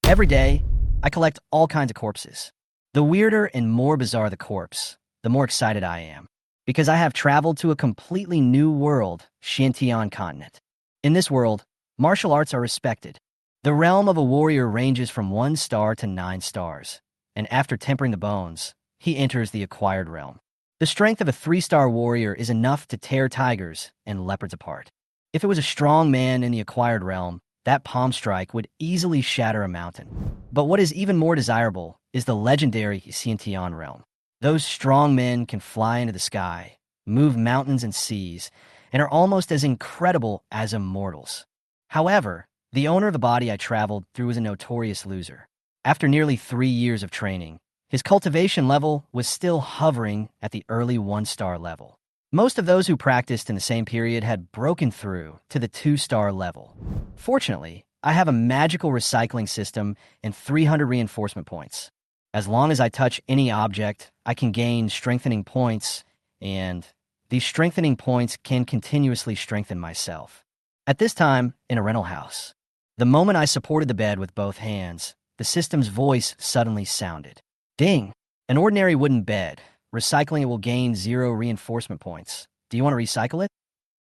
Every day, I collect all kinds of corpses. The weirder and more bizarre the corpse, the more excited I am, because I have traveled to a completely new world, Xuantian Continent. In this world, martial arts are respected. The realm of a warrior ranges from 1 star to 9 stars, and after tempering the bones, he enters the acquired realm. The strength of a 3-star warrior is enough to tear tigers and leopards apart. If it was a strong man in the acquired realm, that palm strike would easily shatter a mountain. But what is even more desirable is the legendary Xiantian realm. Those strong men can fly into the sky, move mountains and seas, and are almost as incredible as immortals. However, the owner of the body I traveled through was a notorious loser. After nearly 3 years of training, his cultivation level was still hovering at the early 1-star level. Most of those who practiced in the same period had broken through to the 2-star level. Fortunately, I have a magical recycling system and 300 reinforcement points. As long as I touch any object, I can gain strengthening points, and these strengthening points can continuously strengthen myself. At this time, in a rental house, the moment I supported the bed with both hands, the system's voice suddenly sounded. Ding! An ordinary wooden bed. Recycling it will gain 0 reinforcement points. Do you want to recycle it?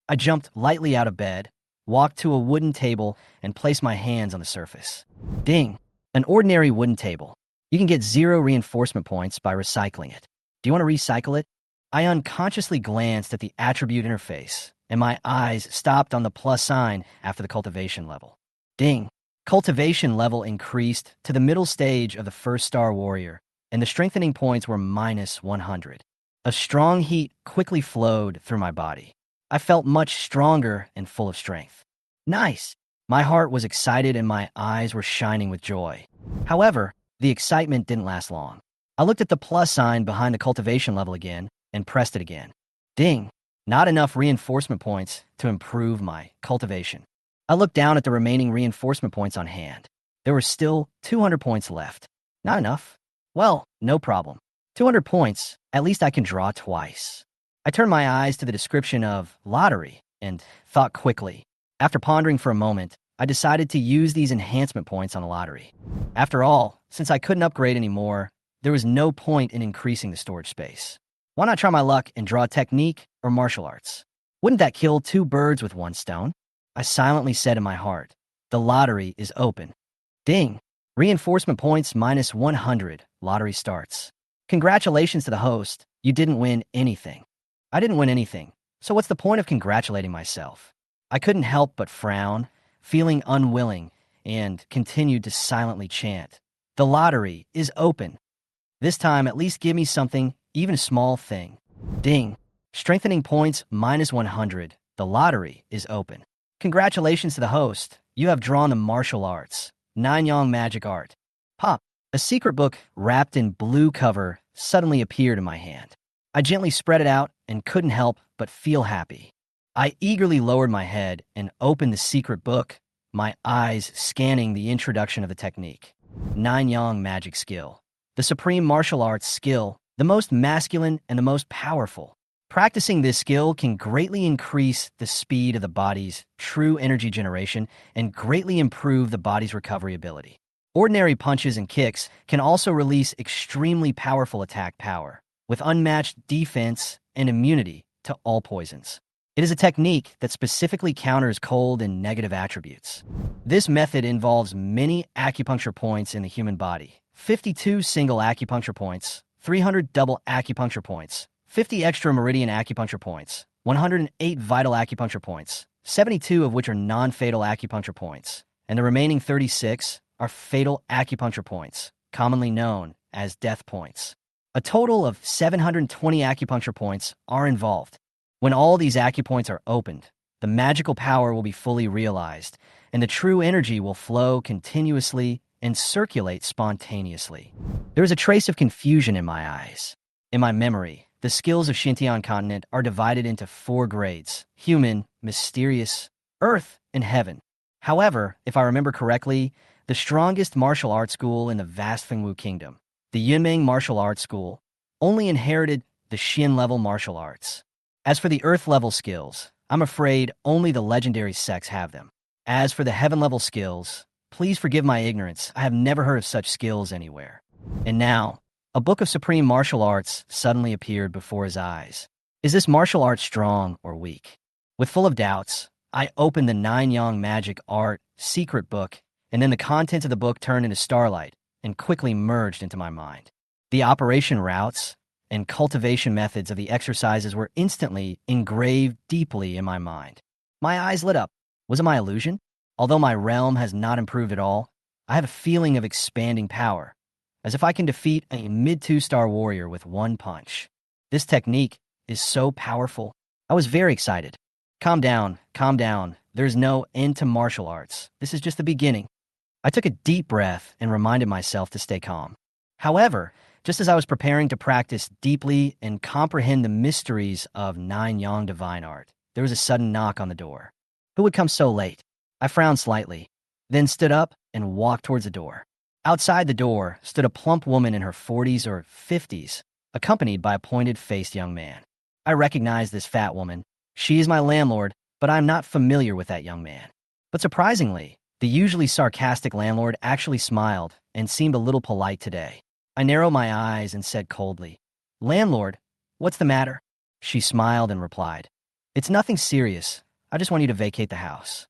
I jumped lightly out of bed, walked to a wooden table, and placed my hands on the surface. Ding! An ordinary wooden table. You can get 0 reinforcement points by recycling it. Do you want to recycle it? I unconsciously glanced at the attribute interface, and my eyes stopped on the plus sign after the cultivation level. Ding! Cultivation level increased to the middle stage of the 1-star warrior, and the strengthening points were minus 100. A strong heat quickly flowed through my body. I felt much stronger and full of strength. Nice! My heart was excited and my eyes were shining with joy. However, the excitement didn't last long. I looked at the plus sign behind the cultivation level again and pressed it again. Ding! Not enough reinforcement points to improve my cultivation. I looked down at the remaining reinforcement points on hand. There were still 200 points left. Not enough. Well, no problem. 200 points, at least I can draw twice. I turned my eyes to the description of lottery and thought quickly. After pondering for a moment, I decided to use these enhancement points on the lottery. After all, since I couldn't upgrade anymore, there was no point in increasing the storage space. Why not try my luck and draw technique or martial arts? Wouldn't that kill 2 birds with 1 stone? I silently said in my heart, the lottery is open. Ding! Reinforcement points minus 100. Lottery starts. Congratulations to the host. You didn't win anything. I didn't win anything, so what's the point of congratulating myself? I couldn't help but frown, feeling unwilling, and continued to silently chant. The lottery is open. This time, at least give me something, even a small thing. Ding! Strengthening points minus 100. The lottery is open. Congratulations to the host. You have drawn the martial arts. Nanyang magic art. Pop! A secret book wrapped in blue cover suddenly appeared in my hand. I gently spread it out and couldn't help but feel happy. I eagerly lowered my head and opened the secret book, my eyes scanning the introduction of the technique. Nanyang magic skill. The supreme martial arts skill, the most masculine and the most powerful. Practicing this skill can greatly increase the speed of the body's true energy generation and greatly improve the body's recovery ability. Ordinary punches and kicks can also release extremely powerful attack power, with unmatched defense and immunity to all poisons. It is a technique that specifically counters cold and negative attributes. This method involves many acupuncture points in the human body, 52 single acupuncture points, 300 double acupuncture points, 50 extra meridian acupuncture points, 108 vital acupuncture points, 72 of which are non-fatal acupuncture points, and the remaining 36 are fatal acupuncture points, commonly known as death points. A total of 720 acupuncture points are involved. When all these acupoints are opened, the magical power will be fully realized, and the true energy will flow continuously and circulate spontaneously. There is a trace of confusion in my eyes. In my memory, the skills of Xuantian Continent are divided into 4 grades: human, mysterious, earth, and heaven. However, if I remember correctly, the strongest martial arts school in the vast Fengwu Kingdom, the Yunmeng Martial Arts School, only inherited the Xin-level martial arts. As for the earth-level skills, I'm afraid only the legendary sects have them. As for the heaven-level skills, Please forgive my ignorance. I have never heard of such skills anywhere. And now, a book of supreme martial arts suddenly appeared before his eyes. Is this martial art strong or weak? With full of doubts, I opened the Nine Yang Magic Art secret book, and then the contents of the book turned into starlight and quickly merged into my mind. The operation routes and cultivation methods of the exercises were instantly engraved deeply in my mind. My eyes lit up. Was it my illusion? Although my realm has not improved at all, I have a feeling of expanding power, as if I can defeat a mid-2-star warrior with one punch. This technique is so powerful. I was very excited. Calm down, calm down. There's no end to martial arts. This is just the beginning. I took a deep breath and reminded myself to stay calm. However, just as I was preparing to practice deeply and comprehend the mysteries of Nine Yang divine art, there was a sudden knock on the door. Who would come so late? I frowned slightly, then stood up and walked towards the door. Outside the door stood a plump woman in her 40s or 50s, accompanied by a pointed-faced young man. I recognized this fat woman. She is my landlord, but I am not familiar with that young man. But surprisingly, the usually sarcastic landlord actually smiled and seemed a little polite today. I narrowed my eyes and said coldly, "Landlord, what's the matter?" She smiled and replied, "It's nothing serious. I just want you to vacate the house."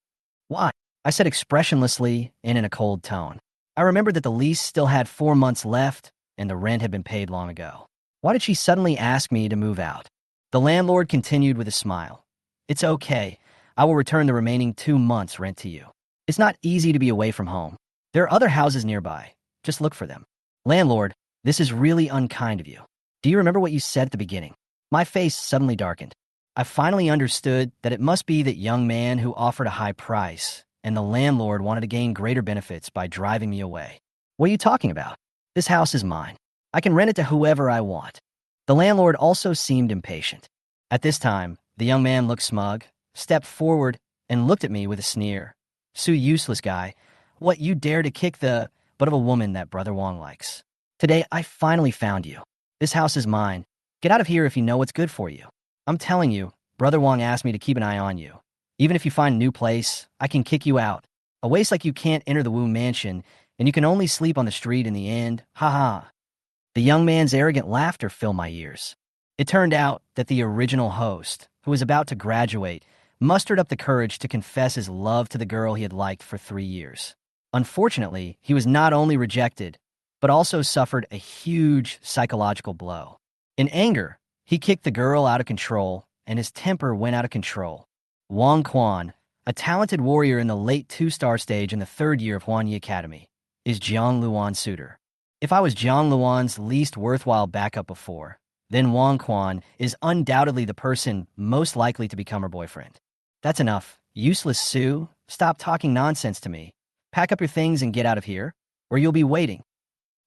"Why?" I said expressionlessly and in a cold tone. I remembered that the lease still had 4 months left and the rent had been paid long ago. Why did she suddenly ask me to move out? The landlord continued with a smile. "It's okay. I will return the remaining 2 months' rent to you. It's not easy to be away from home. There are other houses nearby. Just look for them." "Landlord, this is really unkind of you. Do you remember what you said at the beginning?" My face suddenly darkened. I finally understood that it must be that young man who offered a high price, and the landlord wanted to gain greater benefits by driving me away. "What are you talking about? This house is mine. I can rent it to whoever I want." The landlord also seemed impatient. At this time, the young man looked smug, stepped forward, and looked at me with a sneer. "Sue, useless guy. What, you dare to kick the butt of a woman that Brother Wong likes? Today, I finally found you. This house is mine. Get out of here if you know what's good for you. I'm telling you, Brother Wong asked me to keep an eye on you. Even if you find a new place, I can kick you out. A waste like you can't enter the Wu Mansion, and you can only sleep on the street in the end. Ha ha." The young man's arrogant laughter filled my ears. It turned out that the original host, who was about to graduate, mustered up the courage to confess his love to the girl he had liked for 3 years. Unfortunately, he was not only rejected, but also suffered a huge psychological blow. In anger, he kicked the girl out of control, and his temper went out of control. Wang Quan, a talented warrior in the late 2-star stage in the 3rd year of Huanyi Academy, is Jiang Luan's suitor. If I was Jiang Luan's least worthwhile backup before, then Wang Quan is undoubtedly the person most likely to become her boyfriend. That's enough. Useless Sue, stop talking nonsense to me. Pack up your things and get out of here, or you'll be waiting.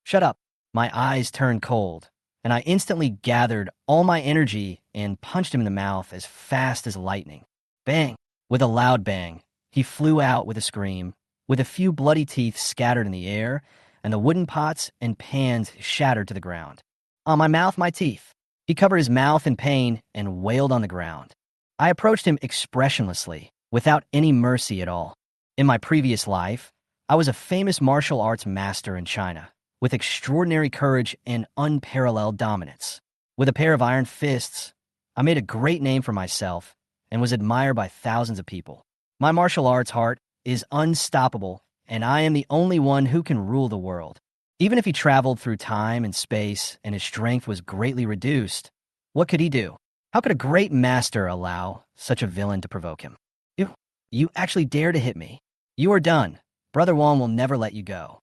Shut up. My eyes turned cold, and I instantly gathered all my energy and punched him in the mouth as fast as lightning. Bang! With a loud bang, he flew out with a scream, with a few bloody teeth scattered in the air, and the wooden pots and pans shattered to the ground. "On my mouth, my teeth." He covered his mouth in pain and wailed on the ground. I approached him expressionlessly, without any mercy at all. In my previous life, I was a famous martial arts master in China, with extraordinary courage and unparalleled dominance. With a pair of iron fists, I made a great name for myself and was admired by thousands of people. My martial arts heart is unstoppable, and I am the only one who can rule the world. Even if he traveled through time and space and his strength was greatly reduced, what could he do? How could a great master allow such a villain to provoke him? You actually dare to hit me. You are done. Brother Wong will never let you go."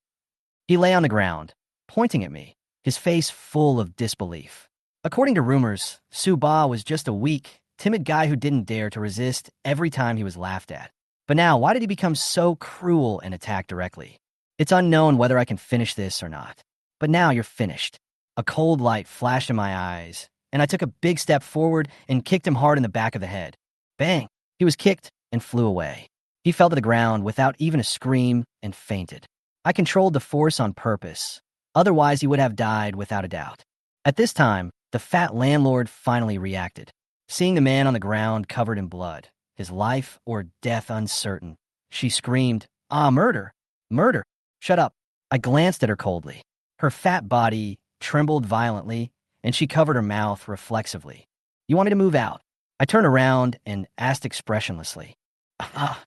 He lay on the ground, pointing at me, his face full of disbelief. According to rumors, Su Ba was just a weak, timid guy who didn't dare to resist every time he was laughed at. But now, why did he become so cruel and attack directly? It's unknown whether I can finish this or not. But now you're finished. A cold light flashed in my eyes, and I took a big step forward and kicked him hard in the back of the head. Bang! He was kicked and flew away. He fell to the ground without even a scream and fainted. I controlled the force on purpose. Otherwise, he would have died without a doubt. At this time, the fat landlord finally reacted. Seeing the man on the ground covered in blood, his life or death uncertain, she screamed, "Ah, murder! Murder. Shut up. I glanced at her coldly. Her fat body trembled violently, and she covered her mouth reflexively. You want me to move out? I turned around and asked expressionlessly. Ah.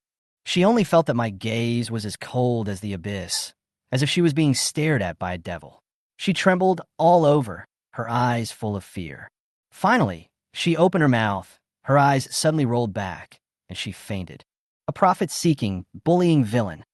She only felt that my gaze was as cold as the abyss, as if she was being stared at by a devil. She trembled all over, her eyes full of fear. Finally, she opened her mouth, her eyes suddenly rolled back, and she fainted. A profit-seeking, bullying villain.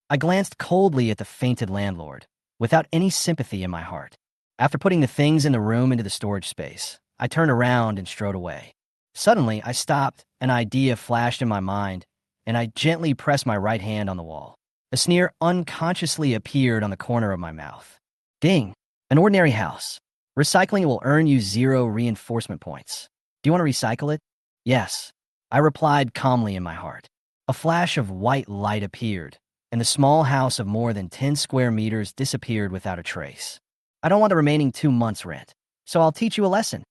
I glanced coldly at the fainted landlord, without any sympathy in my heart. After putting the things in the room into the storage space, I turned around and strode away. Suddenly, I stopped, an idea flashed in my mind, and I gently pressed my right hand on the wall. A sneer unconsciously appeared on the corner of my mouth. Ding! An ordinary house. Recycling will earn you 0 reinforcement points. Do you want to recycle it? Yes. I replied calmly in my heart. A flash of white light appeared, and the small house of more than 10 square meters disappeared without a trace. I don't want the remaining 2 months' rent, so I'll teach you a lesson.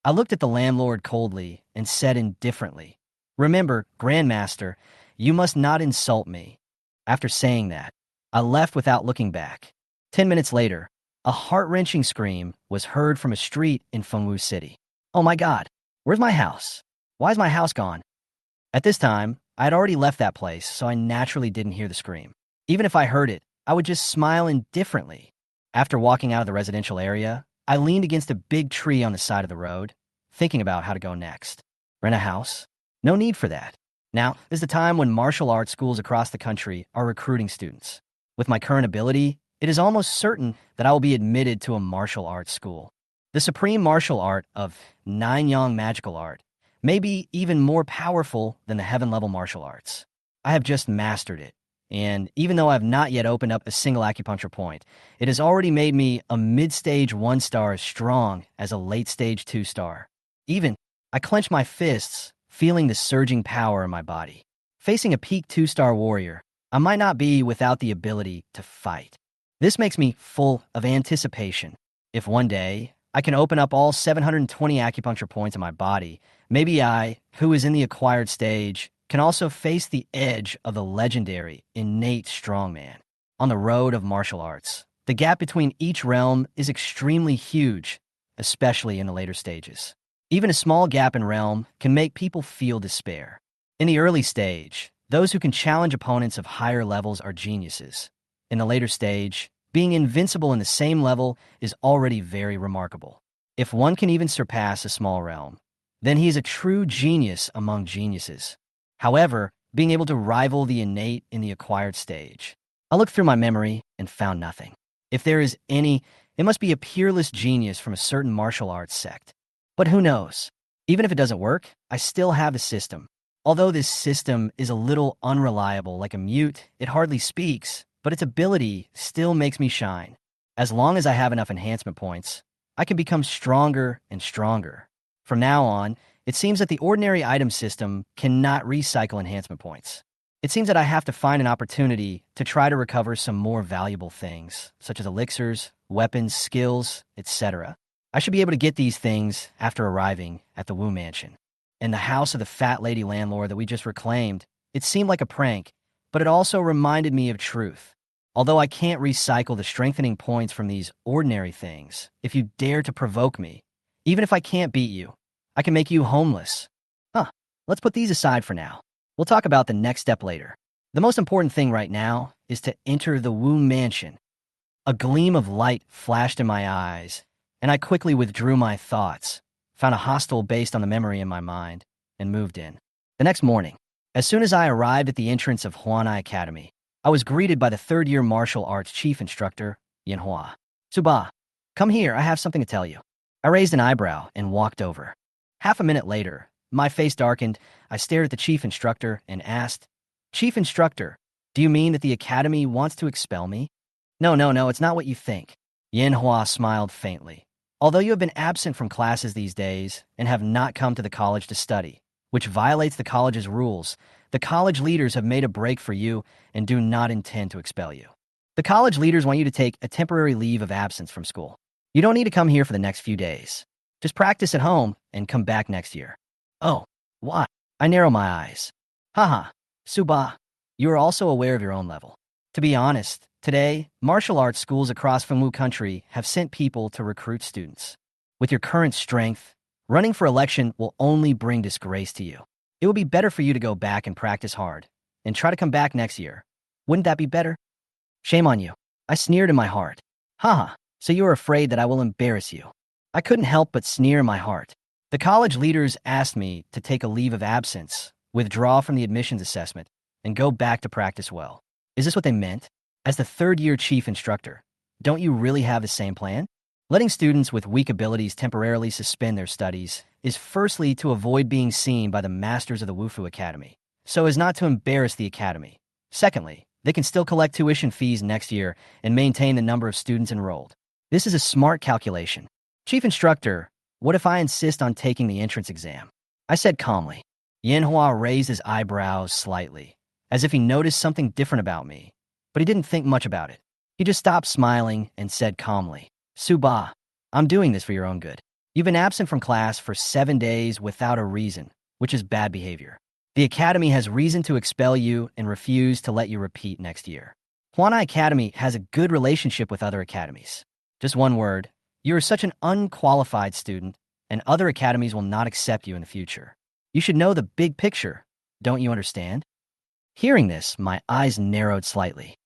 I looked at the landlord coldly and said indifferently, Remember, Grandmaster, you must not insult me. After saying that, I left without looking back. 10 minutes later, a heart-wrenching scream was heard from a street in Fengwu City. Oh my God, where's my house? Why is my house gone? At this time, I had already left that place, so I naturally didn't hear the scream. Even if I heard it, I would just smile indifferently. After walking out of the residential area, I leaned against a big tree on the side of the road, thinking about how to go next. Rent a house? No need for that. Now is the time when martial arts schools across the country are recruiting students. With my current ability, it is almost certain that I will be admitted to a martial arts school. The supreme martial art of Nine-Yang magical art may be even more powerful than the heaven-level martial arts. I have just mastered it, and even though I have not yet opened up a single acupuncture point, it has already made me a mid-stage 1-star as strong as a late-stage 2-star. I clench my fists, feeling the surging power in my body. Facing a peak 2-star warrior, I might not be without the ability to fight. This makes me full of anticipation. If one day I can open up all 720 acupuncture points in my body, maybe I, who is in the acquired stage, can also face the edge of the legendary, innate strongman. On the road of martial arts, the gap between each realm is extremely huge, especially in the later stages. Even a small gap in realm can make people feel despair. In the early stage, those who can challenge opponents of higher levels are geniuses. In the later stage, being invincible in the same level is already very remarkable. If one can even surpass a small realm, then he is a true genius among geniuses. However, being able to rival the innate in the acquired stage. I looked through my memory and found nothing. If there is any, it must be a peerless genius from a certain martial arts sect. But who knows? Even if it doesn't work, I still have the system. Although this system is a little unreliable, like a mute, it hardly speaks, but its ability still makes me shine. As long as I have enough enhancement points, I can become stronger and stronger. From now on, it seems that the ordinary item system cannot recycle enhancement points. It seems that I have to find an opportunity to try to recover some more valuable things, such as elixirs, weapons, skills, etc. I should be able to get these things after arriving at the Wu Mansion. In the house of the fat lady landlord that we just reclaimed, it seemed like a prank, but it also reminded me of truth. Although I can't recycle the strengthening points from these ordinary things, if you dare to provoke me, even if I can't beat you, I can make you homeless. Let's put these aside for now. We'll talk about the next step later. The most important thing right now is to enter the Wu Mansion. A gleam of light flashed in my eyes, and I quickly withdrew my thoughts, found a hostel based on the memory in my mind, and moved in. The next morning, as soon as I arrived at the entrance of Huanai Academy, I was greeted by the third-year martial arts chief instructor, Yanhua. Suba, come here, I have something to tell you. I raised an eyebrow and walked over. Half a minute later, my face darkened, I stared at the chief instructor and asked, Chief instructor, do you mean that the academy wants to expel me? No, it's not what you think. Yanhua smiled faintly. Although you have been absent from classes these days and have not come to the college to study, which violates the college's rules, the college leaders have made a break for you and do not intend to expel you. The college leaders want you to take a temporary leave of absence from school. You don't need to come here for the next few days. Just practice at home and come back next year. Oh, why? I narrow my eyes. Haha, Suba, you are also aware of your own level. To be honest, today, martial arts schools across Fengwu country have sent people to recruit students. With your current strength, running for election will only bring disgrace to you. It would be better for you to go back and practice hard, and try to come back next year. Wouldn't that be better? Shame on you. I sneered in my heart. Haha, so you are afraid that I will embarrass you. I couldn't help but sneer in my heart. The college leaders asked me to take a leave of absence, withdraw from the admissions assessment, and go back to practice well. Is this what they meant? As the third-year chief instructor, don't you really have the same plan? Letting students with weak abilities temporarily suspend their studies is firstly to avoid being seen by the masters of the Wufu Academy, so as not to embarrass the academy. Secondly, they can still collect tuition fees next year and maintain the number of students enrolled. This is a smart calculation. Chief instructor, what if I insist on taking the entrance exam? I said calmly. Yanhua raised his eyebrows slightly, as if he noticed something different about me, but he didn't think much about it. He just stopped smiling and said calmly, Suba, I'm doing this for your own good. You've been absent from class for 7 days without a reason, which is bad behavior. The academy has reason to expel you and refuse to let you repeat next year. Huanai Academy has a good relationship with other academies. Just one word, you are such an unqualified student, and other academies will not accept you in the future. You should know the big picture, don't you understand? Hearing this, my eyes narrowed slightly.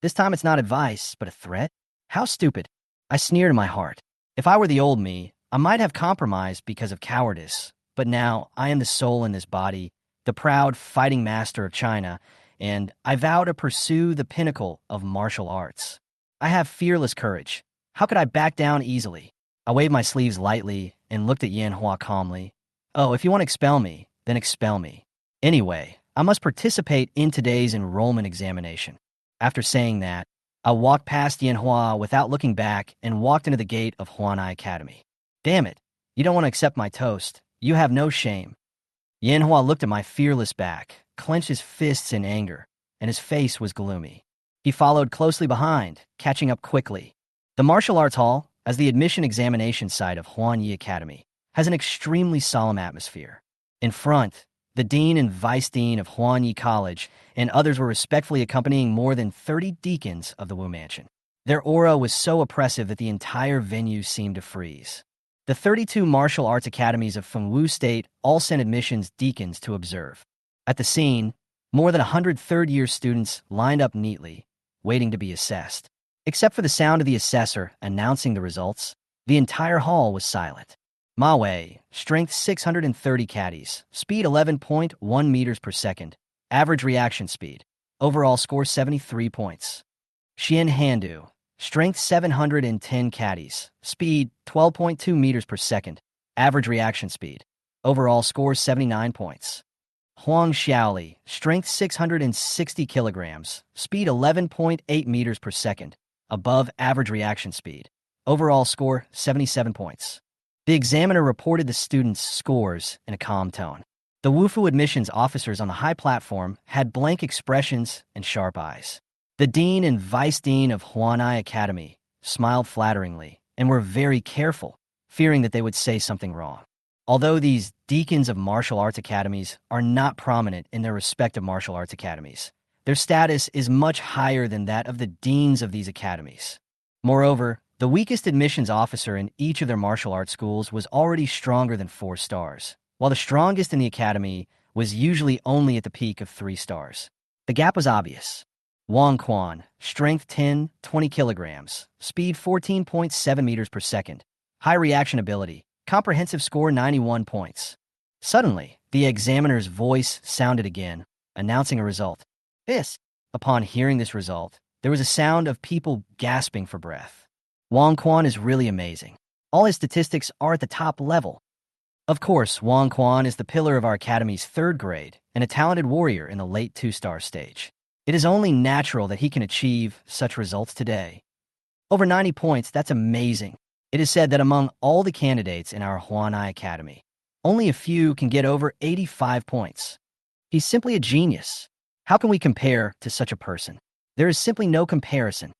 This time it's not advice, but a threat? How stupid. I sneered in my heart. If I were the old me, I might have compromised because of cowardice, but now I am the soul in this body, the proud fighting master of China, and I vow to pursue the pinnacle of martial arts. I have fearless courage. How could I back down easily? I waved my sleeves lightly and looked at Yanhua calmly. Oh, if you want to expel me, then expel me. Anyway, I must participate in today's enrollment examination. After saying that, I walked past Yanhua without looking back and walked into the gate of Huanai Academy. Damn it, you don't want to accept my toast. You have no shame. Yanhua looked at my fearless back, clenched his fists in anger, and his face was gloomy. He followed closely behind, catching up quickly. The martial arts hall, as the admission examination site of Huanyi Academy, has an extremely solemn atmosphere. In front, the dean and vice dean of Huanyi College and others were respectfully accompanying more than 30 deacons of the Wu Mansion. Their aura was so oppressive that the entire venue seemed to freeze. The 32 martial arts academies of Fengwu State all sent admissions deacons to observe. At the scene, more than 100 third-year students lined up neatly, waiting to be assessed. Except for the sound of the assessor announcing the results, the entire hall was silent. Mawei, strength 630 caddies, speed 11.1 meters per second, average reaction speed, overall score 73 points. Xian Handu, strength 710 caddies, speed 12.2 meters per second, average reaction speed, overall score 79 points. Huang Xiaoli, strength 660 kilograms, speed 11.8 meters per second, above average reaction speed, overall score 77 points. The examiner reported the students' scores in a calm tone. The Wufu admissions officers on the high platform had blank expressions and sharp eyes. The dean and vice dean of Huanai Academy smiled flatteringly and were very careful, fearing that they would say something wrong. Although these deacons of martial arts academies are not prominent in their respective martial arts academies, their status is much higher than that of the deans of these academies. Moreover, the weakest admissions officer in each of their martial arts schools was already stronger than 4 stars, while the strongest in the academy was usually only at the peak of 3 stars. The gap was obvious. Wang Quan, strength 10, 20 kilograms, speed 14.7 meters per second, high reaction ability, comprehensive score 91 points. Suddenly, the examiner's voice sounded again, announcing a result. Upon hearing this result, there was a sound of people gasping for breath. Wang Quan is really amazing. All his statistics are at the top level. Of course, Wang Quan is the pillar of our academy's 3rd grade and a talented warrior in the late 2-star stage. It is only natural that he can achieve such results today. Over 90 points, that's amazing. It is said that among all the candidates in our Huanai Academy, only a few can get over 85 points. He's simply a genius. How can we compare to such a person? There is simply no comparison.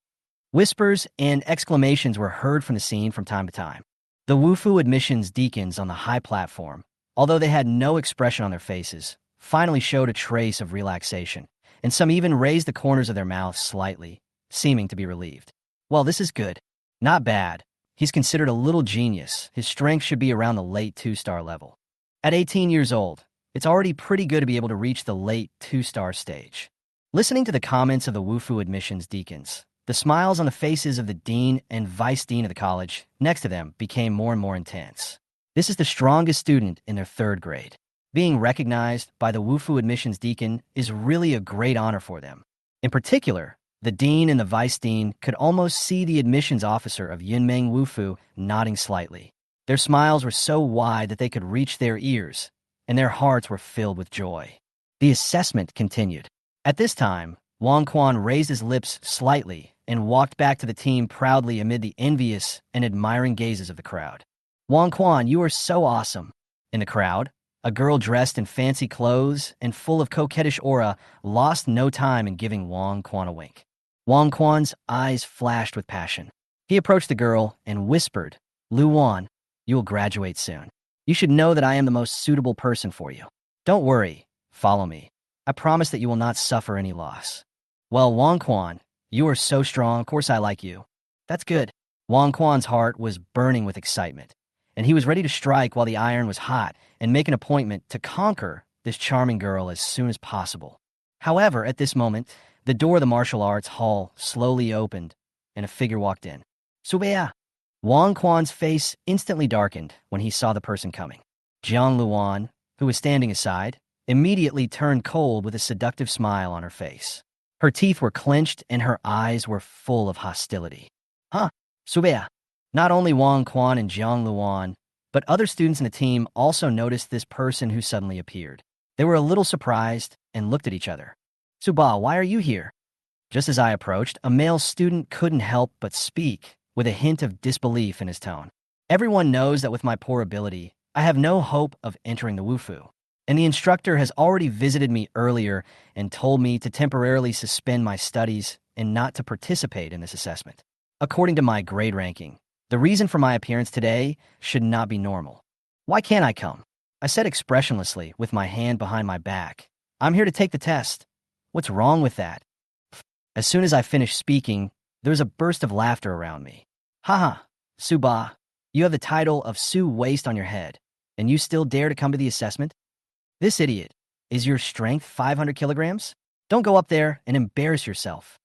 Whispers and exclamations were heard from the scene from time to time. The Wufu admissions deacons on the high platform, although they had no expression on their faces, finally showed a trace of relaxation and some even raised the corners of their mouths slightly, seeming to be relieved. Well, this is good. Not bad. He's considered a little genius. His strength should be around the late 2-star level. At 18 years old, it's already pretty good to be able to reach the late 2-star stage. Listening to the comments of the Wufu admissions deacons, the smiles on the faces of the dean and vice dean of the college next to them became more and more intense. This is the strongest student in their 3rd grade. Being recognized by the Wufu admissions deacon is really a great honor for them. In particular, the dean and the vice dean could almost see the admissions officer of Yunmeng Wufu nodding slightly. Their smiles were so wide that they could reach their ears, and their hearts were filled with joy. The assessment continued. At this time, Wang Quan raised his lips slightly and walked back to the team proudly amid the envious and admiring gazes of the crowd. Wang Quan, you are so awesome. In the crowd, a girl dressed in fancy clothes and full of coquettish aura lost no time in giving Wang Quan a wink. Wang Quan's eyes flashed with passion. He approached the girl and whispered, Lu Wan, you will graduate soon. You should know that I am the most suitable person for you. Don't worry, follow me. I promise that you will not suffer any loss. Well, Wang Quan, you are so strong, of course I like you. That's good. Wang Quan's heart was burning with excitement, and he was ready to strike while the iron was hot and make an appointment to conquer this charming girl as soon as possible. However, at this moment, the door of the martial arts hall slowly opened, and a figure walked in. Subea! Wang Quan's face instantly darkened when he saw the person coming. Jiang Luan, who was standing aside, immediately turned cold with a seductive smile on her face. Her teeth were clenched and her eyes were full of hostility. Huh, Subea! Not only Wang Quan and Jiang Luan, but other students in the team also noticed this person who suddenly appeared. They were a little surprised and looked at each other. Suba, why are you here? Just as I approached, a male student couldn't help but speak, with a hint of disbelief in his tone. Everyone knows that with my poor ability, I have no hope of entering the Wufu, and the instructor has already visited me earlier and told me to temporarily suspend my studies and not to participate in this assessment. According to my grade ranking, the reason for my appearance today should not be normal. Why can't I come? I said expressionlessly with my hand behind my back. I'm here to take the test. What's wrong with that? As soon as I finished speaking, there was a burst of laughter around me. Haha, Suba, you have the title of Su Waste on your head, and you still dare to come to the assessment? This idiot, is your strength 500 kilograms? Don't go up there and embarrass yourself.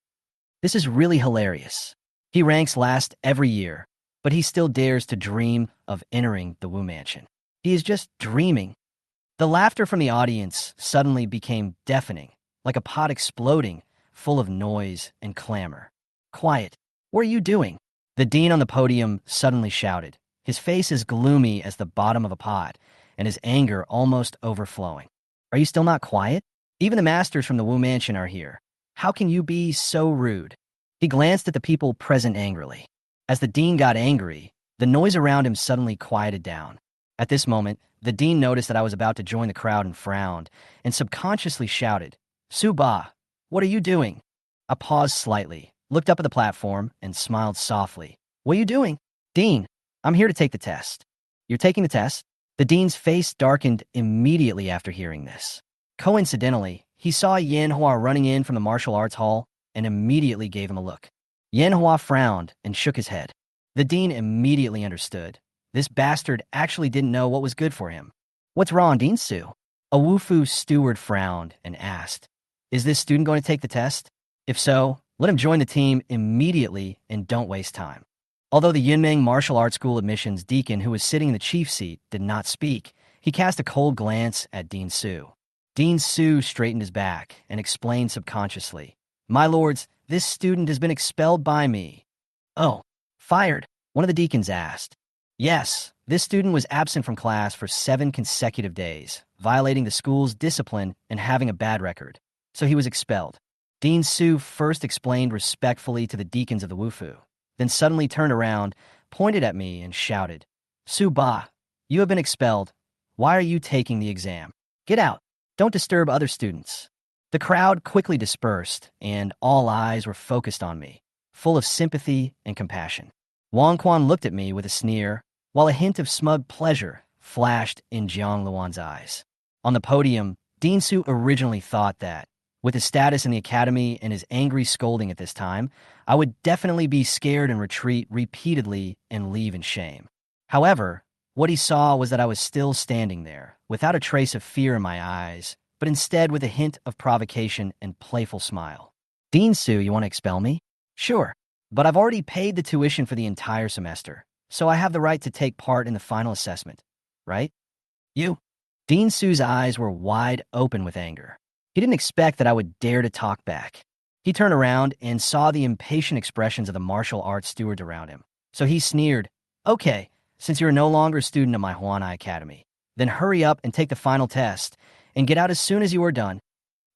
This is really hilarious. He ranks last every year, but he still dares to dream of entering the Wu Mansion. He is just dreaming. The laughter from the audience suddenly became deafening, like a pot exploding, full of noise and clamor. Quiet. What are you doing? The dean on the podium suddenly shouted, his face as gloomy as the bottom of a pot, and his anger almost overflowing. Are you still not quiet? Even the masters from the Wu Mansion are here. How can you be so rude? He glanced at the people present angrily. As the dean got angry, the noise around him suddenly quieted down. At this moment, the dean noticed that I was about to join the crowd and frowned, and subconsciously shouted, Suba, what are you doing? I paused slightly, looked up at the platform, and smiled softly. What are you doing? Dean, I'm here to take the test. You're taking the test? The dean's face darkened immediately after hearing this. Coincidentally, he saw Yanhua running in from the martial arts hall and immediately gave him a look. Yanhua frowned and shook his head. The dean immediately understood. This bastard actually didn't know what was good for him. What's wrong, Dean Su? A Wufu steward frowned and asked, Is this student going to take the test? If so, let him join the team immediately and don't waste time. Although the Yunmeng Martial Arts School admissions deacon who was sitting in the chief seat did not speak, he cast a cold glance at Dean Su. Dean Su straightened his back and explained subconsciously, My lords, this student has been expelled by me. Oh, fired? One of the deacons asked. Yes, this student was absent from class for 7 consecutive days, violating the school's discipline and having a bad record, so he was expelled. Dean Su first explained respectfully to the deacons of the Wufu, then suddenly turned around, pointed at me, and shouted, Su Ba, you have been expelled. Why are you taking the exam? Get out. Don't disturb other students. The crowd quickly dispersed, and all eyes were focused on me, full of sympathy and compassion. Wang Quan looked at me with a sneer, while a hint of smug pleasure flashed in Jiang Luan's eyes. On the podium, Dean Su originally thought that, With his status in the academy and his angry scolding at this time, I would definitely be scared and retreat repeatedly and leave in shame. However, what he saw was that I was still standing there, without a trace of fear in my eyes, but instead with a hint of provocation and playful smile. Dean Su, you want to expel me? Sure, but I've already paid the tuition for the entire semester, so I have the right to take part in the final assessment, right? You? Dean Su's eyes were wide open with anger. He didn't expect that I would dare to talk back. He turned around and saw the impatient expressions of the martial arts stewards around him. So he sneered, "Okay, since you're no longer a student of my Huanai Academy, then hurry up and take the final test and get out as soon as you are done."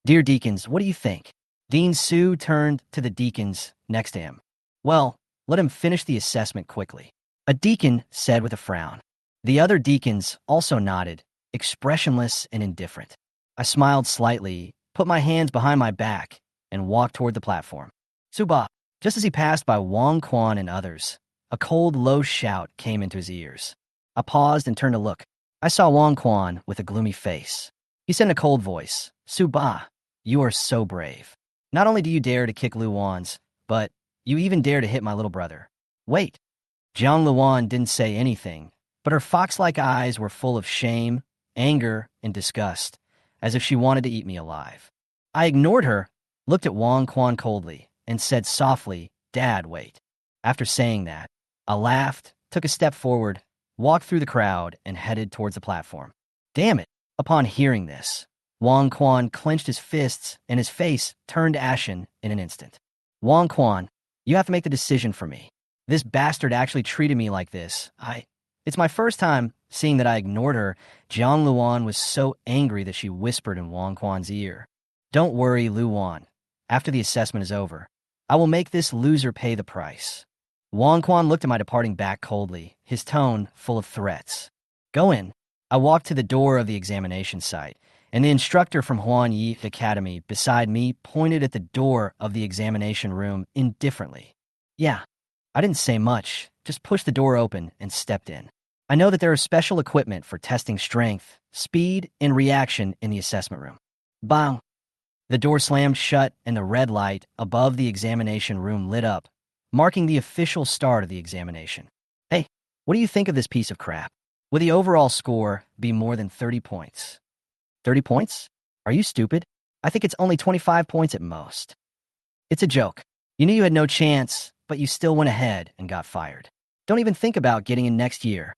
Dear deacons, what do you think? Dean Su turned to the deacons next to him. Well, let him finish the assessment quickly. A deacon said with a frown. The other deacons also nodded, expressionless and indifferent. I smiled slightly, put my hands behind my back, and walked toward the platform. Suba! Just as he passed by Wang Quan and others, a cold, low shout came into his ears. I paused and turned to look. I saw Wang Quan with a gloomy face. He said in a cold voice, "Suba, you are so brave. Not only do you dare to kick Luan's, but you even dare to hit my little brother." Wait. Jiang Luan didn't say anything, but her fox-like eyes were full of shame, anger, and disgust, as if she wanted to eat me alive. I ignored her, looked at Wang Quan coldly, and said softly, "Dad, wait." After saying that, I laughed, took a step forward, walked through the crowd, and headed towards the platform. Damn it! Upon hearing this, Wang Quan clenched his fists and his face turned ashen in an instant. Wang Quan, you have to make the decision for me. This bastard actually treated me like this. It's my first time seeing that I ignored her. Jiang Luan was so angry that she whispered in Wang Quan's ear, "Don't worry, Luan. After the assessment is over, I will make this loser pay the price." Wang Quan looked at my departing back coldly, his tone full of threats. "Go in." I walked to the door of the examination site, and the instructor from Huan Yi Academy beside me pointed at the door of the examination room indifferently. Yeah, I didn't say much, just pushed the door open and stepped in. I know that there is special equipment for testing strength, speed, and reaction in the assessment room. Bang! The door slammed shut and the red light above the examination room lit up, marking the official start of the examination. Hey, what do you think of this piece of crap? Will the overall score be more than 30 points? 30 points? Are you stupid? I think it's only 25 points at most. It's a joke. You knew you had no chance, but you still went ahead and got fired. Don't even think about getting in next year.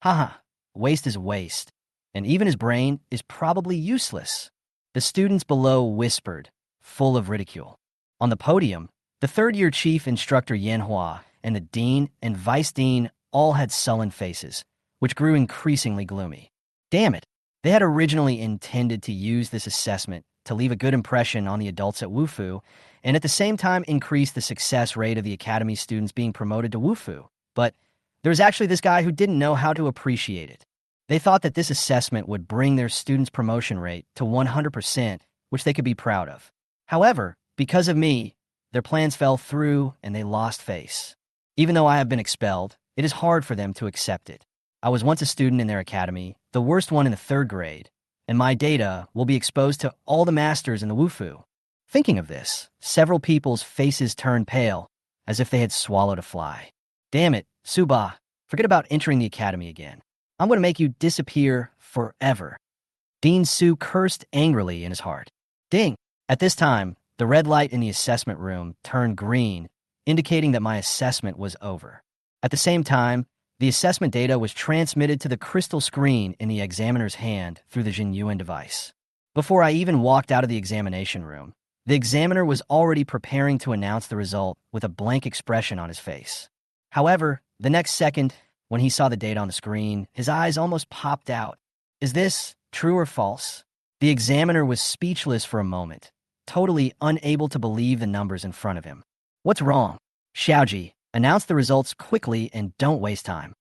Haha, waste is waste, and even his brain is probably useless. The students below whispered, full of ridicule. On the podium, the third-year chief instructor Yanhua and the dean and vice dean all had sullen faces, which grew increasingly gloomy. Damn it, they had originally intended to use this assessment to leave a good impression on the adults at Wufu, and at the same time increase the success rate of the academy students being promoted to Wufu. But there was actually this guy who didn't know how to appreciate it. They thought that this assessment would bring their students' promotion rate to 100%, which they could be proud of. However, because of me, their plans fell through and they lost face. Even though I have been expelled, it is hard for them to accept it. I was once a student in their academy, the worst one in the 3rd grade, and my data will be exposed to all the masters in the Wufu. Thinking of this, several people's faces turned pale, as if they had swallowed a fly. Damn it, Suba, forget about entering the academy again. I'm going to make you disappear forever. Dean Su cursed angrily in his heart. Ding! At this time, the red light in the assessment room turned green, indicating that my assessment was over. At the same time, the assessment data was transmitted to the crystal screen in the examiner's hand through the Xiantian device. Before I even walked out of the examination room, the examiner was already preparing to announce the result with a blank expression on his face. However, the next second, when he saw the data on the screen, his eyes almost popped out. Is this true or false? The examiner was speechless for a moment, totally unable to believe the numbers in front of him. What's wrong? Xiaoji, announce the results quickly and don't waste time.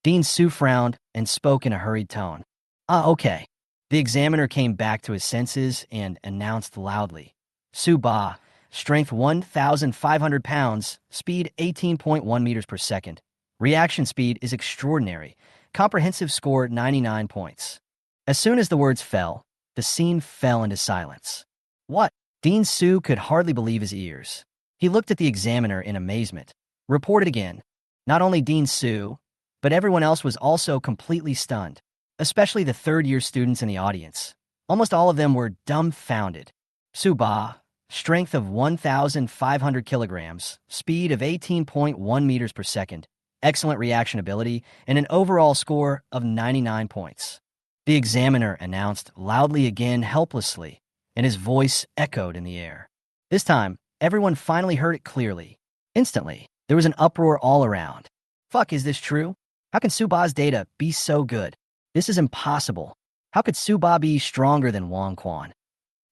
Dean Su frowned and spoke in a hurried tone. Okay. The examiner came back to his senses and announced loudly. Su Ba, strength 1,500 pounds, speed 18.1 meters per second. Reaction speed is extraordinary. Comprehensive score 99 points. As soon as the words fell, the scene fell into silence. What? Dean Su could hardly believe his ears. He looked at the examiner in amazement. Reported again. Not only Dean Su, but everyone else was also completely stunned, especially the third-year students in the audience. Almost all of them were dumbfounded. Su Ba, strength of 1,500 kilograms, speed of 18.1 meters per second, excellent reaction ability, and an overall score of 99 points. The examiner announced loudly again helplessly, and his voice echoed in the air. This time, everyone finally heard it clearly. Instantly, there was an uproar all around. Fuck, is this true? How can Suba's data be so good? This is impossible. How could Suba be stronger than Wang Quan?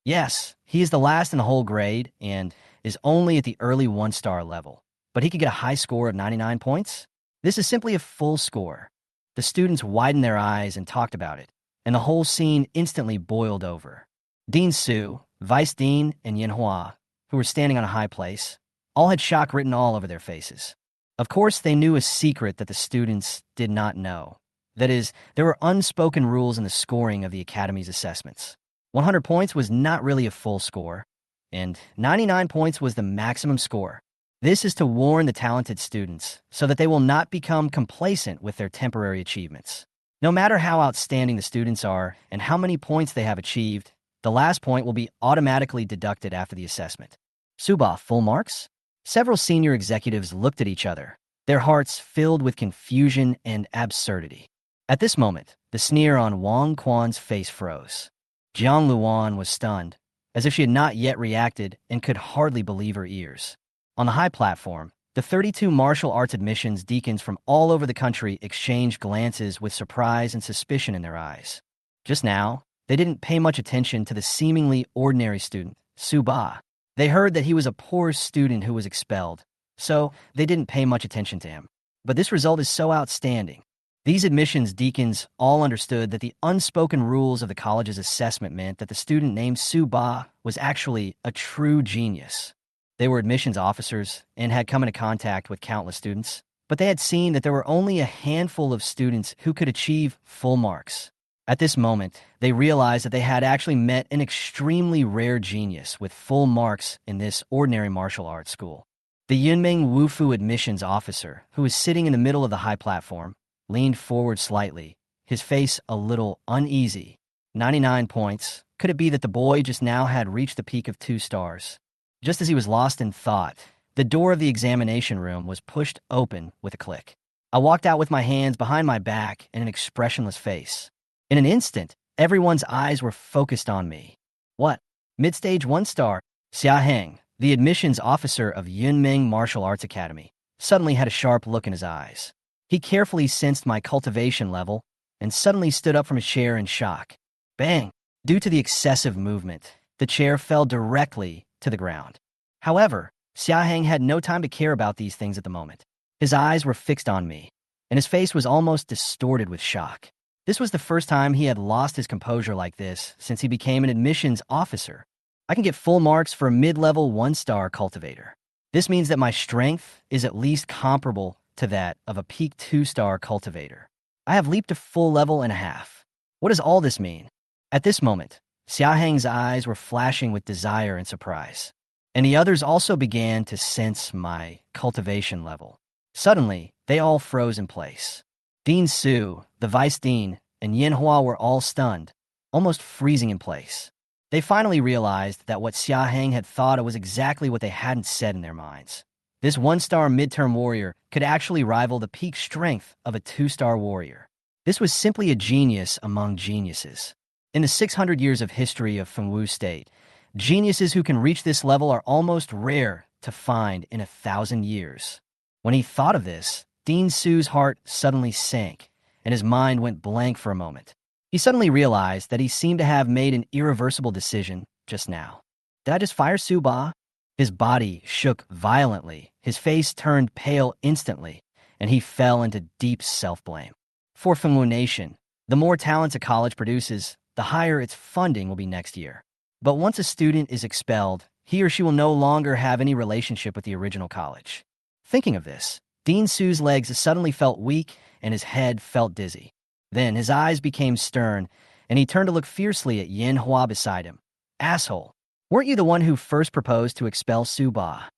Yes, he is the last in the whole grade and is only at the early 1-star level, but he could get a high score of 99 points? This is simply a full score. The students widened their eyes and talked about it, and the whole scene instantly boiled over. Dean Su, Vice Dean, and Yanhua, who were standing on a high place, all had shock written all over their faces. Of course, they knew a secret that the students did not know. That is, there were unspoken rules in the scoring of the Academy's assessments. 100 points was not really a full score, and 99 points was the maximum score. This is to warn the talented students so that they will not become complacent with their temporary achievements. No matter how outstanding the students are and how many points they have achieved, the last point will be automatically deducted after the assessment. Suba, full marks? Several senior executives looked at each other, their hearts filled with confusion and absurdity. At this moment, the sneer on Wang Quan's face froze. Jiang Luan was stunned, as if she had not yet reacted and could hardly believe her ears. On the high platform, the 32 martial arts admissions deacons from all over the country exchanged glances with surprise and suspicion in their eyes. Just now, they didn't pay much attention to the seemingly ordinary student, Su Ba. They heard that he was a poor student who was expelled, so they didn't pay much attention to him. But this result is so outstanding. These admissions deacons all understood that the unspoken rules of the college's assessment meant that the student named Su Ba was actually a true genius. They were admissions officers and had come into contact with countless students, but they had seen that there were only a handful of students who could achieve full marks. At this moment, they realized that they had actually met an extremely rare genius with full marks in this ordinary martial arts school. The Yunming Wufu admissions officer, who was sitting in the middle of the high platform, leaned forward slightly, his face a little uneasy. 99 points. Could it be that the boy just now had reached the peak of 2 stars? Just as he was lost in thought, the door of the examination room was pushed open with a click. I walked out with my hands behind my back and an expressionless face. In an instant, everyone's eyes were focused on me. What? Mid-stage 1-star, Xia Heng, the admissions officer of Yunming Martial Arts Academy, suddenly had a sharp look in his eyes. He carefully sensed my cultivation level and suddenly stood up from his chair in shock. Bang! Due to the excessive movement, the chair fell directly to the ground. However, Xia Heng had no time to care about these things at the moment. His eyes were fixed on me, and his face was almost distorted with shock. This was the first time he had lost his composure like this since he became an admissions officer. I can get full marks for a mid-level 1-star cultivator. This means that my strength is at least comparable to that of a peak 2-star cultivator. I have leaped to full level and a half. What does all this mean? At this moment, Xia Heng's eyes were flashing with desire and surprise, and the others also began to sense my cultivation level. Suddenly, they all froze in place. Dean Su, the vice dean, and Yanhua were all stunned, almost freezing in place. They finally realized that what Xia Heng had thought was exactly what they hadn't said in their minds. This 1-star midterm warrior could actually rival the peak strength of a 2-star warrior. This was simply a genius among geniuses. In the 600 years of history of Fengwu State, geniuses who can reach this level are almost rare to find in 1,000 years. When he thought of this, Dean Su's heart suddenly sank, and his mind went blank for a moment. He suddenly realized that he seemed to have made an irreversible decision just now. Did I just fire Su Ba? His body shook violently, his face turned pale instantly, and he fell into deep self-blame. For Fengwu Nation, the more talents a college produces, the higher its funding will be next year. But once a student is expelled, he or she will no longer have any relationship with the original college. Thinking of this, Dean Su's legs suddenly felt weak and his head felt dizzy. Then his eyes became stern, and he turned to look fiercely at Yin Hua beside him. Asshole! Weren't you the one who first proposed to expel Su Ba?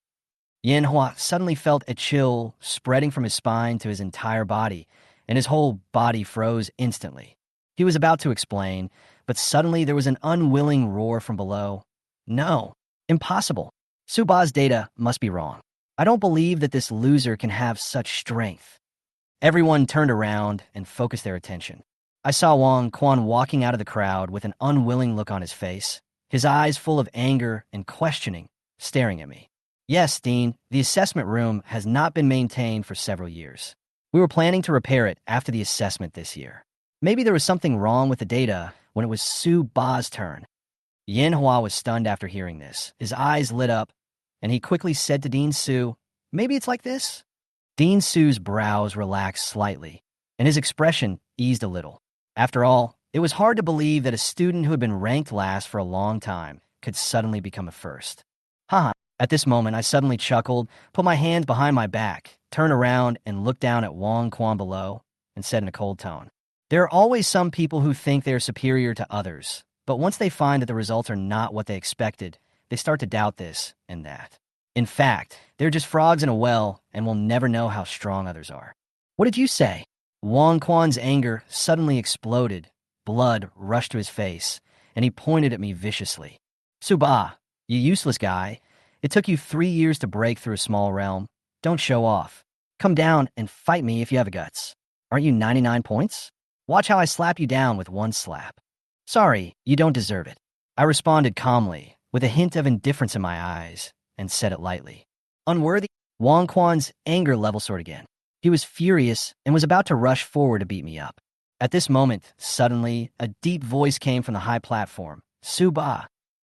Yanhua suddenly felt a chill spreading from his spine to his entire body, and his whole body froze instantly. He was about to explain, but suddenly there was an unwilling roar from below. No, impossible. Su Ba's data must be wrong. I don't believe that this loser can have such strength. Everyone turned around and focused their attention. I saw Wang Quan walking out of the crowd with an unwilling look on his face, his eyes full of anger and questioning, staring at me. Yes, Dean, the assessment room has not been maintained for several years. We were planning to repair it after the assessment this year. Maybe there was something wrong with the data when it was Su Ba's turn. Yanhua was stunned after hearing this. His eyes lit up, and he quickly said to Dean Su, "Maybe it's like this?" Dean Su's brows relaxed slightly, and his expression eased a little. After all, it was hard to believe that a student who had been ranked last for a long time could suddenly become a first. Haha. At this moment, I suddenly chuckled, put my hands behind my back, turned around and looked down at Wang Quan below, and said in a cold tone, "There are always some people who think they are superior to others, but once they find that the results are not what they expected, they start to doubt this and that. In fact, they're just frogs in a well and will never know how strong others are." "What did you say?" Wang Quan's anger suddenly exploded. Blood rushed to his face, and he pointed at me viciously. "Su Ba, you useless guy. It took you 3 years to break through a small realm. Don't show off. Come down and fight me if you have the guts. Aren't you 99 points? Watch how I slap you down with one slap." "Sorry, you don't deserve it." I responded calmly, with a hint of indifference in my eyes, and said it lightly. "Unworthy?" Wang Quan's anger level soared again. He was furious and was about to rush forward to beat me up. At this moment, suddenly, a deep voice came from the high platform. "Su Ba."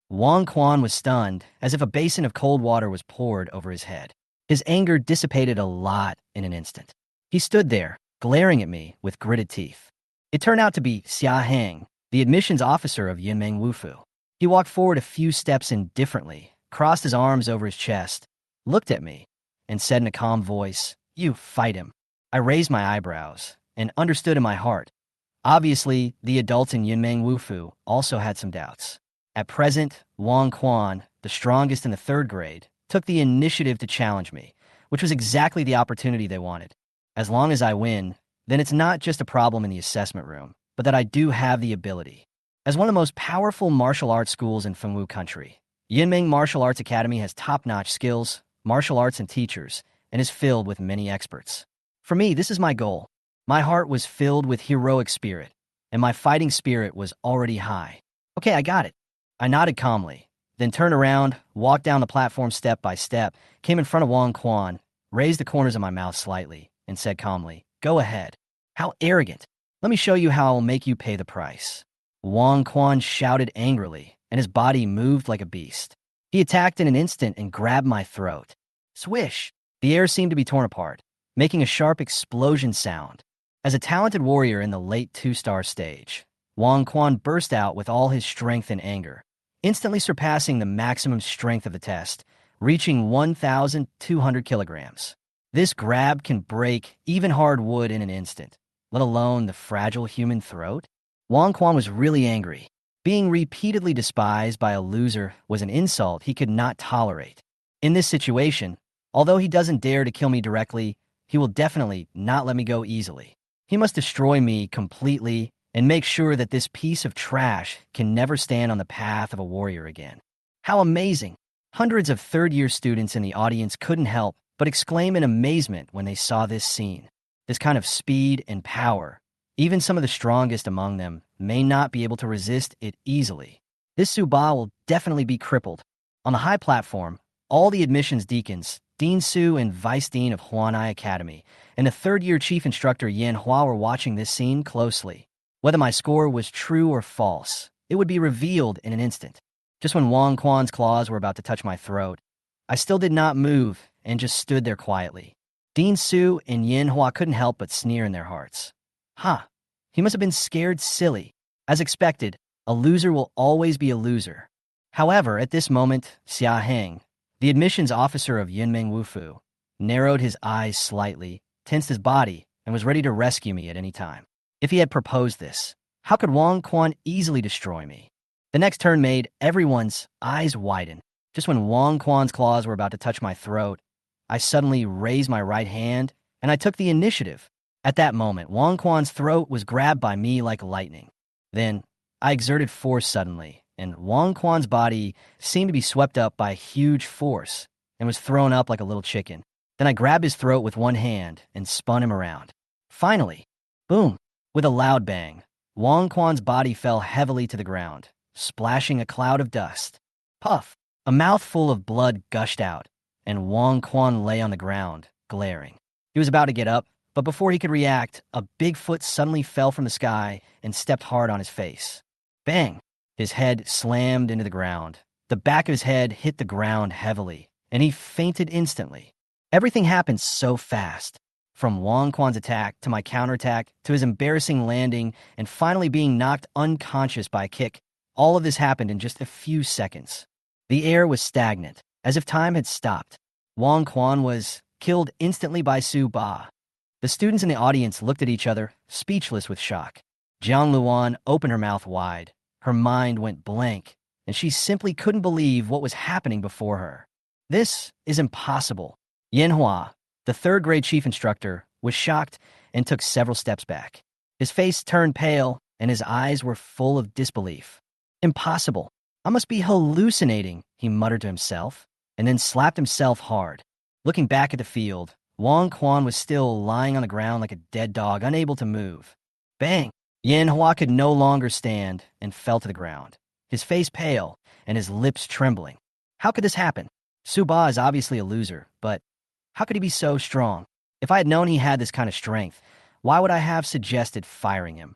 Wang Quan was stunned, as if a basin of cold water was poured over his head. His anger dissipated a lot in an instant. He stood there, glaring at me with gritted teeth. It turned out to be Xiantian, the admissions officer of Yunmeng Wufu. He walked forward a few steps indifferently, crossed his arms over his chest, looked at me, and said in a calm voice, "You fight him." I raised my eyebrows and understood in my heart. Obviously, the adults in Yunmeng Wufu also had some doubts. At present, Wang Quan, the strongest in the 3rd grade, took the initiative to challenge me, which was exactly the opportunity they wanted. As long as I win, then it's not just a problem in the assessment room, but that I do have the ability. As one of the most powerful martial arts schools in Fengwu country, Yunmeng Martial Arts Academy has top-notch skills, martial arts, and teachers, and is filled with many experts. For me, this is my goal. My heart was filled with heroic spirit, and my fighting spirit was already high. Okay, I got it. I nodded calmly, then turned around, walked down the platform step by step, came in front of Wang Quan, raised the corners of my mouth slightly, and said calmly, "Go ahead." "How arrogant. Let me show you how I will make you pay the price." Wang Quan shouted angrily, and his body moved like a beast. He attacked in an instant and grabbed my throat. Swish! The air seemed to be torn apart, making a sharp explosion sound. As a talented warrior in the late 2-star stage, Wang Quan burst out with all his strength and anger, instantly surpassing the maximum strength of the test, reaching 1,200 kilograms. This grab can break even hard wood in an instant, let alone the fragile human throat. Wang Quan was really angry. Being repeatedly despised by a loser was an insult he could not tolerate. In this situation, although he doesn't dare to kill me directly, he will definitely not let me go easily. He must destroy me completely and make sure that this piece of trash can never stand on the path of a warrior again. How amazing! Hundreds of 3rd-year students in the audience couldn't help but exclaim in amazement when they saw this scene. This kind of speed and power, even some of the strongest among them, may not be able to resist it easily. This Su Ba will definitely be crippled. On the high platform, all the admissions deacons, Dean Su and Vice Dean of Huanai Academy, and the 3rd-year chief instructor Yanhua were watching this scene closely. Whether my score was true or false, it would be revealed in an instant. Just when Wang Quan's claws were about to touch my throat, I still did not move and just stood there quietly. Dean Su and Yanhua couldn't help but sneer in their hearts. He must have been scared silly. As expected, a loser will always be a loser. However, at this moment, Xia Heng, the admissions officer of Yunmeng Wufu, narrowed his eyes slightly, tensed his body, and was ready to rescue me at any time. If he had proposed this, how could Wang Quan easily destroy me? The next turn made everyone's eyes widen. Just when Wang Quan's claws were about to touch my throat, I suddenly raised my right hand, and I took the initiative. At that moment, Wang Quan's throat was grabbed by me like lightning. Then, I exerted force suddenly, and Wang Quan's body seemed to be swept up by huge force and was thrown up like a little chicken. Then I grabbed his throat with one hand and spun him around. Finally, boom, with a loud bang, Wang Quan's body fell heavily to the ground, splashing a cloud of dust. Puff! A mouthful of blood gushed out, and Wang Quan lay on the ground, glaring. He was about to get up, but before he could react, a big foot suddenly fell from the sky and stepped hard on his face. Bang! His head slammed into the ground. The back of his head hit the ground heavily, and he fainted instantly. Everything happened so fast. From Wang Quan's attack to my counterattack to his embarrassing landing and finally being knocked unconscious by a kick, all of this happened in just a few seconds. The air was stagnant, as if time had stopped. Wang Quan was killed instantly by Su Ba. The students in the audience looked at each other, speechless with shock. Jiang Luan opened her mouth wide. Her mind went blank, and she simply couldn't believe what was happening before her. This is impossible. Yanhua, the third-grade chief instructor, was shocked and took several steps back. His face turned pale, and his eyes were full of disbelief. Impossible. I must be hallucinating, he muttered to himself, and then slapped himself hard. Looking back at the field, Wang Quan was still lying on the ground like a dead dog, unable to move. Bang! Yanhua could no longer stand and fell to the ground, his face pale and his lips trembling. How could this happen? Su Ba is obviously a loser, but how could he be so strong? If I had known he had this kind of strength, why would I have suggested firing him?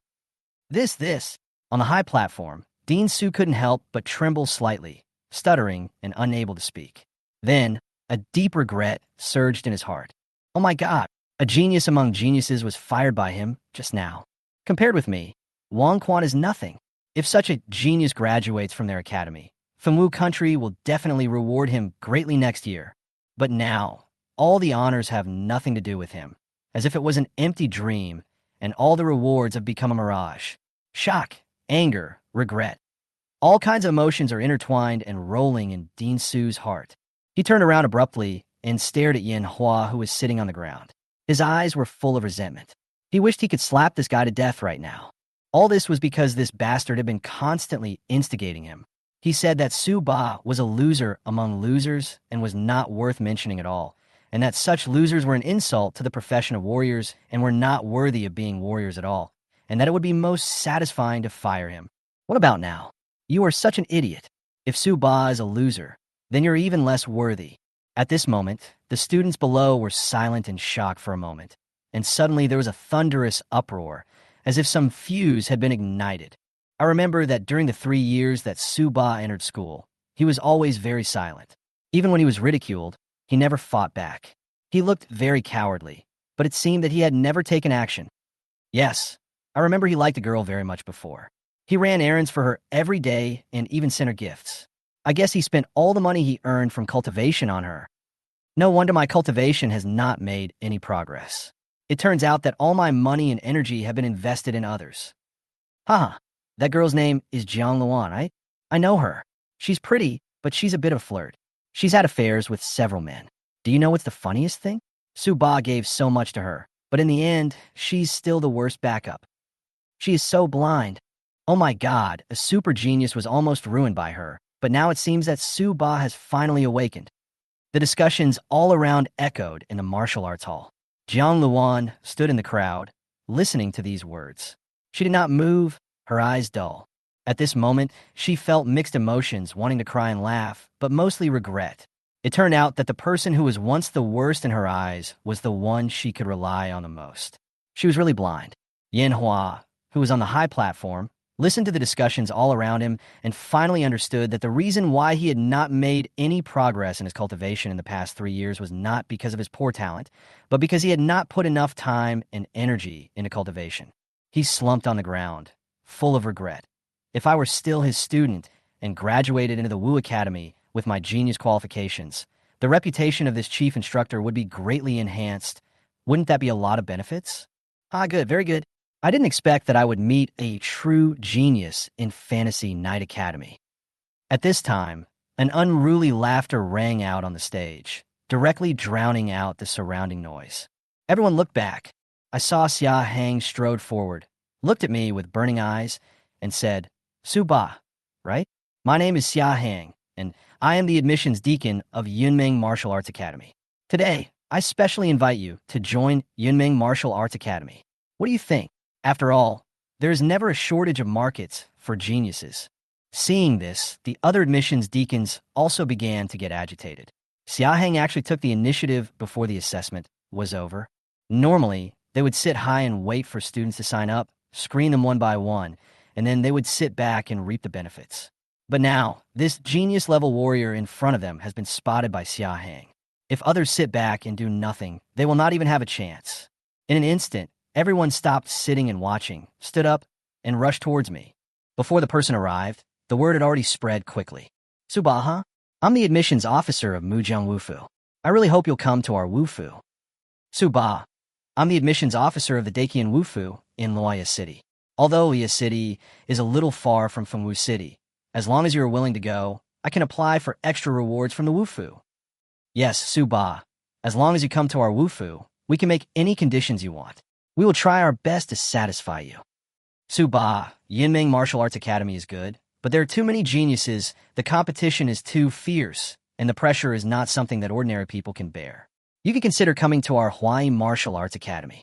This. On the high platform, Dean Su couldn't help but tremble slightly, stuttering and unable to speak. Then, a deep regret surged in his heart. Oh my God, a genius among geniuses was fired by him just now. Compared with me, Wang Quan is nothing. If such a genius graduates from their academy, Fengwu country will definitely reward him greatly next year. But now, all the honors have nothing to do with him, as if it was an empty dream, and all the rewards have become a mirage. Shock, anger, regret. All kinds of emotions are intertwined and rolling in Dean Su's heart. He turned around abruptly and stared at Yin Hua, who was sitting on the ground. His eyes were full of resentment. He wished he could slap this guy to death right now. All this was because this bastard had been constantly instigating him. He said that Su Ba was a loser among losers and was not worth mentioning at all, and that such losers were an insult to the profession of warriors and were not worthy of being warriors at all, and that it would be most satisfying to fire him. What about now? You are such an idiot. If Su Ba is a loser, then you're even less worthy. At this moment, the students below were silent in shock for a moment, and suddenly there was a thunderous uproar, as if some fuse had been ignited. I remember that during the 3 years that Su Ba entered school, he was always very silent. Even when he was ridiculed, he never fought back. He looked very cowardly, but it seemed that he had never taken action. Yes, I remember he liked a girl very much before. He ran errands for her every day and even sent her gifts. I guess he spent all the money he earned from cultivation on her. No wonder my cultivation has not made any progress. It turns out that all my money and energy have been invested in others. Haha, that girl's name is Jiang Luan. I know her. She's pretty, but she's a bit of a flirt. She's had affairs with several men. Do you know what's the funniest thing? Su Ba gave so much to her, but in the end, she's still the worst backup. She is so blind. Oh my God, a super genius was almost ruined by her, but now it seems that Su Ba has finally awakened. The discussions all around echoed in the martial arts hall. Jiang Luan stood in the crowd, listening to these words. She did not move, her eyes dull. At this moment, she felt mixed emotions, wanting to cry and laugh, but mostly regret. It turned out that the person who was once the worst in her eyes was the one she could rely on the most. She was really blind. Yin Hua, who was on the high platform, listened to the discussions all around him and finally understood that the reason why he had not made any progress in his cultivation in the past 3 years was not because of his poor talent, but because he had not put enough time and energy into cultivation. He slumped on the ground, full of regret. If I were still his student and graduated into the Wu Academy with my genius qualifications, the reputation of this chief instructor would be greatly enhanced. Wouldn't that be a lot of benefits? Ah, good, very good. I didn't expect that I would meet a true genius in Fantasy Night Academy. At this time, an unruly laughter rang out on the stage, directly drowning out the surrounding noise. Everyone looked back. I saw Xiantian strode forward, looked at me with burning eyes, and said, "Suba, right? My name is Xiantian, and I am the admissions deacon of Yunming Martial Arts Academy. Today, I specially invite you to join Yunming Martial Arts Academy. What do you think? After all, there is never a shortage of markets for geniuses." Seeing this, the other admissions deacons also began to get agitated. Xiantian actually took the initiative before the assessment was over. Normally, they would sit high and wait for students to sign up, screen them one by one, and then they would sit back and reap the benefits. But now, this genius-level warrior in front of them has been spotted by Xiantian. If others sit back and do nothing, they will not even have a chance. In an instant, everyone stopped sitting and watching, stood up, and rushed towards me. Before the person arrived, the word had already spread quickly. "Subaha, I'm the admissions officer of Mujiang Wufu. I really hope you'll come to our Wufu." "Suba, I'm the admissions officer of the Dakian Wufu in Luoya City. Although Luoya City is a little far from Fengwu City, as long as you are willing to go, I can apply for extra rewards from the Wufu." "Yes, Suba, as long as you come to our Wufu, we can make any conditions you want. We will try our best to satisfy you." "Suba, Yunming Martial Arts Academy is good, but there are too many geniuses, the competition is too fierce, and the pressure is not something that ordinary people can bear. You can consider coming to our Hawaii Martial Arts Academy."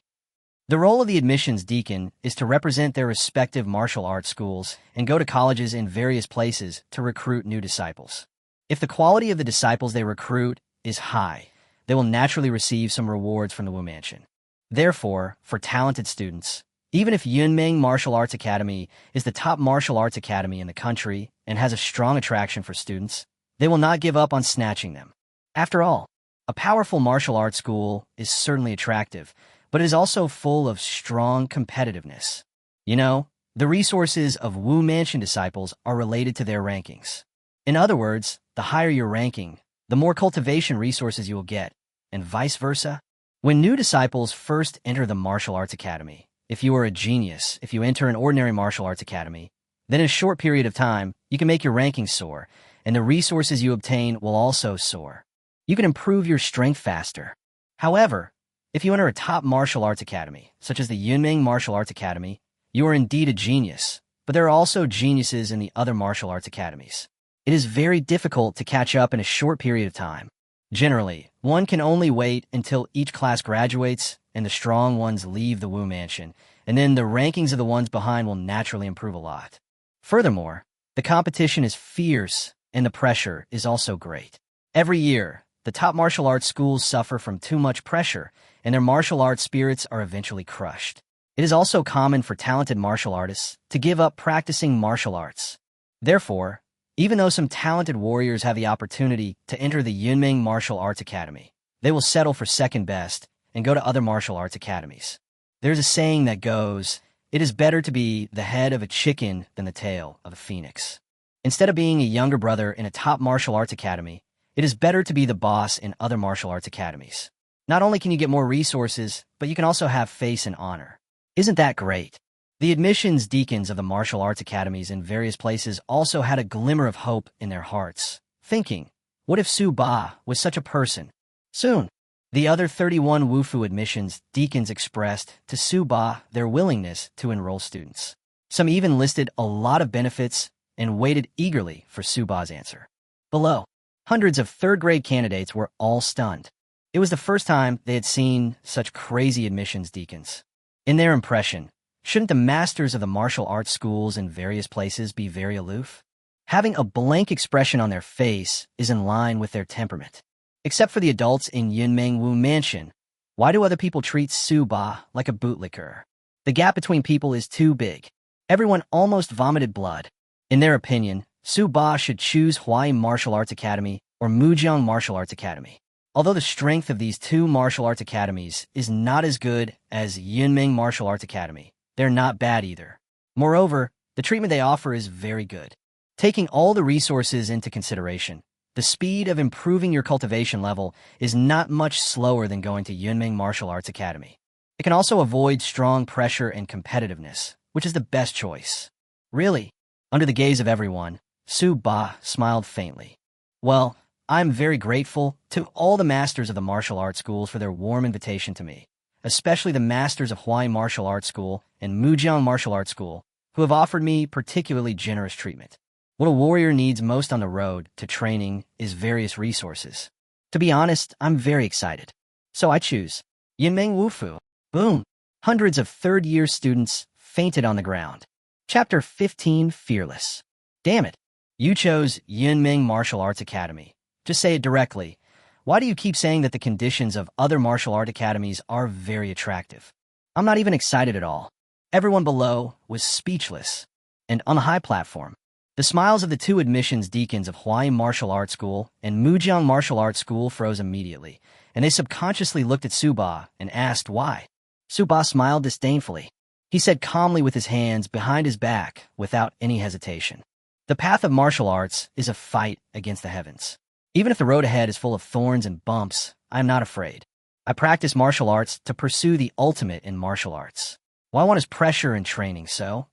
The role of the admissions deacon is to represent their respective martial arts schools and go to colleges in various places to recruit new disciples. If the quality of the disciples they recruit is high, they will naturally receive some rewards from the Wu Mansion. Therefore, for talented students, even if Yunming Martial Arts Academy is the top martial arts academy in the country and has a strong attraction for students, they will not give up on snatching them. After all, a powerful martial arts school is certainly attractive, but it is also full of strong competitiveness. You know, the resources of Wu Mansion disciples are related to their rankings. In other words, the higher your ranking, the more cultivation resources you will get, and vice versa. When new disciples first enter the martial arts academy, if you are a genius, if you enter an ordinary martial arts academy, then in a short period of time, you can make your rankings soar, and the resources you obtain will also soar. You can improve your strength faster. However, if you enter a top martial arts academy, such as the Yunming Martial Arts Academy, you are indeed a genius, but there are also geniuses in the other martial arts academies. It is very difficult to catch up in a short period of time. Generally, one can only wait until each class graduates and the strong ones leave the Wu Mansion, and then the rankings of the ones behind will naturally improve a lot. Furthermore, the competition is fierce and the pressure is also great. Every year, the top martial arts schools suffer from too much pressure, and their martial arts spirits are eventually crushed. It is also common for talented martial artists to give up practicing martial arts. Therefore, even though some talented warriors have the opportunity to enter the Yunming Martial Arts Academy, they will settle for second best and go to other martial arts academies. There's a saying that goes, "It is better to be the head of a chicken than the tail of a phoenix." Instead of being a younger brother in a top martial arts academy, it is better to be the boss in other martial arts academies. Not only can you get more resources, but you can also have face and honor. Isn't that great? The admissions deacons of the martial arts academies in various places also had a glimmer of hope in their hearts, thinking, what if Su Ba was such a person? Soon, the other 31 Wufu admissions deacons expressed to Su Ba their willingness to enroll students. Some even listed a lot of benefits and waited eagerly for Su Ba's answer. Below, hundreds of third-grade candidates were all stunned. It was the first time they had seen such crazy admissions deacons. In their impression, shouldn't the masters of the martial arts schools in various places be very aloof? Having a blank expression on their face is in line with their temperament. Except for the adults in Yunming Wu Mansion, why do other people treat Su Ba like a bootlicker? The gap between people is too big. Everyone almost vomited blood. In their opinion, Su Ba should choose Hawaii Martial Arts Academy or Mujiang Martial Arts Academy. Although the strength of these two martial arts academies is not as good as Yunming Martial Arts Academy, they're not bad either. Moreover, the treatment they offer is very good. Taking all the resources into consideration, the speed of improving your cultivation level is not much slower than going to Yunming Martial Arts Academy. It can also avoid strong pressure and competitiveness, which is the best choice. Really? Under the gaze of everyone, Su Ba smiled faintly. Well, I'm very grateful to all the masters of the martial arts schools for their warm invitation to me, especially the masters of Huai Martial Arts School and Mujiang Martial Arts School, who have offered me particularly generous treatment. What a warrior needs most on the road to training is various resources. To be honest, I'm very excited. So I choose Yinmeng Wufu. Boom! Hundreds of third-year students fainted on the ground. Chapter 15, Fearless. Damn it. You chose Yunming Martial Arts Academy. Just say it directly. Why do you keep saying that the conditions of other martial art academies are very attractive? I'm not even excited at all. Everyone below was speechless. And on the high platform, the smiles of the two admissions deacons of Huai Martial Arts School and Mujiang Martial Arts School froze immediately, and they subconsciously looked at Suba and asked why. Suba smiled disdainfully. He said calmly with his hands behind his back without any hesitation. The path of martial arts is a fight against the heavens. Even if the road ahead is full of thorns and bumps, I am not afraid. I practice martial arts to pursue the ultimate in martial arts. What I want is pressure and training, so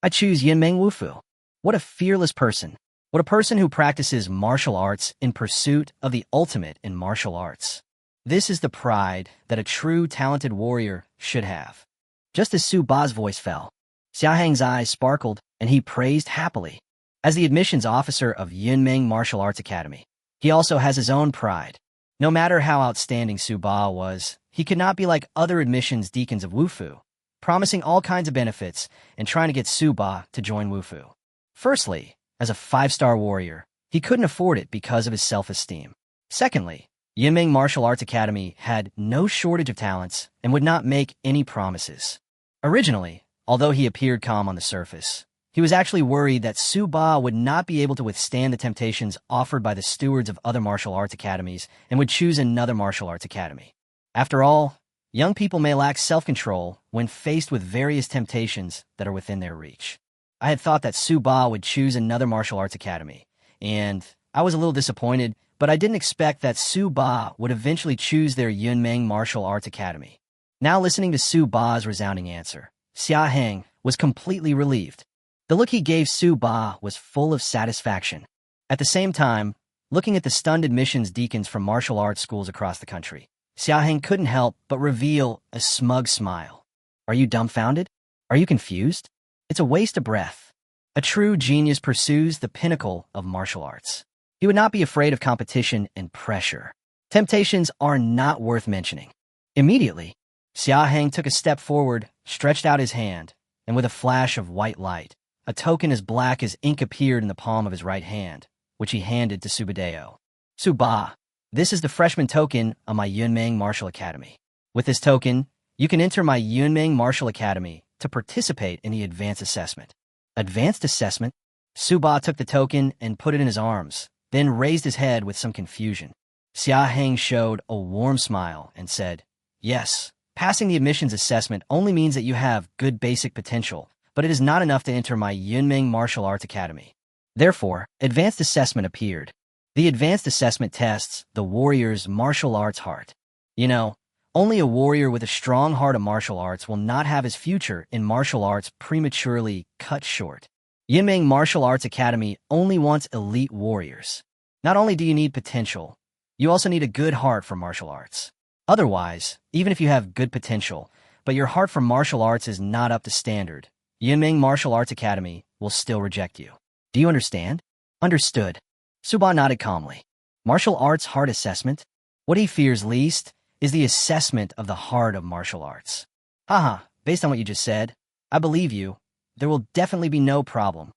I choose Yinmeng Wufu. What a fearless person. What a person who practices martial arts in pursuit of the ultimate in martial arts. This is the pride that a true talented warrior should have. Just as Su Ba's voice fell, Xiahang's eyes sparkled and he praised happily. As the admissions officer of Yunmeng Martial Arts Academy, he also has his own pride. No matter how outstanding Su Ba was, he could not be like other admissions deacons of Wufu, promising all kinds of benefits and trying to get Su Ba to join Wufu. Firstly, as a 5-star warrior, he couldn't afford it because of his self-esteem. Secondly, Yunmeng Martial Arts Academy had no shortage of talents and would not make any promises. Originally, although he appeared calm on the surface, he was actually worried that Su Ba would not be able to withstand the temptations offered by the stewards of other martial arts academies and would choose another martial arts academy. After all, young people may lack self-control when faced with various temptations that are within their reach. I had thought that Su Ba would choose another martial arts academy, and I was a little disappointed, but I didn't expect that Su Ba would eventually choose their Yunmeng Martial Arts Academy. Now listening to Su Ba's resounding answer, Xiahang was completely relieved. The look he gave Su Ba was full of satisfaction. At the same time, looking at the stunned admissions deacons from martial arts schools across the country, Xiahang couldn't help but reveal a smug smile. Are you dumbfounded? Are you confused? It's a waste of breath. A true genius pursues the pinnacle of martial arts. He would not be afraid of competition and pressure. Temptations are not worth mentioning. Immediately, Xiahang took a step forward, stretched out his hand, and with a flash of white light, a token as black as ink appeared in the palm of his right hand, which he handed to Subadeo. Suba, this is the freshman token of my Yunmeng Martial Academy. With this token, you can enter my Yunmeng Martial Academy to participate in the advanced assessment. Advanced assessment? Suba took the token and put it in his arms, then raised his head with some confusion. Xiahang showed a warm smile and said, yes, passing the admissions assessment only means that you have good basic potential, but it is not enough to enter my Yunmeng Martial Arts Academy. Therefore, advanced assessment appeared. The advanced assessment tests the warrior's martial arts heart. You know, only a warrior with a strong heart of martial arts will not have his future in martial arts prematurely cut short. Yunmeng Martial Arts Academy only wants elite warriors. Not only do you need potential, you also need a good heart for martial arts. Otherwise, even if you have good potential, but your heart for martial arts is not up to standard, Yunmeng Martial Arts Academy will still reject you. Do you understand? Understood. Suba nodded calmly. Martial arts heart assessment? What he fears least is the assessment of the heart of martial arts. Haha, based on what you just said, I believe you. There will definitely be no problem.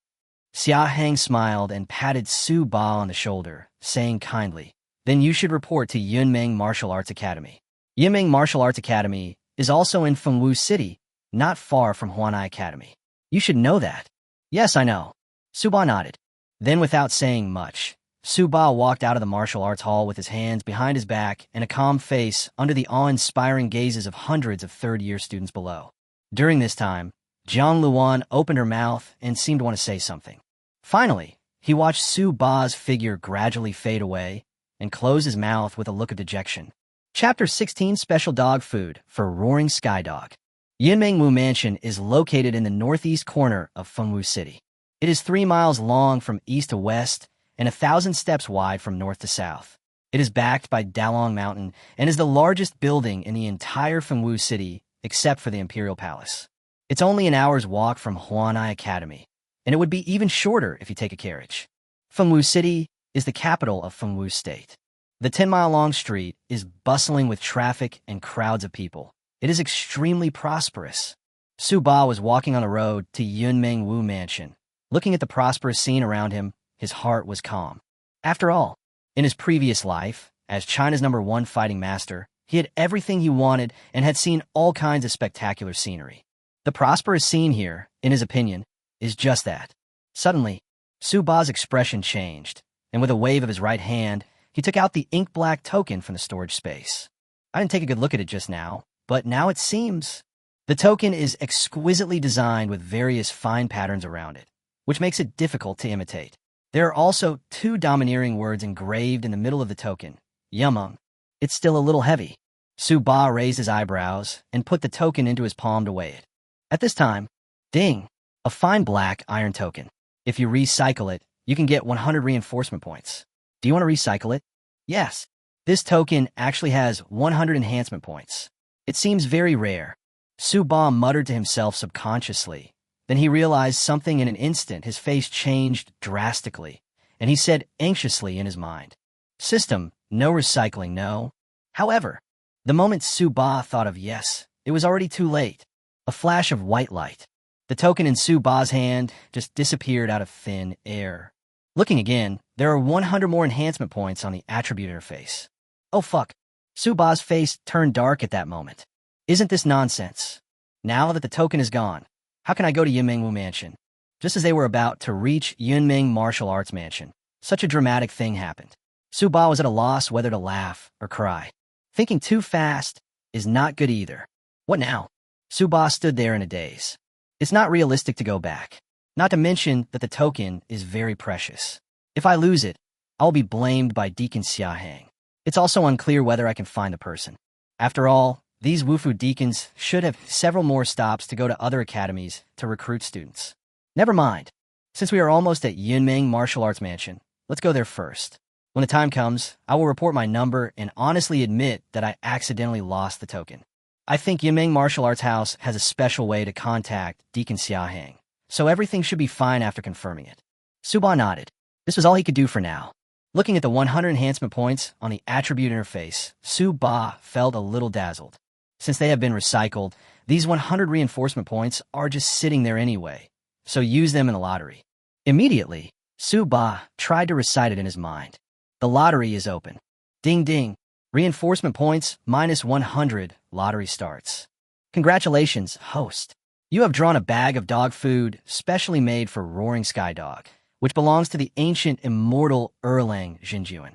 Xiahang smiled and patted Su Ba on the shoulder, saying kindly, then you should report to Yunmeng Martial Arts Academy. Yunmeng Martial Arts Academy is also in Fengwu City, not far from Huanai Academy. You should know that. Yes, I know. Su Ba nodded. Then without saying much, Su Ba walked out of the martial arts hall with his hands behind his back and a calm face under the awe-inspiring gazes of hundreds of third-year students below. During this time, Jiang Luan opened her mouth and seemed to want to say something. Finally, he watched Su Ba's figure gradually fade away and close his mouth with a look of dejection. Chapter 16 Special Dog Food for Roaring Sky Dog. Yunmengwu Mansion is located in the northeast corner of Fengwu City. It is 3 miles long from east to west and 1,000 steps wide from north to south. It is backed by Dalong Mountain and is the largest building in the entire Fengwu City except for the Imperial Palace. It's only an hour's walk from Huanai Academy, and it would be even shorter if you take a carriage. Fengwu City is the capital of Fengwu State. The 10-mile-long street is bustling with traffic and crowds of people. It is extremely prosperous. Su Ba was walking on the road to Yunmengwu Mansion. Looking at the prosperous scene around him, his heart was calm. After all, in his previous life, as China's #1 fighting master, he had everything he wanted and had seen all kinds of spectacular scenery. The prosperous scene here, in his opinion, is just that. Suddenly, Su Ba's expression changed, and with a wave of his right hand, he took out the ink-black token from the storage space. I didn't take a good look at it just now, but now it seems. The token is exquisitely designed with various fine patterns around it, which makes it difficult to imitate. There are also 2 domineering words engraved in the middle of the token, Yumeng. It's still a little heavy. Su Ba raised his eyebrows and put the token into his palm to weigh it. At this time, ding, a fine black iron token. If you recycle it, you can get 100 reinforcement points. Do you want to recycle it? Yes. This token actually has 100 enhancement points. It seems very rare. Su Ba muttered to himself subconsciously. Then he realized something in an instant. His face changed drastically, and he said anxiously in his mind, "System, no recycling, no." However, the moment Su Ba thought of yes, it was already too late. A flash of white light. The token in Su Ba's hand just disappeared out of thin air. Looking again, there are 100 more enhancement points on the attribute interface. Oh fuck. Su Ba's face turned dark at that moment. Isn't this nonsense? Now that the token is gone, how can I go to Yunmengwu Mansion? Just as they were about to reach Yunmeng Martial Arts Mansion, such a dramatic thing happened. Su Ba was at a loss whether to laugh or cry. Thinking too fast is not good either. What now? Su Ba stood there in a daze. It's not realistic to go back. Not to mention that the token is very precious. If I lose it, I'll be blamed by Deacon Xiahang. It's also unclear whether I can find the person. After all, these Wufu deacons should have several more stops to go to other academies to recruit students. Never mind. Since we are almost at Yunmeng Martial Arts Mansion, let's go there first. When the time comes, I will report my number and honestly admit that I accidentally lost the token. I think Yunmeng Martial Arts House has a special way to contact Deacon Xiahang, so everything should be fine after confirming it. Su Ba nodded. This was all he could do for now. Looking at the 100 enhancement points on the attribute interface, Su Ba felt a little dazzled. Since they have been recycled, these 100 reinforcement points are just sitting there anyway, so use them in the lottery. Immediately, Su Ba tried to recite it in his mind. The lottery is open. Ding ding. Reinforcement points minus 100. Lottery starts. Congratulations, host. You have drawn a bag of dog food specially made for Roaring Sky Dog, which belongs to the ancient immortal Erlang Jinjuan.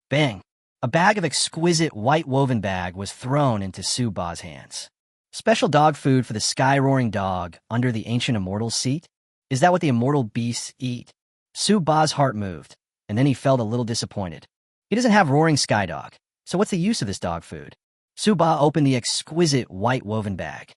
Bang! A bag of exquisite white woven bag was thrown into Su Ba's hands. Special dog food for the sky-roaring dog under the ancient immortal's seat? Is that what the immortal beasts eat? Su Ba's heart moved, and then he felt a little disappointed. He doesn't have Roaring Sky Dog, so what's the use of this dog food? Su Ba opened the exquisite white woven bag.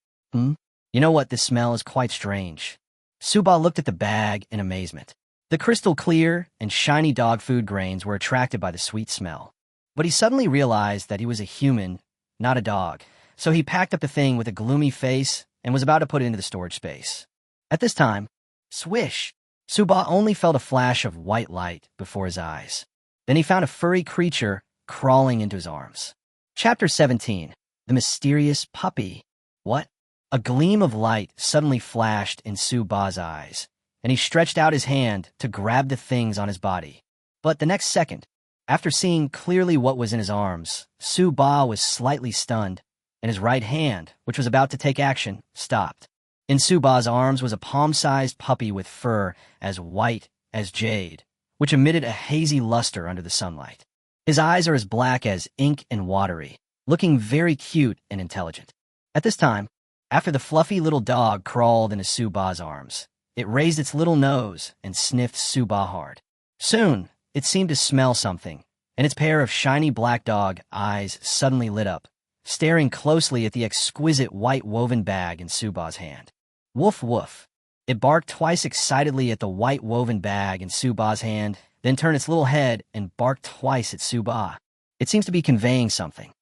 You know what? This smell is quite strange. Su Ba looked at the bag in amazement. The crystal clear and shiny dog food grains were attracted by the sweet smell. But he suddenly realized that he was a human, not a dog, so he packed up the thing with a gloomy face and was about to put it into the storage space. At this time, swish! Su Ba only felt a flash of white light before his eyes. Then he found a furry creature crawling into his arms. Chapter 17. The Mysterious Puppy. What? A gleam of light suddenly flashed in Su Ba's eyes, and he stretched out his hand to grab the things on his body. But the next second, after seeing clearly what was in his arms, Su Ba was slightly stunned, and his right hand, which was about to take action, stopped. In Su Ba's arms was a palm-sized puppy with fur as white as jade, which emitted a hazy luster under the sunlight. His eyes are as black as ink and watery, looking very cute and intelligent. At this time, after the fluffy little dog crawled into Su Ba's arms, it raised its little nose and sniffed Su Ba hard. Soon, it seemed to smell something, and its pair of shiny black dog eyes suddenly lit up, staring closely at the exquisite white woven bag in Suba's hand. Woof woof. It barked twice excitedly at the white woven bag in Suba's hand, then turned its little head and barked twice at Suba. It seems to be conveying something.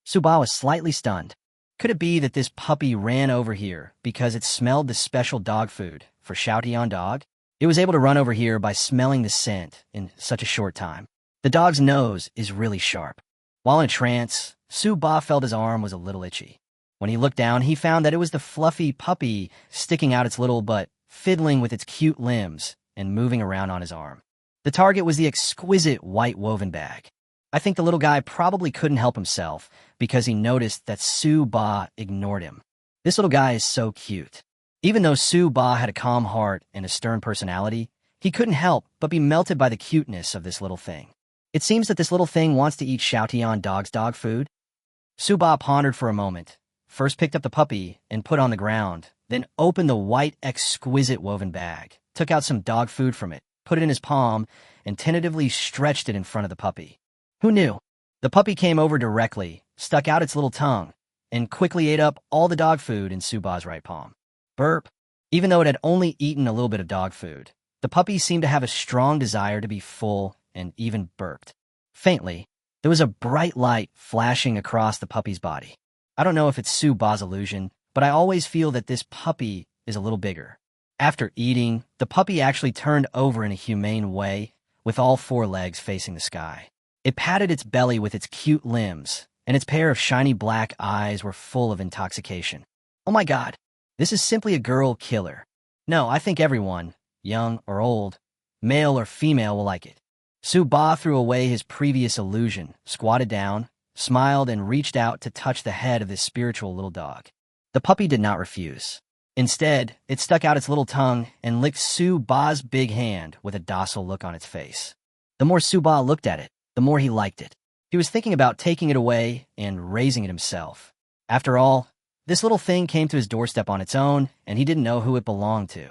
Suba was slightly stunned. Could it be that this puppy ran over here because it smelled the special dog food for Xiantian dog? It was able to run over here by smelling the scent in such a short time. The dog's nose is really sharp. While in a trance, Suba felt his arm was a little itchy. When he looked down, he found that it was the fluffy puppy sticking out its little butt, fiddling with its cute limbs and moving around on his arm. The target was the exquisite white woven bag. I think the little guy probably couldn't help himself because he noticed that Suba ignored him. This little guy is so cute. Even though Suba had a calm heart and a stern personality, he couldn't help but be melted by the cuteness of this little thing. It seems that this little thing wants to eat Xiantian dog's dog food. Suba pondered for a moment, first picked up the puppy and put on the ground, then opened the white, exquisite woven bag, took out some dog food from it, put it in his palm, and tentatively stretched it in front of the puppy. Who knew? The puppy came over directly, stuck out its little tongue, and quickly ate up all the dog food in Suba's right palm. Burp. Even though it had only eaten a little bit of dog food, the puppy seemed to have a strong desire to be full and even burped. Faintly, there was a bright light flashing across the puppy's body. I don't know if it's Suba's illusion, but I always feel that this puppy is a little bigger. After eating, the puppy actually turned over in a humane way, with all four legs facing the sky. It patted its belly with its cute limbs, and its pair of shiny black eyes were full of intoxication. Oh my God, this is simply a girl killer. No, I think everyone, young or old, male or female, will like it. Suba threw away his previous illusion, squatted down, smiled, and reached out to touch the head of this spiritual little dog. The puppy did not refuse. Instead, it stuck out its little tongue and licked Suba's big hand with a docile look on its face. The more Suba looked at it, the more he liked it. He was thinking about taking it away and raising it himself. After all, this little thing came to his doorstep on its own, and he didn't know who it belonged to.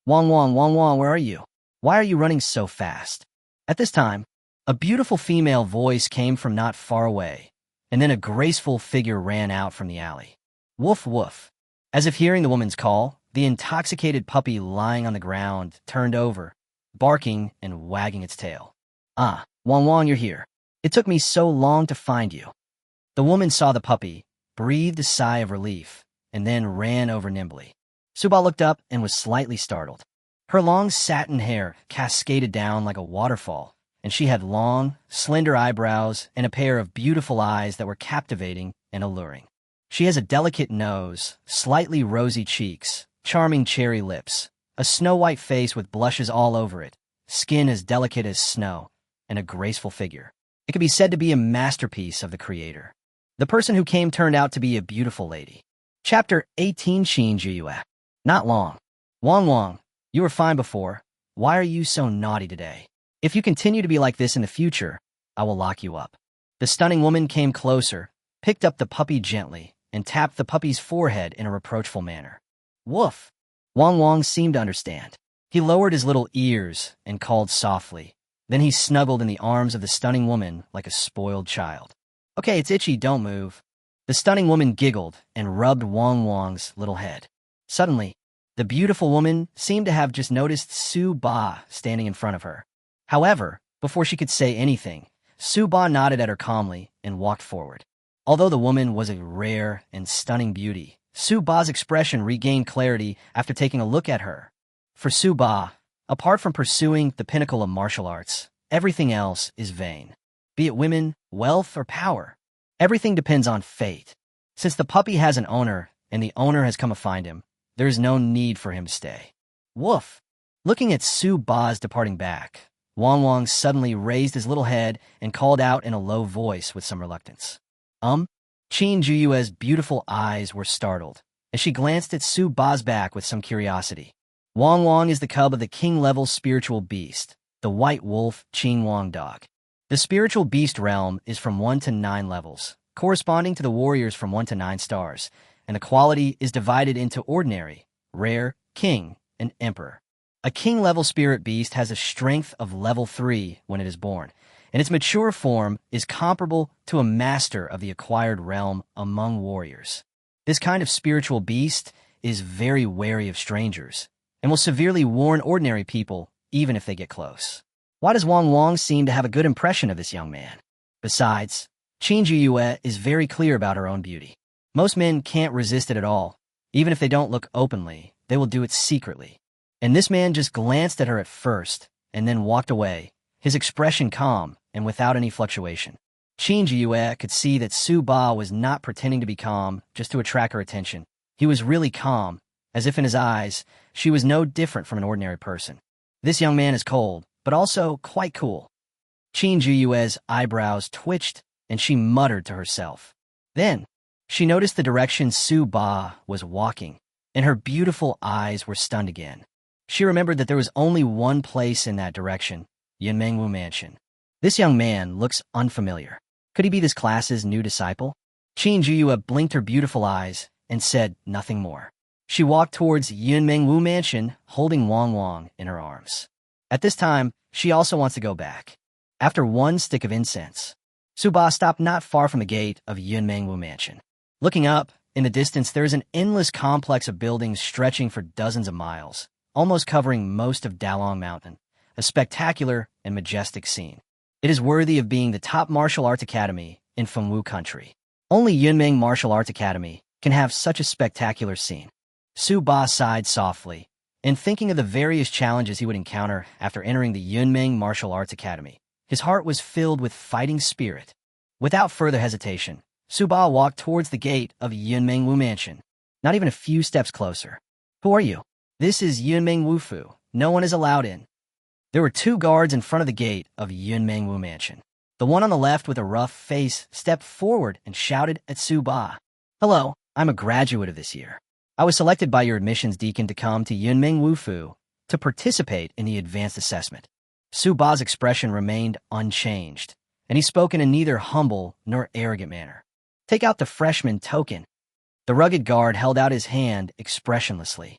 Wang Wang, Wang Wang, where are you? Why are you running so fast? At this time, a beautiful female voice came from not far away, and then a graceful figure ran out from the alley. Woof woof. As if hearing the woman's call, the intoxicated puppy lying on the ground turned over, barking and wagging its tail. Ah, Wang Wang, you're here. It took me so long to find you. The woman saw the puppy, breathed a sigh of relief, and then ran over nimbly. Suba looked up and was slightly startled. Her long satin hair cascaded down like a waterfall, and she had long, slender eyebrows and a pair of beautiful eyes that were captivating and alluring. She has a delicate nose, slightly rosy cheeks, charming cherry lips, a snow-white face with blushes all over it, skin as delicate as snow, and a graceful figure. It could be said to be a masterpiece of the creator. The person who came turned out to be a beautiful lady. Chapter 18 Xin Jiyue. Not long. Wang Wang, you were fine before. Why are you so naughty today? If you continue to be like this in the future, I will lock you up. The stunning woman came closer, picked up the puppy gently, and tapped the puppy's forehead in a reproachful manner. Woof! Wang Wang seemed to understand. He lowered his little ears and called softly. Then he snuggled in the arms of the stunning woman like a spoiled child. Okay, it's itchy, don't move. The stunning woman giggled and rubbed Wang Wang's little head. Suddenly, the beautiful woman seemed to have just noticed Suba standing in front of her. However, before she could say anything, Suba nodded at her calmly and walked forward. Although the woman was a rare and stunning beauty, Suba's expression regained clarity after taking a look at her. For Suba, apart from pursuing the pinnacle of martial arts, everything else is vain. Be it women, wealth, or power, everything depends on fate. Since the puppy has an owner and the owner has come to find him, there is no need for him to stay. Woof! Looking at Suba's departing back, Wang Wang suddenly raised his little head and called out in a low voice with some reluctance. Qin Jiyue's beautiful eyes were startled, as she glanced at Suba's back with some curiosity. Wang Wang is the cub of the king-level spiritual beast, the white wolf Qin Wang dog. The spiritual beast realm is from 1 to 9 levels, corresponding to the warriors from 1 to 9 stars, and the quality is divided into ordinary, rare, king, and emperor. A king-level spirit beast has a strength of level 3 when it is born, and its mature form is comparable to a master of the acquired realm among warriors. This kind of spiritual beast is very wary of strangers and will severely warn ordinary people even if they get close. Why does Wang Wang seem to have a good impression of this young man? Besides, Qin Jiyue is very clear about her own beauty. Most men can't resist it at all. Even if they don't look openly, they will do it secretly. And this man just glanced at her at first and then walked away, his expression calm and without any fluctuation. Qin Jiyue could see that Su Ba was not pretending to be calm just to attract her attention. He was really calm, as if in his eyes, she was no different from an ordinary person. This young man is cold, but also quite cool. Qin Jiyue's eyebrows twitched, and she muttered to herself. Then, she noticed the direction Su Ba was walking, and her beautiful eyes were stunned again. She remembered that there was only one place in that direction, Yunmengwu Mansion. This young man looks unfamiliar. Could he be this class's new disciple? Qin Jiyue blinked her beautiful eyes and said nothing more. She walked towards Yunmengwu Mansion, holding Wang Wang in her arms. At this time, she also wants to go back. After one stick of incense, Su Ba stopped not far from the gate of Yunmengwu Mansion. Looking up, in the distance there is an endless complex of buildings stretching for dozens of miles, almost covering most of Dalong Mountain, a spectacular and majestic scene. It is worthy of being the top martial arts academy in Fengwu country. Only Yunmeng Martial Arts Academy can have such a spectacular scene. Su Ba sighed softly, and thinking of the various challenges he would encounter after entering the Yunmeng Martial Arts Academy, his heart was filled with fighting spirit. Without further hesitation, Su Ba walked towards the gate of Yunmengwu Mansion, not even a few steps closer. Who are you? This is Yunmengwu Fu. No one is allowed in. There were two guards in front of the gate of Yunmengwu Mansion. The one on the left with a rough face stepped forward and shouted at Su Ba. Hello, I'm a graduate of this year. I was selected by your admissions deacon to come to Yunmengwu Fu to participate in the advanced assessment. Su Ba's expression remained unchanged, and he spoke in a neither humble nor arrogant manner. Take out the freshman token. The rugged guard held out his hand expressionlessly.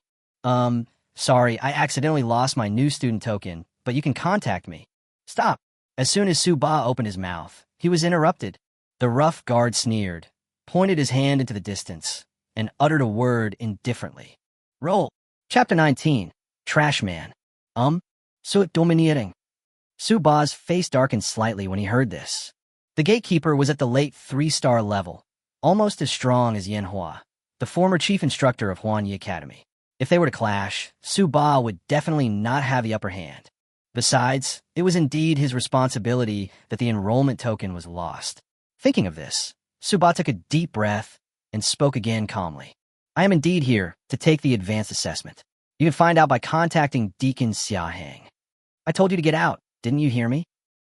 Sorry, I accidentally lost my new student token, but you can contact me. Stop. As soon as Su Ba opened his mouth, he was interrupted. The rough guard sneered, pointed his hand into the distance, and uttered a word indifferently. Roll. Chapter 19. Trash Man. So dominating. Su Ba's face darkened slightly when he heard this. The gatekeeper was at the late 3-star level, almost as strong as Yanhua, the former chief instructor of Huanyi Academy. If they were to clash, Su Ba would definitely not have the upper hand. Besides, it was indeed his responsibility that the enrollment token was lost. Thinking of this, Su Ba took a deep breath and spoke again calmly. I am indeed here to take the advanced assessment. You can find out by contacting Deacon Xiahang. I told you to get out, didn't you hear me?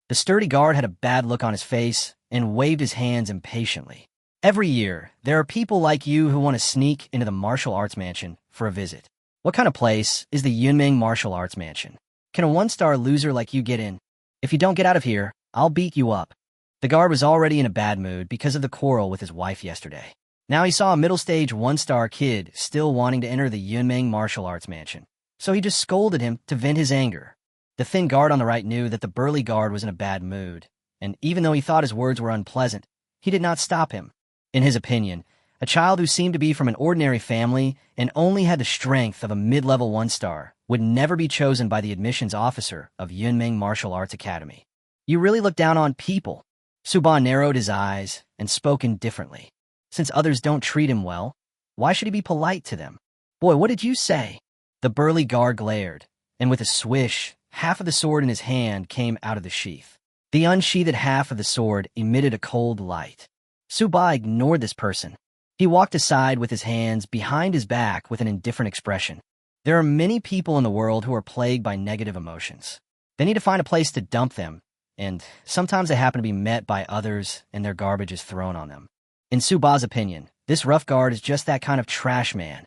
The sturdy guard had a bad look on his face and waved his hands impatiently. Every year, there are people like you who want to sneak into the martial arts mansion for a visit. What kind of place is the Yunmeng Martial Arts Mansion? Can a 1-star loser like you get in? If you don't get out of here, I'll beat you up. The guard was already in a bad mood because of the quarrel with his wife yesterday. Now he saw a middle-stage 1-star kid still wanting to enter the Yunmeng Martial Arts Mansion, so he just scolded him to vent his anger. The thin guard on the right knew that the burly guard was in a bad mood, and even though he thought his words were unpleasant, he did not stop him. In his opinion, a child who seemed to be from an ordinary family and only had the strength of a mid-level 1-star would never be chosen by the admissions officer of Yunmeng Martial Arts Academy. You really look down on people. Su Ba narrowed his eyes and spoke indifferently. Since others don't treat him well, why should he be polite to them? Boy, what did you say? The burly guard glared, and with a swish, half of the sword in his hand came out of the sheath. The unsheathed half of the sword emitted a cold light. Su Ba ignored this person. He walked aside with his hands behind his back with an indifferent expression. There are many people in the world who are plagued by negative emotions. They need to find a place to dump them, and sometimes they happen to be met by others and their garbage is thrown on them. In Su Ba's opinion, this rough guard is just that kind of trash man.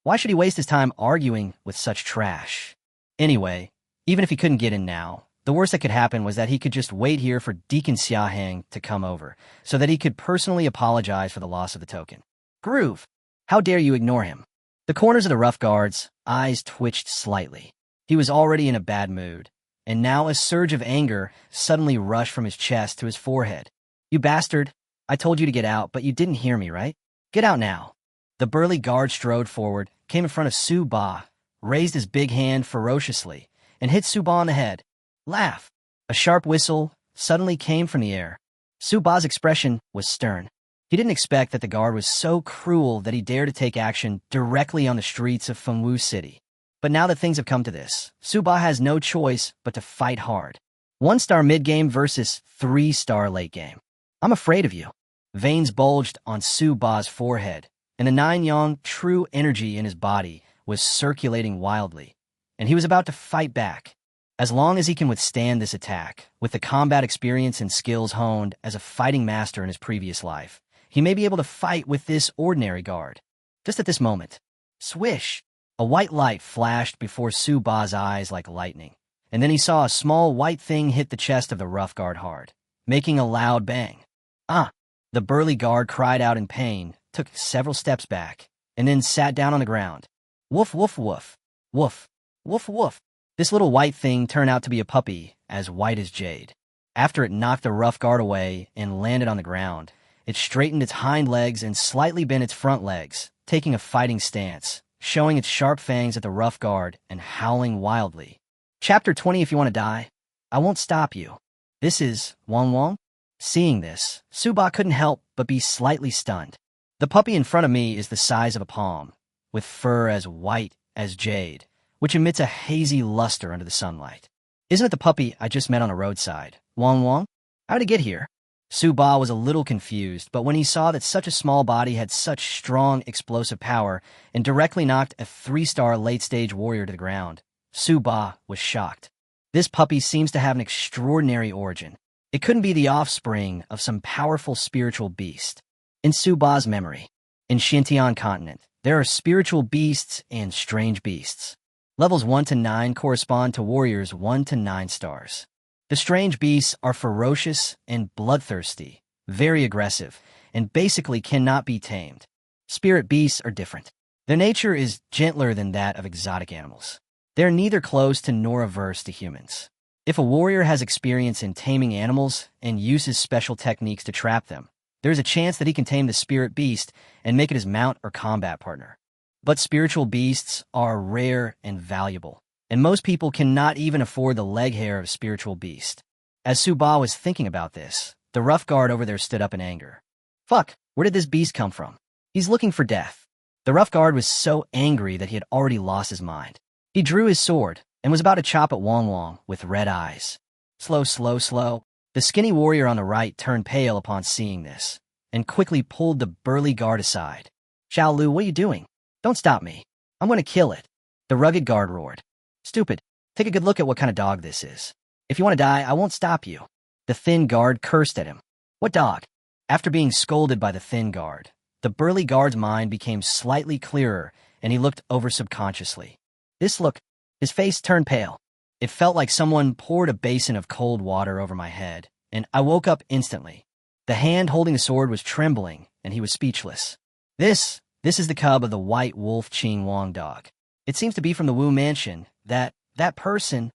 Why should he waste his time arguing with such trash? Anyway, even if he couldn't get in now, the worst that could happen was that he could just wait here for Deacon Xiahang to come over, so that he could personally apologize for the loss of the token. Groove! How dare you ignore him? The corners of the rough guard's eyes twitched slightly. He was already in a bad mood, and now a surge of anger suddenly rushed from his chest to his forehead. "You bastard! I told you to get out, but you didn't hear me, right? Get out now." The burly guard strode forward, came in front of Su Ba, raised his big hand ferociously, and hit Su Ba on the head. Laugh! A sharp whistle suddenly came from the air. Su Ba's expression was stern. He didn't expect that the guard was so cruel that he dared to take action directly on the streets of Fengwu City. But now that things have come to this, Su Ba has no choice but to fight hard. 1-star mid-game versus 3-star late-game. "I'm afraid of you." Veins bulged on Su Ba's forehead, and the 9-yang true energy in his body was circulating wildly, and he was about to fight back. As long as he can withstand this attack, with the combat experience and skills honed as a fighting master in his previous life, he may be able to fight with this ordinary guard. Just at this moment, swish! A white light flashed before Su Ba's eyes like lightning, and then he saw a small white thing hit the chest of the rough guard hard, making a loud bang. "Ah!" The burly guard cried out in pain, took several steps back, and then sat down on the ground. Woof, woof, woof. Woof, woof, woof. This little white thing turned out to be a puppy as white as jade. After it knocked the rough guard away and landed on the ground, it straightened its hind legs and slightly bent its front legs, taking a fighting stance, showing its sharp fangs at the rough guard and howling wildly. Chapter 20. If you want to die, I won't stop you. This is Wong Wong. Seeing this, Su Ba couldn't help but be slightly stunned. The puppy in front of me is the size of a palm, with fur as white as jade, which emits a hazy luster under the sunlight. Isn't it the puppy I just met on the roadside, Wong Wong? How did it get here? Su Ba was a little confused, but when he saw that such a small body had such strong explosive power and directly knocked a 3-star late-stage warrior to the ground, Su Ba was shocked. This puppy seems to have an extraordinary origin. It couldn't be the offspring of some powerful spiritual beast. In Su Ba's memory, in Xuantian Continent, there are spiritual beasts and strange beasts. Levels 1 to 9 correspond to warriors 1 to 9 stars. The strange beasts are ferocious and bloodthirsty, very aggressive, and basically cannot be tamed. Spirit beasts are different. Their nature is gentler than that of exotic animals. They are neither close to nor averse to humans. If a warrior has experience in taming animals and uses special techniques to trap them, there is a chance that he can tame the spirit beast and make it his mount or combat partner. But spiritual beasts are rare and valuable, and most people cannot even afford the leg hair of a spiritual beast. As Su Ba was thinking about this, the rough guard over there stood up in anger. Fuck, where did this beast come from? He's looking for death. The rough guard was so angry that he had already lost his mind. He drew his sword and was about to chop at Wong Wong with red eyes. Slow, slow, slow. The skinny warrior on the right turned pale upon seeing this, and quickly pulled the burly guard aside. Xiao Lu, what are you doing? Don't stop me. I'm going to kill it. The rugged guard roared. Stupid. Take a good look at what kind of dog this is. If you want to die, I won't stop you. The thin guard cursed at him. What dog? After being scolded by the thin guard, the burly guard's mind became slightly clearer, and he looked over subconsciously. This look, his face turned pale. It felt like someone poured a basin of cold water over my head, and I woke up instantly. The hand holding the sword was trembling, and he was speechless. This is the cub of the white wolf Qing Wong dog. It seems to be from the Wu Mansion. That person...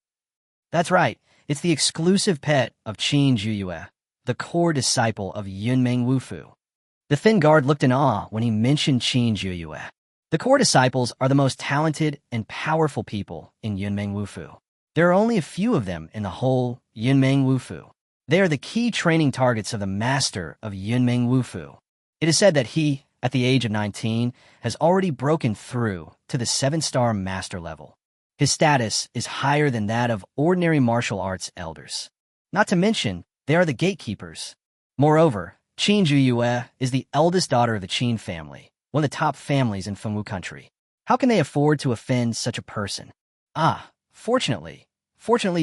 That's right, it's the exclusive pet of Qin Zhuyue, the core disciple of Yunmeng Wufu. The thin guard looked in awe when he mentioned Qin Zhuyue. The core disciples are the most talented and powerful people in Yunmeng Wufu. There are only a few of them in the whole Yunmeng Wufu. They are the key training targets of the master of Yunmeng Wufu. It is said that he, at the age of 19, has already broken through to the 7-star master level. His status is higher than that of ordinary martial arts elders. Not to mention, they are the gatekeepers. Moreover, Qin Zhuyue is the eldest daughter of the Qin family, one of the top families in Fengwu country. How can they afford to offend such a person? Ah, fortunately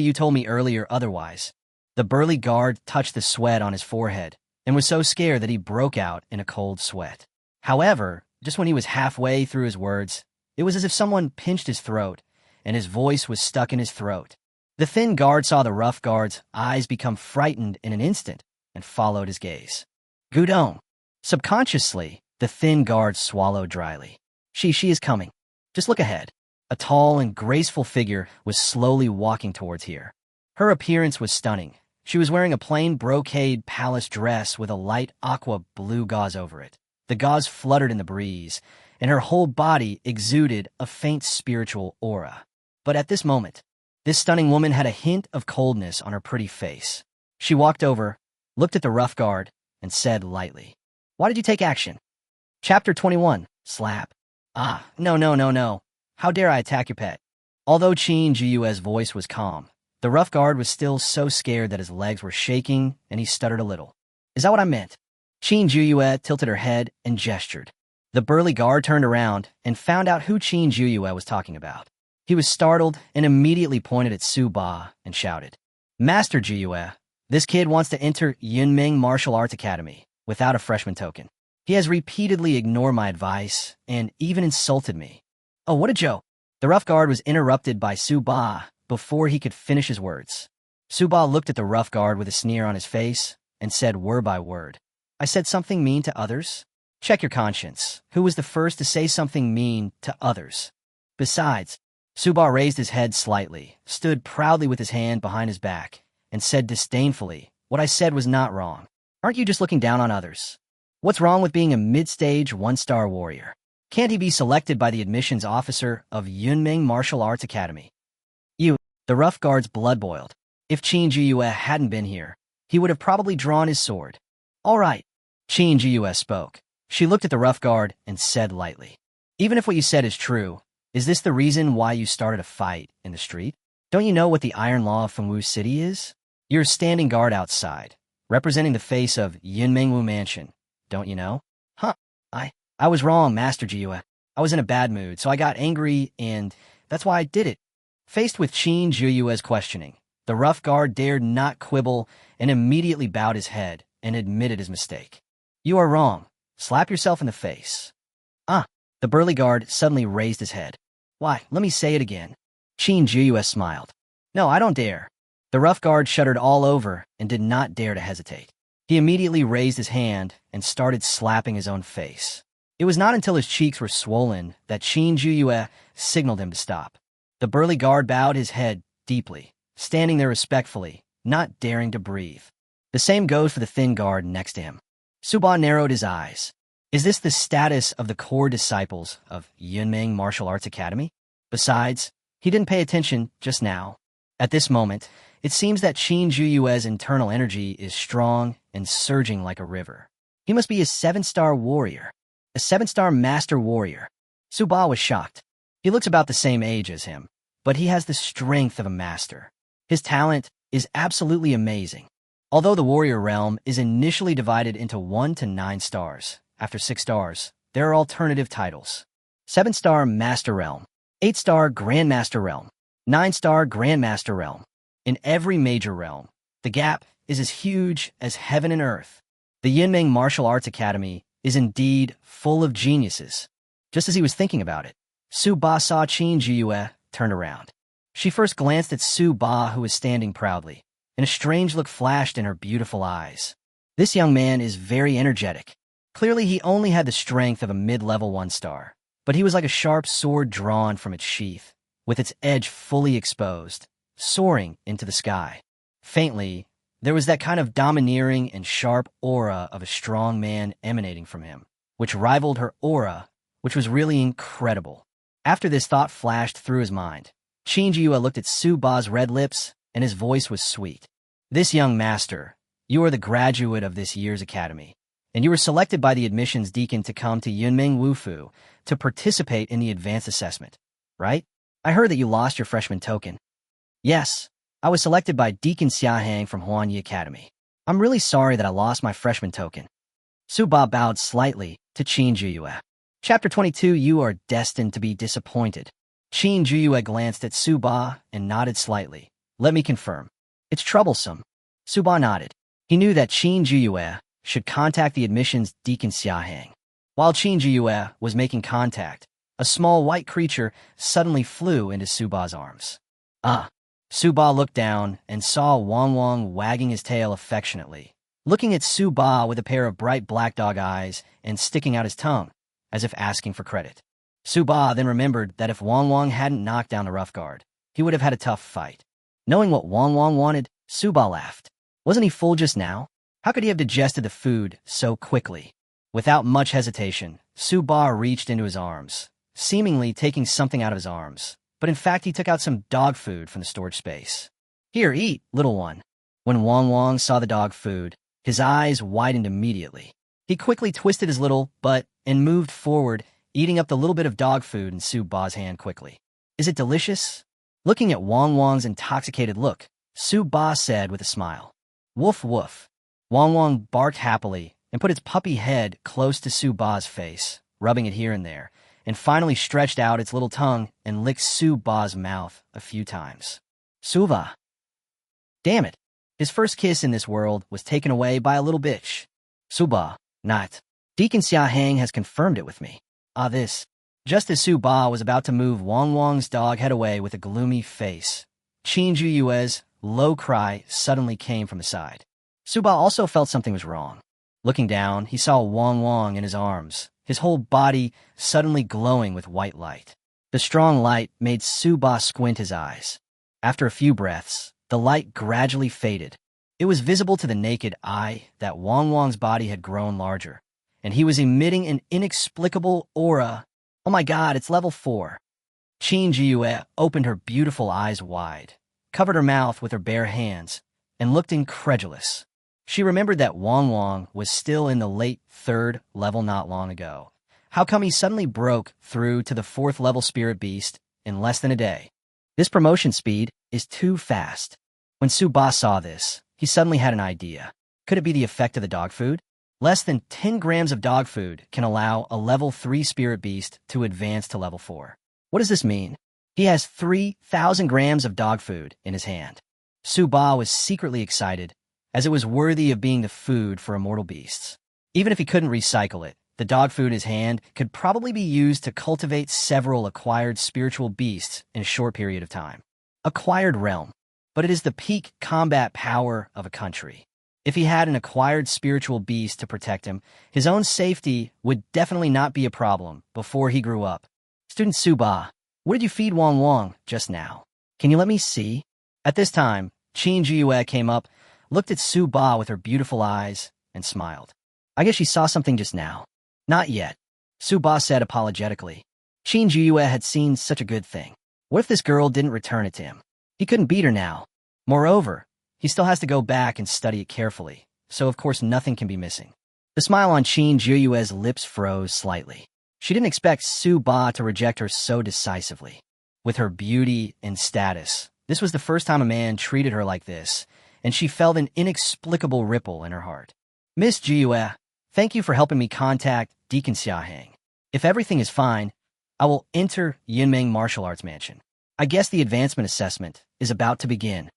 you told me earlier otherwise. The burly guard touched the sweat on his forehead and was so scared that he broke out in a cold sweat. However, just when he was halfway through his words, it was as if someone pinched his throat, and his voice was stuck in his throat. The thin guard saw the rough guard's eyes become frightened in an instant and followed his gaze. Gudong. Subconsciously, the thin guard swallowed dryly. She is coming. Just look ahead. A tall and graceful figure was slowly walking towards here. Her appearance was stunning. She was wearing a plain brocade palace dress with a light aqua blue gauze over it. The gauze fluttered in the breeze, and her whole body exuded a faint spiritual aura. But at this moment, this stunning woman had a hint of coldness on her pretty face. She walked over, looked at the rough guard, and said lightly, "Why did you take action?" Chapter 21. Slap. "Ah, no. How dare I attack your pet?" Although Qin Jiyue's voice was calm, the rough guard was still so scared that his legs were shaking and he stuttered a little. "Is that what I meant?" Qin Jiyue tilted her head and gestured. The burly guard turned around and found out who Qin Jiyue was talking about. He was startled and immediately pointed at Su Ba and shouted, "Master Jiyue, this kid wants to enter Yunming Martial Arts Academy without a freshman token. He has repeatedly ignored my advice and even insulted me." "Oh, what a joke." The rough guard was interrupted by Su Ba before he could finish his words. Su Ba looked at the rough guard with a sneer on his face and said word by word, "I said something mean to others? Check your conscience. Who was the first to say something mean to others? Besides," Su Ba raised his head slightly, stood proudly with his hand behind his back, and said disdainfully, "What I said was not wrong. Aren't you just looking down on others? What's wrong with being a mid-stage one-star warrior? Can't he be selected by the admissions officer of Yunming Martial Arts Academy?" The rough guard's blood boiled. If Qin Jiyue hadn't been here, he would have probably drawn his sword. "All right," Qin Jiyue spoke. She looked at the rough guard and said lightly, "Even if what you said is true, is this the reason why you started a fight in the street? Don't you know what the Iron Law of Fengwu City is? You're a standing guard outside, representing the face of Yunmingwu Mansion. Don't you know?" "Huh, I was wrong, Master Jiyue. I was in a bad mood, so I got angry, and that's why I did it." Faced with Qin Jiyue's questioning, the rough guard dared not quibble and immediately bowed his head and admitted his mistake. "You are wrong. Slap yourself in the face." "Ah." The burly guard suddenly raised his head. "Why, let me say it again." Qin Jiyue smiled. "No, I don't dare." The rough guard shuddered all over and did not dare to hesitate. He immediately raised his hand and started slapping his own face. It was not until his cheeks were swollen that Qin Jiyue signaled him to stop. The burly guard bowed his head deeply, standing there respectfully, not daring to breathe. The same goes for the thin guard next to him. Su Ba narrowed his eyes. Is this the status of the core disciples of Yunming Martial Arts Academy? Besides, he didn't pay attention just now. At this moment, it seems that Qin Jiyue's internal energy is strong and surging like a river. He must be a 7-star warrior, a 7-star master warrior. Su Ba was shocked. He looks about the same age as him, but he has the strength of a master. His talent is absolutely amazing. Although the warrior realm is initially divided into 1 to 9 stars, after 6 stars, there are alternative titles. 7-star Master Realm, 8-star Grandmaster Realm, 9-star Grandmaster Realm. In every major realm, the gap is as huge as heaven and earth. The Yunming Martial Arts Academy is indeed full of geniuses. Just as he was thinking about it, Su Ba saw Qin Jiyue turn around. She first glanced at Su Ba, who was standing proudly, and a strange look flashed in her beautiful eyes. This young man is very energetic. Clearly, he only had the strength of a mid-level 1-star, but he was like a sharp sword drawn from its sheath, with its edge fully exposed, soaring into the sky. Faintly, there was that kind of domineering and sharp aura of a strong man emanating from him, which rivaled her aura, which was really incredible. After this thought flashed through his mind, Qin Jiyue looked at Su Ba's red lips, and his voice was sweet. "This young master, you are the graduate of this year's academy, and you were selected by the admissions deacon to come to Yunming Wufu to participate in the advanced assessment, right? I heard that you lost your freshman token." "Yes, I was selected by Deacon Xiahang from Huanyi Academy. I'm really sorry that I lost my freshman token." Su Ba bowed slightly to Qin Jiyue. Chapter 22. You are destined to be disappointed. Qin Jiyue glanced at Su Ba and nodded slightly. "Let me confirm. It's troublesome." Su Ba nodded. He knew that Qin Jiyue should contact the admissions deacon Xiahang. While Qin Jiyue was making contact, a small white creature suddenly flew into Su Ba's arms. "Ah." Su Ba looked down and saw Wang Wang wagging his tail affectionately, looking at Su Ba with a pair of bright black dog eyes and sticking out his tongue, as if asking for credit. Su Ba then remembered that if Wang Wang hadn't knocked down the rough guard, he would have had a tough fight. Knowing what Wang Wang wanted, Suba laughed. Wasn't he full just now? How could he have digested the food so quickly? Without much hesitation, Suba reached into his arms, seemingly taking something out of his arms. But in fact, he took out some dog food from the storage space. Here, eat, little one. When Wang Wang saw the dog food, his eyes widened immediately. He quickly twisted his little butt and moved forward, eating up the little bit of dog food in Suba's hand quickly. Is it delicious? Looking at Wang Wang's intoxicated look, Suba said with a smile. Woof woof. Wang Wang barked happily and put its puppy head close to Suba's face, rubbing it here and there, and finally stretched out its little tongue and licked Suba's mouth a few times. Suba. Damn it. His first kiss in this world was taken away by a little bitch. Suba, not. Deacon Xiahang has confirmed it with me. This. Just as Suba was about to move Wang Wang's dog head away with a gloomy face, Qin Juyue's low cry suddenly came from the side. Suba also felt something was wrong. Looking down, he saw Wang Wang in his arms, his whole body suddenly glowing with white light. The strong light made Suba squint his eyes. After a few breaths, the light gradually faded. It was visible to the naked eye that Wang Wang's body had grown larger, and he was emitting an inexplicable aura. Oh my god, it's level 4. Qin Jiyue opened her beautiful eyes wide, covered her mouth with her bare hands, and looked incredulous. She remembered that Wang Wang was still in the late 3rd level not long ago. How come he suddenly broke through to the 4th level spirit beast in less than a day? This promotion speed is too fast. When Suba saw this, he suddenly had an idea. Could it be the effect of the dog food? Less than 10 grams of dog food can allow a level 3 spirit beast to advance to level 4. What does this mean? He has 3,000 grams of dog food in his hand. Suba was secretly excited, as it was worthy of being the food for immortal beasts. Even if he couldn't recycle it, the dog food in his hand could probably be used to cultivate several acquired spiritual beasts in a short period of time. Acquired realm. But it is the peak combat power of a country. If he had an acquired spiritual beast to protect him, his own safety would definitely not be a problem before he grew up. Student Suba, what did you feed Wang Wang just now? Can you let me see? At this time, Qin Jiyue came up, looked at Suba with her beautiful eyes, and smiled. I guess she saw something just now. Not yet, Suba said apologetically. Qin Jiyue had seen such a good thing. What if this girl didn't return it to him? He couldn't beat her now. Moreover, he still has to go back and study it carefully, so of course nothing can be missing. The smile on Qin Jiyue's lips froze slightly. She didn't expect Suba to reject her so decisively. With her beauty and status, this was the first time a man treated her like this, and she felt an inexplicable ripple in her heart. Miss Jiyue, thank you for helping me contact Deacon Xiahang. If everything is fine, I will enter Yunmeng Martial Arts Mansion. I guess the advancement assessment is about to begin.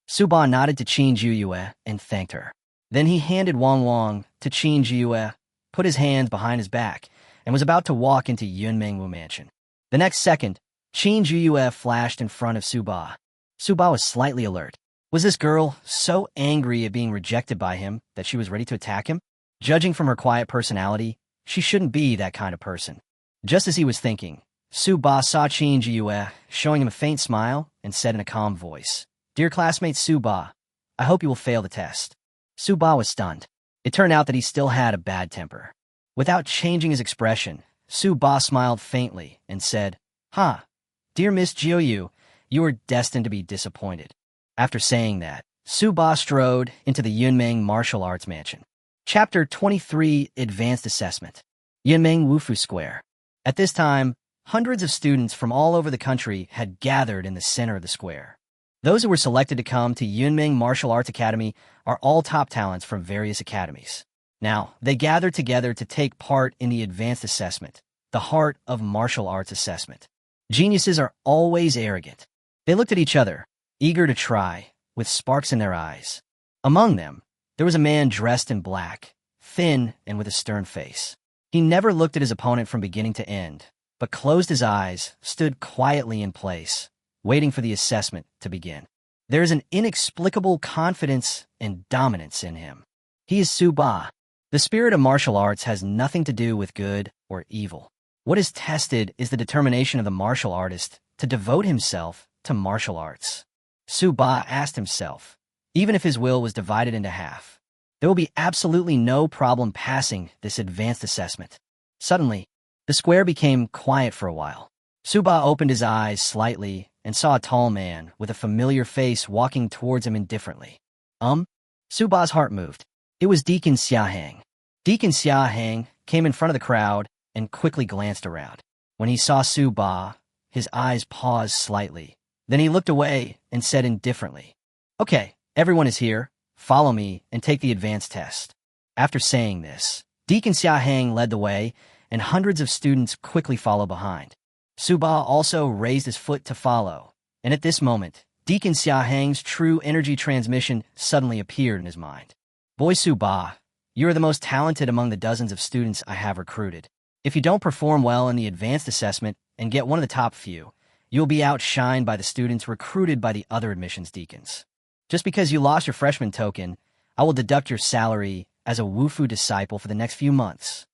Suba nodded to Qin Jiyue and thanked her. Then he handed Wang Wang to Qin Jiyue, put his hand behind his back, and was about to walk into Yunmeng Mansion. The next second, Qin Jiyue flashed in front of Suba. Suba was slightly alert. Was this girl so angry at being rejected by him that she was ready to attack him? Judging from her quiet personality, she shouldn't be that kind of person. Just as he was thinking, Suba saw Qin Jiyue, showing him a faint smile, and said in a calm voice, Dear classmate Suba, I hope you will fail the test. Suba was stunned. It turned out that he still had a bad temper. Without changing his expression, Suba smiled faintly and said, Dear Miss Jiuyu, you are destined to be disappointed. After saying that, Suba strode into the Yunmeng Martial Arts Mansion. Chapter 23, Advanced Assessment. Yunmeng Wufu Square. At this time, hundreds of students from all over the country had gathered in the center of the square. Those who were selected to come to Yunmeng Martial Arts Academy are all top talents from various academies. Now, they gathered together to take part in the Advanced Assessment, the heart of martial arts assessment. Geniuses are always arrogant. They looked at each other, eager to try, with sparks in their eyes. Among them, there was a man dressed in black, thin and with a stern face. He never looked at his opponent from beginning to end, but closed his eyes, stood quietly in place, waiting for the assessment to begin. There is an inexplicable confidence and dominance in him. He is Suba. The spirit of martial arts has nothing to do with good or evil. What is tested is the determination of the martial artist to devote himself to martial arts. Ba asked himself. Even if his will was divided into half, there will be absolutely no problem passing this advanced assessment. Suddenly, the square became quiet for a while. Ba opened his eyes slightly and saw a tall man with a familiar face walking towards him indifferently. Ba's heart moved. It was Deacon Xiahang. Deacon Xiahang came in front of the crowd and quickly glanced around. When he saw Ba, his eyes paused slightly. Then he looked away and said indifferently, "Okay, everyone is here. Follow me and take the advanced test." After saying this, Deacon Xiahang led the way, and hundreds of students quickly followed behind. Ba also raised his foot to follow, and at this moment, Deacon Xiahang's true energy transmission suddenly appeared in his mind. "Boy Ba, you are the most talented among the dozens of students I have recruited. If you don't perform well in the advanced assessment and get one of the top few, you'll be outshined by the students recruited by the other admissions deacons. Just because you lost your freshman token, I will deduct your salary as a Wufu disciple for the next few months."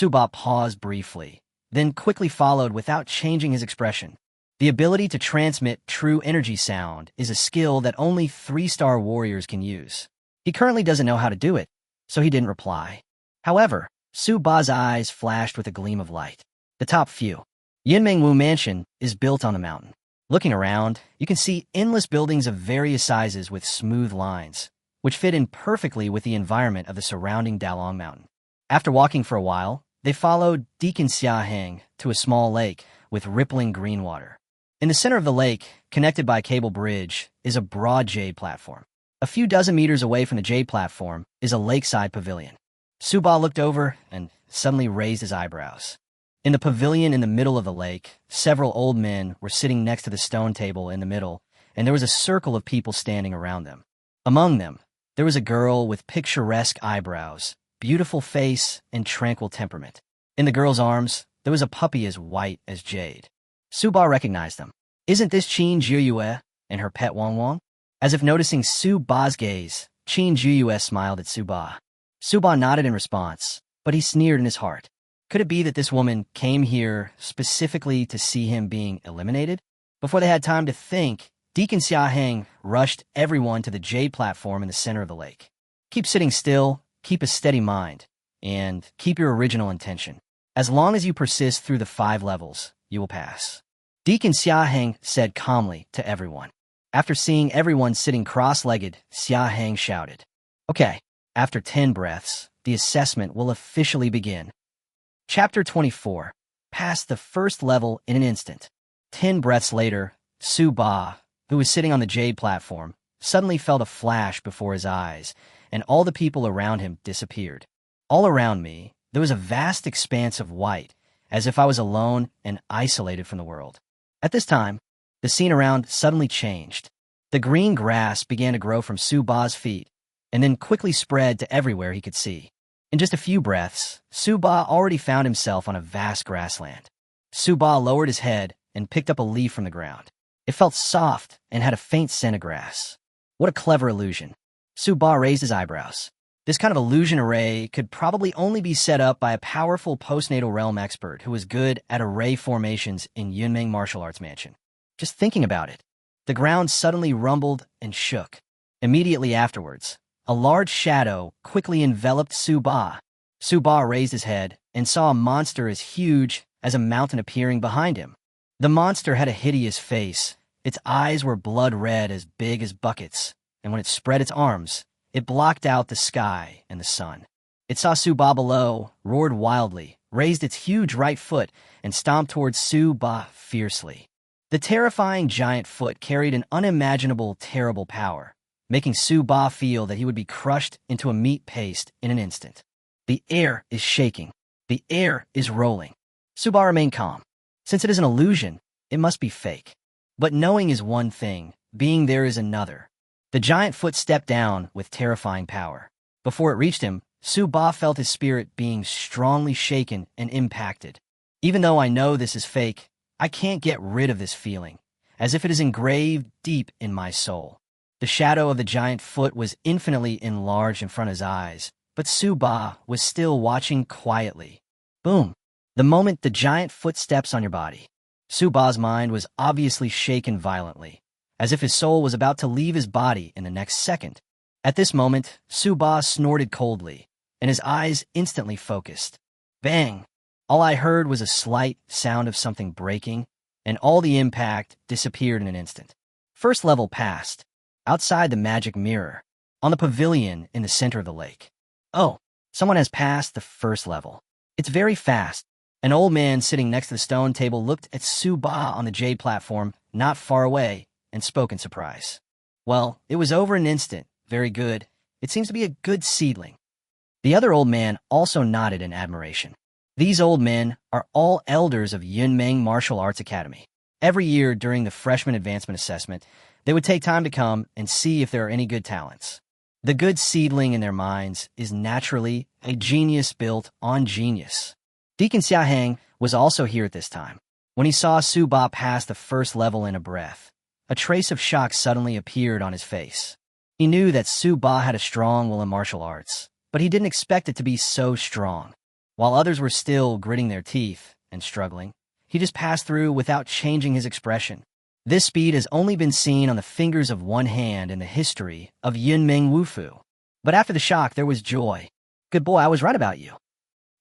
Ba paused briefly, then quickly followed without changing his expression. The ability to transmit true energy sound is a skill that only 3-star warriors can use. He currently doesn't know how to do it, so he didn't reply. However, Ba's eyes flashed with a gleam of light. The top few. Yinmengwu Mansion is built on the mountain. Looking around, you can see endless buildings of various sizes with smooth lines, which fit in perfectly with the environment of the surrounding Dalong Mountain. After walking for a while, they followed Deacon Xiahang to a small lake with rippling green water. In the center of the lake, connected by a cable bridge, is a broad jade platform. A few dozen meters away from the jade platform is a lakeside pavilion. Ba looked over and suddenly raised his eyebrows. In the pavilion in the middle of the lake, several old men were sitting next to the stone table in the middle, and there was a circle of people standing around them. Among them, there was a girl with picturesque eyebrows, beautiful face, and tranquil temperament. In the girl's arms, there was a puppy as white as jade. Ba recognized them. "Isn't this Qin Jiyue and her pet Wang Wang?" As if noticing Ba's gaze, Qin Jiyue smiled at Ba. Ba nodded in response, but he sneered in his heart. Could it be that this woman came here specifically to see him being eliminated? Before they had time to think, Deacon Xiahang rushed everyone to the jade platform in the center of the lake. "Keep sitting still, keep a steady mind, and keep your original intention. As long as you persist through the 5 levels, you will pass," Deacon Xiahang said calmly to everyone. After seeing everyone sitting cross-legged, Xiahang shouted, "Okay, after 10 breaths, the assessment will officially begin." Chapter 24. Passed the first level in an instant. 10 breaths later, Ba, who was sitting on the jade platform, suddenly felt a flash before his eyes, and all the people around him disappeared. All around me, there was a vast expanse of white, as if I was alone and isolated from the world. At this time, the scene around suddenly changed. The green grass began to grow from Ba's feet, and then quickly spread to everywhere he could see. In just a few breaths, Ba already found himself on a vast grassland. Ba lowered his head and picked up a leaf from the ground. It felt soft and had a faint scent of grass. What a clever illusion. Ba raised his eyebrows. This kind of illusion array could probably only be set up by a powerful postnatal realm expert who was good at array formations in Yunmeng Martial Arts Mansion. Just thinking about it, the ground suddenly rumbled and shook. Immediately afterwards, a large shadow quickly enveloped Ba. Ba raised his head and saw a monster as huge as a mountain appearing behind him. The monster had a hideous face. Its eyes were blood red as big as buckets, and when it spread its arms, it blocked out the sky and the sun. It saw Ba below, roared wildly, raised its huge right foot, and stomped towards Ba fiercely. The terrifying giant foot carried an unimaginable, terrible power, making Ba feel that he would be crushed into a meat paste in an instant. The air is shaking. The air is rolling. Ba remained calm. Since it is an illusion, it must be fake. But knowing is one thing, being there is another. The giant foot stepped down with terrifying power. Before it reached him, Ba felt his spirit being strongly shaken and impacted. Even though I know this is fake, I can't get rid of this feeling, as if it is engraved deep in my soul. The shadow of the giant foot was infinitely enlarged in front of his eyes, but Ba was still watching quietly. Boom! The moment the giant foot steps on your body. Ba's mind was obviously shaken violently. as if his soul was about to leave his body in the next second. At this moment, Su Ba snorted coldly, and his eyes instantly focused. Bang! All I heard was a slight sound of something breaking, and all the impact disappeared in an instant. First level passed, outside the magic mirror, on the pavilion in the center of the lake. Oh, someone has passed the first level. It's very fast. An old man sitting next to the stone table looked at Su Ba on the jade platform, not far away, and spoke in surprise. Well, it was over in an instant. Very good. It seems to be a good seedling. The other old man also nodded in admiration. These old men are all elders of Yunmeng Martial Arts Academy. Every year during the freshman advancement assessment, they would take time to come and see if there are any good talents. The good seedling in their minds is naturally a genius built on genius. Deacon Xiahang was also here at this time. When he saw Su Ba pass the first level in a breath, a trace of shock suddenly appeared on his face. He knew that Su Ba had a strong will in martial arts, but he didn't expect it to be so strong. While others were still gritting their teeth and struggling, he just passed through without changing his expression. This speed has only been seen on the fingers of one hand in the history of Yunmeng Wufu. But after the shock, there was joy. Good boy, I was right about you.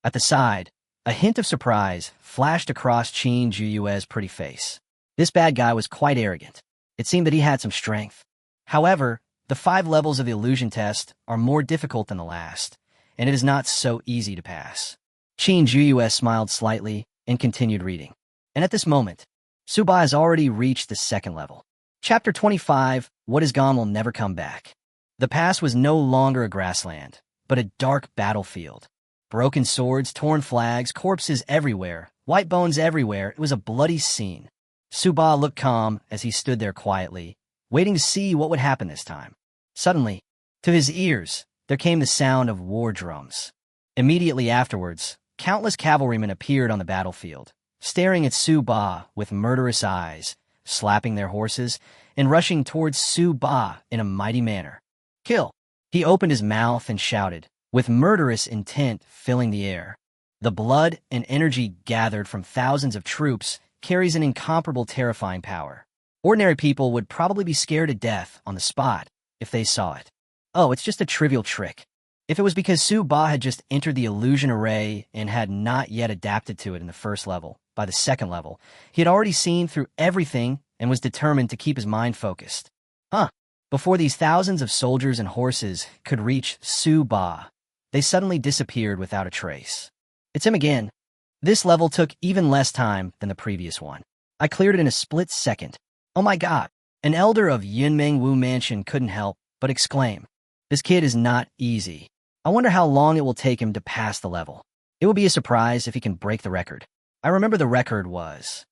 At the side, a hint of surprise flashed across Qin Juyue's pretty face. This bad guy was quite arrogant. It seemed that he had some strength. However, the 5 levels of the illusion test are more difficult than the last, and it is not so easy to pass. Qin Juyue smiled slightly and continued reading. And at this moment, Su Ba has already reached the 2nd level. Chapter 25, What is Gone Will Never Come Back. The pass was no longer a grassland, but a dark battlefield. Broken swords, torn flags, corpses everywhere, white bones everywhere. It was a bloody scene. Su Ba looked calm as he stood there quietly, waiting to see what would happen this time. Suddenly, to his ears, there came the sound of war drums. Immediately afterwards, countless cavalrymen appeared on the battlefield, staring at Su Ba with murderous eyes, slapping their horses, and rushing towards Su Ba in a mighty manner. Kill! He opened his mouth and shouted, with murderous intent filling the air. The blood and energy gathered from thousands of troops carries an incomparable terrifying power. Ordinary people would probably be scared to death on the spot if they saw it. Oh, it's just a trivial trick. If it was because Su Ba had just entered the illusion array and had not yet adapted to it in the 1st level, by the 2nd level, he had already seen through everything and was determined to keep his mind focused. Before these thousands of soldiers and horses could reach Su Ba, they suddenly disappeared without a trace. It's him again. This level took even less time than the previous one. I cleared it in a split second. Oh my god. An elder of Yunmeng Wu Mansion couldn't help but exclaim, "This kid is not easy. I wonder how long it will take him to pass the level. It will be a surprise if he can break the record." I remember the record was...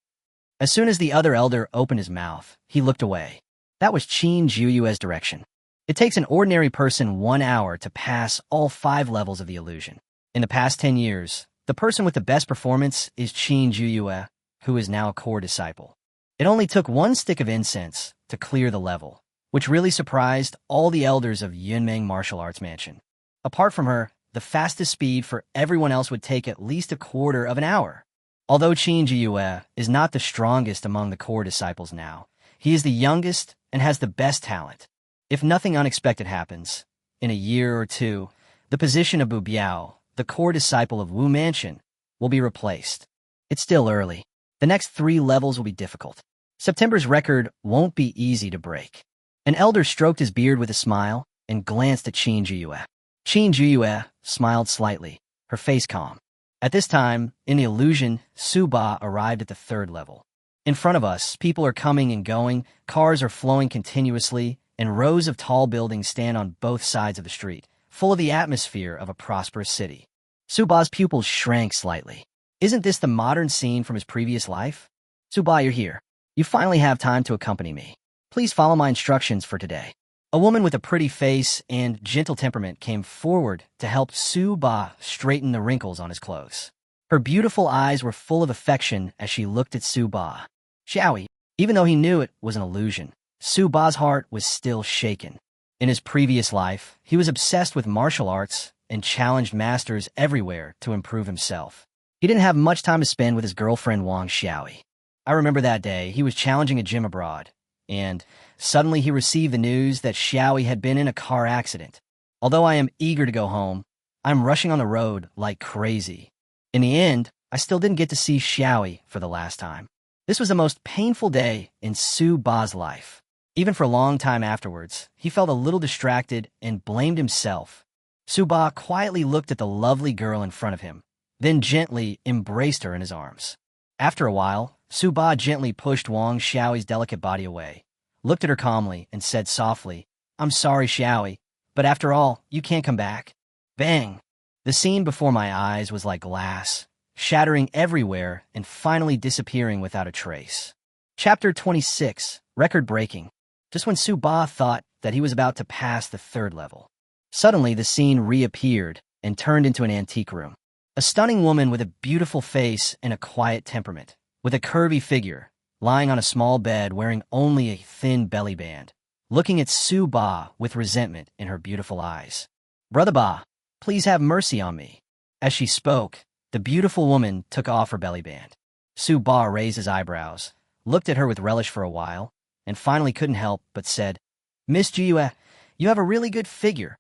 As soon as the other elder opened his mouth, he looked away. That was Qin Juyue's direction. It takes an ordinary person 1 hour to pass all 5 levels of the illusion. In the past 10 years, the person with the best performance is Qin Juyue, who is now a core disciple. It only took 1 stick of incense to clear the level, which really surprised all the elders of Yunmeng Martial Arts Mansion. Apart from her, the fastest speed for everyone else would take at least 1/4 of an hour. Although Qin Juyue is not the strongest among the core disciples now, he is the youngest and has the best talent. If nothing unexpected happens, in a year or 2, the position of Bu Biao, the core disciple of Wu Mansion, will be replaced. It's still early. The next 3 levels will be difficult. September's record won't be easy to break. An elder stroked his beard with a smile and glanced at Qin Juyue. Qin Juyue smiled slightly, her face calm. At this time, in the illusion, Su Ba arrived at the 3rd level. In front of us, people are coming and going, cars are flowing continuously, and rows of tall buildings stand on both sides of the street, full of the atmosphere of a prosperous city. Su Ba's pupils shrank slightly. Isn't this the modern scene from his previous life? Su Ba, you're here. You finally have time to accompany me. Please follow my instructions for today. A woman with a pretty face and gentle temperament came forward to help Su Ba straighten the wrinkles on his clothes. Her beautiful eyes were full of affection as she looked at Su Ba. Xiaoi, even though he knew it was an illusion, Su Ba's heart was still shaken. In his previous life, he was obsessed with martial arts and challenged masters everywhere to improve himself. He didn't have much time to spend with his girlfriend Wang Xiaoi. I remember that day he was challenging a gym abroad, and suddenly he received the news that Xiaoyi had been in a car accident. Although I am eager to go home, I'm rushing on the road like crazy. In the end, I still didn't get to see Xiaoyi for the last time. This was the most painful day in Su Ba's life. Even for a long time afterwards, he felt a little distracted and blamed himself. Su Ba quietly looked at the lovely girl in front of him, then gently embraced her in his arms. After a while, Su Ba gently pushed Wang Xiaoyi's delicate body away, looked at her calmly, and said softly, "I'm sorry, Xiaoyi, but after all, you can't come back." Bang! The scene before my eyes was like glass, shattering everywhere and finally disappearing without a trace. Chapter 26, Record-Breaking. Just when Su Ba thought that he was about to pass the 3rd level, suddenly the scene reappeared and turned into an antique room. A stunning woman with a beautiful face and a quiet temperament, with a curvy figure, lying on a small bed wearing only a thin belly band, looking at Su Ba with resentment in her beautiful eyes. "Brother Ba, please have mercy on me." As she spoke, the beautiful woman took off her belly band. Su Ba raised his eyebrows, looked at her with relish for a while, and finally couldn't help but said, "Miss Jiyue, you have a really good figure."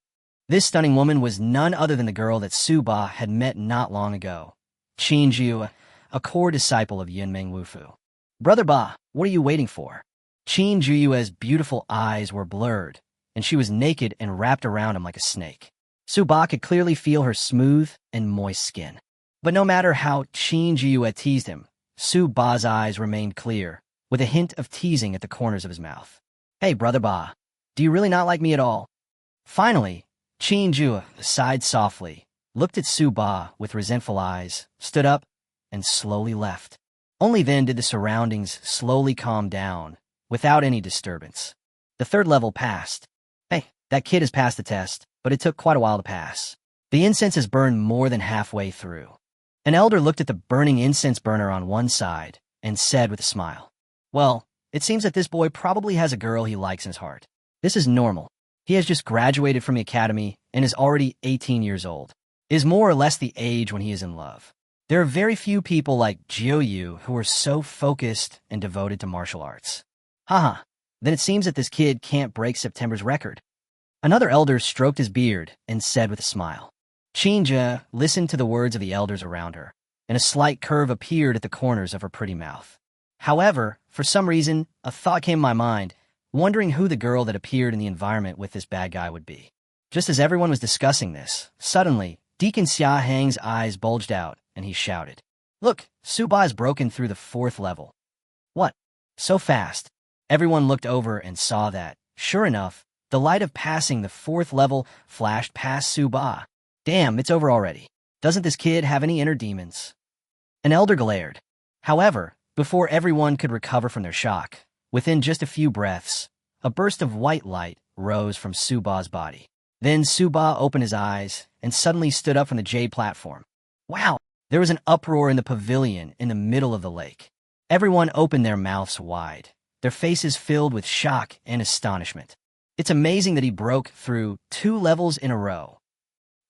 This stunning woman was none other than the girl that Su Ba had met not long ago, Qin Jiyue, a core disciple of Yunmeng Wufu. "Brother Ba, what are you waiting for?" Qin Jiyue's beautiful eyes were blurred, and she was naked and wrapped around him like a snake. Su Ba could clearly feel her smooth and moist skin. But no matter how Qin Jiyue teased him, Su Ba's eyes remained clear, with a hint of teasing at the corners of his mouth. "Hey, Brother Ba, do you really not like me at all?" Finally, Qin Jiyue sighed softly, looked at Su Ba with resentful eyes, stood up, and slowly left. Only then did the surroundings slowly calm down, without any disturbance. The 3rd level passed. Hey, that kid has passed the test, but it took quite a while to pass. The incense is burned more than halfway through. An elder looked at the burning incense burner on one side and said with a smile, "Well, it seems that this boy probably has a girl he likes in his heart. This is normal. He has just graduated from the academy and is already 18 years old. It is more or less the age when he is in love. There are very few people like Jiu who are so focused and devoted to martial arts." Haha, then it seems that this kid can't break September's record. Another elder stroked his beard and said with a smile. Qinja listened to the words of the elders around her, and a slight curve appeared at the corners of her pretty mouth. However, for some reason, a thought came to my mind, wondering who the girl that appeared in the environment with this bad guy would be. Just as everyone was discussing this, suddenly, Deacon Xia Hang's eyes bulged out, and he shouted, "Look, Su Ba has broken through the 4th level." "What? So fast?" Everyone looked over and saw that, sure enough, the light of passing the 4th level flashed past Su Ba. "Damn, it's over already. Doesn't this kid have any inner demons?" An elder glared. However, before everyone could recover from their shock, within just a few breaths, a burst of white light rose from Su Ba's body. Then Su Ba opened his eyes and suddenly stood up from the jade platform. Wow! There was an uproar in the pavilion in the middle of the lake. Everyone opened their mouths wide, their faces filled with shock and astonishment. It's amazing that he broke through 2 levels in a row.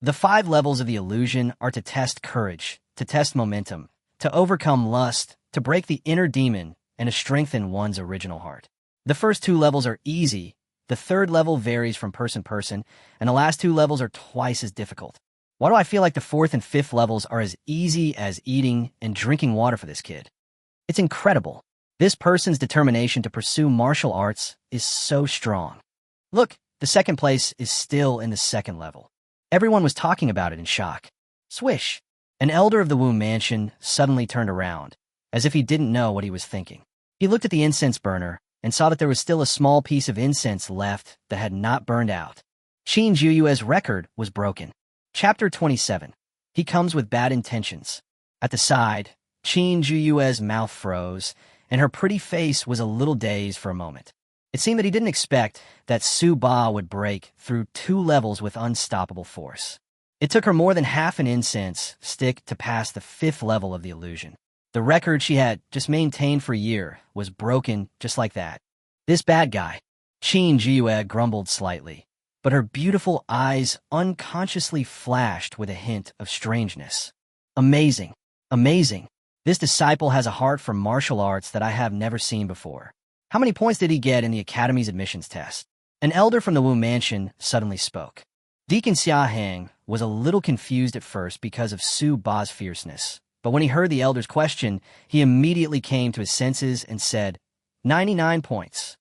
The 5 levels of the illusion are to test courage, to test momentum, to overcome lust, to break the inner demon, and to strengthen one's original heart. The first 2 levels are easy, the 3rd level varies from person to person, and the last 2 levels are twice as difficult. Why do I feel like the 4th and 5th levels are as easy as eating and drinking water for this kid? It's incredible. This person's determination to pursue martial arts is so strong. Look, the 2nd place is still in the 2nd level. Everyone was talking about it in shock. Swish! An elder of the Wu mansion suddenly turned around, as if he didn't know what he was thinking. He looked at the incense burner and saw that there was still a small piece of incense left that had not burned out. Qin Jiyue's record was broken. Chapter 27. He comes with bad intentions. At the side, Qin Jiyue's mouth froze, and her pretty face was a little dazed for a moment. It seemed that he didn't expect that Su Ba would break through 2 levels with unstoppable force. It took her more than half an incense stick to pass the 5th level of the illusion. The record she had just maintained for a year was broken just like that. This bad guy, Qin Jiyue grumbled slightly, but her beautiful eyes unconsciously flashed with a hint of strangeness. Amazing, amazing. This disciple has a heart for martial arts that I have never seen before. How many points did he get in the Academy's admissions test? An elder from the Wu Mansion suddenly spoke. Deacon Xiahang was a little confused at first because of Su Ba's fierceness, but when he heard the elder's question, he immediately came to his senses and said, 99 points.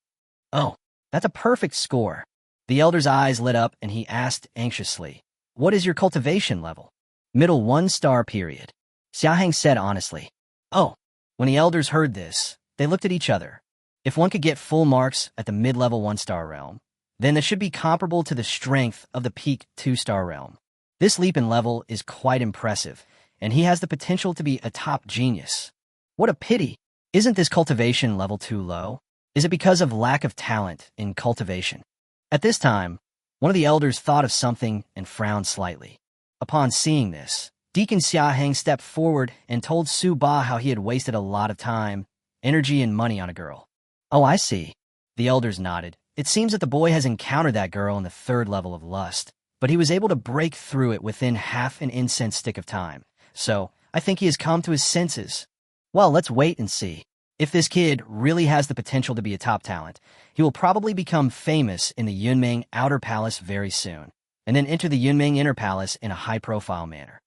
Oh, that's a perfect score. The elder's eyes lit up and he asked anxiously, what is your cultivation level? Middle 1-star period. Xiahang said honestly. Oh. When the elders heard this, they looked at each other. If one could get full marks at the mid-level 1-star realm, then that should be comparable to the strength of the peak 2-star realm. This leap in level is quite impressive, and he has the potential to be a top genius. What a pity! Isn't this cultivation level too low? Is it because of lack of talent in cultivation? At this time, one of the elders thought of something and frowned slightly. Upon seeing this, Deacon Xiahang stepped forward and told Su Ba how he had wasted a lot of time, energy, and money on a girl. Oh, I see. The elders nodded. It seems that the boy has encountered that girl in the 3rd level of lust, but he was able to break through it within half an incense stick of time. So, I think he has come to his senses. Well, let's wait and see. If this kid really has the potential to be a top talent, he will probably become famous in the Yunming Outer Palace very soon, and then enter the Yunming Inner Palace in a high-profile manner.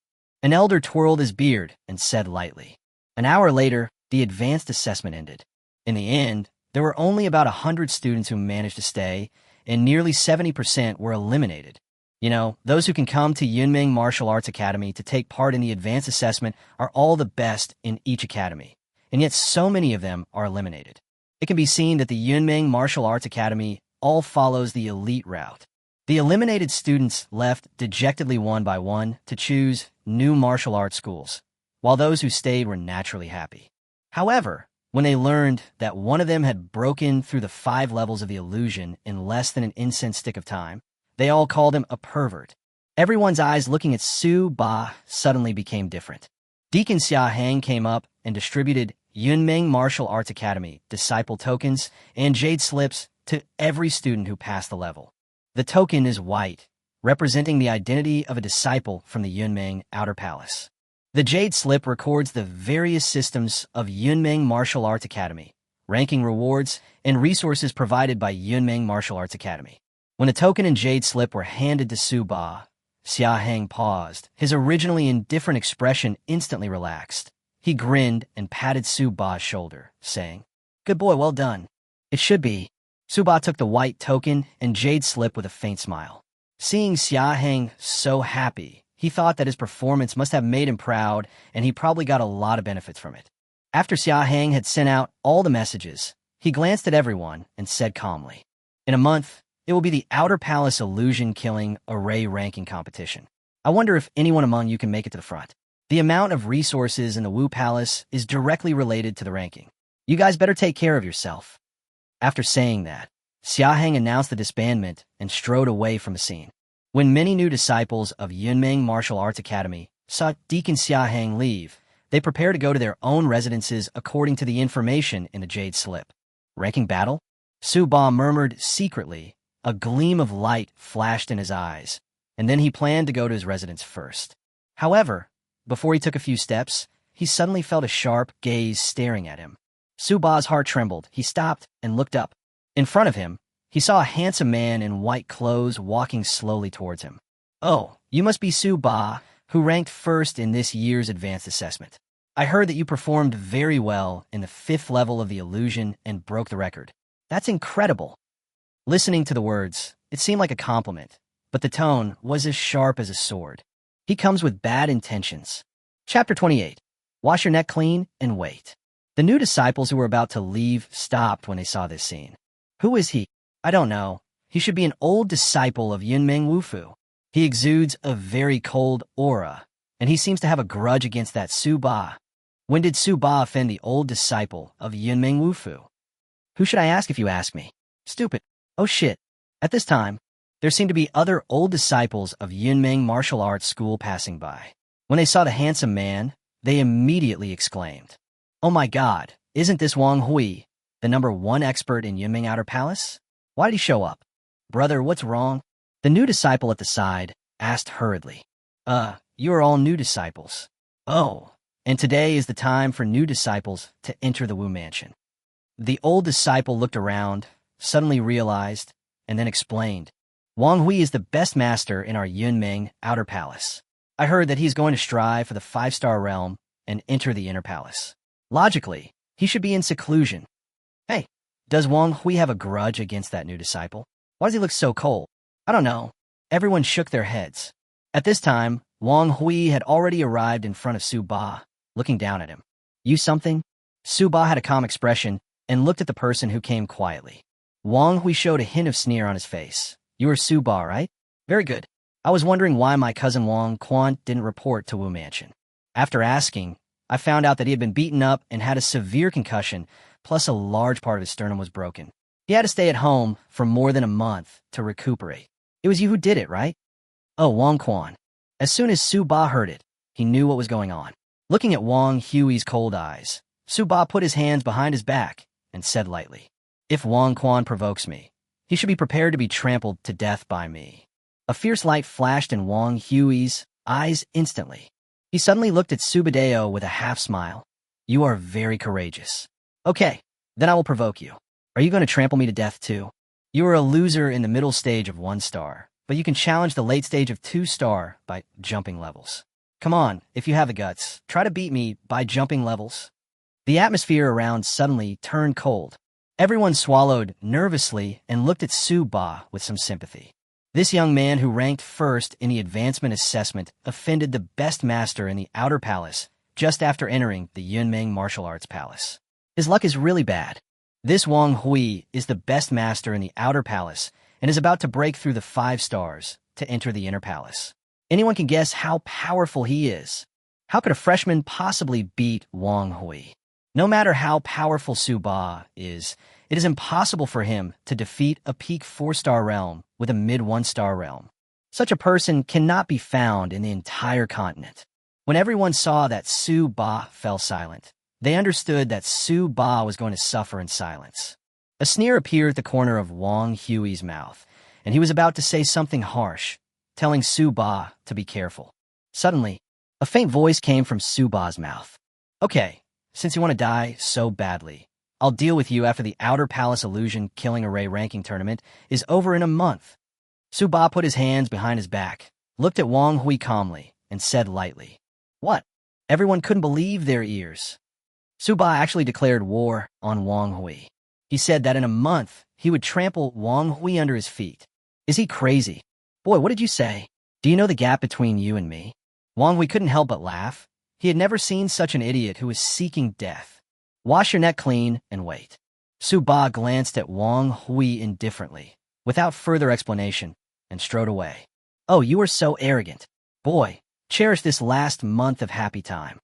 An elder twirled his beard and said lightly. An hour later, the advanced assessment ended. In the end, there were only about 100 students who managed to stay, and nearly 70% were eliminated. You know, those who can come to Yunming Martial Arts Academy to take part in the advanced assessment are all the best in each academy, and yet so many of them are eliminated. It can be seen that the Yunming Martial Arts Academy all follows the elite route. The eliminated students left dejectedly one by one to choose new martial arts schools, while those who stayed were naturally happy. However, when they learned that one of them had broken through the 5 levels of the illusion in less than an incense stick of time, they all called him a pervert. Everyone's eyes looking at Su Ba suddenly became different. Deacon Xiahang came up and distributed Yunming Martial Arts Academy disciple tokens and jade slips to every student who passed the level. The token is white, representing the identity of a disciple from the Yunming Outer Palace. The jade slip records the various systems of Yunming Martial Arts Academy, ranking rewards, and resources provided by Yunming Martial Arts Academy. When the token and jade slip were handed to Su Ba, Xiahang paused. His originally indifferent expression instantly relaxed. He grinned and patted Su Ba's shoulder, saying, "Good boy, well done." It should be. Su Ba took the white token and jade slip with a faint smile. Seeing Xiahang so happy, he thought that his performance must have made him proud, and he probably got a lot of benefits from it. After Xiahang had sent out all the messages, he glanced at everyone and said calmly, "In a month, it will be the Outer Palace Illusion-Killing Array Ranking Competition. I wonder if anyone among you can make it to the front. The amount of resources in the Wu Palace is directly related to the ranking. You guys better take care of yourself." After saying that, Xiahang announced the disbandment and strode away from the scene. When many new disciples of Yunming Martial Arts Academy saw Deacon Xiahang leave, they prepared to go to their own residences according to the information in the jade slip. Ranking battle? Su Ba murmured secretly. A gleam of light flashed in his eyes, and then he planned to go to his residence first. However, before he took a few steps, he suddenly felt a sharp gaze staring at him. Su Ba's heart trembled. He stopped and looked up. In front of him, he saw a handsome man in white clothes walking slowly towards him. "Oh, you must be Su Ba, who ranked first in this year's advanced assessment. I heard that you performed very well in the 5th level of the illusion and broke the record. That's incredible." Listening to the words, it seemed like a compliment, but the tone was as sharp as a sword. He comes with bad intentions. Chapter 28. Wash your neck clean and wait. The new disciples who were about to leave stopped when they saw this scene. Who is he? I don't know. He should be an old disciple of Yunming Wufu. He exudes a very cold aura, and he seems to have a grudge against that Su Ba. When did Su Ba offend the old disciple of Yunming Wufu? Who should I ask if you ask me? Stupid. Oh shit. At this time, there seemed to be other old disciples of Yunming Martial Arts School passing by. When they saw the handsome man, they immediately exclaimed, "Oh my god, isn't this Wang Hui, the #1 expert in Yunming Outer Palace? Why did he show up? Brother, what's wrong?" The new disciple at the side asked hurriedly. You are all new disciples. Oh, and today is the time for new disciples to enter the Wu Mansion. The old disciple looked around, suddenly realized, and then explained. Wang Hui is the best master in our Yunmeng outer palace. I heard that he's going to strive for the 5-star realm and enter the inner palace. Logically, he should be in seclusion. Hey, does Wang Hui have a grudge against that new disciple? Why does he look so cold? I don't know. Everyone shook their heads. At this time, Wang Hui had already arrived in front of Su Ba, looking down at him. You something? Su Ba had a calm expression and looked at the person who came quietly. Wang Hui showed a hint of sneer on his face. You are Su Ba, right? Very good. I was wondering why my cousin Wang Quan didn't report to Wu Mansion. After asking, I found out that he had been beaten up and had a severe concussion, plus a large part of his sternum was broken. He had to stay at home for more than a month to recuperate. It was you who did it, right? Oh, Wang Quan. As soon as Su Ba heard it, he knew what was going on. Looking at Wang Hui's cold eyes, Su Ba put his hands behind his back and said lightly, If Wang Quan provokes me, he should be prepared to be trampled to death by me. A fierce light flashed in Wang Hui's eyes instantly. He suddenly looked at Su Badeo with a half-smile. You are very courageous. Okay, then I will provoke you. Are you going to trample me to death too? You are a loser in the middle stage of 1 star, but you can challenge the late stage of 2 star by jumping levels. Come on, if you have the guts, try to beat me by jumping levels. The atmosphere around suddenly turned cold. Everyone swallowed nervously and looked at Su Ba with some sympathy. This young man who ranked first in the advancement assessment offended the best master in the outer palace just after entering the Yunmeng martial arts palace. His luck is really bad. This Wang Hui is the best master in the outer palace and is about to break through the 5 stars to enter the inner palace. Anyone can guess how powerful he is. How could a freshman possibly beat Wang Hui? No matter how powerful Su Ba is, it is impossible for him to defeat a peak 4-star realm with a mid 1-star realm. Such a person cannot be found in the entire continent. When everyone saw that Su Ba fell silent, they understood that Su Ba was going to suffer in silence. A sneer appeared at the corner of Wang Hui's mouth, and he was about to say something harsh, telling Su Ba to be careful. Suddenly, a faint voice came from Su Ba's mouth. Okay, since you want to die so badly, I'll deal with you after the Outer Palace Illusion Killing Array ranking tournament is over in a month. Su Ba put his hands behind his back, looked at Wang Hui calmly, and said lightly, What? Everyone couldn't believe their ears. Su Ba actually declared war on Wang Hui. He said that in a month, he would trample Wang Hui under his feet. Is he crazy? Boy, what did you say? Do you know the gap between you and me? Wang Hui couldn't help but laugh. He had never seen such an idiot who was seeking death. Wash your neck clean and wait. Su Ba glanced at Wang Hui indifferently, without further explanation, and strode away. Oh, you are so arrogant. Boy, cherish this last month of happy time.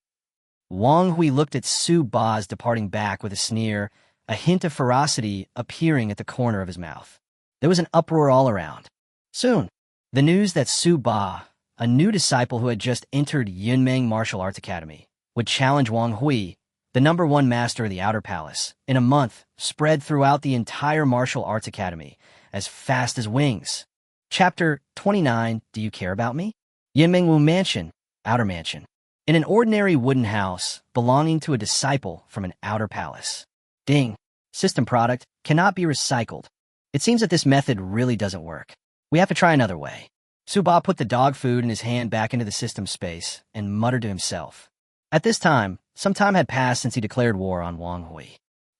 Wang Hui looked at Su Ba's departing back with a sneer, a hint of ferocity appearing at the corner of his mouth. There was an uproar all around. Soon, the news that Su Ba, a new disciple who had just entered Yunmeng Martial Arts Academy, would challenge Wang Hui, the #1 master of the Outer Palace, in a month, spread throughout the entire Martial Arts Academy, as fast as wings. Chapter 29, Do You Care About Me? Yunmeng Wu Mansion, Outer Mansion. In an ordinary wooden house belonging to a disciple from an outer palace. Ding. System product cannot be recycled. It seems that this method really doesn't work. We have to try another way. Su Ba put the dog food in his hand back into the system space and muttered to himself. At this time, some time had passed since he declared war on Wang Hui.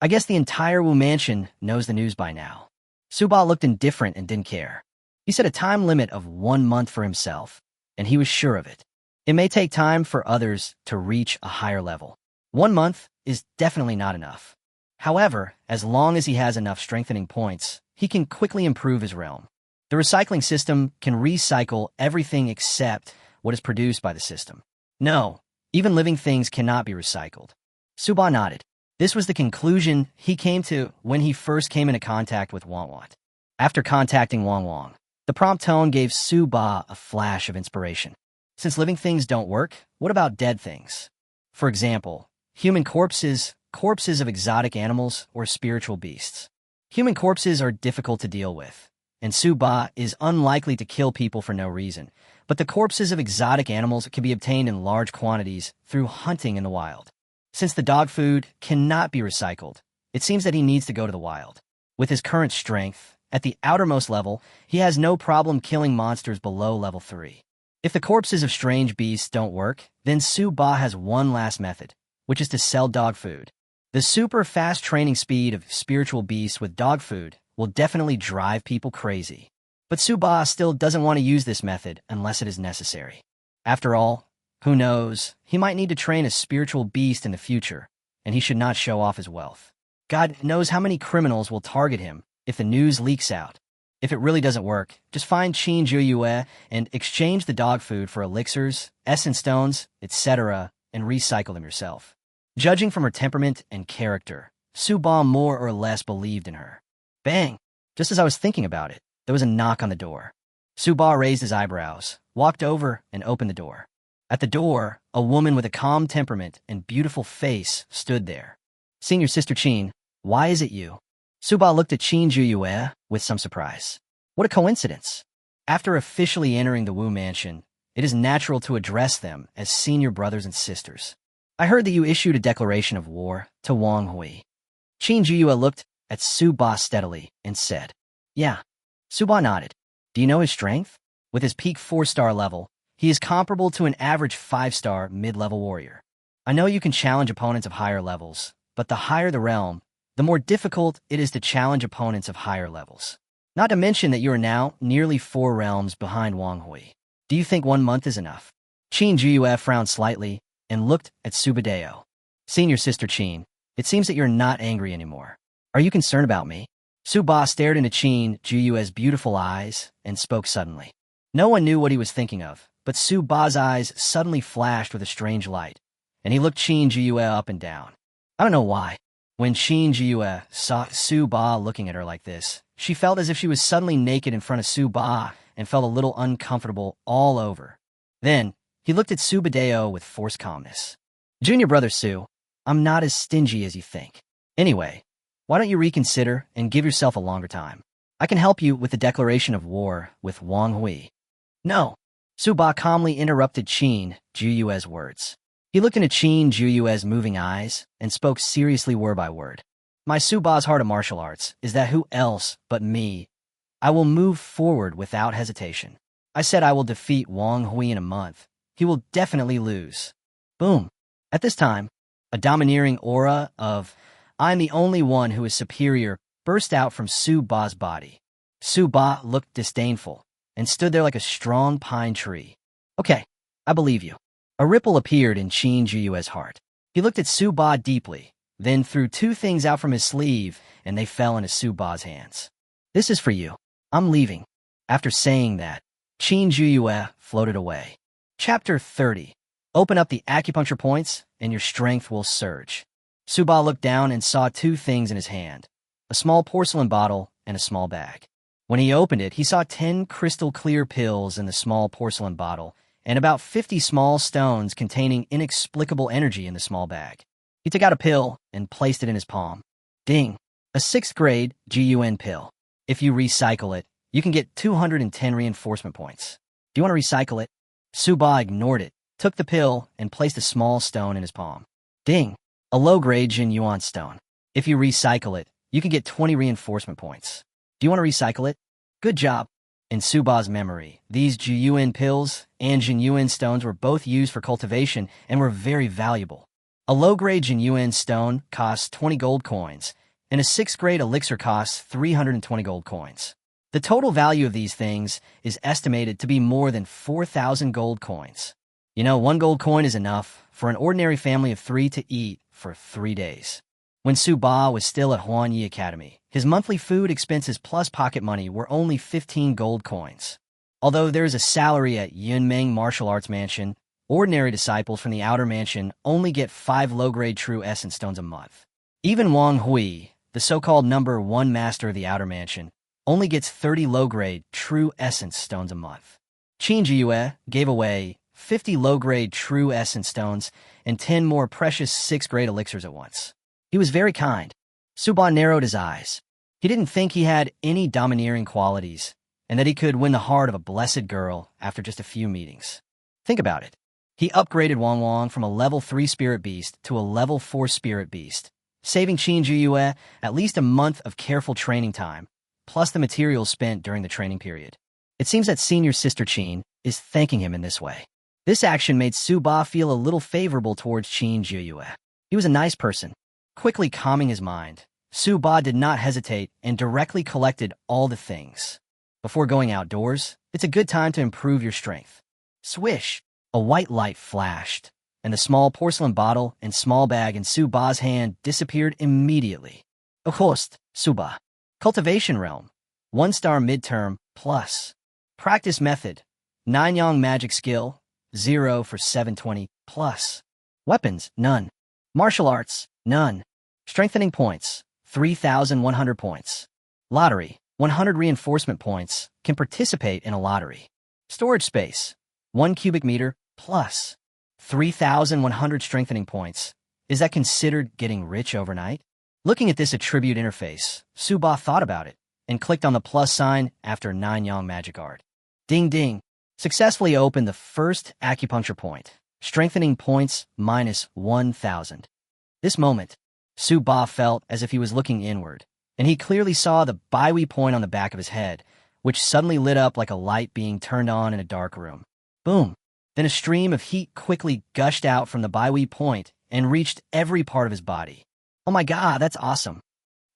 I guess the entire Wu Mansion knows the news by now. Su Ba looked indifferent and didn't care. He set a time limit of 1 month for himself, and he was sure of it. It may take time for others to reach a higher level. 1 month is definitely not enough. However, as long as he has enough strengthening points, he can quickly improve his realm. The recycling system can recycle everything except what is produced by the system. No, even living things cannot be recycled. Su Ba nodded. This was the conclusion he came to when he first came into contact with Wang Wat. After contacting Wang, the prompt tone gave Su Ba a flash of inspiration. Since living things don't work, what about dead things? For example, human corpses, corpses of exotic animals, or spiritual beasts. Human corpses are difficult to deal with, and Su Ba is unlikely to kill people for no reason, but the corpses of exotic animals can be obtained in large quantities through hunting in the wild. Since the dog food cannot be recycled, It seems that he needs to go to the wild. With his current strength, at the outermost level, he has no problem killing monsters below level 3. If the corpses of strange beasts don't work, then Su Ba has one last method, which is to sell dog food. The super fast training speed of spiritual beasts with dog food will definitely drive people crazy. But Su Ba still doesn't want to use this method unless it is necessary. After all, who knows, he might need to train a spiritual beast in the future, and he should not show off his wealth. God knows how many criminals will target him if the news leaks out. If it really doesn't work, just find Qin Zhuyue and exchange the dog food for elixirs, essence stones, etc., and recycle them yourself. Judging from her temperament and character, Su Ba more or less believed in her. Bang! Just as I was thinking about it, there was a knock on the door. Su Ba raised his eyebrows, walked over, and opened the door. At the door, a woman with a calm temperament and beautiful face stood there. Senior Sister Qin, why is it you? Su Ba looked at Qin Zhuyue with some surprise. What a coincidence. After officially entering the Wu Mansion, it is natural to address them as senior brothers and sisters. I heard that you issued a declaration of war to Wang Hui. Qin Zhuyue looked at Su Ba steadily and said, Yeah. Su Ba nodded. Do you know his strength? With his peak 4-star level, he is comparable to an average 5-star mid-level warrior. I know you can challenge opponents of higher levels, but the higher the realm, the more difficult it is to challenge opponents of higher levels. Not to mention that you are now nearly 4 realms behind Wang Hui. Do you think 1 month is enough? Qin Zhuyue frowned slightly and looked at Subadeo. Senior Sister Qin, it seems that you're not angry anymore. Are you concerned about me? Su Ba stared into Qin Zhuyue's beautiful eyes and spoke suddenly. No one knew what he was thinking of, but Su Ba's eyes suddenly flashed with a strange light, and he looked Qin Zhuyue up and down. I don't know why. When Qin Zhuyue saw Su Ba looking at her like this, she felt as if she was suddenly naked in front of Su Ba and felt a little uncomfortable all over. Then, he looked at Subadeo with forced calmness. Junior brother Su, I'm not as stingy as you think. Anyway, why don't you reconsider and give yourself a longer time? I can help you with the declaration of war with Wang Hui. No. Su Ba calmly interrupted Qin Zhuyue's words. He looked into Qin Zhuyue's moving eyes and spoke seriously word by word. My Su Ba's heart of martial arts is that who else but me? I will move forward without hesitation. I said I will defeat Wang Hui in a month. He will definitely lose. Boom. At this time, a domineering aura of, I'm the only one who is superior, burst out from Su Ba's body. Su Ba looked disdainful and stood there like a strong pine tree. Okay, I believe you. A ripple appeared in Qin Zhuyue's heart. He looked at Su Ba deeply, then threw 2 things out from his sleeve, and they fell into Su Ba's hands. This is for you. I'm leaving. After saying that, Qin Zhuyue floated away. Chapter 30. Open up the acupuncture points, and your strength will surge. Su Ba looked down and saw 2 things in his hand, a small porcelain bottle and a small bag. When he opened it, he saw 10 crystal-clear pills in the small porcelain bottle and about 50 small stones containing inexplicable energy in the small bag. He took out a pill and placed it in his palm. Ding! A 6th grade GUN pill. If you recycle it, you can get 210 reinforcement points. Do you want to recycle it? Su Ba ignored it, took the pill, and placed a small stone in his palm. Ding! A low-grade Jin Yuan stone. If you recycle it, you can get 20 reinforcement points. Do you want to recycle it? Good job. In Su Ba's memory, these Jiyuan pills and Jinyuan stones were both used for cultivation and were very valuable. A low-grade Jinyuan stone costs 20 gold coins, and a 6th-grade elixir costs 320 gold coins. The total value of these things is estimated to be more than 4,000 gold coins. You know, 1 gold coin is enough for an ordinary family of 3 to eat for 3 days. When Su Ba was still at Huanyi Academy, his monthly food expenses plus pocket money were only 15 gold coins. Although there is a salary at Yunmeng Martial Arts Mansion, ordinary disciples from the Outer Mansion only get 5 low-grade true essence stones a month. Even Wang Hui, the so-called number 1 master of the Outer Mansion, only gets 30 low-grade true essence stones a month. Qin Zhuyue gave away 50 low-grade true essence stones and 10 more precious 6th-grade elixirs at once. He was very kind. Su Ba narrowed his eyes. He didn't think he had any domineering qualities, and that he could win the heart of a blessed girl after just a few meetings. Think about it. He upgraded Wang Wang from a level 3 spirit beast to a level 4 spirit beast, saving Qin Jiyue at least a month of careful training time, plus the materials spent during the training period. It seems that senior sister Qin is thanking him in this way. This action made Su Ba feel a little favorable towards Qin Jiyue. He was a nice person. Quickly calming his mind, Su Ba did not hesitate and directly collected all the things. Before going outdoors, it's a good time to improve your strength. Swish! A white light flashed, and the small porcelain bottle and small bag in Su Ba's hand disappeared immediately. Host, Su Ba. Cultivation realm. 1-star midterm, plus. Practice method. 9-yang magic skill, 0 for 720, plus. Weapons, none. Martial arts, none. Strengthening points, 3,100 points. Lottery, 100 reinforcement points, can participate in a lottery. Storage space, 1 cubic meter, plus. 3,100 strengthening points. Is that considered getting rich overnight? Looking at this attribute interface, Su Ba thought about it and clicked on the plus sign after 9-yang magic art. Ding ding. Successfully opened the first acupuncture point. Strengthening points minus 1,000. This moment, Su Ba felt as if he was looking inward, and he clearly saw the Baihui point on the back of his head, which suddenly lit up like a light being turned on in a dark room. Boom! Then a stream of heat quickly gushed out from the Baihui point and reached every part of his body. Oh my god, that's awesome!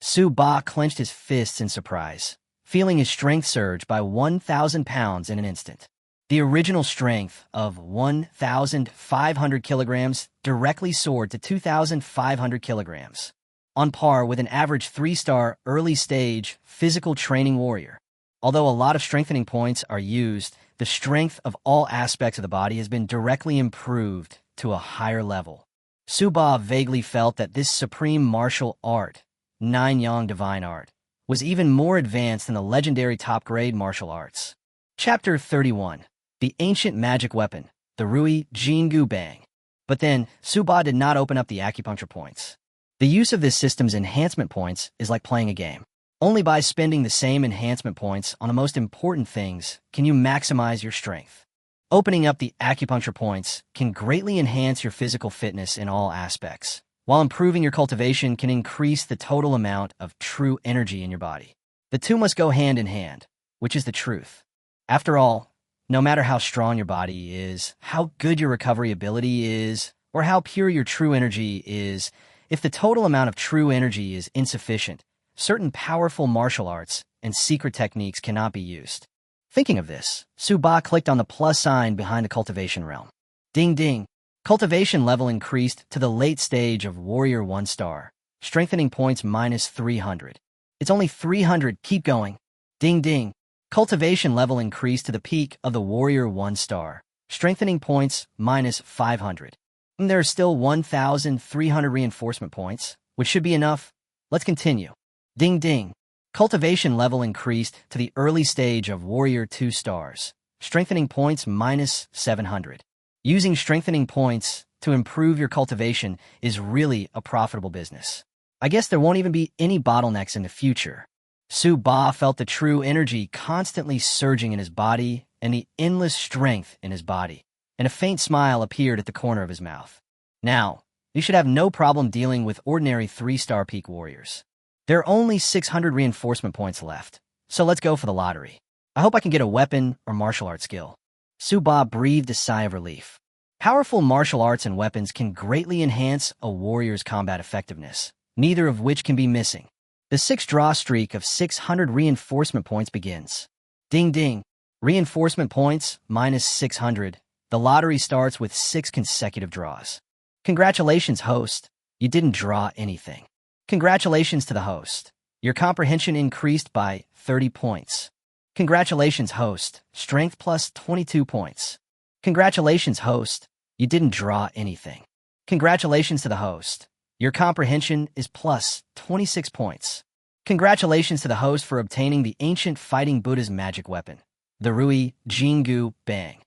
Su Ba clenched his fists in surprise, feeling his strength surge by 1,000 pounds in an instant. The original strength of 1,500 kilograms directly soared to 2,500 kilograms, on par with an average 3-star early-stage physical training warrior. Although a lot of strengthening points are used, the strength of all aspects of the body has been directly improved to a higher level. Su Ba vaguely felt that this supreme martial art, 9-yang divine art, was even more advanced than the legendary top-grade martial arts. Chapter 31. The ancient magic weapon, the Rui Jingu Bang. But then, Su Ba did not open up the acupuncture points. The use of this system's enhancement points is like playing a game. Only by spending the same enhancement points on the most important things can you maximize your strength. Opening up the acupuncture points can greatly enhance your physical fitness in all aspects, while improving your cultivation can increase the total amount of true energy in your body. The two must go hand in hand, which is the truth. After all, no matter how strong your body is, how good your recovery ability is, or how pure your true energy is, if the total amount of true energy is insufficient, certain powerful martial arts and secret techniques cannot be used. Thinking of this, Su Ba clicked on the plus sign behind the cultivation realm. Ding ding. Cultivation level increased to the late stage of Warrior 1-star. Strengthening points minus 300. It's only 300, keep going. Ding ding. Cultivation level increased to the peak of the Warrior 1-star. Strengthening points minus 500. And there are still 1,300 reinforcement points, which should be enough. Let's continue. Ding ding. Cultivation level increased to the early stage of Warrior 2 stars. Strengthening points minus 700. Using strengthening points to improve your cultivation is really a profitable business. I guess there won't even be any bottlenecks in the future. Su Ba felt the true energy constantly surging in his body and the endless strength in his body, and a faint smile appeared at the corner of his mouth. Now, you should have no problem dealing with ordinary 3-star peak warriors. There are only 600 reinforcement points left, so let's go for the lottery. I hope I can get a weapon or martial art skill. Su Ba breathed a sigh of relief. Powerful martial arts and weapons can greatly enhance a warrior's combat effectiveness, neither of which can be missing. The 6-draw streak of 600 reinforcement points begins. Ding ding. Reinforcement points minus 600. The lottery starts with 6 consecutive draws. Congratulations, host. You didn't draw anything. Congratulations to the host. Your comprehension increased by 30 points. Congratulations, host. Strength plus 22 points. Congratulations, host. You didn't draw anything. Congratulations to the host. Your comprehension is plus 26 points. Congratulations to the host for obtaining the ancient fighting Buddha's magic weapon, the Rui Jingu Bang.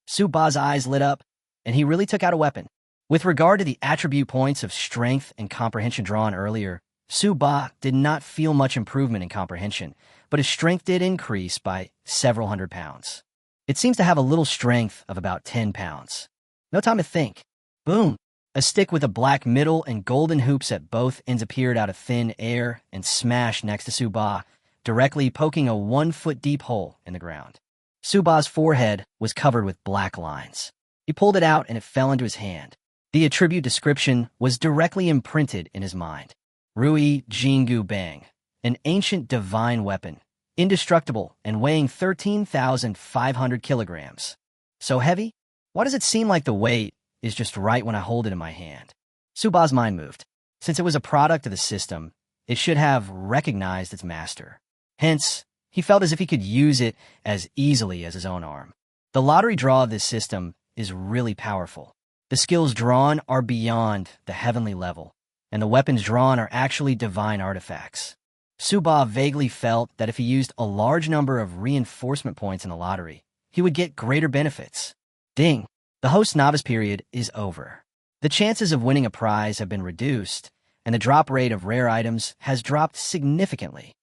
Su Ba's eyes lit up, and he really took out a weapon. With regard to the attribute points of strength and comprehension drawn earlier, Su Ba did not feel much improvement in comprehension, but his strength did increase by several hundred pounds. It seems to have a little strength of about 10 pounds. No time to think. Boom! A stick with a black middle and golden hoops at both ends appeared out of thin air and smashed next to Su-ba, directly poking a 1-foot-deep hole in the ground. Su-ba's forehead was covered with black lines. He pulled it out and it fell into his hand. The attribute description was directly imprinted in his mind. Rui Jingu Bang, an ancient divine weapon, indestructible and weighing 13,500 kilograms. So heavy? Why does it seem like the weight is just right when I hold it in my hand? Su-ba's mind moved. Since it was a product of the system, it should have recognized its master. Hence, he felt as if he could use it as easily as his own arm. The lottery draw of this system is really powerful. The skills drawn are beyond the heavenly level, and the weapons drawn are actually divine artifacts. Su-ba vaguely felt that if he used a large number of reinforcement points in the lottery, he would get greater benefits. Ding! The host's novice period is over. The chances of winning a prize have been reduced, and the drop rate of rare items has dropped significantly.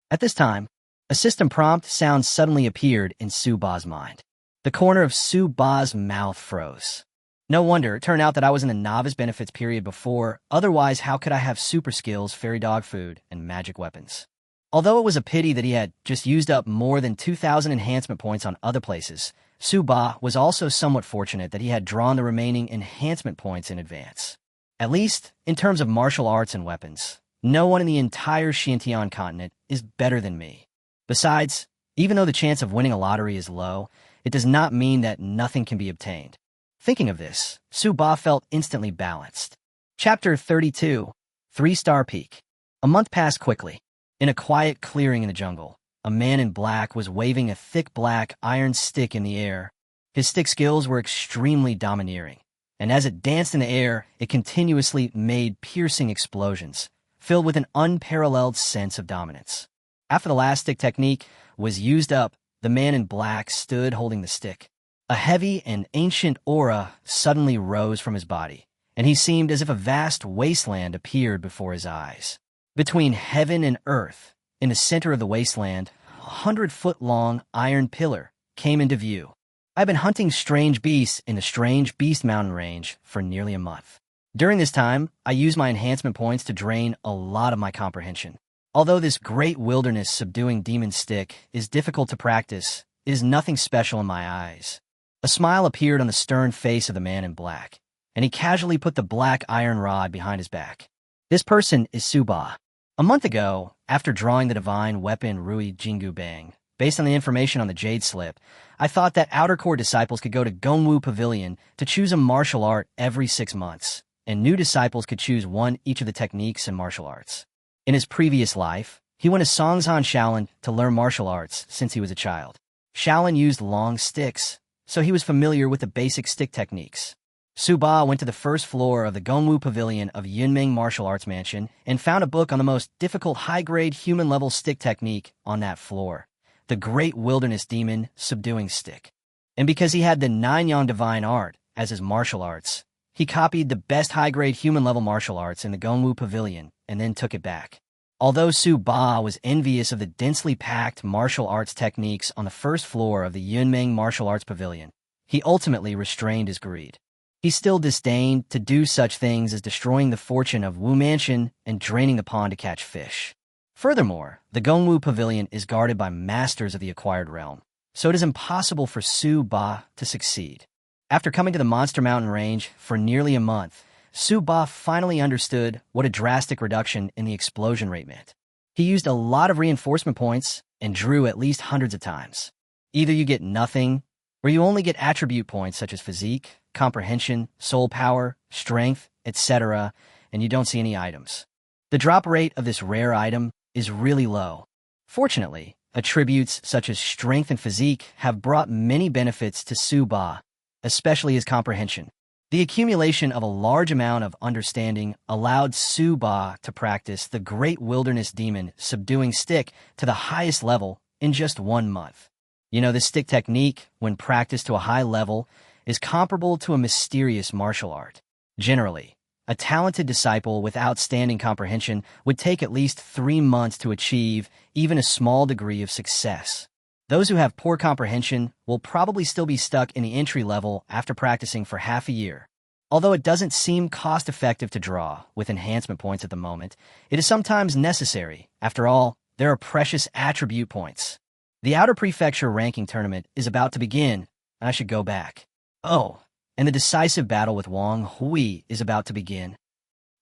At this time, a system prompt sound suddenly appeared in Su-ba's mind. The corner of Su-ba's mouth froze. No wonder it turned out that I was in the novice benefits period before, otherwise how could I have super skills, fairy dog food, and magic weapons? Although it was a pity that he had just used up more than 2,000 enhancement points on other places, Su-ba was also somewhat fortunate that he had drawn the remaining enhancement points in advance. At least, in terms of martial arts and weapons, no one in the entire Xuantian Continent is better than me. Besides, even though the chance of winning a lottery is low, it does not mean that nothing can be obtained. Thinking of this, Su-ba felt instantly balanced. Chapter 32, 3-Star Peak. A month passed quickly. In a quiet clearing in the jungle, a man in black was waving a thick black iron stick in the air. His stick skills were extremely domineering, and as it danced in the air, it continuously made piercing explosions, filled with an unparalleled sense of dominance. After the last stick technique was used up, the man in black stood holding the stick. A heavy and ancient aura suddenly rose from his body, and he seemed as if a vast wasteland appeared before his eyes. Between heaven and earth, in the center of the wasteland, a 100-foot-long iron pillar came into view. I've been hunting strange beasts in the Strange Beast Mountain Range for nearly a month. During this time, I used my enhancement points to drain a lot of my comprehension. Although this great wilderness subduing demon stick is difficult to practice, it is nothing special in my eyes. A smile appeared on the stern face of the man in black, and he casually put the black iron rod behind his back. This person is Su-ba. A month ago, after drawing the divine weapon Rui Jingu Bang, based on the information on the Jade Slip, I thought that Outer Core disciples could go to Gongwu Pavilion to choose a martial art every 6 months, and new disciples could choose one each of the techniques in martial arts. In his previous life, he went to Songzhan Shaolin to learn martial arts since he was a child. Shaolin used long sticks, so he was familiar with the basic stick techniques. Su-ba went to the first floor of the Gongwu Pavilion of Yunming Martial Arts Mansion and found a book on the most difficult high-grade human-level stick technique on that floor, the Great Wilderness Demon Subduing Stick. And because he had the Nine-Yang Divine Art as his martial arts, he copied the best high-grade human-level martial arts in the Gongwu Pavilion and then took it back. Although Su-ba was envious of the densely packed martial arts techniques on the first floor of the Yunming Martial Arts Pavilion, he ultimately restrained his greed. He still disdained to do such things as destroying the fortune of Wu Mansion and draining the pond to catch fish. Furthermore, the Gongwu Pavilion is guarded by masters of the acquired realm, so it is impossible for Su-ba to succeed. After coming to the Monster Mountain Range for nearly a month, Su-ba finally understood what a drastic reduction in the explosion rate meant. He used a lot of reinforcement points and drew at least hundreds of times. Either you get nothing, or you only get attribute points such as physique, comprehension, soul power, strength, etc., and you don't see any items. The drop rate of this rare item is really low. Fortunately, attributes such as strength and physique have brought many benefits to Su-ba, especially his comprehension. The accumulation of a large amount of understanding allowed Su-ba to practice the Great Wilderness Demon Subduing Stick to the highest level in just 1 month. You know, this stick technique, when practiced to a high level, is comparable to a mysterious martial art. Generally, a talented disciple with outstanding comprehension would take at least 3 months to achieve even a small degree of success. Those who have poor comprehension will probably still be stuck in the entry level after practicing for half a year. Although it doesn't seem cost-effective to draw with enhancement points at the moment, it is sometimes necessary. After all, there are precious attribute points. The Outer Prefecture ranking tournament is about to begin, and I should go back. Oh, and the decisive battle with Wang Hui is about to begin.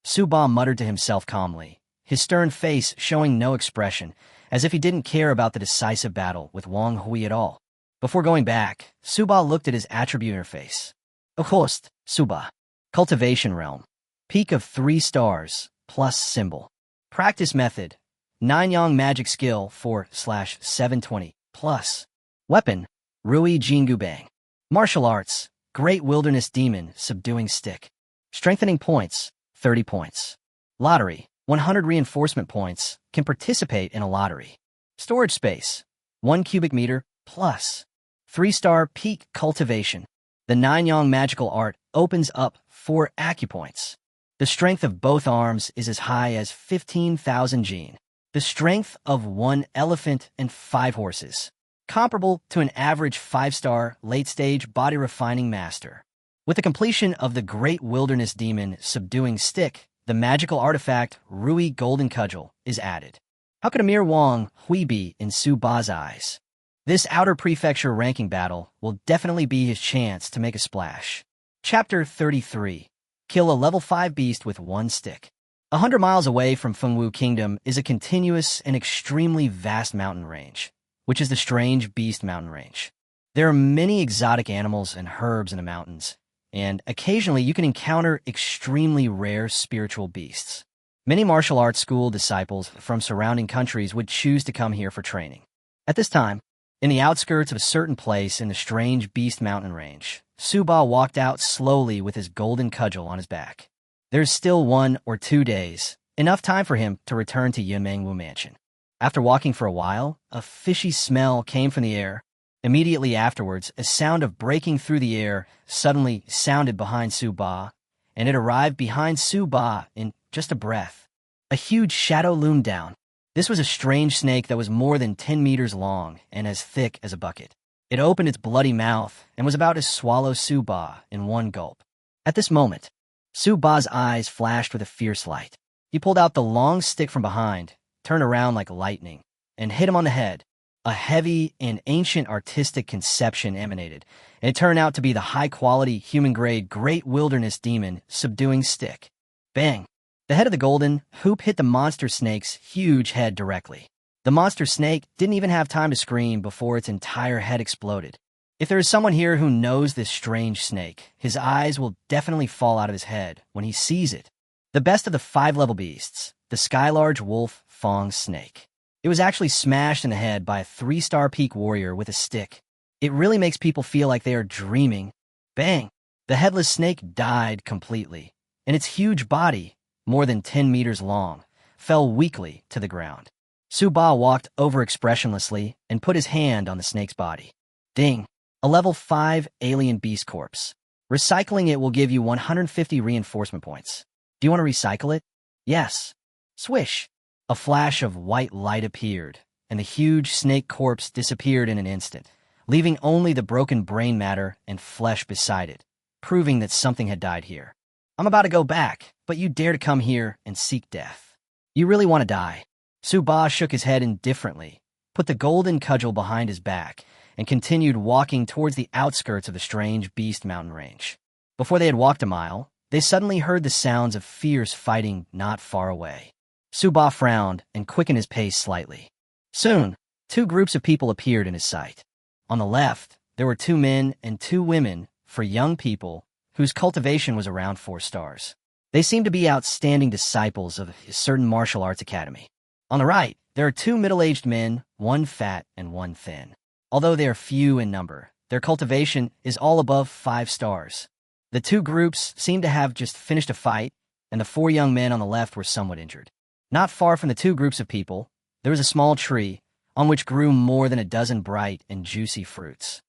Su Ba muttered to himself calmly, his stern face showing no expression, as if he didn't care about the decisive battle with Wang Hui at all. Before going back, Su Ba looked at his attribute interface. Host, Su Ba. Cultivation realm. Peak of 3 stars, plus symbol. Practice method. 9-yang magic skill 4/720, plus. Weapon. Rui Jingu Bang. Martial arts. Great wilderness demon, subduing stick. Strengthening points, 30 points. Lottery. 100 reinforcement points, can participate in a lottery. Storage space. 1 cubic meter, plus. 3-star peak cultivation. The 9-yang magical art opens up 4 acupoints. The strength of both arms is as high as 15,000 jin. The strength of 1 elephant and 5 horses. Comparable to an average 5-star late-stage body refining master. With the completion of the Great Wilderness Demon subduing stick, the magical artifact Rui Golden Cudgel is added. How could a mere Wang Hui be in Su Ba's eyes? This Outer Prefecture ranking battle will definitely be his chance to make a splash. Chapter 33. Kill a level 5 beast with 1 stick. 100 miles away from Fengwu Kingdom is a continuous and extremely vast mountain range, which is the Strange Beast Mountain Range. There are many exotic animals and herbs in the mountains, and occasionally you can encounter extremely rare spiritual beasts. Many martial arts school disciples from surrounding countries would choose to come here for training. At this time, in the outskirts of a certain place in the Strange Beast Mountain Range, Su Ba walked out slowly with his golden cudgel on his back. There's still 1 or 2 days, enough time for him to return to Yunmengwu Mansion. After walking for a while, a fishy smell came from the air. Immediately afterwards, a sound of breaking through the air suddenly sounded behind Su Ba, and it arrived behind Su Ba in just a breath. A huge shadow loomed down. This was a strange snake that was more than 10 meters long and as thick as a bucket. It opened its bloody mouth and was about to swallow Su Ba in 1 gulp. At this moment, Su Ba's eyes flashed with a fierce light. He pulled out the long stick from behind, turned around like lightning, and hit him on the head. A heavy and ancient artistic conception emanated, and it turned out to be the high-quality, human-grade Great Wilderness Demon subduing stick. Bang! The head of the golden hoop hit the monster snake's huge head directly. The monster snake didn't even have time to scream before its entire head exploded. If there is someone here who knows this strange snake, his eyes will definitely fall out of his head when he sees it. The best of the 5-level beasts, the Skylarge Wolf Fong Snake. It was actually smashed in the head by a 3-star peak warrior with a stick. It really makes people feel like they are dreaming. Bang! The headless snake died completely, and its huge body, more than 10 meters long, fell weakly to the ground. Su Ba walked over expressionlessly and put his hand on the snake's body. Ding! A level 5 alien beast corpse. Recycling it will give you 150 reinforcement points. Do you want to recycle it? Yes. Swish! A flash of white light appeared, and the huge snake corpse disappeared in an instant, leaving only the broken brain matter and flesh beside it, proving that something had died here. I'm about to go back, but you dare to come here and seek death. You really want to die. Su Ba shook his head indifferently, put the golden cudgel behind his back, and continued walking towards the outskirts of the Strange Beast Mountain Range. Before they had walked a mile, they suddenly heard the sounds of fierce fighting not far away. Su Ba frowned and quickened his pace slightly. Soon, 2 groups of people appeared in his sight. On the left, there were 2 men and 2 women for young people whose cultivation was around 4 stars. They seemed to be outstanding disciples of a certain martial arts academy. On the right, there are 2 middle-aged men, 1 fat and 1 thin. Although they are few in number, their cultivation is all above 5 stars. The 2 groups seemed to have just finished a fight, and the 4 young men on the left were somewhat injured. Not far from the 2 groups of people, there was a small tree on which grew more than a dozen bright and juicy fruits.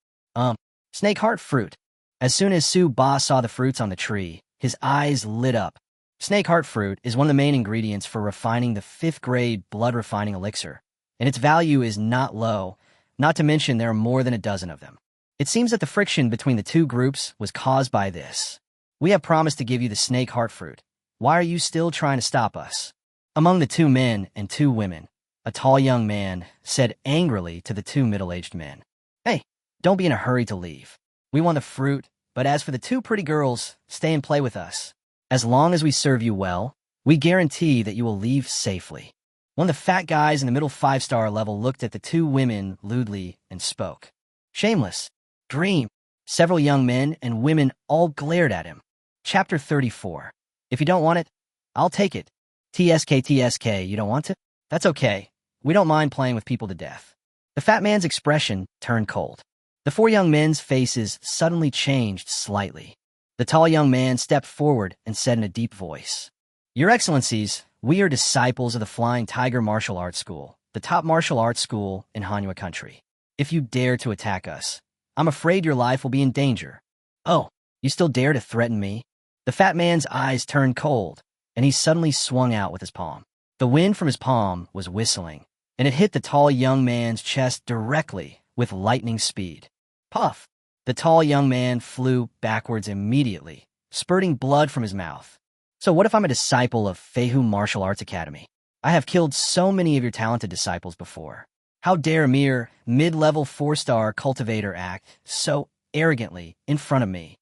Snake heart fruit. As soon as Su Ba saw the fruits on the tree, his eyes lit up. Snake heart fruit is one of the main ingredients for refining the 5th grade blood refining elixir, and its value is not low, not to mention there are more than a dozen of them. It seems that the friction between the 2 groups was caused by this. We have promised to give you the snake heart fruit. Why are you still trying to stop us? Among the 2 men and 2 women, a tall young man said angrily to the 2 middle-aged men, "Hey, don't be in a hurry to leave. We want the fruit, but as for the 2 pretty girls, stay and play with us. As long as we serve you well, we guarantee that you will leave safely." One of the fat guys in the middle 5-star level looked at the 2 women lewdly and spoke. "Shameless. Dream." Several young men and women all glared at him. Chapter 34. If you don't want it, I'll take it. TSK, you don't want it? That's okay. We don't mind playing with people to death. The fat man's expression turned cold. The 4 young men's faces suddenly changed slightly. The tall young man stepped forward and said in a deep voice, "Your Excellencies, we are disciples of the Flying Tiger Martial Arts School, the top martial arts school in Manhwa country. If you dare to attack us, I'm afraid your life will be in danger." "Oh, you still dare to threaten me?" The fat man's eyes turned cold, and he suddenly swung out with his palm. The wind from his palm was whistling, and it hit the tall young man's chest directly with lightning speed. Puff! The tall young man flew backwards immediately, spurting blood from his mouth. "So what if I'm a disciple of Feihu Martial Arts Academy? I have killed so many of your talented disciples before. How dare a mere mid-level 4-star cultivator act so arrogantly in front of me?"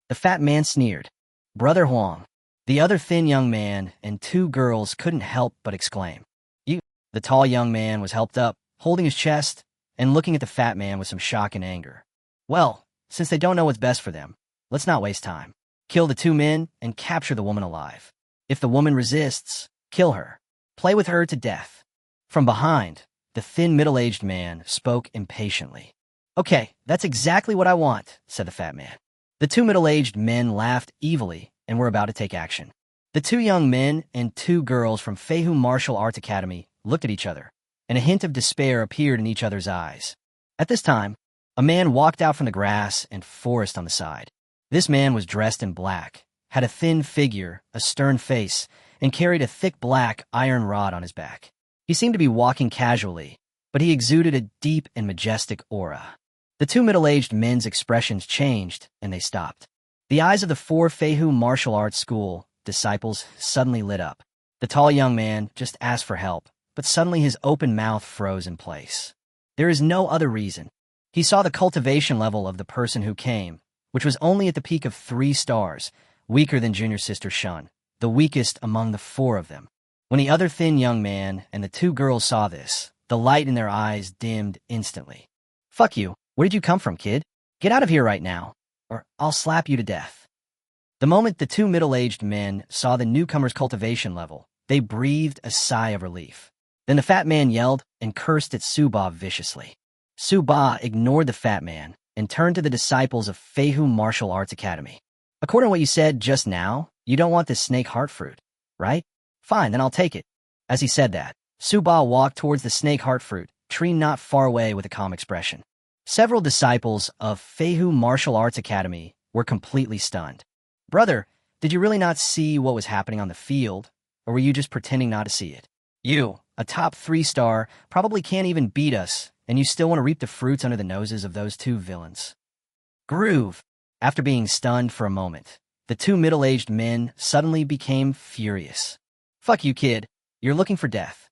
The fat man sneered. "Brother Huang." The other thin young man and 2 girls couldn't help but exclaim, "You." The tall young man was helped up, holding his chest and looking at the fat man with some shock and anger. "Well, since they don't know what's best for them, let's not waste time. Kill the 2 men and capture the woman alive. If the woman resists, kill her. Play with her to death." From behind, the thin middle-aged man spoke impatiently. "Okay, that's exactly what I want," said the fat man. The 2 middle-aged men laughed evilly and were about to take action. The 2 young men and 2 girls from Feihu Martial Arts Academy looked at each other, and a hint of despair appeared in each other's eyes. At this time, a man walked out from the grass and forest on the side. This man was dressed in black, had a thin figure, a stern face, and carried a thick black iron rod on his back. He seemed to be walking casually, but he exuded a deep and majestic aura. The 2 middle-aged men's expressions changed, and they stopped. The eyes of the 4 Feihu Martial Arts School disciples suddenly lit up. The tall young man just asked for help, but suddenly his open mouth froze in place. There is no other reason. He saw the cultivation level of the person who came, which was only at the peak of 3 stars, weaker than junior sister Shun, the weakest among the 4 of them. When the other thin young man and the 2 girls saw this, the light in their eyes dimmed instantly. "Fuck you. Where did you come from, kid? Get out of here right now, or I'll slap you to death." The moment the 2 middle-aged men saw the newcomer's cultivation level, they breathed a sigh of relief. Then the fat man yelled and cursed at Suba viciously. Suba ignored the fat man and turned to the disciples of Feihu Martial Arts Academy. "According to what you said just now, you don't want this snake heart fruit, right? Fine, then I'll take it." As he said that, Suba walked towards the snake heart fruit, tree not far away with a calm expression. Several disciples of Feihu Martial Arts Academy were completely stunned. "Brother, did you really not see what was happening on the field, or were you just pretending not to see it? You, a top 3-star, probably can't even beat us, and you still want to reap the fruits under the noses of those 2 villains." Groove! After being stunned for a moment, the 2 middle-aged men suddenly became furious. "Fuck you, kid. You're looking for death."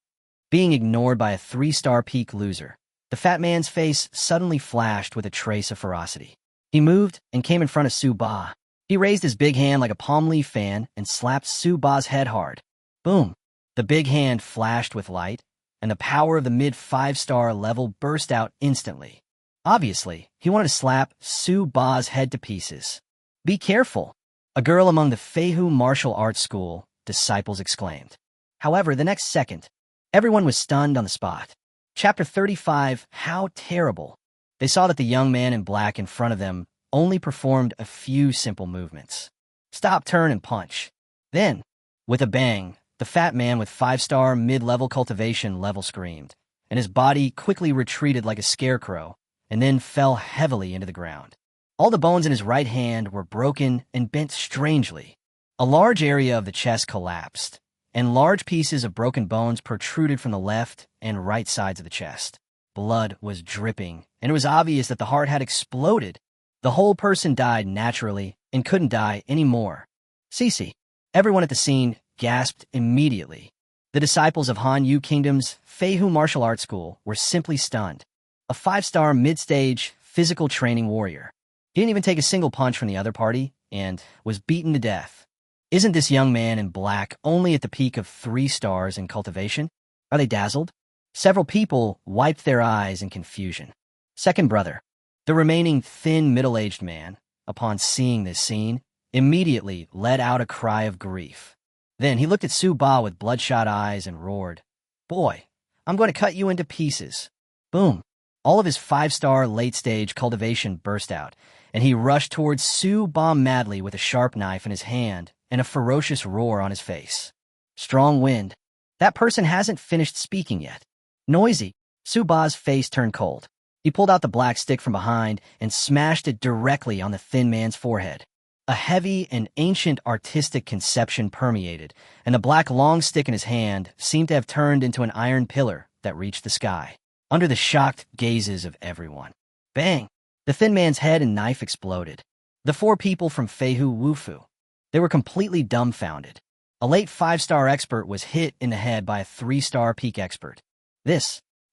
Being ignored by a 3-star peak loser, the fat man's face suddenly flashed with a trace of ferocity. He moved and came in front of Suba. He raised his big hand like a palm leaf fan and slapped Suba's head hard. Boom! The big hand flashed with light, and the power of the mid-5-star level burst out instantly. Obviously, he wanted to slap Suba's head to pieces. "Be careful!" A girl among the Feihu Martial Arts School disciples exclaimed. However, the next second, everyone was stunned on the spot. Chapter 35, How Terrible. They saw that the young man in black in front of them only performed a few simple movements. Stop, turn, and punch. Then, with a bang, the fat man with 5-star mid-level cultivation level screamed, and his body quickly retreated like a scarecrow, and then fell heavily into the ground. All the bones in his right hand were broken and bent strangely. A large area of the chest collapsed, and large pieces of broken bones protruded from the left and right sides of the chest. Blood was dripping, and it was obvious that the heart had exploded. The whole person died naturally and couldn't die anymore. Cece. Everyone at the scene gasped immediately. The disciples of Han Yu Kingdom's Feihu Martial Arts School were simply stunned. A 5-star mid-stage physical training warrior. He didn't even take a single punch from the other party and was beaten to death. Isn't this young man in black only at the peak of 3 stars in cultivation? Are they dazzled? Several people wiped their eyes in confusion. Second brother. The remaining thin middle-aged man, upon seeing this scene, immediately let out a cry of grief. Then he looked at Su Ba with bloodshot eyes and roared, "Boy, I'm going to cut you into pieces." Boom. All of his 5-star late-stage cultivation burst out, and he rushed towards Su Ba madly with a sharp knife in his hand and a ferocious roar on his face. Strong wind. That person hasn't finished speaking yet. Noisy. Su Ba's face turned cold. He pulled out the black stick from behind and smashed it directly on the thin man's forehead. A heavy and ancient artistic conception permeated, and the black long stick in his hand seemed to have turned into an iron pillar that reached the sky, under the shocked gazes of everyone. Bang! The thin man's head and knife exploded. The 4 people from Feihu Wufu. They were completely dumbfounded. A late 5-star expert was hit in the head by a 3-star peak expert.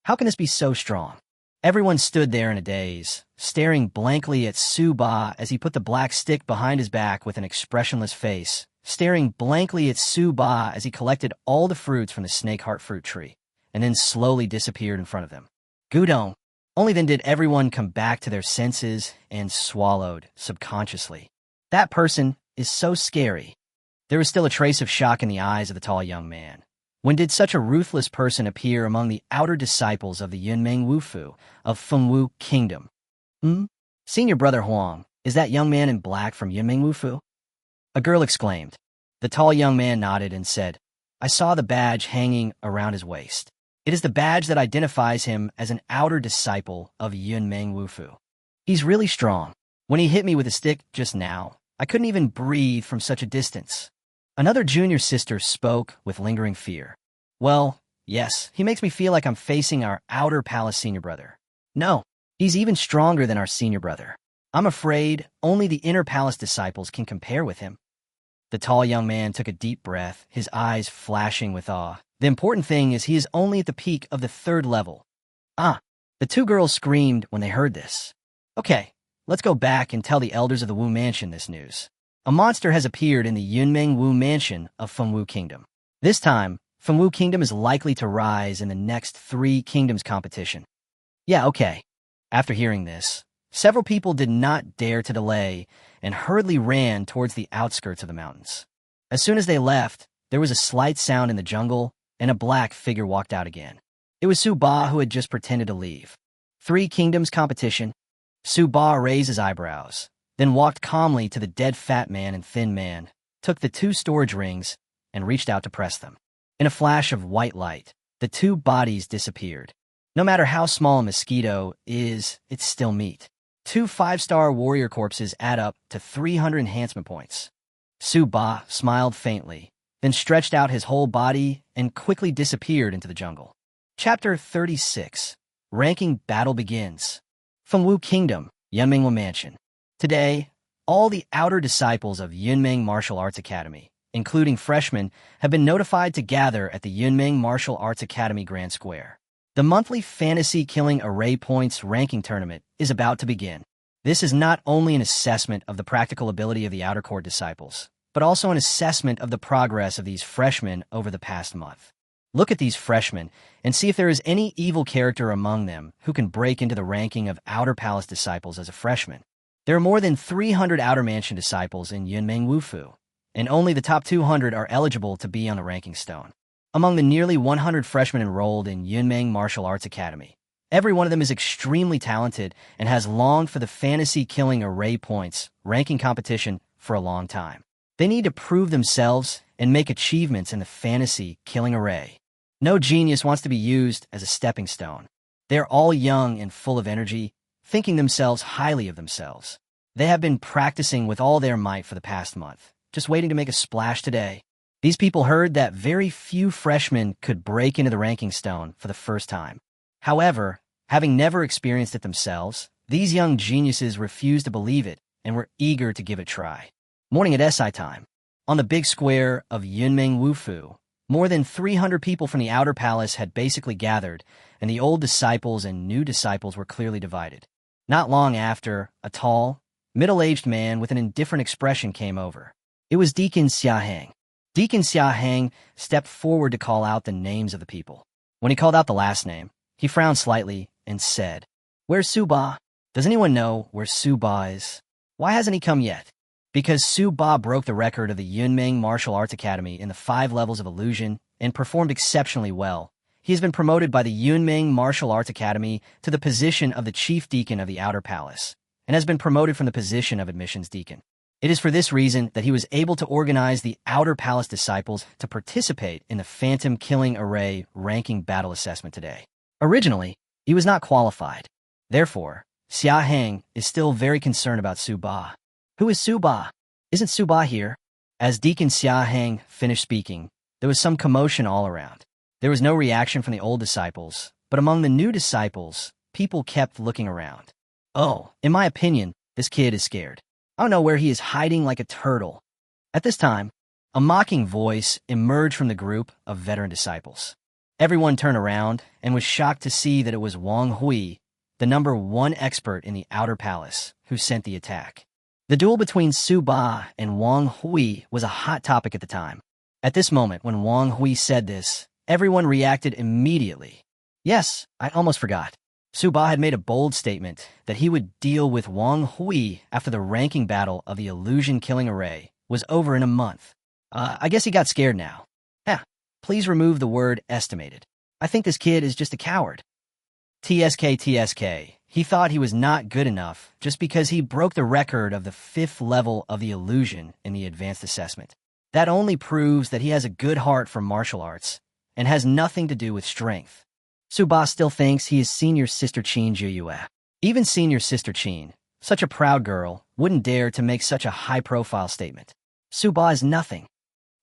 How can this be so strong? Everyone stood there in a daze, staring blankly at Su Ba as he put the black stick behind his back with an expressionless face, staring blankly at Su Ba as he collected all the fruits from the snake heart fruit tree, and then slowly disappeared in front of them. Gudong. Only then did everyone come back to their senses and swallowed subconsciously. That person is so scary. There was still a trace of shock in the eyes of the tall young man. When did such a ruthless person appear among the outer disciples of the Yunmeng Wufu of Fengwu Kingdom? Senior brother Huang, is that young man in black from Yunmeng Wufu? A girl exclaimed. The tall young man nodded and said, I saw the badge hanging around his waist. It is the badge that identifies him as an outer disciple of Yunmeng Wufu. He's really strong. When he hit me with a stick just now, I couldn't even breathe from such a distance. Another junior sister spoke with lingering fear. Well, yes, he makes me feel like I'm facing our outer palace senior brother. No, he's even stronger than our senior brother. I'm afraid only the inner palace disciples can compare with him. The tall young man took a deep breath, his eyes flashing with awe. The important thing is he is only at the peak of the 3rd level. The 2 girls screamed when they heard this. Okay, let's go back and tell the elders of the Wu Mansion this news. A monster has appeared in the Yunmeng Wu Mansion of Fengwu Kingdom. This time, Fengwu Kingdom is likely to rise in the next 3 kingdoms competition. Yeah, okay. After hearing this, several people did not dare to delay and hurriedly ran towards the outskirts of the mountains. As soon as they left, there was a slight sound in the jungle, and a black figure walked out again. It was Su Ba who had just pretended to leave. 3 kingdoms competition. Su Ba raised his eyebrows, then walked calmly to the dead fat man and thin man, took the 2 storage rings, and reached out to press them. In a flash of white light, the 2 bodies disappeared. No matter how small a mosquito is, it's still meat. 2 5-star warrior corpses add up to 300 enhancement points. Su Ba smiled faintly, then stretched out his whole body and quickly disappeared into the jungle. Chapter 36. Ranking Battle begins. Fengwu Kingdom, Yunmeng Wu Mansion. Today, all the outer disciples of Yunmeng Martial Arts Academy, including freshmen, have been notified to gather at the Yunmeng Martial Arts Academy Grand Square. The monthly Fantasy Killing Array Points ranking tournament is about to begin. This is not only an assessment of the practical ability of the outer court disciples, but also an assessment of the progress of these freshmen over the past month. Look at these freshmen and see if there is any evil character among them who can break into the ranking of Outer Palace disciples as a freshman. There are more than 300 Outer Mansion disciples in Yunmeng Wufu, and only the top 200 are eligible to be on the ranking stone. Among the nearly 100 freshmen enrolled in Yunmeng Martial Arts Academy, every one of them is extremely talented and has longed for the Fantasy Killing Array Points ranking competition for a long time. They need to prove themselves and make achievements in the Fantasy Killing Array. No genius wants to be used as a stepping stone. They are all young and full of energy, thinking themselves highly of themselves. They have been practicing with all their might for the past month, just waiting to make a splash today. These people heard that very few freshmen could break into the ranking stone for the first time. However, having never experienced it themselves, these young geniuses refuse to believe it and were eager to give it a try. Morning at SI time. On the big square of Yunmeng Wufu, more than 300 people from the outer palace had basically gathered, and the old disciples and new disciples were clearly divided. Not long after, a tall, middle-aged man with an indifferent expression came over. It was Deacon Xiahang. Deacon Xiahang stepped forward to call out the names of the people. When he called out the last name, he frowned slightly and said, "Where's Suba? Does anyone know where Suba is? Why hasn't he come yet?" Because Suba broke the record of the Yunmeng Martial Arts Academy in the 5 levels of illusion and performed exceptionally well, he has been promoted by the Yunmeng Martial Arts Academy to the position of the chief deacon of the Outer Palace, and has been promoted from the position of admissions deacon. It is for this reason that he was able to organize the Outer Palace disciples to participate in the Phantom Killing Array ranking battle assessment today. Originally, he was not qualified. Therefore, Xia Heng is still very concerned about Suba. Who is Suba? Isn't Suba here? As Deacon Xia Heng finished speaking, there was some commotion all around. There was no reaction from the old disciples, but among the new disciples, people kept looking around. Oh, in my opinion, this kid is scared. I don't know where he is hiding like a turtle. At this time, a mocking voice emerged from the group of veteran disciples. Everyone turned around and was shocked to see that it was Wang Hui, the #1 expert in the Outer Palace, who sent the attack. The duel between Suba and Wang Hui was a hot topic at the time. At this moment, when Wang Hui said this, everyone reacted immediately. Yes, I almost forgot. Suba had made a bold statement that he would deal with Wang Hui after the ranking battle of the Illusion Killing Array was over in a month. I guess he got scared now. Please remove the word estimated. I think this kid is just a coward. TSK. He thought he was not good enough just because he broke the record of the 5th level of the illusion in the advanced assessment. That only proves that he has a good heart for martial arts and has nothing to do with strength. Suba still thinks he is Senior Sister Qin Juyue. Even Senior Sister Qin, such a proud girl, wouldn't dare to make such a high-profile statement. Suba is nothing.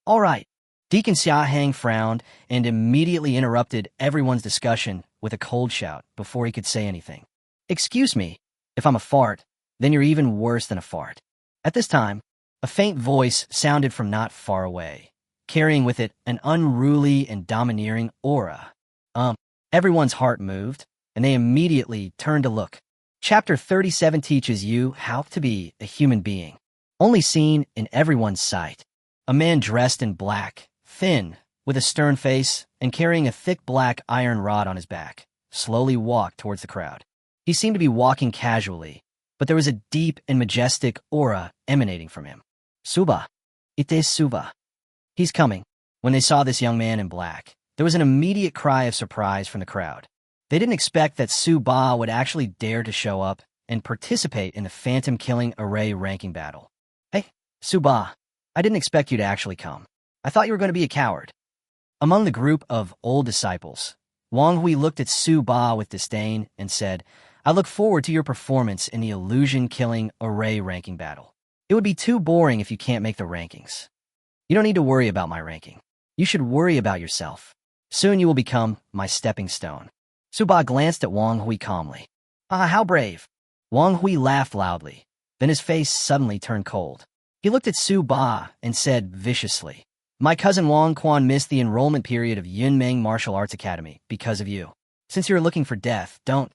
All right. Deacon Xia Hang frowned and immediately interrupted everyone's discussion with a cold shout before he could say anything. Excuse me, if I'm a fart, then you're even worse than a fart. At this time, a faint voice sounded from not far away, carrying with it an unruly and domineering aura. Everyone's heart moved, and they immediately turned to look. Chapter 37 teaches you how to be a human being, only seen in everyone's sight. A man dressed in black, thin, with a stern face, and carrying a thick black iron rod on his back, slowly walked towards the crowd. He seemed to be walking casually, but there was a deep and majestic aura emanating from him. Suba. It is Suba. He's coming. When they saw this young man in black, there was an immediate cry of surprise from the crowd. They didn't expect that Suba would actually dare to show up and participate in the Phantom Killing Array ranking battle. Hey, Suba, I didn't expect you to actually come. I thought you were going to be a coward. Among the group of old disciples, Wang Hui looked at Suba with disdain and said, I look forward to your performance in the Illusion Killing Array ranking battle. It would be too boring if you can't make the rankings. You don't need to worry about my ranking. You should worry about yourself. Soon you will become my stepping stone. Suba glanced at Wang Hui calmly. How brave. Wang Hui laughed loudly. Then his face suddenly turned cold. He looked at Suba and said viciously, My cousin Wang Quan missed the enrollment period of Yunmeng Martial Arts Academy because of you. Since you're looking for death, don't...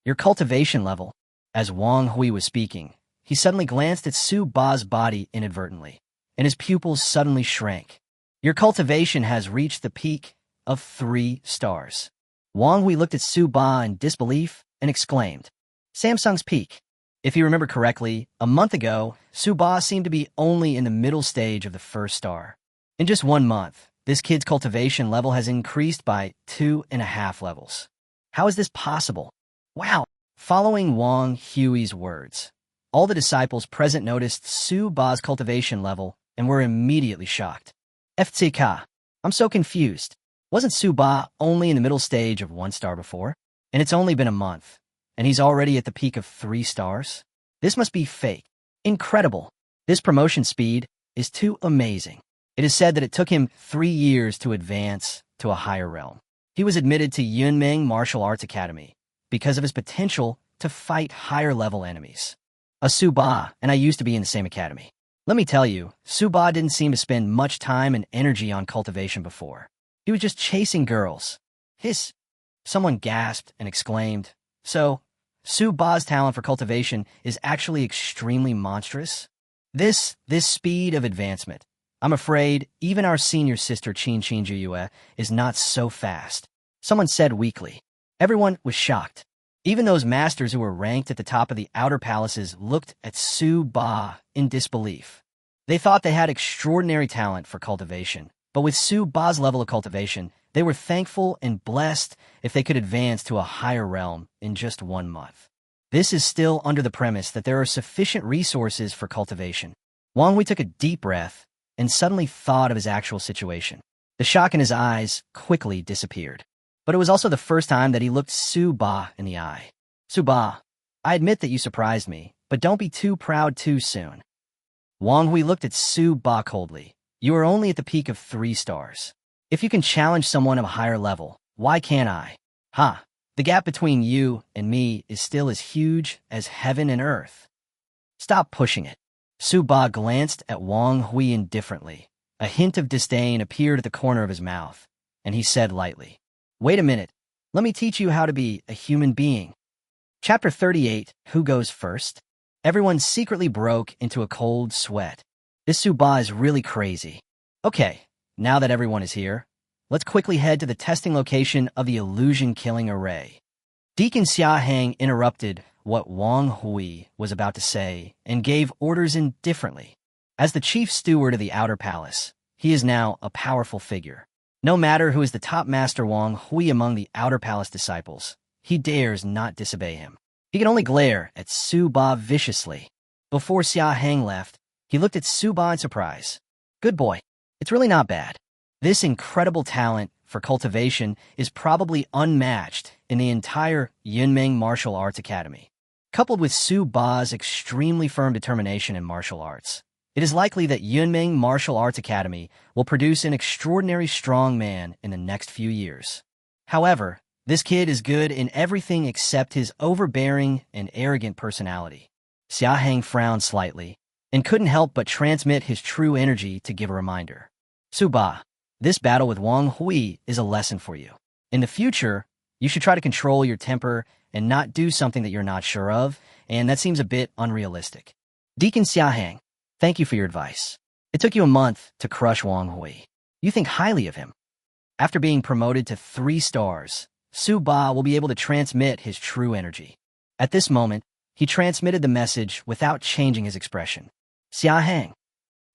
Your cultivation level. As Wang Hui was speaking, he suddenly glanced at Suba's body inadvertently, and his pupils suddenly shrank. Your cultivation has reached the peak of 3 stars. Wang Hui looked at Suba in disbelief and exclaimed, Samsung's peak. If you remember correctly, a month ago, Suba seemed to be only in the middle stage of the 1st star. In just 1 month, this kid's cultivation level has increased by 2.5 levels. How is this possible? Wow! Following Wang Hui's words, all the disciples present noticed Suba's cultivation level and were immediately shocked. FCK, I'm so confused. Wasn't Suba only in the middle stage of 1 star before? And it's only been a month, and he's already at the peak of 3 stars? This must be fake. Incredible. This promotion speed is too amazing. It is said that it took him 3 years to advance to a higher realm. He was admitted to Yunmeng Martial Arts Academy because of his potential to fight higher-level enemies. A Suba, and I used to be in the same academy. Let me tell you, Suba didn't seem to spend much time and energy on cultivation before. He was just chasing girls. Hiss! Someone gasped and exclaimed. So, Suba's talent for cultivation is actually extremely monstrous? This speed of advancement. I'm afraid even our senior sister Xiantian is not so fast. Someone said weakly. Everyone was shocked. Even those masters who were ranked at the top of the outer palaces looked at Suba in disbelief. They thought they had extraordinary talent for cultivation, but with Suba's level of cultivation, they were thankful and blessed if they could advance to a higher realm in just 1 month. This is still under the premise that there are sufficient resources for cultivation. Wang Hui took a deep breath and suddenly thought of his actual situation. The shock in his eyes quickly disappeared. But it was also the first time that he looked Suba in the eye. Suba, I admit that you surprised me, but don't be too proud too soon. Wang Hui looked at Suba coldly. You are only at the peak of 3 stars. If you can challenge someone of a higher level, why can't I? Ha! The gap between you and me is still as huge as heaven and earth. Stop pushing it. Suba glanced at Wang Hui indifferently. A hint of disdain appeared at the corner of his mouth, and he said lightly, Wait a minute. Let me teach you how to be a human being. Chapter 38, Who Goes First? Everyone secretly broke into a cold sweat. This Suba is really crazy. Okay, now that everyone is here, let's quickly head to the testing location of the illusion-killing array. Deacon Xiahang interrupted what Wang Hui was about to say and gave orders indifferently. As the chief steward of the outer palace, he is now a powerful figure. No matter who is the top master Wang Hui among the outer palace disciples, he dares not disobey him. He can only glare at Suba viciously. Before Xiahang left, he looked at Suba in surprise. Good boy. It's really not bad. This incredible talent for cultivation is probably unmatched in the entire Yunmeng Martial Arts Academy. Coupled with Suba's extremely firm determination in martial arts, it is likely that Yunmeng Martial Arts Academy will produce an extraordinary strong man in the next few years. However, this kid is good in everything except his overbearing and arrogant personality. Xiahang frowned slightly and couldn't help but transmit his true energy to give a reminder. Suba, this battle with Wang Hui is a lesson for you. In the future, you should try to control your temper and not do something that you're not sure of, and that seems a bit unrealistic. Deacon Xiahang, thank you for your advice. It took you a month to crush Wang Hui. You think highly of him. After being promoted to 3 stars, Suba will be able to transmit his true energy. At this moment, he transmitted the message without changing his expression. Xiahang.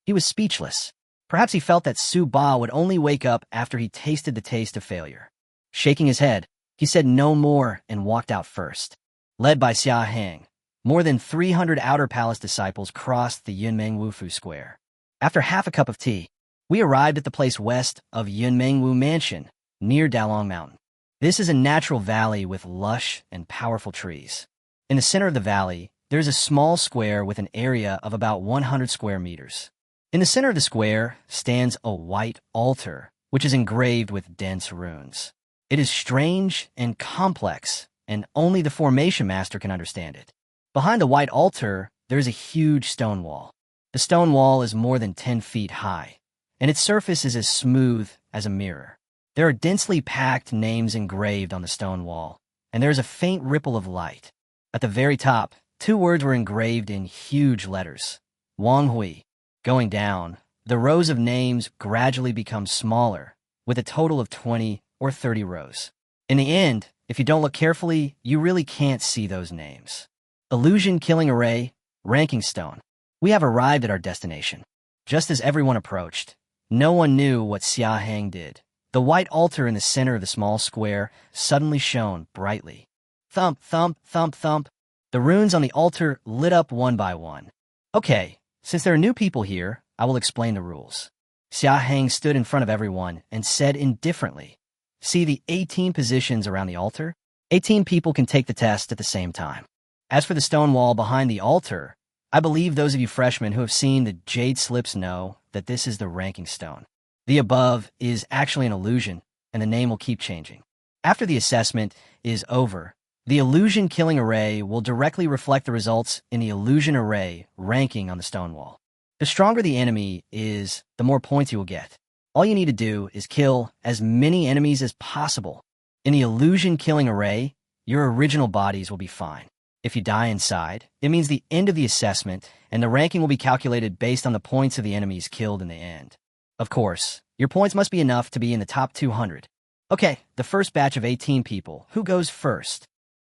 He was speechless. Perhaps he felt that Suba would only wake up after he tasted the taste of failure. Shaking his head, he said no more and walked out first. Led by Xiahang, more than 300 outer palace disciples crossed the Yunmeng Wufu Square. After half a cup of tea, we arrived at the place west of Yunmeng Wu Mansion, near Dalong Mountain. This is a natural valley with lush and powerful trees. In the center of the valley, there is a small square with an area of about 100 square meters. In the center of the square stands a white altar, which is engraved with dense runes. It is strange and complex, and only the formation master can understand it. Behind the white altar, there is a huge stone wall. The stone wall is more than 10 feet high, and its surface is as smooth as a mirror. There are densely packed names engraved on the stone wall, and there is a faint ripple of light. At the very top, 2 words were engraved in huge letters. Wang Hui. Going down, the rows of names gradually become smaller, with a total of 20 or 30 rows. In the end, if you don't look carefully, you really can't see those names. Illusion Killing Array, Ranking Stone. We have arrived at our destination. Just as everyone approached, no one knew what Xiahang did. The white altar in the center of the small square suddenly shone brightly. Thump, thump, thump, thump. The runes on the altar lit up one by one. Okay, since there are new people here, I will explain the rules. Xiahang stood in front of everyone and said indifferently, See the 18 positions around the altar? 18 people can take the test at the same time. As for the stone wall behind the altar, I believe those of you freshmen who have seen the jade slips know that this is the ranking stone. The above is actually an illusion, and the name will keep changing. After the assessment is over, The illusion killing array will directly reflect the results in the illusion array ranking on the stone wall. The stronger the enemy is, the more points you will get. All you need to do is kill as many enemies as possible. In the illusion killing array, your original bodies will be fine. If you die inside, it means the end of the assessment, and the ranking will be calculated based on the points of the enemies killed in the end. Of course, your points must be enough to be in the top 200. Okay, the first batch of 18 people. Who goes first?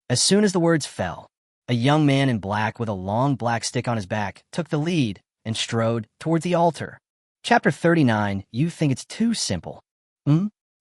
As soon as the words fell, a young man in black with a long black stick on his back took the lead and strode towards the altar. Chapter 39, You Think It's Too Simple.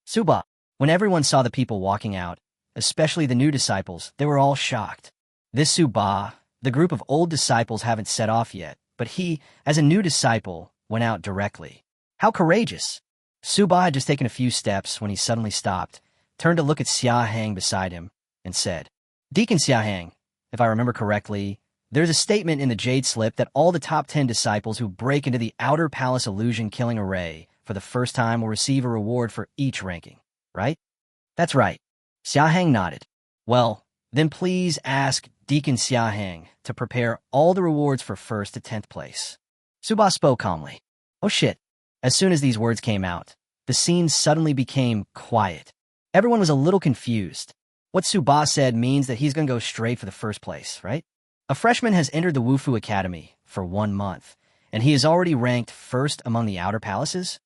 Suba. When everyone saw the people walking out, especially the new disciples, they were all shocked. This Suba, the group of old disciples haven't set off yet, but he, as a new disciple, went out directly. How courageous! Suba had just taken a few steps when he suddenly stopped, turned to look at Xiahang beside him, and said, Deacon Xiahang, if I remember correctly, there's a statement in the Jade Slip that all the top 10 disciples who break into the Outer Palace Illusion Killing Array for the first time will receive a reward for each ranking, right? That's right. Xiahang nodded. Well, then please ask Deacon Xiahang to prepare all the rewards for 1st to 10th place. Suba spoke calmly. Oh shit. As soon as these words came out, the scene suddenly became quiet. Everyone was a little confused. What Suba said means that he's going to go straight for the 1st place, right? A freshman has entered the Wufu Academy for 1 month, and he is already ranked 1st among the outer palaces?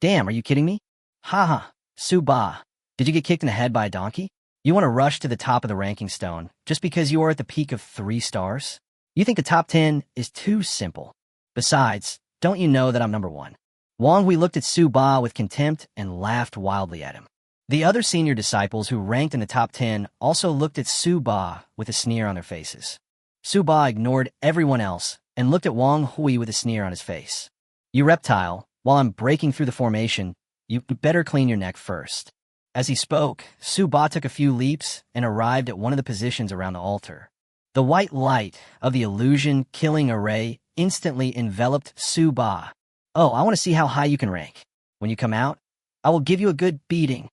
Damn, are you kidding me? Haha, Suba, did you get kicked in the head by a donkey? You want to rush to the top of the ranking stone just because you are at the peak of 3 stars? You think the top 10 is too simple. Besides, don't you know that I'm number 1? Wang Hui looked at Suba with contempt and laughed wildly at him. The other senior disciples who ranked in the top 10 also looked at Suba with a sneer on their faces. Suba ignored everyone else and looked at Wang Hui with a sneer on his face. You reptile, while I'm breaking through the formation, you better clean your neck first. As he spoke, Suba took a few leaps and arrived at one of the positions around the altar. The white light of the illusion killing array instantly enveloped Suba. Oh, I want to see how high you can rank. When you come out, I will give you a good beating.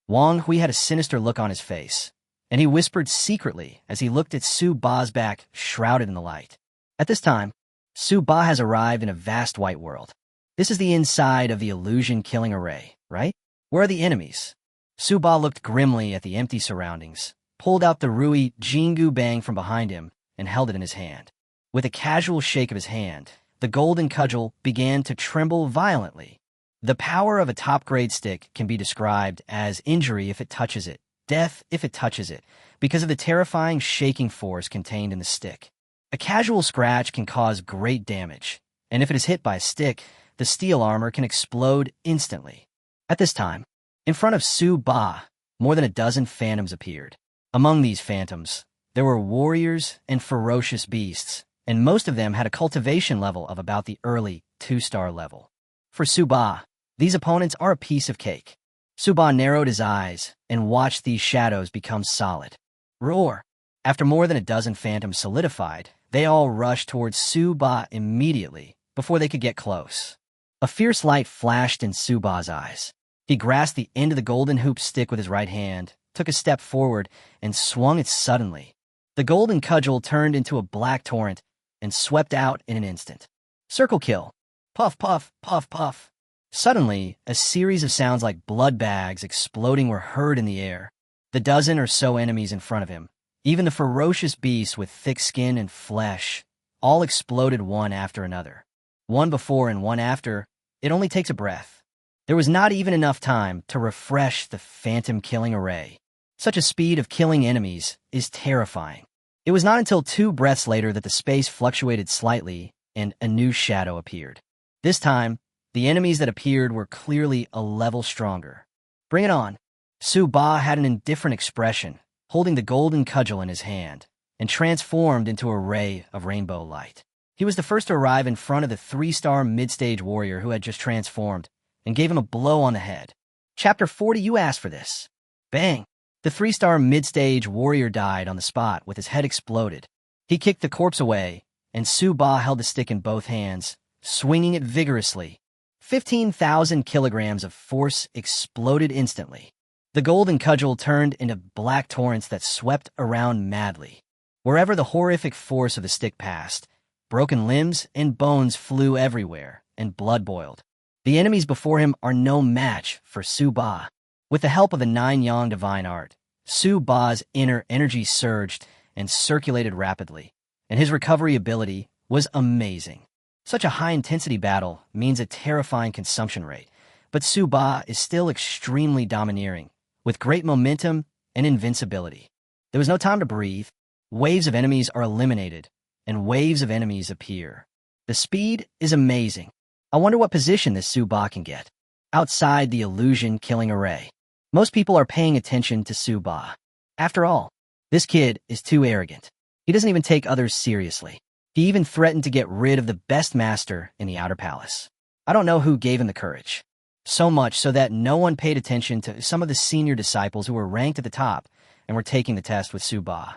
Wang Hui had a sinister look on his face, and he whispered secretly as he looked at Suba's back shrouded in the light. At this time, Suba has arrived in a vast white world. This is the inside of the illusion killing array, right? Where are the enemies? Suba looked grimly at the empty surroundings, pulled out the Rui Jingu Bang from behind him, and held it in his hand. With a casual shake of his hand, the golden cudgel began to tremble violently. The power of a top-grade stick can be described as injury if it touches it, death if it touches it, because of the terrifying shaking force contained in the stick. A casual scratch can cause great damage, and if it is hit by a stick, the steel armor can explode instantly. At this time, in front of Suba, more than a dozen phantoms appeared. Among these phantoms, there were warriors and ferocious beasts, and most of them had a cultivation level of about the early 2-star level. For Suba, these opponents are a piece of cake. Suba narrowed his eyes and watched these shadows become solid. Roar! After more than a dozen phantoms solidified, they all rushed towards Suba immediately before they could get close. A fierce light flashed in Suba's eyes. He grasped the end of the golden hoop stick with his right hand, took a step forward, and swung it suddenly. The golden cudgel turned into a black torrent and swept out in an instant. Circle kill. Puff, puff, puff, puff. Suddenly, a series of sounds like blood bags exploding were heard in the air. The dozen or so enemies in front of him, even the ferocious beasts with thick skin and flesh, all exploded one after another. One before and one after, it only takes a breath. There was not even enough time to refresh the phantom killing array. Such a speed of killing enemies is terrifying. It was not until 2 breaths later that the space fluctuated slightly and a new shadow appeared. This time, the enemies that appeared were clearly a level stronger. Bring it on. Suba had an indifferent expression, holding the golden cudgel in his hand, and transformed into a ray of rainbow light. He was the first to arrive in front of the 3-star mid-stage warrior who had just transformed, and gave him a blow on the head. Chapter 40, you asked for this. Bang! The 3-star mid-stage warrior died on the spot with his head exploded. He kicked the corpse away, and Suba held the stick in both hands, swinging it vigorously. 15,000 kilograms of force exploded instantly. The golden cudgel turned into black torrents that swept around madly. Wherever the horrific force of the stick passed, broken limbs and bones flew everywhere, and blood boiled. The enemies before him are no match for Su Ba. With the help of the 9-yang divine art, Su Ba's inner energy surged and circulated rapidly, and his recovery ability was amazing. Such a high-intensity battle means a terrifying consumption rate, but Su Ba is still extremely domineering, with great momentum and invincibility. There was no time to breathe. Waves of enemies are eliminated, and waves of enemies appear. The speed is amazing. I wonder what position this Su Ba can get. Outside the illusion-killing array. Most people are paying attention to Su Ba. After all, this kid is too arrogant. He doesn't even take others seriously. He even threatened to get rid of the best master in the Outer Palace. I don't know who gave him the courage. So much so that no one paid attention to some of the senior disciples who were ranked at the top and were taking the test with Su Ba.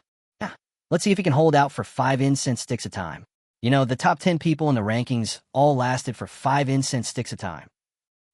Let's see if he can hold out for 5 incense sticks a time. You know, the top 10 people in the rankings all lasted for 5 incense sticks a time.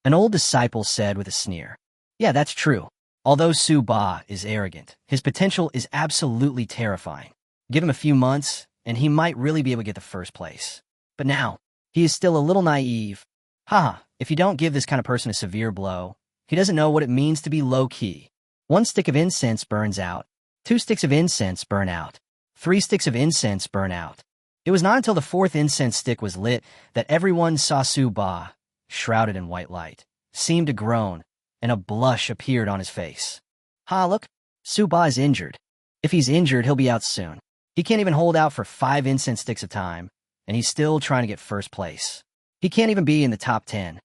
An old disciple said with a sneer, "Yeah, that's true. Although Su Ba is arrogant, his potential is absolutely terrifying. Give him a few months, and he might really be able to get the first place. But now, he is still a little naive. Haha, if you don't give this kind of person a severe blow, he doesn't know what it means to be low-key. 1 stick of incense burns out. 2 sticks of incense burn out. 3 sticks of incense burn out." It was not until the 4th incense stick was lit that everyone saw Su Ba, shrouded in white light, seemed to groan, and a blush appeared on his face. Look, Su Ba is injured. If he's injured, he'll be out soon. He can't even hold out for 5 incense sticks a time, and he's still trying to get first place. He can't even be in the top 10.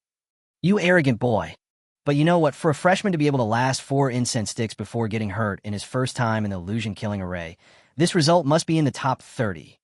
You arrogant boy. But you know what? For a freshman to be able to last 4 incense sticks before getting hurt in his first time in the illusion-killing array, this result must be in the top 30.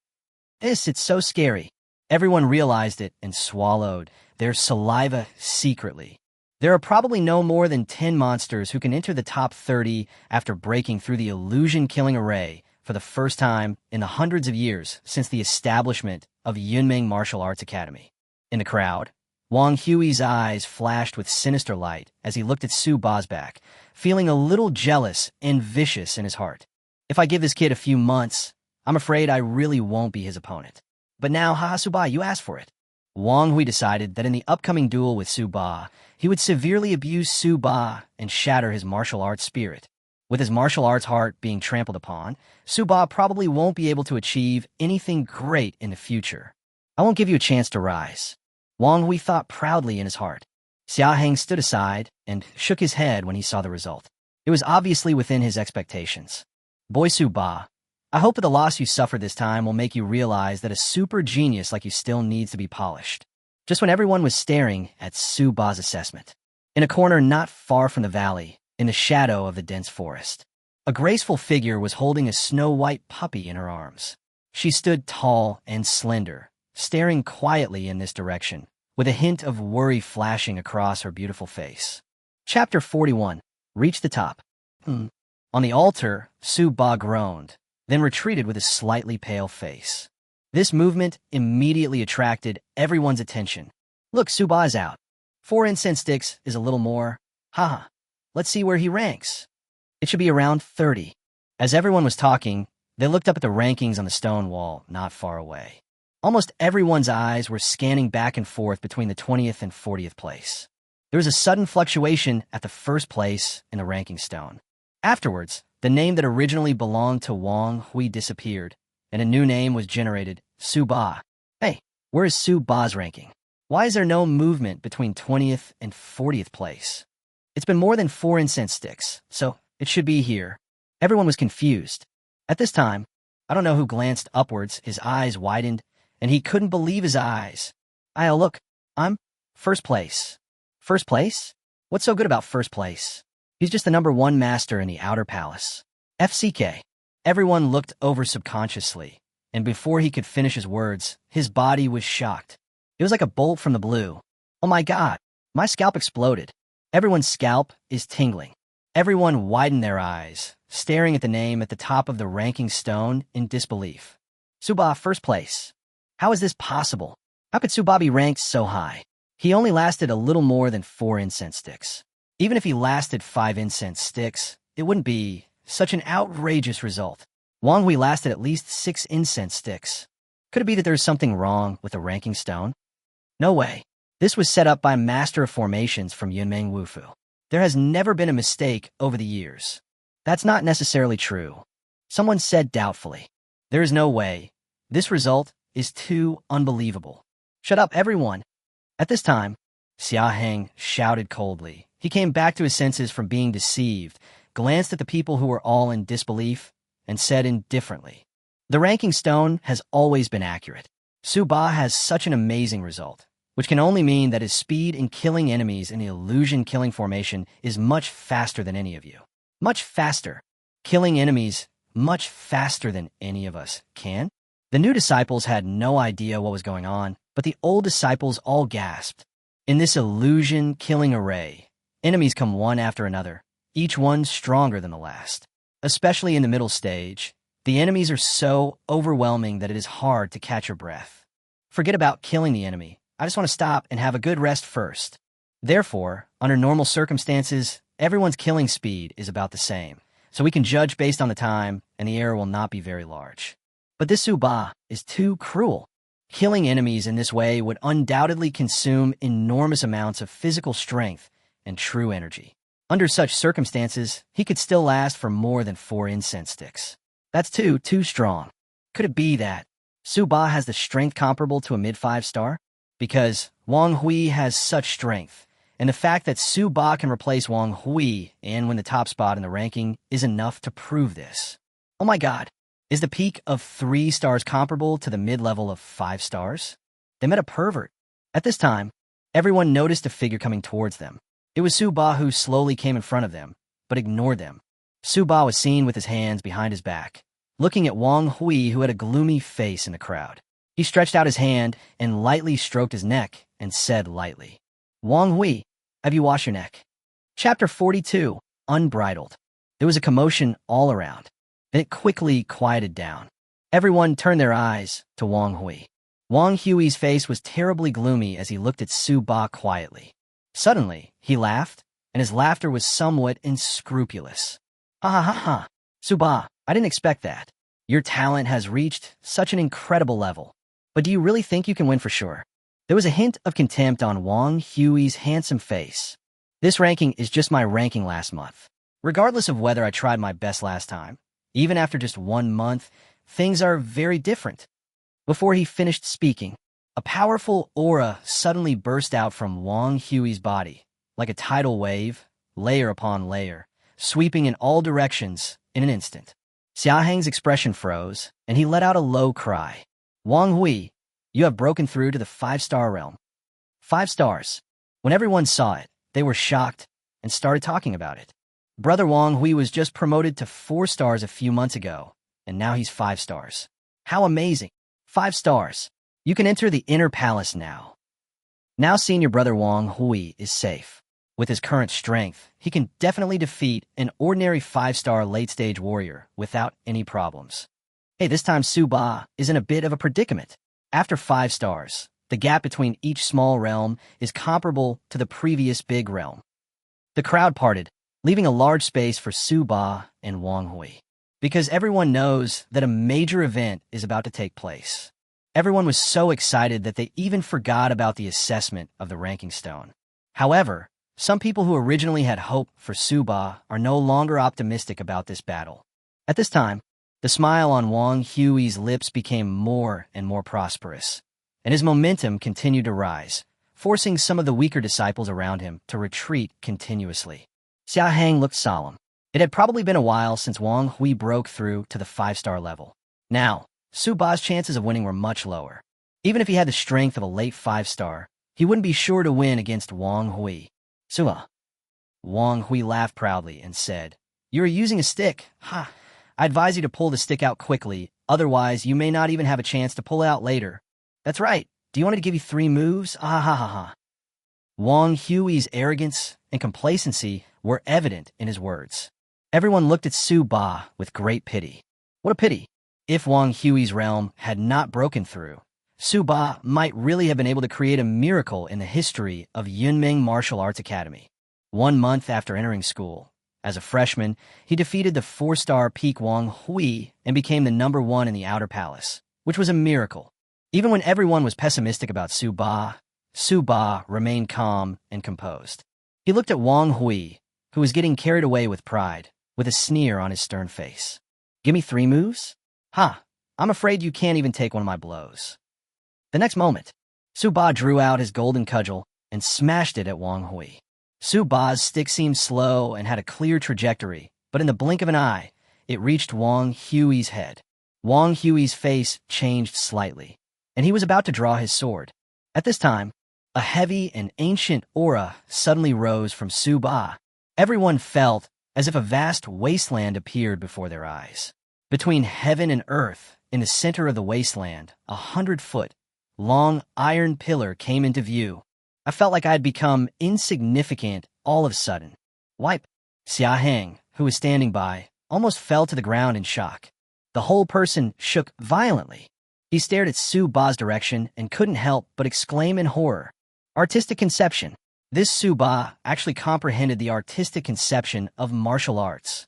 It's so scary. Everyone realized it and swallowed their saliva secretly. There are probably no more than 10 monsters who can enter the top 30 after breaking through the illusion-killing array for the first time in the hundreds of years since the establishment of Yunming Martial Arts Academy. In the crowd, Wang Hui's eyes flashed with sinister light as he looked at Su Ba's back, feeling a little jealous and vicious in his heart. If I give this kid a few months, I'm afraid I really won't be his opponent. But now, Su Ba, you asked for it. Wang Hui decided that in the upcoming duel with Su Ba, he would severely abuse Su Ba and shatter his martial arts spirit. With his martial arts heart being trampled upon, Su Ba probably won't be able to achieve anything great in the future. I won't give you a chance to rise. Wang Hui thought proudly in his heart. Xia Heng stood aside and shook his head when he saw the result. It was obviously within his expectations. Boy Su Ba, I hope that the loss you suffered this time will make you realize that a super genius like you still needs to be polished. Just when everyone was staring at Su Ba's assessment. In a corner not far from the valley, in the shadow of the dense forest, a graceful figure was holding a snow-white puppy in her arms. She stood tall and slender, staring quietly in this direction, with a hint of worry flashing across her beautiful face. Chapter 41. Reach the top. On the altar, Su Ba groaned, then retreated with a slightly pale face. This movement immediately attracted everyone's attention. Look, Su Ba is out. 4 incense sticks is a little more. Let's see where he ranks. It should be around 30. As everyone was talking, they looked up at the rankings on the stone wall not far away. Almost everyone's eyes were scanning back and forth between the 20th and 40th place. There was a sudden fluctuation at the first place in the ranking stone. Afterwards, the name that originally belonged to Wang Hui disappeared, and a new name was generated, Su Ba. Hey, where is Su Ba's ranking? Why is there no movement between 20th and 40th place? It's been more than 4 incense sticks, so it should be here. Everyone was confused. At this time, I don't know who glanced upwards, his eyes widened, and he couldn't believe his eyes. Look, I'm first place. First place? What's so good about first place? He's just the number 1 master in the Outer Palace. FCK. Everyone looked over subconsciously, and before he could finish his words, his body was shocked. It was like a bolt from the blue. Oh my god, my scalp exploded. Everyone's scalp is tingling. Everyone widened their eyes, staring at the name at the top of the ranking stone in disbelief. Su Ba, first place. How is this possible? How could Su Ba be ranked so high? He only lasted a little more than 4 incense sticks. Even if he lasted 5 incense sticks, it wouldn't be such an outrageous result. Wang Hui lasted at least 6 incense sticks. Could it be that there's something wrong with the ranking stone? No way. This was set up by a master of formations from Yunmeng Wufu. There has never been a mistake over the years. That's not necessarily true. Someone said doubtfully. There is no way. This result is too unbelievable. Shut up, everyone. At this time, Xiaheng shouted coldly. He came back to his senses from being deceived, glanced at the people who were all in disbelief, and said indifferently, "The ranking stone has always been accurate. Su Ba has such an amazing result, which can only mean that his speed in killing enemies in the illusion-killing formation is much faster than any of you. Much faster. Killing enemies much faster than any of us can?" The new disciples had no idea what was going on, but the old disciples all gasped. In this illusion-killing array, enemies come one after another, each one stronger than the last. Especially in the middle stage, the enemies are so overwhelming that it is hard to catch your breath. Forget about killing the enemy. I just want to stop and have a good rest first. Therefore, under normal circumstances, everyone's killing speed is about the same, so we can judge based on the time, and the error will not be very large. But this Su Ba is too cruel. Killing enemies in this way would undoubtedly consume enormous amounts of physical strength and true energy. Under such circumstances, he could still last for more than 4 incense sticks. That's too strong. Could it be that Su Ba has the strength comparable to a mid-5 star? Because Wang Hui has such strength, and the fact that Su Ba can replace Wang Hui and win the top spot in the ranking is enough to prove this. Oh my god, is the peak of 3 stars comparable to the mid-level of 5 stars? They met a pervert. At this time, everyone noticed a figure coming towards them. It was Su Ba who slowly came in front of them, but ignored them. Su Ba was seen with his hands behind his back, looking at Wang Hui, who had a gloomy face in the crowd. He stretched out his hand and lightly stroked his neck and said lightly, "Wang Hui, have you washed your neck?" Chapter 42, Unbridled. There was a commotion all around. Then it quickly quieted down. Everyone turned their eyes to Wang Hui. Wang Hui's face was terribly gloomy as he looked at Su Ba quietly. Suddenly, he laughed, and his laughter was somewhat unscrupulous. "Ha ha ha ha! Su Ba, I didn't expect that. Your talent has reached such an incredible level. But do you really think you can win for sure?" There was a hint of contempt on Wang Hui's handsome face. "This ranking is just my ranking last month. Regardless of whether I tried my best last time, even after just 1 month, things are very different." Before he finished speaking, a powerful aura suddenly burst out from Wang Hui's body, like a tidal wave, layer upon layer, sweeping in all directions in an instant. Xiaheng's expression froze, and he let out a low cry. "Wang Hui, you have broken through to the 5-star realm." 5 stars. When everyone saw it, they were shocked and started talking about it. Brother Wang Hui was just promoted to 4 stars a few months ago, and now he's 5 stars. How amazing! 5 stars. You can enter the inner palace now. Now senior brother Wang Hui is safe. With his current strength, he can definitely defeat an ordinary 5-star late-stage warrior without any problems. Hey, this time Su Ba is in a bit of a predicament. After 5 stars, the gap between each small realm is comparable to the previous big realm. The crowd parted, leaving a large space for Su Ba and Wang Hui. Because everyone knows that a major event is about to take place. Everyone was so excited that they even forgot about the assessment of the ranking stone. However, some people who originally had hope for Su Ba are no longer optimistic about this battle. At this time, the smile on Wang Hui's lips became more and more prosperous, and his momentum continued to rise, forcing some of the weaker disciples around him to retreat continuously. Xiaheng looked solemn. It had probably been a while since Wang Hui broke through to the 5-star level. Now, Su Ba's chances of winning were much lower. Even if he had the strength of a late 5-star, he wouldn't be sure to win against Wang Hui. "Sua." Wang Hui laughed proudly and said, "You are using a stick. Ha! I advise you to pull the stick out quickly, otherwise you may not even have a chance to pull it out later." "That's right. Do you want me to give you 3 moves? Ah ha ha ha." Wang Hui's arrogance and complacency were evident in his words. Everyone looked at Su Ba with great pity. What a pity. If Wang Hui's realm had not broken through, Su Ba might really have been able to create a miracle in the history of Yunmeng Martial Arts Academy. 1 month after entering school. As a freshman, he defeated the 4-star Peak Wang Hui and became the #1 in the Outer Palace, which was a miracle. Even when everyone was pessimistic about Su Ba remained calm and composed. He looked at Wang Hui, who was getting carried away with pride, with a sneer on his stern face. "Give me 3 moves? Ha, I'm afraid you can't even take one of my blows." The next moment, Su Ba drew out his golden cudgel and smashed it at Wang Hui. Su Ba's stick seemed slow and had a clear trajectory, but in the blink of an eye, it reached Wang Hui's head. Wang Hui's face changed slightly, and he was about to draw his sword. At this time, a heavy and ancient aura suddenly rose from Su Ba. Everyone felt as if a vast wasteland appeared before their eyes. Between heaven and earth, in the center of the wasteland, 100-foot long iron pillar came into view. I felt like I had become insignificant all of a sudden. Wipe. Xiaheng, who was standing by, almost fell to the ground in shock. The whole person shook violently. He stared at Su Ba's direction and couldn't help but exclaim in horror. Artistic conception. This Su Ba actually comprehended the artistic conception of martial arts.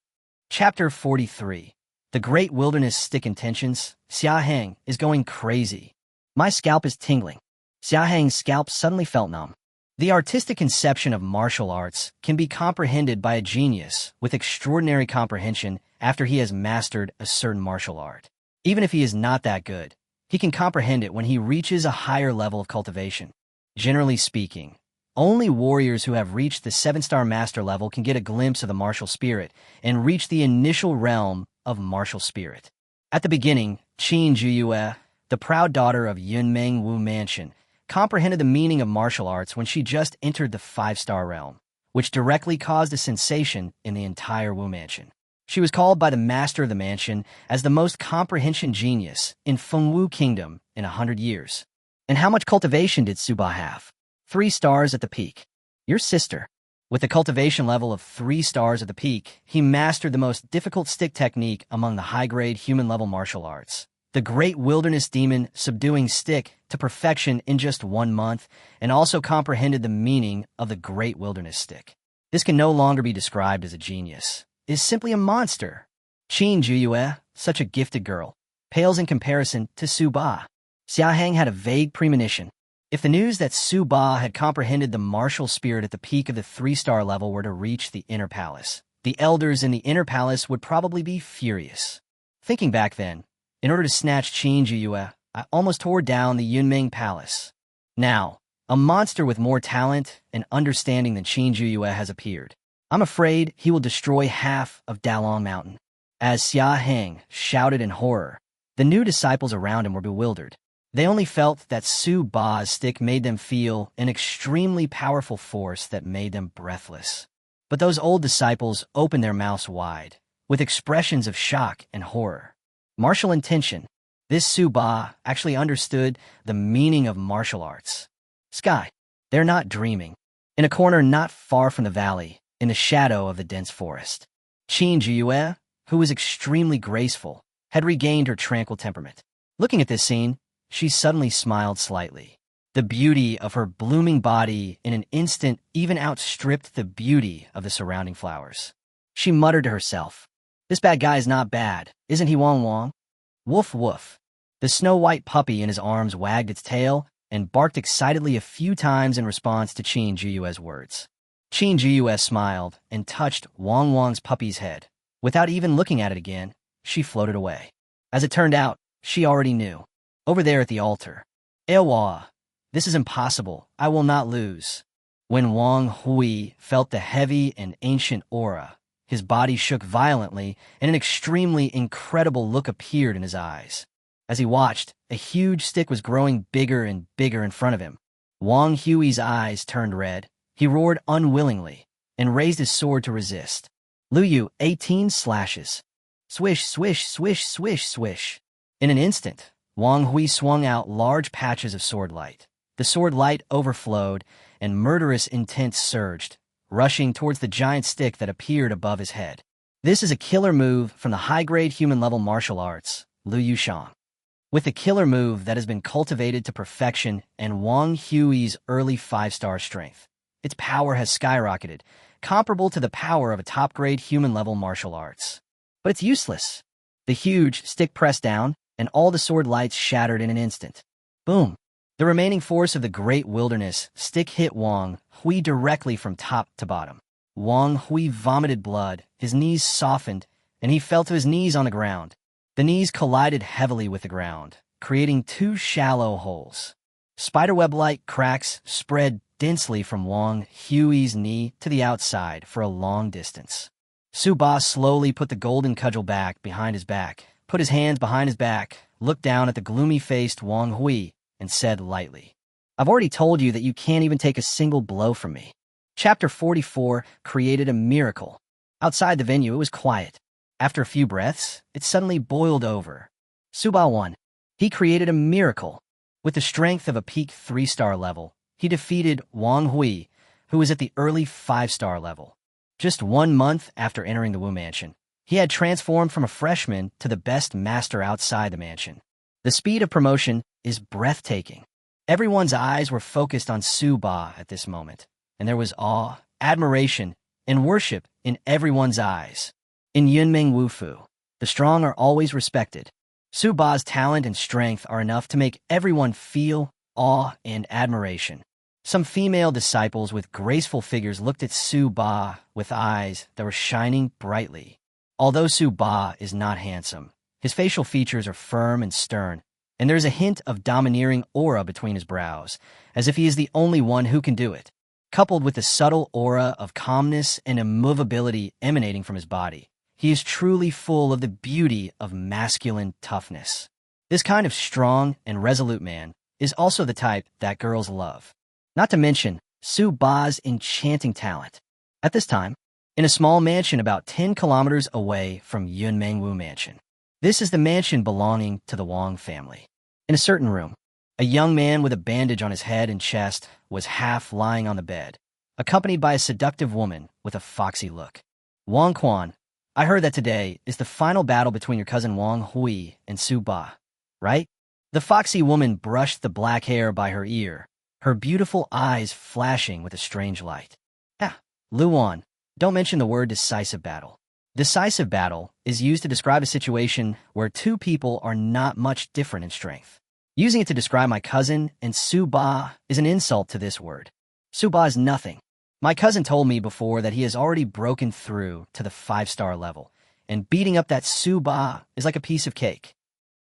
Chapter 43. The Great Wilderness Stick Intentions. Xiaheng is going crazy. My scalp is tingling. Xiaheng's scalp suddenly felt numb. The artistic conception of martial arts can be comprehended by a genius with extraordinary comprehension after he has mastered a certain martial art. Even if he is not that good, he can comprehend it when he reaches a higher level of cultivation. Generally speaking, only warriors who have reached the 7-star master level can get a glimpse of the martial spirit and reach the initial realm of martial spirit. At the beginning, Qin Juyue, the proud daughter of Yunmeng Wu Mansion, comprehended the meaning of martial arts when she just entered the 5-star realm, which directly caused a sensation in the entire Wu Mansion. She was called by the master of the mansion as the most comprehension genius in Fengwu Kingdom in 100 years. And how much cultivation did Su Ba have? 3 stars at the peak. Your sister. With a cultivation level of 3 stars at the peak, he mastered the most difficult stick technique among the high-grade human-level martial arts. The Great Wilderness Demon subduing stick to perfection in just 1 month, and also comprehended the meaning of the Great Wilderness Stick. This can no longer be described as a genius. It is simply a monster. Qin Juyue, such a gifted girl, pales in comparison to Su Ba. Xiaheng had a vague premonition. If the news that Su Ba had comprehended the martial spirit at the peak of the 3-star level were to reach the Inner Palace, the elders in the Inner Palace would probably be furious. Thinking back then, in order to snatch Qin Juyue, I almost tore down the Yunmeng Palace. Now, a monster with more talent and understanding than Qin Juyue has appeared. I'm afraid he will destroy half of Dalong Mountain. As Xiaheng shouted in horror, the new disciples around him were bewildered. They only felt that Su Ba's stick made them feel an extremely powerful force that made them breathless. But those old disciples opened their mouths wide, with expressions of shock and horror. Martial intention. This Su Ba actually understood the meaning of martial arts. Sky. They're not dreaming. In a corner not far from the valley, in the shadow of the dense forest, Qin Juyue, who was extremely graceful, had regained her tranquil temperament. Looking at this scene, she suddenly smiled slightly. The beauty of her blooming body in an instant even outstripped the beauty of the surrounding flowers. She muttered to herself, "This bad guy is not bad, isn't he, Wang Wang?" Woof woof. The snow-white puppy in his arms wagged its tail and barked excitedly a few times in response to Qin Juyue's words. Qin Juyue smiled and touched Wang Wang's puppy's head. Without even looking at it again, she floated away. As it turned out, she already knew. Over there at the altar. Ewa, this is impossible. I will not lose. When Wang Hui felt the heavy and ancient aura, his body shook violently, and an extremely incredible look appeared in his eyes. As he watched, a huge stick was growing bigger and bigger in front of him. Wang Hui's eyes turned red. He roared unwillingly and raised his sword to resist. Luyu, 18 slashes. Swish, swish, swish, swish, swish. In an instant, Wang Hui swung out large patches of sword light. The sword light overflowed, and murderous intent surged, rushing towards the giant stick that appeared above his head. This is a killer move from the high-grade human-level martial arts, Liu Yushang. With a killer move that has been cultivated to perfection and Wang Hui's early 5-star strength, its power has skyrocketed, comparable to the power of a top-grade human-level martial arts. But it's useless. The huge stick pressed down, and all the sword lights shattered in an instant. Boom. The remaining force of the great wilderness stick hit Wang Hui directly from top to bottom. Wang Hui vomited blood, his knees softened, and he fell to his knees on the ground. The knees collided heavily with the ground, creating two shallow holes. Spiderweb-like cracks spread densely from Wang Hui's knee to the outside for a long distance. Su Ba slowly put the golden cudgel back behind his back, put his hands behind his back, looked down at the gloomy-faced Wang Hui, and said lightly, "I've already told you that you can't even take a single blow from me." Chapter 44 created a miracle. Outside the venue, it was quiet. After a few breaths, it suddenly boiled over. Su Ba won. He created a miracle. With the strength of a peak 3-star level, he defeated Wang Hui, who was at the early 5-star level. Just 1 month after entering the Wu Mansion, he had transformed from a freshman to the best master outside the mansion. The speed of promotion is breathtaking. Everyone's eyes were focused on Su Ba at this moment, and there was awe, admiration, and worship in everyone's eyes. In Yunming Wufu, the strong are always respected. Su Ba's talent and strength are enough to make everyone feel awe and admiration. Some female disciples with graceful figures looked at Su Ba with eyes that were shining brightly. Although Su Ba is not handsome, his facial features are firm and stern, and there is a hint of domineering aura between his brows, as if he is the only one who can do it. Coupled with the subtle aura of calmness and immovability emanating from his body, he is truly full of the beauty of masculine toughness. This kind of strong and resolute man is also the type that girls love. Not to mention Su Ba's enchanting talent. At this time, in a small mansion about 10 kilometers away from Yunmeng Wu Mansion. This is the mansion belonging to the Wang family. In a certain room, a young man with a bandage on his head and chest was half lying on the bed, accompanied by a seductive woman with a foxy look. "Wang Quan, I heard that today is the final battle between your cousin Wang Hui and Su Ba, right?" The foxy woman brushed the black hair by her ear, her beautiful eyes flashing with a strange light. "Ah, Luan, don't mention the word decisive battle. Decisive battle is used to describe a situation where two people are not much different in strength. Using it to describe my cousin and Su Ba is an insult to this word. Su Ba is nothing. My cousin told me before that he has already broken through to the 5-star level, and beating up that Su Ba is like a piece of cake."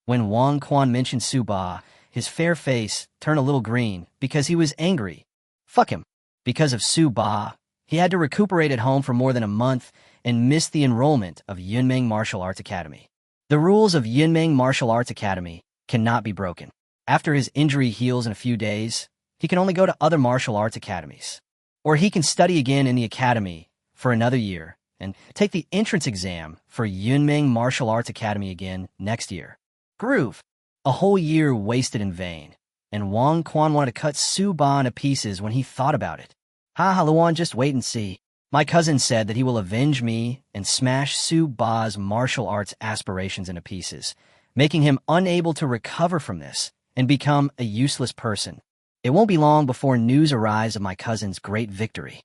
When Wang Quan mentioned Su Ba, his fair face turned a little green because he was angry. Fuck him. Because of Su Ba, he had to recuperate at home for more than a month and missed the enrollment of Yunmeng Martial Arts Academy. The rules of Yunmeng Martial Arts Academy cannot be broken. After his injury heals in a few days, he can only go to other martial arts academies. Or he can study again in the academy for another year and take the entrance exam for Yunmeng Martial Arts Academy again next year. Groove. A whole year wasted in vain, and Wang Quan wanted to cut Su Ba into pieces when he thought about it. "Ha, Luan, just wait and see. My cousin said that he will avenge me and smash Su Ba's martial arts aspirations into pieces, making him unable to recover from this and become a useless person. It won't be long before news arrives of my cousin's great victory."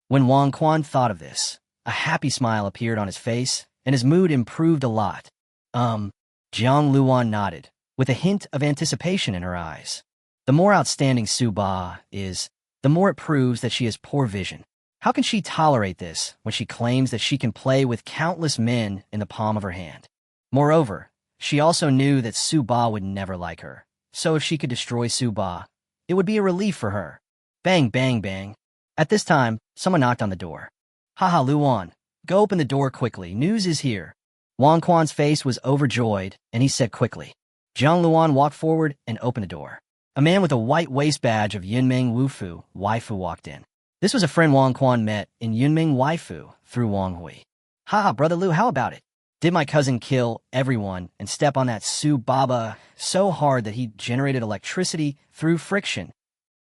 When Wang Quan thought of this, a happy smile appeared on his face, and his mood improved a lot. Jiang Luan nodded, with a hint of anticipation in her eyes. The more outstanding Su Ba is, the more it proves that she has poor vision. How can she tolerate this when she claims that she can play with countless men in the palm of her hand? Moreover, she also knew that Su Ba would never like her, so if she could destroy Su Ba, it would be a relief for her. Bang, bang, bang. At this time, someone knocked on the door. "Haha, Luan, go open the door quickly. News is here." Wang Quan's face was overjoyed, and he said quickly. Jiang Luan walked forward and opened the door. A man with a white waist badge of Yunmeng Wufu waifu walked in. This was a friend Wang Quan met in Yunmeng waifu through Wang Hui. "Haha, Brother Lu, how about it? Did my cousin kill everyone and step on that Su Baba so hard that he generated electricity through friction?"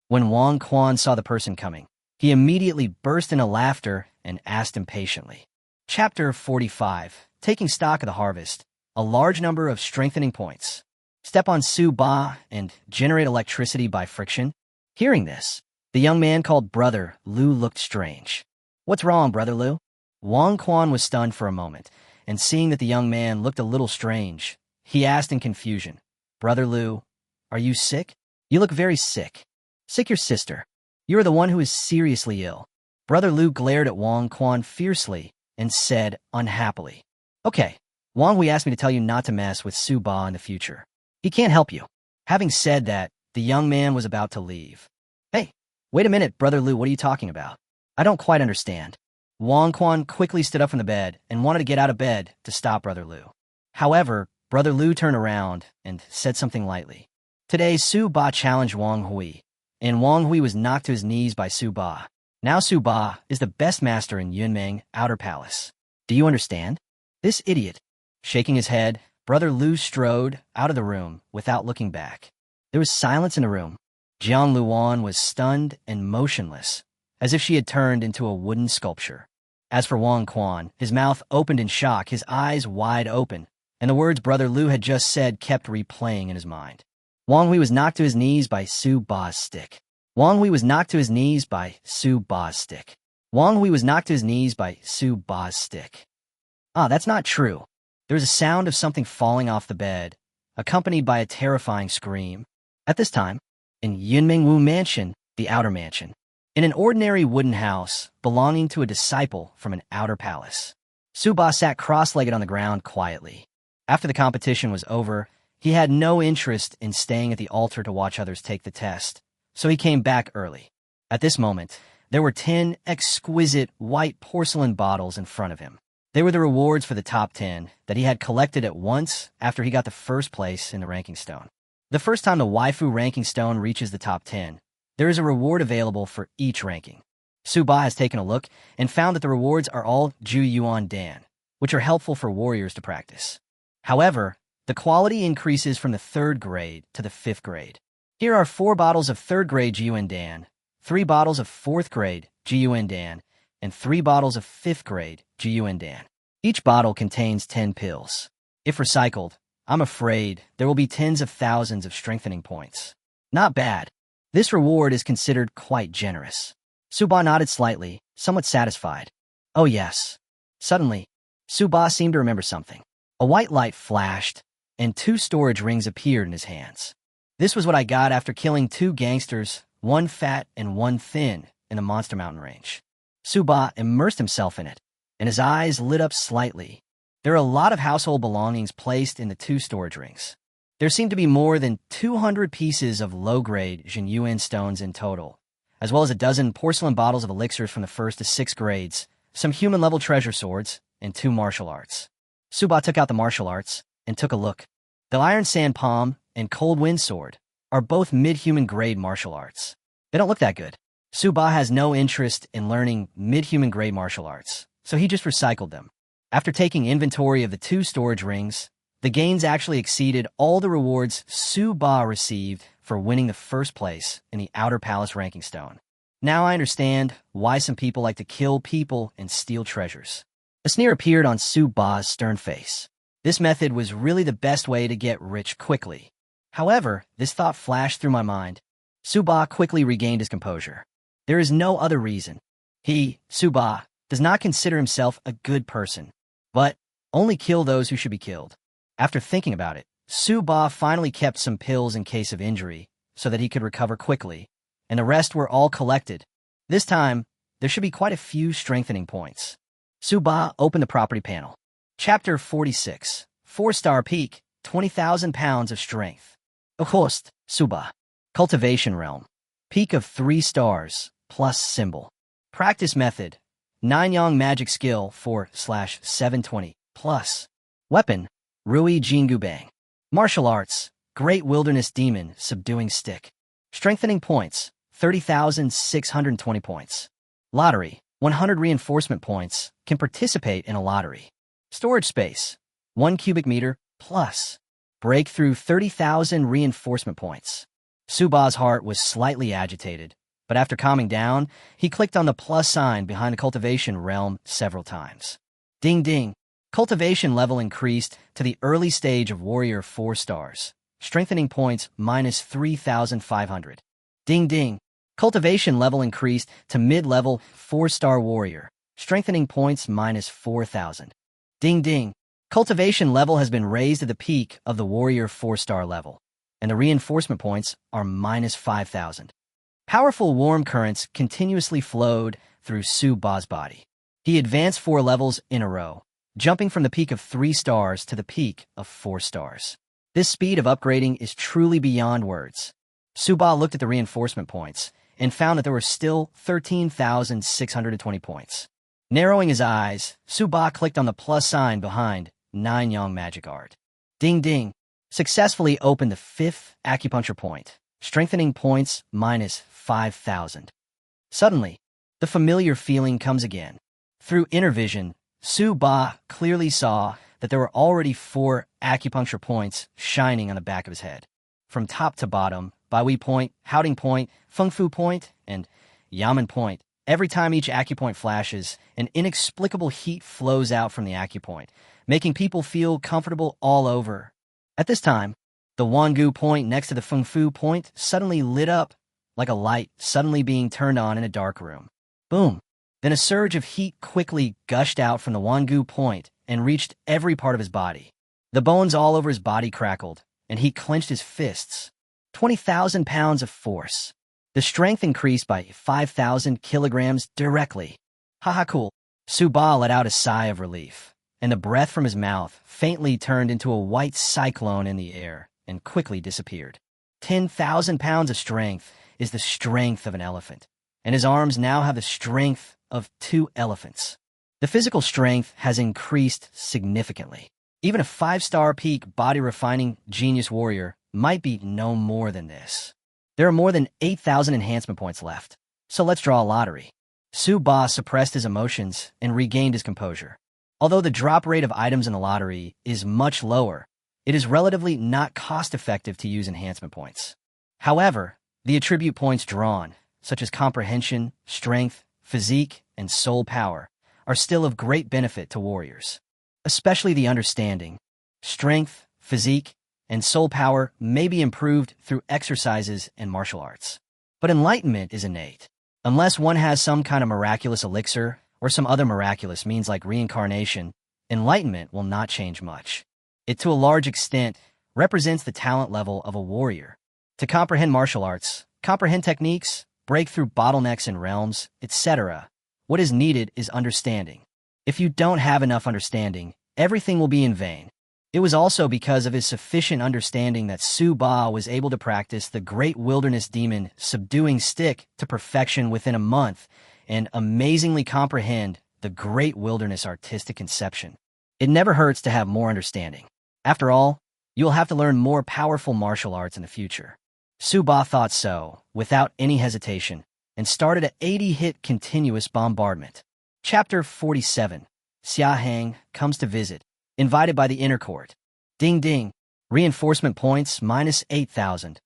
When Wang Quan saw the person coming, he immediately burst into laughter and asked impatiently. Chapter 45. Taking stock of the harvest. A large number of strengthening points. Step on Su Ba and generate electricity by friction. Hearing this, the young man called Brother Lu looked strange. What's wrong, Brother Lu? Wang Quan was stunned for a moment, and seeing that the young man looked a little strange, he asked in confusion, Brother Lu, are you sick? You look very sick. Sick your sister. You are the one who is seriously ill. Brother Lu glared at Wang Quan fiercely and said unhappily, Okay, Wang Hui asked me to tell you not to mess with Su Ba in the future. He can't help you. Having said that, the young man was about to leave. Hey, wait a minute, Brother Lu, what are you talking about? I don't quite understand. Wang Quan quickly stood up from the bed and wanted to get out of bed to stop Brother Lu. However, Brother Lu turned around and said something lightly. Today, Su Ba challenged Wang Hui, and Wang Hui was knocked to his knees by Su Ba. Now Su Ba is the best master in Yunmeng Outer Palace. Do you understand? This idiot. Shaking his head, Brother Lu strode out of the room without looking back. There was silence in the room. Jiang Luan was stunned and motionless, as if she had turned into a wooden sculpture. As for Wang Quan, his mouth opened in shock, his eyes wide open, and the words Brother Lu had just said kept replaying in his mind. Wang Hui was knocked to his knees by Su Ba's stick. Wang Hui was knocked to his knees by Su Ba's stick. Wang Hui was knocked to his knees by Su Ba's stick. Ah, that's not true. There was a sound of something falling off the bed, accompanied by a terrifying scream. At this time, in Yunmingwu Mansion, the outer mansion, in an ordinary wooden house belonging to a disciple from an outer palace, Su Ba sat cross-legged on the ground quietly. After the competition was over, he had no interest in staying at the altar to watch others take the test, so he came back early. At this moment, there were 10 exquisite white porcelain bottles in front of him. They were the rewards for the top 10 that he had collected at once after he got the first place in the ranking stone. The first time the waifu ranking stone reaches the top 10, there is a reward available for each ranking. Su Ba has taken a look and found that the rewards are all Ju Yuan Dan, which are helpful for warriors to practice. However, the quality increases from the 3rd grade to the 5th grade. Here are 4 bottles of 3rd grade Jiyuan Dan, 3 bottles of 4th grade Jiyuan Dan, and 3 bottles of 5th grade Jiyuan Dan. Each bottle contains 10 pills. If recycled, I'm afraid there will be tens of thousands of strengthening points. Not bad. This reward is considered quite generous. Su Ba nodded slightly, somewhat satisfied. Oh yes. Suddenly, Su Ba seemed to remember something. A white light flashed, and 2 storage rings appeared in his hands. This was what I got after killing 2 gangsters, one fat and one thin, in the Monster Mountain range. Su Ba immersed himself in it, and his eyes lit up slightly. There are a lot of household belongings placed in the 2 storage rings. There seemed to be more than 200 pieces of low-grade Xianyuan stones in total, as well as a dozen porcelain bottles of elixirs from the 1st to 6th grades, some human-level treasure swords, and 2 martial arts. Su Ba took out the martial arts and took a look. The Iron Sand Palm and Cold Wind Sword are both mid-human grade martial arts. They don't look that good. Su Ba has no interest in learning mid-human grade martial arts, so he just recycled them. After taking inventory of the 2 storage rings, the gains actually exceeded all the rewards Su Ba received for winning the 1st place in the Outer Palace ranking stone. Now I understand why some people like to kill people and steal treasures. A sneer appeared on Su Ba's stern face. This method was really the best way to get rich quickly. However, this thought flashed through my mind. Su Ba quickly regained his composure. There is no other reason. He, Su Ba, does not consider himself a good person, but only kill those who should be killed. After thinking about it, Su Ba finally kept some pills in case of injury so that he could recover quickly, and the rest were all collected. This time, there should be quite a few strengthening points. Su Ba opened the property panel. Chapter 46. 4-star peak, 20,000 pounds of strength. Host, Su Ba. Cultivation realm. Peak of 3 stars, plus symbol. Practice method. 9-yang magic skill 4/720, plus. Weapon. Rui Jingu Bang. Martial arts. Great wilderness demon subduing stick. Strengthening points. 30,620 points. Lottery. 100 reinforcement points. Can participate in a lottery. Storage space. 1 cubic meter, plus. Breakthrough 30,000 reinforcement points. Su Ba's heart was slightly agitated, but after calming down, he clicked on the plus sign behind the cultivation realm several times. Ding ding. Cultivation level increased to the early stage of warrior 4 stars. Strengthening points minus 3,500. Ding ding. Cultivation level increased to mid-level 4-star warrior. strengthening points minus 4,000. Ding ding. Cultivation level has been raised to the peak of the warrior 4-star level, and the reinforcement points are minus 5,000. Powerful warm currents continuously flowed through Su Ba's body. He advanced 4 levels in a row, jumping from the peak of 3 stars to the peak of 4 stars. This speed of upgrading is truly beyond words. Su Ba looked at the reinforcement points and found that there were still 13,620 points. Narrowing his eyes, Su Ba clicked on the plus sign behind 9 Yang magic art. Ding ding. Successfully opened the 5th acupuncture point, strengthening points minus 5,000. Suddenly, the familiar feeling comes again. Through inner vision, Su Ba clearly saw that there were already 4 acupuncture points shining on the back of his head. From top to bottom, Baihui Point, Houting Point, Feng Fu Point, and Yamen Point, every time each acupoint flashes, an inexplicable heat flows out from the acupoint, making people feel comfortable all over. At this time, the Wangu Point next to the Feng Fu Point suddenly lit up like a light suddenly being turned on in a dark room. Boom! Then a surge of heat quickly gushed out from the Wangu Point and reached every part of his body. The bones all over his body crackled, and he clenched his fists. 20,000 pounds of force. The strength increased by 5,000 kilograms directly. Haha cool. Su Ba let out a sigh of relief, and the breath from his mouth faintly turned into a white cyclone in the air and quickly disappeared. 10,000 pounds of strength is the strength of an elephant, and his arms now have the strength of 2 elephants. The physical strength has increased significantly. Even a 5-star peak body-refining genius warrior might be no more than this. There are more than 8,000 enhancement points left, so let's draw a lottery. Su Ba suppressed his emotions and regained his composure. Although the drop rate of items in the lottery is much lower, it is relatively not cost-effective to use enhancement points. However, the attribute points drawn, such as comprehension, strength, physique, and soul power, are still of great benefit to warriors. Especially the understanding, strength, physique, and soul power may be improved through exercises and martial arts. But enlightenment is innate. Unless one has some kind of miraculous elixir or some other miraculous means like reincarnation, enlightenment will not change much. It, to a large extent, represents the talent level of a warrior. To comprehend martial arts, comprehend techniques, break through bottlenecks in realms, etc., what is needed is understanding. If you don't have enough understanding, everything will be in vain. It was also because of his sufficient understanding that Su Ba was able to practice the great wilderness demon subduing stick to perfection within a month and amazingly comprehend the great wilderness artistic conception. It never hurts to have more understanding. After all, you will have to learn more powerful martial arts in the future. Su Ba thought so, without any hesitation, and started an 80-hit continuous bombardment. Chapter 47. Xia Hang comes to visit, invited by the inner court. Ding ding. Reinforcement points minus 8,000.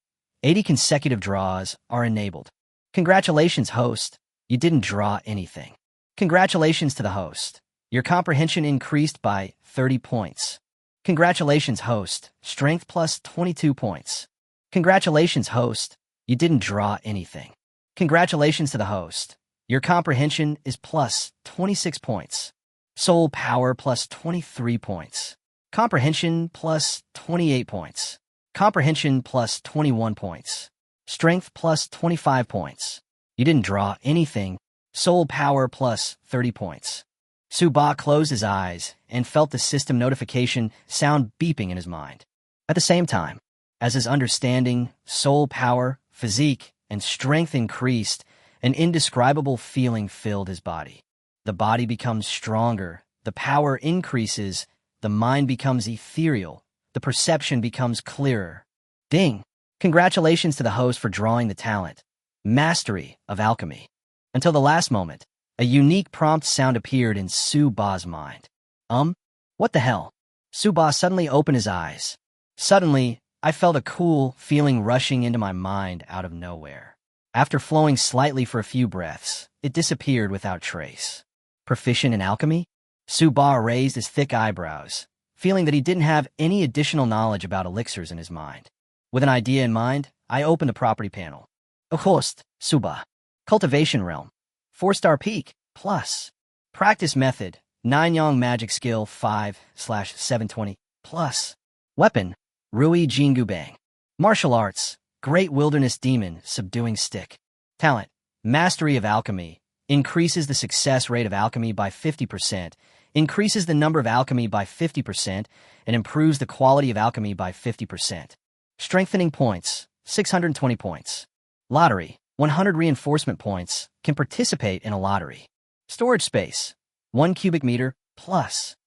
80 consecutive draws are enabled. Congratulations, host. You didn't draw anything. Congratulations to the host. Your comprehension increased by 30 points. Congratulations, host. Strength plus 22 points. Congratulations, host. You didn't draw anything. Congratulations to the host. Your comprehension is plus 26 points. Soul power plus 23 points. Comprehension plus 28 points. Comprehension plus 21 points. Strength plus 25 points. You didn't draw anything. Soul power plus 30 points. Su Ba closed his eyes and felt the system notification sound beeping in his mind. At the same time, as his understanding, soul power, physique, and strength increased, an indescribable feeling filled his body. The body becomes stronger, the power increases, the mind becomes ethereal, the perception becomes clearer. Ding! Congratulations to the host for drawing the talent. Mastery of alchemy. Until the last moment, a unique prompt sound appeared in Su Ba's mind. What the hell? Su Ba suddenly opened his eyes. Suddenly, I felt a cool feeling rushing into my mind out of nowhere. After flowing slightly for a few breaths, it disappeared without trace. Proficient in alchemy? Su Ba raised his thick eyebrows, feeling that he didn't have any additional knowledge about elixirs in his mind. With an idea in mind, I opened the property panel. A host, Su Ba. Cultivation realm. 4-star peak, plus. Practice method, 9 Yang magic skill 5/720 plus. Weapon, Rui Jingu Bang. Martial arts, great wilderness demon, subduing stick. Talent, mastery of alchemy, increases the success rate of alchemy by 50%, increases the number of alchemy by 50%, and improves the quality of alchemy by 50%. Strengthening points, 620 points. Lottery, 100 reinforcement points, can participate in a lottery. Storage space, 1 cubic meter plus.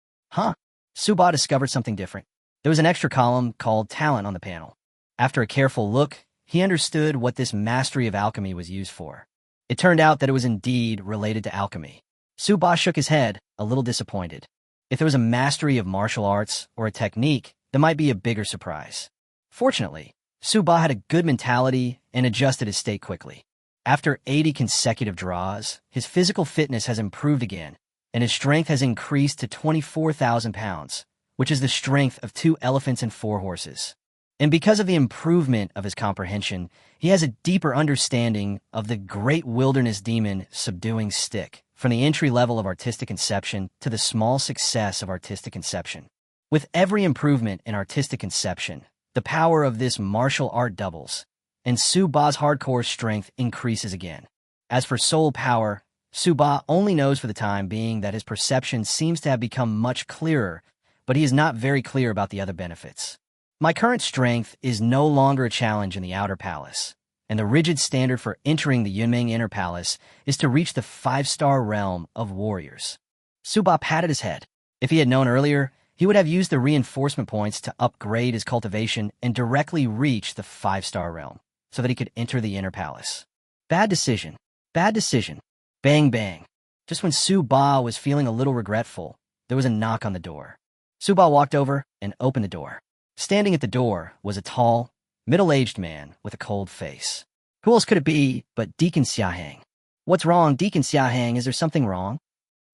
Suba discovered something different. There was an extra column called talent on the panel. After a careful look, he understood what this mastery of alchemy was used for. It turned out that it was indeed related to alchemy. Suba shook his head, a little disappointed. If there was a mastery of martial arts or a technique, that might be a bigger surprise. Fortunately, Suba had a good mentality and adjusted his state quickly. After 80 consecutive draws, his physical fitness has improved again, and his strength has increased to 24,000 pounds, which is the strength of 2 elephants and 4 horses. And because of the improvement of his comprehension, he has a deeper understanding of the great wilderness demon subduing stick, from the entry level of artistic conception to the small success of artistic conception. With every improvement in artistic conception, the power of this martial art doubles, and Suba's hardcore strength increases again. As for soul power, Suba only knows for the time being that his perception seems to have become much clearer, but he is not very clear about the other benefits. My current strength is no longer a challenge in the outer palace, and the rigid standard for entering the Yunmeng inner palace is to reach the 5-star realm of warriors. Suba patted his head. If he had known earlier, he would have used the reinforcement points to upgrade his cultivation and directly reach the 5-star realm, so that he could enter the inner palace. Bad decision. Bad decision. Bang bang. Just when Suba was feeling a little regretful, there was a knock on the door. Suba walked over and opened the door. Standing at the door was a tall, middle-aged man with a cold face. Who else could it be but Deacon Xiahang? What's wrong, Deacon Xiahang? Is there something wrong?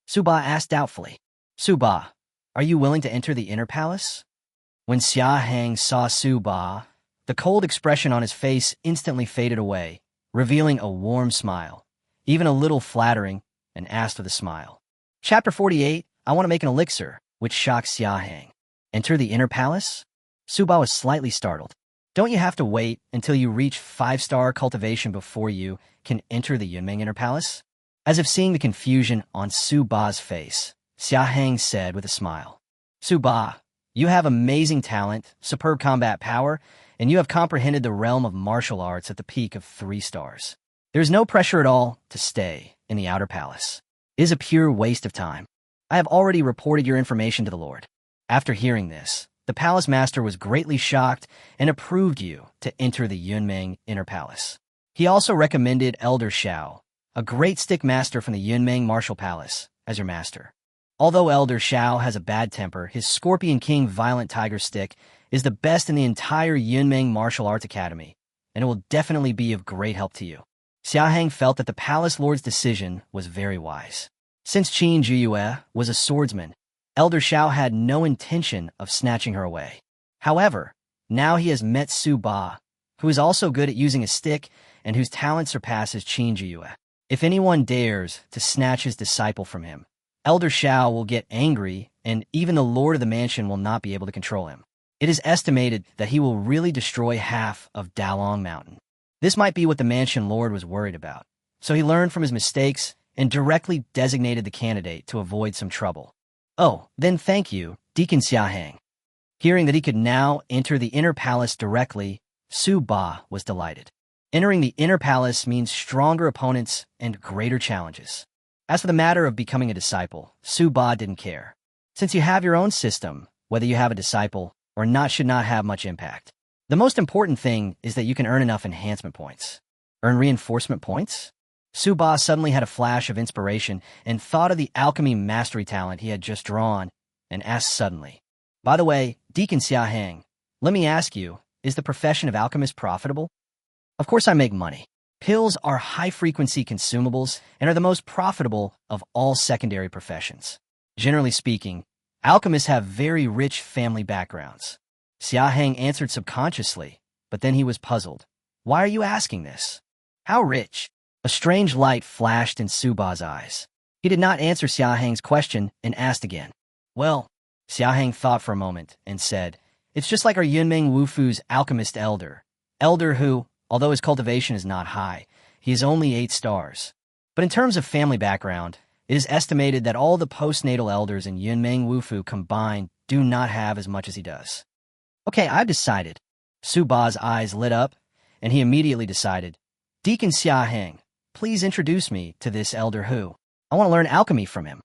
Suba asked doubtfully. Suba, are you willing to enter the inner palace? When Xiahang saw Suba, the cold expression on his face instantly faded away, revealing a warm smile, even a little flattering, and asked with a smile. Chapter 48, I want to make an elixir, which shocked Xiahang. Enter the inner palace? Suba was slightly startled. Don't you have to wait until you reach 5-star cultivation before you can enter the Yunmeng inner palace? As if seeing the confusion on Suba's face, Xiahang said with a smile. Suba, you have amazing talent, superb combat power, and you have comprehended the realm of martial arts at the peak of 3 stars. There is no pressure at all to stay in the outer palace. It is a pure waste of time. I have already reported your information to the Lord. After hearing this, the palace master was greatly shocked and approved you to enter the Yunmeng inner palace. He also recommended Elder Shao, a great stick master from the Yunmeng martial palace, as your master. Although Elder Shao has a bad temper, his Scorpion King Violent Tiger stick is the best in the entire Yunmeng Martial Arts Academy, and it will definitely be of great help to you. Xiahang felt that the palace lord's decision was very wise. Since Qin Jiyue was a swordsman, Elder Shao had no intention of snatching her away. However, now he has met Suba, who is also good at using a stick and whose talent surpasses Qin Jiyue. If anyone dares to snatch his disciple from him, Elder Shao will get angry, and even the lord of the mansion will not be able to control him. It is estimated that he will really destroy half of Dalong Mountain. This might be what the mansion lord was worried about, so he learned from his mistakes and directly designated the candidate to avoid some trouble. Oh, then thank you, Deacon Xiahang. Hearing that he could now enter the inner palace directly, Suba was delighted. Entering the inner palace means stronger opponents and greater challenges. As for the matter of becoming a disciple, Suba didn't care. Since you have your own system, whether you have a disciple or not should not have much impact. The most important thing is that you can earn enough enhancement points. Earn reinforcement points? Suba suddenly had a flash of inspiration and thought of the alchemy mastery talent he had just drawn and asked suddenly. By the way, Deacon Xiahang, let me ask you, is the profession of alchemist profitable? Of course I make money. Pills are high-frequency consumables and are the most profitable of all secondary professions. Generally speaking, alchemists have very rich family backgrounds. Xiahang answered subconsciously, but then he was puzzled. Why are you asking this? How rich? A strange light flashed in Suba's eyes. He did not answer Xiahang's question and asked again. Well, Xiahang thought for a moment and said, it's just like our Yunmeng Wufu's alchemist elder. Elder who, although his cultivation is not high, he is only 8 stars. But in terms of family background, it is estimated that all the postnatal elders in Yunmeng Wufu combined do not have as much as he does. Okay, I've decided. Su Ba's eyes lit up, and he immediately decided, Deacon Xiahang, please introduce me to this elder who. I want to learn alchemy from him.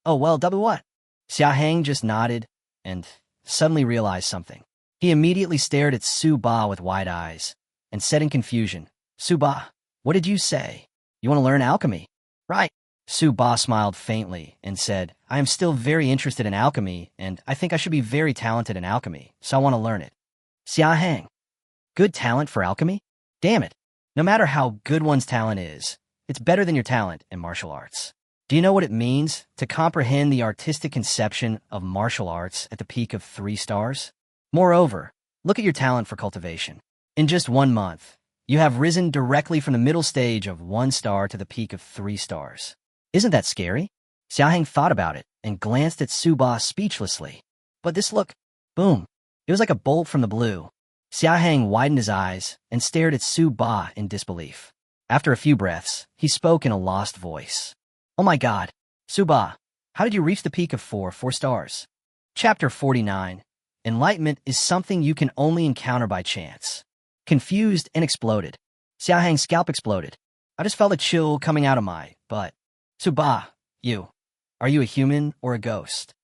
Oh, well, double what? Xiahang just nodded and suddenly realized something. He immediately stared at Su Ba with wide eyes and said in confusion, Su Ba, what did you say? You want to learn alchemy? Right. Su Ba smiled faintly and said, I am still very interested in alchemy, and I think I should be very talented in alchemy, so I want to learn it. Xiahang, good talent for alchemy? Damn it. No matter how good one's talent is, it's better than your talent in martial arts. Do you know what it means to comprehend the artistic conception of martial arts at the peak of 3 stars? Moreover, look at your talent for cultivation. In just 1 month, you have risen directly from the middle stage of 1 star to the peak of 3 stars. Isn't that scary? Xiahang thought about it and glanced at Su Ba speechlessly. But this look, boom, it was like a bolt from the blue. Xiahang widened his eyes and stared at Su Ba in disbelief. After a few breaths, he spoke in a lost voice. Oh my God, Su Ba, how did you reach the peak of 4 stars? Chapter 49. Enlightenment is something you can only encounter by chance. Confused and exploded. Xiahang's scalp exploded. I just felt a chill coming out of my butt. Su Ba, are you a human or a ghost?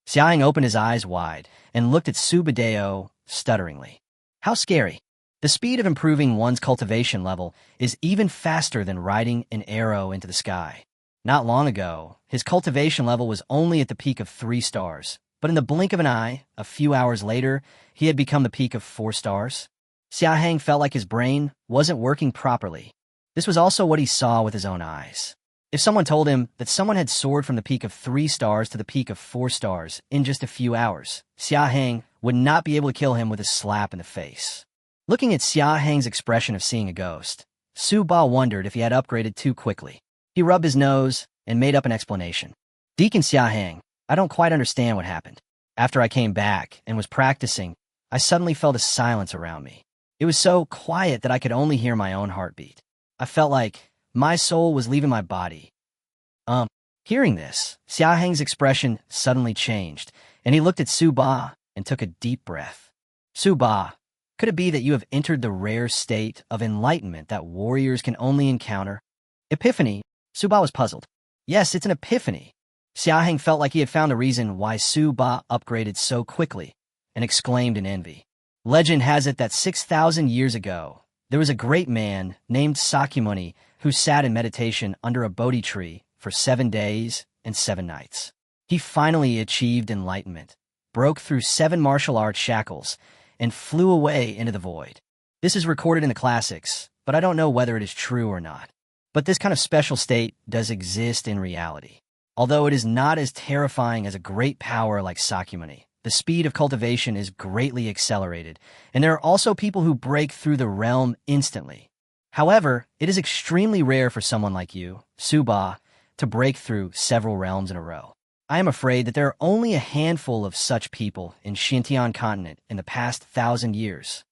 Xiahang opened his eyes wide and looked at Su Badeo stutteringly. How scary. The speed of improving one's cultivation level is even faster than riding an arrow into the sky. Not long ago, his cultivation level was only at the peak of 3 stars, but in the blink of an eye, a few hours later, he had become the peak of 4 stars. Xiahang felt like his brain wasn't working properly. This was also what he saw with his own eyes. If someone told him that someone had soared from the peak of 3 stars to the peak of 4 stars in just a few hours, Xiahang would not be able to kill him with a slap in the face. Looking at Xiahang's expression of seeing a ghost, Su Ba wondered if he had upgraded too quickly. He rubbed his nose and made up an explanation. Deacon Xiahang, I don't quite understand what happened. After I came back and was practicing, I suddenly felt a silence around me. It was so quiet that I could only hear my own heartbeat. I felt like my soul was leaving my body. Hearing this, Xiahang's expression suddenly changed, and he looked at Su Ba and took a deep breath. Su Ba, could it be that you have entered the rare state of enlightenment that warriors can only encounter? Epiphany? Su Ba was puzzled. Yes, it's an epiphany. Xiahang felt like he had found the reason why Su Ba upgraded so quickly, and exclaimed in envy. Legend has it that 6,000 years ago, there was a great man named Sakyamuni who sat in meditation under a Bodhi tree for 7 days and 7 nights. He finally achieved enlightenment, broke through 7 martial arts shackles, and flew away into the void. This is recorded in the classics, but I don't know whether it is true or not. But this kind of special state does exist in reality. Although it is not as terrifying as a great power like Sakyamuni, the speed of cultivation is greatly accelerated, and there are also people who break through the realm instantly. However, it is extremely rare for someone like you, Su Ba, to break through several realms in a row. I am afraid that there are only a handful of such people in Xuantian Continent in the past 1,000 years.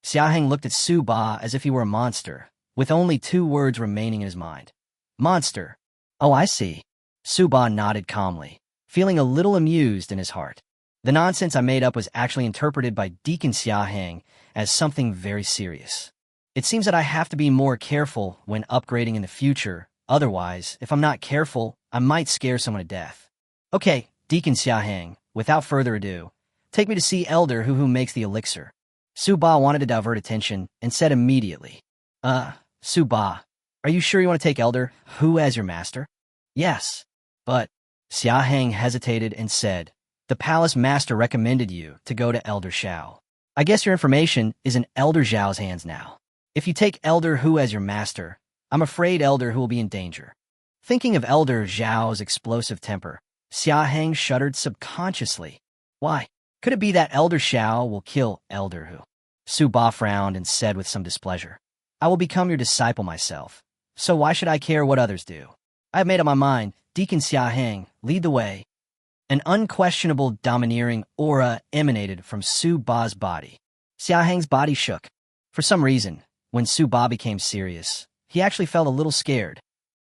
Xiahang looked at Su Ba as if he were a monster, with only 2 words remaining in his mind. Monster. Oh, I see. Su Ba nodded calmly, feeling a little amused in his heart. The nonsense I made up was actually interpreted by Deacon Xiahang as something very serious. It seems that I have to be more careful when upgrading in the future. Otherwise, if I'm not careful, I might scare someone to death. Okay, Deacon Xiahang, without further ado, take me to see Elder who makes the elixir. Su Ba wanted to divert attention and said immediately, Su Ba, are you sure you want to take Elder who as your master? Yes, but Xiahang hesitated and said, the palace master recommended you to go to Elder Xiao. I guess your information is in Elder Xiao's hands now. If you take Elder Hu as your master, I'm afraid Elder Hu will be in danger. Thinking of Elder Xiao's explosive temper, Xiahang shuddered subconsciously. Why? Could it be that Elder Xiao will kill Elder Hu? Su Ba frowned and said with some displeasure, I will become your disciple myself, so why should I care what others do? I have made up my mind Deacon Xiahang, lead the way. An unquestionable domineering aura emanated from Su Ba's body. Xiahang's body shook. For some reason, when Su Ba became serious, he actually felt a little scared.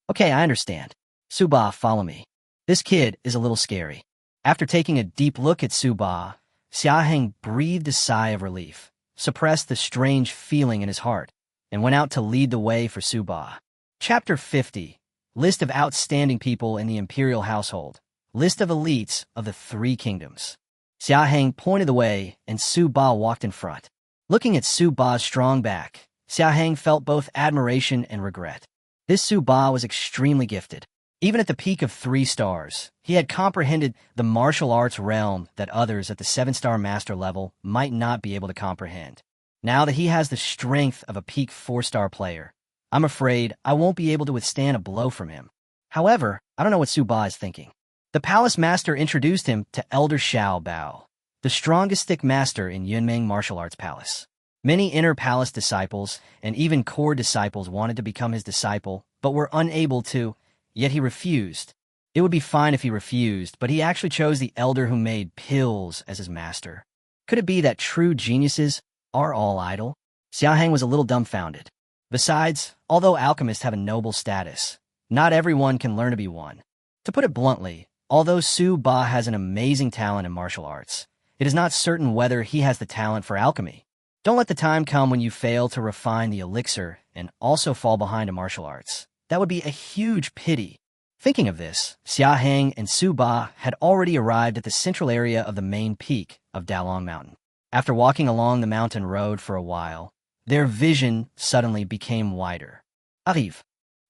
Okay, I understand. Su Ba, follow me. This kid is a little scary. After taking a deep look at Su Ba, Xiahang breathed a sigh of relief, suppressed the strange feeling in his heart, and went out to lead the way for Su Ba. Chapter 50. List of outstanding people in the imperial household. List of elites of the three kingdoms. Xiahang pointed the way, and Su Ba walked in front. Looking at Su Ba's strong back, Xiahang felt both admiration and regret. This Su Ba was extremely gifted. Even at the peak of 3 stars, he had comprehended the martial arts realm that others at the 7-star master level might not be able to comprehend. Now that he has the strength of a peak 4-star player, I'm afraid I won't be able to withstand a blow from him. However, I don't know what Su Ba is thinking. The palace master introduced him to Elder Xiao Bao, the strongest stick master in Yunmeng Martial Arts Palace. Many inner palace disciples and even core disciples wanted to become his disciple, but were unable to, yet he refused. It would be fine if he refused, but he actually chose the elder who made pills as his master. Could it be that true geniuses are all idle? Xiahang was a little dumbfounded. Besides, although alchemists have a noble status, not everyone can learn to be one. To put it bluntly, although Su Ba has an amazing talent in martial arts, it is not certain whether he has the talent for alchemy. Don't let the time come when you fail to refine the elixir and also fall behind in martial arts. That would be a huge pity. Thinking of this, Xiahang and Su Ba had already arrived at the central area of the main peak of Dalong Mountain. After walking along the mountain road for a while, their vision suddenly became wider. Arrive,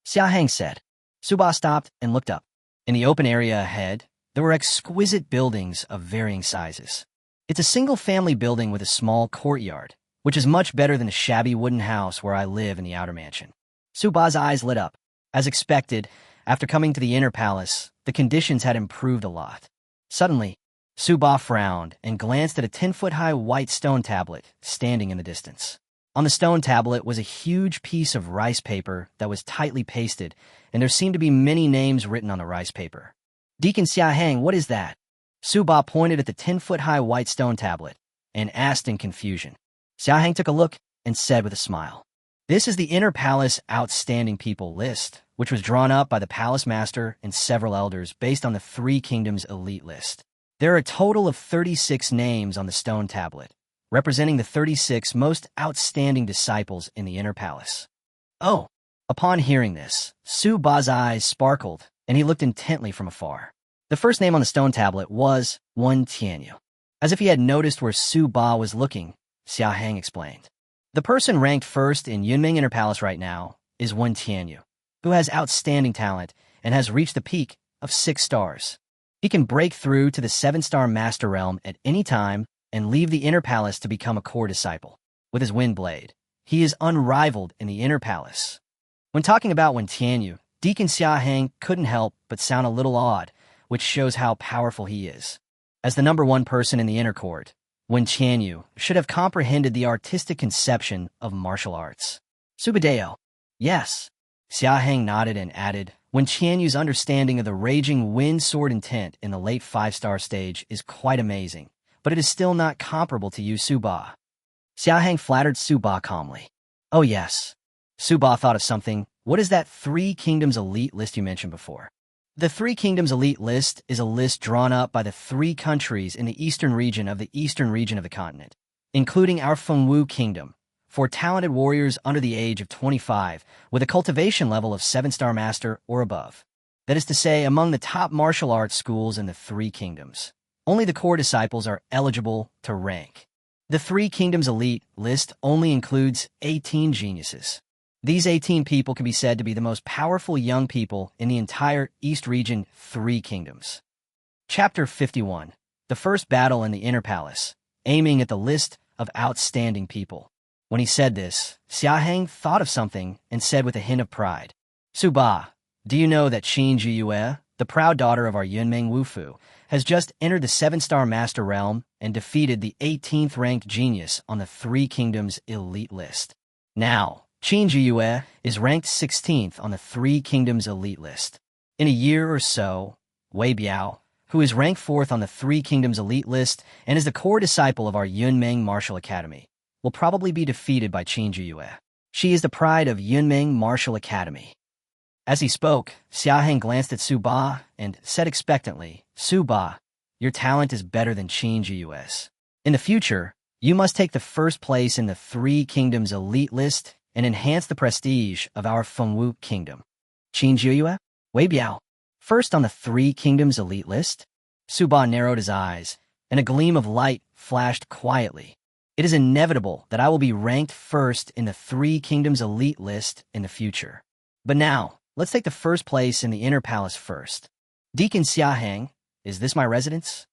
Xiahang said. Su Ba stopped and looked up. In the open area ahead, there were exquisite buildings of varying sizes. It's a single-family building with a small courtyard, which is much better than the shabby wooden house where I live in the outer mansion. Su Ba's eyes lit up. As expected, after coming to the inner palace, the conditions had improved a lot. Suddenly, Su Ba frowned and glanced at a 10-foot-high white stone tablet standing in the distance. On the stone tablet was a huge piece of rice paper that was tightly pasted, and there seemed to be many names written on the rice paper. Deacon Xiahang, what is that? Su Ba pointed at the 10-foot-high white stone tablet and asked in confusion. Xiahang took a look and said with a smile, "This is the Inner Palace Outstanding People list, which was drawn up by the Palace Master and several elders based on the Three Kingdoms elite list. There are a total of 36 names on the stone tablet, representing the 36 most outstanding disciples in the Inner Palace." Oh! Upon hearing this, Su Ba's eyes sparkled, and he looked intently from afar. The first name on the stone tablet was Xuantian. As if he had noticed where Su Ba was looking, Xiahang explained. The person ranked first in Yunmeng Inner Palace right now is Xuantian, who has outstanding talent and has reached the peak of 6 stars. He can break through to the 7-star Master Realm at any time and leave the Inner Palace to become a core disciple. With his wind blade, he is unrivaled in the Inner Palace. When talking about Xuantian, Deacon Xiahang couldn't help but sound a little odd, which shows how powerful he is. As the number 1 person in the inner court, Xuantian should have comprehended the artistic conception of martial arts. Subadeo. Yes. Xiahang nodded and added, Xuantian's understanding of the raging wind sword intent in the late 5-star stage is quite amazing, but it is still not comparable to you, Su Ba. Xiahang flattered Su Ba calmly. Oh yes. Su Ba thought of something. What is that Three Kingdoms elite list you mentioned before? The Three Kingdoms elite list is a list drawn up by the 3 countries in the eastern region of the continent, including our Fengwu Kingdom, for talented warriors under the age of 25 with a cultivation level of 7-star master or above. That is to say, among the top martial arts schools in the 3 kingdoms. Only the core disciples are eligible to rank. The Three Kingdoms elite list only includes 18 geniuses. These 18 people can be said to be the most powerful young people in the entire East region 3 kingdoms. Chapter 51. The first battle in the Inner Palace, aiming at the list of outstanding people. When he said this, Xiahang thought of something and said with a hint of pride, Su Ba, do you know that Qin Jiyue, the proud daughter of our Yunmeng Wufu, has just entered the 7-star Master Realm and defeated the 18th ranked genius on the 3 kingdoms elite list. Now, Qin Jiyue is ranked 16th on the 3 kingdoms elite list. In a year or so, Wei Biao, who is ranked 4th on the Three Kingdoms elite list and is the core disciple of our Yunmeng Martial Academy, will probably be defeated by Qin Jiyue. She is the pride of Yunmeng Martial Academy. As he spoke, Xiaheng glanced at Su Ba and said expectantly, Su Ba, your talent is better than Qin Jiyue's. In the future, you must take the first place in the Three Kingdoms elite list and enhance the prestige of our Fengwu Kingdom. Qin Jiyue? Wei Biao. First on the Three Kingdoms elite list? Su Ba narrowed his eyes, and a gleam of light flashed quietly. It is inevitable that I will be ranked first in the Three Kingdoms elite list in the future. But now, let's take the first place in the inner palace first. Deacon Xiaheng, is this my residence?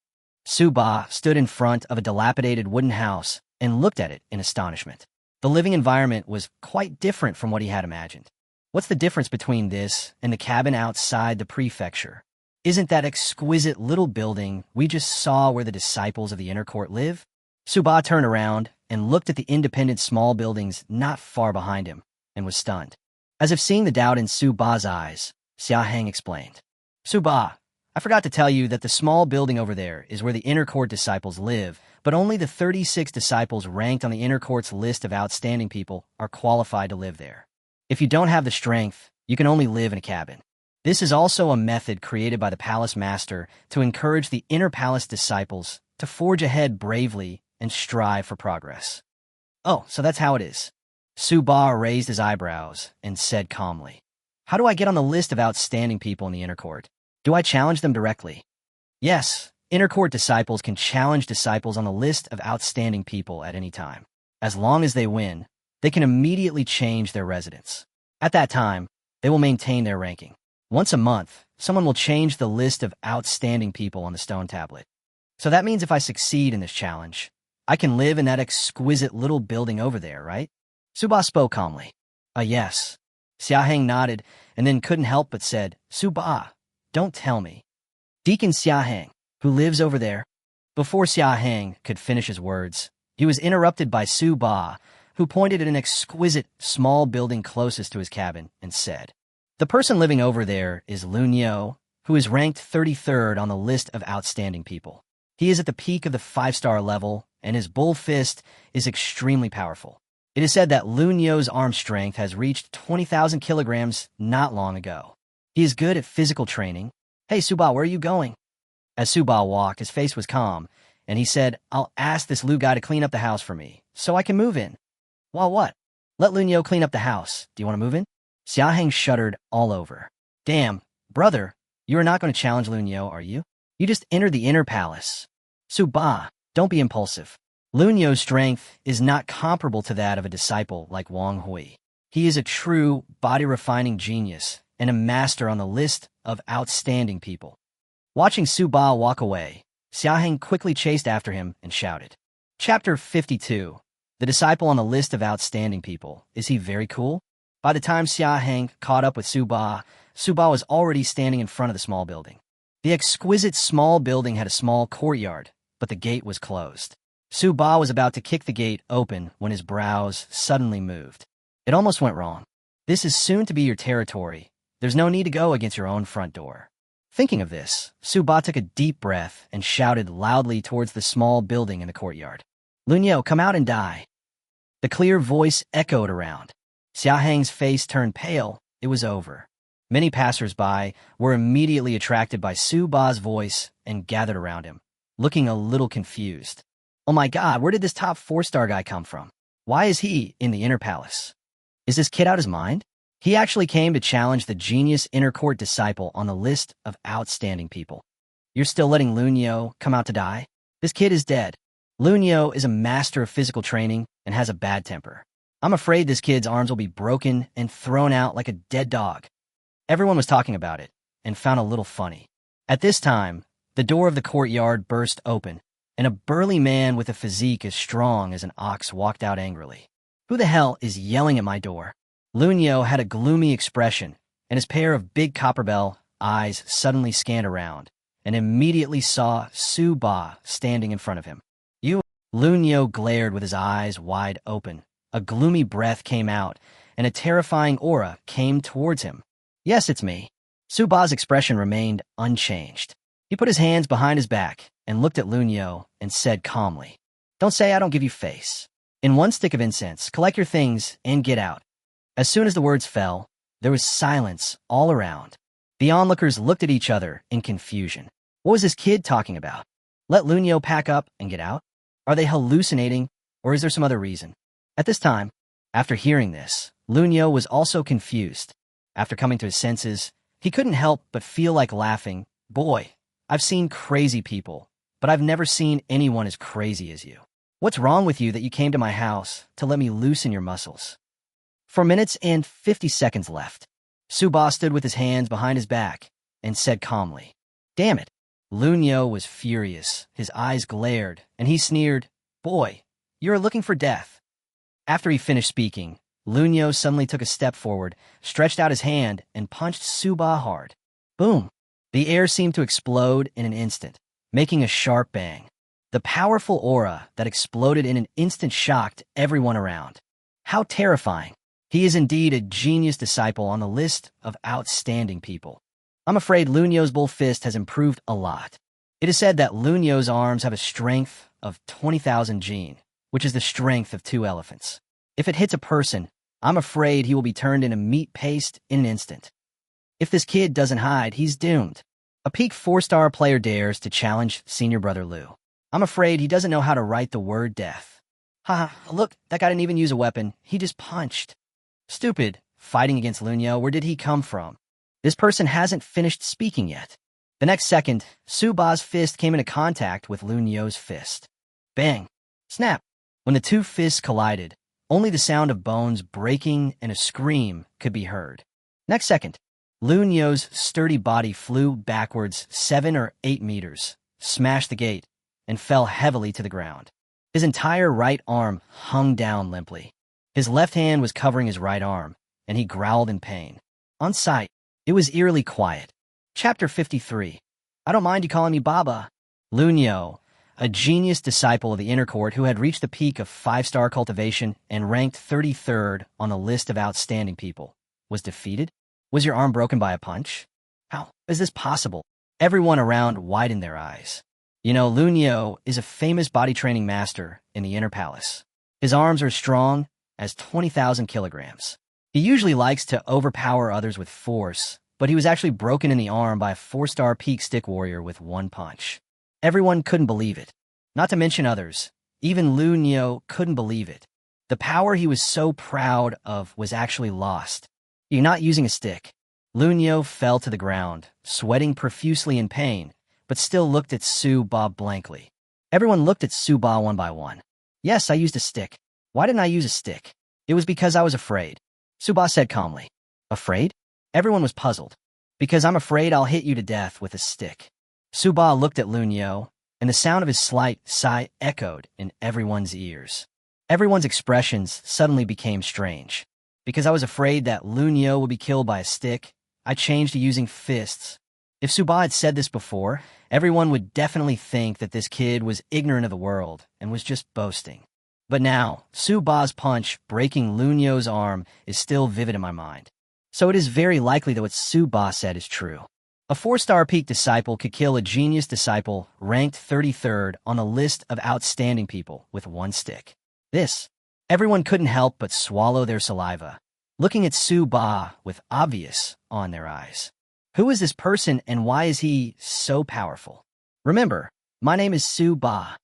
Su Ba stood in front of a dilapidated wooden house and looked at it in astonishment. The living environment was quite different from what he had imagined. What's the difference between this and the cabin outside the prefecture? Isn't that exquisite little building we just saw where the disciples of the inner court live? Su Ba turned around and looked at the independent small buildings not far behind him and was stunned. As if seeing the doubt in Su Ba's eyes, Xiaheng explained. Su Ba, I forgot to tell you that the small building over there is where the inner court disciples live, but only the 36 disciples ranked on the inner court's list of outstanding people are qualified to live there. If you don't have the strength, you can only live in a cabin. This is also a method created by the palace master to encourage the inner palace disciples to forge ahead bravely and strive for progress. Oh, so that's how it is. Su Ba raised his eyebrows and said calmly, How do I get on the list of outstanding people in the inner court? Do I challenge them directly? Yes, inner court disciples can challenge disciples on the list of outstanding people at any time. As long as they win, they can immediately change their residence. At that time, they will maintain their ranking. Once a month, someone will change the list of outstanding people on the stone tablet. So that means if I succeed in this challenge, I can live in that exquisite little building over there, right? Su Ba spoke calmly. Yes. Xiaheng nodded and then couldn't help but said, Su Ba, don't tell me. Deacon Xiaheng, who lives over there? Before Xiaheng could finish his words, he was interrupted by Su Ba, who pointed at an exquisite small building closest to his cabin and said, The person living over there is Lunyo, who is ranked 33rd on the list of outstanding people. He is at the peak of the 5-star level, and his bull fist is extremely powerful. It is said that Lunyo's arm strength has reached 20,000 kilograms not long ago. He is good at physical training. Hey, Su Ba, where are you going? As Su Ba walked, his face was calm, and he said, I'll ask this Lu guy to clean up the house for me, so I can move in. Well, what? Let Lunyo clean up the house. Do you want to move in? Xiaheng shuddered all over. Damn, brother, you are not going to challenge Lunyo, are you? You just entered the inner palace. Su Ba, don't be impulsive. Lunyo's strength is not comparable to that of a disciple like Wang Hui. He is a true body-refining genius and a master on the list of outstanding people. Watching Su Ba walk away, Xiaheng quickly chased after him and shouted. Chapter 52. The disciple on the list of outstanding people. Is he very cool? By the time Xiaheng caught up with Su Ba was already standing in front of the small building. The exquisite small building had a small courtyard, but the gate was closed. Su Ba was about to kick the gate open when his brows suddenly moved. It almost went wrong. This is soon to be your territory. There's no need to go against your own front door. Thinking of this, Su Ba took a deep breath and shouted loudly towards the small building in the courtyard. Lunyo, come out and die. The clear voice echoed around. Xiaheng's face turned pale. It was over. Many passers-by were immediately attracted by Su Ba's voice and gathered around him, looking a little confused. Oh my god, where did this top 4-star guy come from? Why is he in the inner palace? Is this kid out his mind? He actually came to challenge the genius inner court disciple on the list of outstanding people. You're still letting Lunyo come out to die? This kid is dead. Lunyo is a master of physical training and has a bad temper. I'm afraid this kid's arms will be broken and thrown out like a dead dog. Everyone was talking about it and found a little funny. At this time, the door of the courtyard burst open, and a burly man with a physique as strong as an ox walked out angrily. Who the hell is yelling at my door? Lunyo had a gloomy expression, and his pair of big copperbell eyes suddenly scanned around and immediately saw Su Ba standing in front of him. You? Lunyo glared with his eyes wide open. A gloomy breath came out, and a terrifying aura came towards him. Yes, it's me. Suba's expression remained unchanged. He put his hands behind his back and looked at Lunyo and said calmly, "Don't say I don't give you face. In one stick of incense, collect your things and get out." As soon as the words fell, there was silence all around. The onlookers looked at each other in confusion. What was this kid talking about? Let Lunyo pack up and get out? Are they hallucinating, or is there some other reason? At this time, after hearing this, Lunyo was also confused. After coming to his senses, he couldn't help but feel like laughing. "Boy, I've seen crazy people, but I've never seen anyone as crazy as you. What's wrong with you that you came to my house to let me loosen your muscles?" 4 minutes and 50 seconds left. Suba stood with his hands behind his back and said calmly, "Damn it." Lunyo was furious. His eyes glared, and he sneered, "Boy, you're looking for death." After he finished speaking, Lunyo suddenly took a step forward, stretched out his hand, and punched Suba hard. Boom! The air seemed to explode in an instant, making a sharp bang. The powerful aura that exploded in an instant shocked everyone around. How terrifying! He is indeed a genius disciple on the list of outstanding people. I'm afraid Lunyo's bull fist has improved a lot. It is said that Lunyo's arms have a strength of 20,000 jin, which is the strength of 2 elephants. If it hits a person, I'm afraid he will be turned into meat paste in an instant. If this kid doesn't hide, he's doomed. A peak 4-star player dares to challenge senior brother Lu. I'm afraid he doesn't know how to write the word death. Haha, look, that guy didn't even use a weapon. He just punched. Stupid. Fighting against Lunyo, where did he come from? This person hasn't finished speaking yet. The next second, Suba's fist came into contact with Lunyo's fist. Bang! Snap! When the 2 fists collided, only the sound of bones breaking and a scream could be heard. Next second, Lunyo's sturdy body flew backwards 7 or 8 meters, smashed the gate, and fell heavily to the ground. His entire right arm hung down limply. His left hand was covering his right arm, and he growled in pain. On sight, it was eerily quiet. Chapter 53. I don't mind you calling me Baba. Lunyo, a genius disciple of the inner court who had reached the peak of 5-star cultivation and ranked 33rd on the list of outstanding people, was defeated? Was your arm broken by a punch? How is this possible? Everyone around widened their eyes. You know, Lunyo is a famous body training master in the inner palace. His arms are strong as 20,000 kilograms. He usually likes to overpower others with force, but he was actually broken in the arm by a 4-star peak stick warrior with 1 punch. Everyone couldn't believe it. Not to mention others. Even Lunyo couldn't believe it. The power he was so proud of was actually lost. You're not using a stick. Lunyo fell to the ground, sweating profusely in pain, but still looked at Suba blankly. Everyone looked at Suba one by one. Yes, I used a stick. Why didn't I use a stick? It was because I was afraid. Suba said calmly. Afraid? Everyone was puzzled. Because I'm afraid I'll hit you to death with a stick. Suba looked at Lunyo, and the sound of his slight sigh echoed in everyone's ears. Everyone's expressions suddenly became strange. Because I was afraid that Lunyo would be killed by a stick, I changed to using fists. If Suba had said this before, everyone would definitely think that this kid was ignorant of the world and was just boasting. But now, Suba's punch breaking Lunyo's arm is still vivid in my mind. So it is very likely that what Suba said is true. A 4-star peak disciple could kill a genius disciple ranked 33rd on the list of outstanding people with 1 stick. Everyone couldn't help but swallow their saliva, looking at Suba with obvious awe in their eyes. Who is this person and why is he so powerful? Remember, my name is Suba.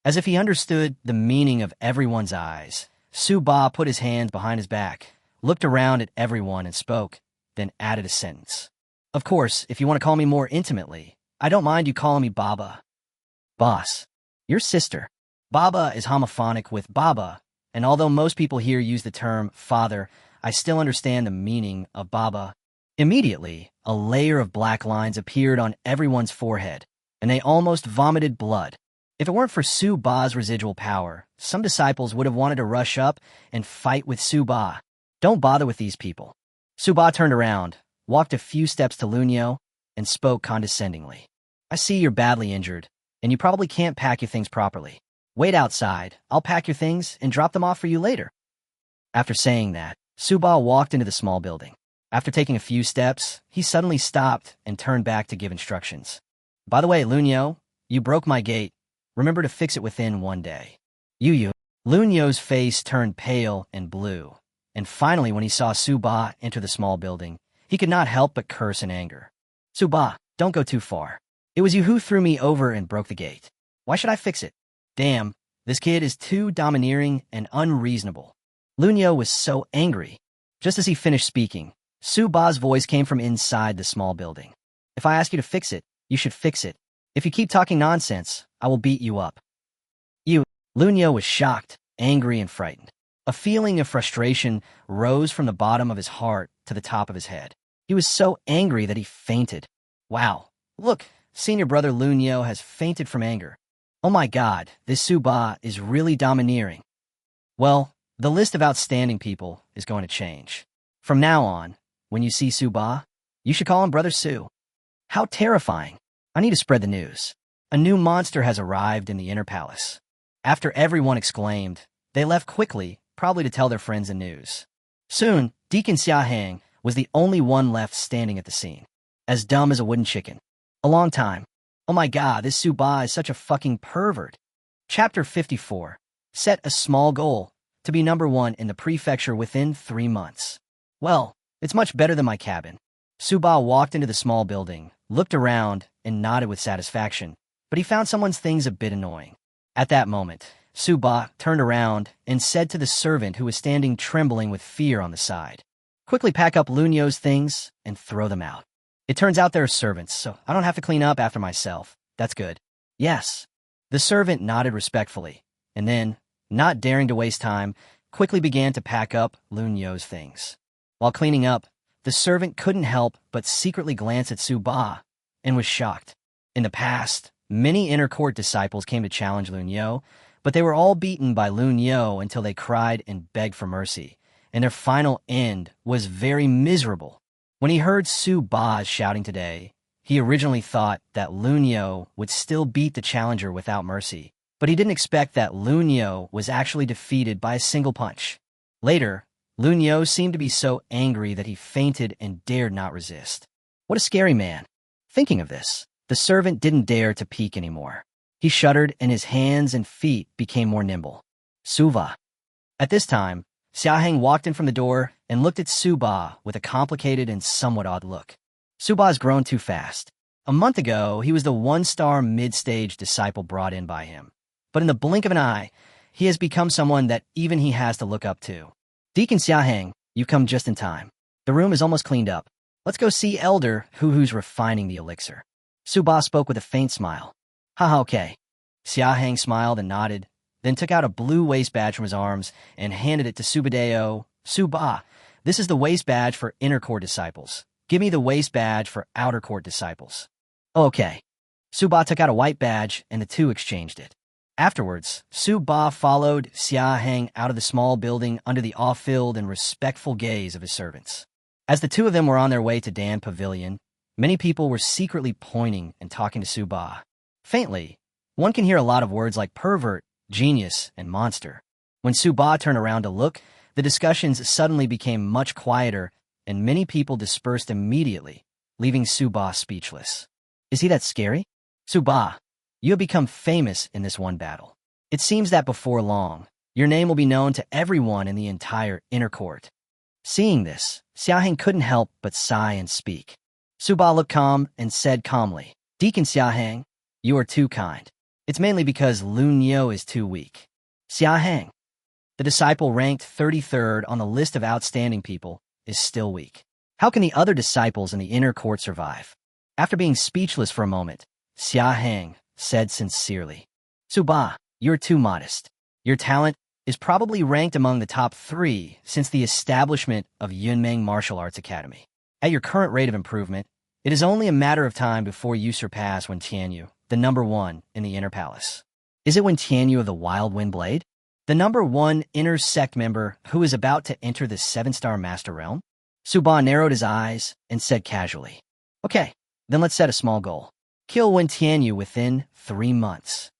As if he understood the meaning of everyone's eyes, Suba put his hands behind his back, looked around at everyone and spoke, then added a sentence. Of course, if you want to call me more intimately, I don't mind you calling me Baba. Boss, your sister. Baba is homophonic with Baba, and although most people here use the term father, I still understand the meaning of Baba. Immediately, a layer of black lines appeared on everyone's forehead, and they almost vomited blood. If it weren't for Suba's residual power, some disciples would have wanted to rush up and fight with Suba. Don't bother with these people. Suba turned around, walked a few steps to Lunyo, and spoke condescendingly. I see you're badly injured, and you probably can't pack your things properly. Wait outside, I'll pack your things and drop them off for you later. After saying that, Suba walked into the small building. After taking a few steps, he suddenly stopped and turned back to give instructions. By the way, Lunyo, you broke my gate. Remember to fix it within 1 day. You. Lunyo's face turned pale and blue, and finally when he saw Suba enter the small building, he could not help but curse in anger. Suba, don't go too far. It was you who threw me over and broke the gate. Why should I fix it? Damn, this kid is too domineering and unreasonable. Lunyo was so angry. Just as he finished speaking, Suba's voice came from inside the small building. If I ask you to fix it, you should fix it. If you keep talking nonsense, I will beat you up. Lunyo was shocked, angry, and frightened. A feeling of frustration rose from the bottom of his heart to the top of his head. He was so angry that he fainted. Wow, look, senior brother Lunyo has fainted from anger. Oh my god, this Suba is really domineering. Well, the list of outstanding people is going to change. From now on, when you see Suba, you should call him Brother Su. How terrifying. I need to spread the news. A new monster has arrived in the inner palace. After everyone exclaimed, they left quickly, probably to tell their friends the news. Soon, Deacon Xiahang was the only one left standing at the scene. As dumb as a wooden chicken. A long time. Oh my god, this Suba is such a fucking pervert. Chapter 54. Set a small goal to be number 1 in the prefecture within 3 months. Well, it's much better than my cabin. Suba walked into the small building, looked around, and nodded with satisfaction, but he found someone's things a bit annoying. At that moment, Suba turned around and said to the servant who was standing trembling with fear on the side, "Quickly pack up Lunyo's things and throw them out. It turns out they're servants, so I don't have to clean up after myself. That's good." "Yes." The servant nodded respectfully, and then, not daring to waste time, quickly began to pack up Lunyo's things. While cleaning up, the servant couldn't help but secretly glance at Suba and was shocked. In the past, many inner court disciples came to challenge Lunyo, but they were all beaten by Lunyo until they cried and begged for mercy, and their final end was very miserable. When he heard Suba shouting today, he originally thought that Lunyo would still beat the challenger without mercy, but he didn't expect that Lunyo was actually defeated by a single punch. Later, Lunyo seemed to be so angry that he fainted and dared not resist. What a scary man. Thinking of this, the servant didn't dare to peek anymore. He shuddered and his hands and feet became more nimble. Suba. At this time, Xiahang walked in from the door and looked at Suba with a complicated and somewhat odd look. Suba's grown too fast. A month ago, he was the 1-star mid-stage disciple brought in by him. But in the blink of an eye, he has become someone that even he has to look up to. "Deacon Xiahang, you come just in time. The room is almost cleaned up. Let's go see Elder who's refining the elixir." Suba spoke with a faint smile. "Haha, okay." Xiahang smiled and nodded, then took out a blue waist badge from his arms and handed it to Subadeo. "Suba, this is the waist badge for inner court disciples. Give me the waist badge for outer court disciples." "Oh, okay." Suba took out a white badge and the two exchanged it. Afterwards, Suba followed Xiahang out of the small building under the awe-filled and respectful gaze of his servants. As the two of them were on their way to Dan Pavilion, many people were secretly pointing and talking to Suba. Faintly, one can hear a lot of words like pervert, genius, and monster. When Suba turned around to look, the discussions suddenly became much quieter, and many people dispersed immediately, leaving Suba speechless. Is he that scary? Suba, you have become famous in this one battle. It seems that before long, your name will be known to everyone in the entire inner court. Seeing this, Xiahang couldn't help but sigh and speak. Suba looked calm and said calmly, "Deacon Xiahang, you are too kind. It's mainly because Lunyo is too weak." Xiahang, the disciple ranked 33rd on the list of outstanding people, is still weak. How can the other disciples in the inner court survive? After being speechless for a moment, Xiahang said sincerely, "Suba, you're too modest. Your talent is probably ranked among the top 3 since the establishment of Yunmeng Martial Arts Academy. At your current rate of improvement, it is only a matter of time before you surpass Xuantian, the number 1 in the Inner Palace." Is it Xuantian of the Wild Wind Blade? The number 1 inner sect member who is about to enter the 7-star Master Realm? Suba narrowed his eyes and said casually, "Okay, then let's set a small goal. Kill Xuantian within 3 months."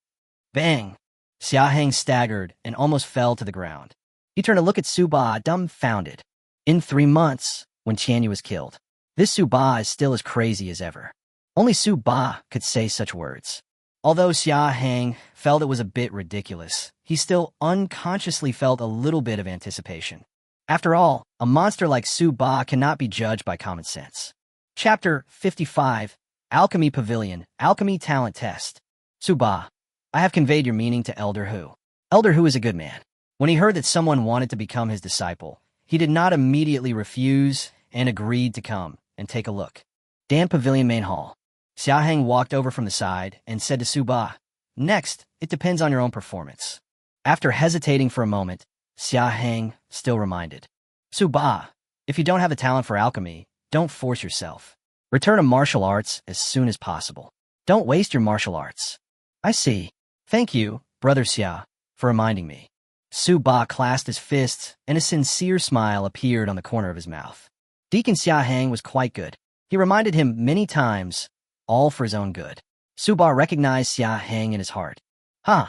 Bang! Xiahang staggered and almost fell to the ground. He turned to look at Suba, dumbfounded. "In 3 months? when Qianyu was killed. This Su Ba is still as crazy as ever. Only Su Ba could say such words. Although Xia Hang felt it was a bit ridiculous, he still unconsciously felt a little bit of anticipation. After all, a monster like Su Ba cannot be judged by common sense. Chapter 55, Alchemy Pavilion, Alchemy Talent Test. Su Ba, I have conveyed your meaning to Elder Hu. Elder Hu is a good man. When he heard that someone wanted to become his disciple, he did not immediately refuse and agreed to come and take a look. Dan Pavilion Main Hall. Xia Hang walked over from the side and said to Su Ba, "Next, it depends on your own performance." After hesitating for a moment, Xia Hang still reminded, "Su Ba, if you don't have the talent for alchemy, don't force yourself. Return to martial arts as soon as possible. Don't waste your martial arts." "I see. Thank you, Brother Xia, for reminding me." Su Ba clasped his fists, and a sincere smile appeared on the corner of his mouth. Deacon Xia Hang was quite good. He reminded him many times, all for his own good. Su Ba recognized Xia Hang in his heart.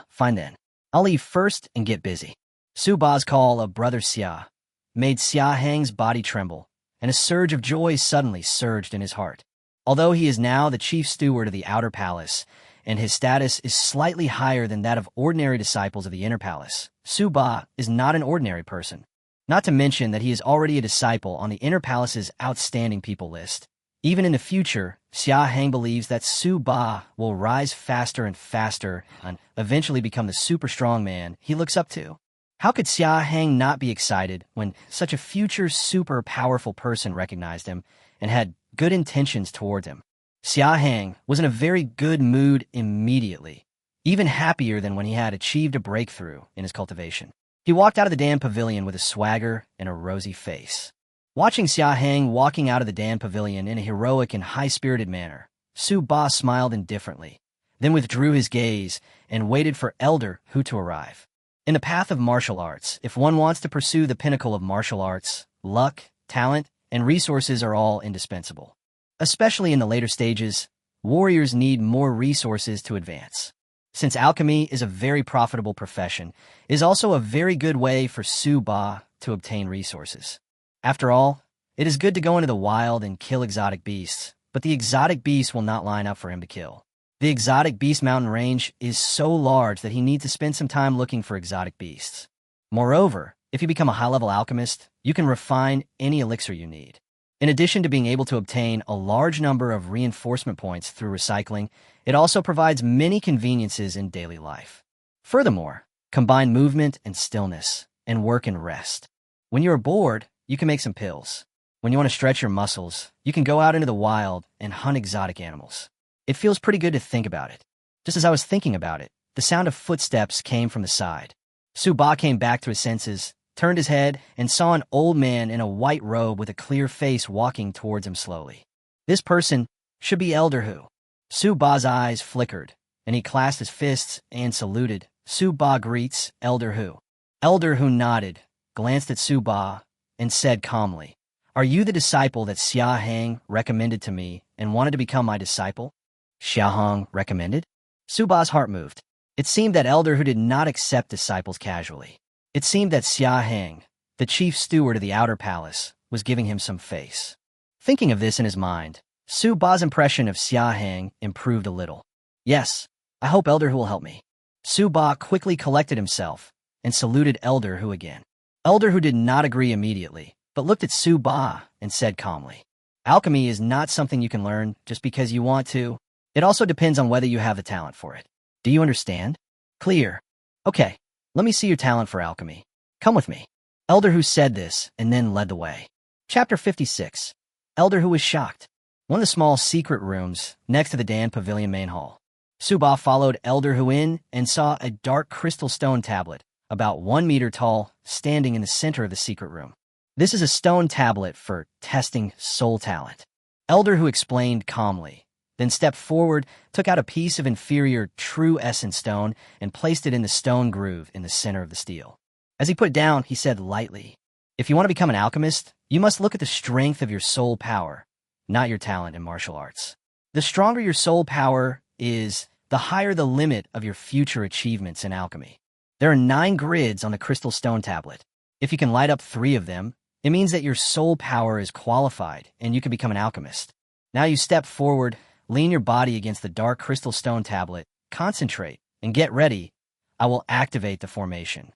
Fine then. I'll leave first and get busy." Su Ba's call of Brother Xia made Xia Hang's body tremble, and a surge of joy suddenly surged in his heart. Although he is now the chief steward of the outer palace, and his status is slightly higher than that of ordinary disciples of the inner palace, Su Ba is not an ordinary person. Not to mention that he is already a disciple on the inner palace's outstanding people list. Even in the future, Xia Hang believes that Su Ba will rise faster and faster and eventually become the super strong man he looks up to. How could Xia Hang not be excited when such a future super powerful person recognized him and had good intentions toward him? Xia Hang was in a very good mood immediately, even happier than when he had achieved a breakthrough in his cultivation. He walked out of the Dan Pavilion with a swagger and a rosy face. Watching Xia Hang walking out of the Dan Pavilion in a heroic and high-spirited manner, Su Ba smiled indifferently, then withdrew his gaze and waited for Elder Hu to arrive. In the path of martial arts, if one wants to pursue the pinnacle of martial arts, luck, talent, and resources are all indispensable. Especially in the later stages, warriors need more resources to advance. Since alchemy is a very profitable profession, it is also a very good way for Su Ba to obtain resources. After all, it is good to go into the wild and kill exotic beasts, but the exotic beasts will not line up for him to kill. The exotic beast mountain range is so large that he needs to spend some time looking for exotic beasts. Moreover, if you become a high-level alchemist, you can refine any elixir you need. In addition to being able to obtain a large number of reinforcement points through recycling, it also provides many conveniences in daily life. Furthermore, combine movement and stillness, and work and rest. When you are bored, you can make some pills. When you want to stretch your muscles, you can go out into the wild and hunt exotic animals. It feels pretty good to think about it. Just as I was thinking about it, the sound of footsteps came from the side. Su Ba came back to his senses, turned his head, and saw an old man in a white robe with a clear face walking towards him slowly. This person should be Elder Hu. Su Ba's eyes flickered, and he clasped his fists and saluted. Su Ba greets Elder Hu. Elder Hu nodded, glanced at Su Ba, and said calmly, "Are you the disciple that Xia Hang recommended to me and wanted to become my disciple?" Xia Hang recommended? Su Ba's heart moved. It seemed that Elder Hu did not accept disciples casually. It seemed that Xia Hang, the chief steward of the outer palace, was giving him some face. Thinking of this in his mind, Su Ba's impression of Xia Hang improved a little. "Yes, I hope Elder Hu will help me." Su Ba quickly collected himself and saluted Elder Hu again. Elder Hu did not agree immediately, but looked at Su Ba and said calmly, "Alchemy is not something you can learn just because you want to. It also depends on whether you have the talent for it. Do you understand?" "Clear. Okay, let me see your talent for alchemy. Come with me." Elder Hu said this and then led the way. Chapter 56. Elder Hu was shocked. One of the small secret rooms next to the Dan Pavilion main hall. Su Ba followed Elder Hu in and saw a dark crystal stone tablet, about 1 meter tall, standing in the center of the secret room. This is a stone tablet for testing soul talent. Elder Hu explained calmly, then stepped forward, took out a piece of inferior true essence stone, and placed it in the stone groove in the center of the steel. As he put it down, he said lightly, "If you want to become an alchemist, you must look at the strength of your soul power, not your talent in martial arts. The stronger your soul power is, the higher the limit of your future achievements in alchemy. There are 9 grids on the crystal stone tablet. If you can light up 3 of them, It means that your soul power is qualified and you can become an alchemist. Now you step forward, lean your body against the dark crystal stone tablet, concentrate, and get ready. I will activate the formation.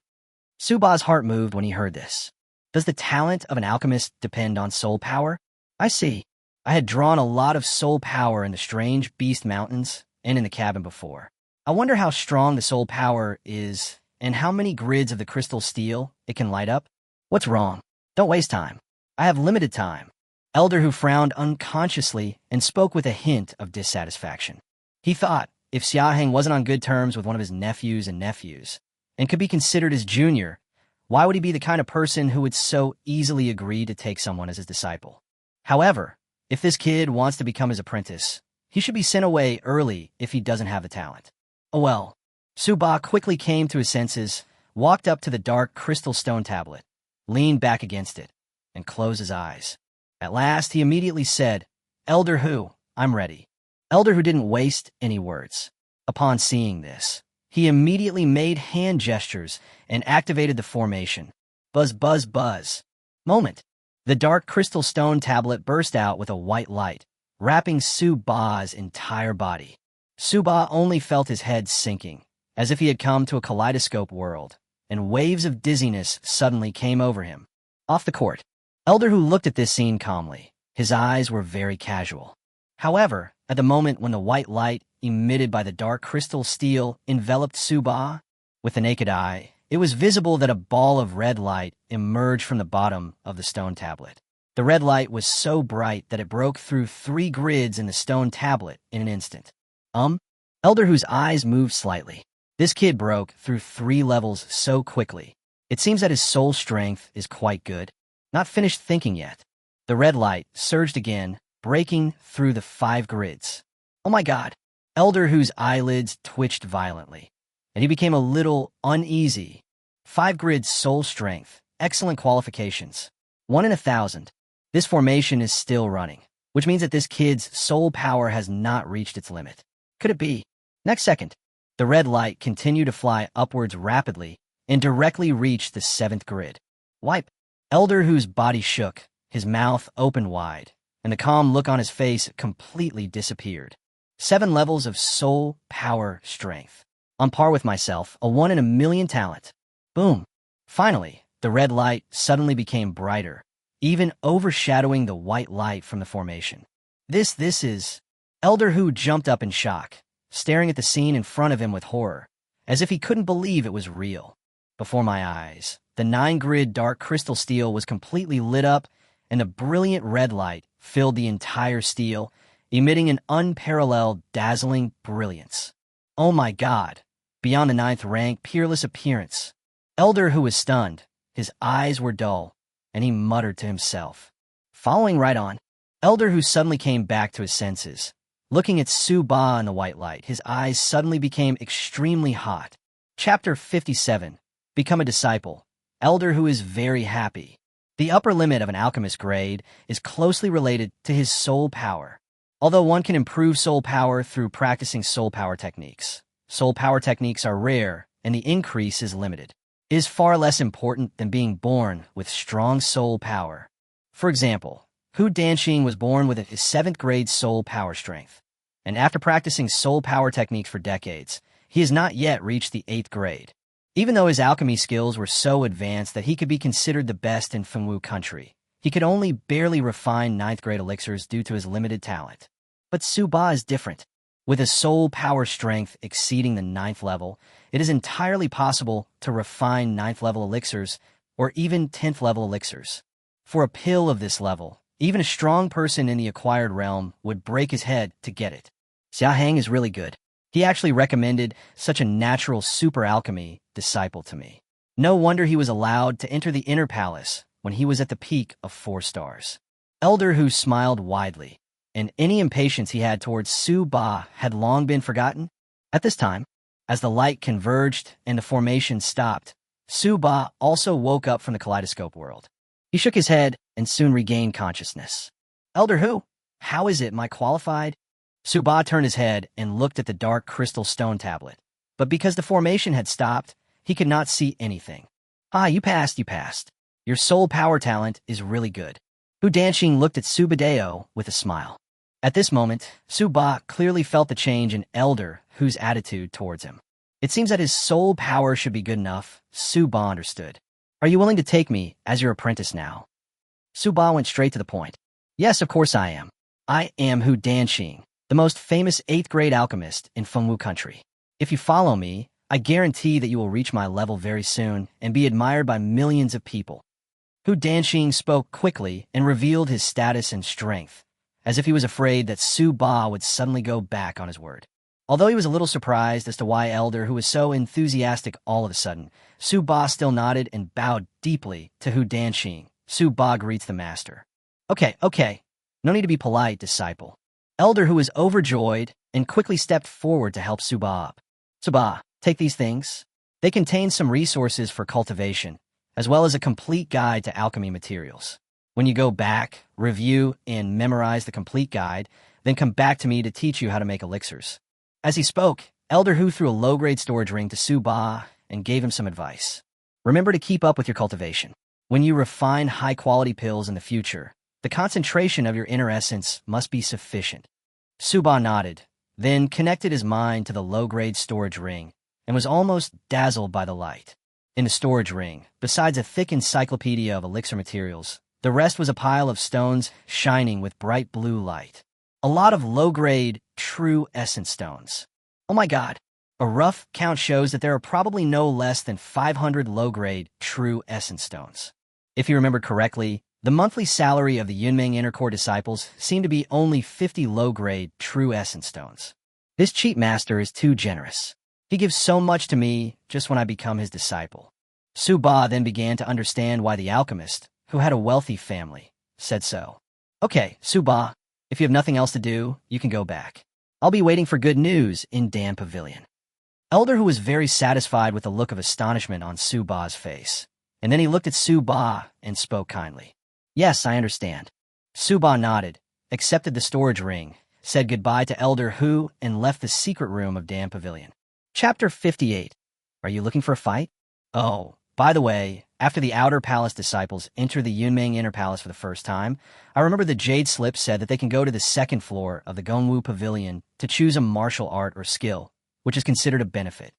Suba's heart moved when he heard this. Does the talent of an alchemist depend on soul power? I see. I had drawn a lot of soul power in the strange beast mountains and in the cabin before. I wonder how strong the soul power is and how many grids of the crystal steel it can light up. What's wrong? Don't waste time. I have limited time. Elder Who frowned unconsciously and spoke with a hint of dissatisfaction. He thought if Xiaheng wasn't on good terms with one of his nephews and could be considered his junior, why would he be the kind of person who would so easily agree to take someone as his disciple? However, if this kid wants to become his apprentice, he should be sent away early if he doesn't have the talent. Oh well. Suba quickly came to his senses, walked up to the dark crystal stone tablet, leaned back against it, and closed his eyes. At last, he immediately said, Elder Who, I'm ready. Elder Who didn't waste any words. Upon seeing this, he immediately made hand gestures and activated the formation. Buzz, buzz, buzz. Moment. The dark crystal stone tablet burst out with a white light, wrapping Suba's entire body. Suba only felt his head sinking, as if he had come to a kaleidoscope world, and waves of dizziness suddenly came over him. Off the court, Elder Who looked at this scene calmly. His eyes were very casual. However, at the moment when the white light emitted by the dark crystal steel enveloped Suba, with the naked eye, it was visible that a ball of red light emerged from the bottom of the stone tablet. The red light was so bright that it broke through 3 grids in the stone tablet in an instant. Elder Who's eyes moved slightly. This kid broke through 3 levels so quickly. It seems that his soul strength is quite good. Not finished thinking yet. The red light surged again, breaking through the 5 grids. Oh my god. Elder Who's eyelids twitched violently, and he became a little uneasy. 5 grids soul strength, excellent qualifications. 1 in 1,000. This formation is still running, which means that this kid's soul power has not reached its limit. Could it be? Next second, the red light continued to fly upwards rapidly and directly reached the 7th grid. Wipe. Elder Who's body shook, his mouth opened wide, and the calm look on his face completely disappeared. 7 levels of soul power strength. On par with myself, a 1 in a million talent. Boom. Finally, the red light suddenly became brighter, even overshadowing the white light from the formation. This is... Elder Who jumped up in shock, staring at the scene in front of him with horror, as if he couldn't believe it was real. Before my eyes, the 9-grid dark crystal steel was completely lit up, and a brilliant red light filled the entire steel, emitting an unparalleled, dazzling brilliance. Oh my god. Beyond the 9th rank, peerless appearance. Elder Who was stunned. His eyes were dull, and he muttered to himself. Following right on, Elder Who suddenly came back to his senses. Looking at Suba in the white light, his eyes suddenly became extremely hot. Chapter 57. Become a disciple. Elder Who is very happy. The upper limit of an alchemist grade is closely related to his soul power. Although one can improve soul power through practicing soul power techniques, soul power techniques are rare and the increase is limited. It is far less important than being born with strong soul power. For example, Hu Danxing was born with a 7th grade soul power strength, and after practicing soul power techniques for decades, he has not yet reached the 8th grade. Even though his alchemy skills were so advanced that he could be considered the best in Fengwu country, he could only barely refine 9th grade elixirs due to his limited talent. But Suba is different. With a soul power strength exceeding the 9th level, it is entirely possible to refine 9th level elixirs or even 10th level elixirs. For a pill of this level, even a strong person in the acquired realm would break his head to get it. Xiaheng is really good. He actually recommended such a natural super alchemy disciple to me. No wonder he was allowed to enter the inner palace when he was at the peak of 4 stars. Elder Who smiled widely, and any impatience he had towards Suba had long been forgotten. At this time, as the light converged and the formation stopped, Suba also woke up from the kaleidoscope world. He shook his head and soon regained consciousness. Elder Who, how is it, my qualified? Suba turned his head and looked at the dark crystal stone tablet, but because the formation had stopped, he could not see anything. Ah, you passed. Your soul power talent is really good. Xuantian looked at Subadeo with a smile. At this moment, Suba clearly felt the change in Elder Hu's attitude towards him. It seems that his soul power should be good enough, Suba understood. Are you willing to take me as your apprentice now? Suba went straight to the point. Yes, of course I am. I am Xuantian, the most famous 8th grade alchemist in Fengwu country. If you follow me, I guarantee that you will reach my level very soon and be admired by millions of people. Xuantian spoke quickly and revealed his status and strength, as if he was afraid that Suba would suddenly go back on his word. Although he was a little surprised as to why Elder, who was so enthusiastic all of a sudden, Suba still nodded and bowed deeply to Xuantian. Suba greets the master. Okay. No need to be polite, disciple. Elder, who was overjoyed, and quickly stepped forward to help Suba up. Suba, take these things. They contain some resources for cultivation, as well as a complete guide to alchemy materials. When you go back, review, and memorize the complete guide, then come back to me to teach you how to make elixirs. As he spoke, Elder Hu threw a low-grade storage ring to Suba and gave him some advice. Remember to keep up with your cultivation. When you refine high-quality pills in the future, the concentration of your inner essence must be sufficient. Suba nodded, then connected his mind to the low-grade storage ring and was almost dazzled by the light. In the storage ring, besides a thick encyclopedia of elixir materials, the rest was a pile of stones shining with bright blue light. A lot of low-grade, true essence stones. Oh my god. A rough count shows that there are probably no less than 500 low-grade, true essence stones. If you remember correctly, the monthly salary of the Yunmeng Inner Core disciples seemed to be only 50 low-grade, true essence stones. This cheap master is too generous. He gives so much to me just when I become his disciple. Suba then began to understand why the alchemist, who had a wealthy family, said so. Okay, Suba, if you have nothing else to do, you can go back. I'll be waiting for good news in Dan Pavilion. Elder, who was very satisfied with the look of astonishment on Suba's face, and then he looked at Suba and spoke kindly. Yes, I understand. Suba nodded, accepted the storage ring, said goodbye to Elder Hu, and left the secret room of Dan Pavilion. Chapter 58. Are you looking for a fight? Oh, by the way, after the Outer Palace disciples enter the Yunmeng Inner Palace for the first time, I remember the Jade Slip said that they can go to the second floor of the Gongwu Pavilion to choose a martial art or skill, which is considered a benefit.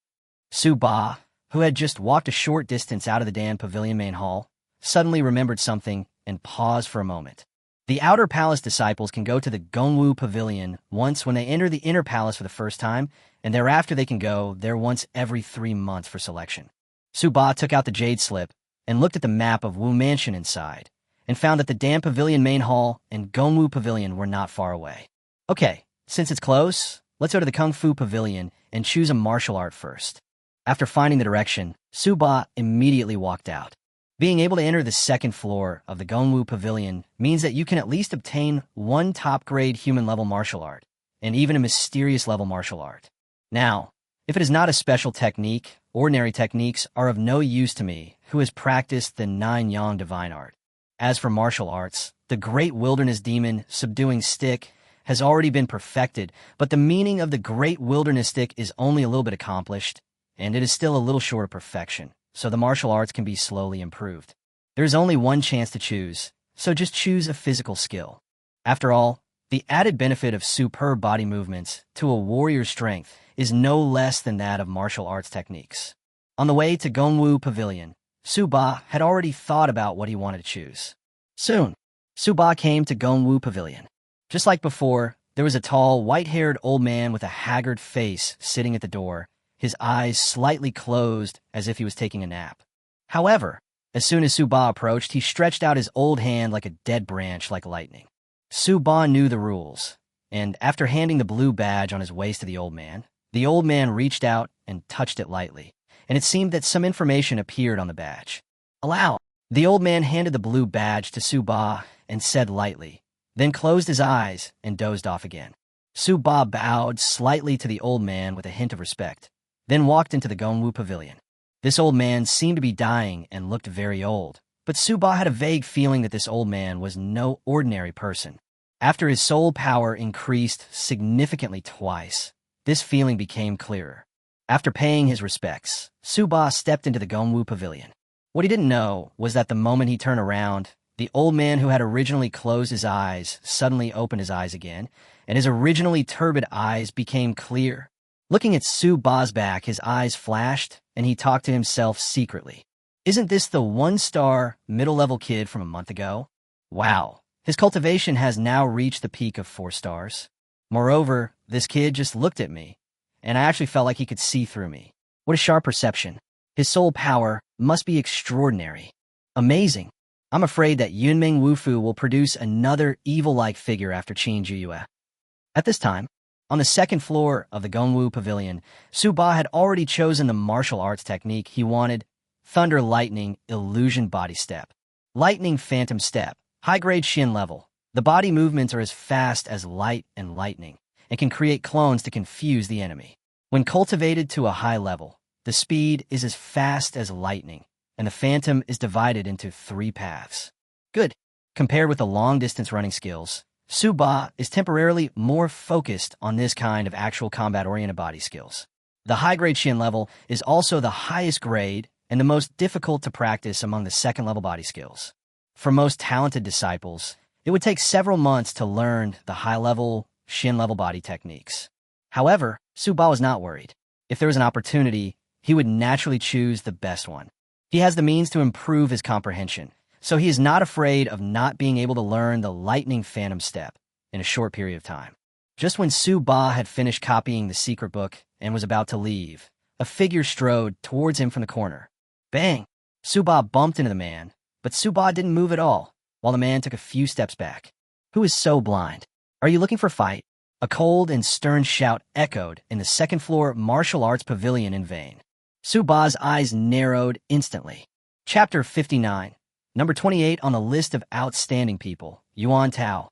Suba, who had just walked a short distance out of the Dan Pavilion main hall, suddenly remembered something and paused for a moment. The Outer Palace disciples can go to the Gongwu Pavilion once when they enter the Inner Palace for the first time, and thereafter they can go there once every 3 months for selection. Suba took out the Jade Slip and looked at the map of Wu Mansion inside, and found that the Dan Pavilion main hall and Gongwu Pavilion were not far away. Okay, since it's close, let's go to the Kung Fu Pavilion and choose a martial art first. After finding the direction, Suba immediately walked out. Being able to enter the second floor of the Gongwu Pavilion means that you can at least obtain one top-grade human-level martial art, and even a mysterious-level martial art. Now, if it is not a special technique, ordinary techniques are of no use to me, who has practiced the 9-yang divine art. As for martial arts, the great wilderness demon subduing stick has already been perfected, but the meaning of the great wilderness stick is only a little bit accomplished, and it is still a little short of perfection, so the martial arts can be slowly improved. There is only one chance to choose, so just choose a physical skill. After all, the added benefit of superb body movements to a warrior's strength is no less than that of martial arts techniques. On the way to Gongwu Pavilion, Suba had already thought about what he wanted to choose. Soon, Suba came to Gongwu Pavilion. Just like before, there was a tall, white-haired old man with a haggard face sitting at the door, his eyes slightly closed as if he was taking a nap. However, as soon as Suba approached, he stretched out his old hand like a dead branch like lightning. Suba knew the rules, and after handing the blue badge on his waist to the old man reached out and touched it lightly, and it seemed that some information appeared on the badge. Allow. The old man handed the blue badge to Suba and said lightly, then closed his eyes and dozed off again. Suba bowed slightly to the old man with a hint of respect, then walked into the Gongwu Pavilion. This old man seemed to be dying and looked very old, but Suba had a vague feeling that this old man was no ordinary person. After his soul power increased significantly twice, this feeling became clearer. After paying his respects, Suba stepped into the Gongwu Pavilion. What he didn't know was that the moment he turned around, the old man who had originally closed his eyes suddenly opened his eyes again, and his originally turbid eyes became clear. Looking at Su Ba's back, his eyes flashed, and he talked to himself secretly. Isn't this the one-star, middle-level kid from a month ago? Wow, his cultivation has now reached the peak of 4 stars. Moreover, this kid just looked at me, and I actually felt like he could see through me. What a sharp perception. His soul power must be extraordinary. Amazing. I'm afraid that Yunming Wufu will produce another evil-like figure after Qin Juyue. At this time, on the second floor of the Gongwu Pavilion, Su Ba had already chosen the martial arts technique he wanted: Thunder Lightning Illusion Body Step. Lightning Phantom Step. High-grade Shin level. The body movements are as fast as light and lightning, and can create clones to confuse the enemy. When cultivated to a high level, the speed is as fast as lightning, and the phantom is divided into 3 paths. Good. Compared with the long-distance running skills, Su Ba is temporarily more focused on this kind of actual combat-oriented body skills. The high-grade Shin level is also the highest grade and the most difficult to practice among the second-level body skills. For most talented disciples, it would take several months to learn the high-level, Shin-level body techniques. However, Su Ba was not worried. If there was an opportunity, he would naturally choose the best one. He has the means to improve his comprehension, so he is not afraid of not being able to learn the Lightning Phantom Step in a short period of time. Just when Su Ba had finished copying the secret book and was about to leave, a figure strode towards him from the corner. Bang! Su Ba bumped into the man, but Su Ba didn't move at all, while the man took a few steps back. Who is so blind? Are you looking for a fight? A cold and stern shout echoed in the second-floor martial arts pavilion in vain. Su Ba's eyes narrowed instantly. Chapter 59. Number 28 on the list of outstanding people, Yuan Tao.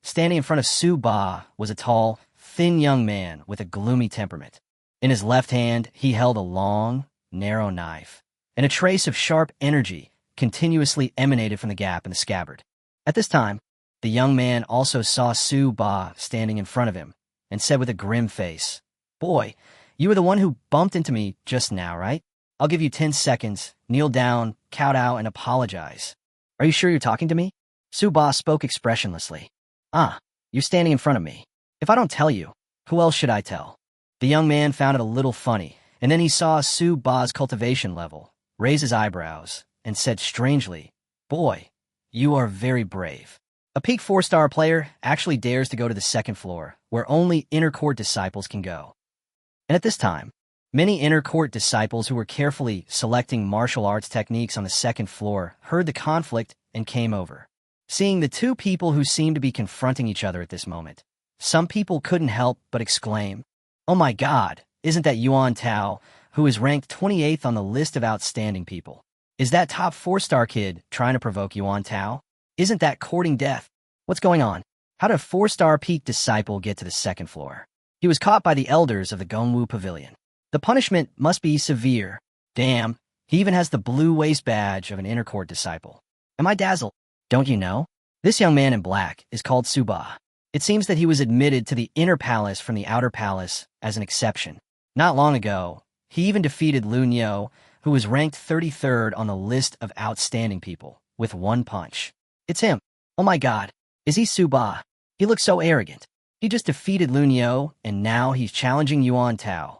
Standing in front of Su Ba, was a tall, thin young man with a gloomy temperament. In his left hand, he held a long, narrow knife, and a trace of sharp energy continuously emanated from the gap in the scabbard. At this time, the young man also saw Su Ba standing in front of him, and said with a grim face, "Boy, you were the one who bumped into me just now, right? I'll give you 10 seconds, kneel down, kowtow, and apologize. Are you sure you're talking to me?" Su Ba spoke expressionlessly. "Ah, you're standing in front of me. If I don't tell you, who else should I tell?" The young man found it a little funny, and then he saw Su Ba's cultivation level, raise his eyebrows, and said strangely, "Boy, you are very brave." A peak 4-star player actually dares to go to the second floor, where only inner court disciples can go. And at this time, many inner court disciples who were carefully selecting martial arts techniques on the second floor heard the conflict and came over. Seeing the 2 people who seemed to be confronting each other at this moment, some people couldn't help but exclaim, "Oh my God, isn't that Yuan Tao, who is ranked 28th on the list of outstanding people? Is that top 4-star kid trying to provoke Yuan Tao? Isn't that courting death? What's going on? How did a 4-star peak disciple get to the second floor?" He was caught by the elders of the Gongwu Pavilion. The punishment must be severe. Damn, he even has the blue waist badge of an inner court disciple. Am I dazzled? Don't you know? This young man in black is called Su Ba. It seems that he was admitted to the inner palace from the outer palace as an exception. Not long ago, he even defeated Lu Niu, who was ranked 33rd on the list of outstanding people, with 1 punch. It's him. Oh my God, is he Su Ba? He looks so arrogant. He just defeated Lu Niu, and now he's challenging Yuan Tao.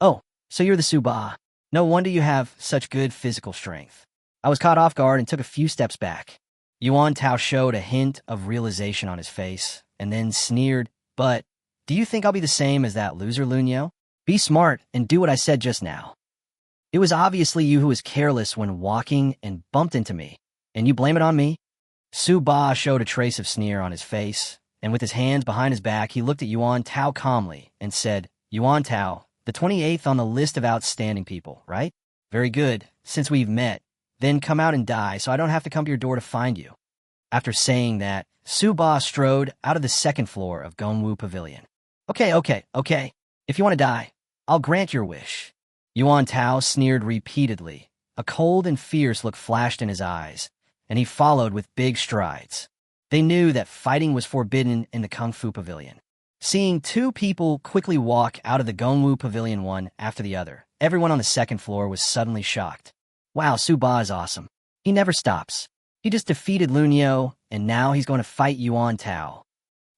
Oh, so you're the Su Ba. No wonder you have such good physical strength. I was caught off guard and took a few steps back. Yuan Tao showed a hint of realization on his face, and then sneered, "But, do you think I'll be the same as that loser Lu Niu? Be smart and do what I said just now. It was obviously you who was careless when walking and bumped into me, and you blame it on me?" Su Ba showed a trace of sneer on his face, and with his hands behind his back, he looked at Yuan Tao calmly and said, "Yuan Tao, the 28th on the list of outstanding people, right? Very good. Since we've met, then come out and die so I don't have to come to your door to find you." After saying that, Su Ba strode out of the second floor of Gongwu Pavilion. Okay. If you want to die, I'll grant your wish." Yuan Tao sneered repeatedly. A cold and fierce look flashed in his eyes, and he followed with big strides. They knew that fighting was forbidden in the Kung Fu Pavilion. Seeing 2 people quickly walk out of the Gongwu Pavilion one after the other, everyone on the second floor was suddenly shocked. Wow, Su-Ba is awesome. He never stops. He just defeated Lunyo, and now he's going to fight Yuan Tao.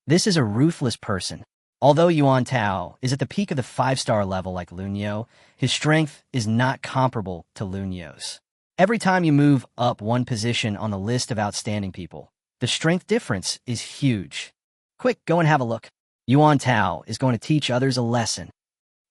This is a ruthless person. Although Yuan Tao is at the peak of the 5-star level like Lunyo, his strength is not comparable to Lunyo's. Every time you move up one position on the list of outstanding people, the strength difference is huge. Quick, go and have a look. Yuan Tao is going to teach others a lesson.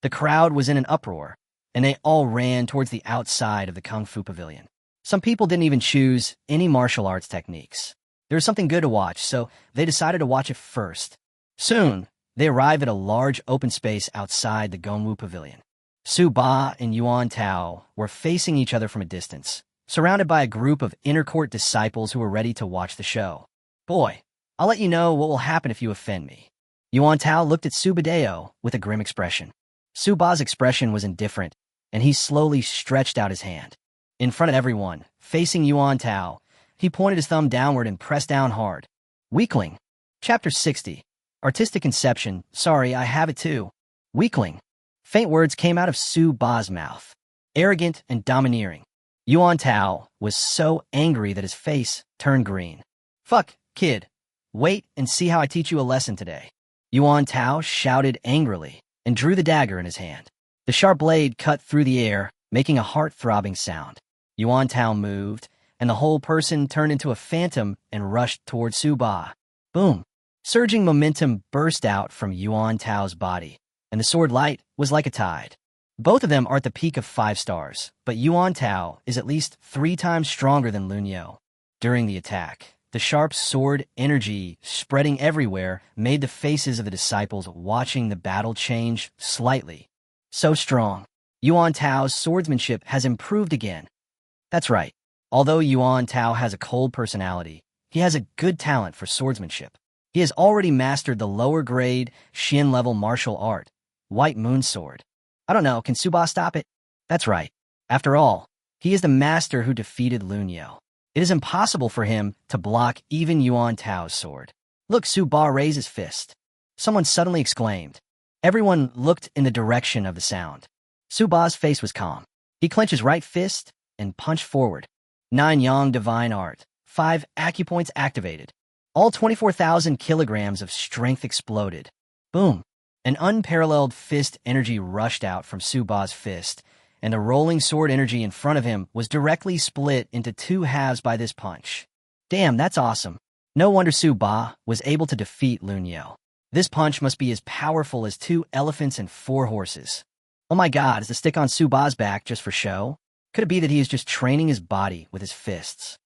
The crowd was in an uproar, and they all ran towards the outside of the Kung Fu Pavilion. Some people didn't even choose any martial arts techniques. There was something good to watch, so they decided to watch it first. Soon, they arrived at a large open space outside the Gongwu Pavilion. Su-Ba and Yuan Tao were facing each other from a distance, surrounded by a group of inner court disciples who were ready to watch the show. Boy, I'll let you know what will happen if you offend me. Yuan Tao looked at Subadeo with a grim expression. Su-Ba's expression was indifferent, and he slowly stretched out his hand. In front of everyone, facing Yuan Tao, he pointed his thumb downward and pressed down hard. Weakling. Chapter 60. Artistic Conception. Sorry, I have it too. Weakling. Faint words came out of Su-Ba's mouth. Arrogant and domineering. Yuan Tao was so angry that his face turned green. Fuck, kid. Wait and see how I teach you a lesson today. Yuan Tao shouted angrily and drew the dagger in his hand. The sharp blade cut through the air, making a heart-throbbing sound. Yuan Tao moved, and the whole person turned into a phantom and rushed toward Su-Ba. Boom! Surging momentum burst out from Yuan Tao's body, and the sword light was like a tide. Both of them are at the peak of 5 stars, but Yuan Tao is at least 3 times stronger than Lunyo. During the attack, the sharp sword energy spreading everywhere made the faces of the disciples watching the battle change slightly. So strong. Yuan Tao's swordsmanship has improved again. That's right. Although Yuan Tao has a cold personality, he has a good talent for swordsmanship. He has already mastered the lower grade Shin level martial art, White Moon Sword. I don't know, can Su-Ba stop it? That's right. After all, he is the master who defeated Lunyo. It is impossible for him to block even Yuan Tao's sword. Look, Su-Ba raised his fist. Someone suddenly exclaimed. Everyone looked in the direction of the sound. Su-Ba's face was calm. He clenched his right fist and punched forward. 9 Yang Divine Art. 5 acupoints activated. All 24,000 kilograms of strength exploded. Boom! An unparalleled fist energy rushed out from Su-Ba's fist, and the rolling sword energy in front of him was directly split into 2 halves by this punch. Damn, that's awesome. No wonder Su-Ba was able to defeat Lunyo. This punch must be as powerful as 2 elephants and 4 horses. Oh my god, is the stick on Su-Ba's back just for show? Could it be that he is just training his body with his fists?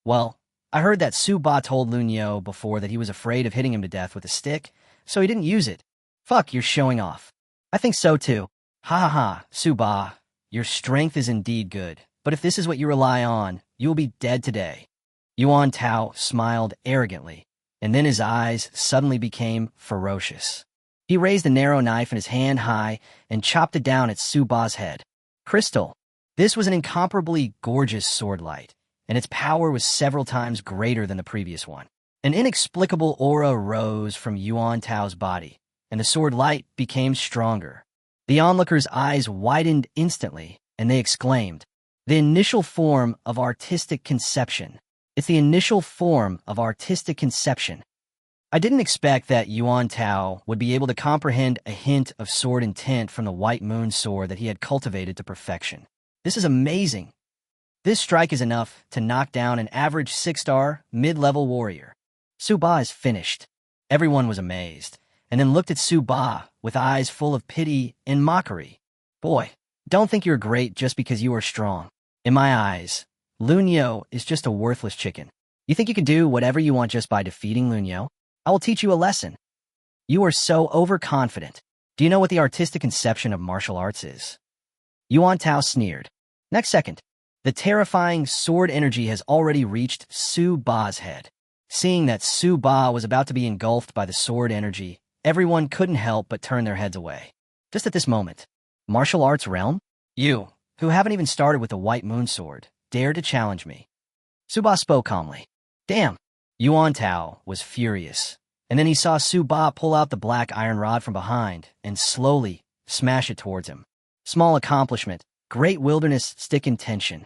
Well, I heard that Su-Ba told Lunyo before that he was afraid of hitting him to death with a stick, so he didn't use it. Fuck, you're showing off. I think so too. Ha ha ha, Su-Ba, your strength is indeed good, but if this is what you rely on, you will be dead today. Yuan Tao smiled arrogantly, and then his eyes suddenly became ferocious. He raised the narrow knife in his hand high and chopped it down at Su-Ba's head. Crystal. This was an incomparably gorgeous sword light, and its power was several times greater than the previous one. An inexplicable aura rose from Yuan Tao's body, and the sword light became stronger. The onlookers' eyes widened instantly, and they exclaimed, "The initial form of artistic conception. It's the initial form of artistic conception." I didn't expect that Yuan Tao would be able to comprehend a hint of sword intent from the White Moon Sword that he had cultivated to perfection. This is amazing. This strike is enough to knock down an average 6-star, mid-level warrior. Su-Ba is finished. Everyone was amazed, and then looked at Su-Ba with eyes full of pity and mockery. Boy, don't think you're great just because you are strong. In my eyes, Lunyo is just a worthless chicken. You think you can do whatever you want just by defeating Lunyo? I will teach you a lesson. You are so overconfident. Do you know what the artistic conception of martial arts is? Yuan Tao sneered. Next second, the terrifying sword energy has already reached Su-Ba's head. Seeing that Su-Ba was about to be engulfed by the sword energy, everyone couldn't help but turn their heads away. Just at this moment, martial arts realm? You, who haven't even started with the White Moon Sword, dare to challenge me. Su-Ba spoke calmly. Damn. Yuan Tao was furious, and then he saw Su-Ba pull out the black iron rod from behind and slowly smash it towards him. Small accomplishment, great wilderness stick in tension.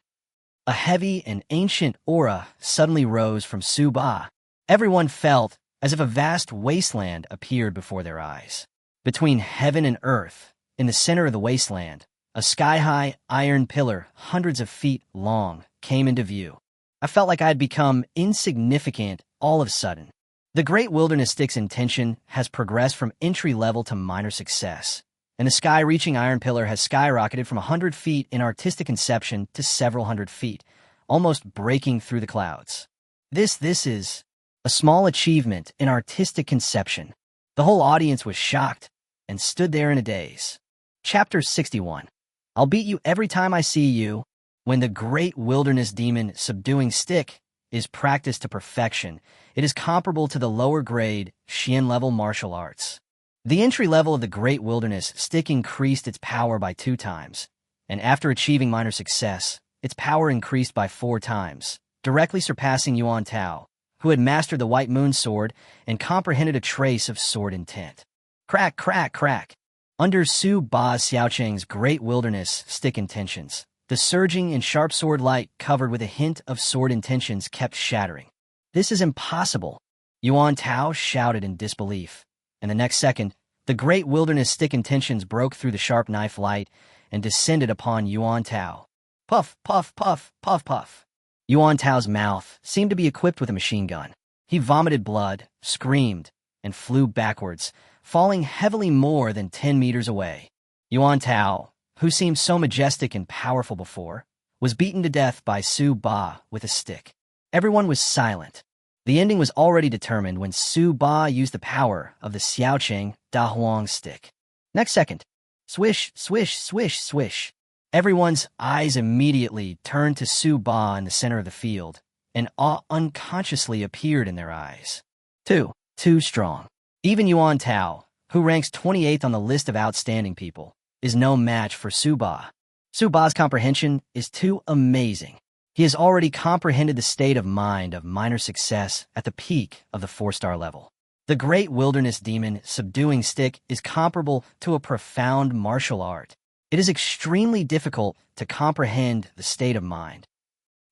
A heavy and ancient aura suddenly rose from Su Ba. Everyone felt as if a vast wasteland appeared before their eyes. Between heaven and earth, in the center of the wasteland, a sky-high iron pillar, hundreds of feet long, came into view. I felt like I had become insignificant all of a sudden. The Great Wilderness Stick's intention has progressed from entry level to minor success, and the sky-reaching iron pillar has skyrocketed from 100 feet in artistic conception to several hundred feet, almost breaking through the clouds. This is a small achievement in artistic conception. The whole audience was shocked and stood there in a daze. Chapter 61. I'll beat you every time I see you. When the Great Wilderness Demon Subduing Stick is practiced to perfection, it is comparable to the lower-grade Xian-level martial arts. The entry level of the Great Wilderness Stick increased its power by 2 times, and after achieving minor success, its power increased by 4 times, directly surpassing Yuan Tao, who had mastered the White Moon Sword and comprehended a trace of sword intent. Crack, crack, crack. Under Su Ba Xiaocheng's Great Wilderness Stick intentions, the surging and sharp sword light covered with a hint of sword intentions kept shattering. This is impossible, Yuan Tao shouted in disbelief, and the next second, the Great Wilderness Stick intentions broke through the sharp knife light and descended upon Yuan Tao. Puff, puff, puff, puff, puff. Yuan Tao's mouth seemed to be equipped with a machine gun. He vomited blood, screamed, and flew backwards, falling heavily more than 10 meters away. Yuan Tao, who seemed so majestic and powerful before, was beaten to death by Su Ba with a stick. Everyone was silent. The ending was already determined when Su Ba used the power of the Xiaocheng Da Huang stick. Next second, swish, swish, swish, swish. Everyone's eyes immediately turned to Su Ba in the center of the field, and awe unconsciously appeared in their eyes. Too strong. Even Yuan Tao, who ranks 28th on the list of outstanding people, is no match for Su Ba. Su Ba's comprehension is too amazing. He has already comprehended the state of mind of minor success at the peak of the 4-star level. The Great Wilderness Demon Subduing Stick is comparable to a profound martial art. It is extremely difficult to comprehend the state of mind.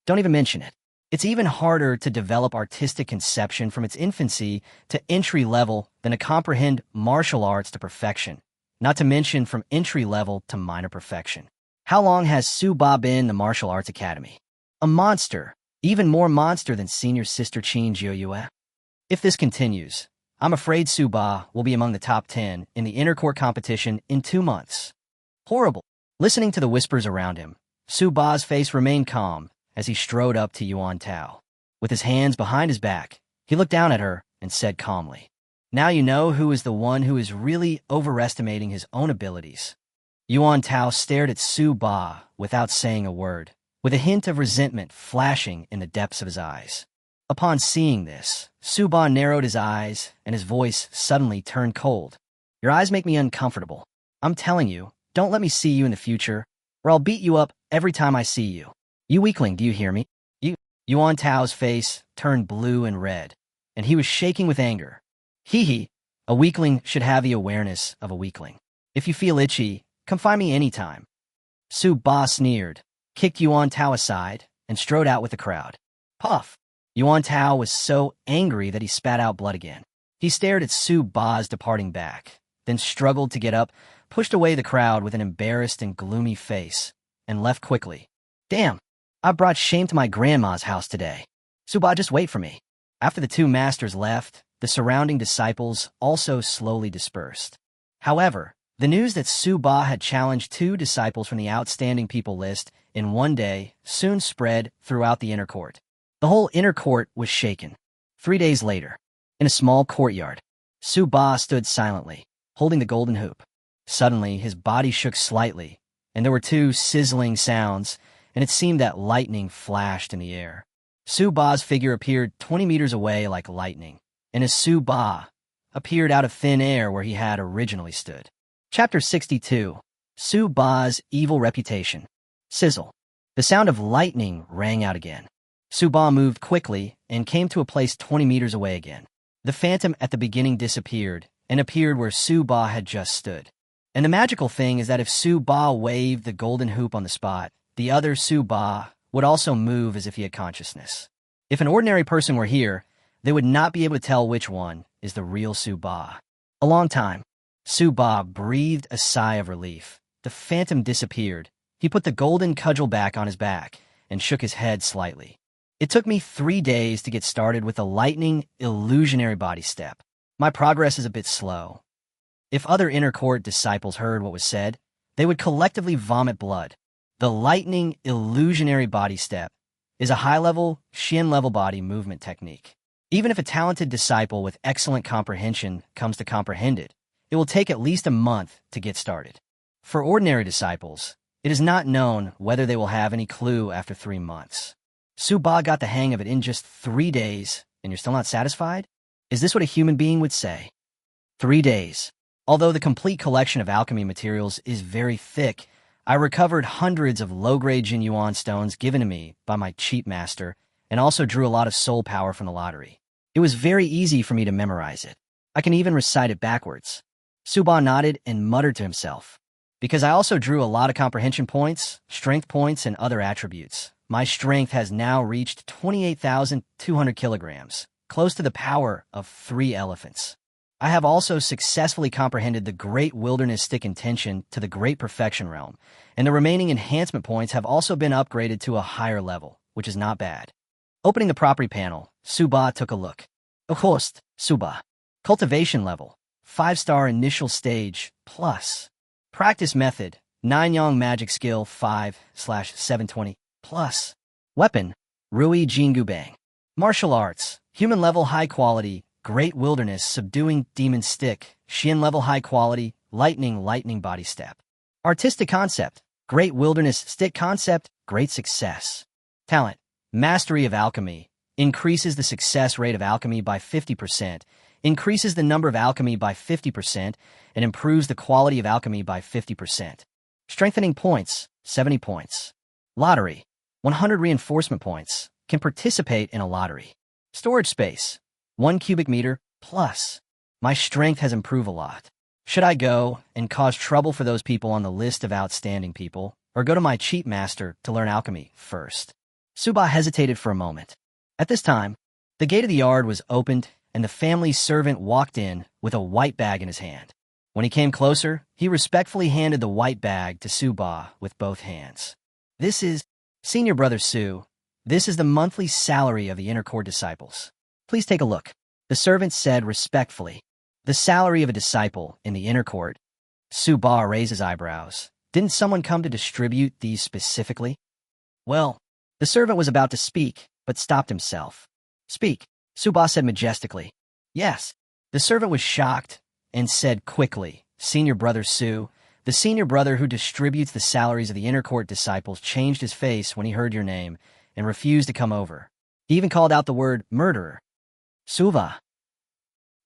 Don't even mention it. It's even harder to develop artistic conception from its infancy to entry level than to comprehend martial arts to perfection, not to mention from entry level to minor perfection. How long has Su Ba been in the martial arts academy? A monster, even more monster than senior sister Qin Jiuyue. If this continues, I'm afraid Su Ba will be among the top 10 in the intercourt competition in 2 months. Horrible. Listening to the whispers around him, Su Ba's face remained calm as he strode up to Yuan Tao. With his hands behind his back, he looked down at her and said calmly, "Now you know who is the one who is really overestimating his own abilities." Yuan Tao stared at Su Ba without saying a word, with a hint of resentment flashing in the depths of his eyes. Upon seeing this, Su Ba narrowed his eyes and his voice suddenly turned cold. "Your eyes make me uncomfortable. I'm telling you, don't let me see you in the future, or I'll beat you up every time I see you. You weakling, do you hear me?" Yuan Tao's face turned blue and red, and he was shaking with anger. Hee, a weakling should have the awareness of a weakling. If you feel itchy, come find me anytime. Su Ba sneered, kicked Yuan Tao aside, and strode out with the crowd. Puff! Yuan Tao was so angry that he spat out blood again. He stared at Su Ba's departing back, then struggled to get up, pushed away the crowd with an embarrassed and gloomy face, and left quickly. Damn! I brought shame to my grandma's house today. Su Ba, just wait for me. After the 2 masters left, the surrounding disciples also slowly dispersed. However, the news that Su Ba had challenged 2 disciples from the outstanding people list in one day soon spread throughout the inner court. The whole inner court was shaken. 3 days later, in a small courtyard, Su Ba stood silently, holding the golden hoop. Suddenly, his body shook slightly, and there were 2 sizzling sounds, and it seemed that lightning flashed in the air. Su Ba's figure appeared 20 meters away like lightning, and as Su Ba appeared out of thin air where he had originally stood. Chapter 62. Su Ba's Evil Reputation. Sizzle. The sound of lightning rang out again. Su Ba moved quickly and came to a place 20 meters away again. The phantom at the beginning disappeared and appeared where Su Ba had just stood. And the magical thing is that if Su Ba waved the golden hoop on the spot, the other Su Ba would also move as if he had consciousness. If an ordinary person were here, they would not be able to tell which one is the real Su Ba. A long time. Su Ba breathed a sigh of relief. The phantom disappeared. He put the golden cudgel back on his back and shook his head slightly. It took me 3 days to get started with the lightning illusionary body step. My progress is a bit slow. If other inner court disciples heard what was said, they would collectively vomit blood. The lightning illusionary body step is a high-level, Xian-level body movement technique. Even if a talented disciple with excellent comprehension comes to comprehend it, it will take at least a month to get started. For ordinary disciples, it is not known whether they will have any clue after 3 months. Su Ba got the hang of it in just 3 days, and you're still not satisfied? Is this what a human being would say? 3 days. Although the complete collection of alchemy materials is very thick, I recovered hundreds of low-grade Jin Yuan stones given to me by my cheap master, and also drew a lot of soul power from the lottery. It was very easy for me to memorize it. I can even recite it backwards. Su Ba nodded and muttered to himself. Because I also drew a lot of comprehension points, strength points, and other attributes, my strength has now reached 28,200 kilograms, close to the power of 3 elephants. I have also successfully comprehended the Great Wilderness Stick Intention to the Great Perfection realm, and the remaining enhancement points have also been upgraded to a higher level, which is not bad. Opening the property panel, Su Ba took a look. Host, Su Ba. Cultivation level, 5-star initial stage, plus. Practice method, 9-yang magic skill 5/720, plus. Weapon, Rui Jingu Bang. Martial arts, human level high quality, Great Wilderness subduing demon stick, Xian level high quality, lightning body step. Artistic concept, Great Wilderness stick concept, great success. Talent, mastery of alchemy, increases the success rate of alchemy by 50%, increases the number of alchemy by 50%, and improves the quality of alchemy by 50%. Strengthening points, 70 points. Lottery, 100 reinforcement points, can participate in a lottery. Storage space, 1 cubic meter, plus. My strength has improved a lot. Should I go and cause trouble for those people on the list of outstanding people, or go to my cheap master to learn alchemy first? Su Ba hesitated for a moment. At this time, the gate of the yard was opened, and the family servant walked in with a white bag in his hand. When he came closer, he respectfully handed the white bag to Su Ba with both hands. This is, Senior Brother Su, this is the monthly salary of the inner court disciples. Please take a look. The servant said respectfully. The salary of a disciple in the inner court. Su Ba raised his eyebrows. Didn't someone come to distribute these specifically? Well, the servant was about to speak, but stopped himself. Speak, Su Ba said majestically. Yes. The servant was shocked and said quickly, Senior Brother Su, the senior brother who distributes the salaries of the inner court disciples changed his face when he heard your name and refused to come over. He even called out the word murderer. Suva.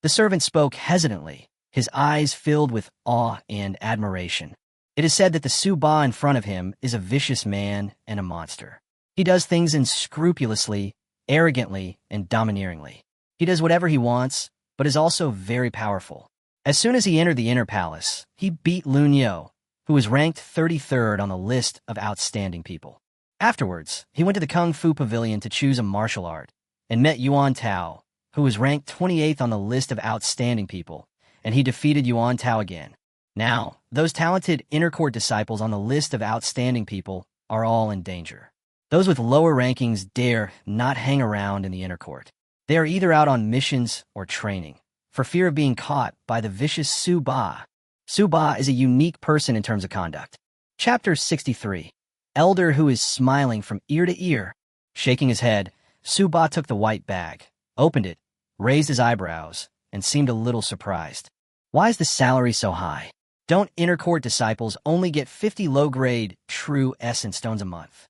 The servant spoke hesitantly, his eyes filled with awe and admiration. It is said that the Su Ba in front of him is a vicious man and a monster. He does things unscrupulously, arrogantly, and domineeringly. He does whatever he wants, but is also very powerful. As soon as he entered the inner palace, he beat Lun Yo, who was ranked 33rd on the list of outstanding people. Afterwards, he went to the Kung Fu Pavilion to choose a martial art, and met Yuan Tao, who was ranked 28th on the list of outstanding people, and he defeated Yuan Tao again. Now, those talented inner court disciples on the list of outstanding people are all in danger. Those with lower rankings dare not hang around in the inner court. They are either out on missions or training, for fear of being caught by the vicious Su Ba. Su Ba is a unique person in terms of conduct. Chapter 63. Elder who is smiling from ear to ear. Shaking his head, Su Ba took the white bag, opened it, raised his eyebrows, and seemed a little surprised. Why is the salary so high? Don't inner court disciples only get 50 low-grade, true essence stones a month?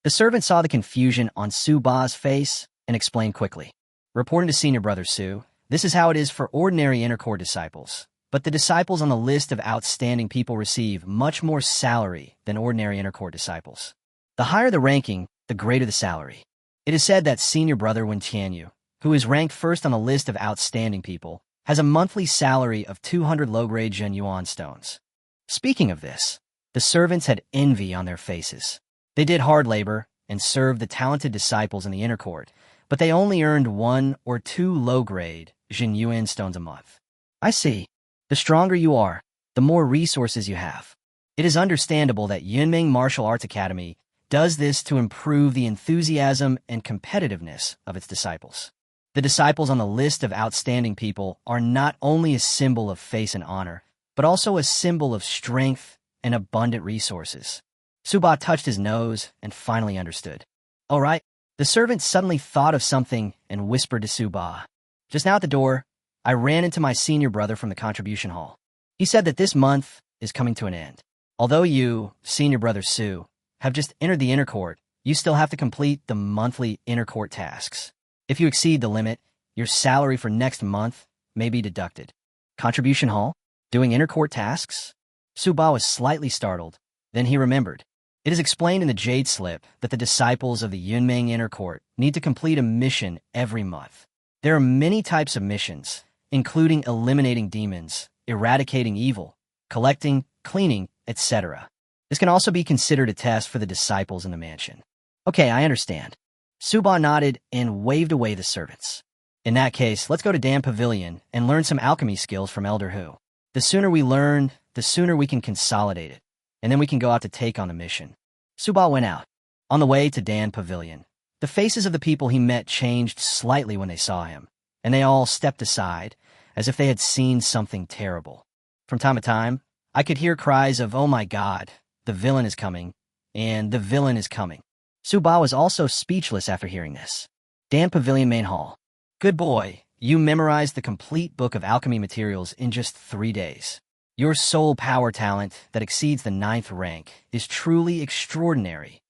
The servant saw the confusion on Su Ba's face and explained quickly. Reporting to Senior Brother Su, this is how it is for ordinary inner court disciples, but the disciples on the list of outstanding people receive much more salary than ordinary inner court disciples. The higher the ranking, the greater the salary. It is said that Senior Brother Wen Tianyu, who is ranked first on the list of outstanding people, has a monthly salary of 200 low-grade Zhen Yuan stones. Speaking of this, the servants had envy on their faces. They did hard labor, and served the talented disciples in the inner court, but they only earned 1 or 2 low-grade Xianyuan stones a month. I see. The stronger you are, the more resources you have. It is understandable that Yunming Martial Arts Academy does this to improve the enthusiasm and competitiveness of its disciples. The disciples on the list of outstanding people are not only a symbol of face and honor, but also a symbol of strength and abundant resources. Suba touched his nose and finally understood. All right. The servant suddenly thought of something and whispered to Suba. Just now at the door, I ran into my senior brother from the contribution hall. He said that this month is coming to an end. Although you, senior brother Su, have just entered the inner court, you still have to complete the monthly inner court tasks. If you exceed the limit, your salary for next month may be deducted. Contribution hall? Doing inner court tasks? Suba was slightly startled. Then he remembered. It is explained in the Jade Slip that the disciples of the Yunming Inner Court need to complete a mission every month. There are many types of missions, including eliminating demons, eradicating evil, collecting, cleaning, etc. This can also be considered a test for the disciples in the mansion. Okay, I understand. Suba nodded and waved away the servants. In that case, let's go to Dan Pavilion and learn some alchemy skills from Elder Hu. The sooner we learn, the sooner we can consolidate it, and then we can go out to take on the mission. Suba went out. On the way to Dan Pavilion, the faces of the people he met changed slightly when they saw him, and they all stepped aside, as if they had seen something terrible. From time to time, I could hear cries of, "Oh my God, the villain is coming," and "the villain is coming." Suba was also speechless after hearing this. Dan Pavilion Main Hall. Good boy, you memorized the complete book of alchemy materials in just 3 days. Your soul power talent that exceeds the 9th rank is truly extraordinary.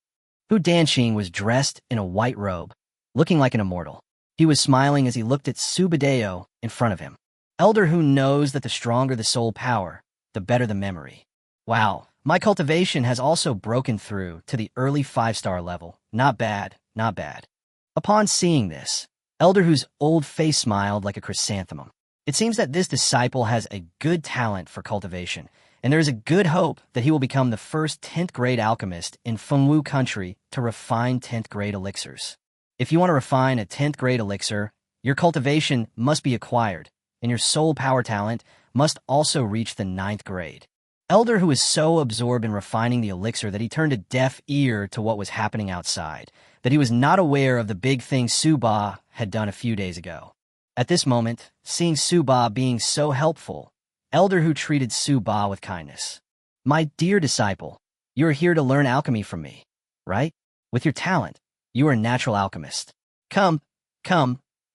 Hu Danqing was dressed in a white robe, looking like an immortal. He was smiling as he looked at Subadeo in front of him. Elder Hu knows that the stronger the soul power, the better the memory. Wow, my cultivation has also broken through to the early 5-star level. Not bad, not bad. Upon seeing this, Elder Hu's old face smiled like a chrysanthemum. It seems that this disciple has a good talent for cultivation, and there is a good hope that he will become the first 10th grade alchemist in Fengwu country to refine 10th grade elixirs. If you want to refine a 10th grade elixir, your cultivation must be acquired, and your soul power talent must also reach the 9th grade. Elder Hu is so absorbed in refining the elixir that he turned a deaf ear to what was happening outside, that he was not aware of the big thing Suba had done a few days ago. At this moment, seeing Suba being so helpful, Elder Hu treated Suba with kindness. My dear disciple, you are here to learn alchemy from me, right? With your talent, you are a natural alchemist. Come,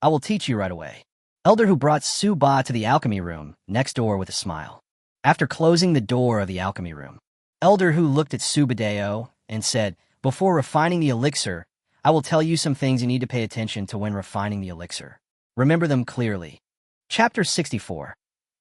I will teach you right away. Elder Hu brought Suba to the alchemy room next door with a smile. After closing the door of the alchemy room, Elder Hu looked at Subadeo and said, "Before refining the elixir, I will tell you some things you need to pay attention to when refining the elixir. Remember them clearly." Chapter 64.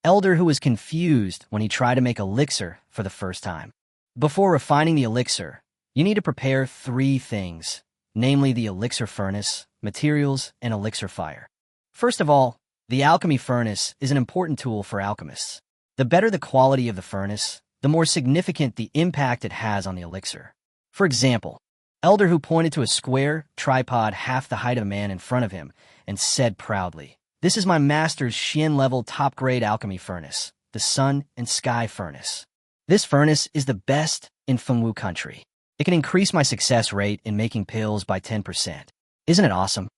Elder Hu was confused when he tried to make elixir for the first time. Before refining the elixir, you need to prepare 3 things, namely the elixir furnace, materials, and elixir fire. First of all, the alchemy furnace is an important tool for alchemists. The better the quality of the furnace, the more significant the impact it has on the elixir. For example, Elder Hu pointed to a square tripod half the height of a man in front of him and said proudly, "This is my master's Xian-level top-grade alchemy furnace, the Sun and Sky furnace. This furnace is the best in Fengwu country. It can increase my success rate in making pills by 10%. Isn't it awesome?"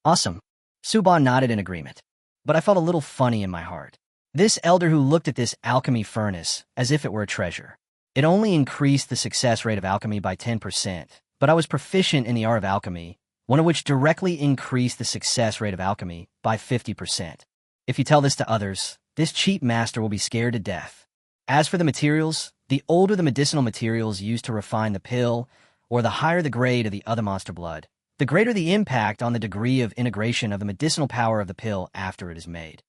Awesome. Suba nodded in agreement. But I felt a little funny in my heart. This Elder Hu looked at this alchemy furnace as if it were a treasure. It only increased the success rate of alchemy by 10%, but I was proficient in the art of alchemy, one of which directly increased the success rate of alchemy by 50%. If you tell this to others, this cheap master will be scared to death. As for the materials, the older the medicinal materials used to refine the pill, or the higher the grade of the other monster blood, the greater the impact on the degree of integration of the medicinal power of the pill after it is made.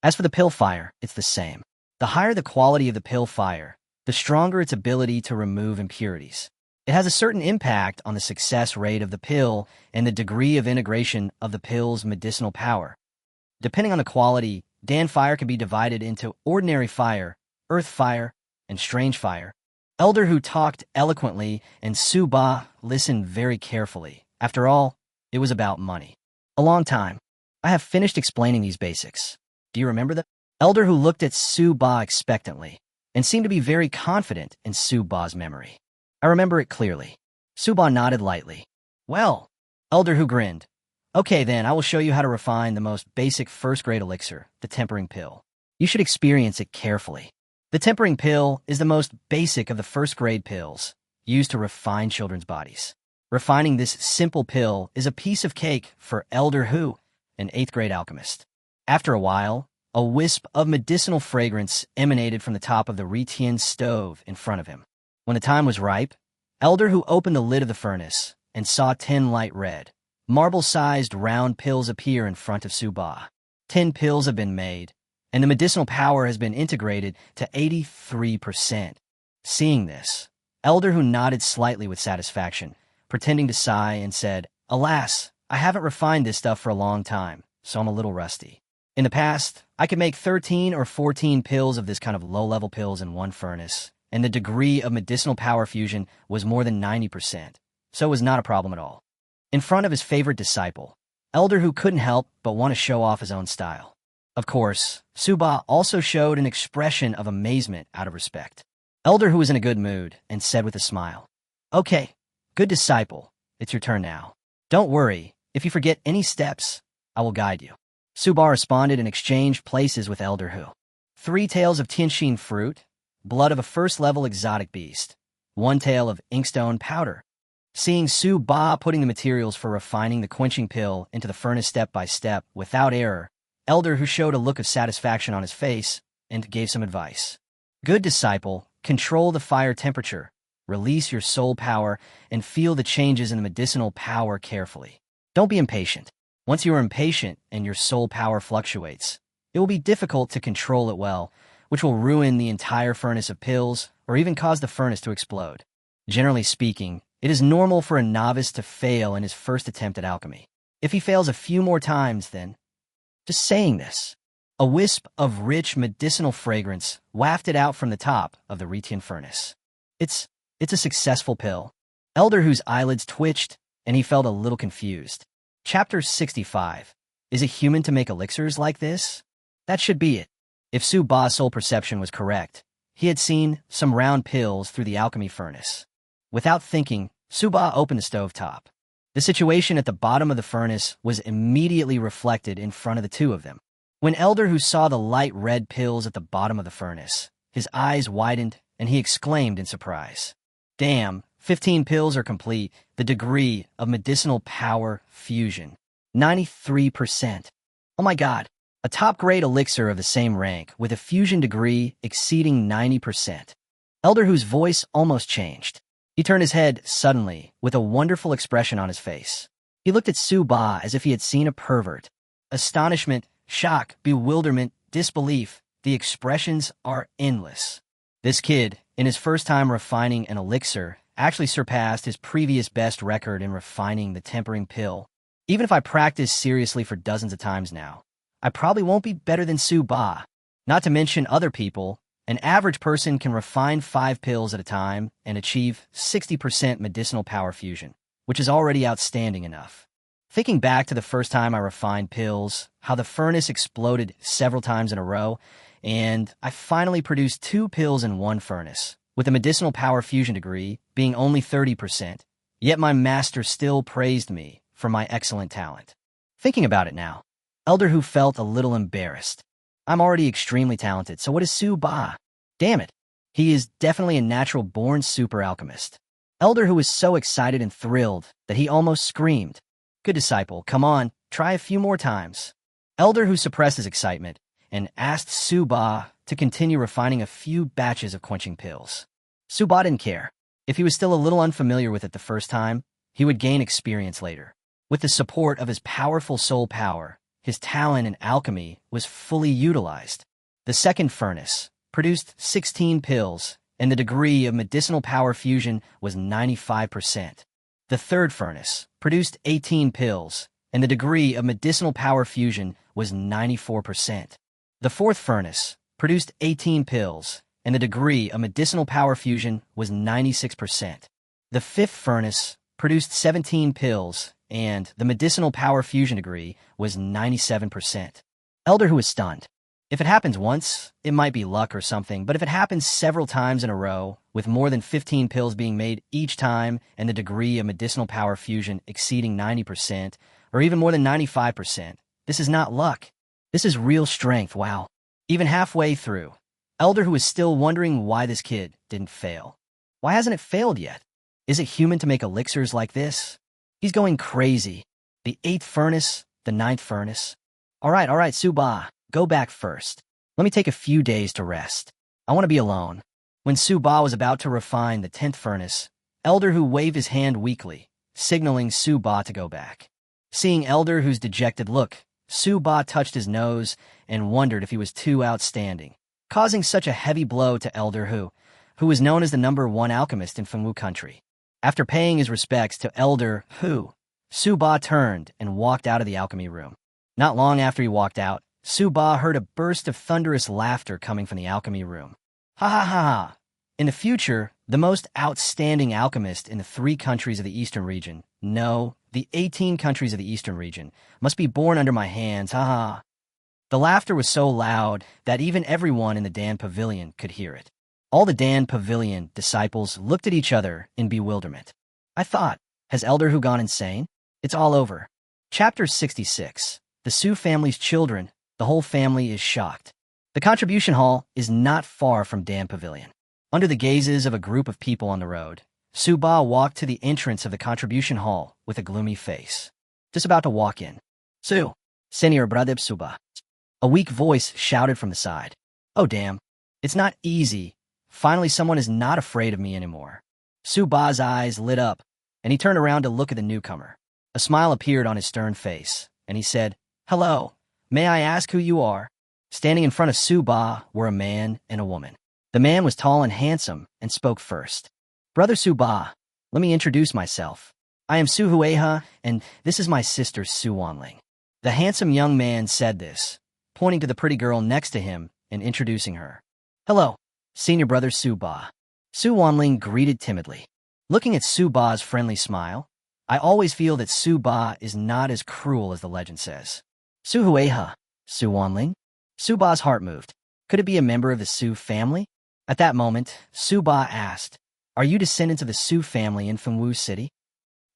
As for the pill fire, it's the same. The higher the quality of the pill fire, the stronger its ability to remove impurities. It has a certain impact on the success rate of the pill and the degree of integration of the pill's medicinal power. Depending on the quality, Dan fire can be divided into ordinary fire, earth fire, and strange fire. Elder who talked eloquently, and Su-ba listened very carefully. After all, it was about money. A long time. I have finished explaining these basics. Do you remember them? Elder who looked at Su-ba expectantly and seemed to be very confident in Su-ba's memory. I remember it clearly. Su-ba nodded lightly. Well, Elder who grinned. Okay then, I will show you how to refine the most basic first-grade elixir, the tempering pill. You should experience it carefully. The tempering pill is the most basic of the first-grade pills used to refine children's bodies. Refining this simple pill is a piece of cake for Elder Hu, an 8th-grade alchemist. After a while, a wisp of medicinal fragrance emanated from the top of the Xiantian stove in front of him. When the time was ripe, Elder Hu opened the lid of the furnace and saw 10 light red, marble-sized round pills appear in front of Su-ba. 10 pills have been made, and the medicinal power has been integrated to 83%. Seeing this, Elder Hu nodded slightly with satisfaction, pretending to sigh, and said, Alas, I haven't refined this stuff for a long time, so I'm a little rusty. In the past, I could make 13 or 14 pills of this kind of low-level pills in one furnace, and the degree of medicinal power fusion was more than 90%, so it was not a problem at all. In front of his favorite disciple, Elder Hu couldn't help but want to show off his own style. Of course, Su-ba also showed an expression of amazement out of respect. Elder Hu was in a good mood and said with a smile, Okay, good disciple, it's your turn now. Don't worry, if you forget any steps, I will guide you. Su-ba responded and exchanged places with Elder Hu. 3 tails of Xiantian fruit, blood of a first-level exotic beast, 1 tail of inkstone powder. Seeing Su-ba putting the materials for refining the quenching pill into the furnace step by step without error, Elder Hu showed a look of satisfaction on his face and gave some advice. Good disciple, control the fire temperature, release your soul power, and feel the changes in the medicinal power carefully. Don't be impatient. Once you are impatient and your soul power fluctuates, it will be difficult to control it well, which will ruin the entire furnace of pills or even cause the furnace to explode. Generally speaking, it is normal for a novice to fail in his first attempt at alchemy. If he fails a few more times, then, just saying this, a wisp of rich medicinal fragrance wafted out from the top of the Xiantian furnace. It's a successful pill. Elder Hu's eyelids twitched, and he felt a little confused. Chapter 65. Is it human to make elixirs like this? That should be it. If Su-ba's soul perception was correct, he had seen some round pills through the alchemy furnace. Without thinking, Su-ba opened the stovetop. The situation at the bottom of the furnace was immediately reflected in front of the two of them. When Elder Hu saw the light red pills at the bottom of the furnace, his eyes widened and he exclaimed in surprise. Damn, 15 pills are complete. The degree of medicinal power fusion, 93%. Oh my god, a top-grade elixir of the same rank with a fusion degree exceeding 90%. Elder Hu's voice almost changed. He turned his head suddenly with a wonderful expression on his face. He looked at Su-ba as if he had seen a pervert. Astonishment, shock, bewilderment, disbelief, the expressions are endless. This kid, in his first time refining an elixir, actually surpassed his previous best record in refining the tempering pill. Even if I practice seriously for dozens of times now, I probably won't be better than Su-ba. Not to mention other people, an average person can refine 5 pills at a time and achieve 60% medicinal power fusion, which is already outstanding enough. Thinking back to the first time I refined pills, how the furnace exploded several times in a row, and I finally produced 2 pills in one furnace, with the medicinal power fusion degree being only 30%, yet my master still praised me for my excellent talent. Thinking about it now, Elder Hu felt a little embarrassed. I'm already extremely talented, so what is Su-ba? Damn it, he is definitely a natural-born super alchemist. Elder Hu was so excited and thrilled that he almost screamed. Good disciple, come on, try a few more times. Elder Hu suppressed his excitement and asked Su-ba to continue refining a few batches of quenching pills. Su-ba didn't care. If he was still a little unfamiliar with it the first time, he would gain experience later. With the support of his powerful soul power, his talent in alchemy was fully utilized. The second furnace produced 16 pills, and the degree of medicinal power fusion was 95%. The third furnace produced 18 pills, and the degree of medicinal power fusion was 94%. The fourth furnace produced 18 pills, and the degree of medicinal power fusion was 96%. The fifth furnace produced 17 pills, and the medicinal power fusion degree was 97%. Elder who was stunned. If it happens once, it might be luck or something, but if it happens several times in a row, with more than 15 pills being made each time and the degree of medicinal power fusion exceeding 90%, or even more than 95%, this is not luck. This is real strength, wow. Even halfway through, Elder who is still wondering why this kid didn't fail. Why hasn't it failed yet? Is it human to make elixirs like this? He's going crazy. The 8th furnace, the 9th furnace. All right, Suba, go back first. Let me take a few days to rest. I want to be alone. When Suba was about to refine the 10th furnace, Elder who waved his hand weakly, signaling Suba to go back. Seeing Elder who's dejected look, Suba touched his nose and wondered if he was too outstanding, causing such a heavy blow to Elder who was known as the #1 alchemist in Fengwu country. After paying his respects to Elder who, Suba turned and walked out of the alchemy room. Not long after he walked out, Suba heard a burst of thunderous laughter coming from the alchemy room. Ha ha ha ha! In the future, the most outstanding alchemist in the 3 countries of the Eastern region, no, the 18 countries of the Eastern region, must be born under my hands, ha ha. The laughter was so loud that even everyone in the Dan Pavilion could hear it. All the Dan Pavilion disciples looked at each other in bewilderment. I thought, has Elder who gone insane? It's all over. Chapter 66. The Su family's children. The whole family is shocked. The contribution hall is not far from Dan Pavilion. Under the gazes of a group of people on the road, Suba walked to the entrance of the contribution hall with a gloomy face. Just about to walk in. Su, senior brother Suba. A weak voice shouted from the side. Oh damn, it's not easy. Finally someone is not afraid of me anymore. Suba's eyes lit up, and he turned around to look at the newcomer. A smile appeared on his stern face, and he said, Hello, may I ask who you are? Standing in front of Suba were a man and a woman. The man was tall and handsome and spoke first. Brother Suba, let me introduce myself. I am Su Hueha, and this is my sister Su Wanling. The handsome young man said this, pointing to the pretty girl next to him and introducing her. Hello, senior brother Suba. Su Wanling greeted timidly. Looking at Suba's friendly smile, I always feel that Suba is not as cruel as the legend says. Su Hueha, Su Wanling? Suba's heart moved. Could it be a member of the Su family? At that moment, Suba asked, Are you descendants of the Su family in Fengwu City?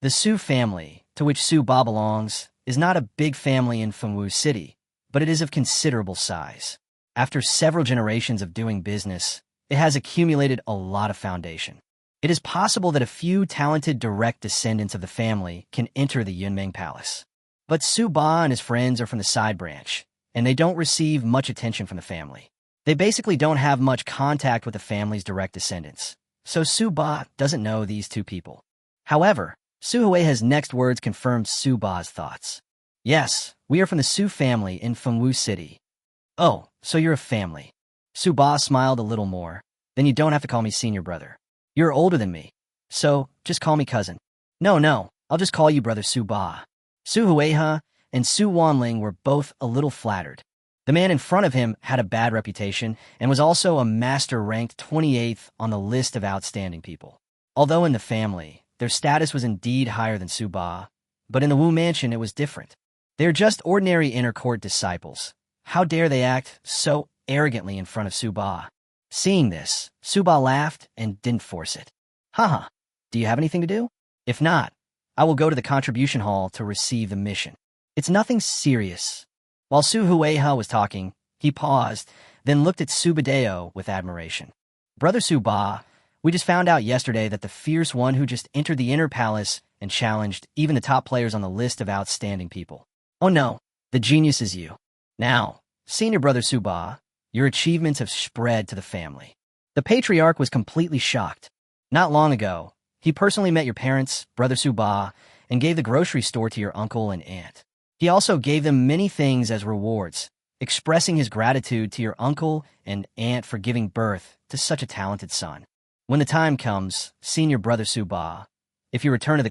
The Su family, to which Suba belongs, is not a big family in Fengwu City, but it is of considerable size. After several generations of doing business, it has accumulated a lot of foundation. It is possible that a few talented direct descendants of the family can enter the Yunmeng Palace. But Suba and his friends are from the side branch, and they don't receive much attention from the family. They basically don't have much contact with the family's direct descendants, so Suba doesn't know these two people. However, Su Hueha's next words confirmed Suba's thoughts. Yes, we are from the Su family in Fengwu City. Oh, so you're a family. Suba smiled a little more. Then you don't have to call me senior brother. You're older than me, so just call me cousin. No, I'll just call you brother Suba. Su Hueha and Su Wanling were both a little flattered. The man in front of him had a bad reputation and was also a master ranked 28th on the list of outstanding people. Although in the family, their status was indeed higher than Suba, but in the Wu Mansion it was different. They're just ordinary inner court disciples. How dare they act so arrogantly in front of Suba? Seeing this, Suba laughed and didn't force it. Haha, do you have anything to do? If not, I will go to the contribution hall to receive the mission. It's nothing serious. While Su Hueha was talking, he paused, then looked at Subadeo with admiration. Brother Suba, we just found out yesterday that the fierce one who just entered the inner palace and challenged even the top players on the list of outstanding people. Oh no, the genius is you. Now, senior brother Suba, your achievements have spread to the family. The patriarch was completely shocked. Not long ago, he personally met your parents, brother Suba, and gave the grocery store to your uncle and aunt. He also gave them many things as rewards, expressing his gratitude to your uncle and aunt for giving birth to such a talented son. When the time comes, senior brother Suba, if you return to the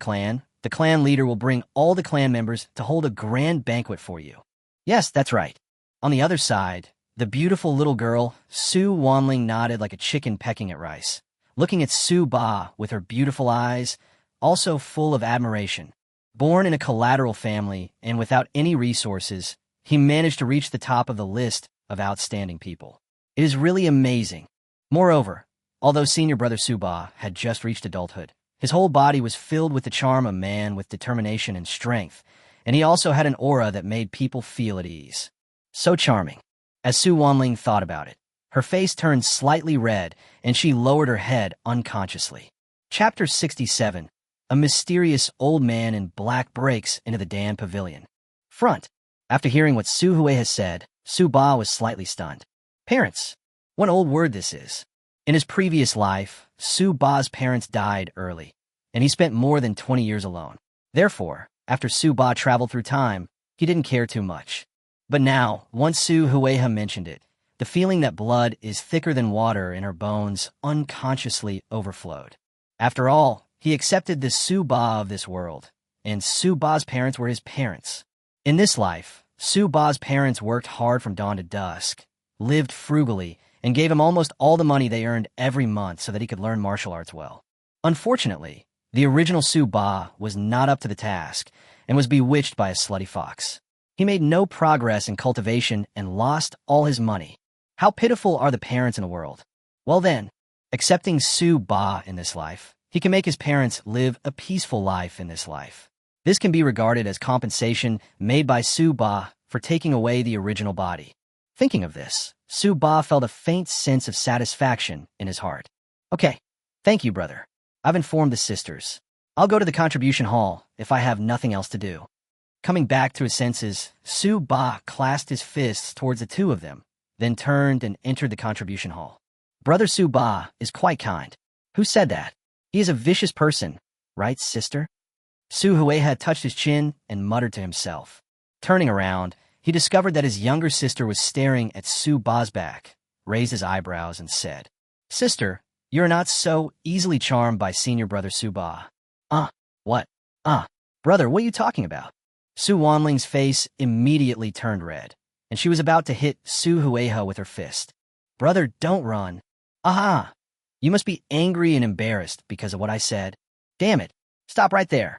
clan leader will bring all the clan members to hold a grand banquet for you. Yes, that's right. On the other side, The beautiful little girl, Su Wanling, nodded like a chicken pecking at rice, looking at Su Ba with her beautiful eyes, also full of admiration. Born in a collateral family and without any resources, he managed to reach the top of the list of outstanding people. It is really amazing. Moreover, although senior brother Su Ba had just reached adulthood, his whole body was filled with the charm of a man with determination and strength, and he also had an aura that made people feel at ease. So charming. As Su Wanling thought about it, her face turned slightly red, and she lowered her head unconsciously. Chapter 67. A mysterious old man in black breaks into the Dan Pavilion. Front. After hearing what Su Hui has said, Su Ba was slightly stunned. Parents. What old word this is. In his previous life, Su Ba's parents died early, and he spent more than 20 years alone. Therefore, after Su Ba traveled through time, he didn't care too much. But now, once Su Huiha mentioned it, the feeling that blood is thicker than water in her bones unconsciously overflowed. After all, he accepted the Su Ba of this world, and Su Ba's parents were his parents. In this life, Su Ba's parents worked hard from dawn to dusk, lived frugally, and gave him almost all the money they earned every month so that he could learn martial arts well. Unfortunately, the original Su Ba was not up to the task and was bewitched by a slutty fox. He made no progress in cultivation and lost all his money. How pitiful are the parents in the world? Well then, accepting Su Ba in this life, he can make his parents live a peaceful life in this life. This can be regarded as compensation made by Su Ba for taking away the original body. Thinking of this, Su Ba felt a faint sense of satisfaction in his heart. Okay, thank you, brother. I've informed the sisters. I'll go to the contribution hall if I have nothing else to do. Coming back to his senses, Su Ba clasped his fists towards the two of them, then turned and entered the contribution hall. Brother Su Ba is quite kind. Who said that? He is a vicious person, right, sister? Su Hui had touched his chin and muttered to himself. Turning around, he discovered that his younger sister was staring at Su Ba's back, raised his eyebrows, and said, Sister, you're not so easily charmed by senior brother Su Ba. What? Brother, what are you talking about? Su Wanling's face immediately turned red, and she was about to hit Su Huiha with her fist. Brother, don't run. Aha! You must be angry and embarrassed because of what I said. Damn it, stop right there.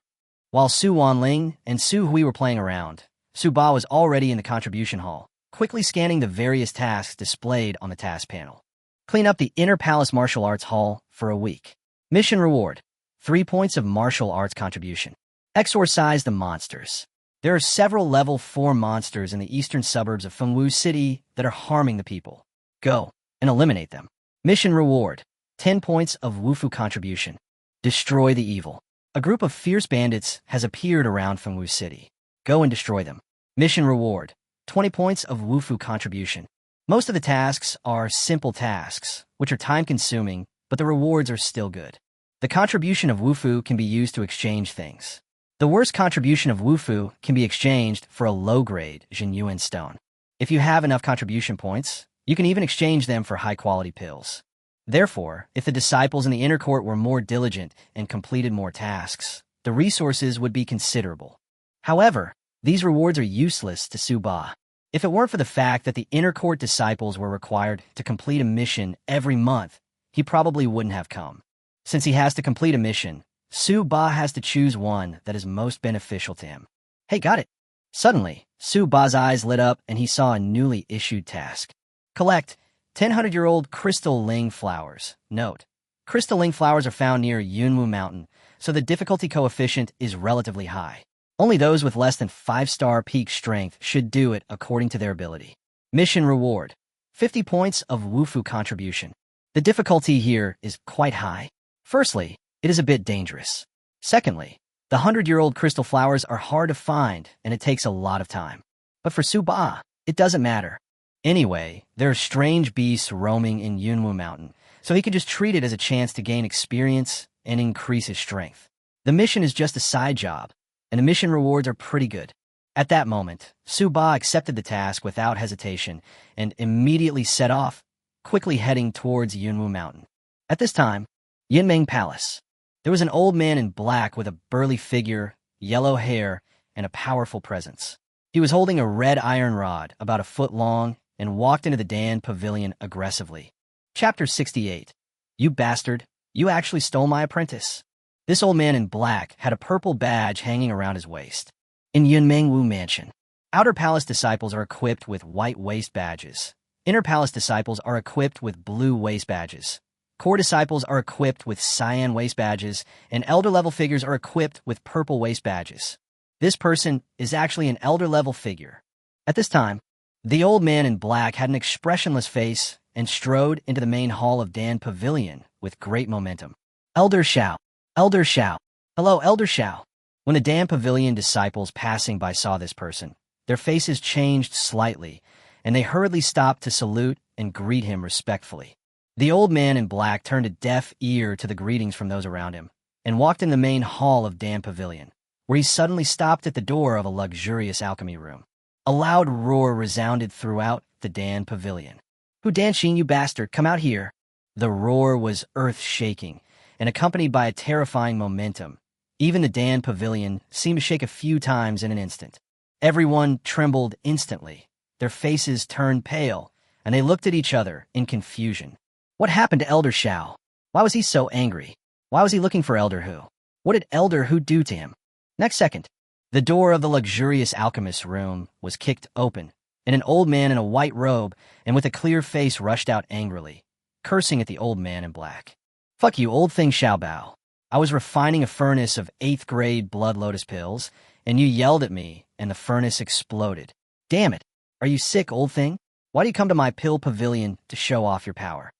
While Su Wanling and Su Hui were playing around, Su Ba was already in the contribution hall, quickly scanning the various tasks displayed on the task panel. Clean up the Inner Palace Martial Arts Hall for a week. Mission reward, 3 points of martial arts contribution. Exorcise the monsters. There are several level 4 monsters in the eastern suburbs of Fengwu City that are harming the people. Go and eliminate them. Mission reward, 10 points of Wufu contribution. Destroy the evil. A group of fierce bandits has appeared around Fengwu City. Go and destroy them. Mission reward, 20 points of Wufu contribution. Most of the tasks are simple tasks, which are time-consuming, but the rewards are still good. The contribution of Wufu can be used to exchange things. The worst contribution of Wufu can be exchanged for a low-grade Xianyuan stone. If you have enough contribution points, you can even exchange them for high-quality pills. Therefore, if the disciples in the inner court were more diligent and completed more tasks, the resources would be considerable. However, these rewards are useless to Su Ba. If it weren't for the fact that the inner court disciples were required to complete a mission every month, he probably wouldn't have come. Since he has to complete a mission, Su Ba has to choose one that is most beneficial to him. Hey, got it. Suddenly, Su Ba's eyes lit up and he saw a newly issued task. Collect 1,000-year-old crystal ling flowers. Note, crystal ling flowers are found near Yunwu Mountain, so the difficulty coefficient is relatively high. Only those with less than 5-star peak strength should do it according to their ability. Mission reward, 50 points of Wufu contribution. The difficulty here is quite high. Firstly, it is a bit dangerous. Secondly, the 100-year-old crystal flowers are hard to find and it takes a lot of time. But for Su Ba, it doesn't matter. Anyway, there are strange beasts roaming in Yunwu Mountain, so he can just treat it as a chance to gain experience and increase his strength. The mission is just a side job, and the mission rewards are pretty good. At that moment, Su Ba accepted the task without hesitation and immediately set off, quickly heading towards Yunwu Mountain. At this time, Yinmeng Palace. There was an old man in black with a burly figure, yellow hair, and a powerful presence. He was holding a red iron rod about a foot long and walked into the Dan pavilion aggressively. Chapter 68. You bastard, you actually stole my apprentice. This old man in black had a purple badge hanging around his waist. In Yunmengwu Mansion, outer palace disciples are equipped with white waist badges. Inner palace disciples are equipped with blue waist badges. Core disciples are equipped with cyan waist badges, and elder-level figures are equipped with purple waist badges. This person is actually an elder-level figure. At this time, the old man in black had an expressionless face and strode into the main hall of Dan Pavilion with great momentum. Elder Xiao. Elder Xiao. Hello, Elder Xiao. When the Dan Pavilion disciples passing by saw this person, their faces changed slightly, and they hurriedly stopped to salute and greet him respectfully. The old man in black turned a deaf ear to the greetings from those around him and walked in the main hall of Dan Pavilion, where he suddenly stopped at the door of a luxurious alchemy room. A loud roar resounded throughout the Dan Pavilion. Hu Danxing, you bastard, come out here. The roar was earth-shaking and accompanied by a terrifying momentum. Even the Dan Pavilion seemed to shake a few times in an instant. Everyone trembled instantly. Their faces turned pale, and they looked at each other in confusion. What happened to Elder Xiao? Why was he so angry? Why was he looking for Elder Hu? What did Elder Hu do to him? Next second, the door of the luxurious alchemist's room was kicked open, and an old man in a white robe and with a clear face rushed out angrily, cursing at the old man in black. Fuck you, old thing Xiaobao. I was refining a furnace of 8th grade blood lotus pills, and you yelled at me, and the furnace exploded. Damn it. Are you sick, old thing? Why do you come to my pill pavilion to show off your power?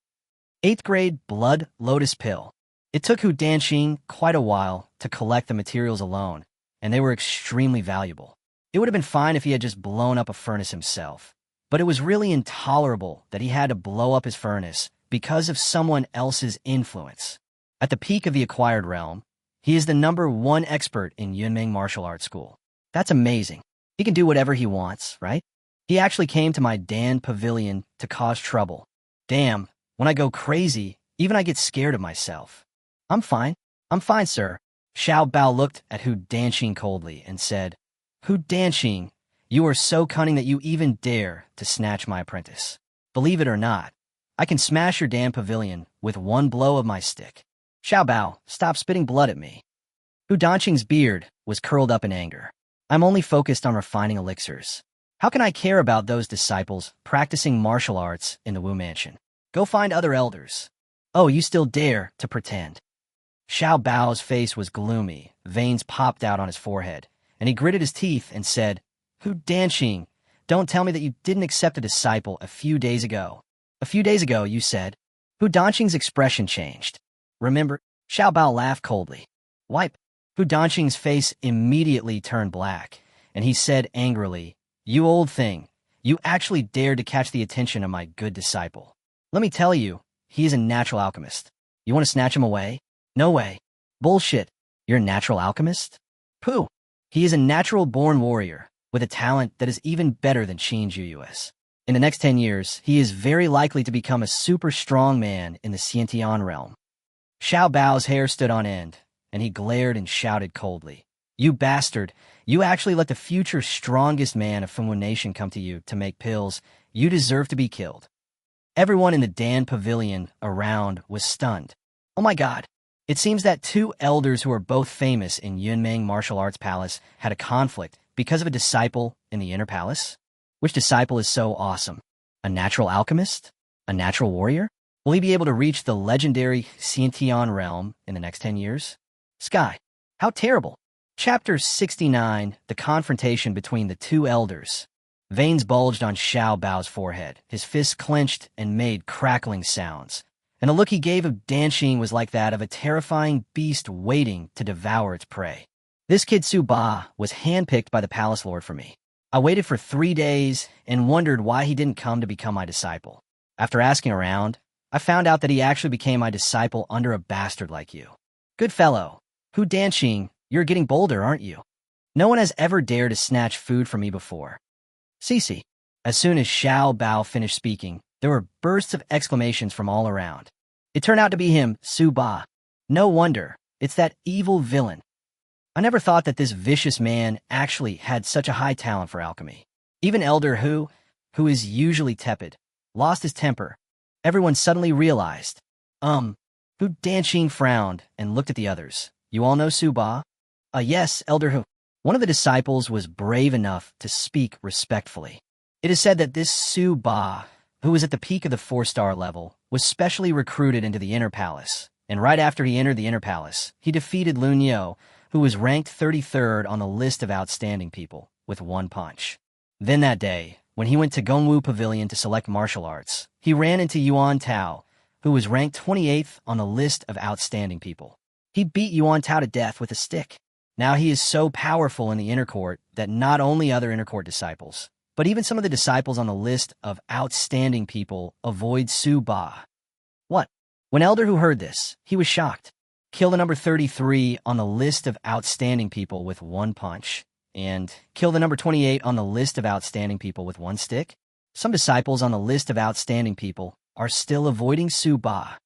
8th grade blood lotus pill. It took Hu Danxing quite a while to collect the materials alone, and they were extremely valuable. It would have been fine if he had just blown up a furnace himself, but it was really intolerable that he had to blow up his furnace because of someone else's influence. At the peak of the acquired realm, he is the #1 expert in Yunmeng martial arts school. That's amazing. He can do whatever he wants, right? He actually came to my Dan Pavilion to cause trouble. Damn, when I go crazy, even I get scared of myself. I'm fine, sir. Xiao Bao looked at Hu Danxing coldly and said, Hu Danxing, you are so cunning that you even dare to snatch my apprentice. Believe it or not, I can smash your Dan Pavilion with one blow of my stick. Xiao Bao, stop spitting blood at me. Hu Danxing's beard was curled up in anger. I'm only focused on refining elixirs. How can I care about those disciples practicing martial arts in the Wu Mansion? Go find other elders. Oh, you still dare to pretend. Xiao Bao's face was gloomy, veins popped out on his forehead, and he gritted his teeth and said, Hu Danxing, don't tell me that you didn't accept a disciple a few days ago. A few days ago, you said. Hu Danxing's expression changed. Remember? Xiao Bao laughed coldly. Wipe. Hu Danxing's face immediately turned black, and he said angrily, You old thing, you actually dared to catch the attention of my good disciple. Let me tell you, he is a natural alchemist. You want to snatch him away? No way. Bullshit. You're a natural alchemist? Pooh. He is a natural-born warrior with a talent that is even better than Qin Juyu's. In the next 10 years, he is very likely to become a super strong man in the Xiantian realm. Xiao Bao's hair stood on end, and he glared and shouted coldly, You bastard, you actually let the future strongest man of Fengwu Nation come to you to make pills. You deserve to be killed. Everyone in the Dan Pavilion around was stunned. Oh my god. It seems that 2 elders who are both famous in Yunmeng Martial Arts Palace had a conflict because of a disciple in the Inner Palace? Which disciple is so awesome? A natural alchemist? A natural warrior? Will he be able to reach the legendary Xiantian realm in the next 10 years? Sky. How terrible. Chapter 69, The Confrontation Between the 2 Elders. Veins bulged on Xiao Bao's forehead. His fists clenched and made crackling sounds. And the look he gave of Danxing was like that of a terrifying beast waiting to devour its prey. This kid Su Ba was handpicked by the palace lord for me. I waited for 3 days and wondered why he didn't come to become my disciple. After asking around, I found out that he actually became my disciple under a bastard like you. Good fellow. Hu Danxing, you're getting bolder, aren't you? No one has ever dared to snatch food from me before. Cici. As soon as Xiao Bao finished speaking, there were bursts of exclamations from all around. It turned out to be him, Su Ba. No wonder. It's that evil villain. I never thought that this vicious man actually had such a high talent for alchemy. Even Elder Hu, who is usually tepid, lost his temper. Everyone suddenly realized. Who Danqing frowned and looked at the others. You all know Su Ba? Yes, Elder Hu. One of the disciples was brave enough to speak respectfully. It is said that this Su Ba, who was at the peak of the 4-star level, was specially recruited into the Inner Palace, and right after he entered the Inner Palace, he defeated Lun Yo, who was ranked 33rd on the list of outstanding people, with one punch. Then that day, when he went to Gongwu Pavilion to select martial arts, he ran into Yuan Tao, who was ranked 28th on the list of outstanding people. He beat Yuan Tao to death with a stick. Now he is so powerful in the inner court that not only other inner court disciples, but even some of the disciples on the list of outstanding people avoid Su Ba. What? When Elder Hu heard this, he was shocked. Kill the number 33 on the list of outstanding people with one punch, and kill the number 28 on the list of outstanding people with one stick? Some disciples on the list of outstanding people are still avoiding Su Ba.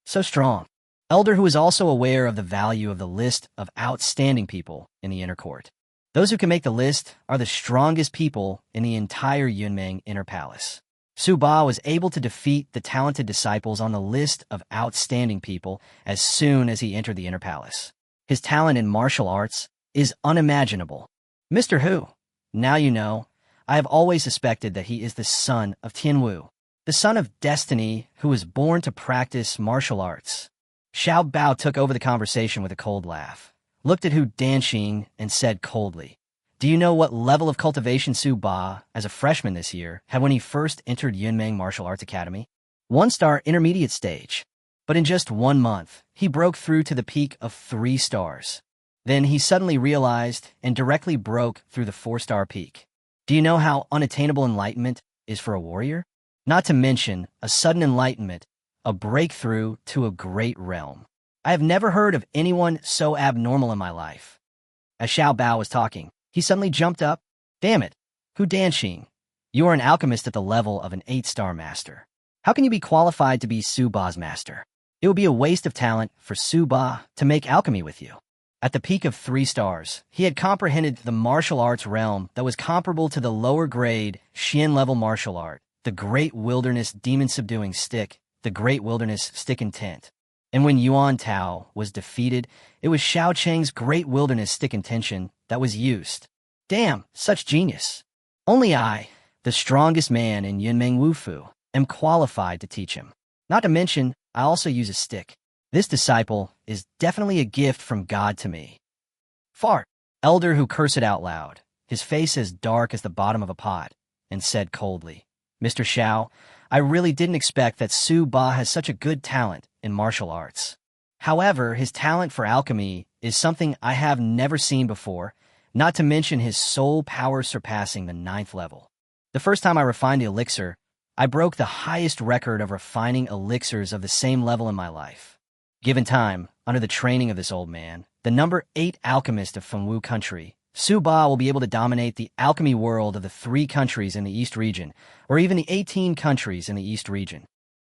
So strong. Elder Hu is also aware of the value of the list of outstanding people in the inner court. Those who can make the list are the strongest people in the entire Yunmeng Inner Palace. Su Ba was able to defeat the talented disciples on the list of outstanding people as soon as he entered the Inner Palace. His talent in martial arts is unimaginable. Mr. Hu, now you know, I have always suspected that he is the son of Tianwu, the son of destiny who was born to practice martial arts. Xiao Bao took over the conversation with a cold laugh, looked at Hu Danqing, and said coldly, "Do you know what level of cultivation Su Ba, as a freshman this year, had when he first entered Yunmeng Martial Arts Academy? 1-star intermediate stage. But in just 1 month, he broke through to the peak of 3 stars. Then he suddenly realized and directly broke through the 4-star peak. Do you know how unattainable enlightenment is for a warrior? Not to mention a sudden enlightenment, a breakthrough to a great realm. I have never heard of anyone so abnormal in my life." As Xiao Bao was talking, he suddenly jumped up. "Damn it, Hu Danqing, you are an alchemist at the level of an 8-star master. How can you be qualified to be Su Ba's master? It would be a waste of talent for Su Ba to make alchemy with you." At the peak of 3 stars, he had comprehended the martial arts realm that was comparable to the lower grade Xian-level martial art, the Great Wilderness Demon-Subduing Stick, the Great Wilderness Stick Intent. And when Yuan Tao was defeated, it was Xiao Cheng's Great Wilderness Stick Intention that was used. Damn, such genius. Only I, the strongest man in Yunmeng Wufu, am qualified to teach him. Not to mention, I also use a stick. This disciple is definitely a gift from God to me. Fart. Elder Hu cursed out loud, his face as dark as the bottom of a pot, and said coldly, "Mr. Xiao, I really didn't expect that Su Ba has such a good talent in martial arts. However, his talent for alchemy is something I have never seen before, not to mention his soul power surpassing the 9th level. The first time I refined the elixir, I broke the highest record of refining elixirs of the same level in my life. Given time, under the training of this old man, the number 8 alchemist of Fengwu country, Su Ba will be able to dominate the alchemy world of the 3 countries in the East region, or even the 18 countries in the East region.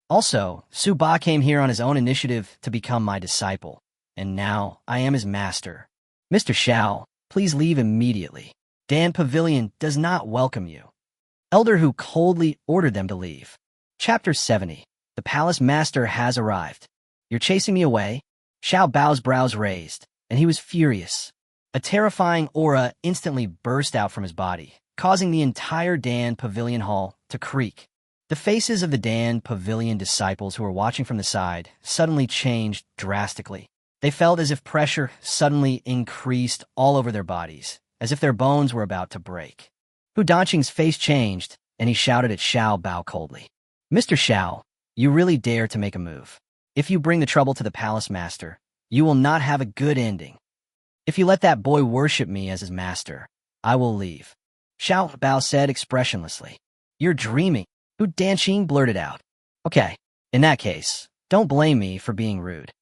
Also, Su Ba came here on his own initiative to become my disciple, and now I am his master. Mr. Xiao, please leave immediately. Dan Pavilion does not welcome you." Elder Hu coldly ordered them to leave. Chapter 70. The Palace Master has arrived. "You're chasing me away?" Xiao Bao's brows raised, and he was furious. A terrifying aura instantly burst out from his body, causing the entire Dan Pavilion Hall to creak. The faces of the Dan Pavilion disciples who were watching from the side suddenly changed drastically. They felt as if pressure suddenly increased all over their bodies, as if their bones were about to break. Hu Danqing's face changed, and he shouted at Xiao Bao coldly, "Mr. Xiao, you really dare to make a move. If you bring the trouble to the Palace Master, you will not have a good ending. If you let that boy worship me as his master, I will leave." Xiao Bao said expressionlessly. "You're dreaming," Hu Danqing blurted out. "Okay, in that case, don't blame me for being rude."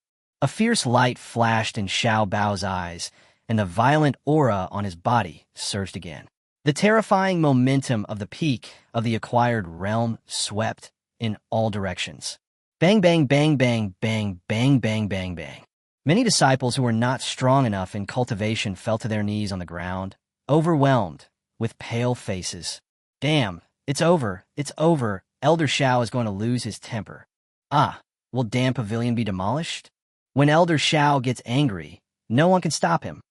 A fierce light flashed in Xiao Bao's eyes, and the violent aura on his body surged again. The terrifying momentum of the peak of the acquired realm swept in all directions. Bang, bang, bang, bang, bang, bang, bang, bang, bang. Many disciples who were not strong enough in cultivation fell to their knees on the ground, overwhelmed, with pale faces. Damn, It's over. It's over. Elder Shao is going to lose his temper. Ah, will Dan Pavilion be demolished? When Elder Shao gets angry, no one can stop him.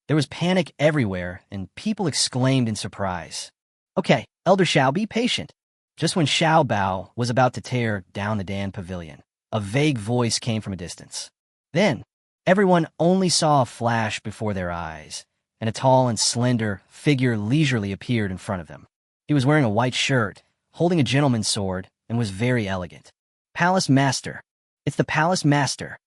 There was panic everywhere, and people exclaimed in surprise. Okay, Elder Shao, be patient. Just when Xiao Bao was about to tear down the Dan Pavilion, a vague voice came from a distance. Then, everyone only saw a flash before their eyes, and a tall and slender figure leisurely appeared in front of them. He was wearing a white shirt, holding a gentleman's sword, and was very elegant. Palace Master. It's the Palace Master.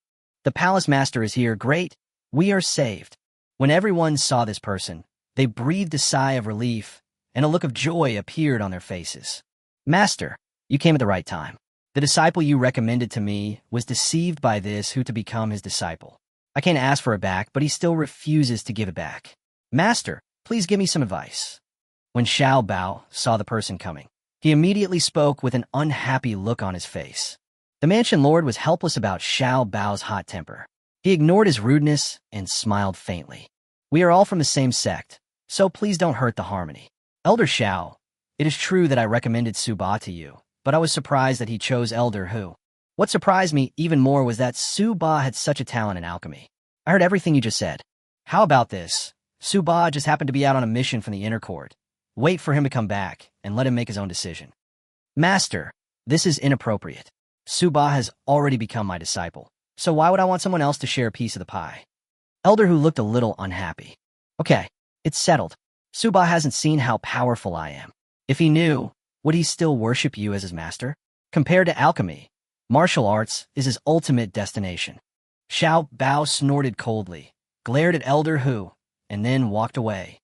The Palace Master is here. Great. We are saved. When everyone saw this person, they breathed a sigh of relief, and a look of joy appeared on their faces. Master, you came at the right time. The disciple you recommended to me was deceived by this who to become his disciple. I can't ask for it back, but he still refuses to give it back. Master, please give me some advice. When Xiao Bao saw the person coming, he immediately spoke with an unhappy look on his face. The mansion lord was helpless about Xiao Bao's hot temper. He ignored his rudeness and smiled faintly. We are all from the same sect, so please don't hurt the harmony. Elder Xiao, it is true that I recommended Su Ba to you, but I was surprised that he chose Elder Hu. What surprised me even more was that Su Ba had such a talent in alchemy. I heard everything you just said. How about this? Su Ba just happened to be out on a mission from the inner court. Wait for him to come back and let him make his own decision. Master, this is inappropriate. Su Ba has already become my disciple, so why would I want someone else to share a piece of the pie? Elder Hu looked a little unhappy. Okay, it's settled. Su Ba hasn't seen how powerful I am. If he knew, would he still worship you as his master? Compared to alchemy, martial arts is his ultimate destination. Xiao Bao snorted coldly, glared at Elder Hu, and then walked away.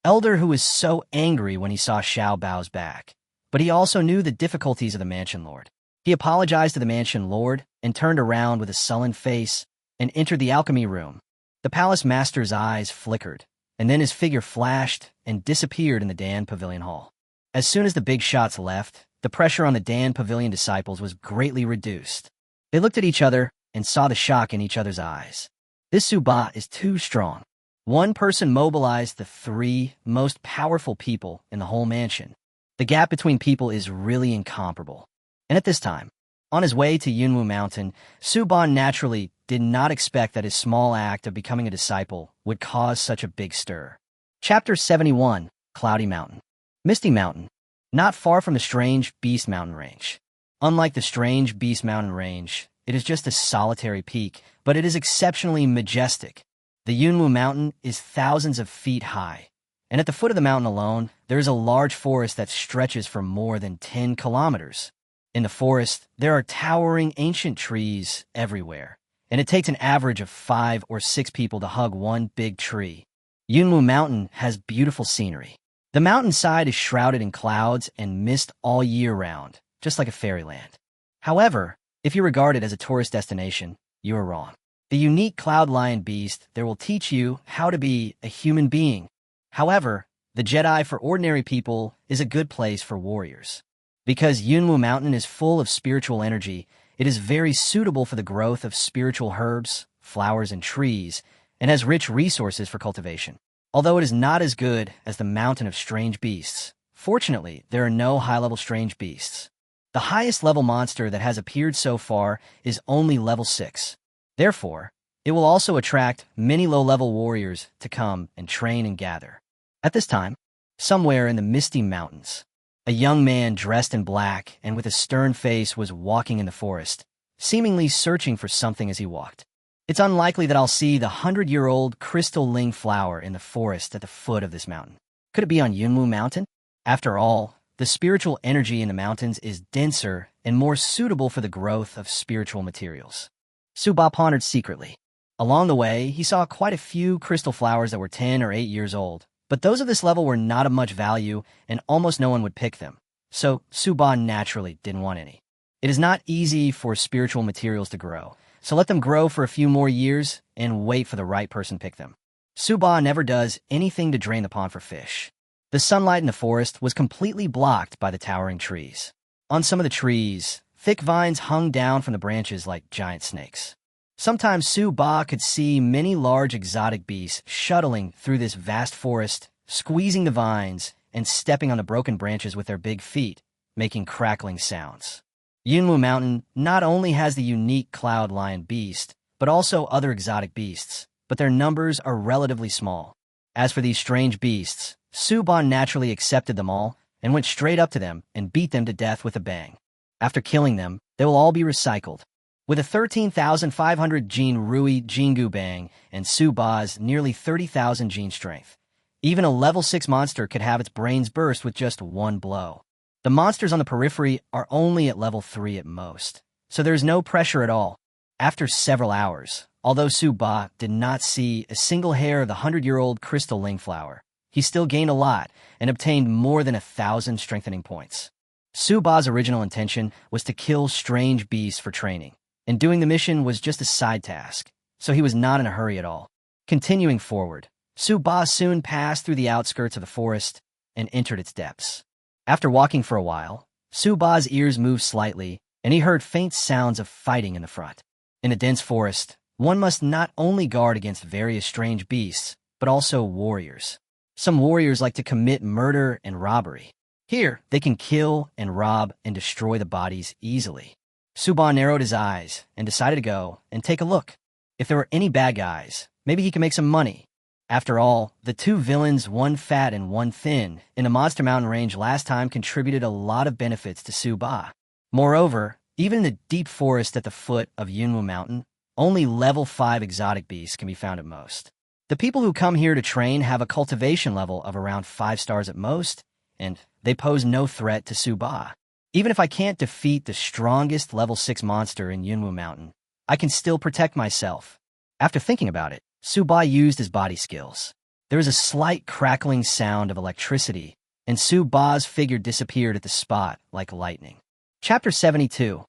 Elder Hu was so angry when he saw Xiao Bao's back, but he also knew the difficulties of the mansion lord. He apologized to the mansion lord and turned around with a sullen face and entered the alchemy room. The palace master's eyes flickered, and then his figure flashed and disappeared in the Dan Pavilion hall. As soon as the big shots left, the pressure on the Dan Pavilion disciples was greatly reduced. They looked at each other and saw the shock in each other's eyes. This Su Ba is too strong. One person mobilized the three most powerful people in the whole mansion. The gap between people is really incomparable. And at this time, on his way to Yunwu Mountain, Su Ba naturally did not expect that his small act of becoming a disciple would cause such a big stir. Chapter 71, Cloudy Mountain. Misty Mountain, not far from the Strange Beast Mountain Range. Unlike the Strange Beast Mountain Range, it is just a solitary peak, but it is exceptionally majestic. The Yunwu Mountain is thousands of feet high, and at the foot of the mountain alone, there is a large forest that stretches for more than 10 kilometers. In the forest, there are towering ancient trees everywhere, and it takes an average of 5 or 6 people to hug one big tree. Yunwu Mountain has beautiful scenery. The mountainside is shrouded in clouds and mist all year round, just like a fairyland. However, if you regard it as a tourist destination, you are wrong. The unique cloud lion beast there will teach you how to be a human being. However, the Jedi for ordinary people is a good place for warriors. Because Yunwu Mountain is full of spiritual energy, it is very suitable for the growth of spiritual herbs, flowers, and trees, and has rich resources for cultivation. Although it is not as good as the Mountain of Strange Beasts, fortunately, there are no high-level strange beasts. The highest level monster that has appeared so far is only level 6. Therefore, it will also attract many low-level warriors to come and train and gather. At this time, somewhere in the Misty Mountains, a young man dressed in black and with a stern face was walking in the forest, seemingly searching for something as he walked. It's unlikely that I'll see the 100-year-old crystal ling flower in the forest at the foot of this mountain. Could it be on Yunwu Mountain? After all, the spiritual energy in the mountains is denser and more suitable for the growth of spiritual materials. Su Ba pondered secretly. Along the way, he saw quite a few crystal flowers that were 10 or 8 years old, but those of this level were not of much value and almost no one would pick them, so Su Ba naturally didn't want any. It is not easy for spiritual materials to grow, so let them grow for a few more years and wait for the right person to pick them. Su Ba never does anything to drain the pond for fish. The sunlight in the forest was completely blocked by the towering trees. On some of the trees, thick vines hung down from the branches like giant snakes. Sometimes Su Ba could see many large exotic beasts shuttling through this vast forest, squeezing the vines and stepping on the broken branches with their big feet, making crackling sounds. Yunwu Mountain not only has the unique cloud lion beast, but also other exotic beasts, but their numbers are relatively small. As for these strange beasts, Suban naturally accepted them all and went straight up to them and beat them to death with a bang. After killing them, they will all be recycled. With a 13,500 gene Rui Jingu Bang and Suba's nearly 30,000 gene strength, even a level 6 monster could have its brains burst with just one blow. The monsters on the periphery are only at level 3 at most, so there is no pressure at all. After several hours, although Suba did not see a single hair of the 100-year-old crystal lingflower, he still gained a lot and obtained more than 1,000 strengthening points. Suba's original intention was to kill strange beasts for training, and doing the mission was just a side task, so he was not in a hurry at all. Continuing forward, Suba soon passed through the outskirts of the forest and entered its depths. After walking for a while, Suba's ears moved slightly, and he heard faint sounds of fighting in the front. In a dense forest, one must not only guard against various strange beasts, but also warriors. Some warriors like to commit murder and robbery. Here, they can kill and rob and destroy the bodies easily. Suba narrowed his eyes and decided to go and take a look. If there were any bad guys, maybe he could make some money. After all, the two villains, one fat and one thin, in the Monster Mountain range last time contributed a lot of benefits to Suba. Moreover, even in the deep forest at the foot of Yunwu Mountain, only level 5 exotic beasts can be found at most. The people who come here to train have a cultivation level of around 5 stars at most, and they pose no threat to Suba. Even if I can't defeat the strongest level 6 monster in Yunwu Mountain, I can still protect myself. After thinking about it, Suba used his body skills. There was a slight crackling sound of electricity, and Suba's figure disappeared at the spot like lightning. Chapter 72.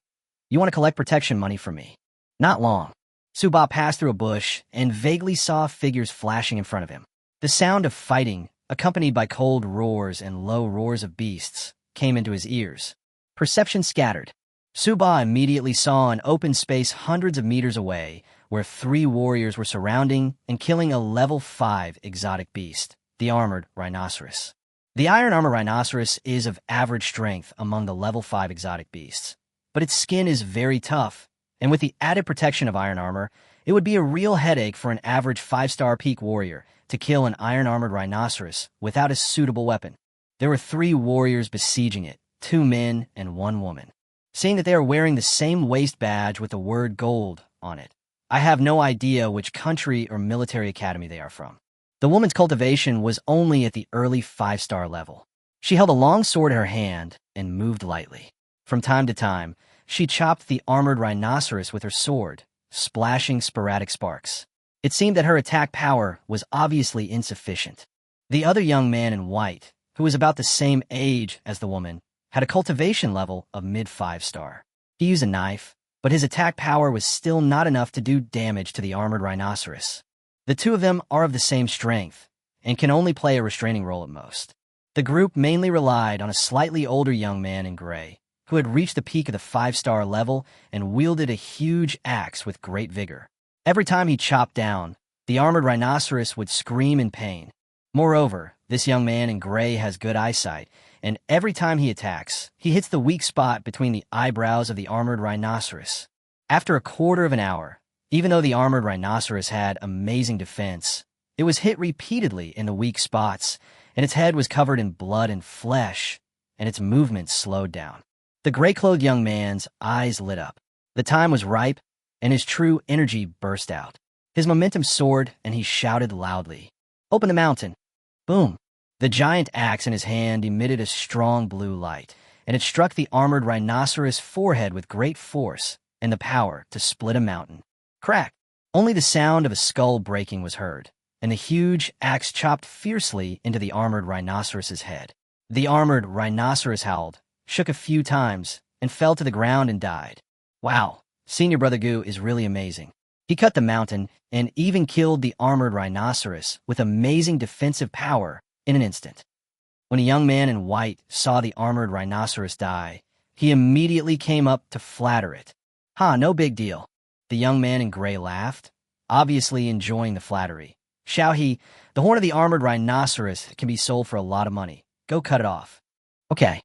You want to collect protection money from me? Not long. Suba passed through a bush and vaguely saw figures flashing in front of him. The sound of fighting, accompanied by cold roars and low roars of beasts, came into his ears. Perception scattered. Suba immediately saw an open space hundreds of meters away where 3 warriors were surrounding and killing a level 5 exotic beast, the armored rhinoceros. The iron armor rhinoceros is of average strength among the level 5 exotic beasts, but its skin is very tough, and with the added protection of iron armor, it would be a real headache for an average 5-star peak warrior to kill an iron-armored rhinoceros without a suitable weapon. There were 3 warriors besieging it, 2 men and 1 woman. Seeing that they are wearing the same waist badge with the word gold on it, I have no idea which country or military academy they are from. The woman's cultivation was only at the early 5-star level. She held a long sword in her hand and moved lightly. From time to time, she chopped the armored rhinoceros with her sword, splashing sporadic sparks. It seemed that her attack power was obviously insufficient. The other young man in white, who was about the same age as the woman, had a cultivation level of mid-5-star. He used a knife, but his attack power was still not enough to do damage to the armored rhinoceros. The 2 of them are of the same strength, and can only play a restraining role at most. The group mainly relied on a slightly older young man in gray, who had reached the peak of the 5-star level and wielded a huge axe with great vigor. Every time he chopped down, the armored rhinoceros would scream in pain. Moreover, this young man in gray has good eyesight, and every time he attacks, he hits the weak spot between the eyebrows of the armored rhinoceros. After a quarter of an hour, even though the armored rhinoceros had amazing defense, it was hit repeatedly in the weak spots, and its head was covered in blood and flesh, and its movements slowed down. The gray-clothed young man's eyes lit up. The time was ripe, and his true energy burst out. His momentum soared, and he shouted loudly, "Open the mountain!" Boom! The giant axe in his hand emitted a strong blue light, and it struck the armored rhinoceros' forehead with great force and the power to split a mountain. Crack! Only the sound of a skull breaking was heard, and the huge axe chopped fiercely into the armored rhinoceros' head. The armored rhinoceros howled, shook a few times, and fell to the ground and died. Wow, Senior Brother Gu is really amazing. He cut the mountain and even killed the armored rhinoceros with amazing defensive power in an instant. When a young man in white saw the armored rhinoceros die, he immediately came up to flatter it. "Ha, no big deal." The young man in gray laughed, obviously enjoying the flattery. "Xiao He, the horn of the armored rhinoceros can be sold for a lot of money. Go cut it off. Okay.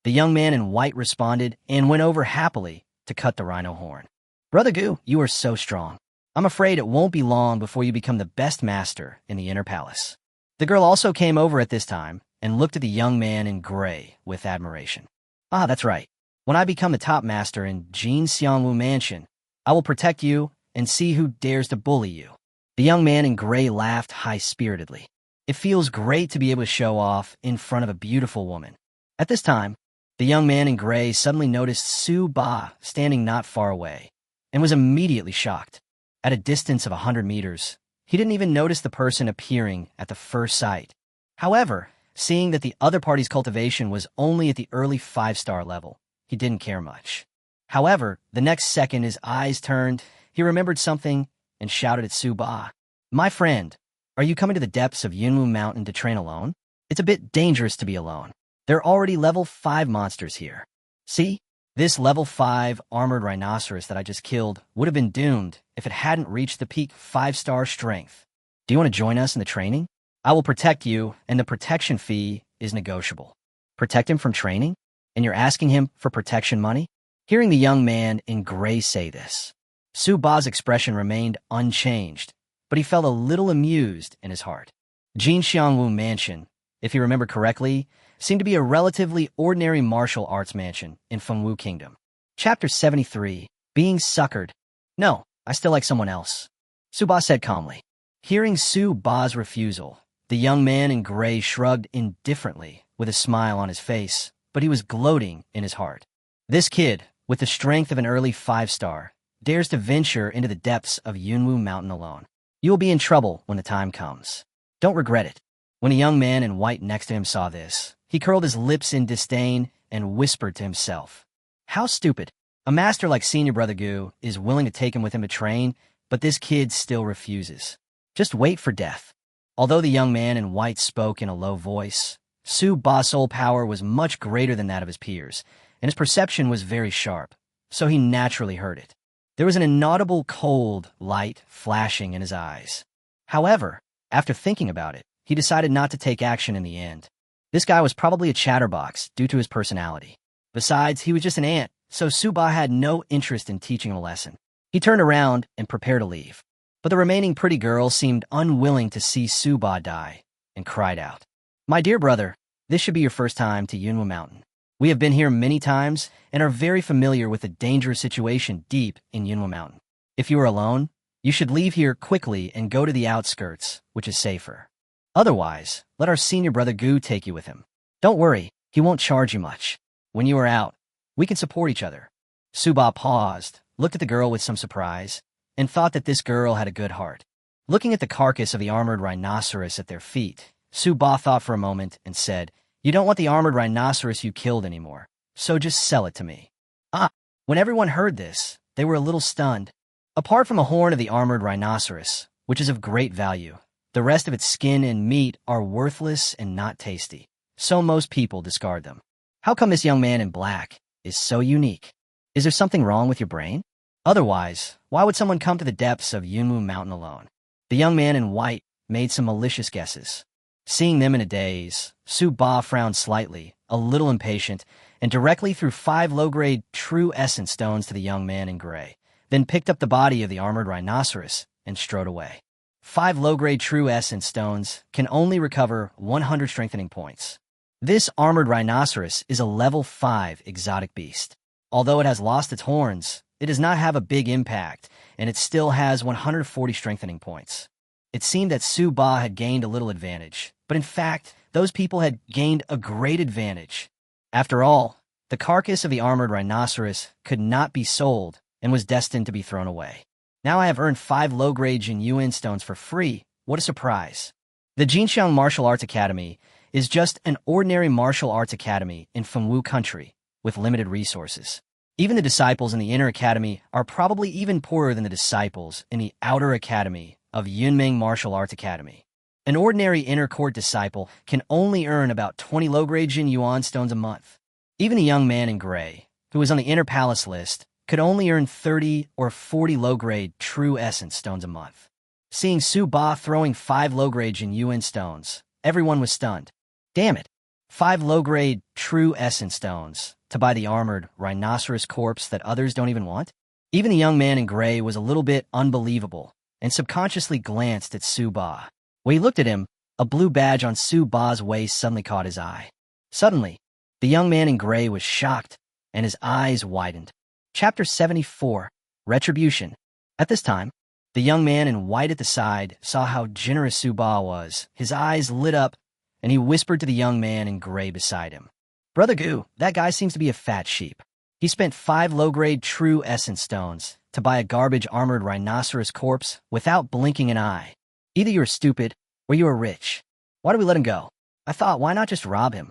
The young man in white responded and went over happily to cut the rhino horn. Brother Gu, you are so strong. I'm afraid it won't be long before you become the best master in the inner palace. The girl also came over at this time and looked at the young man in gray with admiration. Ah, that's right. When I become the top master in Xianwu Mansion, I will protect you and see who dares to bully you. The young man in gray laughed high-spiritedly. It feels great to be able to show off in front of a beautiful woman. At this time, the young man in gray suddenly noticed Su Ba standing not far away and was immediately shocked. At a distance of 100 meters, he didn't even notice the person appearing at the first sight. However, seeing that the other party's cultivation was only at the early 5-star level, he didn't care much. However, the next second his eyes turned, he remembered something and shouted at Su Ba. My friend, are you coming to the depths of Yunwu Mountain to train alone? It's a bit dangerous to be alone. There are already level 5 monsters here. See? This level 5 armored rhinoceros that I just killed would have been doomed if it hadn't reached the peak 5-star strength. Do you want to join us in the training? I will protect you, and the protection fee is negotiable. Protect him from training? And you're asking him for protection money? Hearing the young man in gray say this, Su Ba's expression remained unchanged, but he felt a little amused in his heart. Xianwu Mansion, if you remember correctly, seemed to be a relatively ordinary martial arts mansion in Fengwu Kingdom. Chapter 73, Being Suckered. No, I still like someone else, Su Ba said calmly. Hearing Su Ba's refusal, the young man in gray shrugged indifferently with a smile on his face, but he was gloating in his heart. This kid, with the strength of an early 5-star, dares to venture into the depths of Yunwu Mountain alone. You will be in trouble when the time comes. Don't regret it. When a young man in white next to him saw this, he curled his lips in disdain and whispered to himself. How stupid. A master like Senior Brother Gu is willing to take him with him to train, but this kid still refuses. Just wait for death. Although the young man in white spoke in a low voice, Su Ba's soul power was much greater than that of his peers, and his perception was very sharp, so he naturally heard it. There was an inaudible cold light flashing in his eyes. However, after thinking about it, he decided not to take action in the end. This guy was probably a chatterbox due to his personality. Besides, he was just an ant, so Su Ba had no interest in teaching him a lesson. He turned around and prepared to leave. But the remaining pretty girl seemed unwilling to see Su Ba die and cried out, My dear brother, this should be your first time to Yunwu Mountain. We have been here many times and are very familiar with the dangerous situation deep in Yunwu Mountain. If you are alone, you should leave here quickly and go to the outskirts, which is safer. Otherwise, let our senior brother Gu take you with him. Don't worry, he won't charge you much. When you are out, we can support each other. Su Ba paused, looked at the girl with some surprise, and thought that this girl had a good heart. Looking at the carcass of the armored rhinoceros at their feet, Su Ba thought for a moment and said, You don't want the armored rhinoceros you killed anymore, so just sell it to me. Ah, when everyone heard this, they were a little stunned. Apart from a horn of the armored rhinoceros, which is of great value, the rest of its skin and meat are worthless and not tasty, so most people discard them. How come this young man in black is so unique? Is there something wrong with your brain? Otherwise, why would someone come to the depths of Yunwu Mountain alone? The young man in white made some malicious guesses. Seeing them in a daze, Su Ba frowned slightly, a little impatient, and directly threw 5 low-grade true essence stones to the young man in gray, then picked up the body of the armored rhinoceros and strode away. 5 low-grade true essence stones can only recover 100 strengthening points. This armored rhinoceros is a level 5 exotic beast. Although it has lost its horns, it does not have a big impact, and it still has 140 strengthening points. It seemed that Su Ba had gained a little advantage, but in fact, those people had gained a great advantage. After all, the carcass of the armored rhinoceros could not be sold and was destined to be thrown away. Now I have earned 5 low-grade Jinyuan stones for free. What a surprise. The Jinxiang Martial Arts Academy is just an ordinary martial arts academy in Fengwu country with limited resources. Even the disciples in the inner academy are probably even poorer than the disciples in the outer academy of Yunming Martial Arts Academy. An ordinary inner court disciple can only earn about 20 low-grade Jinyuan stones a month. Even a young man in gray, who was on the inner palace list, could only earn 30 or 40 low-grade true essence stones a month. Seeing Su Ba throwing 5 low-grade Jinyuan stones, everyone was stunned. Damn it! 5 low-grade true essence stones to buy the armored rhinoceros corpse that others don't even want? Even the young man in gray was a little bit unbelievable and subconsciously glanced at Su Ba. When he looked at him, a blue badge on Su Ba's waist suddenly caught his eye. Suddenly, the young man in gray was shocked, and his eyes widened. Chapter 74, Retribution. At this time, the young man in white at the side saw how generous Su Ba was. His eyes lit up, and he whispered to the young man in gray beside him. Brother Gu, that guy seems to be a fat sheep. He spent 5 low-grade true essence stones to buy a garbage armored rhinoceros corpse without blinking an eye. Either you were stupid or you were rich. Why do we let him go? I thought, why not just rob him?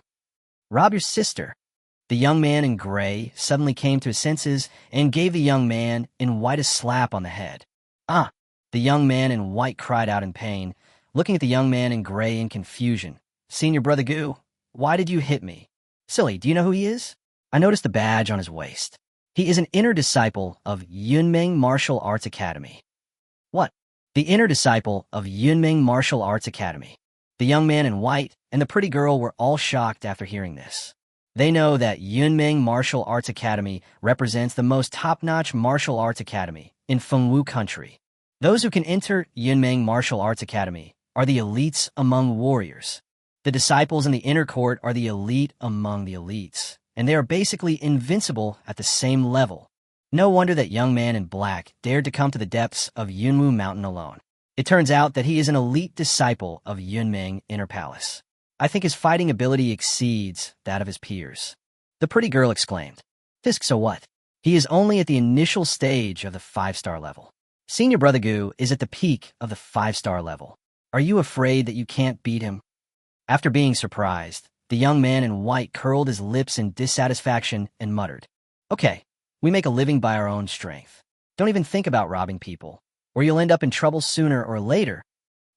Rob your sister. The young man in gray suddenly came to his senses and gave the young man in white a slap on the head. Ah! The young man in white cried out in pain, looking at the young man in gray in confusion. Senior Brother Gu, why did you hit me? Silly, do you know who he is? I noticed the badge on his waist. He is an inner disciple of Yunmeng Martial Arts Academy. What? The inner disciple of Yunmeng Martial Arts Academy. The young man in white and the pretty girl were all shocked after hearing this. They know that Yunmeng Martial Arts Academy represents the most top-notch martial arts academy in Fengwu country. Those who can enter Yunmeng Martial Arts Academy are the elites among warriors. The disciples in the inner court are the elite among the elites, and they are basically invincible at the same level. No wonder that young man in black dared to come to the depths of Yunwu Mountain alone. It turns out that he is an elite disciple of Yunmeng Inner Palace. I think his fighting ability exceeds that of his peers. The pretty girl exclaimed. Fisk, so what? He is only at the initial stage of the 5-star level. Senior Brother Gu is at the peak of the 5-star level. Are you afraid that you can't beat him? After being surprised, the young man in white curled his lips in dissatisfaction and muttered, Okay, we make a living by our own strength. Don't even think about robbing people, or you'll end up in trouble sooner or later.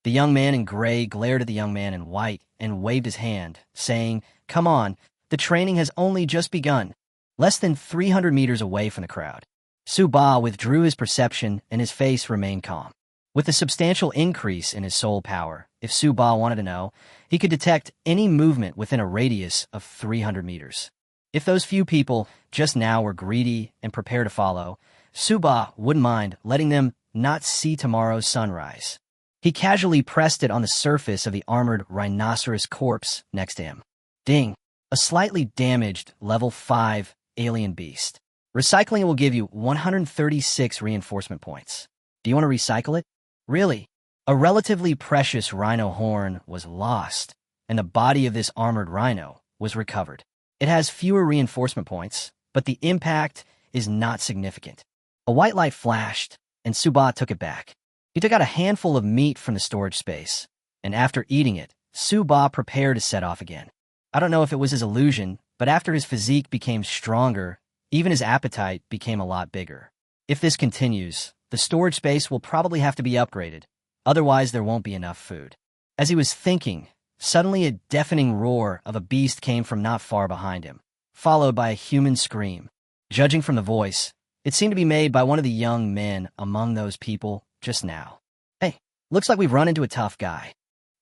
The young man in gray glared at the young man in white and waved his hand, saying, Come on, the training has only just begun. Less than 300 meters away from the crowd, Su Ba withdrew his perception and his face remained calm. With a substantial increase in his soul power, if Su Ba wanted to know, he could detect any movement within a radius of 300 meters. If those few people just now were greedy and prepared to follow, Su Ba wouldn't mind letting them not see tomorrow's sunrise. He casually pressed it on the surface of the armored rhinoceros corpse next to him. Ding! A slightly damaged level 5 alien beast. Recycling it will give you 136 reinforcement points. Do you want to recycle it? Really? A relatively precious rhino horn was lost, and the body of this armored rhino was recovered. It has fewer reinforcement points, but the impact is not significant. A white light flashed, and Su Ba took it back. He took out a handful of meat from the storage space, and after eating it, Su Ba prepared to set off again. I don't know if it was his illusion, but after his physique became stronger, even his appetite became a lot bigger. If this continues, the storage space will probably have to be upgraded, otherwise there won't be enough food. As he was thinking, suddenly a deafening roar of a beast came from not far behind him, followed by a human scream. Judging from the voice, it seemed to be made by one of the young men among those people just now. Hey, looks like we've run into a tough guy.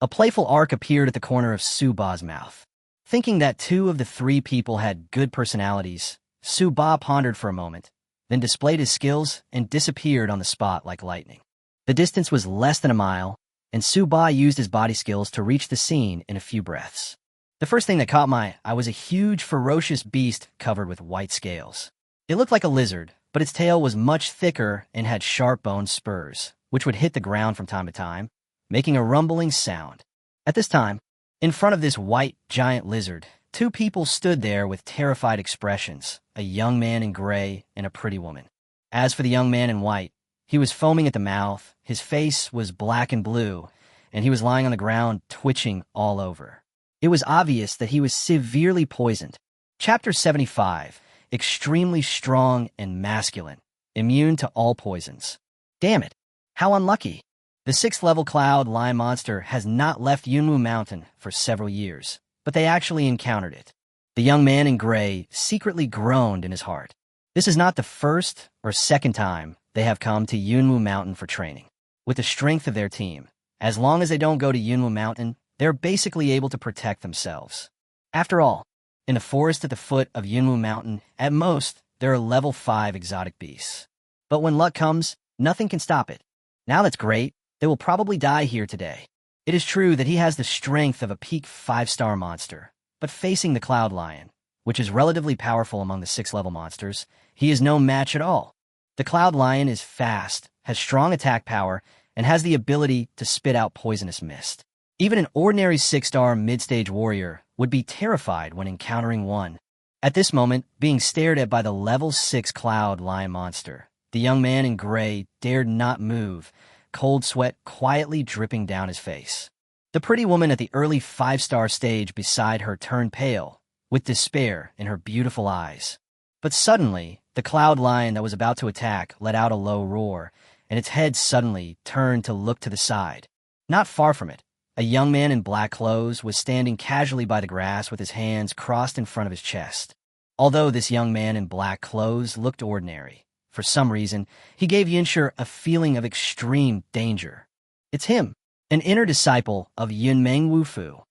A playful arc appeared at the corner of Su Ba's mouth. Thinking that 2 of the 3 people had good personalities, Su Ba pondered for a moment, then displayed his skills and disappeared on the spot like lightning. The distance was less than a mile, and Su Ba used his body skills to reach the scene in a few breaths. The first thing that caught my eye was a huge, ferocious beast covered with white scales. It looked like a lizard, but its tail was much thicker and had sharp-boned spurs, which would hit the ground from time to time, making a rumbling sound. At this time, in front of this white, giant lizard, 2 people stood there with terrified expressions, a young man in gray and a pretty woman. As for the young man in white, he was foaming at the mouth, his face was black and blue, and he was lying on the ground, twitching all over. It was obvious that he was severely poisoned. Chapter 75, Extremely Strong and Masculine, Immune to All Poisons. Damn it, how unlucky. The 6th level cloud lime monster has not left Yunwu Mountain for several years, but they actually encountered it. The young man in gray secretly groaned in his heart. This is not the first or second time they have come to Yunwu Mountain for training. With the strength of their team, as long as they don't go to Yunwu Mountain, they're basically able to protect themselves. After all, in the forest at the foot of Yunwu Mountain, at most, there are level 5 exotic beasts. But when luck comes, nothing can stop it. Now that's great, they will probably die here today. It is true that he has the strength of a peak 5-star monster, but facing the Cloud Lion, which is relatively powerful among the 6-level monsters, he is no match at all. The Cloud Lion is fast, has strong attack power, and has the ability to spit out poisonous mist. Even an ordinary 6-star mid-stage warrior would be terrified when encountering one. At this moment, being stared at by the level 6 Cloud Lion monster, the young man in gray dared not move, cold sweat quietly dripping down his face. The pretty woman at the early 5-star stage beside her turned pale, with despair in her beautiful eyes. But suddenly, the Cloud Lion that was about to attack let out a low roar, and its head suddenly turned to look to the side. Not far from it, a young man in black clothes was standing casually by the grass with his hands crossed in front of his chest. Although this young man in black clothes looked ordinary, for some reason, he gave Yunshi a feeling of extreme danger. It's him, an inner disciple of Yunmeng Wufu.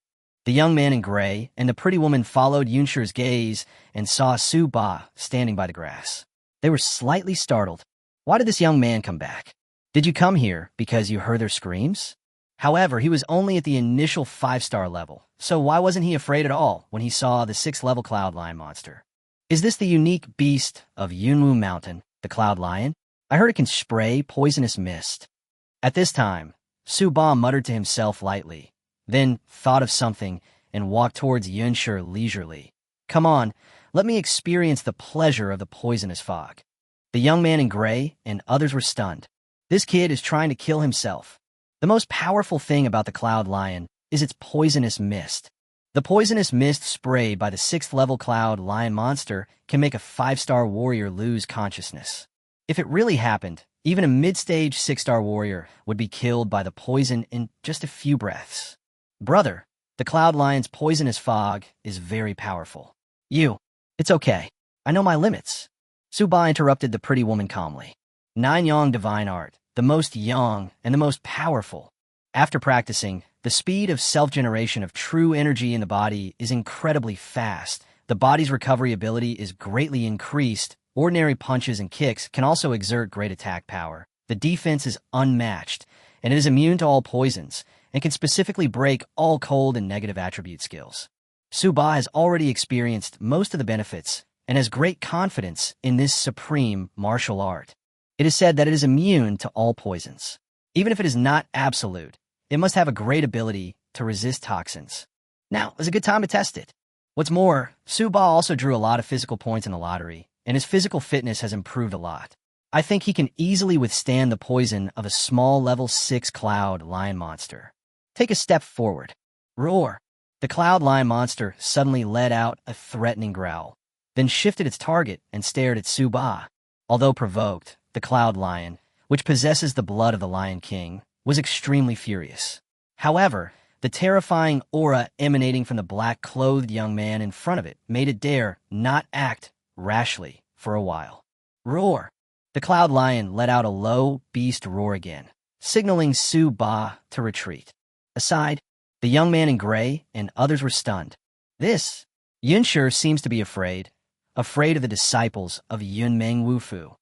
The young man in gray and the pretty woman followed Yunshi's gaze and saw Su Ba standing by the grass. They were slightly startled. Why did this young man come back? Did you come here because you heard their screams? However, he was only at the initial 5-star level, so why wasn't he afraid at all when he saw the 6th-level Cloud Lion monster? Is this the unique beast of Yunwu Mountain, the Cloud Lion? I heard it can spray poisonous mist. At this time, Su Ba muttered to himself lightly, then thought of something and walked towards Yunshi leisurely. Come on, let me experience the pleasure of the poisonous fog. The young man in gray and others were stunned. This kid is trying to kill himself. The most powerful thing about the Cloud Lion is its poisonous mist. The poisonous mist sprayed by the 6th-level Cloud Lion monster can make a 5-star warrior lose consciousness. If it really happened, even a mid-stage 6-star warrior would be killed by the poison in just a few breaths. Brother, the Cloud Lion's poisonous fog is very powerful. It's okay. I know my limits. Su Ba interrupted the pretty woman calmly. 9 Yang divine art, the most young and the most powerful. After practicing, the speed of self-generation of true energy in the body is incredibly fast. The body's recovery ability is greatly increased. Ordinary punches and kicks can also exert great attack power. The defense is unmatched, and it is immune to all poisons, and can specifically break all cold and negative attribute skills. Su Ba has already experienced most of the benefits and has great confidence in this supreme martial art. It is said that it is immune to all poisons. Even if it is not absolute, it must have a great ability to resist toxins. Now is a good time to test it. What's more, Su Ba also drew a lot of physical points in the lottery, and his physical fitness has improved a lot. I think he can easily withstand the poison of a small level 6 Cloud Lion monster. Take a step forward. Roar. The Cloud Lion monster suddenly let out a threatening growl, then shifted its target and stared at Su Ba. Although provoked, the Cloud Lion, which possesses the blood of the Lion King, was extremely furious. However, the terrifying aura emanating from the black-clothed young man in front of it made it dare not act rashly for a while. Roar! The Cloud Lion let out a low beast roar again, signaling Su Ba to retreat. Aside, the young man in gray and others were stunned. This, Yunshi seems to be afraid of the disciples of Yunmeng Wufu.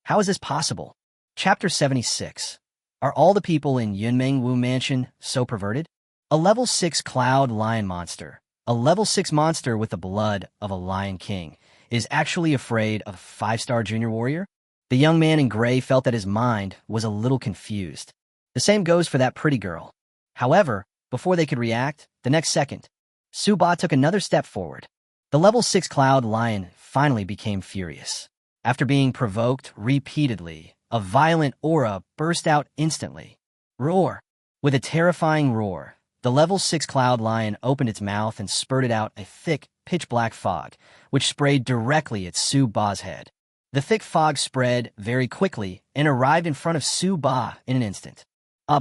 How is this possible? Chapter 76. Are all the people in Yunmeng Wu Mansion so perverted? A level 6 Cloud Lion monster, a level 6 monster with the blood of a Lion King, is actually afraid of a 5-star junior warrior? The young man in gray felt that his mind was a little confused. The same goes for that pretty girl. However, before they could react, the next second, Su Ba took another step forward. The level 6 Cloud Lion finally became furious. After being provoked repeatedly, a violent aura burst out instantly. Roar! With a terrifying roar, the level 6 Cloud Lion opened its mouth and spurted out a thick, pitch-black fog, which sprayed directly at Su Ba's head. The thick fog spread very quickly and arrived in front of Su Ba in an instant.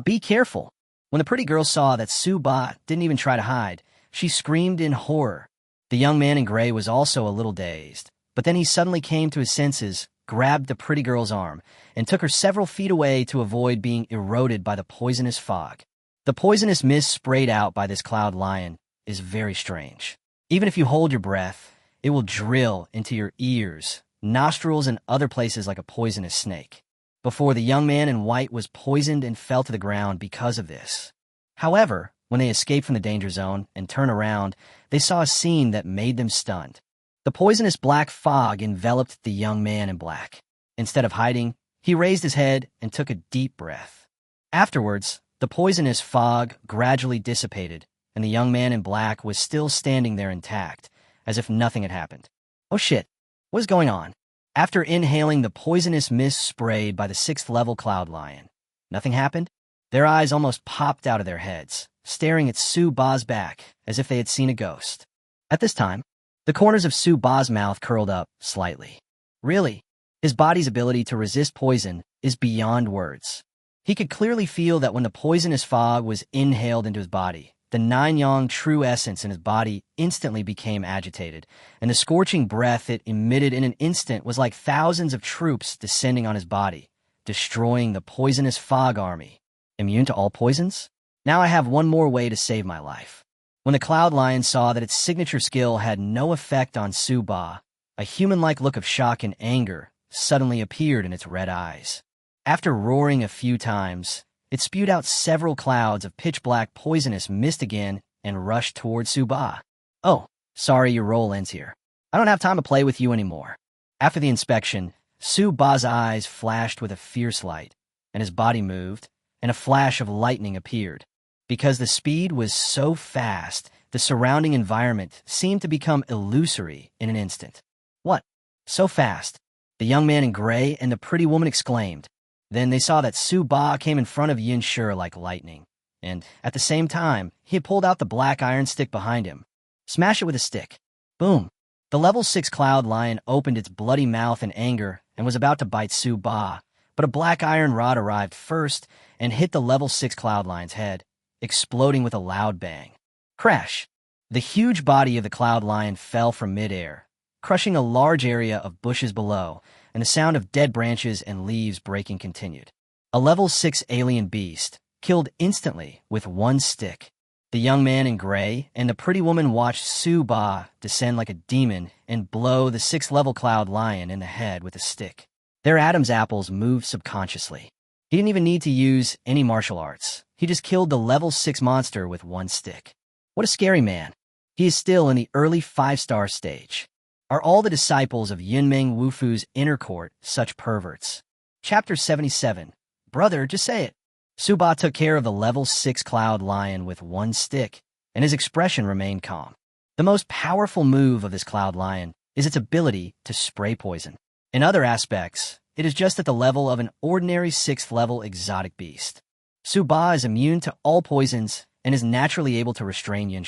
Be careful! When the pretty girl saw that Su Ba didn't even try to hide, she screamed in horror. The young man in gray was also a little dazed, but then he suddenly came to his senses, grabbed the pretty girl's arm, and took her several feet away to avoid being eroded by the poisonous fog. The poisonous mist sprayed out by this Cloud Lion is very strange. Even if you hold your breath, it will drill into your ears, nostrils, and other places like a poisonous snake. Before, the young man in white was poisoned and fell to the ground because of this. However, when they escaped from the danger zone and turned around, they saw a scene that made them stunned. The poisonous black fog enveloped the young man in black. Instead of hiding, he raised his head and took a deep breath. Afterwards, the poisonous fog gradually dissipated, and the young man in black was still standing there intact, as if nothing had happened. Oh shit, what is going on? After inhaling the poisonous mist sprayed by the 6th level Cloud Lion, nothing happened? Their eyes almost popped out of their heads, staring at Su Ba's back as if they had seen a ghost. At this time, the corners of Su Ba's mouth curled up slightly. Really, his body's ability to resist poison is beyond words. He could clearly feel that when the poisonous fog was inhaled into his body, the nine-yang true essence in his body instantly became agitated, and the scorching breath it emitted in an instant was like thousands of troops descending on his body, destroying the poisonous fog army. Immune to all poisons? Now I have one more way to save my life. When the Cloud Lion saw that its signature skill had no effect on Su Ba, a human-like look of shock and anger suddenly appeared in its red eyes. After roaring a few times, it spewed out several clouds of pitch-black poisonous mist again and rushed toward Su Ba. Oh, sorry your role ends here. I don't have time to play with you anymore. After the inspection, Su Ba's eyes flashed with a fierce light, and his body moved, and a flash of lightning appeared. Because the speed was so fast, the surrounding environment seemed to become illusory in an instant. What? So fast? The young man in gray and the pretty woman exclaimed. Then they saw that Su Ba came in front of Yin like lightning, and at the same time, he had pulled out the black iron stick behind him. Smash it with a stick. Boom. The level 6 Cloud Lion opened its bloody mouth in anger and was about to bite Su Ba, but a black iron rod arrived first and hit the level 6 Cloud Lion's head, exploding with a loud bang. Crash! The huge body of the Cloud Lion fell from midair, crushing a large area of bushes below, and the sound of dead branches and leaves breaking continued. A level 6 alien beast, killed instantly with one stick. The young man in gray and the pretty woman watched Su Ba descend like a demon and blow the 6th level Cloud Lion in the head with a stick. Their Adam's apples moved subconsciously. He didn't even need to use any martial arts. He just killed the level 6 monster with one stick. What a scary man. He is still in the early 5-star stage. Are all the disciples of Yunmeng Wufu's inner court such perverts? Chapter 77. Brother, just say it. Su Ba took care of the level 6 Cloud Lion with one stick, and his expression remained calm. The most powerful move of this Cloud Lion is its ability to spray poison. In other aspects, it is just at the level of an ordinary 6th level exotic beast. Su Ba is immune to all poisons and is naturally able to restrain Yin.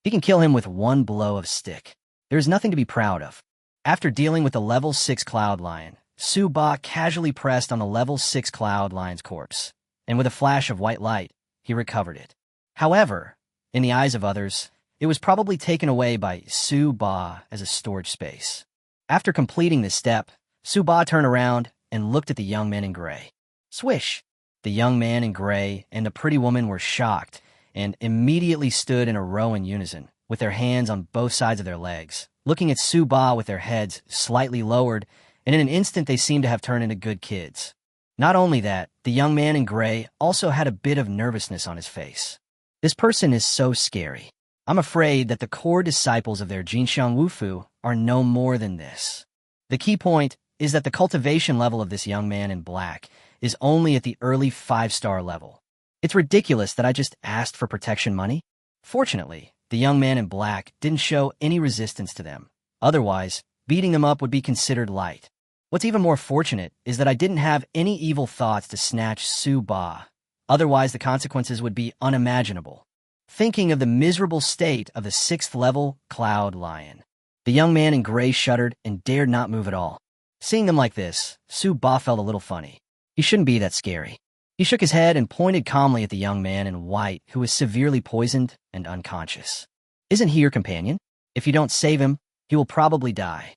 He can kill him with one blow of stick. There is nothing to be proud of. After dealing with the level 6 Cloud Lion, Su Ba casually pressed on the level 6 Cloud Lion's corpse, and with a flash of white light, he recovered it. However, in the eyes of others, it was probably taken away by Su Ba as a storage space. After completing this step, Su Ba turned around and looked at the young man in gray. Swish! The young man in gray and the pretty woman were shocked and immediately stood in a row in unison, with their hands on both sides of their legs, looking at Su Ba with their heads slightly lowered, and in an instant they seemed to have turned into good kids. Not only that, the young man in gray also had a bit of nervousness on his face. This person is so scary. I'm afraid that the core disciples of their Xiantian Wufu are no more than this. The key point is that the cultivation level of this young man in black is only at the early 5-star level. It's ridiculous that I just asked for protection money. Fortunately, the young man in black didn't show any resistance to them. Otherwise, beating them up would be considered light. What's even more fortunate is that I didn't have any evil thoughts to snatch Su Ba. Otherwise, the consequences would be unimaginable. Thinking of the miserable state of the 6th level Cloud Lion, the young man in gray shuddered and dared not move at all. Seeing them like this, Su Ba felt a little funny. He shouldn't be that scary. He shook his head and pointed calmly at the young man in white who was severely poisoned and unconscious. Isn't he your companion? If you don't save him, he will probably die.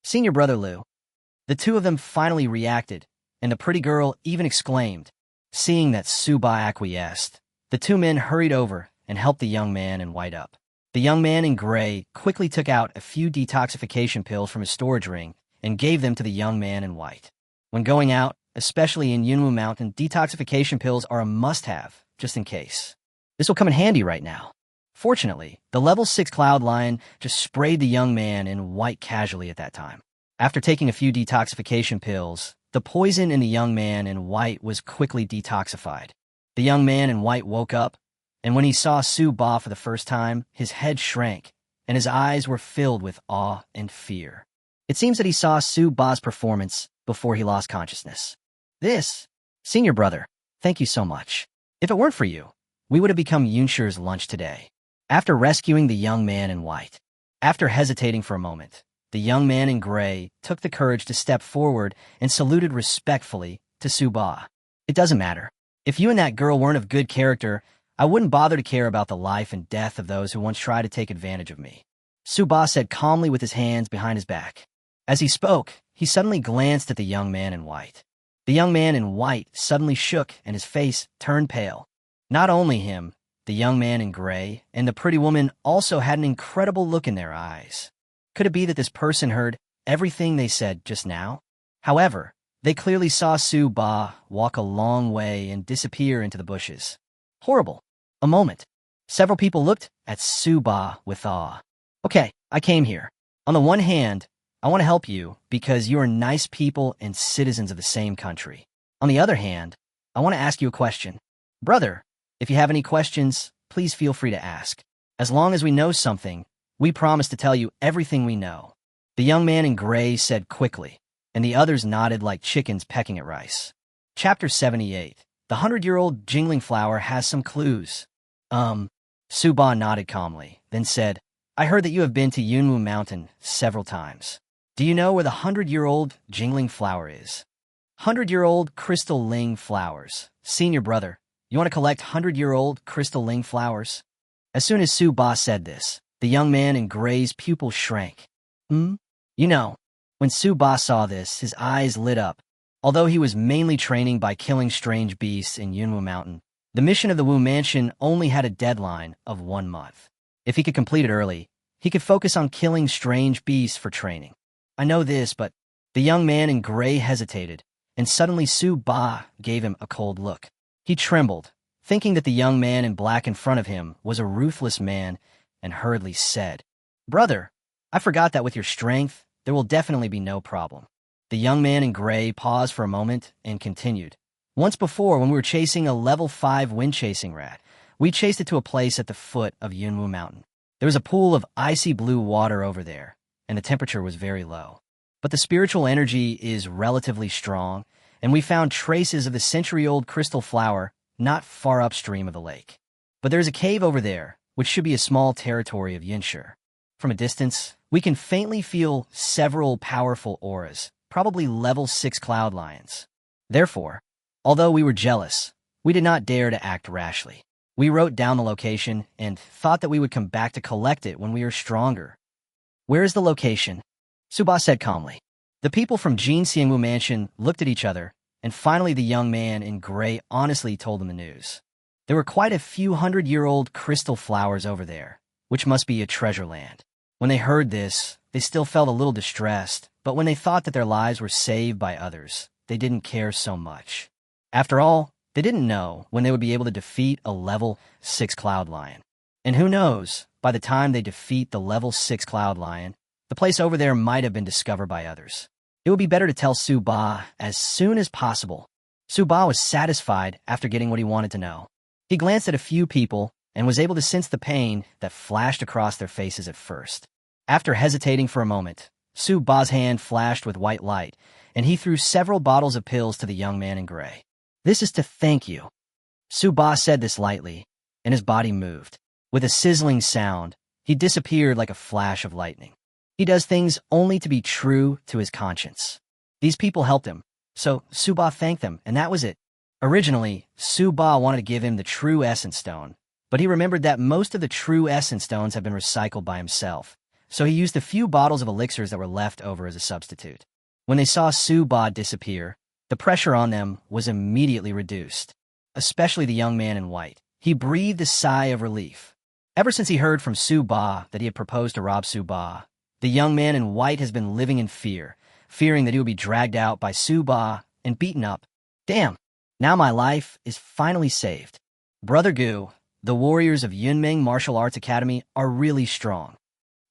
Seen your brother Liu. The two of them finally reacted, and the pretty girl even exclaimed. Seeing that Su Ba acquiesced, the two men hurried over and helped the young man in white up. The young man in gray quickly took out a few detoxification pills from his storage ring and gave them to the young man in white. When going out, especially in Yunwu Mountain, detoxification pills are a must-have, just in case. This will come in handy right now. Fortunately, the level 6 Cloud Lion just sprayed the young man in white casually at that time. After taking a few detoxification pills, the poison in the young man in white was quickly detoxified. The young man in white woke up, and when he saw Su Ba for the first time, his head shrank, and his eyes were filled with awe and fear. It seems that he saw Su Ba's performance before he lost consciousness. Senior brother, thank you so much. If it weren't for you, we would have become Yunshi's lunch today. After rescuing the young man in white, after hesitating for a moment, the young man in gray took the courage to step forward and saluted respectfully to Su Ba. It doesn't matter. If you and that girl weren't of good character, I wouldn't bother to care about the life and death of those who once tried to take advantage of me, Su Ba said calmly with his hands behind his back. As he spoke, he suddenly glanced at the young man in white. The young man in white suddenly shook and his face turned pale. Not only him, the young man in gray and the pretty woman also had an incredible look in their eyes. Could it be that this person heard everything they said just now? However, they clearly saw Su Ba walk a long way and disappear into the bushes. Horrible. A moment. Several people looked at Su Ba with awe. Okay, I came here. On the one hand, I want to help you because you are nice people and citizens of the same country. On the other hand, I want to ask you a question. Brother, if you have any questions, please feel free to ask. As long as we know something, we promise to tell you everything we know. The young man in gray said quickly, and the others nodded like chickens pecking at rice. Chapter 78. The 100-year-old jingling flower has some clues. Su Ba nodded calmly, then said, I heard that you have been to Yunwu Mountain several times. Do you know where the 100-year-old jingling flower is? 100-year-old crystal ling flowers. Senior brother, you want to collect 100-year-old crystal ling flowers? As soon as Su Ba said this, the young man in gray's pupils shrank. You know, when Su Ba saw this, his eyes lit up. Although he was mainly training by killing strange beasts in Yunwu Mountain, the mission of the Wu Mansion only had a deadline of 1 month. If he could complete it early, he could focus on killing strange beasts for training. I know this, but the young man in gray hesitated, and suddenly Su Ba gave him a cold look. He trembled, thinking that the young man in black in front of him was a ruthless man, and hurriedly said, Brother, I forgot that with your strength, there will definitely be no problem. The young man in gray paused for a moment and continued. Once before, when we were chasing a level 5 wind-chasing rat, we chased it to a place at the foot of Yunwu Mountain. There was a pool of icy blue water over there, and the temperature was very low. But the spiritual energy is relatively strong, and we found traces of the century-old crystal flower not far upstream of the lake. But there's a cave over there, which should be a small territory of Yinshi. From a distance, we can faintly feel several powerful auras, probably level 6 cloud lions. Therefore, although we were jealous, we did not dare to act rashly. We wrote down the location and thought that we would come back to collect it when we are stronger. Where is the location? Su Ba said calmly. The people from Xiantian Mansion looked at each other, and finally the young man in gray honestly told them the news. There were quite a few 100-year-old crystal flowers over there, which must be a treasure land. When they heard this, they still felt a little distressed, but when they thought that their lives were saved by others, they didn't care so much. After all, they didn't know when they would be able to defeat a level 6 Cloud Lion. And who knows, by the time they defeat the level 6 Cloud Lion, the place over there might have been discovered by others. It would be better to tell Su Ba as soon as possible. Su Ba was satisfied after getting what he wanted to know. He glanced at a few people and was able to sense the pain that flashed across their faces at first. After hesitating for a moment, Su Ba's hand flashed with white light, and he threw several bottles of pills to the young man in gray. This is to thank you. Su Ba said this lightly, and his body moved. With a sizzling sound, he disappeared like a flash of lightning. He does things only to be true to his conscience. These people helped him, so Su Ba thanked them, and that was it. Originally, Su Ba wanted to give him the true essence stone, but he remembered that most of the true essence stones have been recycled by himself, so he used the few bottles of elixirs that were left over as a substitute. When they saw Su Ba disappear, the pressure on them was immediately reduced, especially the young man in white. He breathed a sigh of relief. Ever since he heard from Su Ba that he had proposed to rob Su Ba, the young man in white has been living in fear, fearing that he would be dragged out by Su Ba and beaten up. Damn, now my life is finally saved. Brother Gu, the warriors of Yunming Martial Arts Academy are really strong.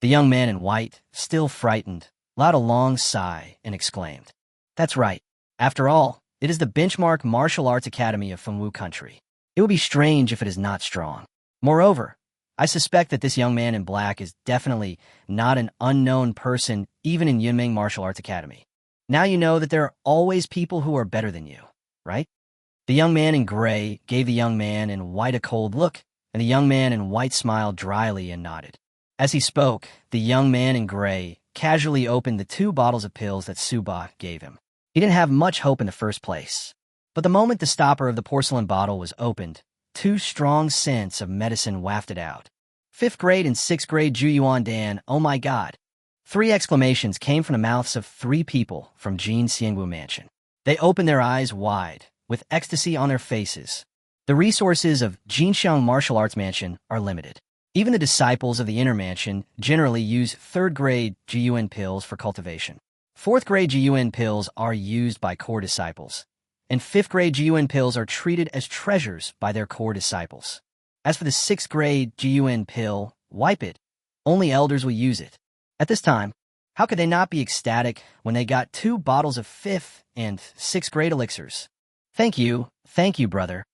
The young man in white, still frightened, let out a long sigh and exclaimed, "That's right. After all, it is the benchmark martial arts academy of Fengwu country. It would be strange if it is not strong. Moreover, I suspect that this young man in black is definitely not an unknown person even in Yunming Martial Arts Academy. Now you know that there are always people who are better than you, right?" The young man in gray gave the young man in white a cold look, and the young man in white smiled dryly and nodded. As he spoke, the young man in gray casually opened the 2 bottles of pills that Suba gave him. He didn't have much hope in the first place. But the moment the stopper of the porcelain bottle was opened, 2 strong scents of medicine wafted out. 5th grade and 6th grade Juyuan Dan, oh my god. 3 exclamations came from the mouths of 3 people from Jin Xiangwu Mansion. They opened their eyes wide, with ecstasy on their faces. The resources of Xiantian Martial Arts Mansion are limited. Even the disciples of the inner mansion generally use 3rd grade GUN pills for cultivation. 4th grade GUN pills are used by core disciples, and 5th grade GUN pills are treated as treasures by their core disciples. As for the 6th grade GUN pill, wipe it. Only elders will use it. At this time, how could they not be ecstatic when they got 2 bottles of 5th and 6th grade elixirs? Thank you, brother.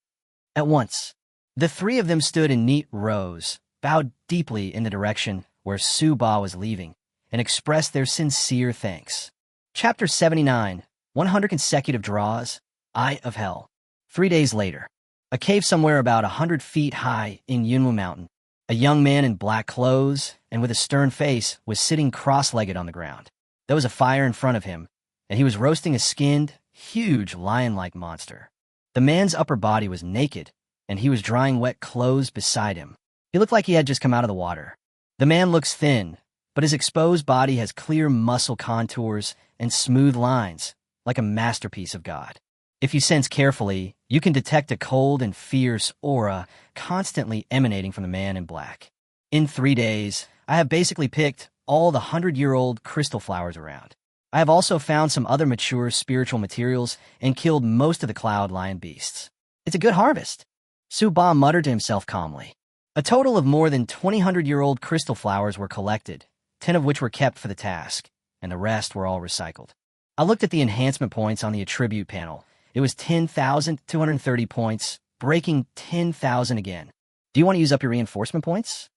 At once, the 3 of them stood in neat rows, bowed deeply in the direction where Su Ba was leaving, and expressed their sincere thanks. Chapter 79, 100 Consecutive Draws, Eye of Hell. 3 days later, a cave somewhere about 100 feet high in Yunwu Mountain. A young man in black clothes and with a stern face was sitting cross-legged on the ground. There was a fire in front of him, and he was roasting a skinned, huge lion-like monster. The man's upper body was naked, and he was drying wet clothes beside him. He looked like he had just come out of the water. The man looks thin, but his exposed body has clear muscle contours and smooth lines, like a masterpiece of God. If you sense carefully, you can detect a cold and fierce aura constantly emanating from the man in black. In 3 days, I have basically picked all the 100-year-old crystal flowers around. I have also found some other mature spiritual materials and killed most of the cloud lion beasts. It's a good harvest. Su Ba muttered to himself calmly. A total of more than 200-year-old crystal flowers were collected, 10 of which were kept for the task, and the rest were all recycled. I looked at the enhancement points on the attribute panel. It was 10,230 points, breaking 10,000 again. Do you want to use up your reinforcement points?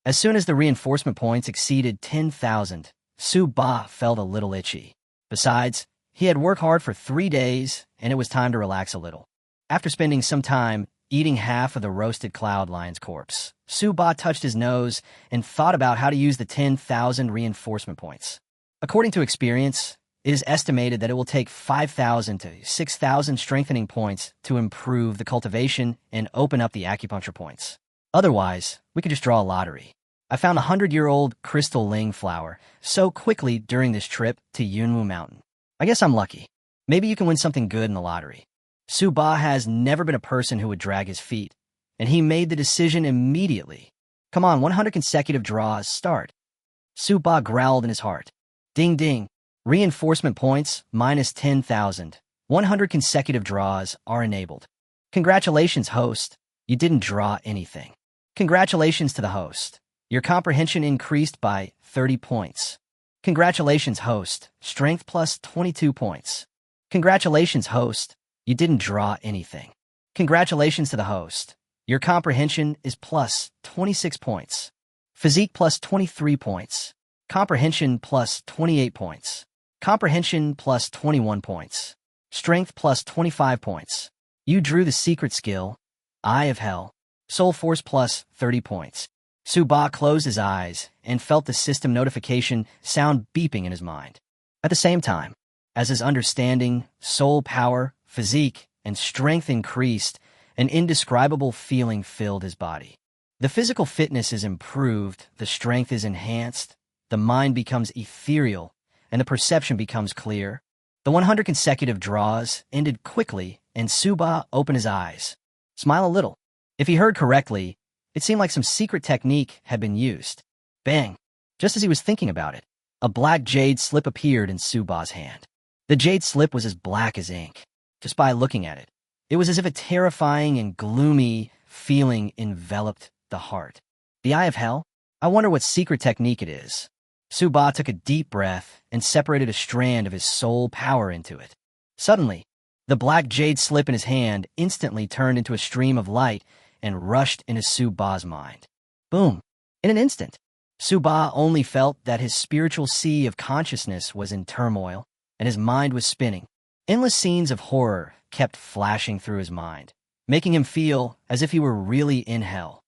As soon as the reinforcement points exceeded 10,000, Su Ba felt a little itchy. Besides, he had worked hard for 3 days, and it was time to relax a little. After spending some time eating half of the roasted cloud lion's corpse, Su Ba touched his nose and thought about how to use the 10,000 reinforcement points. According to experience, it is estimated that it will take 5,000 to 6,000 strengthening points to improve the cultivation and open up the acupuncture points. Otherwise, we could just draw a lottery. I found a 100-year-old crystal ling flower so quickly during this trip to Yunwu Mountain. I guess I'm lucky. Maybe you can win something good in the lottery. Su Ba has never been a person who would drag his feet, and he made the decision immediately. Come on, 100 consecutive draws, start. Su Ba growled in his heart. Ding ding. Reinforcement points, minus 10,000. 100 consecutive draws are enabled. Congratulations, host. You didn't draw anything. Congratulations to the host. Your comprehension increased by 30 points. Congratulations, host. Strength plus 22 points. Congratulations, host. You didn't draw anything. Congratulations to the host. Your comprehension is plus 26 points. Physique plus 23 points. Comprehension plus 28 points. Comprehension plus 21 points. Strength plus 25 points. You drew the secret skill, Eye of Hell. Soul Force plus 30 points. Su Ba closed his eyes and felt the system notification sound beeping in his mind. At the same time, as his understanding, soul power, physique, and strength increased, an indescribable feeling filled his body. The physical fitness is improved, the strength is enhanced, the mind becomes ethereal, and the perception becomes clear. The 100 consecutive draws ended quickly, and Su Ba opened his eyes. Smile a little. If he heard correctly, It seemed like some secret technique had been used. Bang! Just as he was thinking about it, a black jade slip appeared in Suba's hand. The jade slip was as black as ink. Just by looking at it, it was as if a terrifying and gloomy feeling enveloped the heart. The Eye of Hell? I wonder what secret technique it is. Suba took a deep breath and separated a strand of his soul power into it. Suddenly, the black jade slip in his hand instantly turned into a stream of light and rushed into Suba's mind. Boom! In an instant, Suba only felt that his spiritual sea of consciousness was in turmoil, and his mind was spinning. Endless scenes of horror kept flashing through his mind, making him feel as if he were really in hell.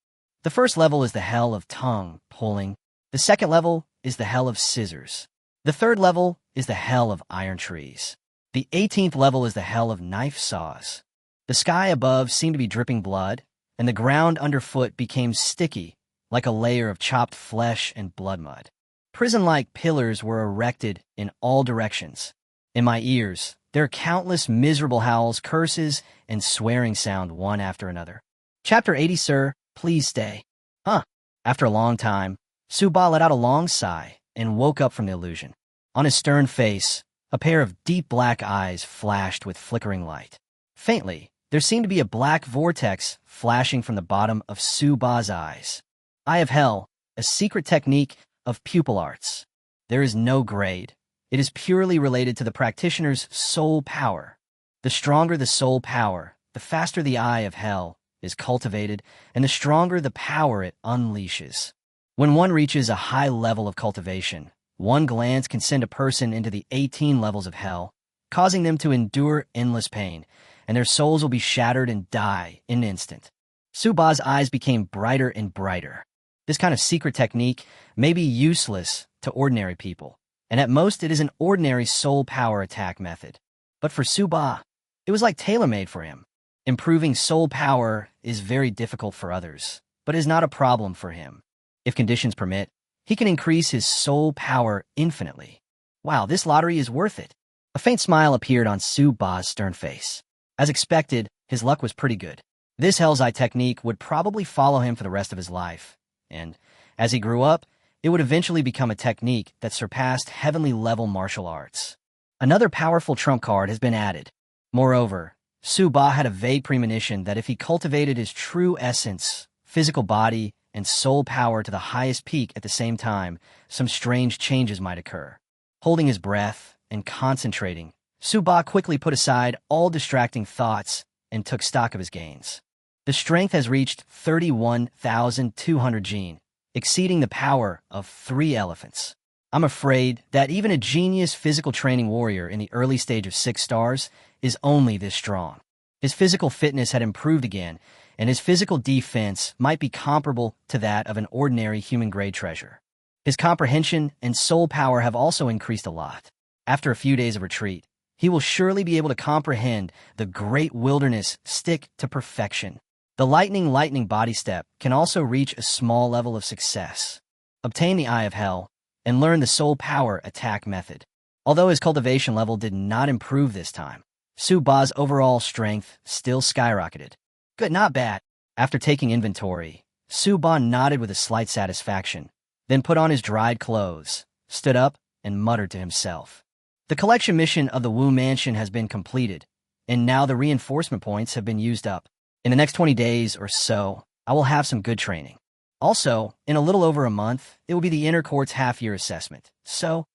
The first level is the hell of tongue pulling. The second level is the hell of scissors. The third level is the hell of iron trees. The 18th level is the hell of knife saws. The sky above seemed to be dripping blood, and the ground underfoot became sticky, like a layer of chopped flesh and blood mud. Prison-like pillars were erected in all directions. In my ears, there are countless miserable howls, curses, and swearing sound one after another. Chapter 80, sir, please stay. Huh. After a long time, Suba let out a long sigh and woke up from the illusion. On his stern face, a pair of deep black eyes flashed with flickering light. Faintly, there seemed to be a black vortex flashing from the bottom of Suba's eyes. Eye of Hell, a secret technique of pupil arts. There is no grade. It is purely related to the practitioner's soul power. The stronger the soul power, the faster the Eye of Hell is cultivated, and the stronger the power it unleashes. When one reaches a high level of cultivation, one glance can send a person into the 18 levels of hell, causing them to endure endless pain, and their souls will be shattered and die in an instant. Suba's eyes became brighter and brighter. This kind of secret technique may be useless to ordinary people, and at most it is an ordinary soul power attack method. But for Suba, it was like tailor-made for him. Improving soul power is very difficult for others, but is not a problem for him. If conditions permit, he can increase his soul power infinitely. Wow, this lottery is worth it. A faint smile appeared on Suba's stern face. As expected, his luck was pretty good. This Hell's Eye technique would probably follow him for the rest of his life, and as he grew up, it would eventually become a technique that surpassed heavenly-level martial arts. Another powerful trump card has been added. Moreover, Suba had a vague premonition that if he cultivated his true essence, physical body, and soul power to the highest peak at the same time, some strange changes might occur. Holding his breath and concentrating, Suba quickly put aside all distracting thoughts and took stock of his gains. The strength has reached 31,200 gene, exceeding the power of 3 elephants. I'm afraid that even a genius physical training warrior in the early stage of 6 stars is only this strong. His physical fitness had improved again, and his physical defense might be comparable to that of an ordinary human-grade treasure. His comprehension and soul power have also increased a lot. After a few days of retreat, he will surely be able to comprehend the great wilderness stick to perfection. The lightning body step can also reach a small level of success. Obtain the Eye of Hell and learn the soul power attack method. Although his cultivation level did not improve this time, Suba's overall strength still skyrocketed. Good, not bad. After taking inventory, Suba nodded with a slight satisfaction, then put on his dried clothes, stood up, and muttered to himself. The collection mission of the Wu Mansion has been completed, and now the reinforcement points have been used up. In the next 20 days or so, I will have some good training. Also, in a little over a month, it will be the Inner Court's half-year assessment. So,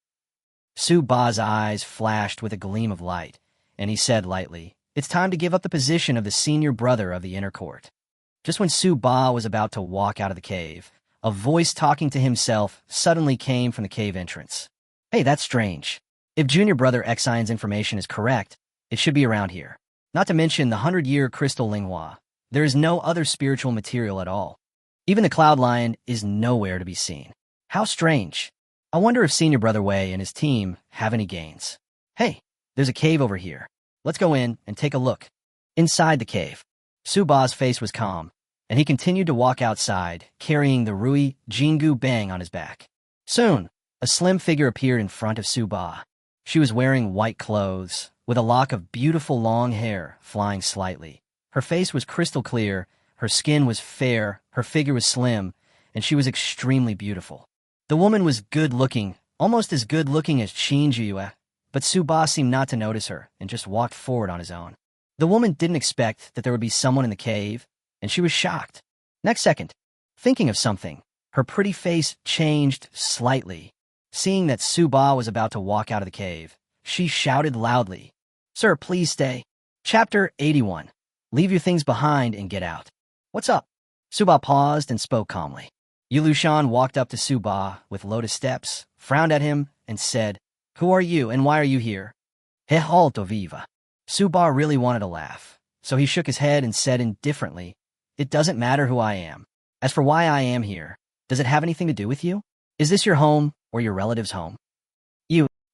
Suba's eyes flashed with a gleam of light, and he said lightly, "It's time to give up the position of the senior brother of the Inner Court." Just when Suba was about to walk out of the cave, a voice talking to himself suddenly came from the cave entrance. Hey, that's strange. If Junior Brother Xian's information is correct, it should be around here. Not to mention the 100-year crystal manhwa. There is no other spiritual material at all. Even the Cloud Lion is nowhere to be seen. How strange. I wonder if Senior Brother Wei and his team have any gains. Hey, there's a cave over here. Let's go in and take a look. Inside the cave, Suba's face was calm, and he continued to walk outside, carrying the Rui Jingu Bang on his back. Soon, a slim figure appeared in front of Suba. She was wearing white clothes, with a lock of beautiful long hair flying slightly. Her face was crystal clear, Her skin was fair, her figure was slim, and she was extremely beautiful. The woman was good-looking, almost as good-looking as Xianjiue, but Suba seemed not to notice her and just walked forward on his own. The woman didn't expect that there would be someone in the cave, and she was shocked. Next second, thinking of something, her pretty face changed slightly. Seeing that Suba was about to walk out of the cave, she shouted loudly, "Sir, please stay." Chapter 81. Leave your things behind and get out. What's up? Suba paused and spoke calmly. Yulushan walked up to Suba with lotus steps, frowned at him, and said, "Who are you and why are you here?" He alto viva. Suba really wanted to laugh, so he shook his head and said indifferently, "It doesn't matter who I am. As for why I am here, does it have anything to do with you? Is this your home or your relative's home?"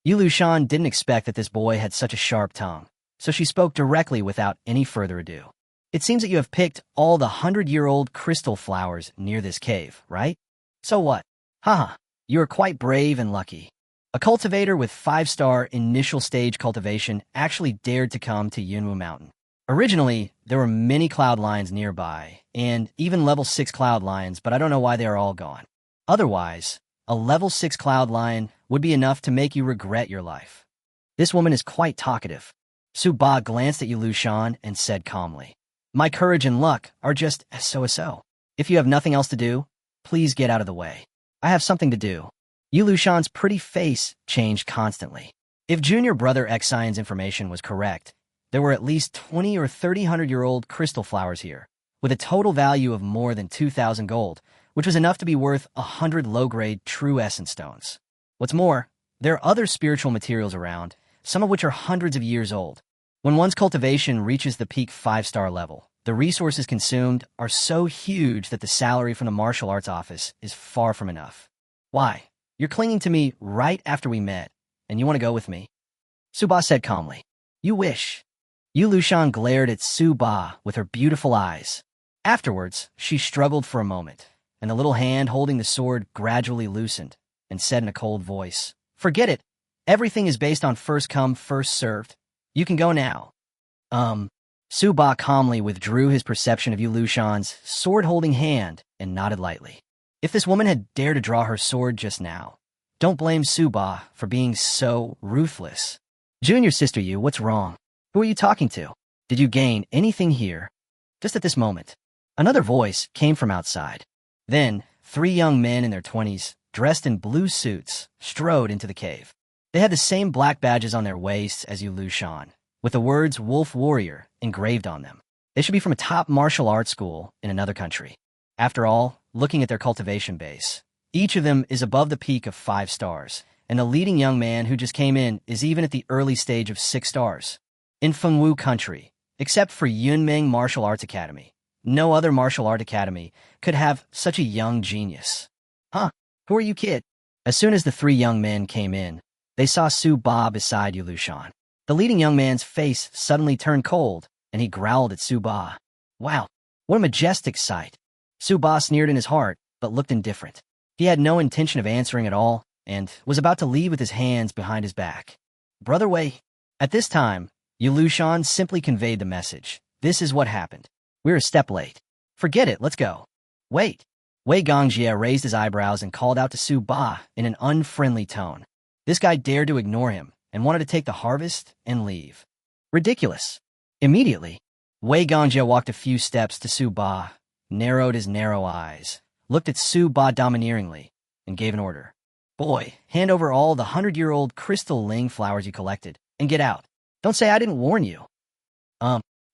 Yulushan didn't expect that this boy had such a sharp tongue, so she spoke directly without any further ado. "It seems that you have picked all the 100-year-old crystal flowers near this cave, right? So what? Haha, you are quite brave and lucky. A cultivator with 5-star initial stage cultivation actually dared to come to Yunwu Mountain. Originally, there were many cloud lions nearby, and even level 6 cloud lions, but I don't know why they are all gone. Otherwise, a level 6 cloud lion would be enough to make you regret your life." This woman is quite talkative. Suba glanced at Yulushan and said calmly, "My courage and luck are just so-so. If you have nothing else to do, please get out of the way. I have something to do." Yulushan's pretty face changed constantly. If junior brother Xian's information was correct, there were at least 20 or 30-100-year-old crystal flowers here, with a total value of more than 2,000 gold, which was enough to be worth 100 low-grade true essence stones. What's more, there are other spiritual materials around, some of which are hundreds of years old. When one's cultivation reaches the peak 5-star level, the resources consumed are so huge that the salary from the martial arts office is far from enough. "Why? You're clinging to me right after we met, and you want to go with me?" Suba said calmly. "You wish." Yulushan glared at Suba with her beautiful eyes. Afterwards, she struggled for a moment, and the little hand holding the sword gradually loosened, and said in a cold voice, "Forget it. Everything is based on first come, first served. You can go now." Suba calmly withdrew his perception of Yulushan's sword-holding hand and nodded lightly. If this woman had dared to draw her sword just now, don't blame Suba for being so ruthless. "Junior sister Yu, what's wrong? Who are you talking to? Did you gain anything here?" Just at this moment, another voice came from outside. Then, 3 young men in their 20s, dressed in blue suits, strode into the cave. They had the same black badges on their waists as Yulushan, with the words Wolf Warrior engraved on them. They should be from a top martial arts school in another country. After all, looking at their cultivation base, each of them is above the peak of 5 stars, and the leading young man who just came in is even at the early stage of 6 stars. In Fengwu country, except for Yunmeng Martial Arts Academy, no other martial art academy could have such a young genius. "Huh, who are you, kid?" As soon as the 3 young men came in, they saw Suba beside Yulushan. The leading young man's face suddenly turned cold, and he growled at Suba. "Wow, what a majestic sight." Suba sneered in his heart, but looked indifferent. He had no intention of answering at all, and was about to leave with his hands behind his back. "Brother Wei." At this time, Yulushan simply conveyed the message. "This is what happened. We're a step late. Forget it, let's go." "Wait." Wei Gongjie raised his eyebrows and called out to Suba in an unfriendly tone. This guy dared to ignore him and wanted to take the harvest and leave. Ridiculous. Immediately, Wei Gongjie walked a few steps to Suba, narrowed his narrow eyes, looked at Suba domineeringly, and gave an order. "Boy, hand over all the 100-year-old crystal ling flowers you collected, and get out. Don't say I didn't warn you."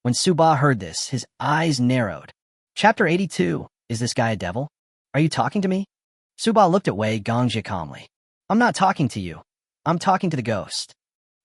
When Suba heard this, his eyes narrowed. Chapter 82. Is this guy a devil? Are you talking to me? Suba looked at Wei Gongjie calmly. "I'm not talking to you. I'm talking to the ghost."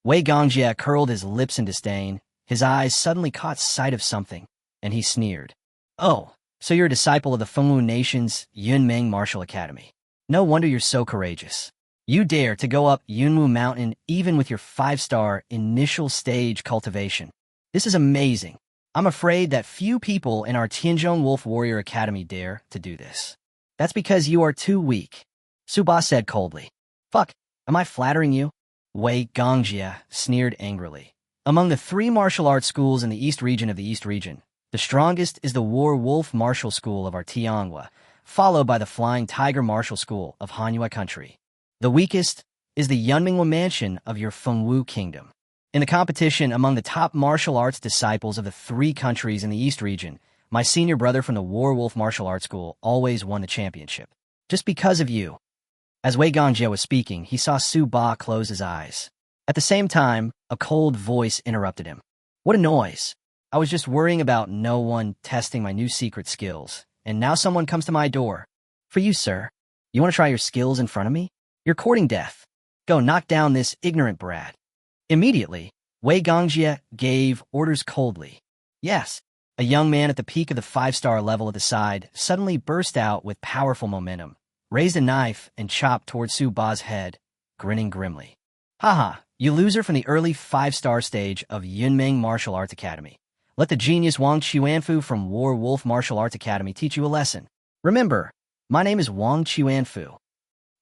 Wei Gongjie curled his lips in disdain. His eyes suddenly caught sight of something, and he sneered. "Oh, so you're a disciple of the Fengwu Nation's Yunmeng Martial Academy. No wonder you're so courageous. You dare to go up Yunwu Mountain even with your 5-star initial stage cultivation. This is amazing. I'm afraid that few people in our Tianzhong Wolf Warrior Academy dare to do this. That's because you are too weak," Suba said coldly. "Fuck, am I flattering you?" Wei Gongjie sneered angrily. Among the 3 martial arts schools in the East region of the East region, The strongest is the War Wolf Martial School of our Tianhua, followed by the Flying Tiger Martial School of Hanhua Country. The weakest is the Yunmingwa Mansion of your Fengwu Kingdom. In the competition among the top martial arts disciples of the 3 countries in the East region, my senior brother from the War Wolf Martial Arts School always won the championship. Just because of you. As Wei Gongjie was speaking, he saw Su Ba close his eyes. At the same time, a cold voice interrupted him. What a noise! I was just worrying about no one testing my new secret skills, and now someone comes to my door. For you, sir. You want to try your skills in front of me? You're courting death. Go knock down this ignorant brat. Immediately, Wei Gongjie gave orders coldly. Yes, a young man at the peak of the 5-star level at the side suddenly burst out with powerful momentum, raised a knife, and chopped toward Su Ba's head, grinning grimly. Haha, you loser from the early 5-star stage of Yunming Martial Arts Academy. Let the genius Wang Chuanfu from War Wolf Martial Arts Academy teach you a lesson. Remember, my name is Wang Chuanfu.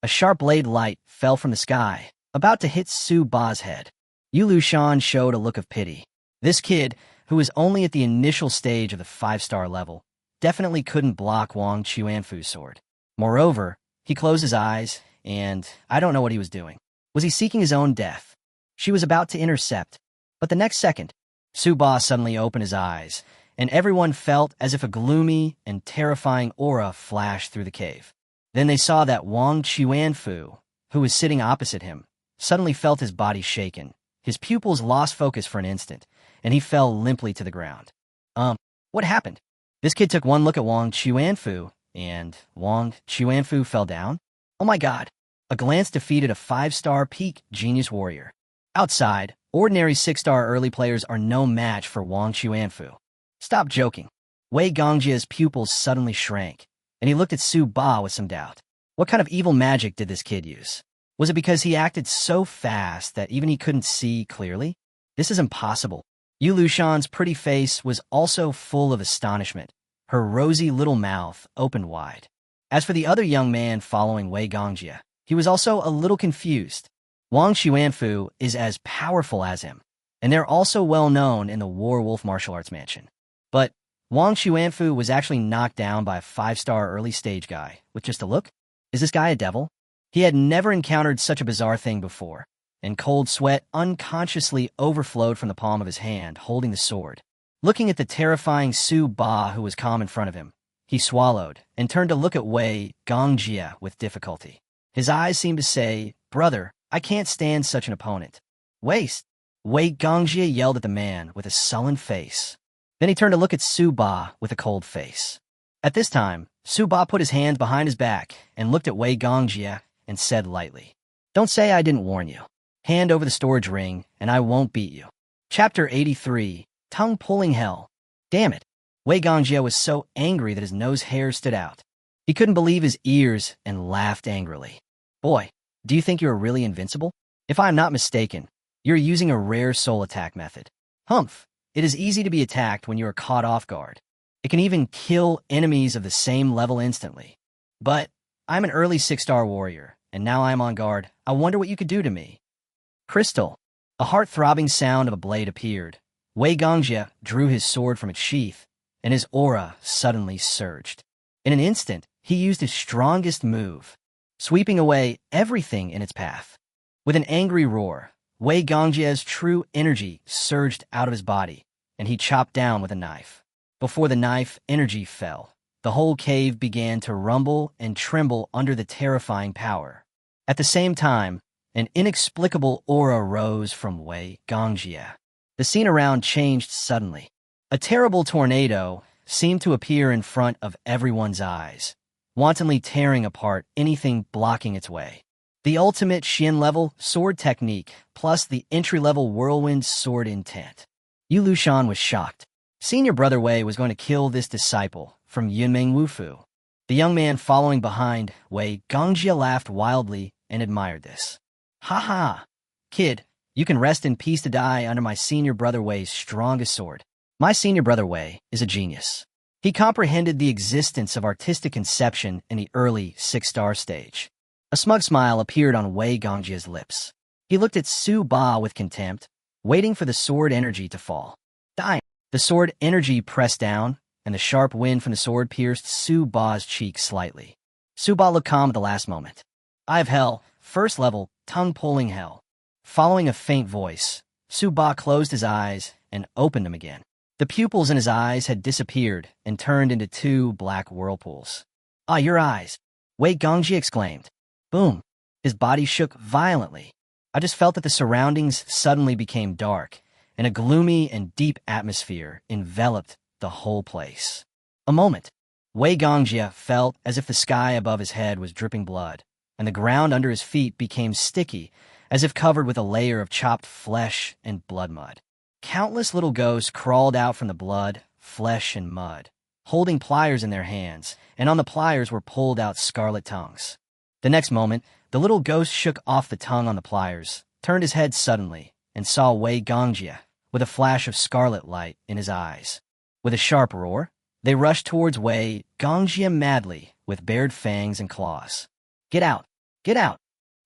A sharp blade light fell from the sky, about to hit Su Ba's head. Yu Lushan showed a look of pity. This kid, who was only at the initial stage of the 5-star level, definitely couldn't block Wang Chuanfu's sword. Moreover, he closed his eyes, and I don't know what he was doing. Was he seeking his own death? She was about to intercept, but the next second, Su Ba suddenly opened his eyes, and everyone felt as if a gloomy and terrifying aura flashed through the cave. Then they saw that Wang Chuanfu, who was sitting opposite him, suddenly felt his body shaken. His pupils lost focus for an instant, and he fell limply to the ground. What happened? This kid took one look at Wang Chuanfu, and Wang Chuanfu fell down? Oh my god. A glance defeated a 5-star peak genius warrior. Outside, ordinary 6-star early players are no match for Wang Chuanfu. Stop joking. Wei Gongjie's pupils suddenly shrank, and he looked at Su Ba with some doubt. What kind of evil magic did this kid use? Was it because he acted so fast that even he couldn't see clearly? This is impossible. Yu Lushan's pretty face was also full of astonishment. Her rosy little mouth opened wide. As for the other young man following Wei Gongjie, he was also a little confused. Wang Chuanfu is as powerful as him, and they're also well known in the War Wolf Martial Arts Mansion. But Wang Chuanfu was actually knocked down by a 5-star early stage guy with just a look. Is this guy a devil? He had never encountered such a bizarre thing before, and cold sweat unconsciously overflowed from the palm of his hand, holding the sword. Looking at the terrifying Su Ba who was calm in front of him, he swallowed and turned to look at Wei Gongjie with difficulty. His eyes seemed to say, "Brother, I can't stand such an opponent." Waste! Wei Gongjie yelled at the man with a sullen face. Then he turned to look at Su Ba with a cold face. At this time, Su Ba put his hand behind his back and looked at Wei Gongjie and said lightly, "Don't say I didn't warn you. Hand over the storage ring, and I won't beat you." Chapter 83, Tongue-Pulling Hell. Damn it. Wei Gongjie was so angry that his nose hairs stood out. He couldn't believe his ears and laughed angrily. Boy, do you think you're really invincible? If I'm not mistaken, you're using a rare soul attack method. Humph, it is easy to be attacked when you are caught off guard. It can even kill enemies of the same level instantly. But I'm an early 6-star warrior, and now I'm on guard. I wonder what you could do to me. Crystal. A heart-throbbing sound of a blade appeared. Wei Gongjie drew his sword from its sheath, and his aura suddenly surged. In an instant, he used his strongest move, sweeping away everything in its path. With an angry roar, Wei Gongjie's true energy surged out of his body, and he chopped down with a knife. Before the knife energy fell, the whole cave began to rumble and tremble under the terrifying power. At the same time, an inexplicable aura rose from Wei Gongjie. The scene around changed suddenly. A terrible tornado seemed to appear in front of everyone's eyes, wantonly tearing apart anything blocking its way. The ultimate Xin-level sword technique plus the entry-level whirlwind sword intent. Yu Lushan was shocked. Senior Brother Wei was going to kill this disciple from Yunming Wufu. The young man following behind Wei Gongjie laughed wildly and admired this. "Ha ha! Kid, you can rest in peace to die under my Senior Brother Wei's strongest sword. My Senior Brother Wei is a genius. He comprehended the existence of artistic conception in the early 6-star stage." A smug smile appeared on Wei Gongjie's lips. He looked at Su Ba with contempt, waiting for the sword energy to fall. Dying. The sword energy pressed down, and the sharp wind from the sword pierced Su Ba's cheek slightly. Su Ba looked calm at the last moment. Eye of Hell, first level, tongue-pulling hell. Following a faint voice, Su Ba closed his eyes and opened them again. The pupils in his eyes had disappeared and turned into two black whirlpools. "Ah, your eyes!" Wei Gongji exclaimed. Boom! His body shook violently. I just felt that the surroundings suddenly became dark, and a gloomy and deep atmosphere enveloped the whole place. A moment. Wei Gongjie felt as if the sky above his head was dripping blood, and the ground under his feet became sticky, as if covered with a layer of chopped flesh and blood mud. Countless little ghosts crawled out from the blood, flesh, and mud, holding pliers in their hands, and on the pliers were pulled out scarlet tongues. The next moment, the little ghost shook off the tongue on the pliers, turned his head suddenly, and saw Wei Gongjie, with a flash of scarlet light in his eyes. With a sharp roar, they rushed towards Wei Gongjie madly, with bared fangs and claws. "Get out! Get out!"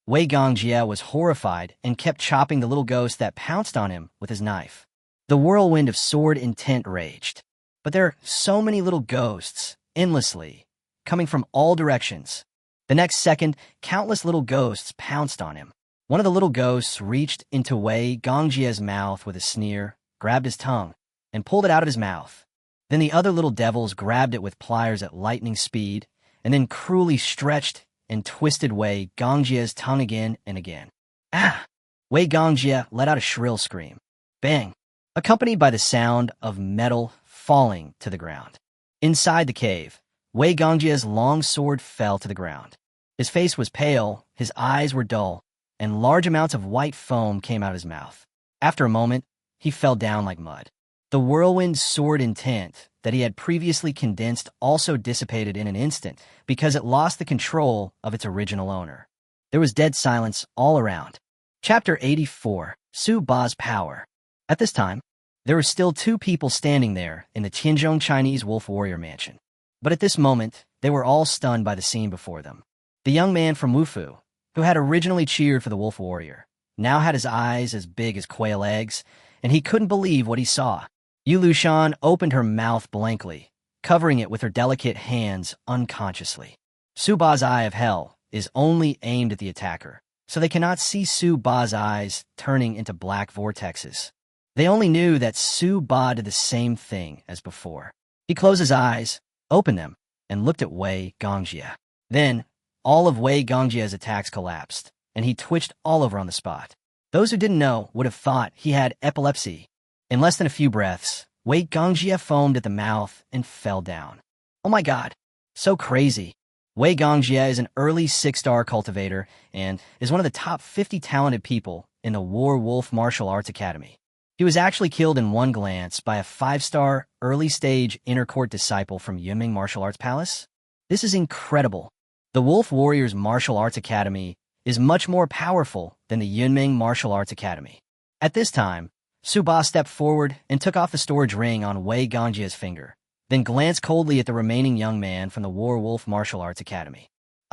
Wei Gongjie was horrified and kept chopping the little ghost that pounced on him with his knife. The whirlwind of sword intent raged. But there are so many little ghosts, endlessly, coming from all directions. The next second, countless little ghosts pounced on him. One of the little ghosts reached into Wei Gongjie's mouth with a sneer, grabbed his tongue, and pulled it out of his mouth. Then the other little devils grabbed it with pliers at lightning speed, and then cruelly stretched and twisted Wei Gongjie's tongue again and again. Ah! Wei Gongjie let out a shrill scream. Bang! Accompanied by the sound of metal falling to the ground. Inside the cave, Wei Gongjie's long sword fell to the ground. His face was pale, his eyes were dull, and large amounts of white foam came out of his mouth. After a moment, he fell down like mud. The whirlwind sword intent that he had previously condensed also dissipated in an instant because it lost the control of its original owner. There was dead silence all around. Chapter 84, Su Ba's Power. At this time, there were still two people standing there in the Tianzhong Chinese Wolf Warrior Mansion. But at this moment, they were all stunned by the scene before them. The young man from Wufu, who had originally cheered for the Wolf Warrior, now had his eyes as big as quail eggs, and he couldn't believe what he saw. Yu Lushan opened her mouth blankly, covering it with her delicate hands unconsciously. Su Ba's Eye of Hell is only aimed at the attacker, so they cannot see Su Ba's eyes turning into black vortexes. They only knew that Su Ba did the same thing as before. He closed his eyes, opened them, and looked at Wei Gongjie. Then, all of Wei Gongjie's attacks collapsed, and he twitched all over on the spot. Those who didn't know would have thought he had epilepsy. In less than a few breaths, Wei Gongjie foamed at the mouth and fell down. Oh my god, so crazy. Wei Gongjie is an early 6-star cultivator and is one of the top 50 talented people in the War Wolf Martial Arts Academy. He was actually killed in one glance by a 5-star, early-stage inner-court disciple from Yunming Martial Arts Palace. This is incredible. The Wolf Warriors Martial Arts Academy is much more powerful than the Yunming Martial Arts Academy. At this time, Su Ba stepped forward and took off the storage ring on Wei Gongjie's finger, then glanced coldly at the remaining young man from the War Wolf Martial Arts Academy.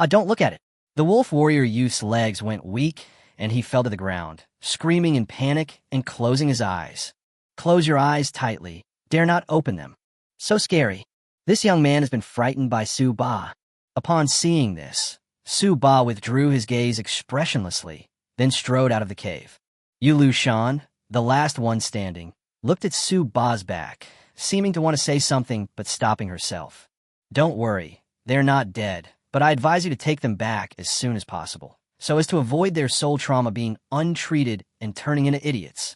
Don't look at it. The Wolf Warrior youth's legs went weak, and he fell to the ground, screaming in panic and closing his eyes. Close your eyes tightly. Dare not open them. So scary. This young man has been frightened by Su Ba. Upon seeing this, Su Ba withdrew his gaze expressionlessly, then strode out of the cave. Yu Lushan, the last one standing, looked at Su Ba's back, seeming to want to say something but stopping herself. Don't worry, they're not dead, but I advise you to take them back as soon as possible, so as to avoid their soul trauma being untreated and turning into idiots.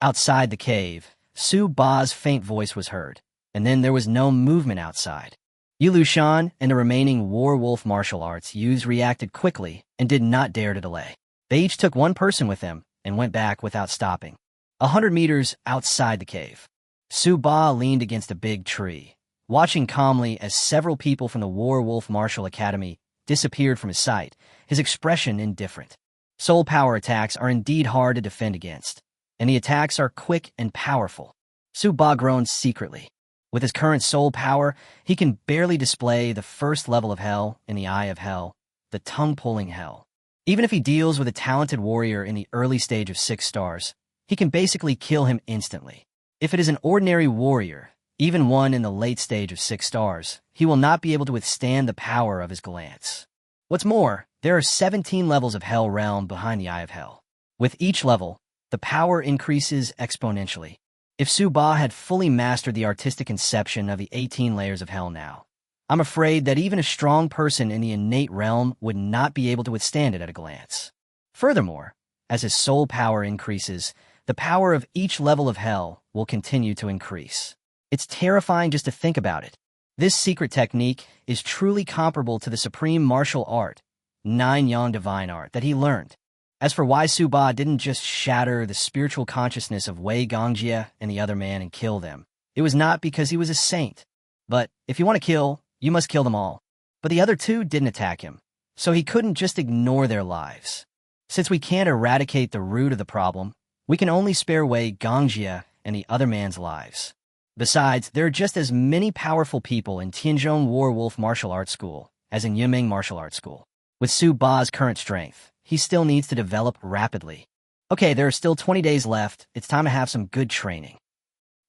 Outside the cave, Su Ba's faint voice was heard, and then there was no movement outside. Yu Lushan and the remaining War Wolf martial arts youths reacted quickly and did not dare to delay. They each took one person with them and went back without stopping. 100 meters outside the cave, Su Ba leaned against a big tree, watching calmly as several people from the War Wolf Martial Academy disappeared from his sight, his expression indifferent. Soul power attacks are indeed hard to defend against, and the attacks are quick and powerful. Su Ba groaned secretly. With his current soul power, he can barely display the first level of hell in the Eye of Hell, the tongue-pulling hell. Even if he deals with a talented warrior in the early stage of 6 stars, he can basically kill him instantly. If it is an ordinary warrior, even one in the late stage of 6 stars, he will not be able to withstand the power of his glance. What's more, there are 17 levels of Hell Realm behind the Eye of Hell. With each level, the power increases exponentially. If Su-Ba had fully mastered the artistic conception of the 18 layers of Hell now, I'm afraid that even a strong person in the innate realm would not be able to withstand it at a glance. Furthermore, as his soul power increases, the power of each level of Hell will continue to increase. It's terrifying just to think about it. This secret technique is truly comparable to the supreme martial art, Xiantian divine art, that he learned. As for why Su-Ba didn't just shatter the spiritual consciousness of Wei Gongjie and the other man and kill them, it was not because he was a saint. But if you want to kill, you must kill them all. But the other two didn't attack him, so he couldn't just ignore their lives. Since we can't eradicate the root of the problem, we can only spare Wei Gongjie and the other man's lives. Besides, there are just as many powerful people in Tianzhong Warwolf Martial Arts School as in Yiming Martial Arts School. With Su-Ba's current strength, he still needs to develop rapidly. Okay, there are still 20 days left. It's time to have some good training.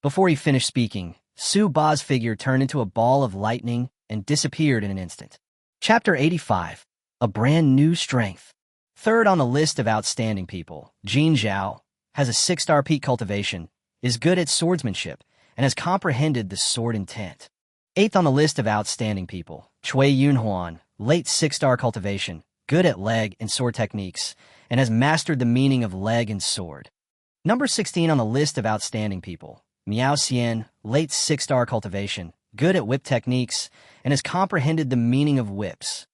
Before he finished speaking, Su-Ba's figure turned into a ball of lightning and disappeared in an instant. Chapter 85. A Brand New Strength. Third on the list of outstanding people, Jin Zhao has a 6-star peak cultivation, is good at swordsmanship, and has comprehended the sword intent. Eighth on the list of outstanding people, Cui Yunhuan, late 6-star cultivation, good at leg and sword techniques, and has mastered the meaning of leg and sword. Number 16 on the list of outstanding people, Miao Xian, late 6-star cultivation, good at whip techniques, and has comprehended the meaning of whips.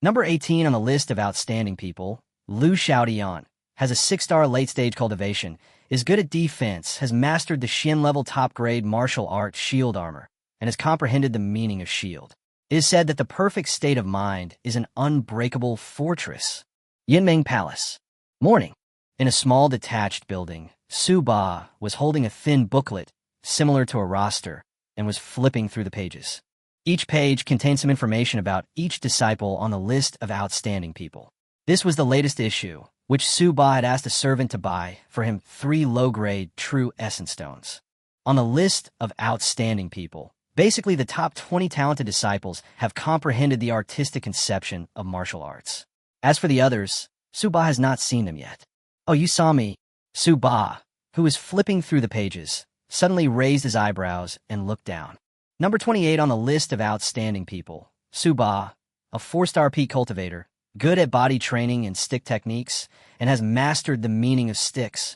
Number 18 on the list of outstanding people, Lu Xiaodian, has a 6-star late-stage cultivation, is good at defense, has mastered the Xin-level top-grade martial art shield armor, and has comprehended the meaning of shield. It is said that the perfect state of mind is an unbreakable fortress. Yinming Palace. Morning. In a small detached building, Su-Ba was holding a thin booklet, similar to a roster, and was flipping through the pages. Each page contained some information about each disciple on the list of outstanding people. This was the latest issue, which Su-Ba had asked a servant to buy for him 3 low-grade true essence stones. On the list of outstanding people, basically the top 20 talented disciples have comprehended the artistic conception of martial arts. As for the others, Su-Ba has not seen them yet. Oh, you saw me. Su-Ba, who was flipping through the pages, suddenly raised his eyebrows and looked down. Number 28 on the list of outstanding people, Su-Ba, a 4-star peak cultivator, good at body training and stick techniques, and has mastered the meaning of sticks.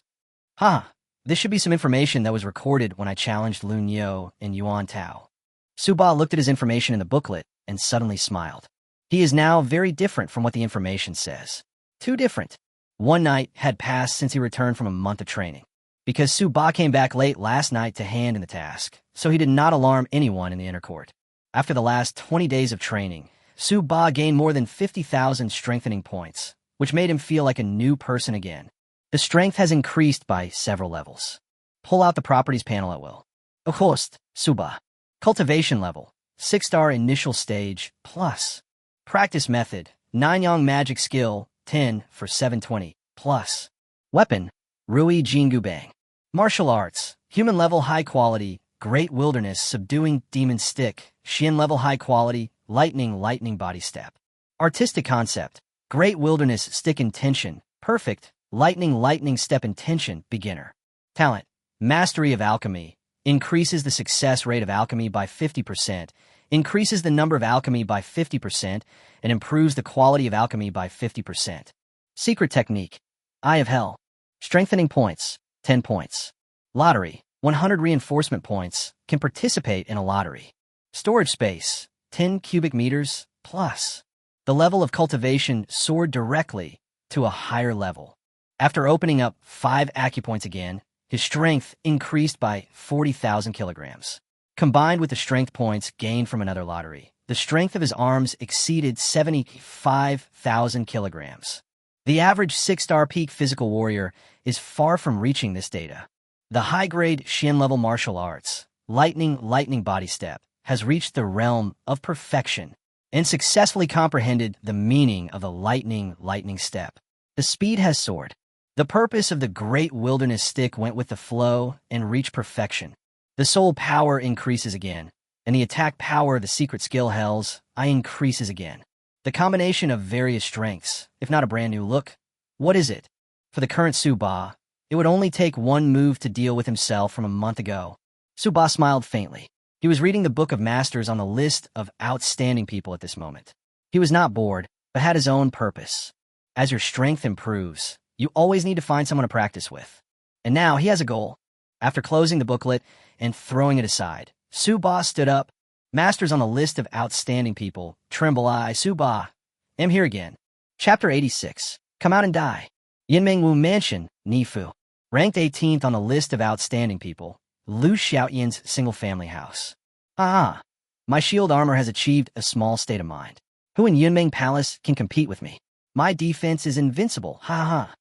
This should be some information that was recorded when I challenged Lun Yo and Yuan Tao. Su-Ba looked at his information in the booklet and suddenly smiled. He is now very different from what the information says. Too different. One night had passed since he returned from a month of training. Because Su-Ba came back late last night to hand in the task, so he did not alarm anyone in the inner court. After the last 20 days of training, Su-Ba gained more than 50,000 strengthening points, which made him feel like a new person again. The strength has increased by several levels. Pull out the properties panel at will. Host, Su-Ba. Cultivation level, 6-star initial stage, plus. Practice method, Nanyang magic skill, 10 for 720, plus. Weapon, Rui Jingu Bang. Martial arts, human level high quality, great wilderness subduing demon stick, Xian level high quality, lightning body step. Artistic concept, great wilderness stick intention, perfect, lightning step intention, beginner. Talent, mastery of alchemy, increases the success rate of alchemy by 50%, increases the number of alchemy by 50%, and improves the quality of alchemy by 50%. Secret technique, Eye of Hell. Strengthening points, 10 points. Lottery, 100 reinforcement points, can participate in a lottery. Storage space, 10 cubic meters, plus. The level of cultivation soared directly to a higher level. After opening up 5 acupoints again, his strength increased by 40,000 kilograms. Combined with the strength points gained from another lottery, the strength of his arms exceeded 75,000 kilograms. The average 6-star peak physical warrior is far from reaching this data. The high-grade Xian-level martial arts, lightning body step, has reached the realm of perfection and successfully comprehended the meaning of the lightning step. The speed has soared. The purpose of the great wilderness stick went with the flow and reached perfection. The soul power increases again, and the attack power of the secret skill Hells I increases again. The combination of various strengths, if not a brand new look. What is it? For the current Suba, it would only take one move to deal with himself from a month ago. Suba smiled faintly. He was reading the Book of Masters on the list of outstanding people at this moment. He was not bored, but had his own purpose. As your strength improves, you always need to find someone to practice with. And now he has a goal. After closing the booklet and throwing it aside, Suba stood up. Masters on the list of outstanding people. Tremble I, Suba. Am here again. Chapter 86. Come out and die. Yinmingwu Mansion, Nifu. Ranked 18th on the list of outstanding people. Lu Xiaotian's single-family house. Ah, my shield armor has achieved a small state of mind. Who in Yunming Palace can compete with me? My defense is invincible, ha ha.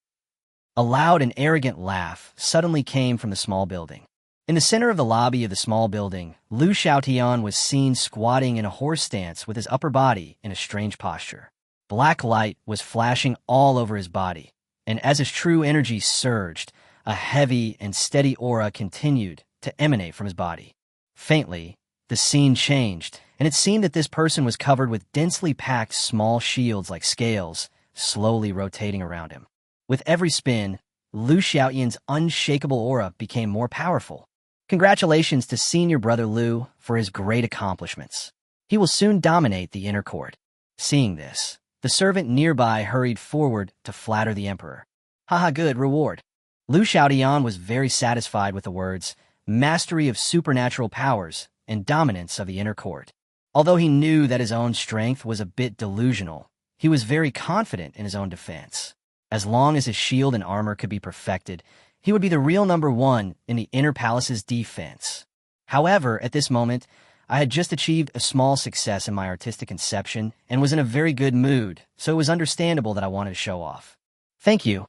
A loud and arrogant laugh suddenly came from the small building. In the center of the lobby of the small building, Lu Xiaotian was seen squatting in a horse stance with his upper body in a strange posture. Black light was flashing all over his body, and as his true energy surged, a heavy and steady aura continued to emanate from his body. Faintly, the scene changed, and it seemed that this person was covered with densely packed small shields like scales, slowly rotating around him. With every spin, Lu Xiaotian's unshakable aura became more powerful. Congratulations to Senior Brother Lu for his great accomplishments. He will soon dominate the inner court. Seeing this, the servant nearby hurried forward to flatter the emperor. Haha, good reward. Lu Xiaotian was very satisfied with the words, mastery of supernatural powers and dominance of the inner court. Although he knew that his own strength was a bit delusional, he was very confident in his own defense. As long as his shield and armor could be perfected, he would be the real number one in the inner palace's defense. However, at this moment, I had just achieved a small success in my artistic conception and was in a very good mood, so it was understandable that I wanted to show off. Thank you,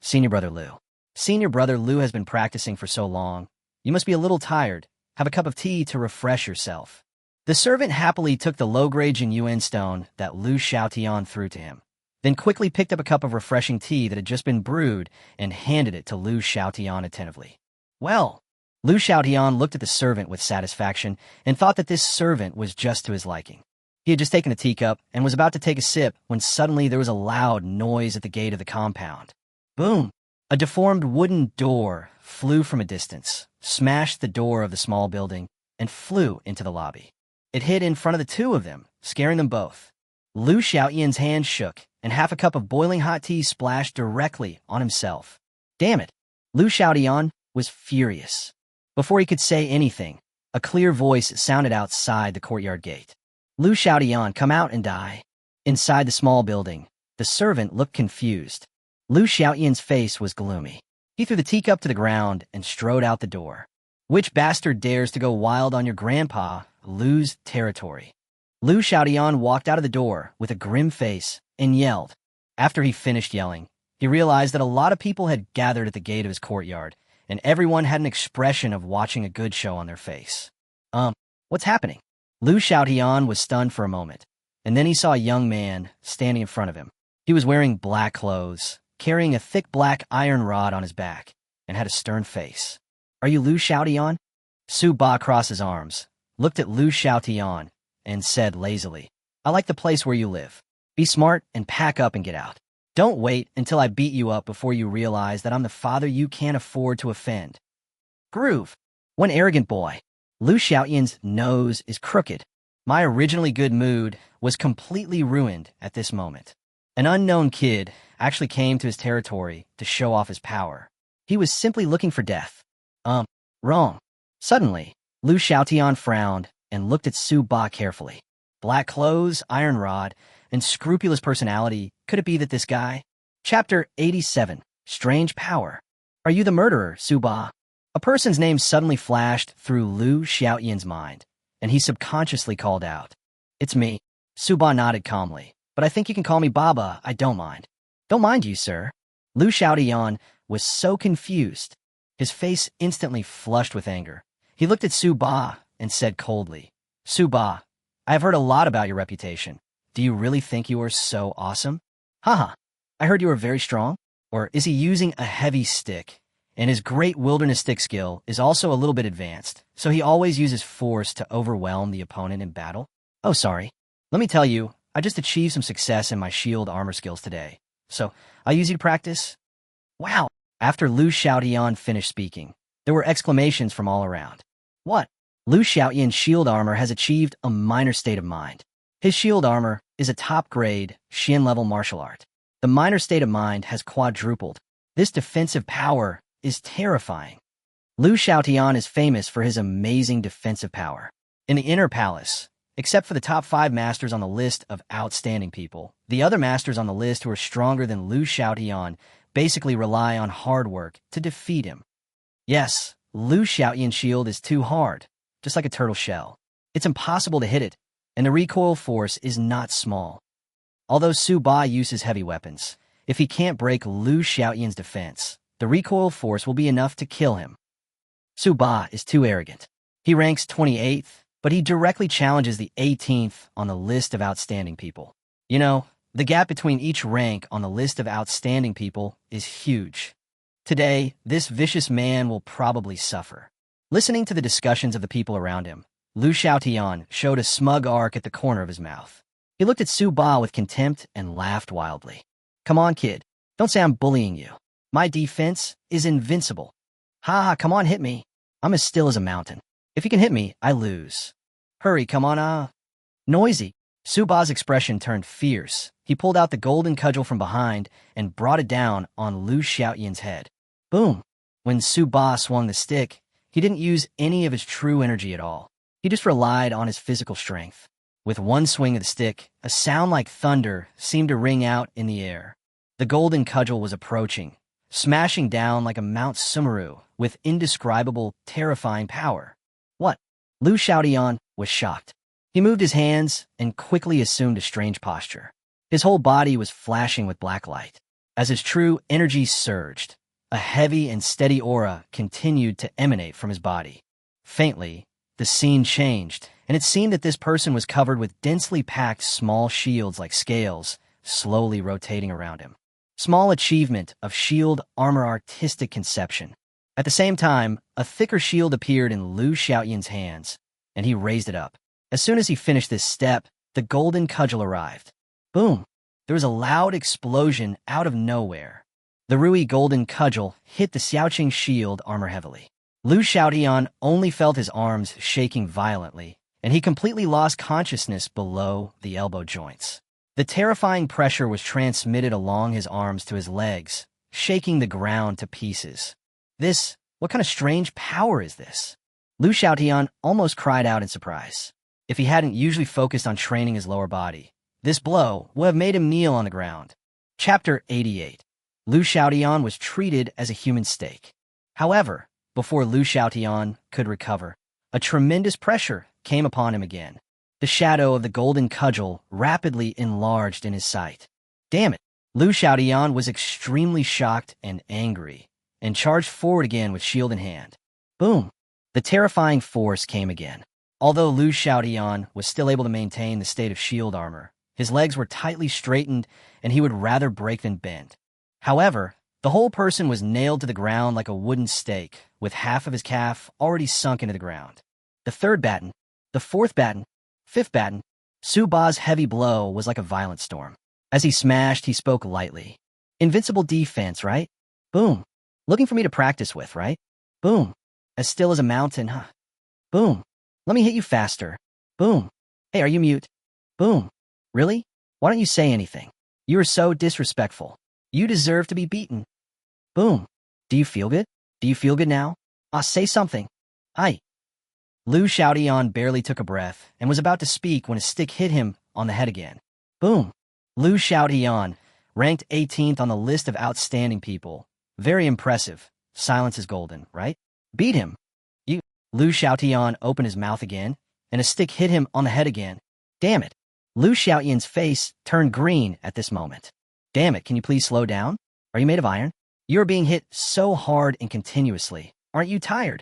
Senior Brother Lu. Senior Brother Lu has been practicing for so long. You must be a little tired. Have a cup of tea to refresh yourself. The servant happily took the low-grade Jinyuan stone that Lu Xiaotian threw to him, then quickly picked up a cup of refreshing tea that had just been brewed and handed it to Lu Xiaotian attentively. Well, Lu Xiaotian looked at the servant with satisfaction and thought that this servant was just to his liking. He had just taken a teacup and was about to take a sip when suddenly there was a loud noise at the gate of the compound. Boom! A deformed wooden door flew from a distance, smashed the door of the small building, and flew into the lobby. It hit in front of the two of them, scaring them both. Lu Xiaotian's hand shook, and half a cup of boiling hot tea splashed directly on himself. Damn it! Lu Xiaotian was furious. Before he could say anything, a clear voice sounded outside the courtyard gate. Lu Xiaotian, come out and die. Inside the small building, the servant looked confused. Lu Xiaotian's face was gloomy. He threw the teacup to the ground and strode out the door. Which bastard dares to go wild on your grandpa, Lu's territory? Lu Xiaotian walked out of the door with a grim face and yelled. After he finished yelling, he realized that a lot of people had gathered at the gate of his courtyard, and everyone had an expression of watching a good show on their face. What's happening? Lu Xiaotian was stunned for a moment, and then he saw a young man standing in front of him. He was wearing black clothes, carrying a thick black iron rod on his back, and had a stern face. Are you Lu Xiaotian? Su Ba crossed his arms, looked at Lu Xiaotian, and said lazily, I like the place where you live. Be smart and pack up and get out. Don't wait until I beat you up before you realize that I'm the father you can't afford to offend. Groove. One arrogant boy. Lu Xiaotian's nose is crooked. My originally good mood was completely ruined at this moment. An unknown kid actually came to his territory to show off his power. He was simply looking for death. Wrong. Suddenly, Lu Xiaotian frowned and looked at Su Ba carefully. Black clothes, iron rod, and scrupulous personality. Could it be that this guy? Chapter 87. Strange Power. Are you the murderer, Su Ba? A person's name suddenly flashed through Lu Xiaotian's mind, and he subconsciously called out. It's me. Su Ba nodded calmly. But I think you can call me Baba, I don't mind. Don't mind you, sir. Lu Xiaotian was so confused. His face instantly flushed with anger. He looked at Su Ba and said coldly, Su Ba, I have heard a lot about your reputation. Do you really think you are so awesome? Haha, I heard you are very strong. Or is he using a heavy stick? And his great wilderness stick skill is also a little bit advanced, so he always uses force to overwhelm the opponent in battle? Oh, sorry. Let me tell you, I just achieved some success in my shield armor skills today. So, I'll use you to practice. Wow! After Xiantian finished speaking, there were exclamations from all around. What? Xiantian's shield armor has achieved a minor state of mind. His shield armor is a top-grade, Xian-level martial art. The minor state of mind has quadrupled. This defensive power is terrifying. Xiantian is famous for his amazing defensive power. In the inner palace, except for the top 5 masters on the list of outstanding people, the other masters on the list who are stronger than Xiantian basically rely on hard work to defeat him. Yes, Xiantian's shield is too hard, just like a turtle shell. It's impossible to hit it, and the recoil force is not small. Although Su Ba uses heavy weapons, if he can't break Xiantian's defense, the recoil force will be enough to kill him. Su Ba is too arrogant. He ranks 28th, but he directly challenges the 18th on the list of outstanding people. You know, the gap between each rank on the list of outstanding people is huge. Today, this vicious man will probably suffer. Listening to the discussions of the people around him, Xiantian showed a smug arc at the corner of his mouth. He looked at Su Ba with contempt and laughed wildly. Come on, kid. Don't say I'm bullying you. My defense is invincible. Ha ha, come on, hit me. I'm as still as a mountain. If you can hit me, I lose. Hurry, come on, Noisy. Su Ba's expression turned fierce. He pulled out the golden cudgel from behind and brought it down on Xiantian's head. Boom. When Su Ba swung the stick, he didn't use any of his true energy at all. He just relied on his physical strength. With one swing of the stick, a sound like thunder seemed to ring out in the air. The golden cudgel was approaching, smashing down like a Mount Sumeru with indescribable, terrifying power. What? Xiantian was shocked. He moved his hands and quickly assumed a strange posture. His whole body was flashing with black light. As his true energy surged, a heavy and steady aura continued to emanate from his body. Faintly, the scene changed, and it seemed that this person was covered with densely packed small shields like scales, slowly rotating around him. Small achievement of shield armor artistic conception. At the same time, a thicker shield appeared in Xiantian's hands, and he raised it up. As soon as he finished this step, the golden cudgel arrived. Boom! There was a loud explosion out of nowhere. The Rui golden cudgel hit the Xiaoqing shield armor heavily. Xiantian only felt his arms shaking violently, and he completely lost consciousness below the elbow joints. The terrifying pressure was transmitted along his arms to his legs, shaking the ground to pieces. What kind of strange power is this? Xiantian almost cried out in surprise. If he hadn't usually focused on training his lower body, this blow would have made him kneel on the ground. Chapter 88. Xiantian was treated as a human steak. However, before Xiantian could recover, a tremendous pressure came upon him again. The shadow of the golden cudgel rapidly enlarged in his sight. Damn it! Xiantian was extremely shocked and angry, and charged forward again with shield in hand. Boom! The terrifying force came again. Although Xiantian was still able to maintain the state of shield armor, his legs were tightly straightened, and he would rather break than bend. However, the whole person was nailed to the ground like a wooden stake, with half of his calf already sunk into the ground. The third baton, the fourth baton, fifth baton. Su Ba's heavy blow was like a violent storm. As he smashed, he spoke lightly. Invincible defense, right? Boom. Looking for me to practice with, right? Boom. As still as a mountain, huh? Boom. Let me hit you faster. Boom. Hey, are you mute? Boom. Really? Why don't you say anything? You are so disrespectful. You deserve to be beaten. Boom. Do you feel good? Do you feel good now? Say something. Xiantian barely took a breath and was about to speak when a stick hit him on the head again. Boom. Xiantian, ranked 18th on the list of outstanding people. Very impressive. Silence is golden, right? Beat him. Xiantian opened his mouth again, and a stick hit him on the head again. Damn it. Xiantian's face turned green at this moment. Damn it, can you please slow down? Are you made of iron? You're being hit so hard and continuously. Aren't you tired?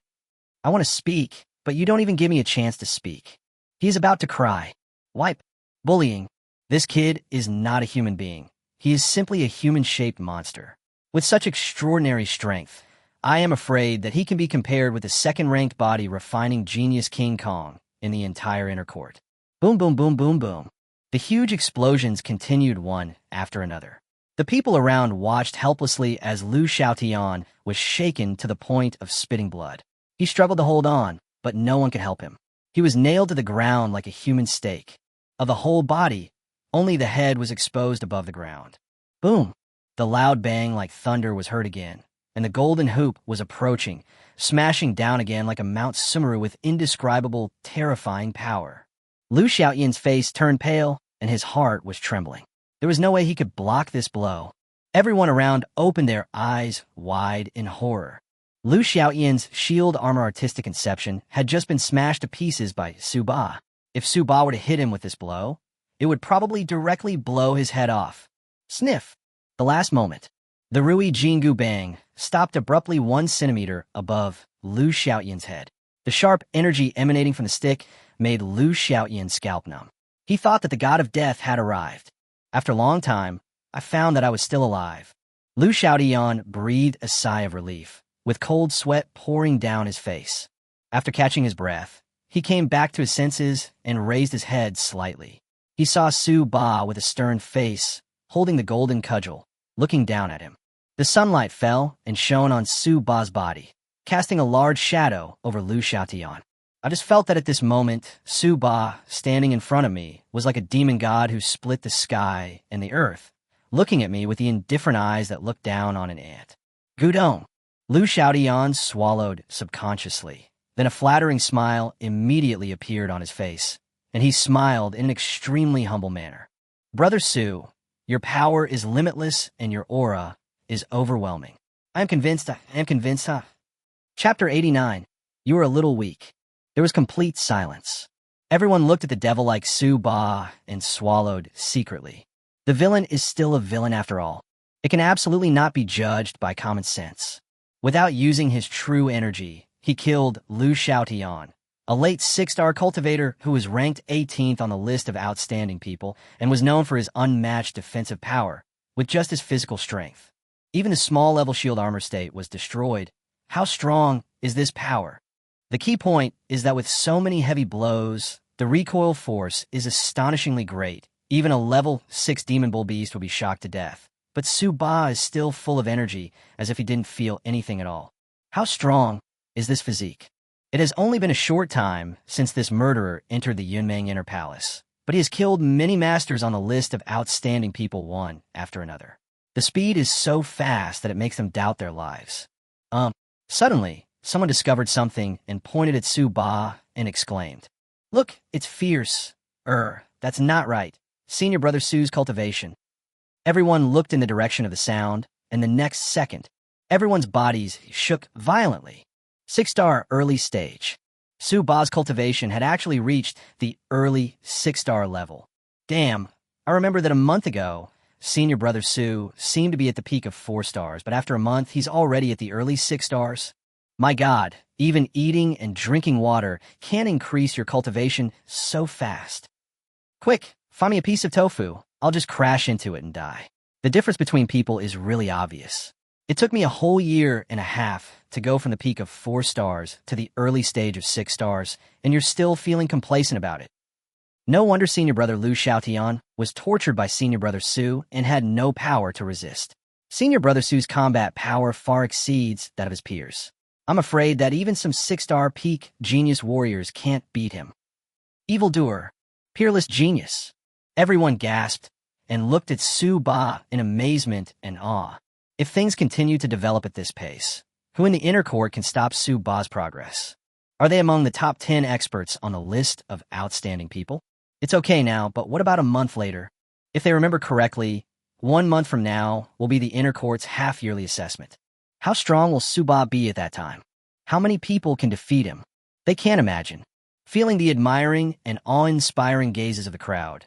I want to speak, but you don't even give me a chance to speak. He's about to cry. Wipe. Bullying. This kid is not a human being. He is simply a human-shaped monster. With such extraordinary strength, I am afraid that he can be compared with the second-ranked body refining genius King Kong in the entire inner court. Boom, boom, boom, boom, boom. The huge explosions continued one after another. The people around watched helplessly as Xiantian was shaken to the point of spitting blood. He struggled to hold on, but no one could help him. He was nailed to the ground like a human stake. Of the whole body, only the head was exposed above the ground. Boom! The loud bang like thunder was heard again, and the golden hoop was approaching, smashing down again like a Mount Sumeru with indescribable, terrifying power. Xiantian's face turned pale, and his heart was trembling. There was no way he could block this blow. Everyone around opened their eyes wide in horror. Xiantian's shield armor artistic conception had just been smashed to pieces by Ba. If Ba were to hit him with this blow, it would probably directly blow his head off. Sniff! The last moment. The Rui Jingu bang stopped abruptly 1 centimeter above Xiantian's head. The sharp energy emanating from the stick made Xiantian's scalp numb. He thought that the god of death had arrived. After a long time, I found that I was still alive. Xiantian breathed a sigh of relief, with cold sweat pouring down his face. After catching his breath, he came back to his senses and raised his head slightly. He saw Ba with a stern face, holding the golden cudgel, looking down at him. The sunlight fell and shone on Ba's body, casting a large shadow over Xiantian. I just felt that at this moment, Ba, standing in front of me, was like a demon god who split the sky and the earth, looking at me with the indifferent eyes that looked down on an ant. Gudon! Xiantian swallowed subconsciously. Then a flattering smile immediately appeared on his face, and he smiled in an extremely humble manner. Brother Su, your power is limitless and your aura is overwhelming. I am convinced. Chapter 89. You are a little weak. There was complete silence. Everyone looked at the devil like Ba and swallowed secretly. The villain is still a villain after all. It can absolutely not be judged by common sense. Without using his true energy, he killed Xiantian, a late 6-star cultivator who was ranked 18th on the list of outstanding people and was known for his unmatched defensive power, with just his physical strength. Even the small-level shield armor state was destroyed. How strong is this power? The key point is that with so many heavy blows, the recoil force is astonishingly great. Even a level 6 demon bull beast will be shocked to death. But Ba is still full of energy, as if he didn't feel anything at all. How strong is this physique? It has only been a short time since this murderer entered the Yunmeng Inner Palace, but he has killed many masters on the list of outstanding people one after another. The speed is so fast that it makes them doubt their lives. Suddenly, someone discovered something and pointed at Ba and exclaimed, "Look, it's fierce. That's not right. Senior Brother Su's cultivation." Everyone looked in the direction of the sound, and the next second, everyone's bodies shook violently. 6-star early stage. Ba's cultivation had actually reached the early 6-star level. Damn, I remember that a month ago, Senior Brother Su seemed to be at the peak of 4 stars, but after a month, he's already at the early 6 stars. My God, even eating and drinking water can increase your cultivation so fast. Quick, find me a piece of tofu. I'll just crash into it and die. The difference between people is really obvious. It took me a whole year and a half to go from the peak of 4 stars to the early stage of 6 stars, and you're still feeling complacent about it. No wonder Senior Brother Xiantian was tortured by Senior Brother Su and had no power to resist. Senior Brother Su's combat power far exceeds that of his peers. I'm afraid that even some 6-star peak genius warriors can't beat him. Evildoer, peerless genius. Everyone gasped and looked at Ba in amazement and awe. If things continue to develop at this pace, who in the inner court can stop Ba's progress? Are they among the top 10 experts on the list of outstanding people? It's okay now, but what about a month later? If they remember correctly, 1 month from now will be the inner court's half-yearly assessment. How strong will Ba be at that time? How many people can defeat him? They can't imagine. Feeling the admiring and awe-inspiring gazes of the crowd,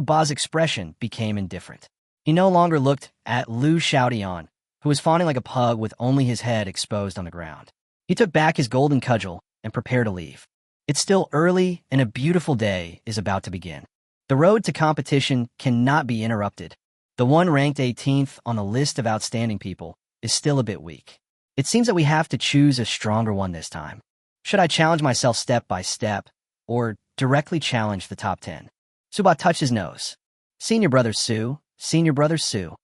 Ba's expression became indifferent. He no longer looked at Xiantian, who was fawning like a pug with only his head exposed on the ground. He took back his golden cudgel and prepared to leave. It's still early, and a beautiful day is about to begin. The road to competition cannot be interrupted. The one ranked 18th on the list of outstanding people is still a bit weak. It seems that we have to choose a stronger one this time. Should I challenge myself step by step, or directly challenge the top 10? Suba touched his nose. Senior brother Su, senior brother Su.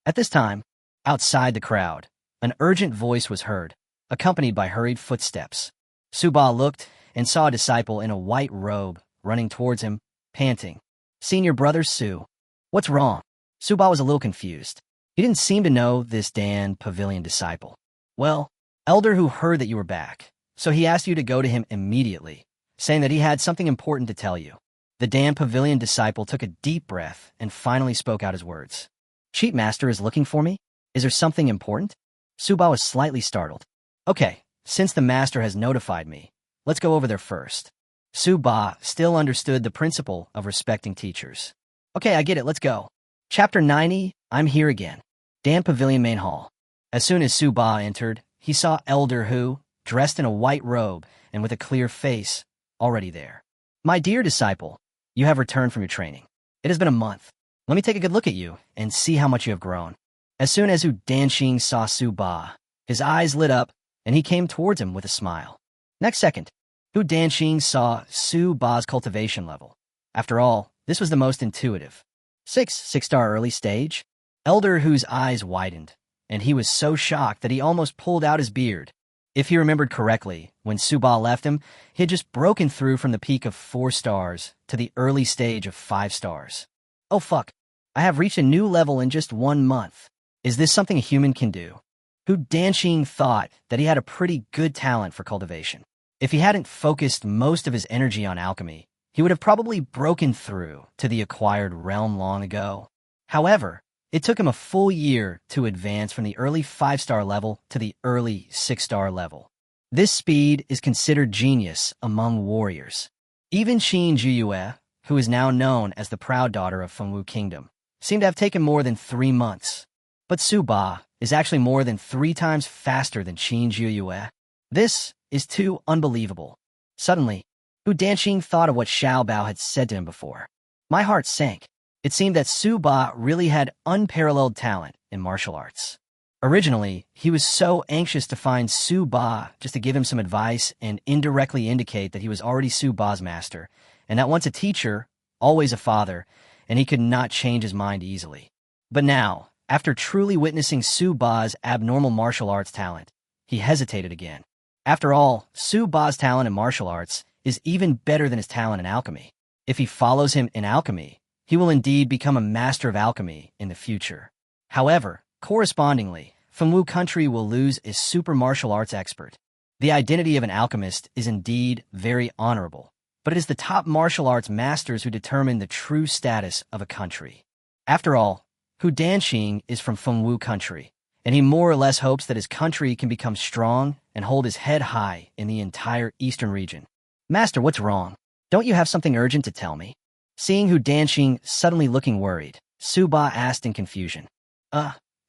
At this time, outside the crowd, an urgent voice was heard, accompanied by hurried footsteps. Suba looked and saw a disciple in a white robe running towards him, panting. Senior brother Su. What's wrong? Suba was a little confused. He didn't seem to know this Dan Pavilion disciple. Well, Elder who heard that you were back, so he asked you to go to him immediately, saying that he had something important to tell you. The Dan Pavilion disciple took a deep breath and finally spoke out his words. Chief Master is looking for me? Is there something important? Suba was slightly startled. Okay, since the Master has notified me, let's go over there first. Suba still understood the principle of respecting teachers. Okay, I get it, let's go. Chapter 90, I'm here again. Dan Pavilion Main Hall. As soon as Suba entered, he saw Elder who, dressed in a white robe and with a clear face, already there. My dear disciple, you have returned from your training. It has been a month. Let me take a good look at you and see how much you have grown. As soon as Hu Danxing saw Suba, his eyes lit up and he came towards him with a smile. Next second, Hu Danxing saw Suba's cultivation level. After all, this was the most intuitive. 6-star early stage. Elder Hu's eyes widened, and he was so shocked that he almost pulled out his beard. If he remembered correctly, when Suba left him, he had just broken through from the peak of 4 stars to the early stage of 5 stars. Oh fuck, I have reached a new level in just 1 month. Is this something a human can do? Hu Danxing thought that he had a pretty good talent for cultivation. If he hadn't focused most of his energy on alchemy, he would have probably broken through to the acquired realm long ago. However, it took him a full year to advance from the early 5-star level to the early 6-star level. This speed is considered genius among warriors. Even Qin Jiyue, who is now known as the proud daughter of Fengwu Kingdom, seemed to have taken more than 3 months. But Suba is actually more than 3 times faster than Qin Jiyue. This is too unbelievable. Suddenly, Hu Danxing thought of what Xiao Bao had said to him before. My heart sank. It seemed that Suba really had unparalleled talent in martial arts. Originally, he was so anxious to find Suba just to give him some advice and indirectly indicate that he was already Suba's master, and that once a teacher, always a father, and he could not change his mind easily. But now, after truly witnessing Suba's abnormal martial arts talent, he hesitated again. After all, Suba's talent in martial arts is even better than his talent in alchemy. If he follows him in alchemy, he will indeed become a master of alchemy in the future. However, correspondingly, Fengwu country will lose a super martial arts expert. The identity of an alchemist is indeed very honorable, but it is the top martial arts masters who determine the true status of a country. After all, Hu Danxing is from Fengwu country, and he more or less hopes that his country can become strong and hold his head high in the entire eastern region. Master, what's wrong? Don't you have something urgent to tell me? Seeing Hu Danxing suddenly looking worried, Suba asked in confusion.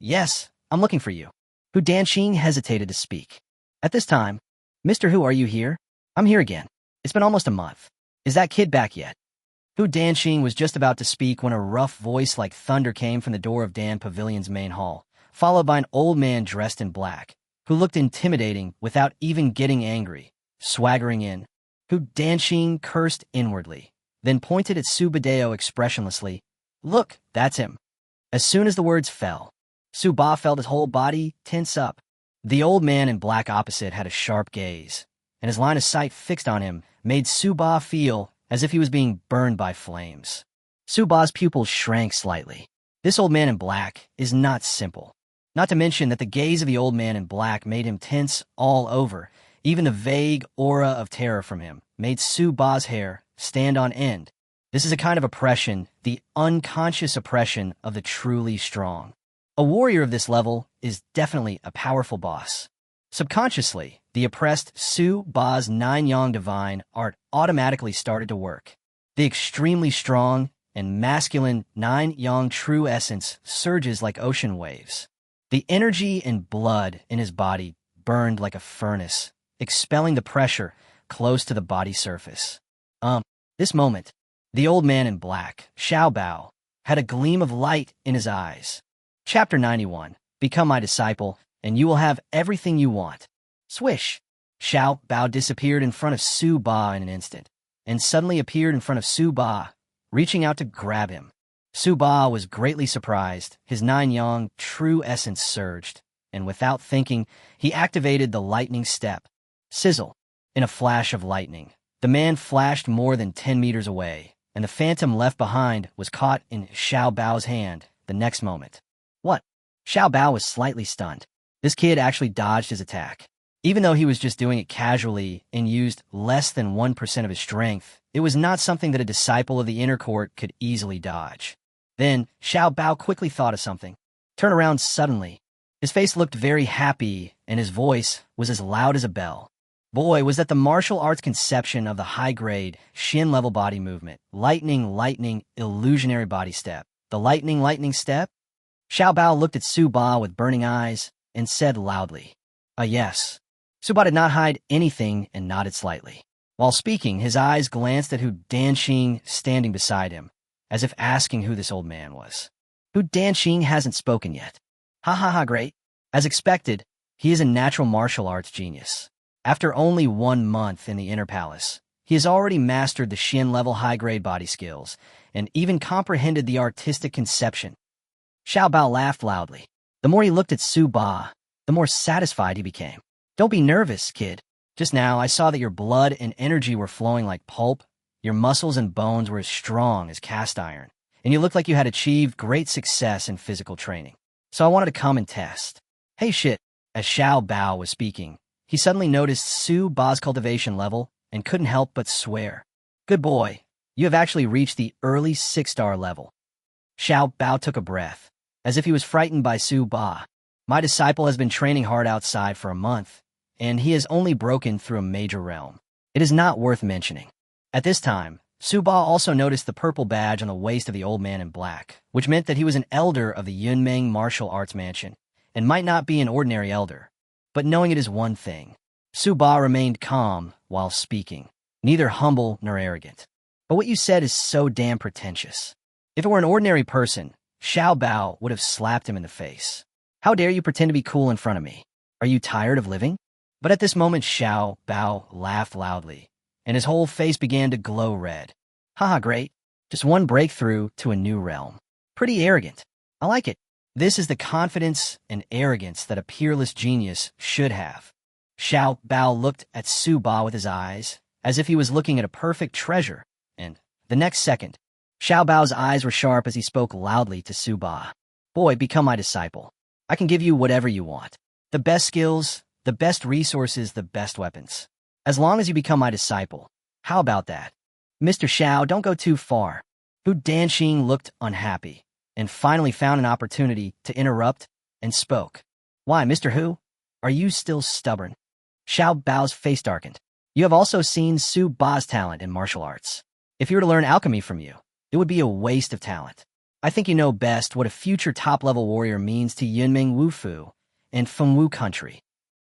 Yes, I'm looking for you. Hu Danxing hesitated to speak. At this time, Mr. Hu, are you here? I'm here again. It's been almost a month. Is that kid back yet? Hu Danxing was just about to speak when a rough voice like thunder came from the door of Dan Pavilion's main hall, followed by an old man dressed in black, who looked intimidating without even getting angry, swaggering in. Hu Danxing cursed inwardly, then pointed at Subadeo expressionlessly. Look, that's him. As soon as the words fell, Suba felt his whole body tense up. The old man in black opposite had a sharp gaze, and his line of sight fixed on him made Suba feel as if he was being burned by flames. Suba's pupils shrank slightly. This old man in black is not simple. Not to mention that the gaze of the old man in black made him tense all over. Even the vague aura of terror from him made Suba's hair stand on end. This is a kind of oppression, the unconscious oppression of the truly strong. A warrior of this level is definitely a powerful boss. Subconsciously, the oppressed Suba's 9-yang divine art automatically started to work. The extremely strong and masculine 9-yang true essence surges like ocean waves. The energy and blood in his body burned like a furnace, expelling the pressure close to the body surface. This moment, the old man in black, Xiao Bao, had a gleam of light in his eyes. Chapter 91, become my disciple, and you will have everything you want. Swish! Xiao Bao disappeared in front of Su Ba in an instant, and suddenly appeared in front of Su Ba, reaching out to grab him. Su Ba was greatly surprised. His 9-yang true essence surged, and without thinking, he activated the lightning step. Sizzle! In a flash of lightning, the man flashed more than 10 meters away, and the phantom left behind was caught in Xiao Bao's hand the next moment. What? Xiao Bao was slightly stunned. This kid actually dodged his attack. Even though he was just doing it casually and used less than 1% of his strength, it was not something that a disciple of the inner court could easily dodge. Then, Xiao Bao quickly thought of something. Turned around suddenly. His face looked very happy, and his voice was as loud as a bell. Boy, was that the martial arts conception of the high-grade, Shin-level body movement. Lightning, illusionary body step. The lightning step? Xiao Bao looked at Su Ba with burning eyes and said loudly, yes. Su Ba did not hide anything and nodded slightly. While speaking, his eyes glanced at Hu Danxing standing beside him, as if asking who this old man was. Hu Danxing hasn't spoken yet. Ha, great. As expected, he is a natural martial arts genius. After only 1 month in the Inner Palace, he has already mastered the Shin-level high-grade body skills, and even comprehended the artistic conception. Xiao Bao laughed loudly. The more he looked at Su Ba, the more satisfied he became. Don't be nervous, kid. Just now, I saw that your blood and energy were flowing like pulp, your muscles and bones were as strong as cast iron, and you looked like you had achieved great success in physical training. So I wanted to come and test. Hey shit, as Xiao Bao was speaking, he suddenly noticed Su Ba's cultivation level and couldn't help but swear. Good boy, you have actually reached the early 6-star level. Xiao Bao took a breath, as if he was frightened by Su Ba. My disciple has been training hard outside for a month, and he has only broken through a major realm. It is not worth mentioning. At this time, Su Ba also noticed the purple badge on the waist of the old man in black, which meant that he was an elder of the Yunmeng martial arts mansion, and might not be an ordinary elder. But knowing it is one thing, Su Ba remained calm while speaking, neither humble nor arrogant. But what you said is so damn pretentious. If it were an ordinary person, Xiao Bao would have slapped him in the face. How dare you pretend to be cool in front of me? Are you tired of living? But at this moment, Xiao Bao laughed loudly, and his whole face began to glow red. Haha, great. Just one breakthrough to a new realm. Pretty arrogant. I like it. This is the confidence and arrogance that a peerless genius should have. Xiao Bao looked at Su Ba with his eyes, as if he was looking at a perfect treasure, and the next second, Xiao Bao's eyes were sharp as he spoke loudly to Su Ba. Boy, become my disciple. I can give you whatever you want. The best skills, the best resources, the best weapons. As long as you become my disciple. How about that? Mr. Xiao, don't go too far. Hu Danxing looked unhappy, and finally found an opportunity to interrupt and spoke. Why, Mr. Hu? Are you still stubborn? Xiao Bao's face darkened. You have also seen Su Ba's talent in martial arts. If you were to learn alchemy from you, it would be a waste of talent. I think you know best what a future top-level warrior means to Yunmeng Wufu and Fengwu country.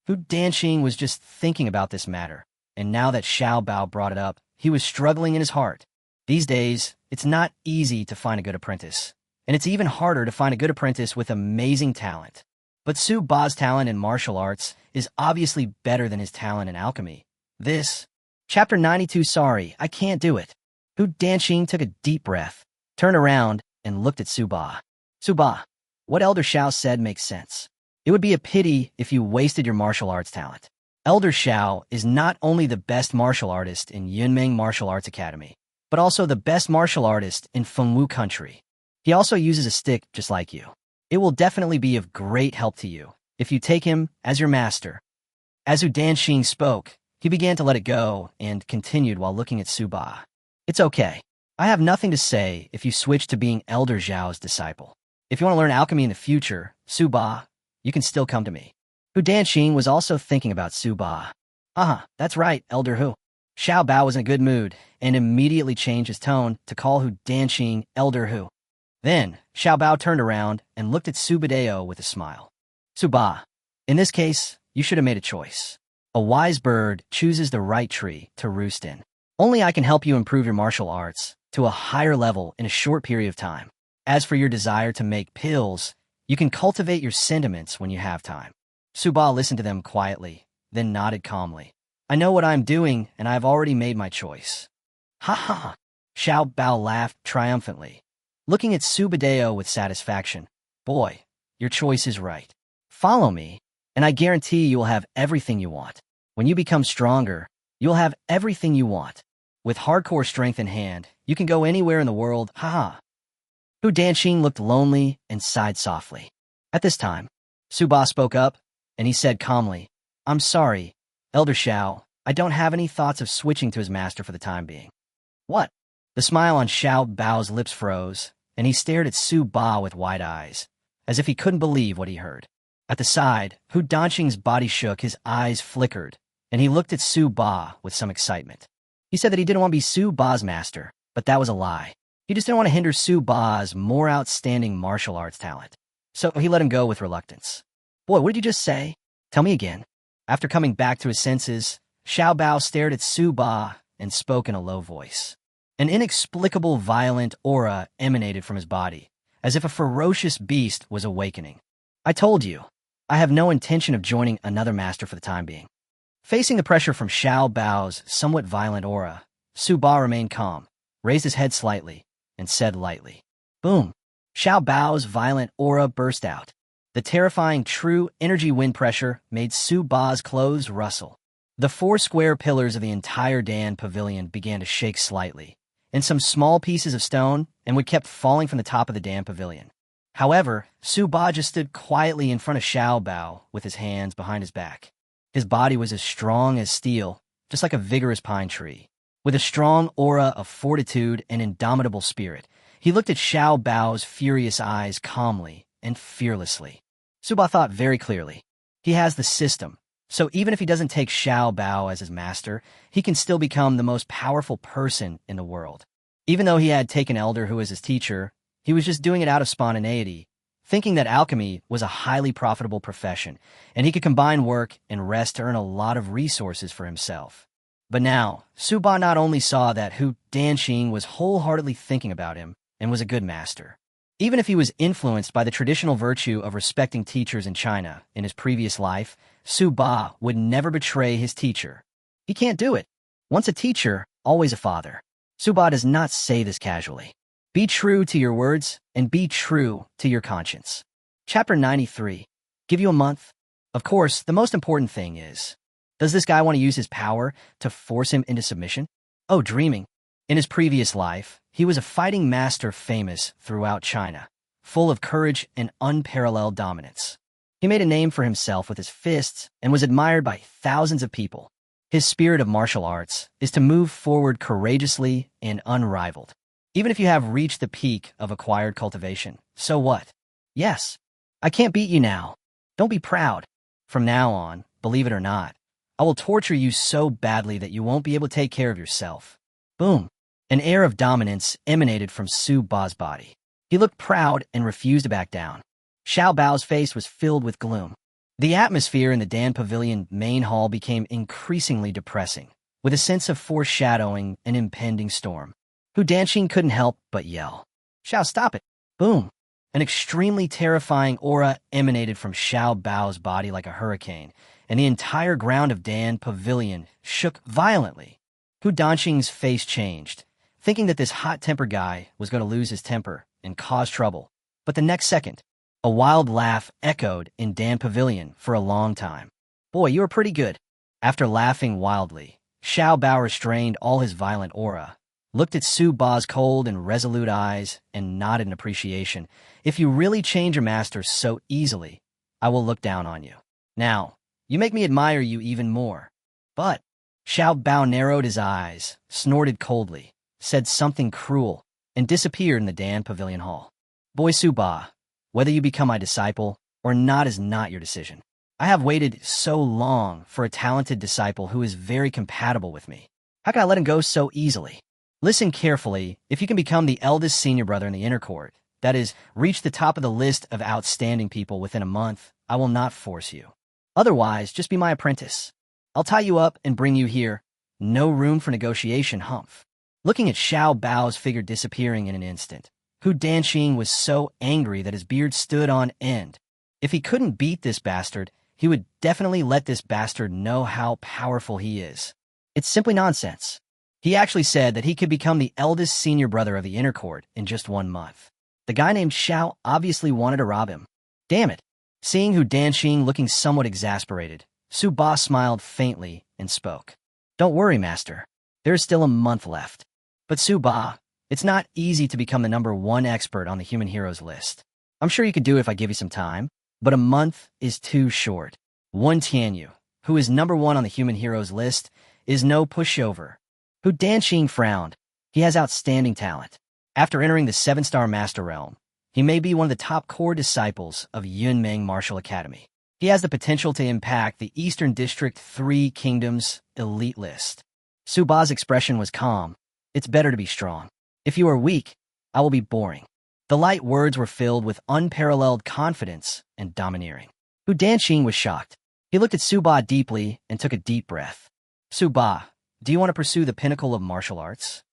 Hu Danxing was just thinking about this matter, and now that Xiao Bao brought it up, he was struggling in his heart. These days, it's not easy to find a good apprentice, and it's even harder to find a good apprentice with amazing talent. But Su Ba's talent in martial arts is obviously better than his talent in alchemy. Chapter 92. Sorry, I can't do it. Hu Danxing took a deep breath, turned around, and looked at Su Ba. Su Ba, what Elder Xiao said makes sense. It would be a pity if you wasted your martial arts talent. Elder Xiao is not only the best martial artist in Yunmeng Martial Arts Academy, but also the best martial artist in Fengwu country. He also uses a stick just like you. It will definitely be of great help to you if you take him as your master. As Hu Danxing spoke, he began to let it go and continued while looking at Su Ba. It's okay. I have nothing to say if you switch to being Elder Xiao's disciple. If you want to learn alchemy in the future, Su Ba, you can still come to me. Hu Danxing was also thinking about Su Ba. That's right, Elder Hu. Xiao Bao was in a good mood and immediately changed his tone to call Hu Danxing Elder Hu. Then, Xiao Bao turned around and looked at Su Badeo with a smile. Su Ba, in this case, you should have made a choice. A wise bird chooses the right tree to roost in. Only I can help you improve your martial arts to a higher level in a short period of time. As for your desire to make pills, You can cultivate your sentiments when you have time. Su Ba listened to them quietly, then nodded calmly. I know what I'm doing, and I've already made my choice. Ha ha! Xiao Bao laughed triumphantly, looking at Su Badeo with satisfaction. Boy, your choice is right. Follow me, and I guarantee you will have everything you want. When you become stronger, you'll have everything you want. With hardcore strength in hand, you can go anywhere in the world, haha. Hu Danxing looked lonely and sighed softly. At this time, Su Ba spoke up, and he said calmly, I'm sorry, Elder Xiao, I don't have any thoughts of switching to his master for the time being. What? The smile on Xiao Bao's lips froze, and he stared at Su Ba with wide eyes, as if he couldn't believe what he heard. At the side, Hu Danxing's body shook, his eyes flickered, and he looked at Su Ba with some excitement. He said that he didn't want to be Su Ba's master, but that was a lie. He just didn't want to hinder Su Ba's more outstanding martial arts talent. So he let him go with reluctance. Boy, what did you just say? Tell me again. After coming back to his senses, Xiao Bao stared at Su Ba and spoke in a low voice. An inexplicable violent aura emanated from his body, as if a ferocious beast was awakening. I told you, I have no intention of joining another master for the time being. Facing the pressure from Xiao Bao's somewhat violent aura, Su Ba remained calm, raised his head slightly, and said lightly, Boom! Xiao Bao's violent aura burst out. The terrifying true energy wind pressure made Su Ba's clothes rustle. The 4 square pillars of the entire Dan pavilion began to shake slightly, and some small pieces of stone and wood kept falling from the top of the Dan pavilion. However, Su Ba just stood quietly in front of Xiao Bao with his hands behind his back. His body was as strong as steel, just like a vigorous pine tree. With a strong aura of fortitude and indomitable spirit, he looked at Xiao Bao's furious eyes calmly and fearlessly. Su Ba thought very clearly. He has the system, so even if he doesn't take Xiao Bao as his master, he can still become the most powerful person in the world. Even though he had taken Elder who was his teacher, he was just doing it out of spontaneity, thinking that alchemy was a highly profitable profession, and he could combine work and rest to earn a lot of resources for himself. But now, Su Ba not only saw that Hu Danxing was wholeheartedly thinking about him and was a good master. Even if he was influenced by the traditional virtue of respecting teachers in China in his previous life, Su Ba would never betray his teacher. He can't do it. Once a teacher, always a father. Su Ba does not say this casually. Be true to your words and be true to your conscience. Chapter 93. Give you a month? Of course, the most important thing is, does this guy want to use his power to force him into submission? Oh, dreaming. In his previous life, he was a fighting master famous throughout China, full of courage and unparalleled dominance. He made a name for himself with his fists and was admired by thousands of people. His spirit of martial arts is to move forward courageously and unrivaled. Even if you have reached the peak of acquired cultivation, so what? Yes, I can't beat you now. Don't be proud. From now on, believe it or not, I will torture you so badly that you won't be able to take care of yourself. Boom. An air of dominance emanated from Su Ba's body. He looked proud and refused to back down. Xiao Bao's face was filled with gloom. The atmosphere in the Dan Pavilion main hall became increasingly depressing, with a sense of foreshadowing an impending storm. Hu Danxing couldn't help but yell, Xiao, stop it! Boom! An extremely terrifying aura emanated from Xiao Bao's body like a hurricane, and the entire ground of Dan Pavilion shook violently. Hu Danxing's face changed, thinking that this hot-tempered guy was going to lose his temper and cause trouble. But the next second, a wild laugh echoed in Dan Pavilion for a long time. Boy, you were pretty good. After laughing wildly, Xiao Bao restrained all his violent aura, looked at Su Ba's cold and resolute eyes, and nodded in appreciation. If you really change your master so easily, I will look down on you. Now, you make me admire you even more. But Xiao Bao narrowed his eyes, snorted coldly, said something cruel, and disappeared in the Dan Pavilion Hall. Boy Su Ba, whether you become my disciple or not is not your decision. I have waited so long for a talented disciple who is very compatible with me. How can I let him go so easily? Listen carefully. If you can become the eldest senior brother in the inner court, that is, reach the top of the list of outstanding people within a month, I will not force you. Otherwise, just be my apprentice. I'll tie you up and bring you here. No room for negotiation, humph. Looking at Xiao Bao's figure disappearing in an instant, Hu Danqing was so angry that his beard stood on end. If he couldn't beat this bastard, he would definitely let this bastard know how powerful he is. It's simply nonsense. He actually said that he could become the eldest senior brother of the inner court in just 1 month. The guy named Xiao obviously wanted to rob him. Damn it. Seeing Hu Danqing looking somewhat exasperated, Su Ba smiled faintly and spoke. Don't worry, master. There is still a month left. But Su Ba, it's not easy to become the #1 expert on the human heroes list. I'm sure you could do it if I give you some time, but a month is too short. Xuantian, who is #1 on the human heroes list, is no pushover. Hu Danqing frowned. He has outstanding talent. After entering the 7-star Master Realm, he may be one of the top core disciples of Yunmeng Martial Academy. He has the potential to impact the Eastern District 3 Kingdoms elite list. Su Ba's expression was calm. It's better to be strong. If you are weak, I will be boring. The light words were filled with unparalleled confidence and domineering. Hu Danqing was shocked. He looked at Su Ba deeply and took a deep breath. Su Ba, do you want to pursue the pinnacle of martial arts?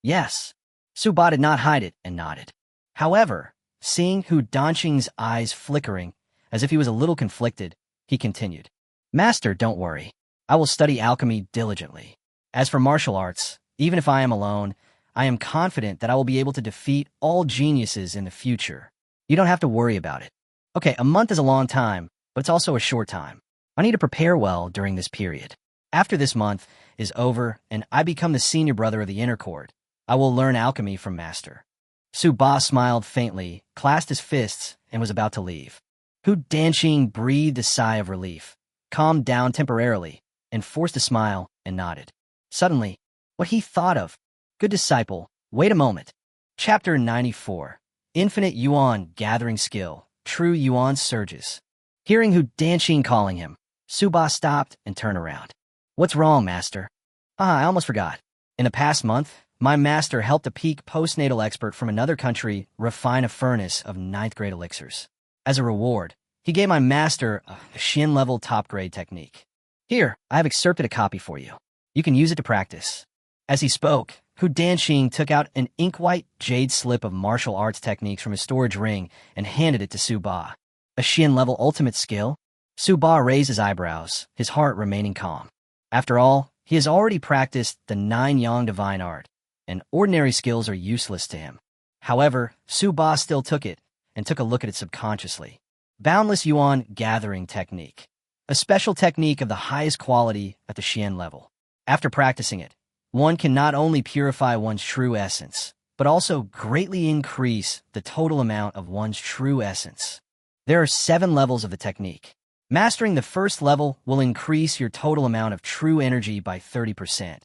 Yes. Su Ba did not hide it and nodded. However, seeing Hu Danqing's eyes flickering, as if he was a little conflicted, he continued. Master, don't worry. I will study alchemy diligently. As for martial arts, even if I am alone, I am confident that I will be able to defeat all geniuses in the future. You don't have to worry about it. Okay, a month is a long time, but it's also a short time. I need to prepare well during this period. After this month is over and I become the senior brother of the inner court, I will learn alchemy from master. Su Ba smiled faintly, clasped his fists, and was about to leave. Hu Danqing breathed a sigh of relief, calmed down temporarily, and forced a smile and nodded. Suddenly, what he thought of. Good disciple, wait a moment. Chapter 94. Infinite Yuan Gathering Skill. True Yuan Surges. Hearing Hu Danqing calling him, Su Ba stopped and turned around. What's wrong, master? I almost forgot. In the past month, my master helped a peak postnatal expert from another country refine a furnace of 9th grade elixirs. As a reward, he gave my master a Xian-level top-grade technique. Here, I have excerpted a copy for you. You can use it to practice. As he spoke, Hu Danqing took out an ink-white jade slip of martial arts techniques from his storage ring and handed it to Su Ba. A Xian-level ultimate skill? Su Ba raised his eyebrows, his heart remaining calm. After all, he has already practiced the 9-yang divine art, and ordinary skills are useless to him. However, Su Ba still took it and took a look at it subconsciously. Boundless Yuan Gathering Technique. A special technique of the highest quality at the Xian level. After practicing it, one can not only purify one's true essence, but also greatly increase the total amount of one's true essence. There are 7 levels of the technique. Mastering the first level will increase your total amount of true energy by 30%.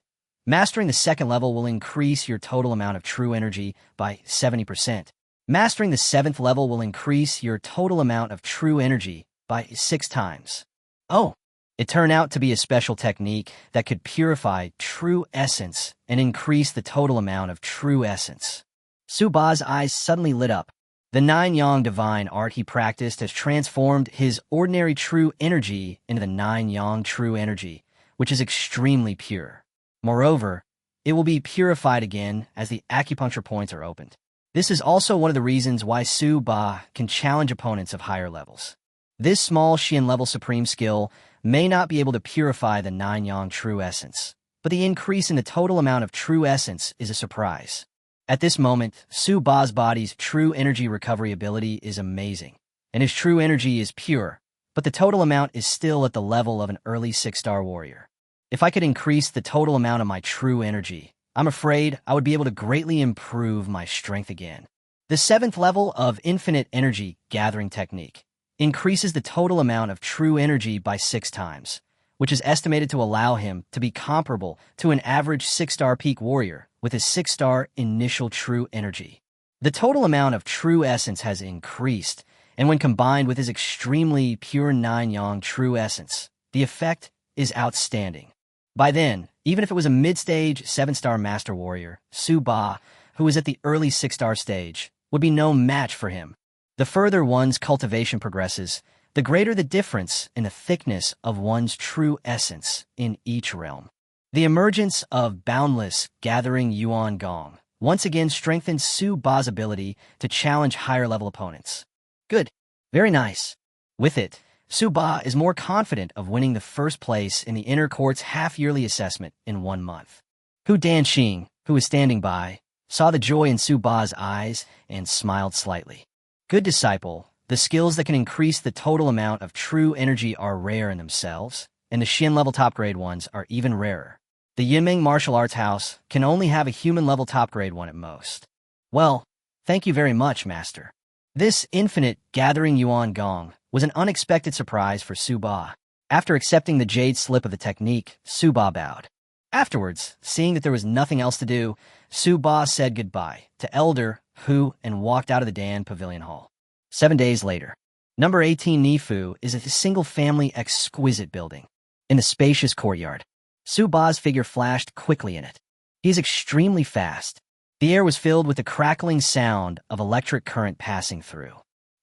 Mastering the second level will increase your total amount of true energy by 70%. Mastering the 7th level will increase your total amount of true energy by 6 times. Oh, it turned out to be a special technique that could purify true essence and increase the total amount of true essence. Su Ba's eyes suddenly lit up. The 9-yang divine art he practiced has transformed his ordinary true energy into the 9-yang true energy, which is extremely pure. Moreover, it will be purified again as the acupuncture points are opened. This is also one of the reasons why Su Ba can challenge opponents of higher levels. This small Xian-level supreme skill may not be able to purify the 9-yang true essence, but the increase in the total amount of true essence is a surprise. At this moment, Su Ba's body's true energy recovery ability is amazing, and his true energy is pure, but the total amount is still at the level of an early 6-star warrior. If I could increase the total amount of my true energy, I'm afraid I would be able to greatly improve my strength again. The 7th level of Infinite Energy Gathering Technique increases the total amount of true energy by 6 times, which is estimated to allow him to be comparable to an average 6-star peak warrior with his 6-star initial true energy. The total amount of true essence has increased, and when combined with his extremely pure 9-yang true essence, the effect is outstanding. By then, even if it was a mid-stage 7-star master warrior, Su Ba, who is at the early 6-star stage, would be no match for him. The further one's cultivation progresses, the greater the difference in the thickness of one's true essence in each realm. The emergence of boundless gathering Yuan Gong once again strengthened Su Ba's ability to challenge higher-level opponents. Good. Very nice. With it, Su Ba is more confident of winning the first place in the Inner Court's half-yearly assessment in 1 month. Hu Danxing, who was standing by, saw the joy in Su Ba's eyes and smiled slightly. Good disciple, the skills that can increase the total amount of true energy are rare in themselves, and the Xin-level top-grade ones are even rarer. The Yinming Martial Arts House can only have a human-level top-grade one at most. Well, thank you very much, Master. This infinite gathering Yuan Gong was an unexpected surprise for Su Ba. After accepting the jade slip of the technique, Su Ba bowed. Afterwards, seeing that there was nothing else to do, Su Ba said goodbye to Elder Hu and walked out of the Dan Pavilion Hall. 7 days later, number 18 Nifu is a single-family exquisite building. In the spacious courtyard, Su Ba's figure flashed quickly in it. He is extremely fast. The air was filled with the crackling sound of electric current passing through.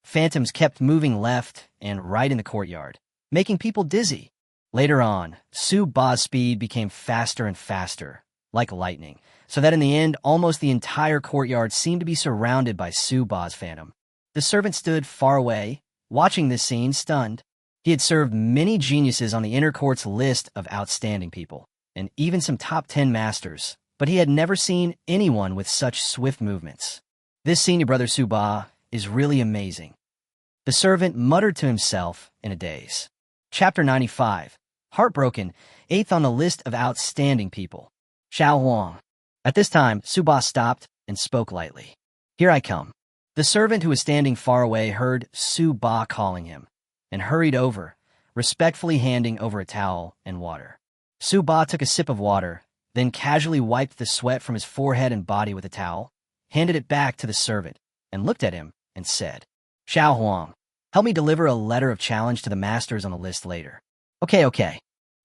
Phantoms kept moving left and right in the courtyard, making people dizzy. Later on, Su Ba's speed became faster and faster, like lightning, so that in the end, almost the entire courtyard seemed to be surrounded by Su Ba's phantom. The servant stood far away, watching this scene, stunned. He had served many geniuses on the Inner Court's list of outstanding people, and even some top 10 masters, but he had never seen anyone with such swift movements. This senior brother Su Ba is really amazing. The servant muttered to himself in a daze. Chapter 95. Heartbroken, 8th on the list of outstanding people. Xiao Huang. At this time, Su Ba stopped and spoke lightly. Here I come. The servant who was standing far away heard Su Ba calling him, and hurried over, respectfully handing over a towel and water. Su Ba took a sip of water, then casually wiped the sweat from his forehead and body with a towel, handed it back to the servant, and looked at him and said, Xiao Huang, help me deliver a letter of challenge to the masters on the list later. Okay.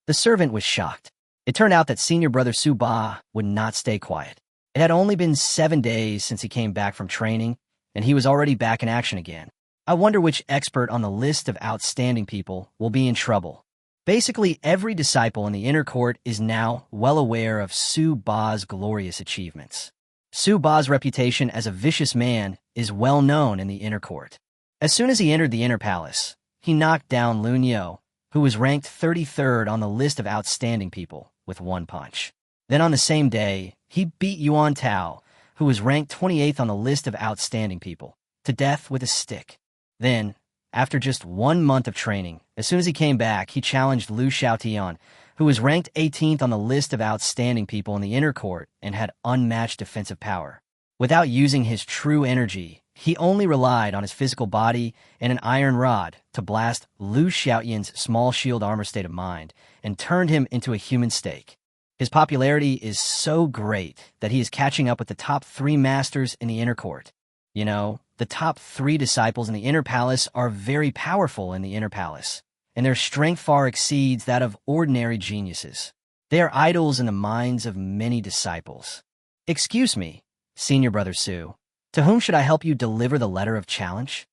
The servant was shocked. It turned out that senior brother Su Ba would not stay quiet. It had only been 7 days since he came back from training, and he was already back in action again. I wonder which expert on the list of outstanding people will be in trouble. Basically, every disciple in the Inner Court is now well aware of Su Ba's glorious achievements. Su Ba's reputation as a vicious man is well known in the Inner Court. As soon as he entered the Inner Palace, he knocked down Lun Yo, who was ranked 33rd on the list of outstanding people, with 1 punch. Then on the same day, he beat Yuan Tao, who was ranked 28th on the list of outstanding people, to death with a stick. Then, after just 1 month of training, as soon as he came back, he challenged Liu Xiaotian, who was ranked 18th on the list of outstanding people in the Inner Court and had unmatched defensive power. Without using his true energy, he only relied on his physical body and an iron rod to blast Liu Xiaotian's small shield armor state of mind and turned him into a human stake. His popularity is so great that he is catching up with the top 3 masters in the Inner Court. You know, the top 3 disciples in the Inner Palace are very powerful in the Inner Palace, and their strength far exceeds that of ordinary geniuses. They are idols in the minds of many disciples. Excuse me, senior brother Su, to whom should I help you deliver the letter of challenge?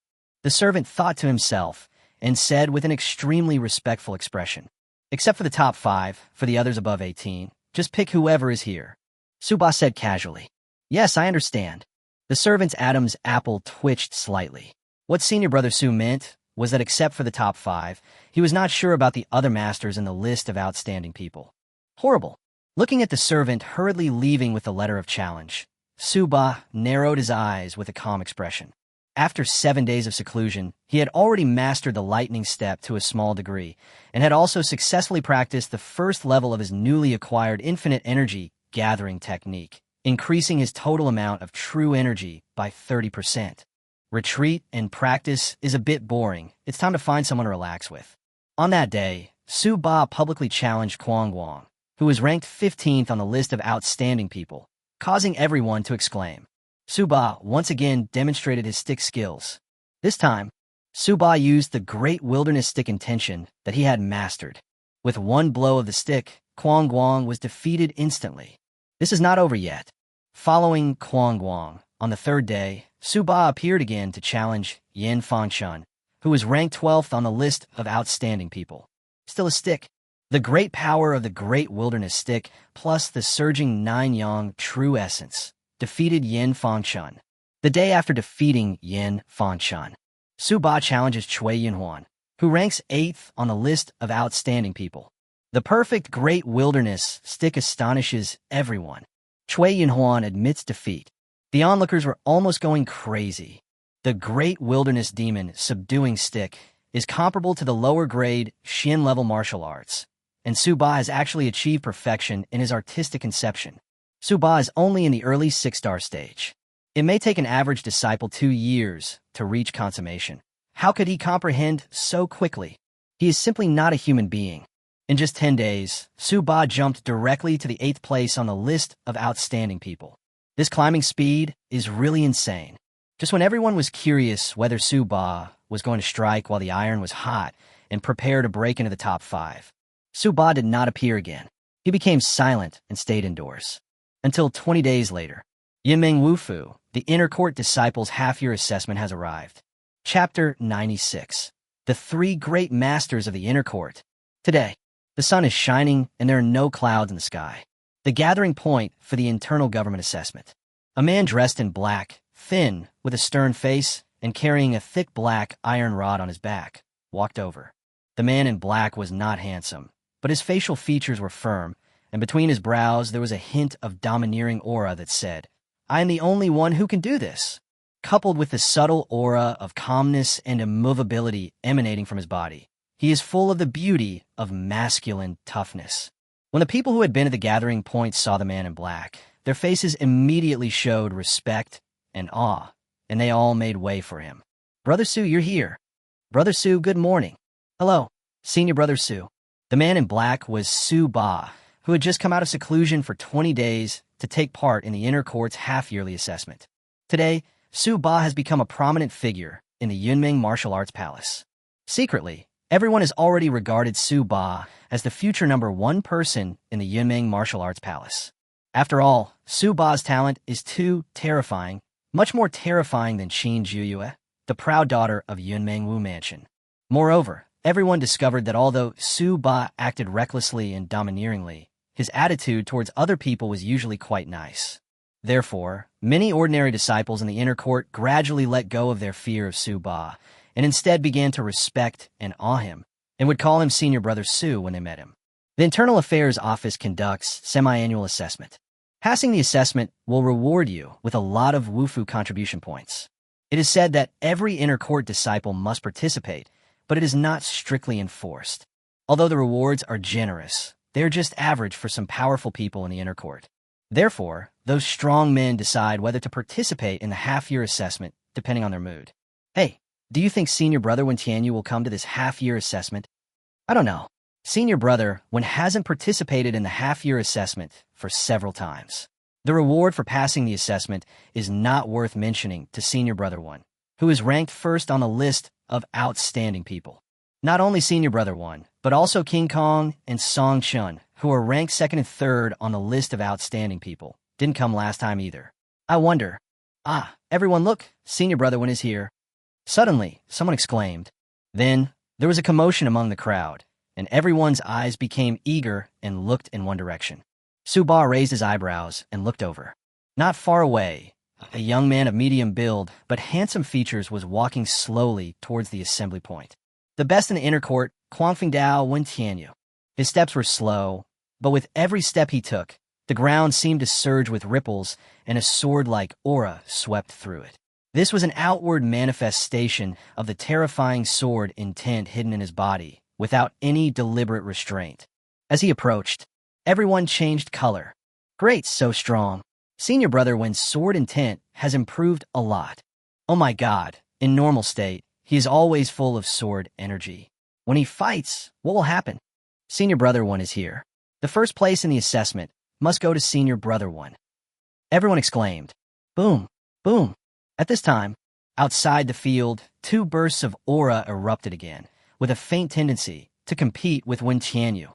The servant thought to himself and said with an extremely respectful expression, except for the top 5, for the others above 18, just pick whoever is here. Su Ba said casually, Yes, I understand. The servant's Adam's apple twitched slightly. What senior brother Su meant was that except for the top 5, he was not sure about the other masters in the list of outstanding people. Horrible. Looking at the servant hurriedly leaving with the letter of challenge, Su Ba narrowed his eyes with a calm expression. After 7 days of seclusion, he had already mastered the lightning step to a small degree, and had also successfully practiced the first level of his newly acquired infinite energy gathering technique, increasing his total amount of true energy by 30%. Retreat and practice is a bit boring. It's time to find someone to relax with. On that day, Su Ba publicly challenged Kuang Guang, who was ranked 15th on the list of outstanding people, causing everyone to exclaim. Su Ba once again demonstrated his stick skills. This time, Su Ba used the great wilderness stick intention that he had mastered. With one blow of the stick, Kuang Guang was defeated instantly. This is not over yet. Following Kuang Guang, on the 3rd day, Su Ba appeared again to challenge Yin Fangshan, who was ranked 12th on the list of outstanding people. Still a stick. The great power of the great wilderness stick, plus the surging 9 Yang true essence, defeated Yin Fangchun. The day after defeating Yin Fangchun, Su Ba challenges Cui Yinhuan, who ranks 8th on the list of outstanding people. The perfect Great Wilderness stick astonishes everyone. Cui Yinhuan admits defeat. The onlookers were almost going crazy. The Great Wilderness Demon subduing stick is comparable to the lower-grade Xin-level martial arts, and Su Ba has actually achieved perfection in his artistic conception. Su Ba is only in the early 6-star stage. It may take an average disciple 2 years to reach consummation. How could he comprehend so quickly? He is simply not a human being. In just 10 days, Su Ba jumped directly to the 8th place on the list of outstanding people. This climbing speed is really insane. Just when everyone was curious whether Su Ba was going to strike while the iron was hot and prepare to break into the top 5, Su Ba did not appear again. He became silent and stayed indoors. Until 20 days later, Yinming Wufu, the inner court disciples' half-year assessment, has arrived. Chapter 96. The 3 Great Masters of the Inner Court. Today, the sun is shining and there are no clouds in the sky. The gathering point for the internal government assessment. A man dressed in black, thin, with a stern face, and carrying a thick black iron rod on his back, walked over. The man in black was not handsome, but his facial features were firm, and between his brows there was a hint of domineering aura that said, "I am the only one who can do this." Coupled with the subtle aura of calmness and immovability emanating from his body, he is full of the beauty of masculine toughness. When the people who had been at the gathering point saw the man in black, their faces immediately showed respect and awe, and they all made way for him. "Brother Su, you're here." "Brother Su, good morning." "Hello, Senior Brother Su." The man in black was Su Ba, who had just come out of seclusion for 20 days to take part in the Inner Court's half-yearly assessment. Today, Su Ba has become a prominent figure in the Yunming Martial Arts Palace. Secretly, everyone has already regarded Su Ba as the future #1 person in the Yunming Martial Arts Palace. After all, Su Ba's talent is too terrifying, much more terrifying than Qin Juyue, the proud daughter of Yunming Wu Mansion. Moreover, everyone discovered that although Su Ba acted recklessly and domineeringly, his attitude towards other people was usually quite nice. Therefore, many ordinary disciples in the inner court gradually let go of their fear of Su Ba and instead began to respect and awe him, and would call him Senior Brother Su when they met him. The Internal Affairs Office conducts semi-annual assessment. Passing the assessment will reward you with a lot of Wufu contribution points. It is said that every inner court disciple must participate, but it is not strictly enforced. Although the rewards are generous, they are just average for some powerful people in the inner court. Therefore, those strong men decide whether to participate in the half-year assessment depending on their mood. Hey, do you think Senior Brother Wen Tianyu will come to this half-year assessment? I don't know. Senior Brother Wen hasn't participated in the half-year assessment for several times. The reward for passing the assessment is not worth mentioning to Senior Brother Wen, who is ranked first on the list of outstanding people. Not only Senior Brother Wen, but also King Kong and Song Chun, who are ranked 2nd and 3rd on the list of outstanding people, didn't come last time either. I wonder. Everyone look, Senior Brother Wen is here. Suddenly, someone exclaimed. Then, there was a commotion among the crowd, and everyone's eyes became eager and looked in one direction. Su Ba raised his eyebrows and looked over. Not far away, a young man of medium build but handsome features was walking slowly towards the assembly point. The best in the inner court, Confronting Wen Tianyu. His steps were slow, but with every step he took, the ground seemed to surge with ripples and a sword-like aura swept through it. This was an outward manifestation of the terrifying sword intent hidden in his body, without any deliberate restraint. As he approached, everyone changed color. Great, so strong. Senior Brother Wen's sword intent has improved a lot. Oh my god, in normal state, he is always full of sword energy. When he fights, what will happen? Senior Brother Wen is here. The first place in the assessment must go to Senior Brother Wen. Everyone exclaimed. Boom, boom. At this time, outside the field, 2 bursts of aura erupted again, with a faint tendency to compete with Wen Tianyu.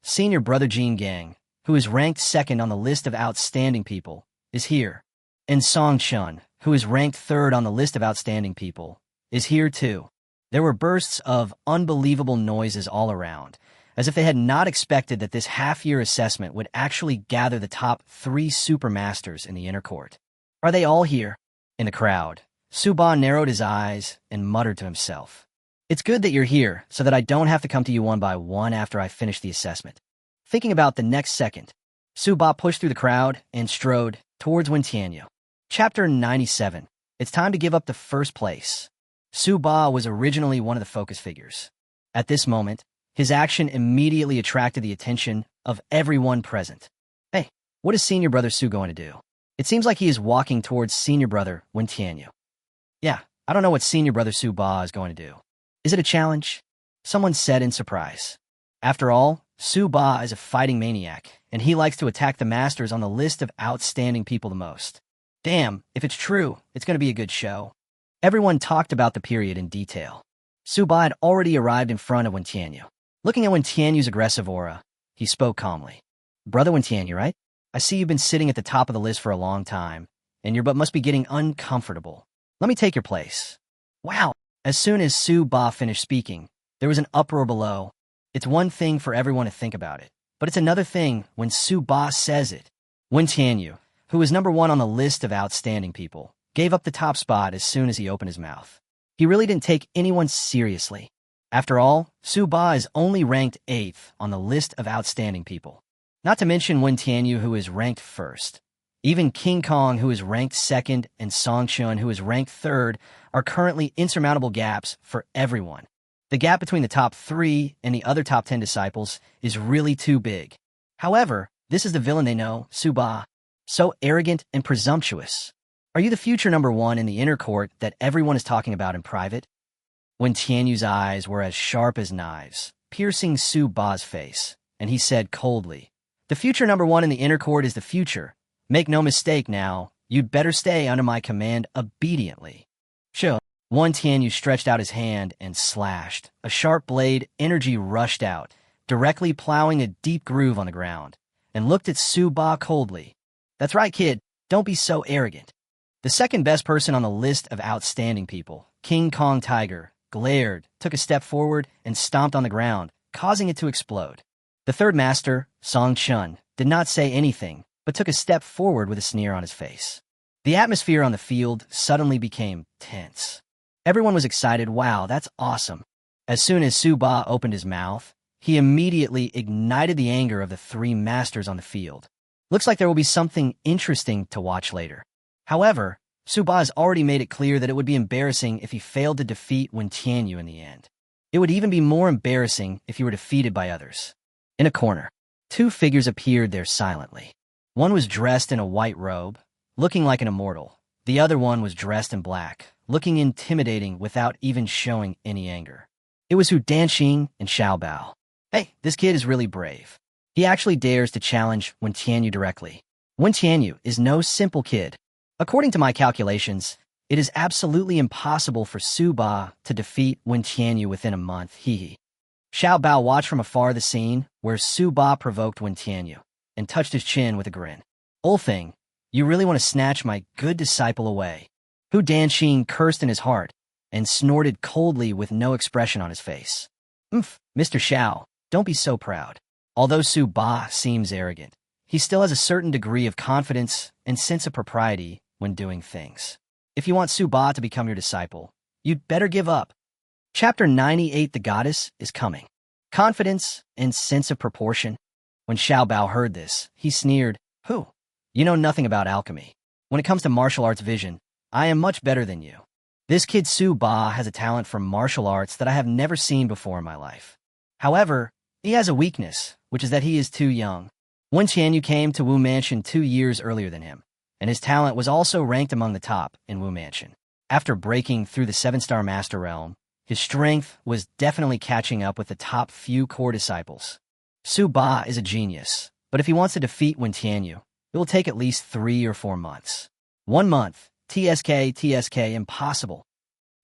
Senior Brother Jin Gang, who is ranked 2nd on the list of outstanding people, is here. And Song Chun, who is ranked 3rd on the list of outstanding people, is here too. There were bursts of unbelievable noises all around, as if they had not expected that this half-year assessment would actually gather the top 3 supermasters in the inner court. Are they all here? In the crowd, Su-Ba narrowed his eyes and muttered to himself. It's good that you're here, so that I don't have to come to you one by one after I finish the assessment. Thinking about the next second, Su-Ba pushed through the crowd and strode towards Xiantian. Chapter 97. It's time to give up the first place. Su-Ba was originally one of the focus figures. At this moment, his action immediately attracted the attention of everyone present. Hey, what is senior brother Su going to do? It seems like he is walking towards senior brother Xiantian. Yeah, I don't know what senior brother Su-Ba is going to do. Is it a challenge? Someone said in surprise. After all, Su-Ba is a fighting maniac, and he likes to attack the masters on the list of outstanding people the most. Damn, if it's true, it's going to be a good show. Everyone talked about the period in detail. Su-Ba had already arrived in front of Xiantian. Looking at Xiantian's aggressive aura, he spoke calmly. Brother Xiantian, right? I see you've been sitting at the top of the list for a long time, and your butt must be getting uncomfortable. Let me take your place. Wow! As soon as Su-Ba finished speaking, there was an uproar below. It's one thing for everyone to think about it, but it's another thing when Su-Ba says it. Xiantian, who was number 1 on the list of outstanding people, gave up the top spot as soon as he opened his mouth. He really didn't take anyone seriously. After all, Su-Ba is only ranked 8th on the list of outstanding people. Not to mention Xiantian, who is ranked 1st. Even King Kong, who is ranked 2nd, and Songchun, who is ranked 3rd, are currently insurmountable gaps for everyone. The gap between the top 3 and the other top 10 disciples is really too big. However, this is the villain they know, Su-Ba. So arrogant and presumptuous. Are you the future number 1 in the inner court that everyone is talking about in private? Xiantian's eyes were as sharp as knives, piercing Su-Ba's face, and he said coldly, The future number 1 in the inner court is the future. Make no mistake now, you'd better stay under my command obediently. Sure. Xiantian stretched out his hand and slashed. A sharp blade energy rushed out, directly plowing a deep groove on the ground, and looked at Su-Ba coldly. That's right, kid. Don't be so arrogant. The second best person on the list of outstanding people, King Kong Tiger, glared, took a step forward, and stomped on the ground, causing it to explode. The third master, Songchun, did not say anything, but took a step forward with a sneer on his face. The atmosphere on the field suddenly became tense. Everyone was excited. Wow, that's awesome. As soon as Su-Ba opened his mouth, he immediately ignited the anger of the 3 masters on the field. Looks like there will be something interesting to watch later. However, Su-Ba has already made it clear that it would be embarrassing if he failed to defeat Xiantian in the end. It would even be more embarrassing if he were defeated by others. In a corner, 2 figures appeared there silently. One was dressed in a white robe, looking like an immortal. The other one was dressed in black, looking intimidating without even showing any anger. It was Xuantian and Xiaobao. Hey, this kid is really brave. He actually dares to challenge Xiantian directly. Xiantian is no simple kid. According to my calculations, it is absolutely impossible for Su-Ba to defeat Xiantian within a month, hehe. Xiaobao watched from afar the scene where Su-Ba provoked Xiantian and touched his chin with a grin. Old thing, you really want to snatch my good disciple away. Xuantian cursed in his heart and snorted coldly with no expression on his face. Mr. Xiao, don't be so proud. Although Su-Ba seems arrogant, he still has a certain degree of confidence and sense of propriety when doing things. If you want Su-Ba to become your disciple, you'd better give up. Chapter 98, The Goddess, is coming. Confidence and sense of proportion. When Xiaobao heard this, he sneered, Who? You know nothing about alchemy. When it comes to martial arts vision, I am much better than you. This kid Su-Ba has a talent for martial arts that I have never seen before in my life. However, he has a weakness, which is that he is too young. Xiantian came to Wu Mansion 2 years earlier than him, and his talent was also ranked among the top in Wu Mansion. After breaking through the 7-star Master Realm, his strength was definitely catching up with the top few core disciples. Su-Ba is a genius, but if he wants to defeat Xiantian, it will take at least 3 or 4 months. 1 month, TSK, impossible.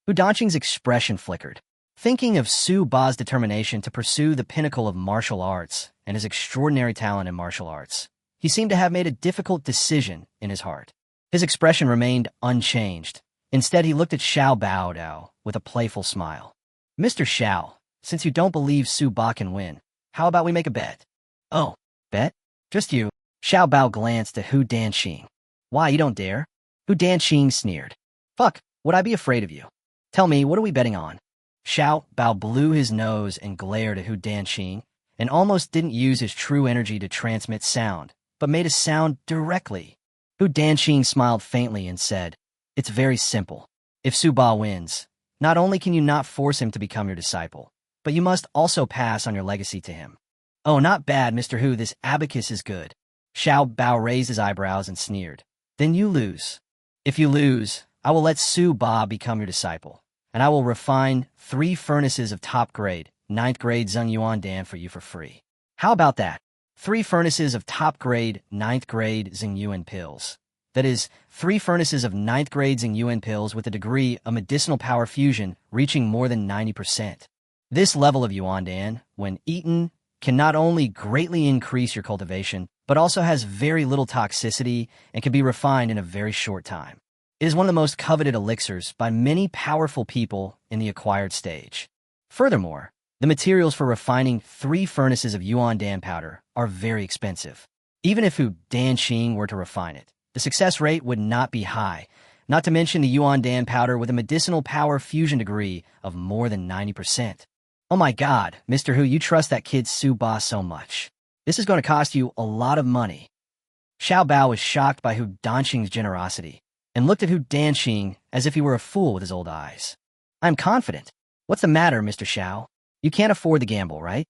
Xuantian's expression flickered. Thinking of Su-Ba's determination to pursue the pinnacle of martial arts and his extraordinary talent in martial arts, he seemed to have made a difficult decision in his heart. His expression remained unchanged. Instead, he looked at Xiaobao with a playful smile. Mr. Xiao, since you don't believe Su-Ba can win, How about we make a bet? Oh, bet? Just you. Xiao Bao glanced at Hu Danqing. Why, you don't dare? Hu Danqing sneered. Fuck, would I be afraid of you? Tell me, what are we betting on? Xiao Bao blew his nose and glared at Hu Danqing, and almost didn't use his true energy to transmit sound, but made a sound directly. Hu Danqing smiled faintly and said, It's very simple. If Su Ba wins, not only can you not force him to become your disciple, but you must also pass on your legacy to him. Oh, not bad, Mr. Hu, this abacus is good. Xiao Bao raised his eyebrows and sneered. Then you lose. If you lose, I will let Su Ba become your disciple, and I will refine 3 furnaces of top-grade, 9th-grade Zhengyuan Dan for you for free. How about that? 3 furnaces of top-grade, 9th-grade Zhengyuan pills. That is, 3 furnaces of 9th-grade Zhengyuan pills with a degree of medicinal power fusion reaching more than 90%. This level of Yuan Dan, when eaten, can not only greatly increase your cultivation, but also has very little toxicity and can be refined in a very short time. It is one of the most coveted elixirs by many powerful people in the acquired stage. Furthermore, the materials for refining 3 furnaces of Yuan Dan powder are very expensive. Even if Hu Danqing were to refine it, the success rate would not be high, not to mention the Yuan Dan powder with a medicinal power fusion degree of more than 90%. Oh my god, Mr. Hu, you trust that kid Su Ba so much. This is going to cost you a lot of money. Xiao Bao was shocked by Hu Danqing's generosity and looked at Hu Danqing as if he were a fool with his old eyes. I'm confident. What's the matter, Mr. Xiao? You can't afford the gamble, right?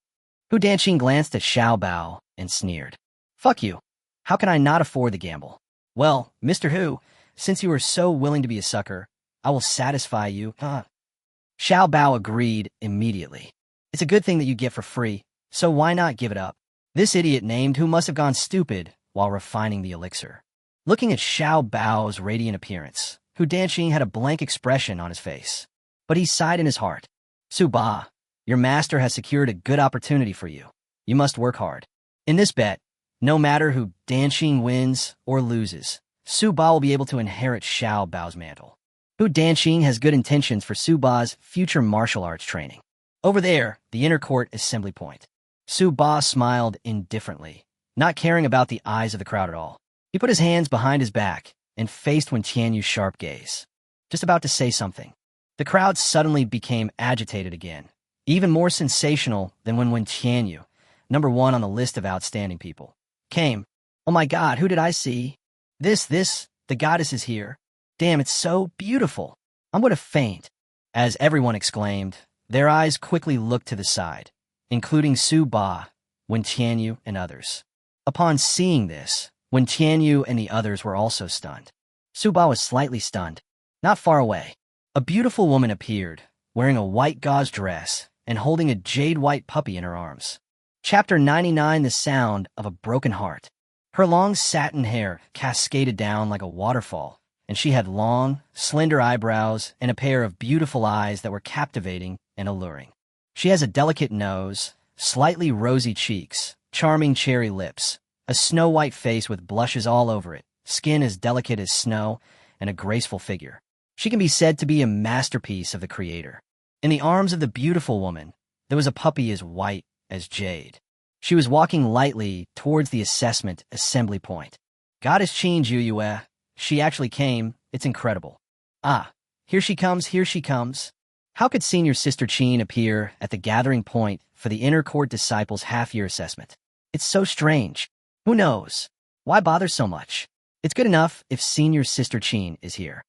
Hu Danqing glanced at Xiao Bao and sneered. Fuck you. How can I not afford the gamble? Well, Mr. Hu, since you are so willing to be a sucker, I will satisfy you. Xiao Bao agreed immediately. It's a good thing that you get for free, so why not give it up? This idiot named Hu must have gone stupid while refining the elixir. Looking at Xiao Bao's radiant appearance, Hu Danqing had a blank expression on his face. But he sighed in his heart. Su Ba, your master has secured a good opportunity for you. You must work hard. In this bet, no matter who Danqing wins or loses, Su Ba will be able to inherit Xiao Bao's mantle. Hu Danqing has good intentions for Su Ba's future martial arts training. Over there, the inner court assembly point. Su Ba smiled indifferently, not caring about the eyes of the crowd at all. He put his hands behind his back and faced Wen Tianyu's sharp gaze, just about to say something. The crowd suddenly became agitated again, even more sensational than when Wen Tianyu, number 1 on the list of outstanding people, came. Oh my god, who did I see? The goddess is here. Damn, it's so beautiful. I'm going to faint. As everyone exclaimed, their eyes quickly looked to the side, including Su Ba, Wen Tianyu, and others. Upon seeing this, Wen Tianyu and the others were also stunned. Su Ba was slightly stunned. Not far away, a beautiful woman appeared, wearing a white gauze dress and holding a jade-white puppy in her arms. Chapter 99, The Sound of a Broken Heart. Her long satin hair cascaded down like a waterfall, and she had long, slender eyebrows and a pair of beautiful eyes that were captivating and alluring. She has a delicate nose, slightly rosy cheeks, charming cherry lips, a snow-white face with blushes all over it, skin as delicate as snow, and a graceful figure. She can be said to be a masterpiece of the creator. In the arms of the beautiful woman, there was a puppy as white as jade. She was walking lightly towards the assessment assembly point. Goddess Qin Zhuyue, she actually came. It's incredible. Ah, here she comes, here she comes. How could senior sister Qin appear at the gathering point for the inner court disciples' half-year assessment? It's so strange. Who knows? Why bother so much? It's good enough if senior sister Qin is here.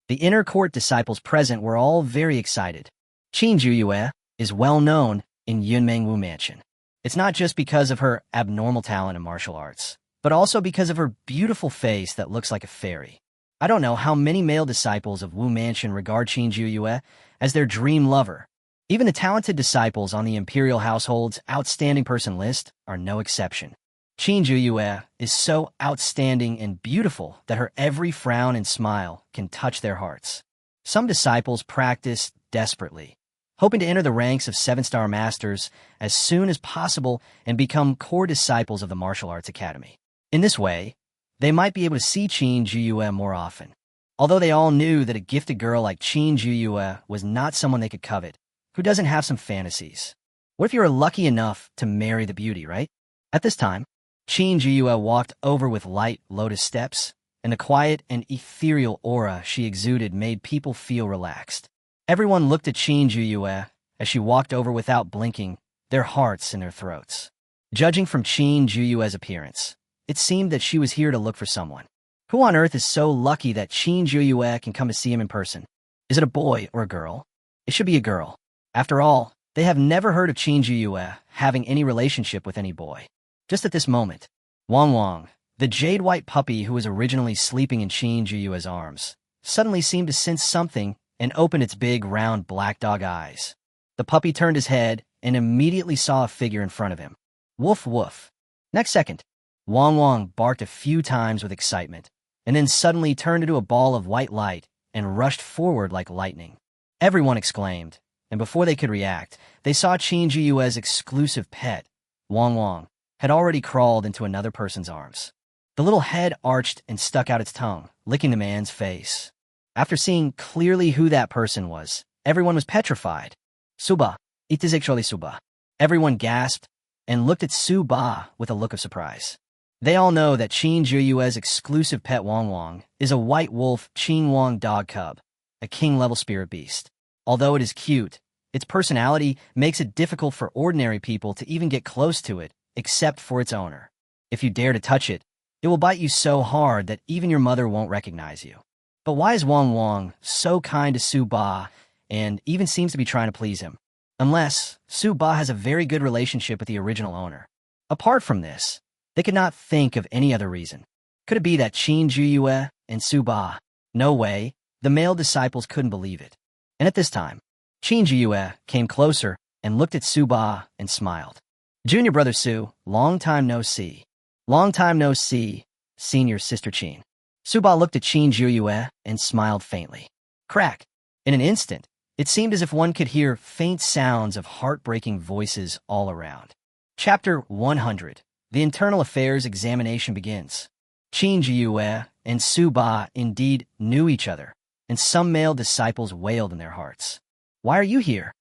The inner court disciples present were all very excited. Qin Zhuyue is well known in Yunmengwu Mansion. It's not just because of her abnormal talent in martial arts, but also because of her beautiful face that looks like a fairy. I don't know how many male disciples of Wu Mansion regard Qin Zhuyue as their dream lover. Even the talented disciples on the imperial household's outstanding person list are no exception. Qin Zhuyue is so outstanding and beautiful that her every frown and smile can touch their hearts. Some disciples practice desperately, hoping to enter the ranks of 7-star masters as soon as possible and become core disciples of the Martial Arts Academy. In this way, they might be able to see Qin Zhuyue more often. Although they all knew that a gifted girl like Qin Zhuyue was not someone they could covet, who doesn't have some fantasies. What if you were lucky enough to marry the beauty, right? At this time, Qin Jiyue walked over with light lotus steps, and the quiet and ethereal aura she exuded made people feel relaxed. Everyone looked at Qin Jiyue as she walked over without blinking, their hearts in their throats. Judging from Qin Jiyue's appearance, it seemed that she was here to look for someone. Who on earth is so lucky that Qin Jiyue can come to see him in person? Is it a boy or a girl? It should be a girl. After all, they have never heard of Qin Jiyue having any relationship with any boy. Just at this moment, Wang, the jade-white puppy who was originally sleeping in Qin Jiyue's arms, suddenly seemed to sense something and opened its big, round, black dog eyes. The puppy turned his head and immediately saw a figure in front of him. Woof, woof. Next second, Wang barked a few times with excitement, and then suddenly turned into a ball of white light and rushed forward like lightning. Everyone exclaimed, and before they could react, they saw Qin Jiyue's exclusive pet, Wang, had already crawled into another person's arms. The little head arched and stuck out its tongue, licking the man's face. After seeing clearly who that person was, everyone was petrified. Suba, it is actually Suba. Everyone gasped and looked at Suba with a look of surprise. They all know that Qin Jiyue's exclusive pet Wang is a white wolf Qin Wang dog cub, a king-level spirit beast. Although it is cute, its personality makes it difficult for ordinary people to even get close to it, except for its owner. If you dare to touch it, it will bite you so hard that even your mother won't recognize you. But why is Wang so kind to Suba and even seems to be trying to please him? Unless Suba has a very good relationship with the original owner. Apart from this, they could not think of any other reason. Could it be that Qin Jiyue and Suba? No way, the male disciples couldn't believe it. And at this time, Qin Jiyue came closer and looked at Suba and smiled. Junior brother Su, long time no see. Long time no see, senior sister Qin. Suba looked at Qin Jiyue and smiled faintly. Crack. In an instant, it seemed as if one could hear faint sounds of heartbreaking voices all around. Chapter 100. The Internal Affairs Examination begins. Qin Jiyue and Suba indeed knew each other, and some male disciples wailed in their hearts. Why are you here?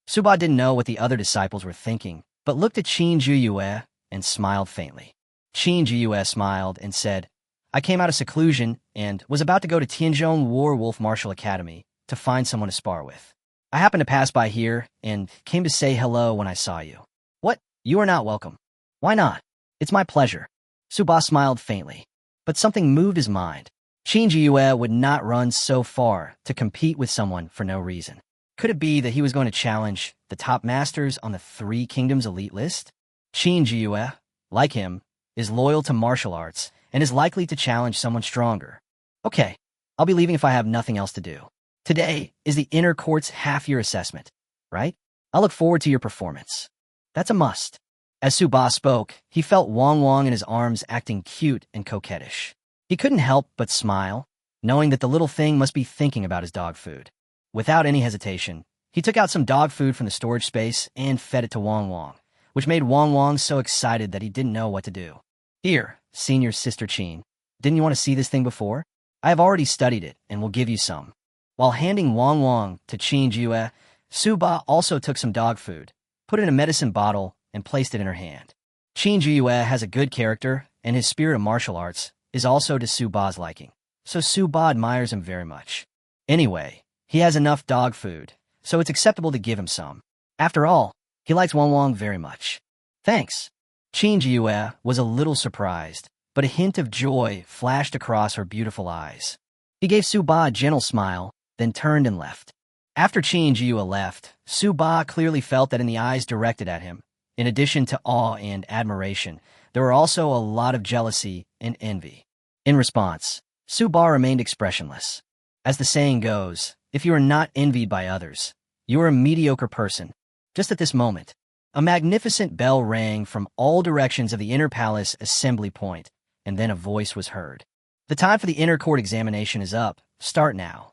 Suba didn't know what the other disciples were thinking, but looked at Qin Jiyue and smiled faintly. Qin Jiyue smiled and said, I came out of seclusion and was about to go to Tianzhong War Wolf Martial Academy to find someone to spar with. I happened to pass by here and came to say hello when I saw you. What? You are not welcome. Why not? It's my pleasure. Suba smiled faintly, but something moved his mind. Qin Jiyue would not run so far to compete with someone for no reason. Could it be that he was going to challenge the top masters on the Three Kingdoms elite list? Qin Jiyue, like him, is loyal to martial arts and is likely to challenge someone stronger. Okay, I'll be leaving if I have nothing else to do. Today is the Inner Court's half-year assessment, right? I'll look forward to your performance. That's a must. As Suba spoke, he felt Wang in his arms acting cute and coquettish. He couldn't help but smile, knowing that the little thing must be thinking about his dog food. Without any hesitation, he took out some dog food from the storage space and fed it to Wang, which made Wang so excited that he didn't know what to do. Here, senior sister Qin, didn't you want to see this thing before? I have already studied it and will give you some. While handing Wang to Qin Jiyue, Suba also took some dog food, put it in a medicine bottle, and placed it in her hand. Qin Jiyue has a good character, and his spirit of martial arts is also to Suba's liking, so Suba admires him very much. Anyway, he has enough dog food, so it's acceptable to give him some. After all, he likes Wang very much. Thanks. Qin Jiyue was a little surprised, but a hint of joy flashed across her beautiful eyes. He gave Suba a gentle smile, then turned and left. After Qin Jiyue left, Suba clearly felt that in the eyes directed at him, in addition to awe and admiration, there were also a lot of jealousy and envy. In response, Suba remained expressionless. As the saying goes, if you are not envied by others, you are a mediocre person. Just at this moment, a magnificent bell rang from all directions of the Inner Palace assembly point, and then a voice was heard. The time for the Inner Court examination is up. Start now.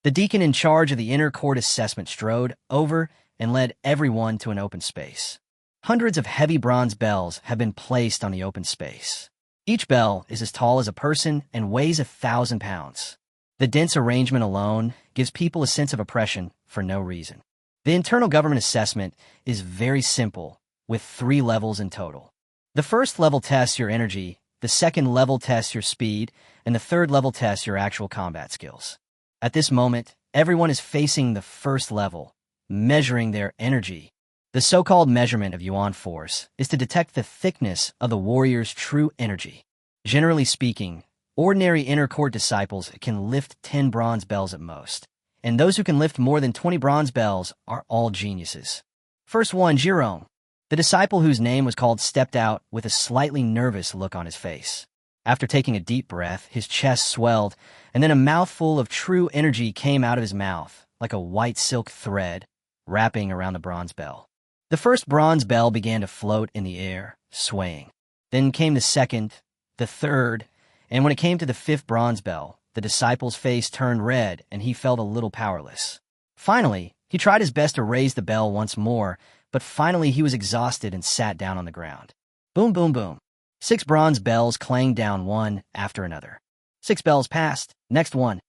The deacon in charge of the Inner Court assessment strode over and led everyone to an open space. Hundreds of heavy bronze bells have been placed on the open space. Each bell is as tall as a person and weighs 1,000 pounds. The dense arrangement alone gives people a sense of oppression for no reason. The internal government assessment is very simple, with 3 levels in total. The first level tests your energy, the second level tests your speed, and the third level tests your actual combat skills. At this moment, everyone is facing the first level, measuring their energy. The so-called measurement of Yuan force is to detect the thickness of the warrior's true energy. Generally speaking, ordinary inner court disciples can lift 10 bronze bells at most, and those who can lift more than 20 bronze bells are all geniuses. First one, Jerome. The disciple whose name was called stepped out with a slightly nervous look on his face. After taking a deep breath, his chest swelled, and then a mouthful of true energy came out of his mouth, like a white silk thread, wrapping around the bronze bell. The first bronze bell began to float in the air, swaying. Then came the second, the third, and when it came to the 5th bronze bell, the disciple's face turned red and he felt a little powerless. Finally, he tried his best to raise the bell once more, but finally he was exhausted and sat down on the ground. Boom, boom, boom. 6 bronze bells clanged down one after another. 6 bells passed. Next one.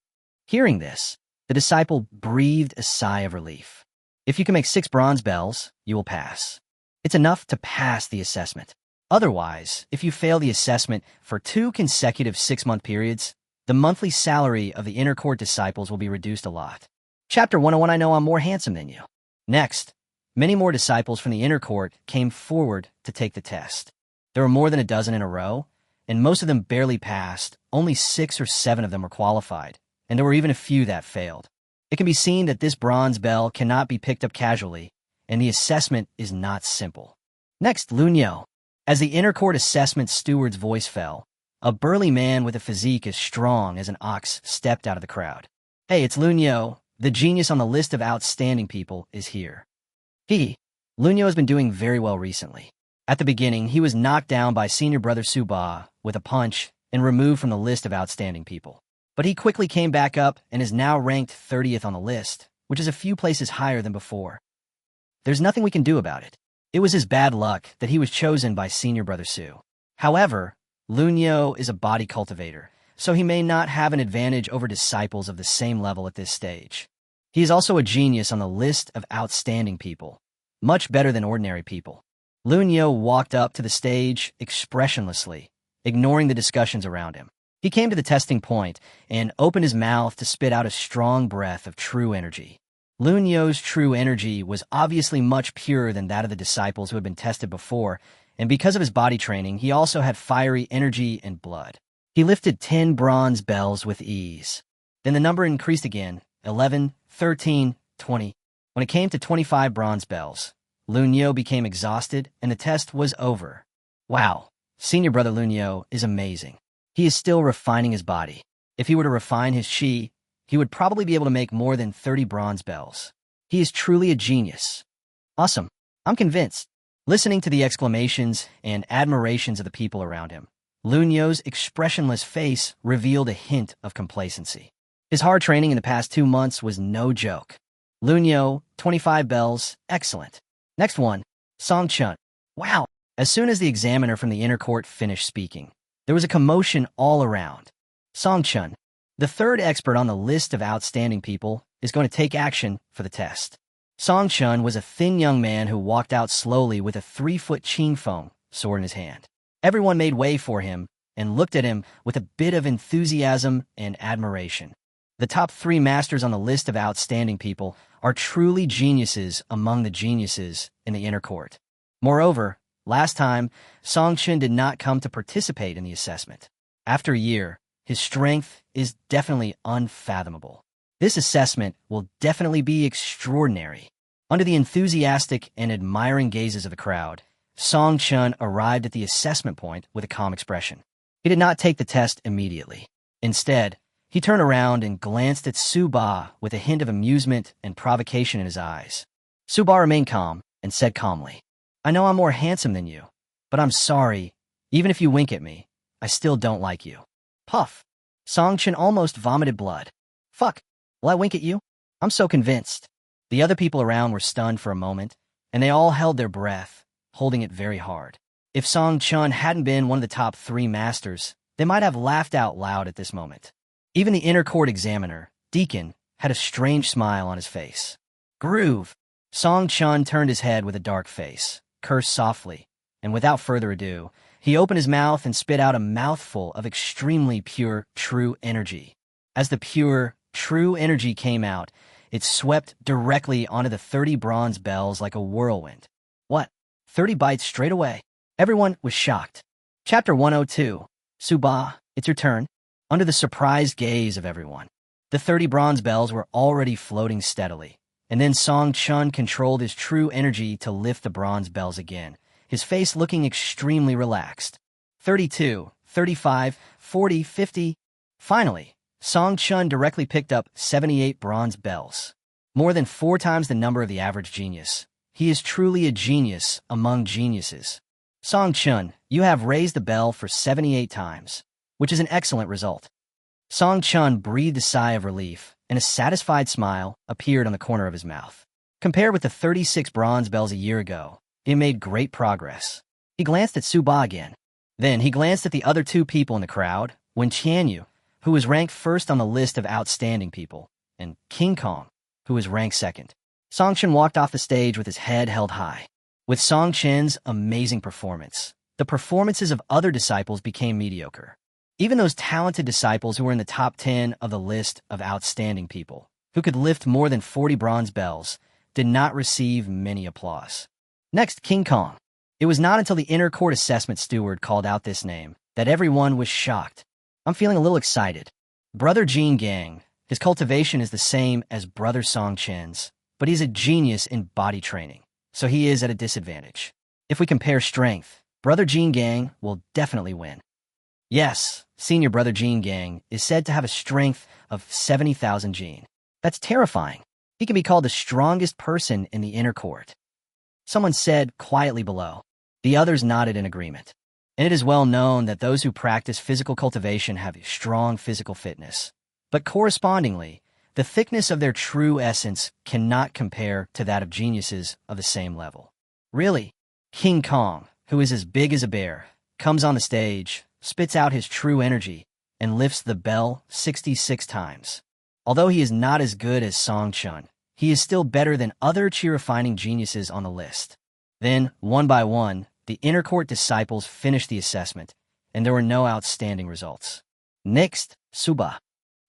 Hearing this, the disciple breathed a sigh of relief. If you can make 6 bronze bells, you will pass. It's enough to pass the assessment. Otherwise, if you fail the assessment for 2 consecutive 6-month periods, the monthly salary of the inner court disciples will be reduced a lot. Chapter 101, I know I'm more handsome than you. Next, many more disciples from the inner court came forward to take the test. There were more than a dozen in a row, and most of them barely passed. Only 6 or 7 of them were qualified, and there were even a few that failed. It can be seen that this bronze bell cannot be picked up casually, and the assessment is not simple. Next, Lunyo. As the inner court assessment steward's voice fell, a burly man with a physique as strong as an ox stepped out of the crowd. Hey, it's Lunyo. The genius on the list of outstanding people is here. Lunyo has been doing very well recently. At the beginning, he was knocked down by senior brother Suba with a punch and removed from the list of outstanding people. But he quickly came back up and is now ranked 30th on the list, which is a few places higher than before. There's nothing we can do about it. It was his bad luck that he was chosen by senior brother Su. However, Lunyo is a body cultivator, so he may not have an advantage over disciples of the same level at this stage. He is also a genius on the list of outstanding people, much better than ordinary people. Lunyo walked up to the stage expressionlessly, ignoring the discussions around him. He came to the testing point and opened his mouth to spit out a strong breath of true energy. Lunyo's true energy was obviously much purer than that of the disciples who had been tested before, and because of his body training, he also had fiery energy and blood. He lifted 10 bronze bells with ease. Then the number increased again, 11, 13, 20. When it came to 25 bronze bells, Lunyo became exhausted and the test was over. Wow, senior brother Lunyo is amazing. He is still refining his body. If he were to refine his chi, he would probably be able to make more than 30 bronze bells. He is truly a genius. Awesome. I'm convinced. Listening to the exclamations and admirations of the people around him, Lunyo's expressionless face revealed a hint of complacency. His hard training in the past 2 months was no joke. Lunyo, 25 bells, excellent. Next one, Songchun. Wow. As soon as the examiner from the inner court finished speaking, there was a commotion all around. Songchun, the 3rd expert on the list of outstanding people, is going to take action for the test. Songchun was a thin young man who walked out slowly with a 3-foot qingfeng sword in his hand. Everyone made way for him and looked at him with a bit of enthusiasm and admiration. The top 3 masters on the list of outstanding people are truly geniuses among the geniuses in the inner court. Moreover, last time, Songchun did not come to participate in the assessment. After a year, his strength is definitely unfathomable. This assessment will definitely be extraordinary. Under the enthusiastic and admiring gazes of the crowd, Songchun arrived at the assessment point with a calm expression. He did not take the test immediately. Instead, he turned around and glanced at Suba with a hint of amusement and provocation in his eyes. Suba remained calm and said calmly, I know I'm more handsome than you, but I'm sorry. Even if you wink at me, I still don't like you. Puff. Songchun almost vomited blood. Fuck. Will I wink at you? I'm so convinced. The other people around were stunned for a moment, and they all held their breath, holding it very hard. If Songchun hadn't been one of the top 3 masters, they might have laughed out loud at this moment. Even the inner court examiner, Deacon, had a strange smile on his face. Groove. Song Chun turned his head with a dark face, cursed softly, and without further ado, he opened his mouth and spit out a mouthful of extremely pure, true energy. As the pure, true energy came out, it swept directly onto the 30 bronze bells like a whirlwind. What? 30 bites straight away? Everyone was shocked. Chapter 102. Suba, it's your turn. Under the surprised gaze of everyone, the 30 bronze bells were already floating steadily, and then Song Chun controlled his true energy to lift the bronze bells again, his face looking extremely relaxed. 32, 35, 40, 50. Finally, Song Chun directly picked up 78 bronze bells, more than 4 times the number of the average genius. He is truly a genius among geniuses. Song Chun, you have raised the bell for 78 times, which is an excellent result. Song Chun breathed a sigh of relief, and a satisfied smile appeared on the corner of his mouth. Compared with the 36 bronze bells a year ago, he made great progress. He glanced at Suba again. Then he glanced at the other 2 people in the crowd, Xiantian, who was ranked first on the list of outstanding people, and King Kong, who was ranked second. Song Chun walked off the stage with his head held high. With Song Chen's amazing performance, the performances of other disciples became mediocre. Even those talented disciples who were in the top 10 of the list of outstanding people, who could lift more than 40 bronze bells, did not receive many applause. Next, King Kong. It was not until the inner court assessment steward called out this name that everyone was shocked. I'm feeling a little excited. Brother Jin Gang, his cultivation is the same as Brother Song Chen's, but he's a genius in body training, so he is at a disadvantage. If we compare strength, Brother Jin Gang will definitely win. Yes, Senior Brother Jin Gang is said to have a strength of 70,000 Jin. That's terrifying. He can be called the strongest person in the inner court. Someone said quietly below. The others nodded in agreement. And it is well known that those who practice physical cultivation have strong physical fitness. But correspondingly, the thickness of their true essence cannot compare to that of geniuses of the same level. Really, King Kong, who is as big as a bear, comes on the stage, spits out his true energy, and lifts the bell 66 times. Although he is not as good as Song Chun, he is still better than other chi-refining geniuses on the list. Then, one by one, the inner court disciples finished the assessment, and there were no outstanding results. Next, Suba.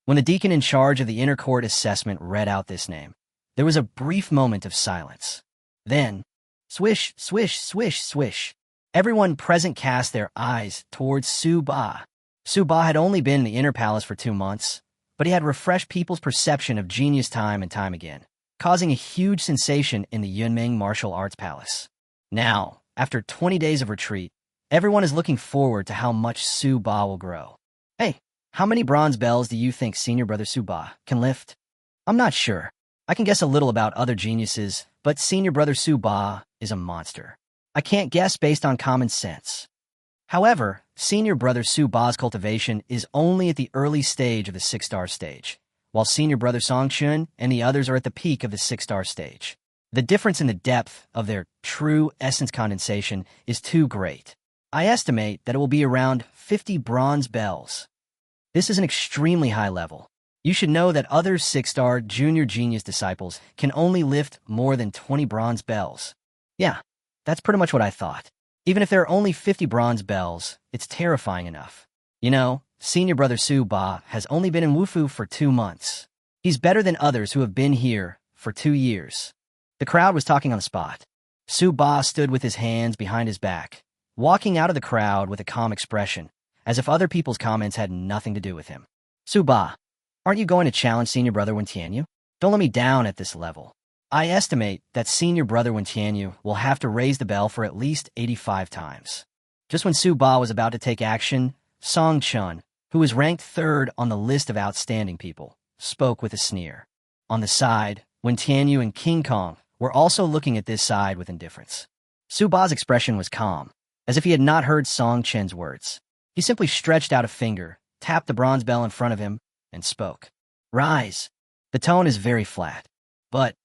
When the deacon in charge of the inner court assessment read out this name, there was a brief moment of silence. Then, swish, swish, swish, swish. Everyone present cast their eyes towards Suba. Suba had only been in the inner palace for 2 months, but he had refreshed people's perception of genius time and time again, causing a huge sensation in the Yunming Martial Arts Palace. Now, after 20 days of retreat, everyone is looking forward to how much Suba will grow. Hey, how many bronze bells do you think Senior Brother Suba can lift? I'm not sure. I can guess a little about other geniuses, but Senior Brother Suba is a monster. I can't guess based on common sense. However, Senior Brother Suba's cultivation is only at the early stage of the 6-star stage, while Senior Brother Song Chun and the others are at the peak of the 6-star stage. The difference in the depth of their true essence condensation is too great. I estimate that it will be around 50 bronze bells. This is an extremely high level. You should know that other 6-star junior genius disciples can only lift more than 20 bronze bells. Yeah, that's pretty much what I thought. Even if there are only 50 bronze bells, it's terrifying enough. You know, Senior Brother Suba has only been in Wufu for 2 months. He's better than others who have been here for 2 years. The crowd was talking on the spot. Suba stood with his hands behind his back, walking out of the crowd with a calm expression, as if other people's comments had nothing to do with him. Suba, aren't you going to challenge Senior Brother Xiantian? Don't let me down at this level. I estimate that Senior Brother Xiantian will have to raise the bell for at least 85 times. Just when Suba was about to take action, Song Chun, who was ranked 3rd on the list of outstanding people, spoke with a sneer. On the side, Xiantian and King Kong were also looking at this side with indifference. Suba's expression was calm, as if he had not heard Song Chen's words. He simply stretched out a finger, tapped the bronze bell in front of him, and spoke. Rise. The tone is very flat. But,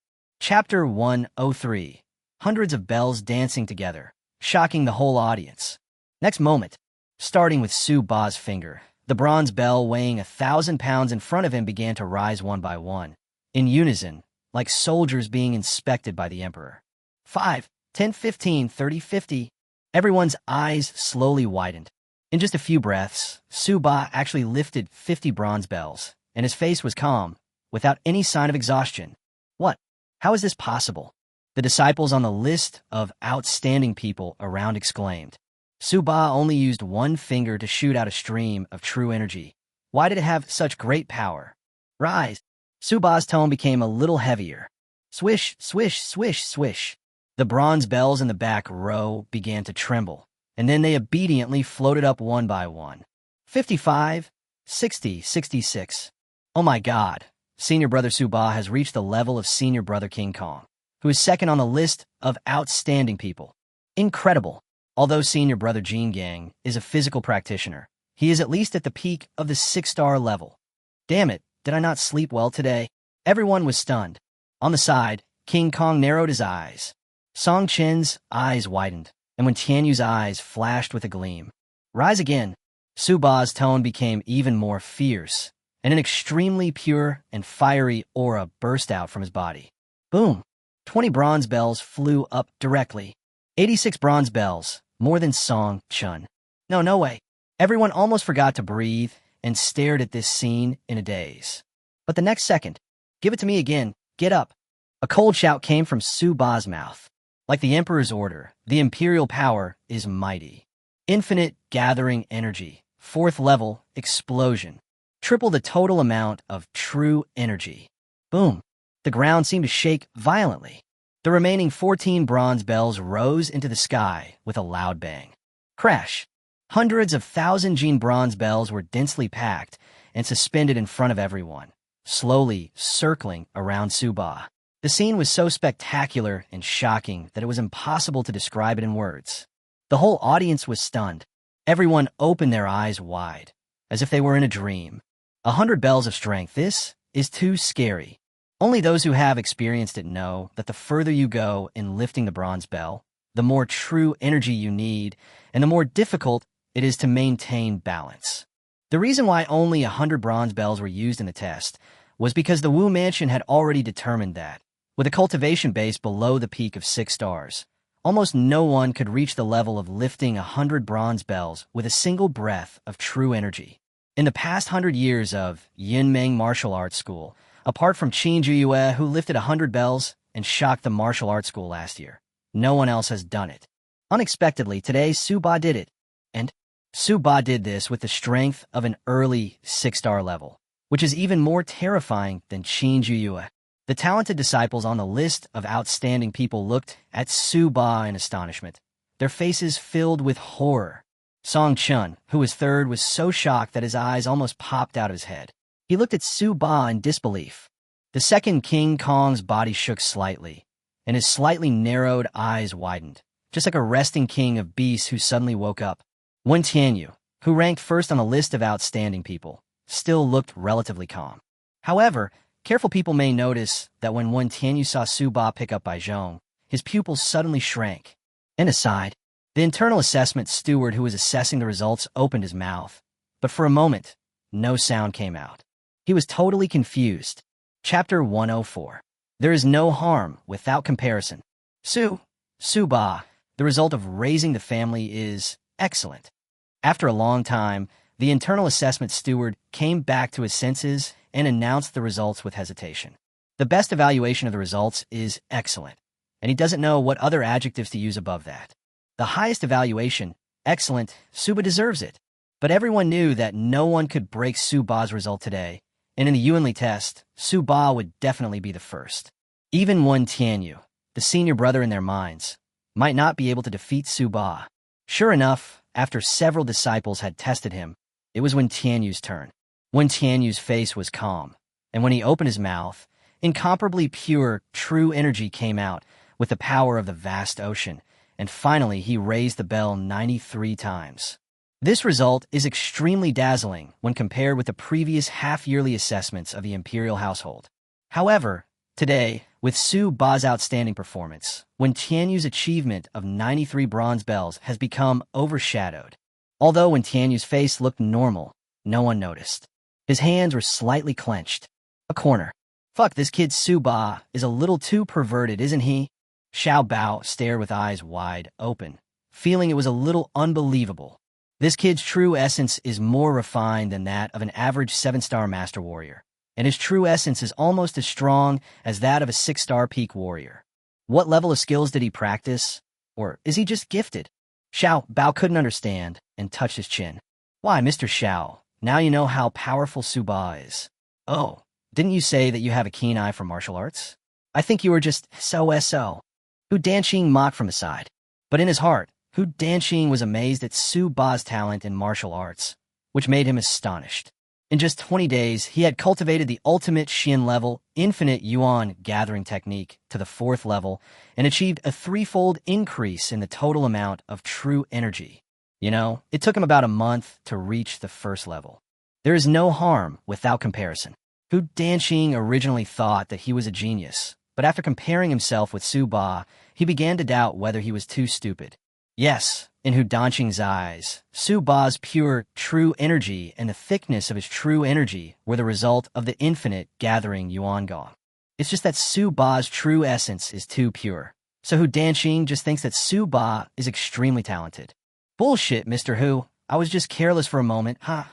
Chapter 103, hundreds of bells dancing together, shocking the whole audience. Next moment, starting with Suba's finger, the bronze bell weighing 1,000 pounds in front of him began to rise one by one. In unison, like soldiers being inspected by the emperor. 5, 10, 15, 30, 50. Everyone's eyes slowly widened. In just a few breaths, Su-ba actually lifted 50 bronze bells, and his face was calm, without any sign of exhaustion. What? How is this possible? The disciples on the list of outstanding people around exclaimed. Su-ba only used one finger to shoot out a stream of true energy. Why did it have such great power? Rise. Su-ba's tone became a little heavier. Swish, swish, swish, swish. The bronze bells in the back row began to tremble, and then they obediently floated up one by one. 55, 60, 66. Oh my God, Senior Brother Su-ba has reached the level of Senior Brother King Kong, who is second on the list of outstanding people. Incredible. Although Senior Brother Jean Gang is a physical practitioner, he is at least at the peak of the 6-star level. Damn it, did I not sleep well today? Everyone was stunned. On the side, King Kong narrowed his eyes. Song Chen's eyes widened, and when Tianyu's eyes flashed with a gleam. Rise again. Su-ba's tone became even more fierce, and an extremely pure and fiery aura burst out from his body. Boom! 20 bronze bells flew up directly. 86 bronze bells, more than Song Chun. No way. Everyone almost forgot to breathe and stared at this scene in a daze. But the next second, give it to me again, get up. A cold shout came from Su-ba's mouth. Like the Emperor's order, the imperial power is mighty. Infinite gathering energy, 4th level, explosion. Triple the total amount of true energy. Boom. The ground seemed to shake violently. The remaining 14 bronze bells rose into the sky with a loud bang. Crash. Hundreds of thousand-gene bronze bells were densely packed and suspended in front of everyone, slowly circling around Su-ba. The scene was so spectacular and shocking that it was impossible to describe it in words. The whole audience was stunned. Everyone opened their eyes wide, as if they were in a dream. 100 bells of strength. This is too scary. Only those who have experienced it know that the further you go in lifting the bronze bell, the more true energy you need, and the more difficult it is to maintain balance. The reason why only 100 bronze bells were used in the test was because the Wu Mansion had already determined that, with a cultivation base below the peak of 6 stars, almost no one could reach the level of lifting 100 bronze bells with a single breath of true energy. In the past 100 years of Yinmeng Martial Arts School, apart from Qin Juyue, who lifted 100 bells and shocked the martial arts school last year, no one else has done it. Unexpectedly, today Su-ba did it. And Su-ba did this with the strength of an early 6-star level, which is even more terrifying than Qin Juyue. The talented disciples on the list of outstanding people looked at Su-ba in astonishment, their faces filled with horror. Song Chun, who was third, was so shocked that his eyes almost popped out of his head. He looked at Su-ba in disbelief. The second King Kong's body shook slightly, and his slightly narrowed eyes widened, just like a resting king of beasts who suddenly woke up. Wen Tianyu, who ranked first on the list of outstanding people, still looked relatively calm. However, careful people may notice that when Wen Tianyu saw Su-ba pick up Bai Zhong, his pupils suddenly shrank. And aside, the internal assessment steward who was assessing the results opened his mouth, but for a moment, no sound came out. He was totally confused. Chapter 104. There is no harm without comparison. Su-ba, the result of raising the family is excellent. After a long time, the internal assessment steward came back to his senses and announced the results with hesitation. The best evaluation of the results is excellent, and he doesn't know what other adjectives to use above that. The highest evaluation, excellent, Su-ba deserves it. But everyone knew that no one could break Su-ba's result today, and in the Yuanli test, Su-ba would definitely be the first. Even Wen Tianyu, the senior brother in their minds, might not be able to defeat Su-ba. Sure enough, after several disciples had tested him, it was Wen Tianyu's turn. Wen Tianyu's face was calm, and when he opened his mouth, incomparably pure, true energy came out with the power of the vast ocean, and finally he raised the bell 93 times. This result is extremely dazzling when compared with the previous half-yearly assessments of the imperial household. However, today, with Su-ba's outstanding performance, Wen Tianyu's achievement of 93 bronze bells has become overshadowed. Although Wen Tianyu's face looked normal, no one noticed. His hands were slightly clenched. A corner. Fuck, this kid Suba is a little too perverted, isn't he? Xiao Bao stared with eyes wide open, feeling it was a little unbelievable. This kid's true essence is more refined than that of an average 7-star Master Warrior, and his true essence is almost as strong as that of a 6-star Peak Warrior. What level of skills did he practice? Or is he just gifted? Xiao Bao couldn't understand and touched his chin. Why, Mr. Xiao, now you know how powerful Suba is. Oh, didn't you say that you have a keen eye for martial arts? I think you were just so. Hu Danqing mocked from the side. But in his heart, Hu Danqing was amazed at Suba's talent in martial arts, which made him astonished. In just 20 days, he had cultivated the ultimate Xin level, infinite yuan gathering technique to the 4th level and achieved a 3-fold increase in the total amount of true energy. You know, it took him about a month to reach the 1st level. There is no harm without comparison. Hu Danqing originally thought that he was a genius, but after comparing himself with Suba, he began to doubt whether he was too stupid. Yes, in Hu Danqing's eyes, Suba's pure, true energy and the thickness of his true energy were the result of the infinite gathering yuan gong. It's just that Suba's true essence is too pure. So Hu Danqing just thinks that Suba is extremely talented. Bullshit, Mr. Hu. I was just careless for a moment, huh?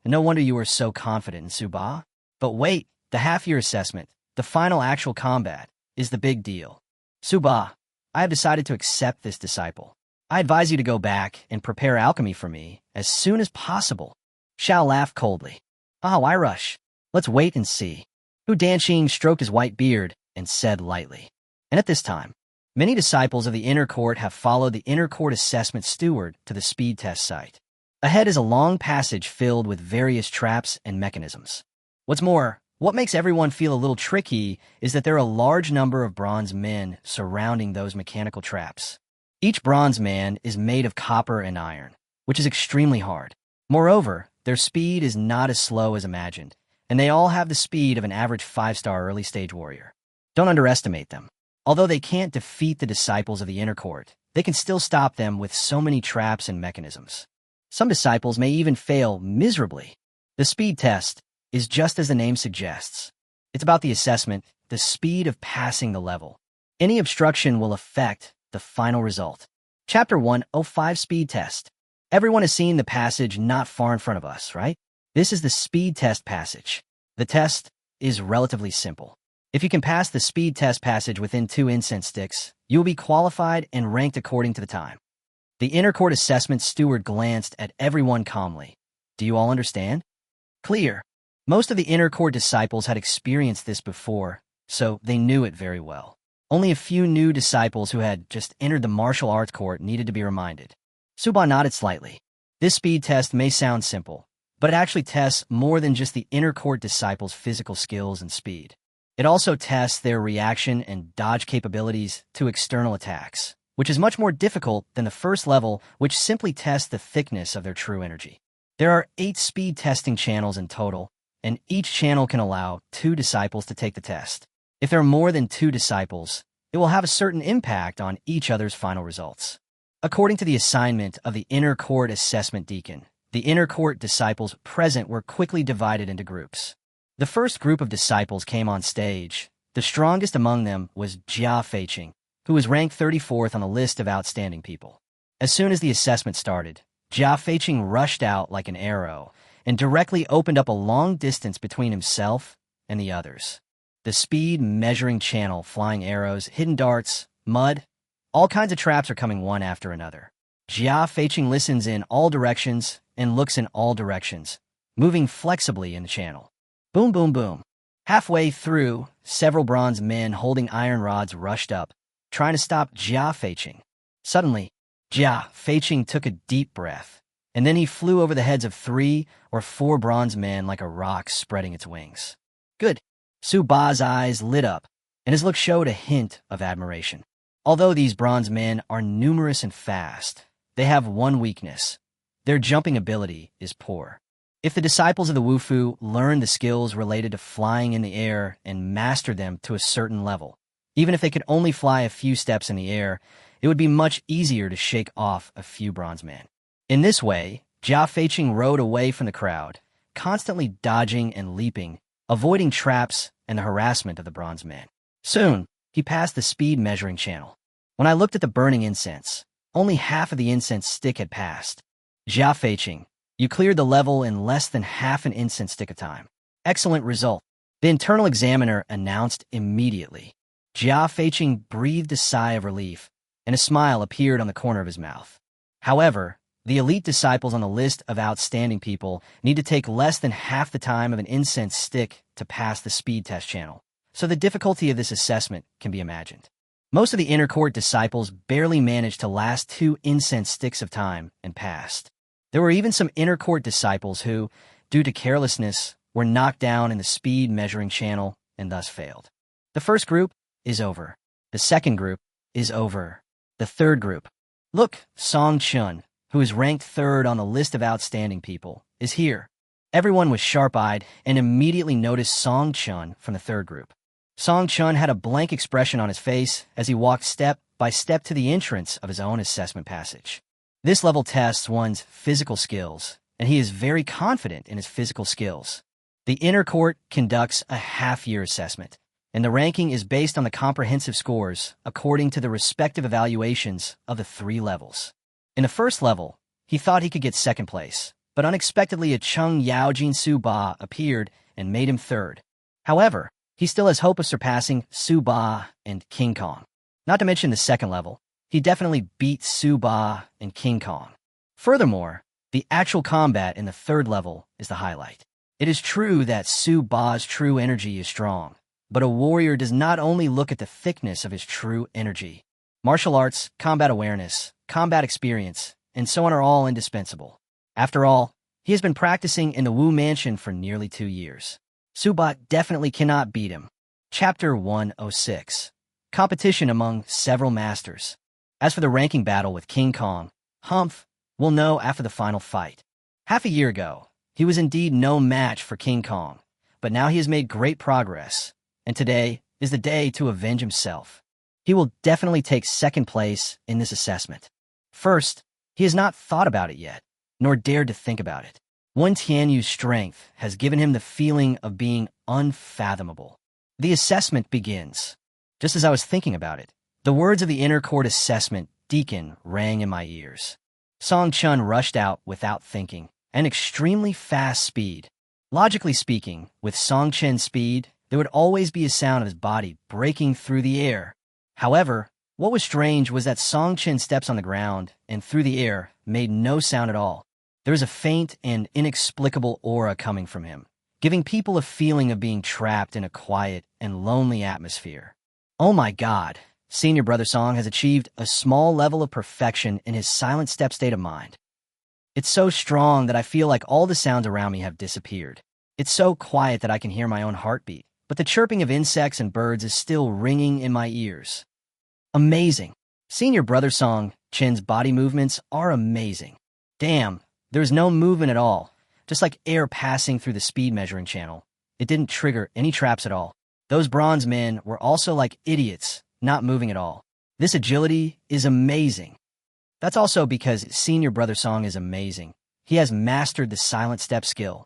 No wonder you were so confident in Suba. But wait, the half-year assessment, the final actual combat, is the big deal. Suba, I have decided to accept this disciple. I advise you to go back and prepare alchemy for me as soon as possible. Xiao laughed coldly. Oh, why rush? Let's wait and see. Hu Danqing stroked his white beard and said lightly. And at this time, many disciples of the inner court have followed the inner court assessment steward to the speed test site. Ahead is a long passage filled with various traps and mechanisms. What's more, what makes everyone feel a little tricky is that there are a large number of bronze men surrounding those mechanical traps. Each bronze man is made of copper and iron, which is extremely hard. Moreover, their speed is not as slow as imagined, and they all have the speed of an average 5-star early-stage warrior. Don't underestimate them. Although they can't defeat the disciples of the inner court, they can still stop them with so many traps and mechanisms. Some disciples may even fail miserably. The speed test is just as the name suggests. It's about the assessment, the speed of passing the level. Any obstruction will affect the final result. Chapter 105 Speed Test. Everyone has seen the passage not far in front of us, right? This is the speed test passage. The test is relatively simple. If you can pass the speed test passage within 2 incense sticks, you will be qualified and ranked according to the time. The inner court assessment steward glanced at everyone calmly. Do you all understand? Clear. Most of the inner court disciples had experienced this before, so they knew it very well. Only a few new disciples who had just entered the martial arts court needed to be reminded. Suba nodded slightly. This speed test may sound simple, but it actually tests more than just the inner court disciples' physical skills and speed. It also tests their reaction and dodge capabilities to external attacks, which is much more difficult than the first level, which simply tests the thickness of their true energy. There are 8 speed testing channels in total, and each channel can allow 2 disciples to take the test. If there are more than 2 disciples, it will have a certain impact on each other's final results. According to the assignment of the inner court assessment deacon, the inner court disciples present were quickly divided into groups. The first group of disciples came on stage. The strongest among them was Jia Feiqing, who was ranked 34th on the list of outstanding people. As soon as the assessment started, Jia Feiqing rushed out like an arrow and directly opened up a long distance between himself and the others. The speed measuring channel, flying arrows, hidden darts, mud, all kinds of traps are coming one after another. Jia Feiqing listens in all directions and looks in all directions, moving flexibly in the channel. Boom, boom, boom. Halfway through, several bronze men holding iron rods rushed up, trying to stop Jia Feiqing. Suddenly, Jia Feiqing took a deep breath, and then he flew over the heads of 3 or 4 bronze men like a rock spreading its wings. Good. Suba's eyes lit up, and his look showed a hint of admiration. Although these bronze men are numerous and fast, they have one weakness. Their jumping ability is poor. If the disciples of the Wufu learn the skills related to flying in the air and master them to a certain level, even if they could only fly a few steps in the air, it would be much easier to shake off a few bronze men. In this way, Jia Feiqing rode away from the crowd, constantly dodging and leaping, avoiding traps and the harassment of the bronze men. Soon, he passed the speed measuring channel. When I looked at the burning incense, only half of the incense stick had passed. Defying, you cleared the level in less than half an incense stick of time. Excellent result. The internal examiner announced immediately. Defying breathed a sigh of relief, and a smile appeared on the corner of his mouth. However, the elite disciples on the list of outstanding people need to take less than half the time of an incense stick to pass the speed test channel, so the difficulty of this assessment can be imagined. Most of the inner court disciples barely managed to last 2 incense sticks of time and passed. There were even some inner court disciples who, due to carelessness, were knocked down in the speed measuring channel and thus failed. The first group is over. The second group is over. The third group. Look, Xiantian, who is ranked 3rd on the list of outstanding people, is here. Everyone was sharp-eyed and immediately noticed Xiantian from the third group. Xiantian had a blank expression on his face as he walked step by step to the entrance of his own assessment passage. This level tests one's physical skills, and he is very confident in his physical skills. The inner court conducts a half-year assessment, and the ranking is based on the comprehensive scores according to the respective evaluations of the 3 levels. In the first level, he thought he could get 2nd place, but unexpectedly a Chung Yaojin Su Ba appeared and made him 3rd. However, he still has hope of surpassing Su Ba and King Kong. Not to mention the 2nd level, he definitely beat Su Ba and King Kong. Furthermore, the actual combat in the 3rd level is the highlight. It is true that Su Ba's true energy is strong, but a warrior does not only look at the thickness of his true energy. Martial arts, combat awareness, combat experience, and so on are all indispensable. After all, he has been practicing in the Wu Mansion for nearly 2 years. Su Ba definitely cannot beat him. Chapter 106. Competition among several masters. As for the ranking battle with King Kong, Humph will know after the final fight. Half a year ago, he was indeed no match for King Kong, but now he has made great progress, and today is the day to avenge himself. He will definitely take 2nd place in this assessment. First, he has not thought about it yet, nor dared to think about it. Xuantianyu's strength has given him the feeling of being unfathomable. The assessment begins. Just as I was thinking about it, the words of the inner court assessment deacon rang in my ears. Xiantian rushed out without thinking, at extremely fast speed. Logically speaking, with Xiantian's speed, there would always be a sound of his body breaking through the air. However, what was strange was that Xiantian steps on the ground and through the air made no sound at all. There is a faint and inexplicable aura coming from him, giving people a feeling of being trapped in a quiet and lonely atmosphere. Oh my God, Senior Brother Song has achieved a small level of perfection in his silent step state of mind. It's so strong that I feel like all the sounds around me have disappeared. It's so quiet that I can hear my own heartbeat, but the chirping of insects and birds is still ringing in my ears. Amazing. Senior Brother Song Chin's body movements are amazing. Damn, there's no movement at all, just like air passing through the speed measuring channel. It didn't trigger any traps at all. Those bronze men were also like idiots, not moving at all. This agility is amazing. That's also because Senior Brother Song is amazing. He has mastered the silent step skill.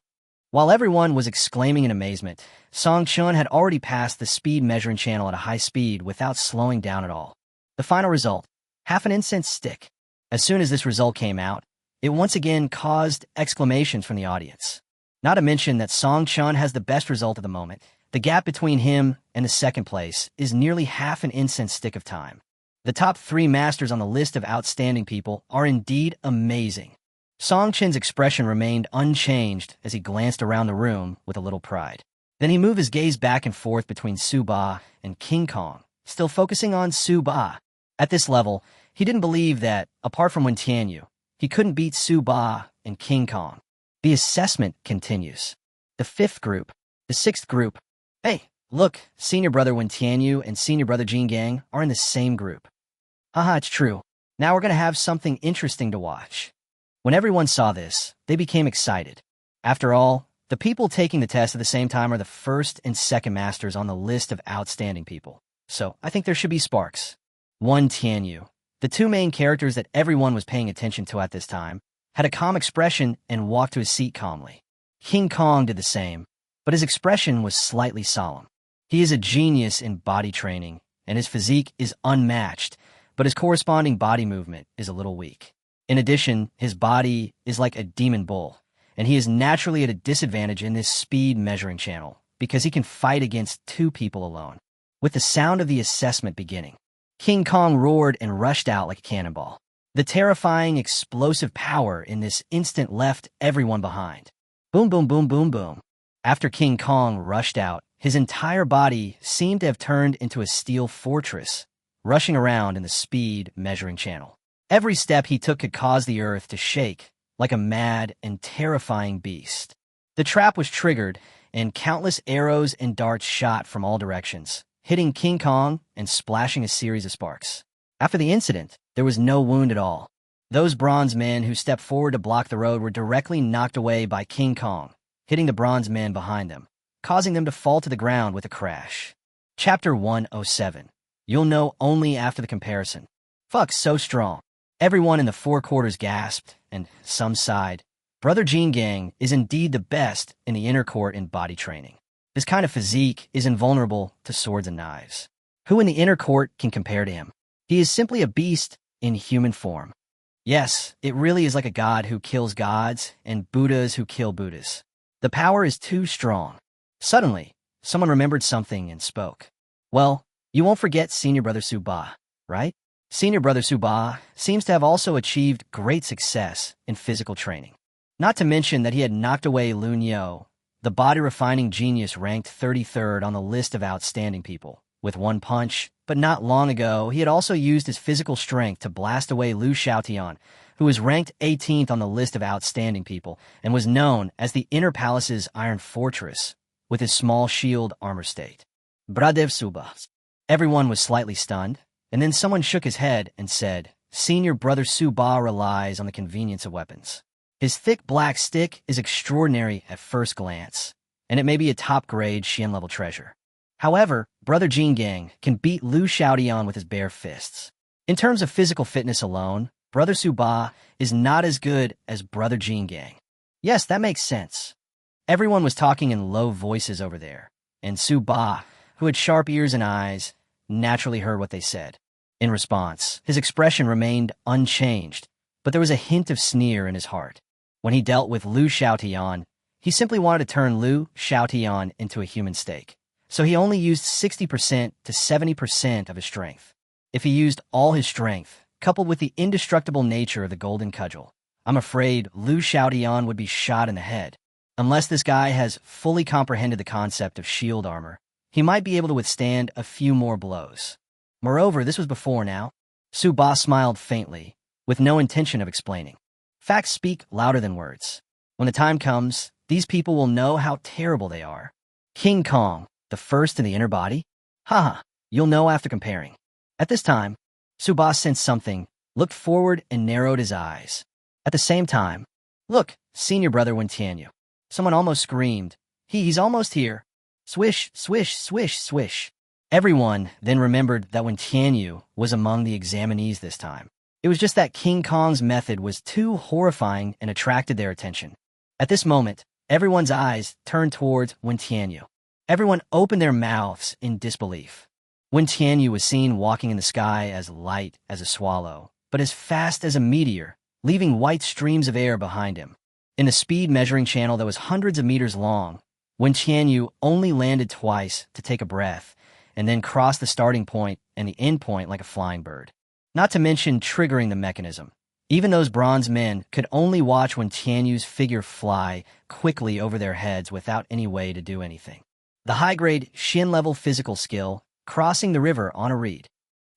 While everyone was exclaiming in amazement, Song Chun had already passed the speed measuring channel at a high speed without slowing down at all. The final result, half an incense stick. As soon as this result came out, it once again caused exclamations from the audience. Not to mention that Song Chun has the best result at the moment. The gap between him and the 2nd place is nearly half an incense stick of time. The top 3 masters on the list of outstanding people are indeed amazing. Song Chin's expression remained unchanged as he glanced around the room with a little pride. Then he moved his gaze back and forth between Su Ba and King Kong, still focusing on Su Ba. At this level, he didn't believe that, apart from Xuantianyu, he couldn't beat Su Ba and King Kong. The assessment continues. The 5th group, the 6th group. Hey, look, Senior Brother Xuantianyu and Senior Brother Jin Gang are in the same group. Haha, it's true. Now we're going to have something interesting to watch. When everyone saw this, they became excited. After all, the people taking the test at the same time are the 1st and 2nd masters on the list of outstanding people. So I think there should be sparks. Xuantianyu, the 2 main characters that everyone was paying attention to at this time, had a calm expression and walked to his seat calmly. King Kong did the same, but his expression was slightly solemn. He is a genius in body training, and his physique is unmatched, but his corresponding body movement is a little weak. In addition, his body is like a demon bull, and he is naturally at a disadvantage in this speed measuring channel because he can fight against 2 people alone. With the sound of the assessment beginning, King Kong roared and rushed out like a cannonball. The terrifying, explosive power in this instant left everyone behind. Boom, boom, boom, boom, boom. After King Kong rushed out, his entire body seemed to have turned into a steel fortress, rushing around in the speed measuring channel. Every step he took could cause the earth to shake like a mad and terrifying beast. The trap was triggered, and countless arrows and darts shot from all directions, hitting King Kong and splashing a series of sparks. After the incident, there was no wound at all. Those bronze men who stepped forward to block the road were directly knocked away by King Kong, hitting the bronze men behind them, causing them to fall to the ground with a crash. Chapter 107. You'll know only after the comparison. Fuck, so strong. Everyone in the 4 quarters gasped, and some sighed. Brother Gang is indeed the best in the inner court in body training. This kind of physique is invulnerable to swords and knives. Who in the inner court can compare to him? He is simply a beast in human form. Yes, it really is like a god who kills gods and Buddhas who kill Buddhas. The power is too strong. Suddenly, someone remembered something and spoke. Well, you won't forget Senior Brother Suba, right? Senior Brother Suba seems to have also achieved great success in physical training. Not to mention that he had knocked away Lun Yo, the body-refining genius ranked 33rd on the list of outstanding people, with 1 punch, but not long ago he had also used his physical strength to blast away Lu Xiaotian, who was ranked 18th on the list of outstanding people and was known as the Inner Palace's Iron Fortress, with his small shield armor state. Bradev Suba. Everyone was slightly stunned, and then someone shook his head and said, Senior Brother Suba relies on the convenience of weapons. His thick black stick is extraordinary at first glance, and it may be a top-grade Xian-level treasure. However, Brother Gang can beat Lu Xiaotian with his bare fists. In terms of physical fitness alone, Brother Suba is not as good as Brother Gang. Yes, that makes sense. Everyone was talking in low voices over there, and Suba, who had sharp ears and eyes, naturally heard what they said. In response, his expression remained unchanged, but there was a hint of sneer in his heart. When he dealt with Lu Xiaotian, he simply wanted to turn Lu Xiaotian into a human steak, so he only used 60% to 70% of his strength. If he used all his strength, coupled with the indestructible nature of the golden cudgel, I'm afraid Lu Xiaotian would be shot in the head. Unless this guy has fully comprehended the concept of shield armor, he might be able to withstand a few more blows. Moreover, this was before now. Suba smiled faintly, with no intention of explaining. Facts speak louder than words. When the time comes, these people will know how terrible they are. King Kong, the first in the inner body? Haha, you'll know after comparing. At this time, Suba sensed something, looked forward and narrowed his eyes. At the same time, look, Senior Brother Xuantian. Someone almost screamed. He's almost here. Swish, swish, swish, swish. Everyone then remembered that Xuantian was among the examinees this time. It was just that King Kong's method was too horrifying and attracted their attention. At this moment, everyone's eyes turned towards Xuantian. Everyone opened their mouths in disbelief. Xuantian was seen walking in the sky as light as a swallow, but as fast as a meteor, leaving white streams of air behind him. In the speed measuring channel that was hundreds of meters long, Xuantian only landed twice to take a breath, and then crossed the starting point and the end point like a flying bird. Not to mention triggering the mechanism. Even those bronze men could only watch Xuantian's figure fly quickly over their heads without any way to do anything. The high-grade Xian-level physical skill, crossing the river on a reed.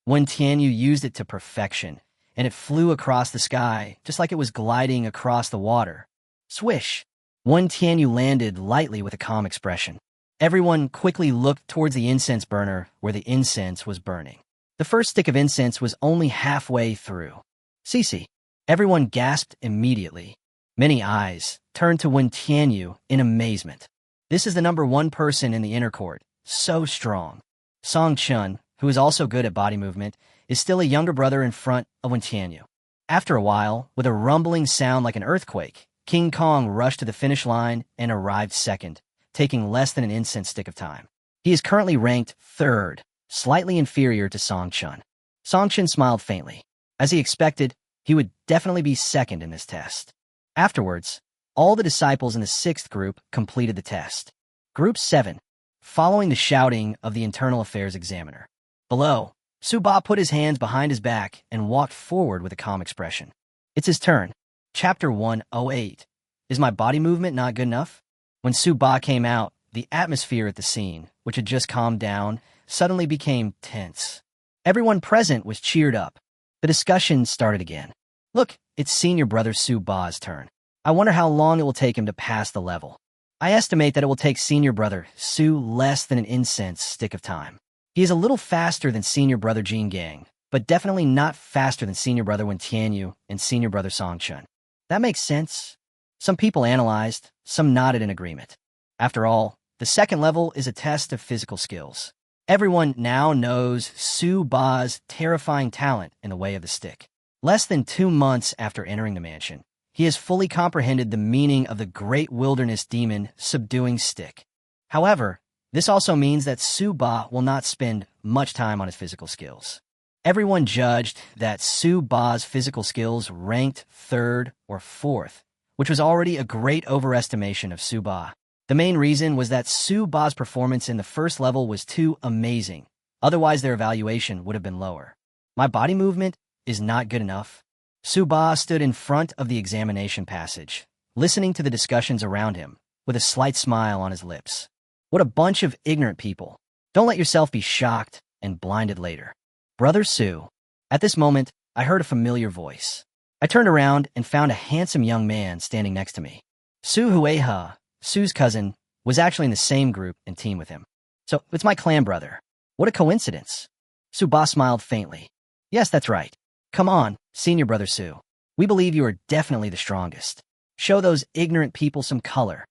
Xuantian used it to perfection, and it flew across the sky just like it was gliding across the water. Swish! Xuantian landed lightly with a calm expression. Everyone quickly looked towards the incense burner where the incense was burning. The first stick of incense was only halfway through. Cici. Everyone gasped immediately. Many eyes turned to Xuantian in amazement. This is the #1 person in the inner court, so strong. Song Chun, who is also good at body movement, is still a younger brother in front of Xuantian. After a while, with a rumbling sound like an earthquake, King Kong rushed to the finish line and arrived second, taking less than an incense stick of time. He is currently ranked 3rd, slightly inferior to Songchun. Songchun smiled faintly. As he expected, he would definitely be 2nd in this test. Afterwards, all the disciples in the 6th group completed the test. Group 7, following the shouting of the internal affairs examiner. Below, Su-Ba put his hands behind his back and walked forward with a calm expression. It's his turn. Chapter 108. Is my body movement not good enough? When Su-Ba came out, the atmosphere at the scene, which had just calmed down, suddenly became tense. Everyone present was cheered up. The discussion started again. Look, it's senior brother Su-Ba's turn. I wonder how long it will take him to pass the level. I estimate that it will take senior brother Su less than an incense stick of time. He is a little faster than senior brother Jin Gang, but definitely not faster than senior brother Tianyu and senior brother Songchun. That makes sense. Some people analyzed, some nodded in agreement. After all, the 2nd level is a test of physical skills. Everyone now knows Su-Ba's terrifying talent in the way of the stick. Less than 2 months after entering the mansion, he has fully comprehended the meaning of the great wilderness demon subduing stick. However, this also means that Su-Ba will not spend much time on his physical skills. Everyone judged that Su-Ba's physical skills ranked 3rd or 4th, which was already a great overestimation of Su-Ba. The main reason was that Su-Ba's performance in the 1st level was too amazing, otherwise their evaluation would have been lower. My body movement is not good enough. Su-Ba stood in front of the examination passage, listening to the discussions around him, with a slight smile on his lips. What a bunch of ignorant people. Don't let yourself be shocked and blinded later. Brother Su. At this moment, I heard a familiar voice. I turned around and found a handsome young man standing next to me. Su Hueha, Su's cousin, was actually in the same group and team with him. So, it's my clan brother. What a coincidence. Su-Ba smiled faintly. Yes, that's right. Come on, senior brother Su. We believe you are definitely the strongest. Show those ignorant people some color.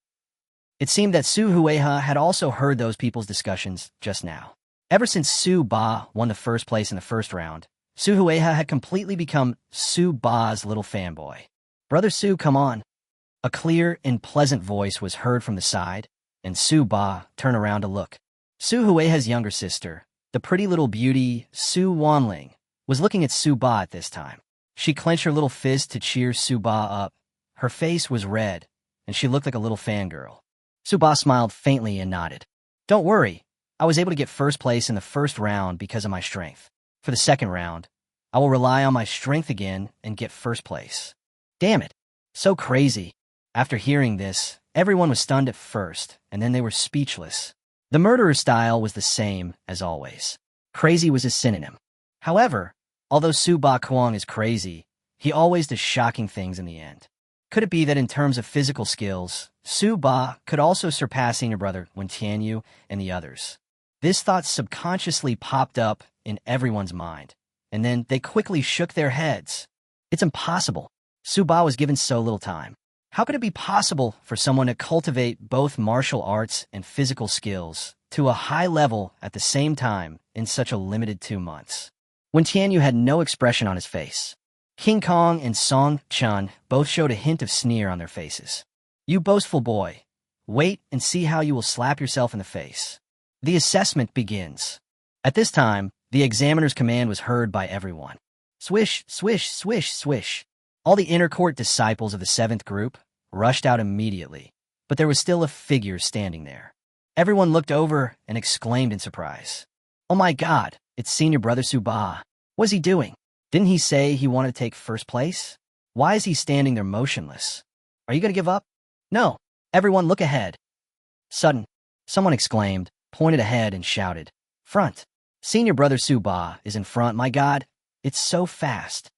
It seemed that Su Hueha had also heard those people's discussions just now. Ever since Su-Ba won the 1st place in the 1st round, Su Hueha had completely become Su-Ba's little fanboy. Brother Su, come on. A clear and pleasant voice was heard from the side, and Su-Ba turned around to look. Su Hueha's younger sister, the pretty little beauty Su Wanling, was looking at Su-Ba at this time. She clenched her little fist to cheer Su-Ba up. Her face was red, and she looked like a little fangirl. Su-Ba smiled faintly and nodded. Don't worry, I was able to get 1st place in the 1st round because of my strength. For the 2nd round, I will rely on my strength again and get 1st place. Damn it, so crazy. After hearing this, everyone was stunned at first, and then they were speechless. The murderer's style was the same as always. Crazy was his synonym. However, although Su-Ba Kuang is crazy, he always does shocking things in the end. Could it be that in terms of physical skills, Su-Ba could also surpass senior brother Tianyu and the others? This thought subconsciously popped up in everyone's mind, and then they quickly shook their heads. It's impossible. Su-Ba was given so little time. How could it be possible for someone to cultivate both martial arts and physical skills to a high level at the same time in such a limited 2 months? When Tianyu had no expression on his face, King Kong and Song Chun both showed a hint of sneer on their faces. You boastful boy, wait and see how you will slap yourself in the face. The assessment begins. At this time, the examiner's command was heard by everyone. Swish, swish, swish, swish. All the inner court disciples of the 7th group rushed out immediately, but there was still a figure standing there. Everyone looked over and exclaimed in surprise. Oh my God, it's senior brother Su-Ba. What's he doing? Didn't he say he wanted to take 1st place? Why is he standing there motionless? Are you going to give up? No. Everyone look ahead. Sudden, someone exclaimed, pointed ahead and shouted, Front. Senior brother Su-Ba is in front, my God. It's so fast.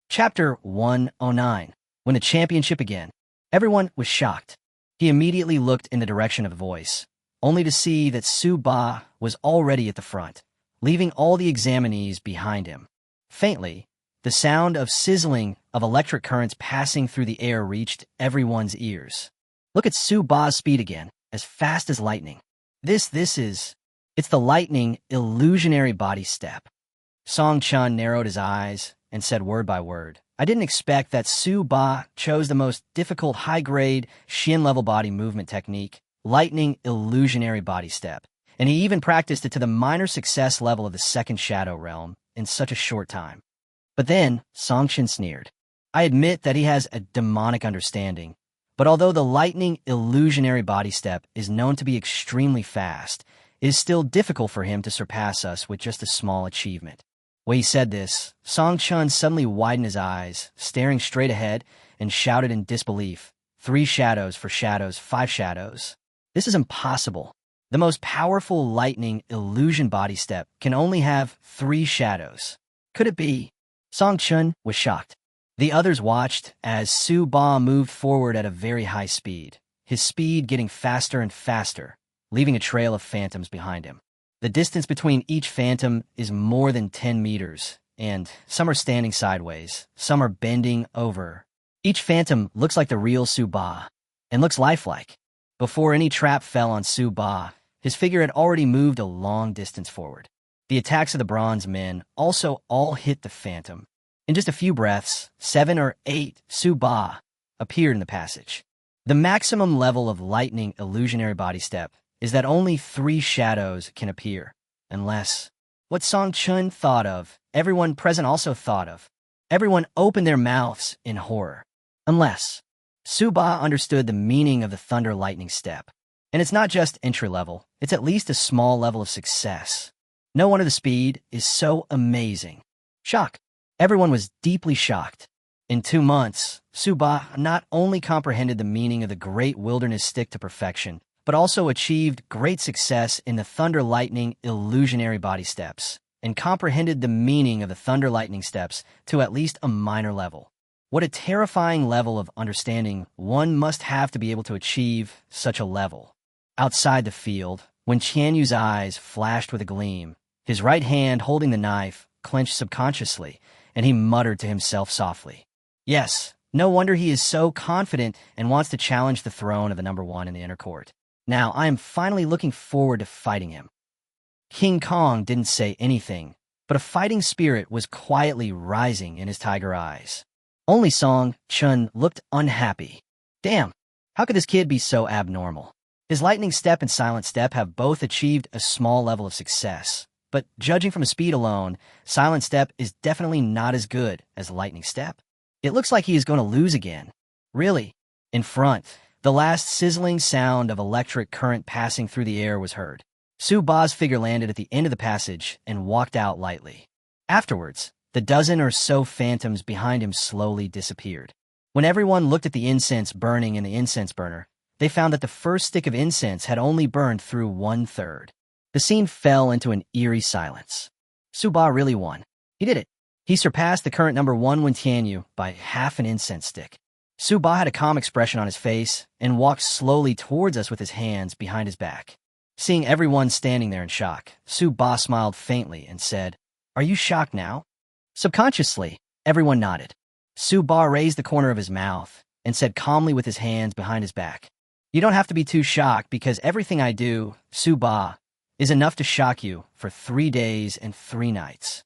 Chapter 109. When the championship began, everyone was shocked. He immediately looked in the direction of the voice, only to see that Su-Ba was already at the front, leaving all the examinees behind him. Faintly, the sound of sizzling of electric currents passing through the air reached everyone's ears. Look at Su-Ba's speed again, as fast as lightning. It's the lightning illusionary body step. Song Chun narrowed his eyes and said word by word, I didn't expect that Su-Ba chose the most difficult high-grade Shin-level body movement technique, lightning illusionary body step. and he even practiced it to the minor success level of the second shadow realm in such a short time. But then, Xuantian sneered. I admit that he has a demonic understanding, but although the lightning illusionary body step is known to be extremely fast, it is still difficult for him to surpass us with just a small achievement. When he said this, Xuantian suddenly widened his eyes, staring straight ahead, and shouted in disbelief, 3 shadows for shadows, 5 shadows. This is impossible. The most powerful lightning illusion body step can only have 3 shadows. Could it be? Xuantian was shocked. The others watched as Su Ba moved forward at a very high speed, his speed getting faster and faster, leaving a trail of phantoms behind him. The distance between each phantom is more than 10 meters, and some are standing sideways, some are bending over. Each phantom looks like the real Su Ba, and looks lifelike. Before any trap fell on Su Ba, his figure had already moved a long distance forward. The attacks of the bronze men also all hit the phantom. In just a few breaths, 7 or 8 Su Ba appeared in the passage. The maximum level of lightning illusionary body step is that only 3 shadows can appear, unless what Xuantian thought of, everyone present also thought of. Everyone opened their mouths in horror. Unless Su Ba understood the meaning of the thunder lightning step. And it's not just entry level, it's at least a small level of success. No wonder the speed is so amazing. Shock. Everyone was deeply shocked. In 2 months, Su Ba not only comprehended the meaning of the great wilderness stick to perfection, but also achieved great success in the thunder lightning illusionary body steps, and comprehended the meaning of the thunder lightning steps to at least a minor level. What a terrifying level of understanding one must have to be able to achieve such a level. Outside the field, when Qianyu's eyes flashed with a gleam, his right hand holding the knife clenched subconsciously, and he muttered to himself softly. Yes, no wonder he is so confident and wants to challenge the throne of the number 1 in the inner court. Now, I am finally looking forward to fighting him. King Kong didn't say anything, but a fighting spirit was quietly rising in his tiger eyes. Only Song Chun looked unhappy. Damn, how could this kid be so abnormal? His lightning step and silent step have both achieved a small level of success, but judging from his speed alone, silent step is definitely not as good as lightning step. It looks like he is going to lose again. Really? In front, the last sizzling sound of electric current passing through the air was heard. Su Ba's figure landed at the end of the passage and walked out lightly. Afterwards, the dozen or so phantoms behind him slowly disappeared. When everyone looked at the incense burning in the incense burner, they found that the first stick of incense had only burned through 1/3. The scene fell into an eerie silence. Su Ba really won. He did it. He surpassed the current number 1 Xiantian by half an incense stick. Su Ba had a calm expression on his face and walked slowly towards us with his hands behind his back. Seeing everyone standing there in shock, Su Ba smiled faintly and said, "Are you shocked now?" Subconsciously, everyone nodded. Su Ba raised the corner of his mouth and said calmly with his hands behind his back, "You don't have to be too shocked because everything I do, Su Ba, is enough to shock you for 3 days and 3 nights."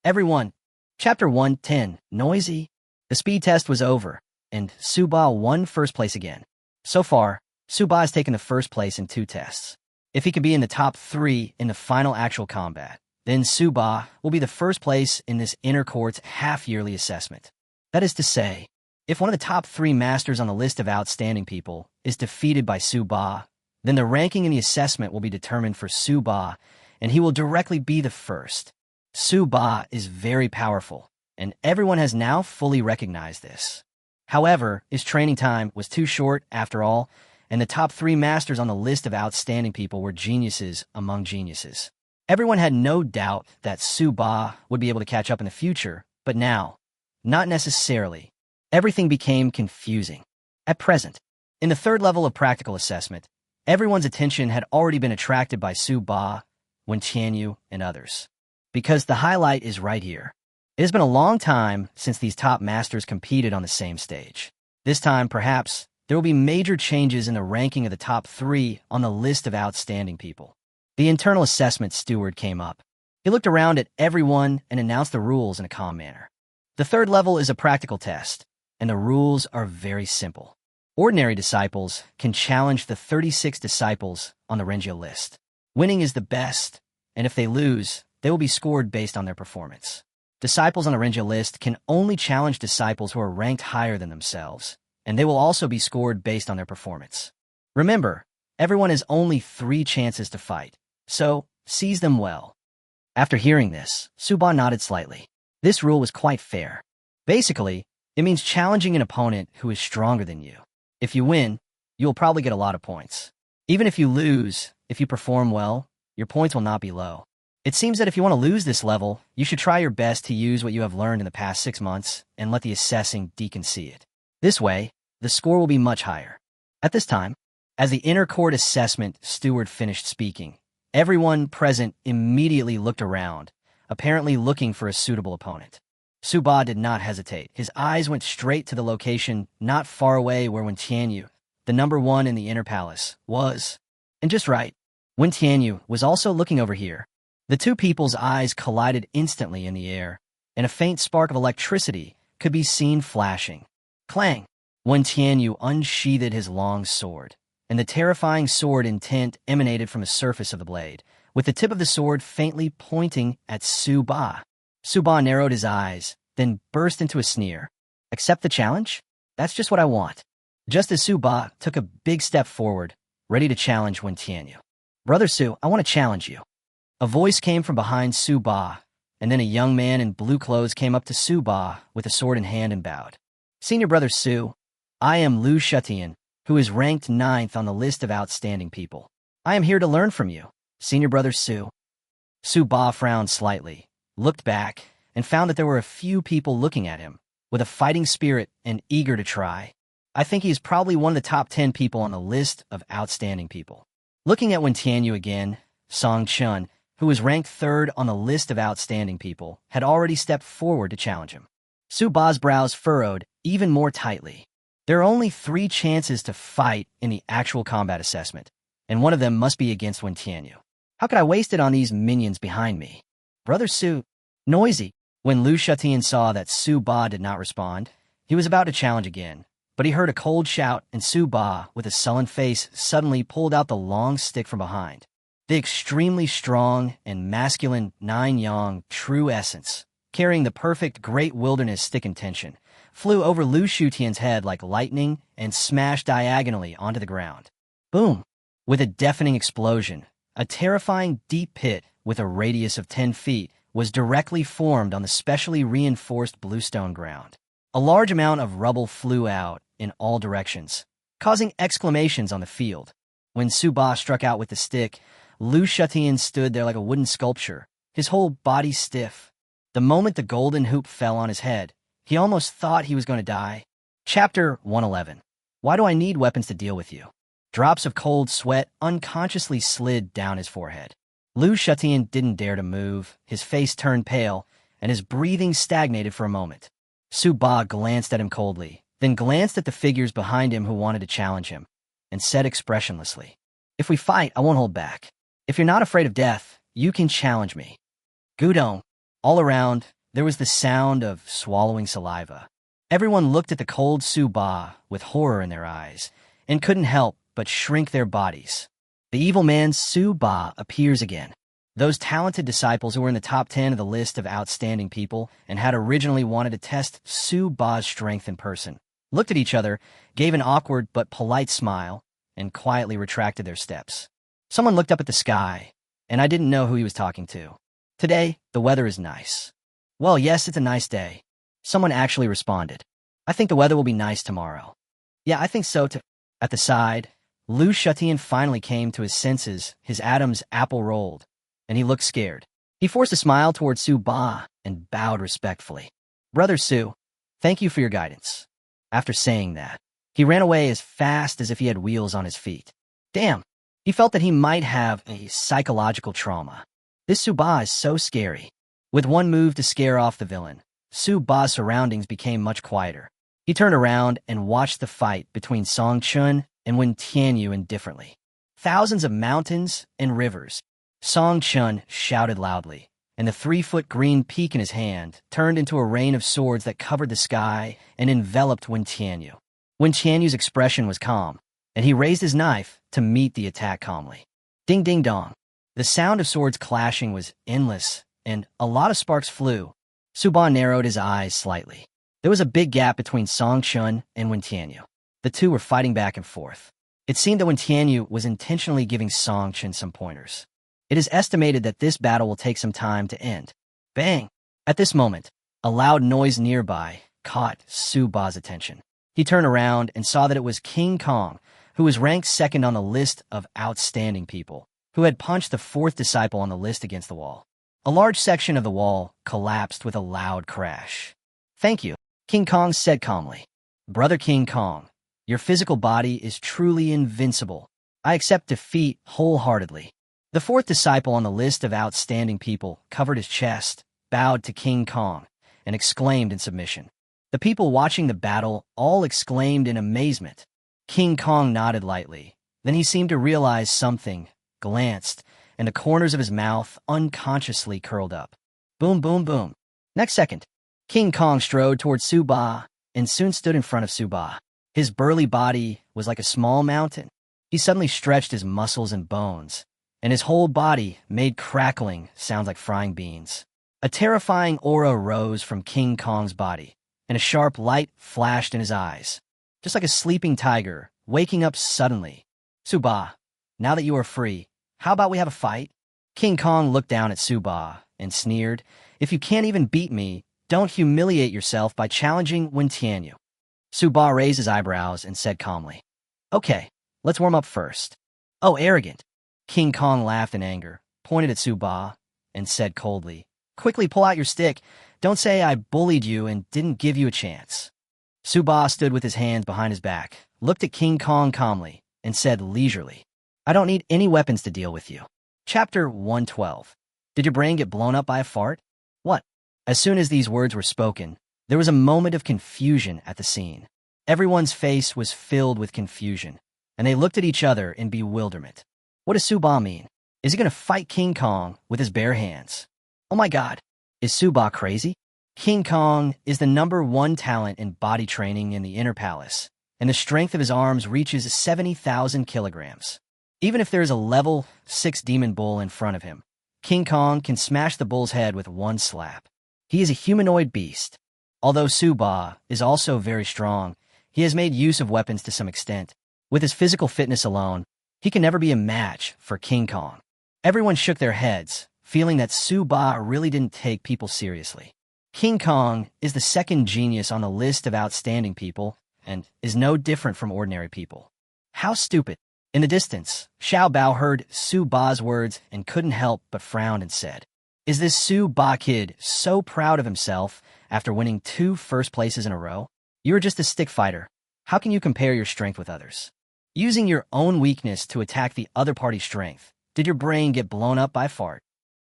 Everyone, Chapter 110, Noisy. The speed test was over, and Su Ba won first place again. So far, Su Ba has taken the first place in 2 tests. If he can be in the top 3 in the final actual combat, then Su Ba will be the first place in this inner court's half-yearly assessment. That is to say, if one of the top 3 masters on the list of outstanding people is defeated by Su Ba, then the ranking in the assessment will be determined for Su Ba, and he will directly be the first. Su Ba is very powerful, and everyone has now fully recognized this. However, his training time was too short after all, and the top 3 masters on the list of outstanding people were geniuses among geniuses. Everyone had no doubt that Su Ba would be able to catch up in the future, but now, not necessarily. Everything became confusing. At present, in the 3rd level of practical assessment, everyone's attention had already been attracted by Su Ba, Qianyu, and others. Because the highlight is right here. It has been a long time since these top masters competed on the same stage. This time, perhaps, there will be major changes in the ranking of the top 3 on the list of outstanding people. The internal assessment steward came up. He looked around at everyone and announced the rules in a calm manner. The 3rd level is a practical test, and the rules are very simple. Ordinary disciples can challenge the 36 disciples on the Rengya list. Winning is the best, and if they lose, they will be scored based on their performance. Disciples on a Renja list can only challenge disciples who are ranked higher than themselves, and they will also be scored based on their performance. Remember, everyone has only 3 chances to fight, so seize them well. After hearing this, Suba nodded slightly. This rule was quite fair. Basically, it means challenging an opponent who is stronger than you. If you win, you will probably get a lot of points. Even if you lose, if you perform well, your points will not be low. It seems that if you want to lose this level, you should try your best to use what you have learned in the past 6 months and let the assessing deacon see it. This way, the score will be much higher. At this time, as the inner court assessment steward finished speaking, everyone present immediately looked around, apparently looking for a suitable opponent. Suba did not hesitate. His eyes went straight to the location not far away where Xiantian, the number 1 in the inner palace, was. And just right, Xiantian was also looking over here. The 2 people's eyes collided instantly in the air, and a faint spark of electricity could be seen flashing. Clang! Xiantian unsheathed his long sword, and the terrifying sword intent emanated from the surface of the blade, with the tip of the sword faintly pointing at Suba. Suba narrowed his eyes, then burst into a sneer. Accept the challenge? That's just what I want. Just as Suba took a big step forward, ready to challenge Xiantian. Brother Su, I want to challenge you. A voice came from behind Suba, and then a young man in blue clothes came up to Suba with a sword in hand and bowed. Senior Brother Su, I am Xiantian, who is ranked 9th on the list of outstanding people. I am here to learn from you, Senior Brother Su. Suba frowned slightly, looked back, and found that there were a few people looking at him, with a fighting spirit and eager to try. I think he is probably one of the top 10 people on the list of outstanding people. Looking at Xiantian again, Xiantian, who was ranked 3rd on the list of outstanding people, had already stepped forward to challenge him. Suba's brows furrowed even more tightly. There are only 3 chances to fight in the actual combat assessment, and one of them must be against Xiantian. How could I waste it on these minions behind me? Brother Su, noisy. When Xiantian saw that Suba did not respond, he was about to challenge again, but he heard a cold shout, and Suba, with a sullen face, suddenly pulled out the long stick from behind. The extremely strong and masculine Nine Yang true essence, carrying the perfect great wilderness stick intention, flew over Xiantian's head like lightning and smashed diagonally onto the ground. Boom! With a deafening explosion, a terrifying deep pit with a radius of 10 feet was directly formed on the specially reinforced bluestone ground. A large amount of rubble flew out in all directions, causing exclamations on the field. When Suba struck out with the stick, Xiantian stood there like a wooden sculpture, his whole body stiff. The moment the golden hoop fell on his head, he almost thought he was going to die. Chapter 111. Why do I need weapons to deal with you? Drops of cold sweat unconsciously slid down his forehead. Xiantian didn't dare to move, his face turned pale, and his breathing stagnated for a moment. Suba glanced at him coldly, then glanced at the figures behind him who wanted to challenge him, and said expressionlessly, If we fight, I won't hold back. If you're not afraid of death, you can challenge me. Gudong. All around, there was the sound of swallowing saliva. Everyone looked at the cold Suba with horror in their eyes, and couldn't help but shrink their bodies. The evil man Suba appears again. Those talented disciples who were in the top 10 of the list of outstanding people and had originally wanted to test Suba's strength in person, looked at each other, gave an awkward but polite smile, and quietly retracted their steps. Someone looked up at the sky, and I didn't know who he was talking to. Today, the weather is nice. Well, yes, it's a nice day. Someone actually responded. I think the weather will be nice tomorrow. Yeah, I think so too. At the side, Xiantian finally came to his senses, his Adam's apple rolled, and he looked scared. He forced a smile toward Suba and bowed respectfully. Brother Su, thank you for your guidance. After saying that, he ran away as fast as if he had wheels on his feet. Damn, he felt that he might have a psychological trauma. This Suba is so scary. With one move to scare off the villain, Suba's surroundings became much quieter. He turned around and watched the fight between Xiantian and Xiantian indifferently. Thousands of mountains and rivers. Xiantian shouted loudly, and the 3-foot green peak in his hand turned into a rain of swords that covered the sky and enveloped Xiantian. Xiantian's expression was calm, and he raised his knife to meet the attack calmly. Ding ding dong. The sound of swords clashing was endless, and a lot of sparks flew. Su Ba narrowed his eyes slightly. There was a big gap between Song Chun and Wen Tianyu. The two were fighting back and forth. It seemed that Wen Tianyu was intentionally giving Song Chun some pointers. It is estimated that this battle will take some time to end. Bang! At this moment, a loud noise nearby caught Su Ba's attention. He turned around and saw that it was King Kong, who was ranked second on the list of outstanding people, who had punched the fourth disciple on the list against the wall. A large section of the wall collapsed with a loud crash. "Thank you," King Kong said calmly. "Brother King Kong, your physical body is truly invincible. I accept defeat wholeheartedly." The fourth disciple on the list of outstanding people covered his chest, bowed to King Kong, and exclaimed in submission. The people watching the battle all exclaimed in amazement. King Kong nodded lightly. Then he seemed to realize something, glanced, and the corners of his mouth unconsciously curled up. Boom, boom, boom. Next second, King Kong strode toward Su Ba and soon stood in front of Su Ba. His burly body was like a small mountain. He suddenly stretched his muscles and bones, and his whole body made crackling sounds like frying beans. A terrifying aura rose from King Kong's body, and a sharp light flashed in his eyes, just like a sleeping tiger waking up suddenly. "Su Ba, now that you are free, how about we have a fight?" King Kong looked down at Su Ba and sneered, "If you can't even beat me, don't humiliate yourself by challenging Wen Tianyu." Su Ba raised his eyebrows and said calmly, "Okay, let's warm up first." "Oh, arrogant." King Kong laughed in anger, pointed at Su Ba, and said coldly, "Quickly pull out your stick. Don't say I bullied you and didn't give you a chance." Su Ba stood with his hands behind his back, looked at King Kong calmly, and said leisurely, "I don't need any weapons to deal with you." Chapter 112. Did your brain get blown up by a fart? What? As soon as these words were spoken, there was a moment of confusion at the scene. Everyone's face was filled with confusion, and they looked at each other in bewilderment. What does Su Ba mean? Is he going to fight King Kong with his bare hands? Oh my god, is Su Ba crazy? King Kong is the #1 talent in body training in the Inner Palace, and the strength of his arms reaches 70,000 kilograms. Even if there is a level 6 demon bull in front of him, King Kong can smash the bull's head with one slap. He is a humanoid beast. Although Su Ba is also very strong, he has made use of weapons to some extent. With his physical fitness alone, he can never be a match for King Kong. Everyone shook their heads, feeling that Su Ba really didn't take people seriously. King Kong is the second genius on the list of outstanding people and is no different from ordinary people. How stupid. In the distance, Xiao Bao heard Su Ba's words and couldn't help but frown and said, "Is this Su Ba kid so proud of himself after winning 2 first places in a row? You're just a stick fighter. How can you compare your strength with others? Using your own weakness to attack the other party's strength. Did your brain get blown up by a fart?"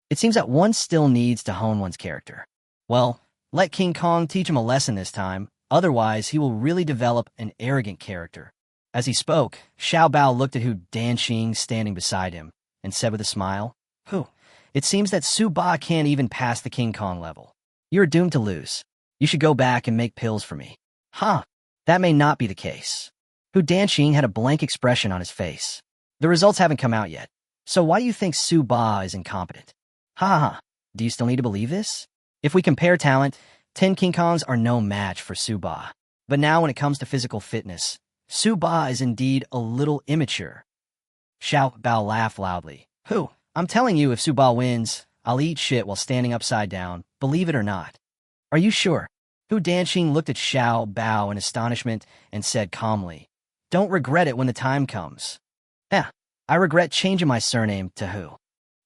It seems that one still needs to hone one's character. Well, let King Kong teach him a lesson this time, otherwise he will really develop an arrogant character. As he spoke, Xiao Bao looked at Hu Danqing standing beside him and said with a smile, "Hu, it seems that Su Ba can't even pass the King Kong level. You're doomed to lose. You should go back and make pills for me." "Huh, that may not be the case." Hu Danqing had a blank expression on his face. "The results haven't come out yet, so why do you think Su Ba is incompetent?" "Ha ha ha, do you still need to believe this? If we compare talent, 10 King Kongs are no match for Su Ba. But now when it comes to physical fitness, Su Ba is indeed a little immature." Xiao Bao laughed loudly. "Hu, I'm telling you, if Su Ba wins, I'll eat shit while standing upside down, believe it or not." "Are you sure?" Hu Danqing looked at Xiao Bao in astonishment and said calmly, "Don't regret it when the time comes." "Yeah, I regret changing my surname to Hu."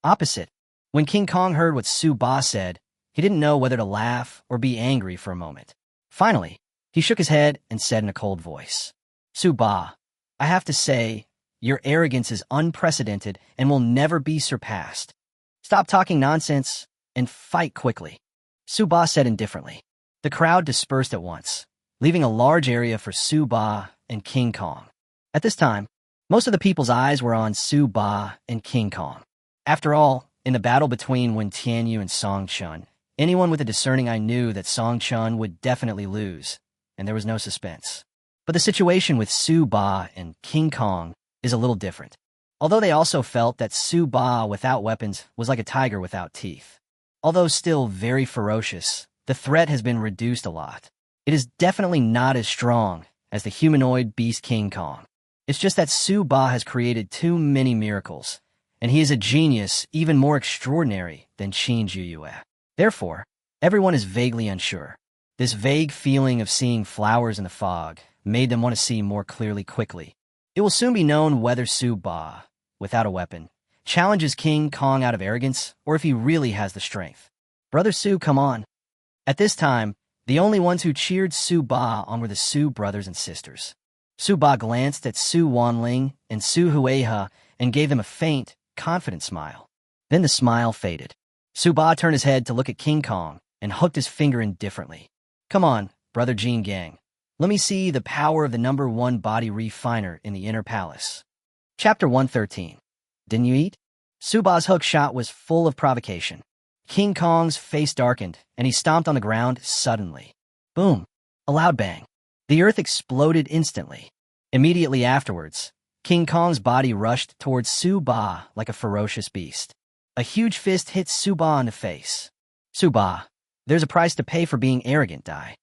Opposite. When King Kong heard what Su Ba said, he didn't know whether to laugh or be angry for a moment. Finally, he shook his head and said in a cold voice, "Su Ba, I have to say, your arrogance is unprecedented and will never be surpassed. Stop talking nonsense and fight quickly." Su Ba said indifferently. The crowd dispersed at once, leaving a large area for Su Ba and King Kong. At this time, most of the people's eyes were on Su Ba and King Kong. After all, in the battle between Wen Tianyu and Song Chun, anyone with a discerning eye knew that Song Chun would definitely lose, and there was no suspense. But the situation with Su Ba and King Kong is a little different. Although they also felt that Su Ba without weapons was like a tiger without teeth. Although still very ferocious, the threat has been reduced a lot. It is definitely not as strong as the humanoid beast King Kong. It's just that Su Ba has created too many miracles, and he is a genius even more extraordinary than Qin Juyue. Therefore, everyone is vaguely unsure. This vague feeling of seeing flowers in the fog made them want to see more clearly quickly. It will soon be known whether Su Ba, without a weapon, challenges King Kong out of arrogance or if he really has the strength. Brother Su, come on. At this time, the only ones who cheered Su Ba on were the Su brothers and sisters. Su Ba glanced at Su Wanling and Su Hueha and gave them a faint, confident smile. Then the smile faded. Su Ba turned his head to look at King Kong and hooked his finger indifferently. Come on, Brother Jin Gang. Let me see the power of the #1 body refiner in the inner palace. Chapter 113. Didn't you eat? Su Ba's hook shot was full of provocation. King Kong's face darkened, and he stomped on the ground suddenly. Boom! A loud bang. The earth exploded instantly. Immediately afterwards, King Kong's body rushed towards Su Ba like a ferocious beast. A huge fist hit Su Ba in the face. Su Ba, there's a price to pay for being arrogant, Dai.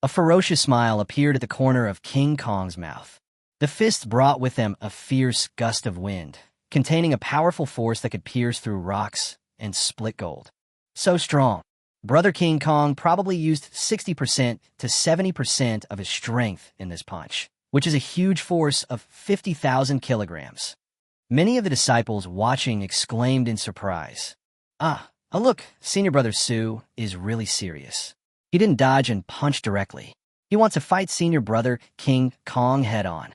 A ferocious smile appeared at the corner of King Kong's mouth. The fists brought with them a fierce gust of wind, containing a powerful force that could pierce through rocks and split gold. So strong. Brother King Kong probably used 60% to 70% of his strength in this punch, which is a huge force of 50,000 kilograms. Many of the disciples watching exclaimed in surprise. Look, Senior Brother Su is really serious. He didn't dodge and punch directly. He wants to fight Senior Brother King Kong head-on.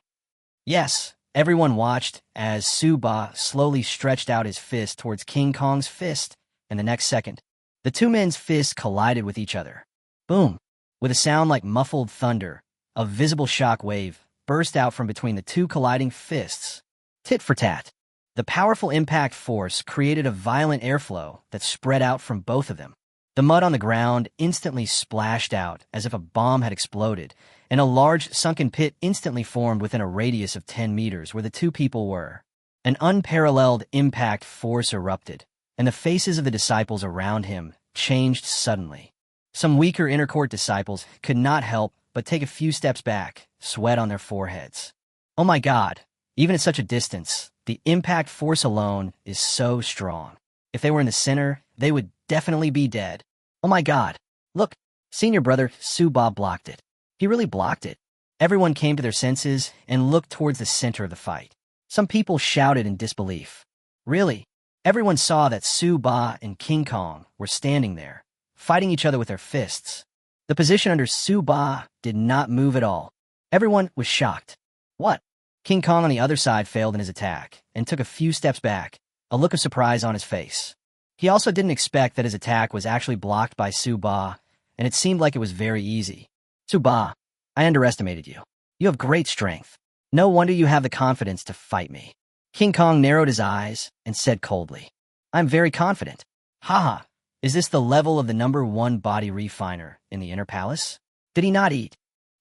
Yes, everyone watched as Su Ba slowly stretched out his fist towards King Kong's fist, and the next second, the two men's fists collided with each other. Boom! With a sound like muffled thunder, a visible shock wave burst out from between the two colliding fists. Tit for tat. The powerful impact force created a violent airflow that spread out from both of them. The mud on the ground instantly splashed out as if a bomb had exploded, and a large sunken pit instantly formed within a radius of 10 meters where the two people were. An unparalleled impact force erupted, and the faces of the disciples around him changed suddenly. Some weaker inner court disciples could not help but take a few steps back, sweat on their foreheads. Oh my God, even at such a distance, the impact force alone is so strong. If they were in the center, they would definitely be dead. Oh my God, look, Senior Brother Su Ba blocked it. He really blocked it. Everyone came to their senses and looked towards the center of the fight. Some people shouted in disbelief. Really? Everyone saw that Su Ba and King Kong were standing there, fighting each other with their fists. The position under Su Ba did not move at all. Everyone was shocked. What? King Kong on the other side failed in his attack and took a few steps back, a look of surprise on his face. He also didn't expect that his attack was actually blocked by Su Ba, and it seemed like it was very easy. Su Ba, I underestimated you. You have great strength. No wonder you have the confidence to fight me. King Kong narrowed his eyes and said coldly, I'm very confident. Haha, is this the level of the #1 body refiner in the inner palace? Did he not eat?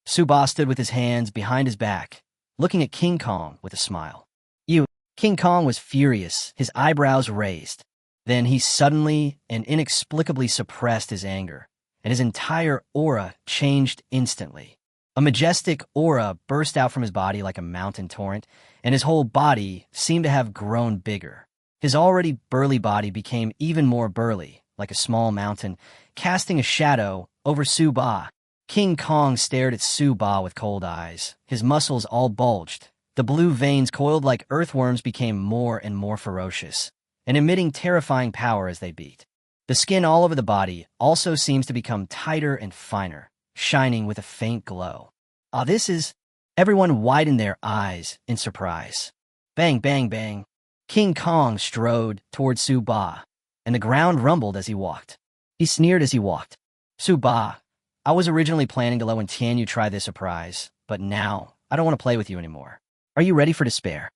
Su Ba stood with his hands behind his back, looking at King Kong with a smile. King Kong was furious, his eyebrows raised. Then he suddenly and inexplicably suppressed his anger, and his entire aura changed instantly. A majestic aura burst out from his body like a mountain torrent, and his whole body seemed to have grown bigger. His already burly body became even more burly, like a small mountain, casting a shadow over Su Ba. King Kong stared at Su Ba with cold eyes. His muscles all bulged. The blue veins coiled like earthworms became more and more ferocious, and emitting terrifying power as they beat. The skin all over the body also seems to become tighter and finer, shining with a faint glow. This is... Everyone widened their eyes in surprise. Bang, bang, bang. King Kong strode toward Su Ba, and the ground rumbled as he walked. He sneered as he walked. Su Ba, I was originally planning to let Xiantian try this surprise, but now I don't want to play with you anymore. Are you ready for despair?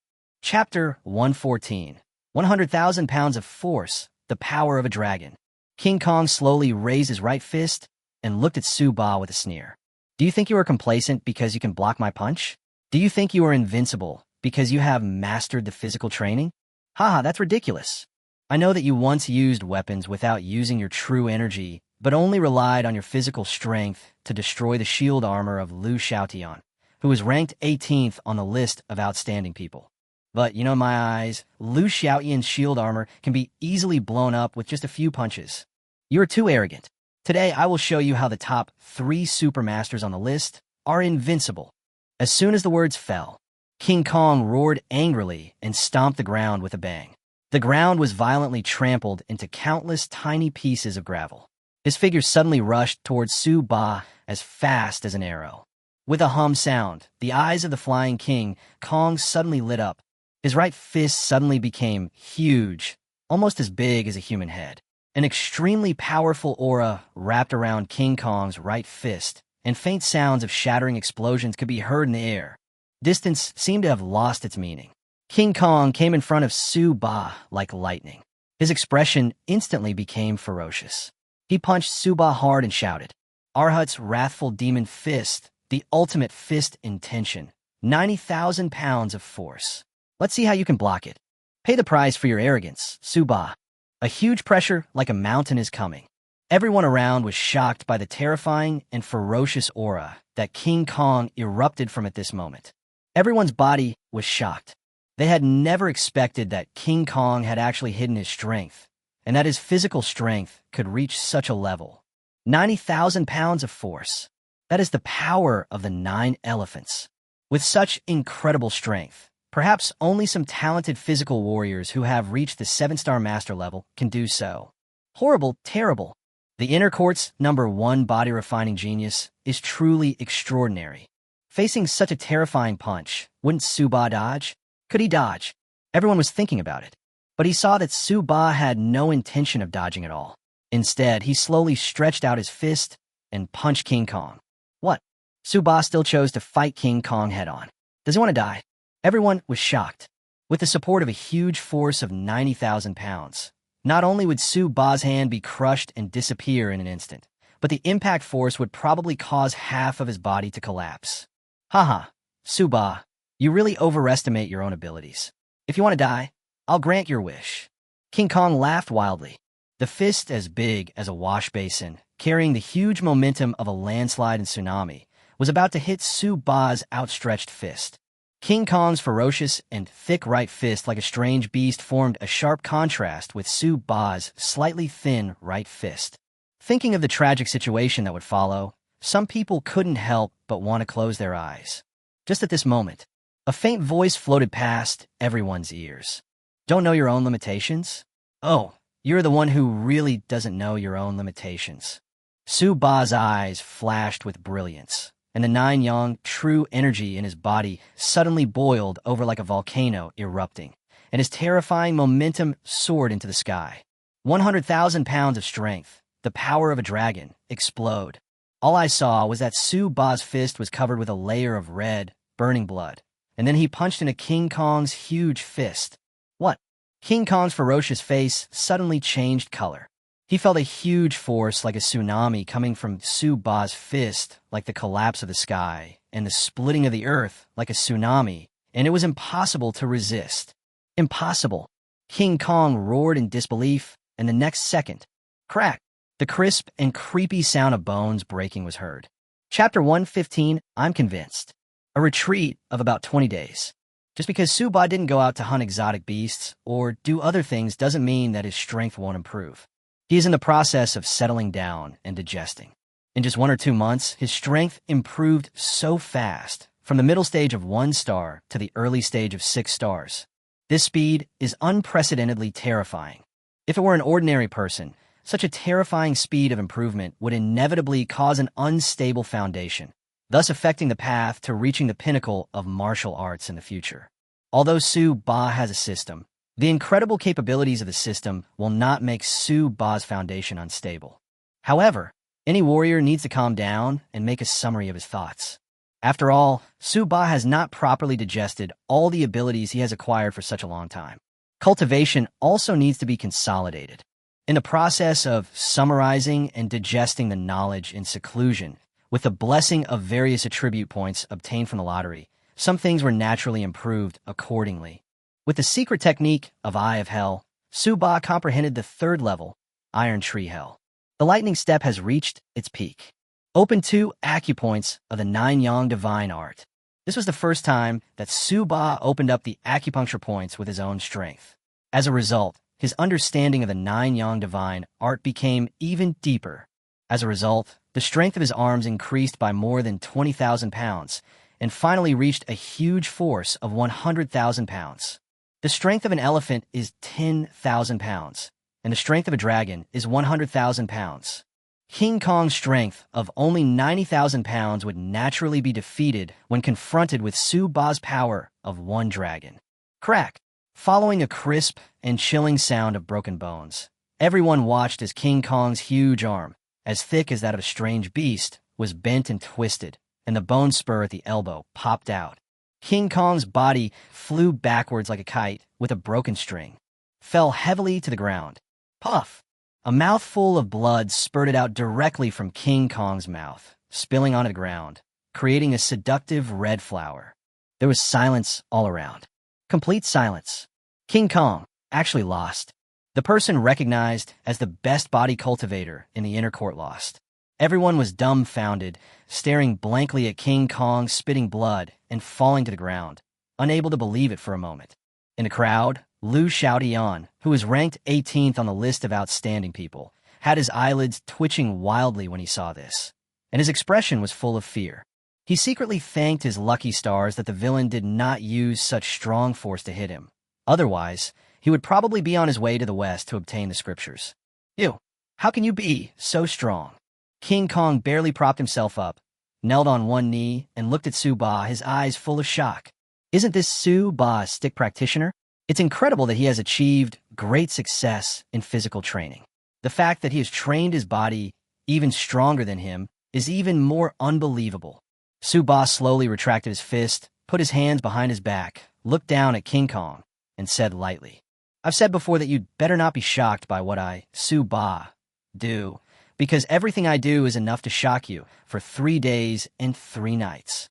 Chapter 114. 100,000 pounds of force, the power of a dragon. King Kong slowly raised his right fist and looked at Su Ba with a sneer. Do you think you are complacent because you can block my punch? Do you think you are invincible because you have mastered the physical training? Haha, that's ridiculous. I know that you once used weapons without using your true energy, but only relied on your physical strength to destroy the shield armor of Xiantian, who was ranked 18th on the list of outstanding people. But, in my eyes, Xiantian's shield armor can be easily blown up with just a few punches. You're too arrogant. Today, I will show you how the top 3 supermasters on the list are invincible. As soon as the words fell, King Kong roared angrily and stomped the ground with a bang. The ground was violently trampled into countless tiny pieces of gravel. His figure suddenly rushed towards Su Ba as fast as an arrow. With a hum sound, the eyes of the flying King Kong suddenly lit up. His right fist suddenly became huge, almost as big as a human head. An extremely powerful aura wrapped around King Kong's right fist, and faint sounds of shattering explosions could be heard in the air. Distance seemed to have lost its meaning. King Kong came in front of Su Ba like lightning. His expression instantly became ferocious. He punched Su Ba hard and shouted, "Arhut's wrathful demon fist, the ultimate fist in tension, 90,000 pounds of force. Let's see how you can block it. Pay the price for your arrogance, Su Ba." A huge pressure like a mountain is coming. Everyone around was shocked by the terrifying and ferocious aura that King Kong erupted from at this moment. Everyone's body was shocked. They had never expected that King Kong had actually hidden his strength, and that his physical strength could reach such a level. 90,000 pounds of force. That is the power of the 9 elephants. With such incredible strength, perhaps only some talented physical warriors who have reached the 7-star master level can do so. Horrible, terrible. The Inner Court's #1 body-refining genius is truly extraordinary. Facing such a terrifying punch, wouldn't Su Ba dodge? Could he dodge? Everyone was thinking about it. But he saw that Su Ba had no intention of dodging at all. Instead, he slowly stretched out his fist and punched King Kong. What? Su Ba still chose to fight King Kong head-on. Does he want to die? Everyone was shocked. With the support of a huge force of 90,000 pounds, not only would Su Ba's hand be crushed and disappear in an instant, but the impact force would probably cause half of his body to collapse. Haha, Su Ba, you really overestimate your own abilities. If you want to die, I'll grant your wish. King Kong laughed wildly. The fist as big as a wash basin, carrying the huge momentum of a landslide and tsunami, was about to hit Su Ba's outstretched fist. King Kong's ferocious and thick right fist like a strange beast formed a sharp contrast with Su Ba's slightly thin right fist. Thinking of the tragic situation that would follow, some people couldn't help but want to close their eyes. Just at this moment, a faint voice floated past everyone's ears. Don't know your own limitations? Oh, you're the one who really doesn't know your own limitations. Su Ba's eyes flashed with brilliance, and the 9 yang true energy in his body suddenly boiled over like a volcano erupting, and his terrifying momentum soared into the sky. 100,000 pounds of strength, the power of a dragon, explode. All I saw was that Su Ba's fist was covered with a layer of red, burning blood, and then he punched into King Kong's huge fist. What? King Kong's ferocious face suddenly changed color. He felt a huge force like a tsunami coming from Su Ba's fist, like the collapse of the sky, and the splitting of the earth like a tsunami, and it was impossible to resist. Impossible. King Kong roared in disbelief, and the next second, crack, the crisp and creepy sound of bones breaking was heard. Chapter 115, I'm convinced. A retreat of about 20 days. Just because Su Ba didn't go out to hunt exotic beasts or do other things doesn't mean that his strength won't improve. He is in the process of settling down and digesting. In just 1 or 2 months, his strength improved so fast, from the middle stage of 1 star to the early stage of 6 stars. This speed is unprecedentedly terrifying. If it were an ordinary person, such a terrifying speed of improvement would inevitably cause an unstable foundation, thus affecting the path to reaching the pinnacle of martial arts in the future. Although Su Ba has a system, the incredible capabilities of the system will not make Su Ba's foundation unstable. However, any warrior needs to calm down and make a summary of his thoughts. After all, Su Ba has not properly digested all the abilities he has acquired for such a long time. Cultivation also needs to be consolidated. In the process of summarizing and digesting the knowledge in seclusion, with the blessing of various attribute points obtained from the lottery, some things were naturally improved accordingly. With the secret technique of Eye of Hell, Su-Ba comprehended the third level, Iron Tree Hell. The lightning step has reached its peak. Open 2 acupoints of the 9-yang divine art. This was the first time that Su-Ba opened up the acupuncture points with his own strength. As a result, his understanding of the 9-yang divine art became even deeper. As a result, the strength of his arms increased by more than 20,000 pounds and finally reached a huge force of 100,000 pounds. The strength of an elephant is 10,000 pounds, and the strength of a dragon is 100,000 pounds. King Kong's strength of only 90,000 pounds would naturally be defeated when confronted with Su-Ba's power of one dragon. Crack! Following a crisp and chilling sound of broken bones, everyone watched as King Kong's huge arm, as thick as that of a strange beast, was bent and twisted, and the bone spur at the elbow popped out. King Kong's body flew backwards like a kite with a broken string, fell heavily to the ground. Puff! A mouthful of blood spurted out directly from King Kong's mouth, spilling onto the ground, creating a seductive red flower. There was silence all around. Complete silence. King Kong actually lost. The person recognized as the best body cultivator in the inner court lost. Everyone was dumbfounded, staring blankly at King Kong spitting blood and falling to the ground, unable to believe it for a moment. In the crowd, Liu Xiaotian, who was ranked 18th on the list of outstanding people, had his eyelids twitching wildly when he saw this, and his expression was full of fear. He secretly thanked his lucky stars that the villain did not use such strong force to hit him. Otherwise, he would probably be on his way to the west to obtain the scriptures. You, how can you be so strong? King Kong barely propped himself up, knelt on one knee, and looked at Su-Ba, his eyes full of shock. Isn't this Su-Ba a stick practitioner? It's incredible that he has achieved great success in physical training. The fact that he has trained his body even stronger than him is even more unbelievable. Su-Ba slowly retracted his fist, put his hands behind his back, looked down at King Kong, and said lightly, I've said before that you'd better not be shocked by what I, Su-Ba, do, because everything I do is enough to shock you for 3 days and 3 nights.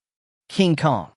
King Kong.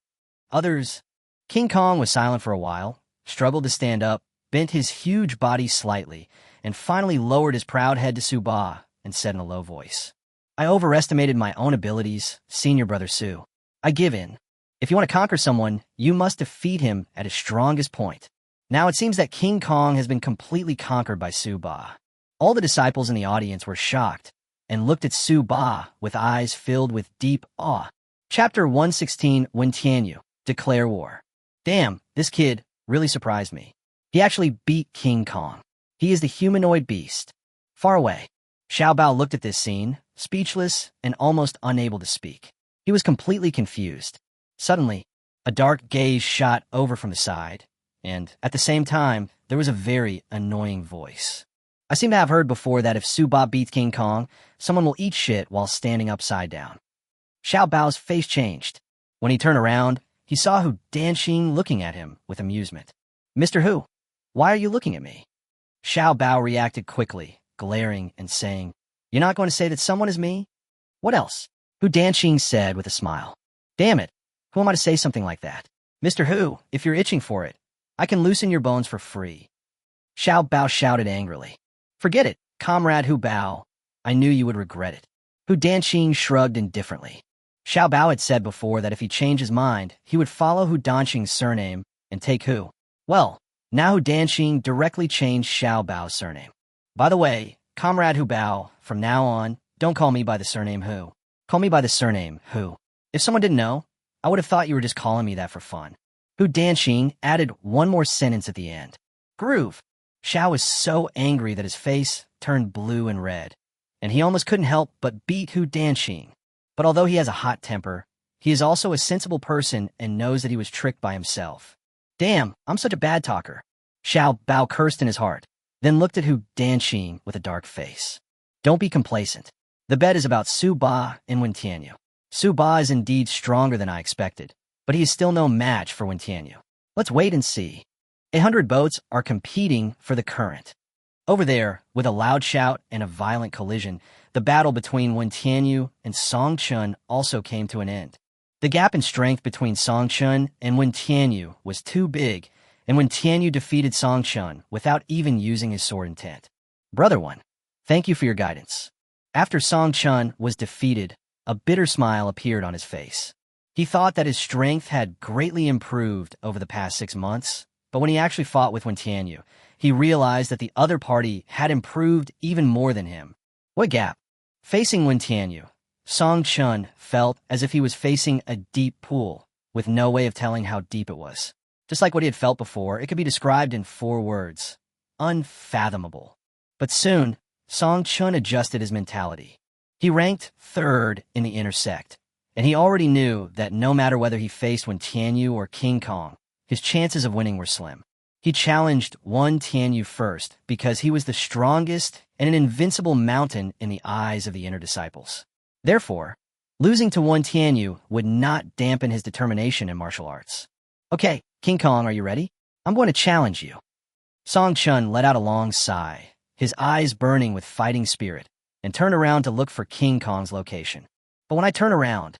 Others. King Kong was silent for a while, struggled to stand up, bent his huge body slightly, and finally lowered his proud head to Su-Ba and said in a low voice, I overestimated my own abilities, Senior Brother Su. I give in. If you want to conquer someone, you must defeat him at his strongest point. Now it seems that King Kong has been completely conquered by Su-Ba. All the disciples in the audience were shocked and looked at Su-Ba with eyes filled with deep awe. Chapter 116, Xiantian, Declare War. Damn, this kid really surprised me. He actually beat King Kong. He is the humanoid beast. Far away, Xiao Bao looked at this scene, speechless and almost unable to speak. He was completely confused. Suddenly, a dark gaze shot over from the side, and, at the same time, there was a very annoying voice. I seem to have heard before that if Su-Ba beats King Kong, someone will eat shit while standing upside down. Xiao Bao's face changed. When he turned around, he saw Hu Danxing looking at him with amusement. Mr. Hu, why are you looking at me? Xiao Bao reacted quickly, glaring and saying, You're not going to say that someone is me? What else? Hu Danxing said with a smile. Damn it, who am I to say something like that? Mr. Hu, if you're itching for it, I can loosen your bones for free. Xiao Bao shouted angrily. Forget it, Comrade Hu Bao. I knew you would regret it. Hu Danxing shrugged indifferently. Xiao Bao had said before that if he changed his mind, he would follow Hu Danxing's surname and take Hu. Well, now Hu Danxing directly changed Xiao Bao's surname. By the way, Comrade Hu Bao, from now on, don't call me by the surname Hu. Call me by the surname Hu. If someone didn't know, I would have thought you were just calling me that for fun. Hu Danxing added one more sentence at the end. Groove. Xiao was so angry that his face turned blue and red, and he almost couldn't help but beat Hu Danxing. But although he has a hot temper, he is also a sensible person and knows that he was tricked by himself. Damn, I'm such a bad talker. Xiao Bao cursed in his heart, then looked at Hu Danxing with a dark face. Don't be complacent. The bet is about Su-Ba and Xiantian. Su-Ba is indeed stronger than I expected, but he is still no match for Xiantian. Let's wait and see. 100 boats are competing for the current. Over there, with a loud shout and a violent collision, the battle between Xiantian and Song Chun also came to an end. The gap in strength between Song Chun and Wen Tianyu was too big, and Wen Tianyu defeated Song Chun without even using his sword intent. Brother One, thank you for your guidance. After Song Chun was defeated, a bitter smile appeared on his face. He thought that his strength had greatly improved over the past 6 months, but when he actually fought with Wen Tianyu, he realized that the other party had improved even more than him. What gap? Facing Wen Tianyu, Song Chun felt as if he was facing a deep pool, with no way of telling how deep it was. Just like what he had felt before, it could be described in 4 words. Unfathomable. But soon, Song Chun adjusted his mentality. He ranked 3rd in the intersect, and he already knew that no matter whether he faced Wen Tianyu or King Kong, his chances of winning were slim. He challenged Wen Tianyu first because he was the strongest and an invincible mountain in the eyes of the inner disciples. Therefore, losing to Wen Tianyu would not dampen his determination in martial arts. Okay, King Kong, are you ready? I'm going to challenge you. Song Chun let out a long sigh, his eyes burning with fighting spirit, and turned around to look for King Kong's location. But when I turned around,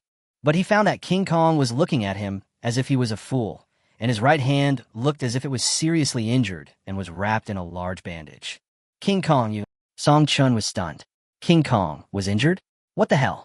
he found that King Kong was looking at him as if he was a fool, and his right hand looked as if it was seriously injured and was wrapped in a large bandage. King Kong, you... Song Chun was stunned. King Kong was injured? What the hell?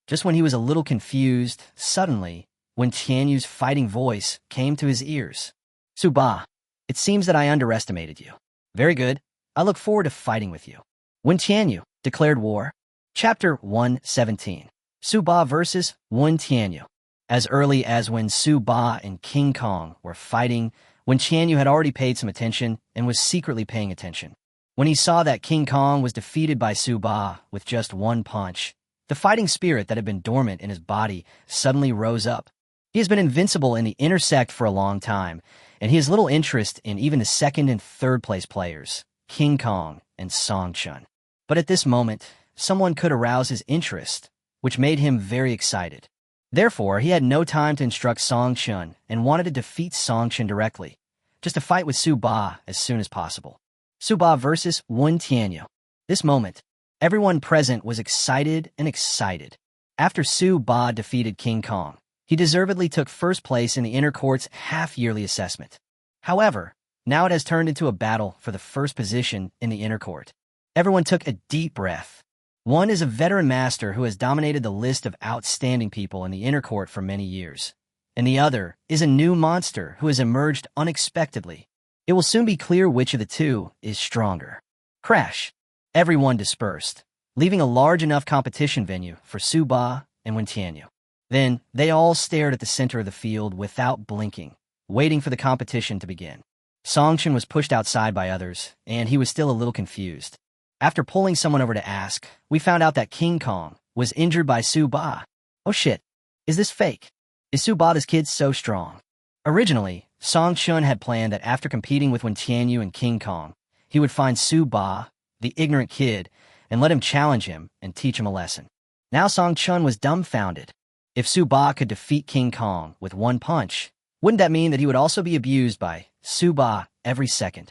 Just when he was a little confused, suddenly, Wen Tianyu's fighting voice came to his ears. Suba, it seems that I underestimated you. Very good. I look forward to fighting with you. Wen Tianyu declared war. Chapter 117. Suba versus Wen Tianyu. As early as when Suba and King Kong were fighting, Wen Tianyu had already paid some attention and was secretly paying attention. When he saw that King Kong was defeated by Suba with just 1 punch, the fighting spirit that had been dormant in his body suddenly rose up. He has been invincible in the intersect for a long time, and he has little interest in even the 2nd and 3rd place players, King Kong and Song Chun. But at this moment, someone could arouse his interest, which made him very excited. Therefore, he had no time to instruct Song Chun and wanted to defeat Song Chun directly, just to fight with Suba as soon as possible. Suba versus Wen Tianyu. This moment, everyone present was excited and excited. After Suba defeated King Kong, he deservedly took 1st place in the inner court's half-yearly assessment. However, now it has turned into a battle for the 1st position in the inner court. Everyone took a deep breath. One is a veteran master who has dominated the list of outstanding people in the inner court for many years, and the other is a new monster who has emerged unexpectedly. It will soon be clear which of the two is stronger. Crash. Everyone dispersed, leaving a large enough competition venue for Suba and Wen Tianyu. Then, they all stared at the center of the field without blinking, waiting for the competition to begin. Song Chun was pushed outside by others, and he was still a little confused. After pulling someone over to ask, we found out that King Kong was injured by Suba. Oh shit, is this fake? Is Suba's kid so strong? Originally, Song Chun had planned that after competing with Wen Tianyu and King Kong, he would find Suba, the ignorant kid, and let him challenge him and teach him a lesson. Now Song Chun was dumbfounded. If Suba could defeat King Kong with 1 punch, wouldn't that mean that he would also be abused by Suba every second?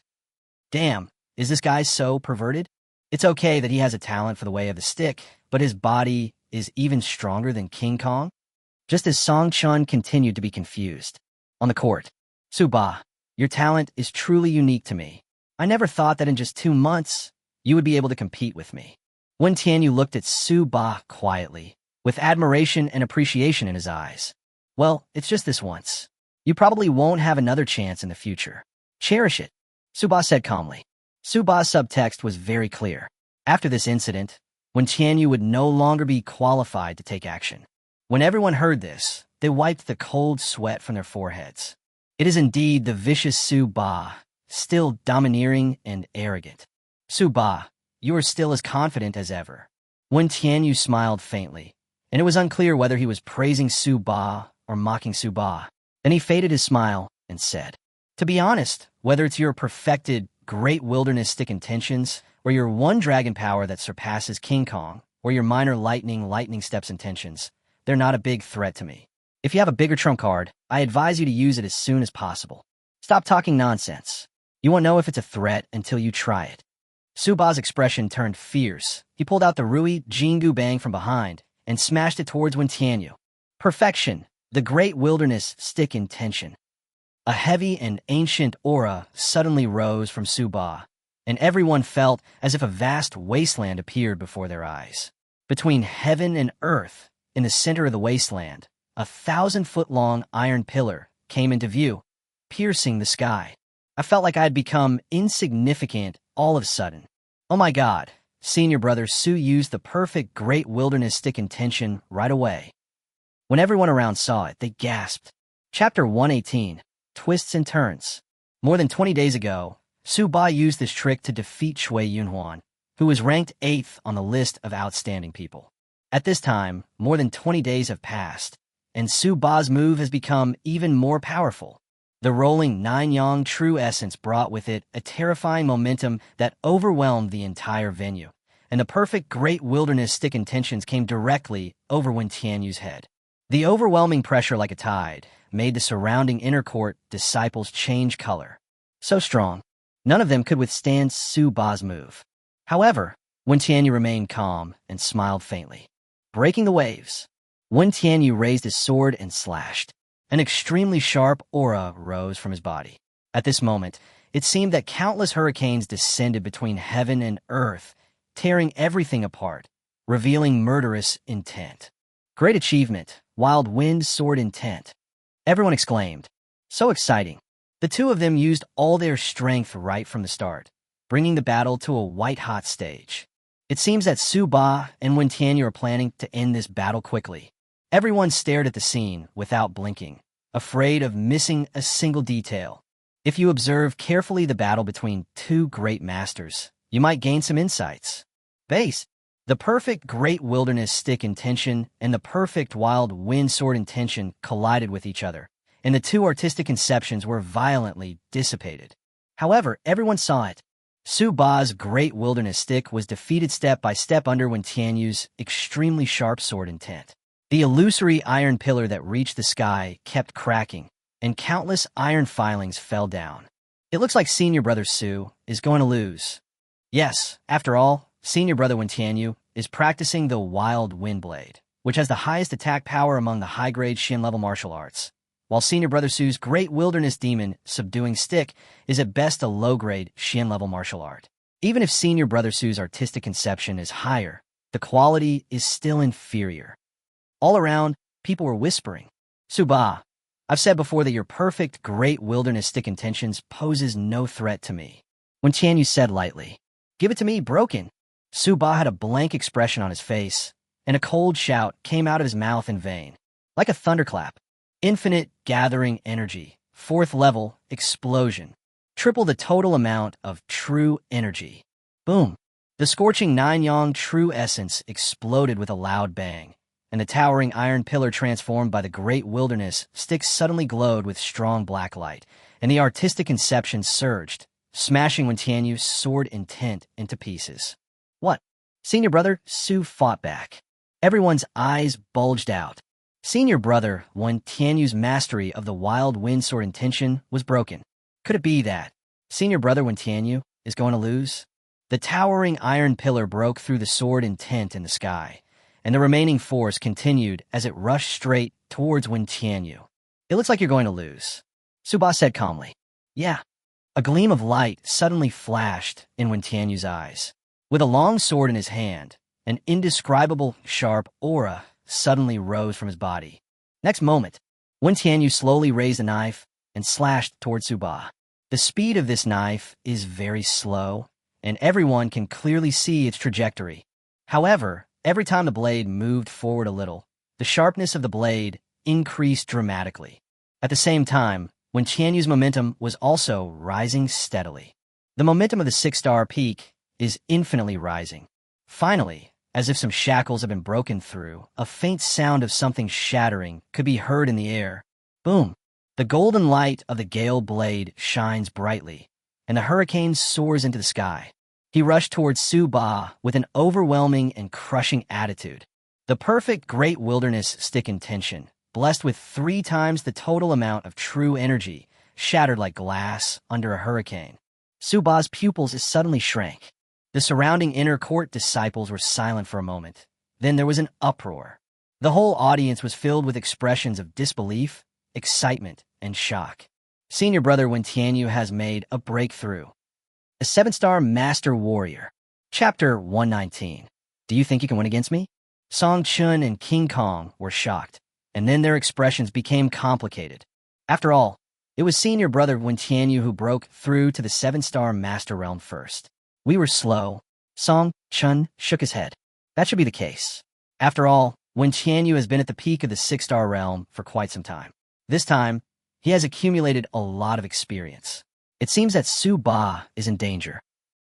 Damn, is this guy so perverted? It's okay that he has a talent for the way of the stick, but his body is even stronger than King Kong? Just as Song Chun continued to be confused. On the court, Suba, your talent is truly unique to me. I never thought that in just 2 months, you would be able to compete with me. Wen Tianyu looked at Suba quietly, with admiration and appreciation in his eyes. Well, it's just this once. You probably won't have another chance in the future. Cherish it, Suba said calmly. Suba's subtext was very clear. After this incident, Wen Tianyu would no longer be qualified to take action. When everyone heard this, they wiped the cold sweat from their foreheads. It is indeed the vicious Suba, still domineering and arrogant. Suba, you are still as confident as ever. Wen Tianyu smiled faintly, and it was unclear whether he was praising Suba or mocking Suba. Then he faded his smile and said, to be honest, whether it's your perfected great wilderness stick intentions, or your 1 dragon power that surpasses King Kong, or your minor lightning steps intentions, they're not a big threat to me. If you have a bigger trump card, I advise you to use it as soon as possible. Stop talking nonsense. You won't know if it's a threat until you try it. Suba's expression turned fierce. He pulled out the Rui Jingu Bang from behind and smashed it towards Wen Tianyu. Perfection. The great wilderness stick in tension. A heavy and ancient aura suddenly rose from Su-ba, and everyone felt as if a vast wasteland appeared before their eyes. Between heaven and earth, in the center of the wasteland, a 1,000-foot-long iron pillar came into view, piercing the sky. I felt like I had become insignificant all of a sudden. Oh my God, senior brother Su used the perfect great wilderness stick in tension right away. When everyone around saw it, they gasped. Chapter 118, Twists and Turns. More than 20 days ago, Su-ba used this trick to defeat Shui Yunhuan, who was ranked 8th on the list of outstanding people. At this time, more than 20 days have passed, and Su-ba's move has become even more powerful. The rolling 9-yang true essence brought with it a terrifying momentum that overwhelmed the entire venue, and the perfect great wilderness stick intentions came directly over Wen Tianyu's head. The overwhelming pressure like a tide made the surrounding inner court disciples change color. So strong, none of them could withstand Su-ba's move. However, Wen Tianyu remained calm and smiled faintly. Breaking the waves, Wen Tianyu raised his sword and slashed. An extremely sharp aura rose from his body. At this moment, it seemed that countless hurricanes descended between heaven and earth, tearing everything apart, revealing murderous intent. Great achievement, Wild Wind Sword Intent. Everyone exclaimed. So exciting. The two of them used all their strength right from the start, bringing the battle to a white-hot stage. It seems that Su-ba and Wen Tianyu are planning to end this battle quickly. Everyone stared at the scene without blinking, afraid of missing a single detail. If you observe carefully the battle between two great masters, you might gain some insights. Base. The perfect great wilderness stick intention and the perfect wild wind sword intention collided with each other, and the two artistic conceptions were violently dissipated. However, everyone saw it. Su-ba's great wilderness stick was defeated step by step under Wen Tianyu's extremely sharp sword intent. The illusory iron pillar that reached the sky kept cracking, and countless iron filings fell down. It looks like senior brother Su is going to lose. Yes, after all, senior brother Wen Tianyu is practicing the Wild Wind Blade, which has the highest attack power among the high-grade Shin-level martial arts, while senior brother Su's Great Wilderness Demon Subduing Stick is at best a low-grade Shin-level martial art. Even if senior brother Su's artistic conception is higher, the quality is still inferior. All around, people were whispering, Su-ba, I've said before that your perfect Great Wilderness Stick intentions poses no threat to me. Wen Tianyu said lightly, Give it to me, broken. Su-ba had a blank expression on his face, and a cold shout came out of his mouth in vain. Like a thunderclap. Infinite gathering energy. 4th level explosion. Triple the total amount of true energy. Boom. The scorching 9-yang true essence exploded with a loud bang, and the towering iron pillar transformed by the great wilderness stick suddenly glowed with strong black light, and the artistic conception surged, smashing Wen Tianyu's sword intent into pieces. What? Senior brother Su fought back. Everyone's eyes bulged out. Senior brother Wen Tianyu's mastery of the wild wind sword intention was broken. Could it be that senior brother Wen Tianyu is going to lose? The towering iron pillar broke through the sword intent in the sky, and the remaining force continued as it rushed straight towards Wen Tianyu. It looks like you're going to lose, Su-ba said calmly. Yeah. A gleam of light suddenly flashed in Wen Tianyu's eyes. With a long sword in his hand, an indescribable sharp aura suddenly rose from his body. Next moment, Wen Tianyu slowly raised a knife and slashed towards Su-ba. The speed of this knife is very slow, and everyone can clearly see its trajectory. However, every time the blade moved forward a little, the sharpness of the blade increased dramatically. At the same time, Wen Tianyu's momentum was also rising steadily. The momentum of the 6-star peak is infinitely rising. Finally, as if some shackles have been broken through, a faint sound of something shattering could be heard in the air. Boom! The golden light of the gale blade shines brightly, and the hurricane soars into the sky. He rushed towards Su-ba with an overwhelming and crushing attitude. The perfect great wilderness stick intention, blessed with 3 times the total amount of true energy, shattered like glass under a hurricane. Su-ba's pupils suddenly shrank. The surrounding inner court disciples were silent for a moment. Then there was an uproar. The whole audience was filled with expressions of disbelief, excitement, and shock. Senior brother Wen Tianyu has made a breakthrough. A 7-star Master Warrior. Chapter 119. Do you think you can win against me? Song Chun and King Kong were shocked, and then their expressions became complicated. After all, it was senior brother Wen Tianyu who broke through to the 7-star Master Realm first. We were slow. Song Chun shook his head. That should be the case. After all, Wen Tianyu has been at the peak of the 6-star realm for quite some time. This time, he has accumulated a lot of experience. It seems that Su Ba is in danger.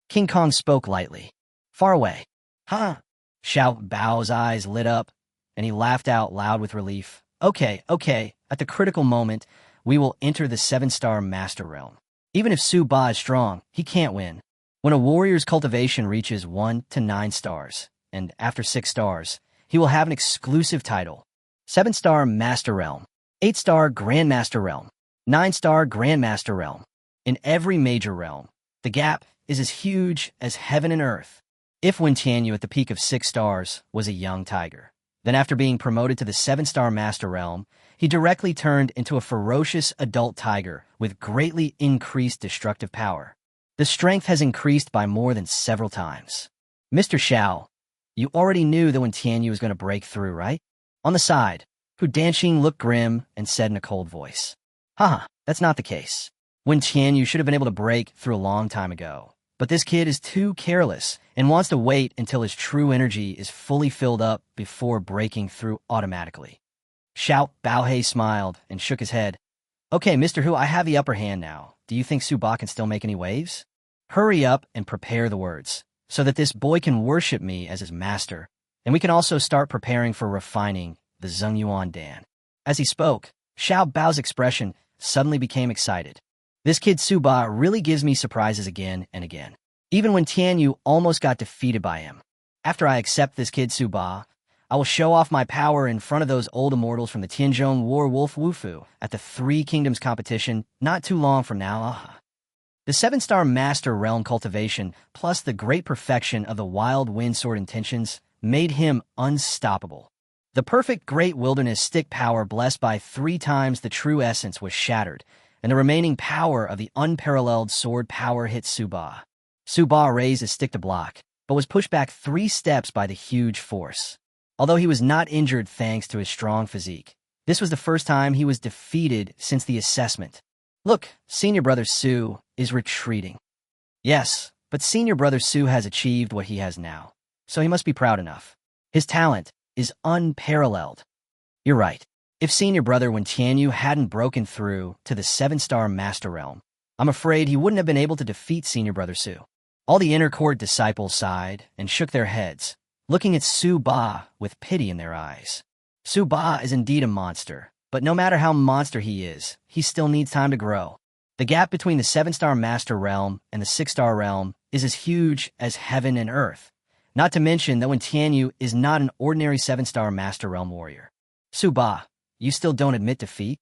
King Kong spoke lightly. Far away. Huh? Xiao Bao's eyes lit up, and he laughed out loud with relief. Okay. At the critical moment, we will enter the 7-star Master Realm. Even if Su Ba is strong, he can't win. When a warrior's cultivation reaches 1 to 9 stars, and after 6 stars, he will have an exclusive title. 7-star Master Realm, 8-star Grandmaster Realm, 9-star Grandmaster Realm. In every major realm, the gap is as huge as heaven and earth. If Wen Tianyu at the peak of 6 stars was a young tiger, then after being promoted to the 7-star Master Realm, he directly turned into a ferocious adult tiger with greatly increased destructive power. The strength has increased by more than several times. Mr. Xiao, you already knew that Wen Tianyu was going to break through, right? On the side, Hu Danqing looked grim and said in a cold voice, Haha, that's not the case. Wen Tianyu should have been able to break through a long time ago. But this kid is too careless and wants to wait until his true energy is fully filled up before breaking through automatically. Xiao Baohei smiled and shook his head. Okay, Mr. Hu, I have the upper hand now. Do you think Su Ba can still make any waves? Hurry up and prepare the words, so that this boy can worship me as his master, and we can also start preparing for refining the Zhengyuan Dan. As he spoke, Xiao Bao's expression suddenly became excited. This kid Su Ba really gives me surprises again and again. Even when Tianyu almost got defeated by him. After I accept this kid Su Ba, I will show off my power in front of those old immortals from the Tianzhong War Wolf Wufu at the 3 Kingdoms competition not too long from now. The 7-star Master Realm cultivation plus the great perfection of the Wild Wind Sword intentions made him unstoppable. The perfect Great Wilderness stick power blessed by 3 times the true essence was shattered, and the remaining power of the unparalleled sword power hit Su Ba. Su Ba raised his stick to block, but was pushed back 3 steps by the huge force. Although he was not injured thanks to his strong physique, this was the first time he was defeated since the assessment. Look, senior brother Su is retreating. Yes, but senior brother Su has achieved what he has now, so he must be proud enough. His talent is unparalleled. You're right. If senior brother Wen Tianyu hadn't broken through to the 7-star Master Realm, I'm afraid he wouldn't have been able to defeat senior brother Su. All the inner court disciples sighed and shook their heads, looking at Su Ba with pity in their eyes. Su Ba is indeed a monster, but no matter how monster he is, he still needs time to grow. The gap between the 7-star Master Realm and the 6-star Realm is as huge as heaven and earth, not to mention that Wen Tianyu is not an ordinary 7-star Master Realm warrior. Su Ba, you still don't admit defeat?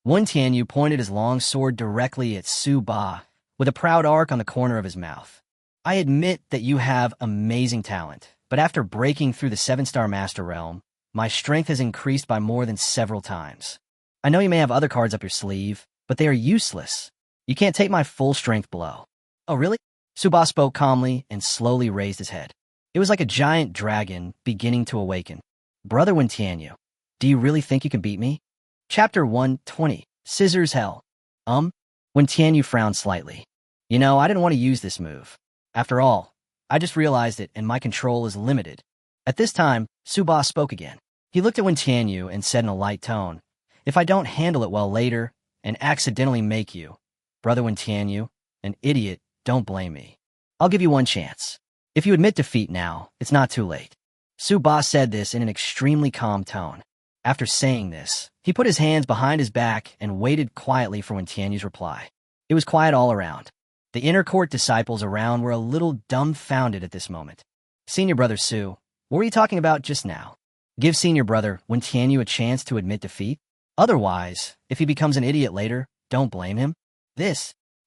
Wen Tianyu pointed his long sword directly at Su Ba, with a proud arc on the corner of his mouth. I admit that you have amazing talent, but after breaking through the 7-star Master Realm, my strength has increased by more than several times. I know you may have other cards up your sleeve, but they are useless. You can't take my full strength blow. Oh, really? Su Ba spoke calmly and slowly raised his head. It was like a giant dragon beginning to awaken. Brother Wen Tianyu, do you really think you can beat me? Chapter 120, Scissors Hell. Wen Tianyu frowned slightly. You know, I didn't want to use this move. After all, I just realized it and my control is limited. At this time, Su Ba spoke again. He looked at Wen Tianyu and said in a light tone, If I don't handle it well later and accidentally make you, Brother Wen Tianyu, an idiot, don't blame me. I'll give you one chance. If you admit defeat now, it's not too late. Su Ba said this in an extremely calm tone. After saying this, he put his hands behind his back and waited quietly for Wen Tianyu's reply. It was quiet all around. The inner court disciples around were a little dumbfounded at this moment. Senior brother Su, what were you talking about just now? Give senior brother Wen Tianyu a chance to admit defeat? Otherwise, if he becomes an idiot later, don't blame him.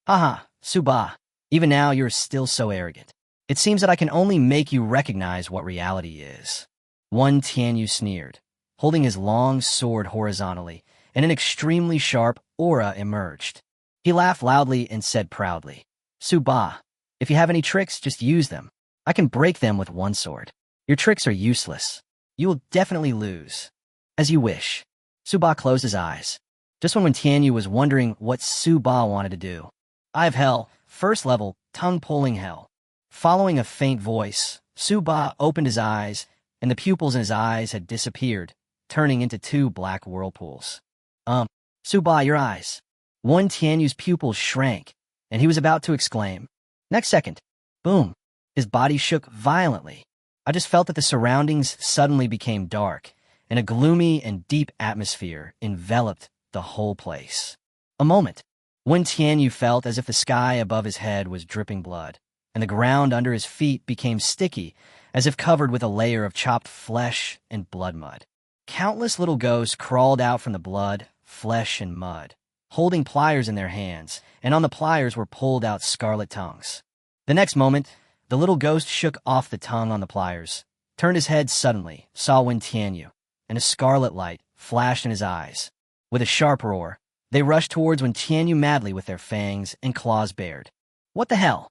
Haha, Su Ba, even now you're still so arrogant. It seems that I can only make you recognize what reality is. Wen Tianyu sneered. holding his long sword horizontally, and an extremely sharp aura emerged. He laughed loudly and said proudly, "Su-ba, if you have any tricks, just use them. I can break them with one sword. Your tricks are useless. You will definitely lose." "As you wish." Su-ba closed his eyes. Just when Tianyu was wondering what Su-ba wanted to do. "I have hell, first level, tongue-pulling hell." Following a faint voice, Su-ba opened his eyes, and the pupils in his eyes had disappeared, turning into two black whirlpools. Su-ba, your eyes." One Tianyu's pupils shrank, and he was about to exclaim. Next second, boom, his body shook violently. I just felt that the surroundings suddenly became dark, and a gloomy and deep atmosphere enveloped the whole place. A moment, when Tianyu felt as if the sky above his head was dripping blood, and the ground under his feet became sticky, as if covered with a layer of chopped flesh and blood mud. Countless little ghosts crawled out from the blood, flesh, and mud, holding pliers in their hands, and on the pliers were pulled out scarlet tongues. The next moment, the little ghost shook off the tongue on the pliers, turned his head suddenly, saw Wen Tianyu, and a scarlet light flashed in his eyes. With a sharp roar, they rushed towards Wen Tianyu madly with their fangs and claws bared. What the hell?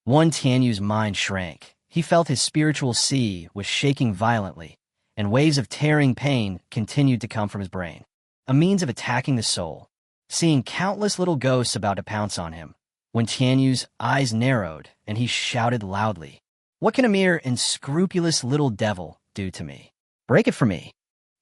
Wen Tianyu's mind shrank. He felt his spiritual sea was shaking violently, and waves of tearing pain continued to come from his brain. A means of attacking the soul. Seeing countless little ghosts about to pounce on him, Wen Tianyu's eyes narrowed, and he shouted loudly, "What can a mere unscrupulous little devil do to me? Break it for me."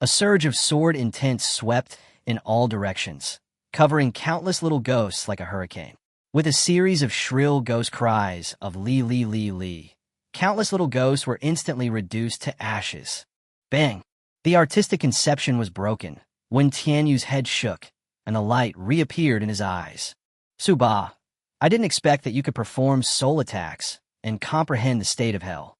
A surge of sword intent swept in all directions, covering countless little ghosts like a hurricane. With a series of shrill ghost cries of "Li Li Li Li," countless little ghosts were instantly reduced to ashes. Bang! The artistic conception was broken. Wen Tianyu's head shook, and the light reappeared in his eyes. "Su-ba, I didn't expect that you could perform soul attacks and comprehend the state of hell."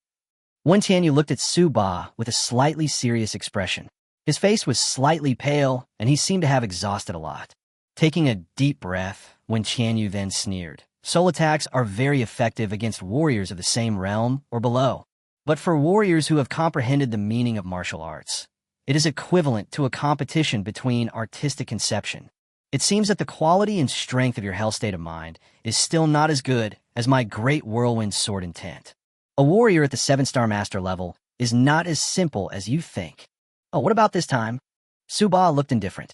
Wen Tianyu looked at Su-ba with a slightly serious expression. His face was slightly pale, and he seemed to have exhausted a lot. Taking a deep breath, Wen Tianyu then sneered. "Soul attacks are very effective against warriors of the same realm or below. But for warriors who have comprehended the meaning of martial arts, it is equivalent to a competition between artistic conception. It seems that the quality and strength of your hell state of mind is still not as good as my great whirlwind sword intent. A warrior at the 7-star master level is not as simple as you think." "Oh, what about this time?" Su-ba looked indifferent.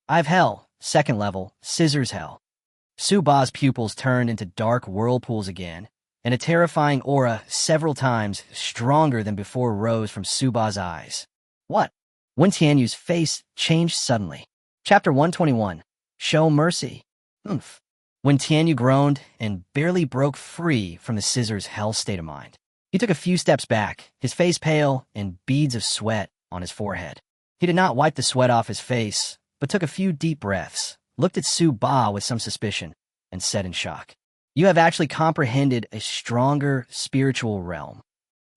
I've hell, 2nd level, scissors hell." Su-ba's pupils turned into dark whirlpools again, and a terrifying aura several times stronger than before rose from Su-ba's eyes. "What?" Wen Tianyu's face changed suddenly. Chapter 121. Show Mercy. Oomph. Wen Tianyu groaned and barely broke free from the scissors hell state of mind. He took a few steps back, his face pale and beads of sweat on his forehead. He did not wipe the sweat off his face, but took a few deep breaths, looked at Su-ba with some suspicion, and said in shock, "You have actually comprehended a stronger spiritual realm."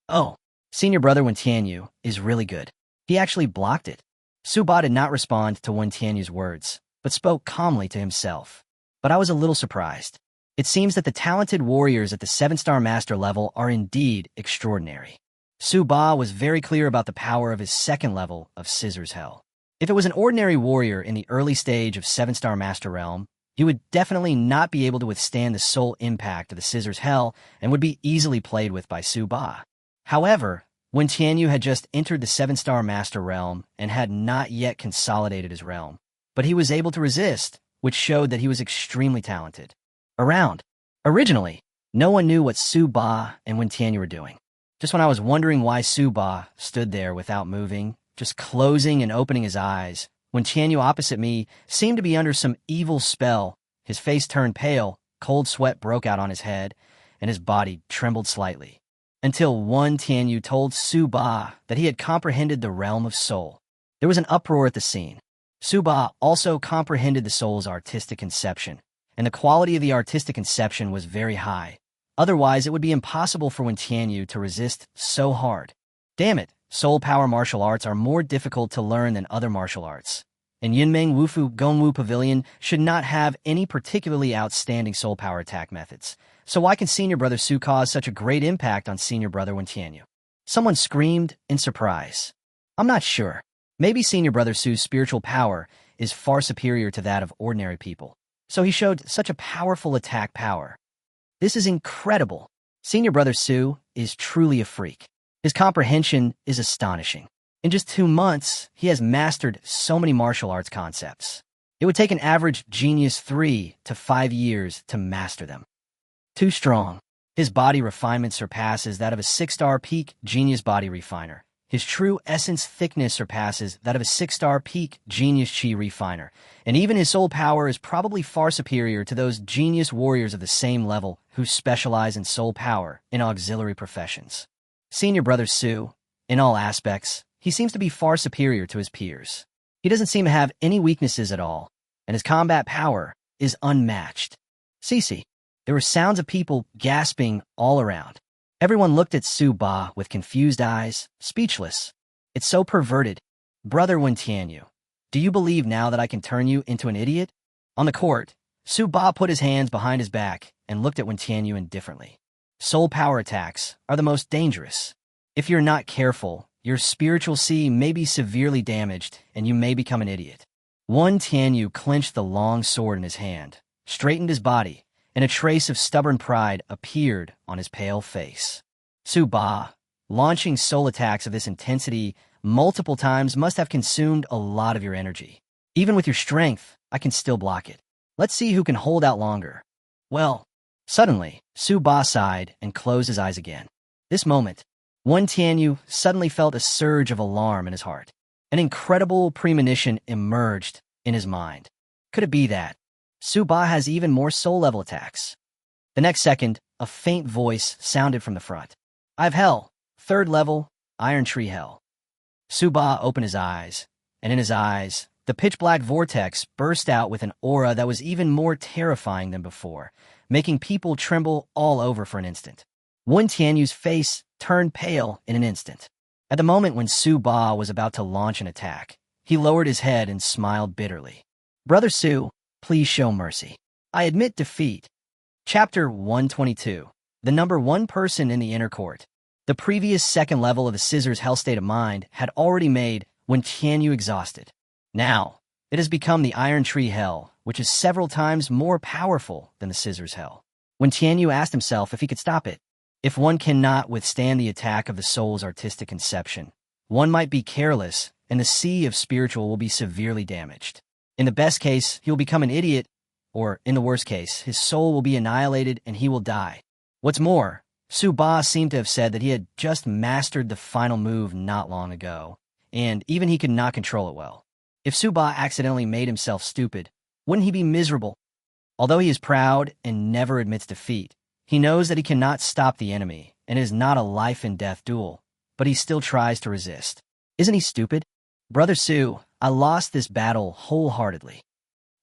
"Oh, senior brother Wen Tianyu is really good. He actually blocked it." Su-ba did not respond to Wen Tianyu's words, but spoke calmly to himself. "But I was a little surprised. It seems that the talented warriors at the 7-star master level are indeed extraordinary." Su-ba was very clear about the power of his 2nd level of scissors hell. If it was an ordinary warrior in the early stage of 7-star master realm, he would definitely not be able to withstand the soul impact of the scissors hell and would be easily played with by Su-ba. However, Wen Tianyu had just entered the 7-star master realm and had not yet consolidated his realm, but he was able to resist, which showed that he was extremely talented. Originally, no one knew what Su-ba and Wen Tianyu were doing. Just when I was wondering why Su-ba stood there without moving, just closing and opening his eyes, Wen Tianyu opposite me seemed to be under some evil spell. His face turned pale, cold sweat broke out on his head, and his body trembled slightly. Until Wen Tianyu told Su-ba that he had comprehended the realm of soul. There was an uproar at the scene. Su-ba also comprehended the soul's artistic conception, and the quality of the artistic conception was very high. Otherwise, it would be impossible for Wen Tianyu to resist so hard. Damn it, soul power martial arts are more difficult to learn than other martial arts. And Yunmeng Wufu Gongwu Pavilion should not have any particularly outstanding soul power attack methods. So why can senior brother Su cause such a great impact on senior brother Wen Tianyu? Someone screamed in surprise. "I'm not sure. Maybe Senior Brother Su's spiritual power is far superior to that of ordinary people, so he showed such a powerful attack power. This is incredible. Senior Brother Su is truly a freak. His comprehension is astonishing. In just 2 months, he has mastered so many martial arts concepts. It would take an average genius 3 to 5 years to master them. Too strong. His body refinement surpasses that of a 6-star peak genius body refiner. His true essence thickness surpasses that of a 6-star peak genius chi refiner. And even his soul power is probably far superior to those genius warriors of the same level who specialize in soul power in auxiliary professions. Senior Brother Su, in all aspects, he seems to be far superior to his peers. He doesn't seem to have any weaknesses at all, and his combat power is unmatched. Cece. There were sounds of people gasping all around. Everyone looked at Su Ba with confused eyes, speechless. It's so perverted. Brother Xuantian, do you believe now that I can turn you into an idiot? On the court, Su Ba put his hands behind his back and looked at Xuantian indifferently. Soul power attacks are the most dangerous. If you're not careful, your spiritual sea may be severely damaged and you may become an idiot. Xuantian clenched the long sword in his hand, straightened his body, and a trace of stubborn pride appeared on his pale face. Su Ba, launching soul attacks of this intensity multiple times must have consumed a lot of your energy. Even with your strength, I can still block it. Let's see who can hold out longer. Well, suddenly, Su Ba sighed and closed his eyes again. This moment, Xuantian suddenly felt a surge of alarm in his heart. An incredible premonition emerged in his mind. Could it be that Su Ba has even more soul-level attacks? The next second, a faint voice sounded from the front. I have hell, 3rd level, Iron Tree Hell. Su Ba opened his eyes, and in his eyes, the pitch-black vortex burst out with an aura that was even more terrifying than before, making people tremble all over for an instant. Xuantian's face turned pale in an instant. At the moment when Su Ba was about to launch an attack, he lowered his head and smiled bitterly. Brother Su, please show mercy. I admit defeat. Chapter 122. The number 1 person in the inner court. The previous 2nd level of the Scissors Hell state of mind had already made Xuantian exhausted. Now, it has become the Iron Tree Hell, which is several times more powerful than the Scissors Hell. Xuantian asked himself if he could stop it. If one cannot withstand the attack of the soul's artistic conception, one might be careless, and the sea of spiritual will be severely damaged. In the best case, he will become an idiot, or, in the worst case, his soul will be annihilated and he will die. What's more, Su Ba seemed to have said that he had just mastered the final move not long ago, and even he could not control it well. If Su Ba accidentally made himself stupid, wouldn't he be miserable? Although he is proud and never admits defeat, he knows that he cannot stop the enemy, and it is not a life-and-death duel, but he still tries to resist. Isn't he stupid? Brother Su, I lost this battle wholeheartedly.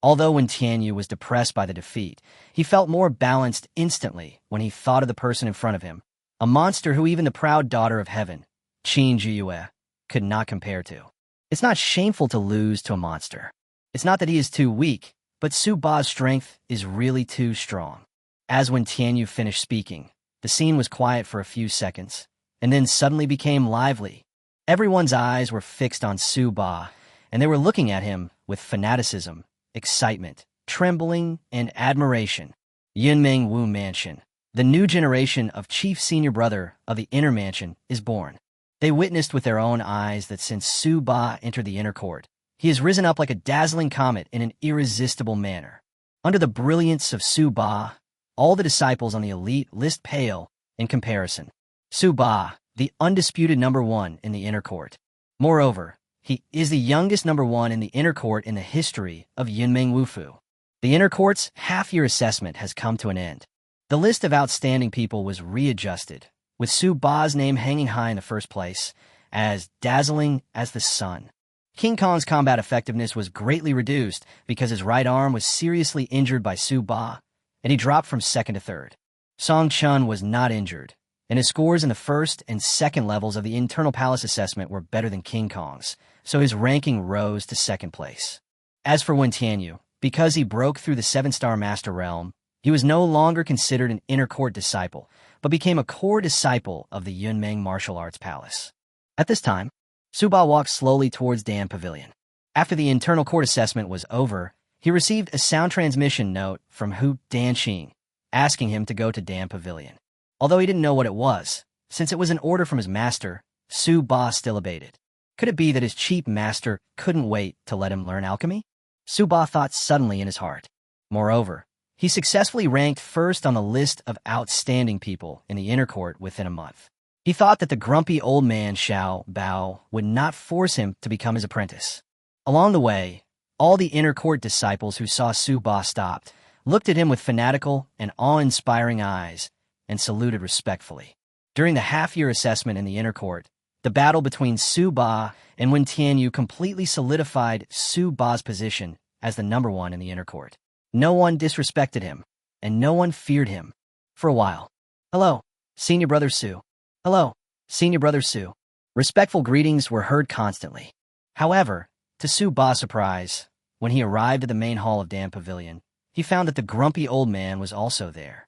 Although Xuantian was depressed by the defeat, he felt more balanced instantly when he thought of the person in front of him, a monster who even the proud daughter of heaven, Qin Jiyue, could not compare to. It's not shameful to lose to a monster. It's not that he is too weak, but Su Ba's strength is really too strong. As Xuantian finished speaking, the scene was quiet for a few seconds, and then suddenly became lively. Everyone's eyes were fixed on Su Ba, and they were looking at him with fanaticism, excitement, trembling, and admiration. Yunmeng Wu Mansion, the new generation of chief senior brother of the inner mansion, is born. They witnessed with their own eyes that since Su Ba entered the inner court, he has risen up like a dazzling comet in an irresistible manner. Under the brilliance of Su Ba, all the disciples on the elite list pale in comparison. Su Ba, the undisputed number 1 in the inner court. Moreover, he is the youngest number 1 in the inner court in the history of Yunmeng Wufu. The inner court's half-year assessment has come to an end. The list of outstanding people was readjusted, with Su Ba's name hanging high in the first place, as dazzling as the sun. King Kong's combat effectiveness was greatly reduced because his right arm was seriously injured by Su Ba, and he dropped from 2nd to 3rd. Song Chun was not injured, and his scores in the 1st and 2nd levels of the internal palace assessment were better than King Kong's, so his ranking rose to 2nd place. As for Xuantian, because he broke through the 7-star master realm, he was no longer considered an inner court disciple, but became a core disciple of the Yunmeng martial arts palace. At this time, Su Ba walked slowly towards Dan Pavilion. After the internal court assessment was over, he received a sound transmission note from Hu Danqing, asking him to go to Dan Pavilion. Although he didn't know what it was, since it was an order from his master, Su Ba still obeyed. Could it be that his cheap master couldn't wait to let him learn alchemy? Su Ba thought suddenly in his heart. Moreover, he successfully ranked first on the list of outstanding people in the inner court within a month. He thought that the grumpy old man Xiao Bao would not force him to become his apprentice. Along the way, all the inner court disciples who saw Su Ba stopped, looked at him with fanatical and awe-inspiring eyes, and saluted respectfully. During the half-year assessment in the inner court, the battle between Su Ba and Wen Tianyu completely solidified Su Ba's position as the number one in the inner court. No one disrespected him, and no one feared him. For a while. Hello, Senior Brother Su. Hello, Senior Brother Su. Respectful greetings were heard constantly. However, to Su Ba's surprise, when he arrived at the main hall of Dan Pavilion, he found that the grumpy old man was also there.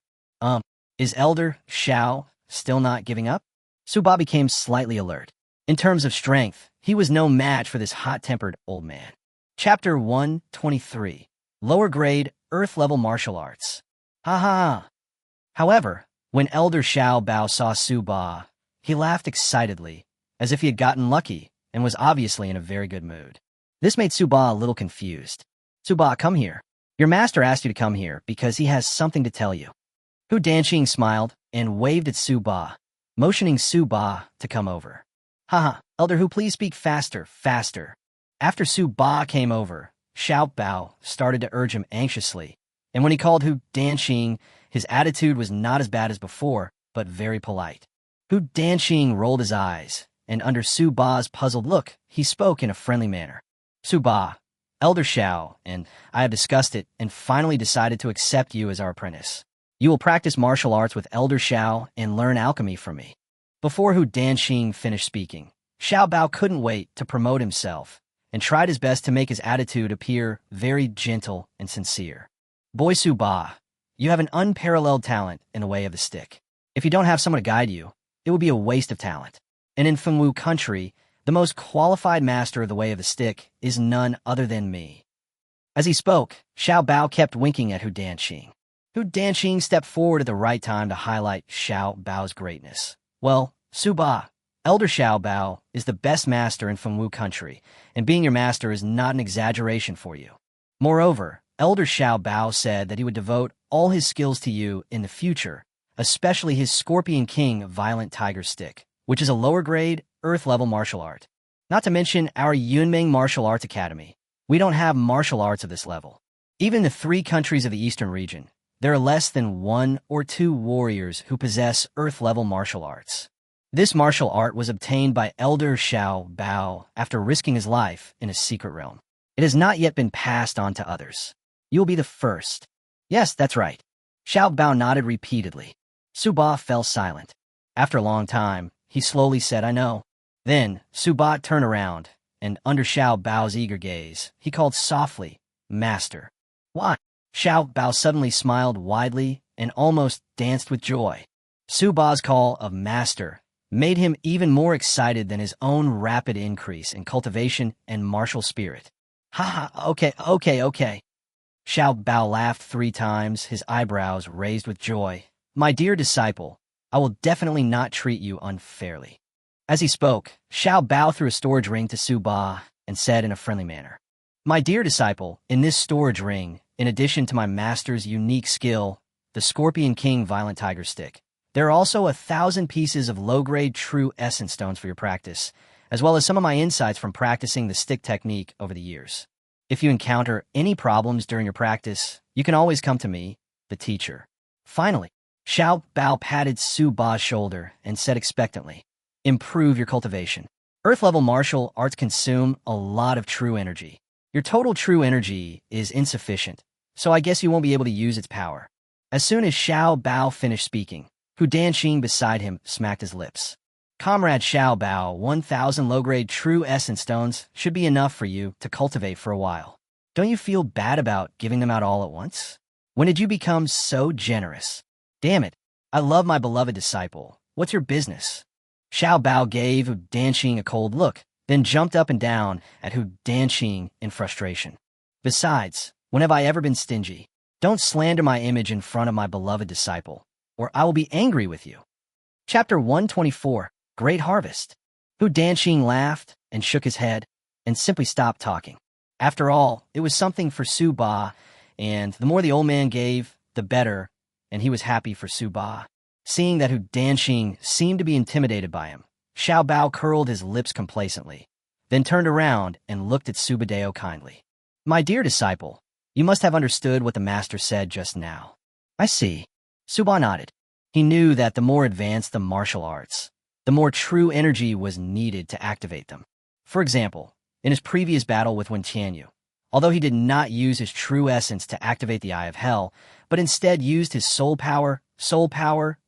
Is Elder Xiao still not giving up? Su Ba became slightly alert. In terms of strength, he was no match for this hot-tempered old man. Chapter 123. Lower grade, earth-level martial arts. Ha ha. However, when Elder Xiao Bao saw Su Ba, he laughed excitedly, as if he had gotten lucky, and was obviously in a very good mood. This made Su Ba a little confused. Su Ba, come here. Your master asked you to come here because he has something to tell you. Hu Danqing smiled and waved at Su Ba, motioning Su Ba to come over. Haha, Elder Hu, please speak faster, faster. After Su Ba came over, Xiao Bao started to urge him anxiously, and when he called Hu Danqing, his attitude was not as bad as before, but very polite. Hu Danqing rolled his eyes, and under Su Ba's puzzled look, he spoke in a friendly manner. Su Ba, Elder Xiao, and I have discussed it and finally decided to accept you as our apprentice. You will practice martial arts with Elder Xiao and learn alchemy from me. Before Hu Danqing finished speaking, Xiao Bao couldn't wait to promote himself and tried his best to make his attitude appear very gentle and sincere. Boy Su Ba, you have an unparalleled talent in the way of the stick. If you don't have someone to guide you, it would be a waste of talent. And in Fengwu country, the most qualified master of the way of the stick is none other than me. As he spoke, Xiao Bao kept winking at Hu Danqing. Hu Danqing stepped forward at the right time to highlight Xiao Bao's greatness. Well, Su Ba, Elder Xiao Bao is the best master in Fengwu country, and being your master is not an exaggeration for you. Moreover, Elder Xiao Bao said that he would devote all his skills to you in the future, especially his Scorpion King Violent Tiger Stick, which is a lower-grade, earth-level martial art. Not to mention our Yunming Martial Arts Academy. We don't have martial arts of this level. Even in the 3 countries of the eastern region, there are less than 1 or 2 warriors who possess earth-level martial arts. This martial art was obtained by Elder Xiao Bao after risking his life in a secret realm. It has not yet been passed on to others. You will be the first. Yes, that's right. Xiao Bao nodded repeatedly. Su Ba fell silent. After a long time, he slowly said, I know. Then, Su Ba turned around, and under Xiao Bao's eager gaze, he called softly, Master. What? Xiao Bao suddenly smiled widely and almost danced with joy. Su Ba's call of Master made him even more excited than his own rapid increase in cultivation and martial spirit. Ha ha, okay. Xiao Bao laughed 3 times, his eyebrows raised with joy. My dear disciple, I will definitely not treat you unfairly. As he spoke, Xiao Bao threw a storage ring to Su Ba and said in a friendly manner, My dear disciple, in this storage ring, in addition to my master's unique skill, the Scorpion King Violent Tiger Stick, there are also 1,000 pieces of low-grade true essence stones for your practice, as well as some of my insights from practicing the stick technique over the years. If you encounter any problems during your practice, you can always come to me, the teacher. Finally, Xiao Bao patted Su Ba's shoulder and said expectantly, Improve your cultivation. Earth-level martial arts consume a lot of true energy. Your total true energy is insufficient, so I guess you won't be able to use its power. As soon as Xiao Bao finished speaking, Hu Danqing beside him smacked his lips. Comrade Xiao Bao, 1,000 low-grade true essence stones should be enough for you to cultivate for a while. Don't you feel bad about giving them out all at once? When did you become so generous? Damn it, I love my beloved disciple. What's your business? Xiao Bao gave Hu Danqing a cold look, then jumped up and down at Hu Danqing in frustration. Besides, when have I ever been stingy? Don't slander my image in front of my beloved disciple, or I will be angry with you. Chapter 124, Great Harvest. Hu Danqing laughed and shook his head and simply stopped talking. After all, it was something for Su Ba, and the more the old man gave, the better, and he was happy for Su Ba. Seeing that Hu Danqing seemed to be intimidated by him, Xiao Bao curled his lips complacently, then turned around and looked at Subadeo kindly. My dear disciple, you must have understood what the master said just now. I see. Su Ba nodded. He knew that the more advanced the martial arts, the more true energy was needed to activate them. For example, in his previous battle with Wen Tianyu, although he did not use his true essence to activate the Eye of Hell, but instead used his soul power,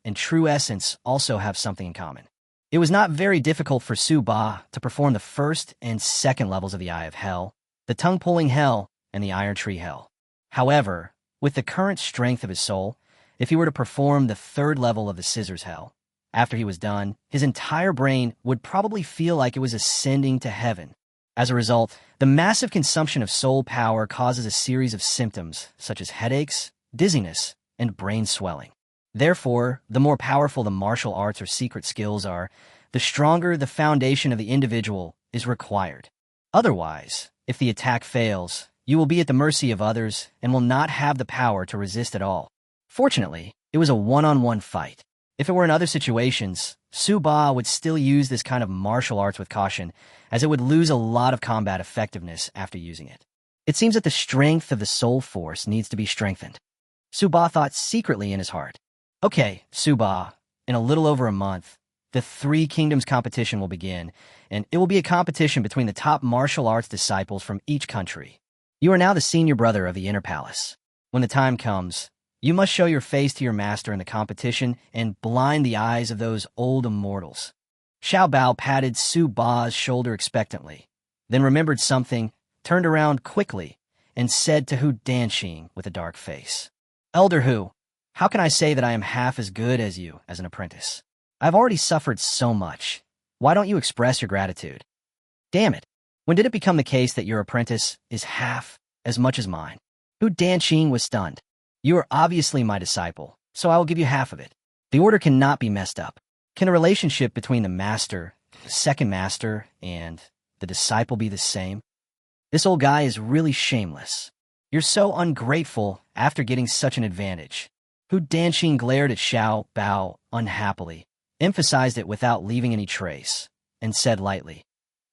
and true essence also have something in common. It was not very difficult for Su Ba to perform the first and second levels of the Eye of Hell, the tongue-pulling Hell, and the Iron Tree Hell. However, with the current strength of his soul, if he were to perform the third level of the Scissors Hell, after he was done, his entire brain would probably feel like it was ascending to heaven. As a result, the massive consumption of soul power causes a series of symptoms such as headaches, dizziness, and brain swelling. Therefore, the more powerful the martial arts or secret skills are, the stronger the foundation of the individual is required. Otherwise, if the attack fails, you will be at the mercy of others and will not have the power to resist at all. Fortunately, it was a one-on-one fight. If it were in other situations, Su Ba would still use this kind of martial arts with caution, as it would lose a lot of combat effectiveness after using it. It seems that the strength of the soul force needs to be strengthened. Su Ba thought secretly in his heart. Okay, Su Ba, in a little over a month, the Three Kingdoms competition will begin, and it will be a competition between the top martial arts disciples from each country. You are now the senior brother of the Inner Palace. When the time comes, you must show your face to your master in the competition and blind the eyes of those old immortals. Xiao Bao patted Su Ba's shoulder expectantly, then remembered something, turned around quickly, and said to Hu Danqing with a dark face, Elder Hu, how can I say that I am half as good as you as an apprentice? I've already suffered so much. Why don't you express your gratitude? Damn it. When did it become the case that your apprentice is half as much as mine? Hu Danqing was stunned. You are obviously my disciple, so I will give you half of it. The order cannot be messed up. Can a relationship between the master, the second master, and the disciple be the same? This old guy is really shameless. You're so ungrateful after getting such an advantage. Hu Danqing glared at Xiao Bao unhappily, emphasized it without leaving any trace, and said lightly,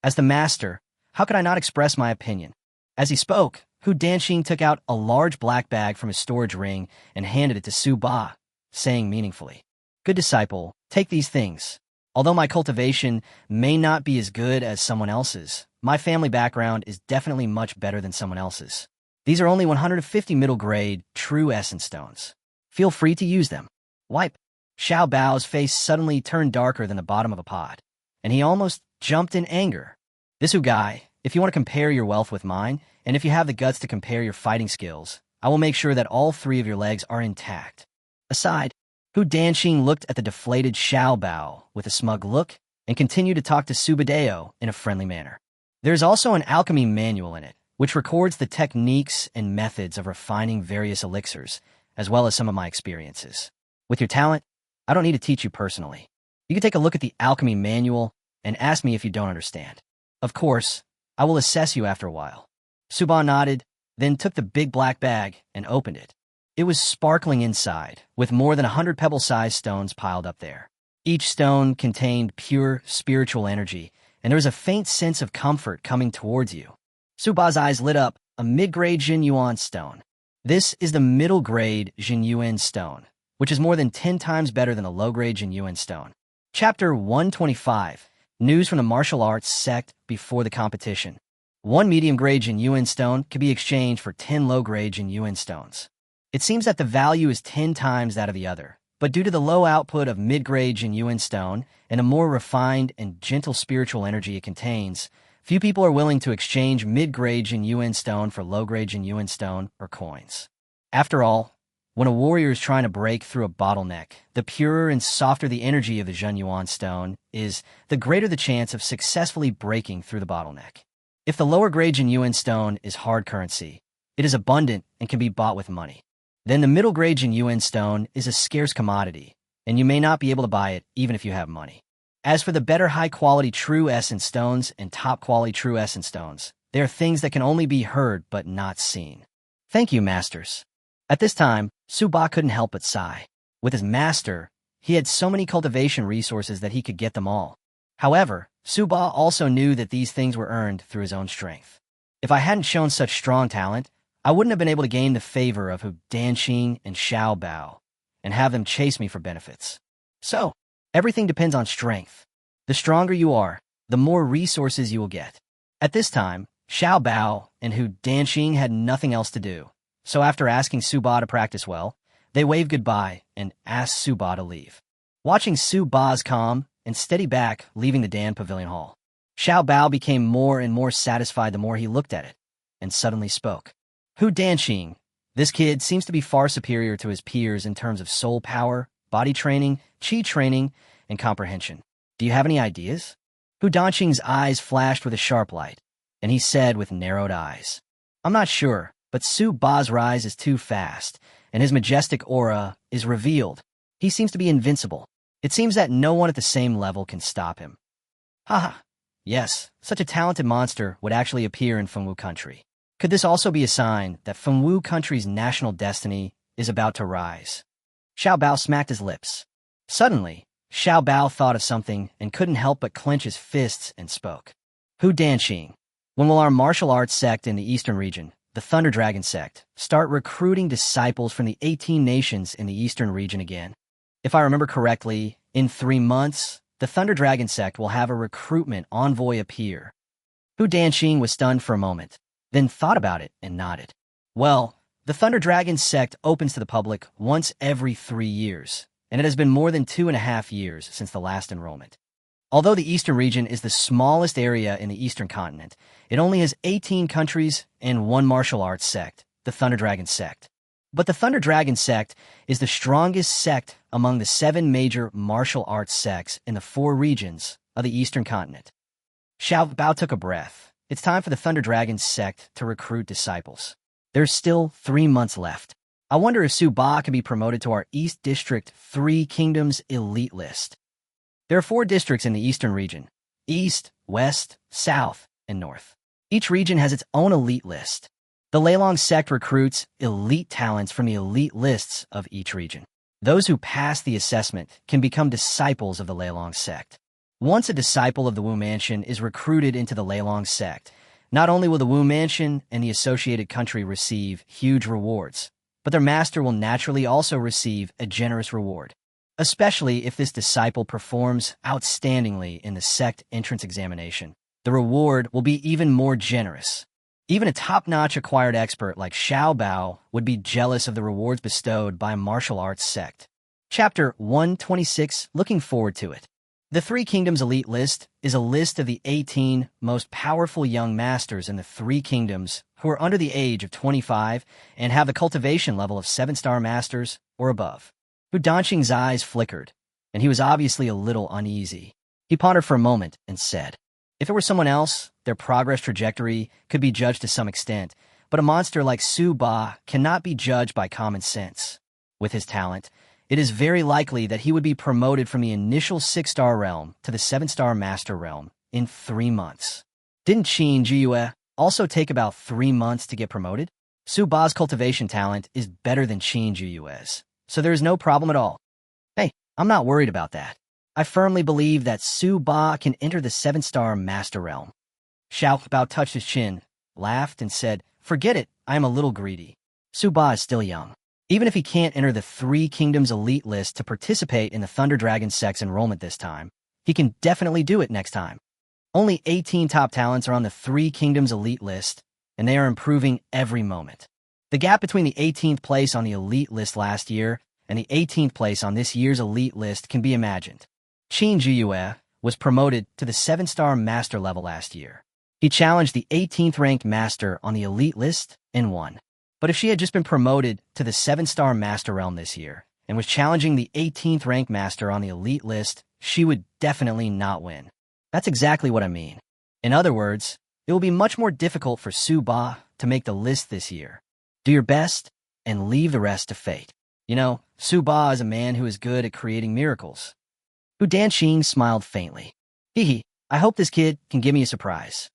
As the master, how could I not express my opinion? As he spoke, Hu Danqing took out a large black bag from his storage ring and handed it to Su Ba, saying meaningfully, Good disciple, take these things. Although my cultivation may not be as good as someone else's, my family background is definitely much better than someone else's. These are only 150 middle-grade, true essence stones. Feel free to use them. Wipe. Xiao Bao's face suddenly turned darker than the bottom of a pot, and he almost jumped in anger. This Hu guy, if you want to compare your wealth with mine, and if you have the guts to compare your fighting skills, I will make sure that all three of your legs are intact. Aside, Hu Danqing looked at the deflated Xiao Bao with a smug look and continued to talk to Subadeo in a friendly manner. There's also an alchemy manual in it, which records the techniques and methods of refining various elixirs, as well as some of my experiences. With your talent, I don't need to teach you personally. You can take a look at the alchemy manual and ask me if you don't understand. Of course, I will assess you after a while. Su Ba nodded, then took the big black bag and opened it. It was sparkling inside, with more than 100 pebble-sized stones piled up there. Each stone contained pure spiritual energy, and there was a faint sense of comfort coming towards you. Su Ba's eyes lit up, a mid-grade Jinyuan stone. This is the middle-grade Jinyuan stone, which is more than 10 times better than the low-grade Jinyuan stone. Chapter 125, News from the Martial Arts Sect Before the Competition. 1 medium-grade Jinyuan stone can be exchanged for 10 low-grade Jinyuan stones. It seems that the value is 10 times that of the other, but due to the low output of mid-grade Jinyuan stone and a more refined and gentle spiritual energy it contains, few people are willing to exchange mid-grade Jinyuan stone for low-grade Jinyuan stone or coins. After all, When a warrior is trying to break through a bottleneck, the purer and softer the energy of the Zhenyuan stone is, the greater the chance of successfully breaking through the bottleneck. If the lower grade Zhenyuan stone is hard currency, it is abundant and can be bought with money. Then the middle grade Zhenyuan stone is a scarce commodity, and you may not be able to buy it even if you have money. As for the better high-quality true essence stones and top-quality true essence stones, they are things that can only be heard but not seen. Thank you, masters. At this time, Su Ba couldn't help but sigh. With his master, he had so many cultivation resources that he could get them all. However, Su Ba also knew that these things were earned through his own strength. If I hadn't shown such strong talent, I wouldn't have been able to gain the favor of Hu Danqing and Xiao Bao and have them chase me for benefits. So, everything depends on strength. The stronger you are, the more resources you will get. At this time, Xiao Bao and Hu Danqing had nothing else to do. So after asking Su Ba to practice well, they waved goodbye and asked Su Ba to leave. Watching Su Ba's calm and steady back leaving the Dan Pavilion Hall, Xiao Bao became more and more satisfied the more he looked at it, and suddenly spoke. Hu Danqing, this kid seems to be far superior to his peers in terms of soul power, body training, chi training, and comprehension. Do you have any ideas? Hu Danqing's eyes flashed with a sharp light, and he said with narrowed eyes, I'm not sure, but Su Ba's rise is too fast, and his majestic aura is revealed. He seems to be invincible. It seems that no one at the same level can stop him. Haha. Yes, such a talented monster would actually appear in Fengwu country. Could this also be a sign that Fengwu country's national destiny is about to rise? Xiao Bao smacked his lips. Suddenly, Xiao Bao thought of something and couldn't help but clench his fists and spoke. Hu Danqing, when will our martial arts sect in the eastern region, the Thunder Dragon sect, start recruiting disciples from the 18 nations in the eastern region again? If I remember correctly, in 3 months, the Thunder Dragon sect will have a recruitment envoy appear. Hu Danqing was stunned for a moment, then thought about it and nodded. Well, the Thunder Dragon sect opens to the public once every 3 years, and it has been more than 2.5 years since the last enrollment. Although the eastern region is the smallest area in the eastern continent, it only has 18 countries and 1 martial arts sect, the Thunder Dragon sect. But the Thunder Dragon sect is the strongest sect among the 7 major martial arts sects in the 4 regions of the eastern continent. Xiao Bao took a breath. It's time for the Thunder Dragon sect to recruit disciples. There's still 3 months left. I wonder if Su Ba can be promoted to our East District 3 Kingdoms elite list. There are 4 districts in the eastern region: East, West, South, and North. Each region has its own elite list. The Leilong sect recruits elite talents from the elite lists of each region. Those who pass the assessment can become disciples of the Leilong sect. Once a disciple of the Wu Mansion is recruited into the Leilong sect, not only will the Wu Mansion and the associated country receive huge rewards, but their master will naturally also receive a generous reward, especially if this disciple performs outstandingly in the sect entrance examination. The reward will be even more generous. Even a top-notch acquired expert like Xiao Bao would be jealous of the rewards bestowed by a martial arts sect. Chapter 126, looking forward to it. The 3 Kingdoms elite list is a list of the 18 most powerful young masters in the 3 kingdoms who are under the age of 25 and have the cultivation level of 7-star masters or above. Hu Danqing's eyes flickered, and he was obviously a little uneasy. He pondered for a moment and said, if it were someone else, their progress trajectory could be judged to some extent, but a monster like Su Ba cannot be judged by common sense. With his talent, it is very likely that he would be promoted from the initial 6-star realm to the 7-star master realm in 3 months. Didn't Qin Jiyue also take about 3 months to get promoted? Su Ba's cultivation talent is better than Qin Jiyue's, so there is no problem at all. Hey, I'm not worried about that. I firmly believe that Su Ba can enter the 7-star master realm. Xiao Bao touched his chin, laughed, and said, forget it, I am a little greedy. Su Ba is still young. Even if he can't enter the 3 Kingdoms elite list to participate in the Thunder Dragon sect's enrollment this time, he can definitely do it next time. Only 18 top talents are on the 3 Kingdoms elite list, and they are improving every moment. The gap between the 18th place on the elite list last year and the 18th place on this year's elite list can be imagined. Qin Jiyue was promoted to the 7-star master level last year. He challenged the 18th ranked master on the elite list and won. But if she had just been promoted to the 7-star master realm this year and was challenging the 18th ranked master on the elite list, she would definitely not win. That's exactly what I mean. In other words, it will be much more difficult for Su Ba to make the list this year. Do your best and leave the rest to fate. You know, Su Ba is a man who is good at creating miracles. Hu Danqing smiled faintly. Hee, I hope this kid can give me a surprise.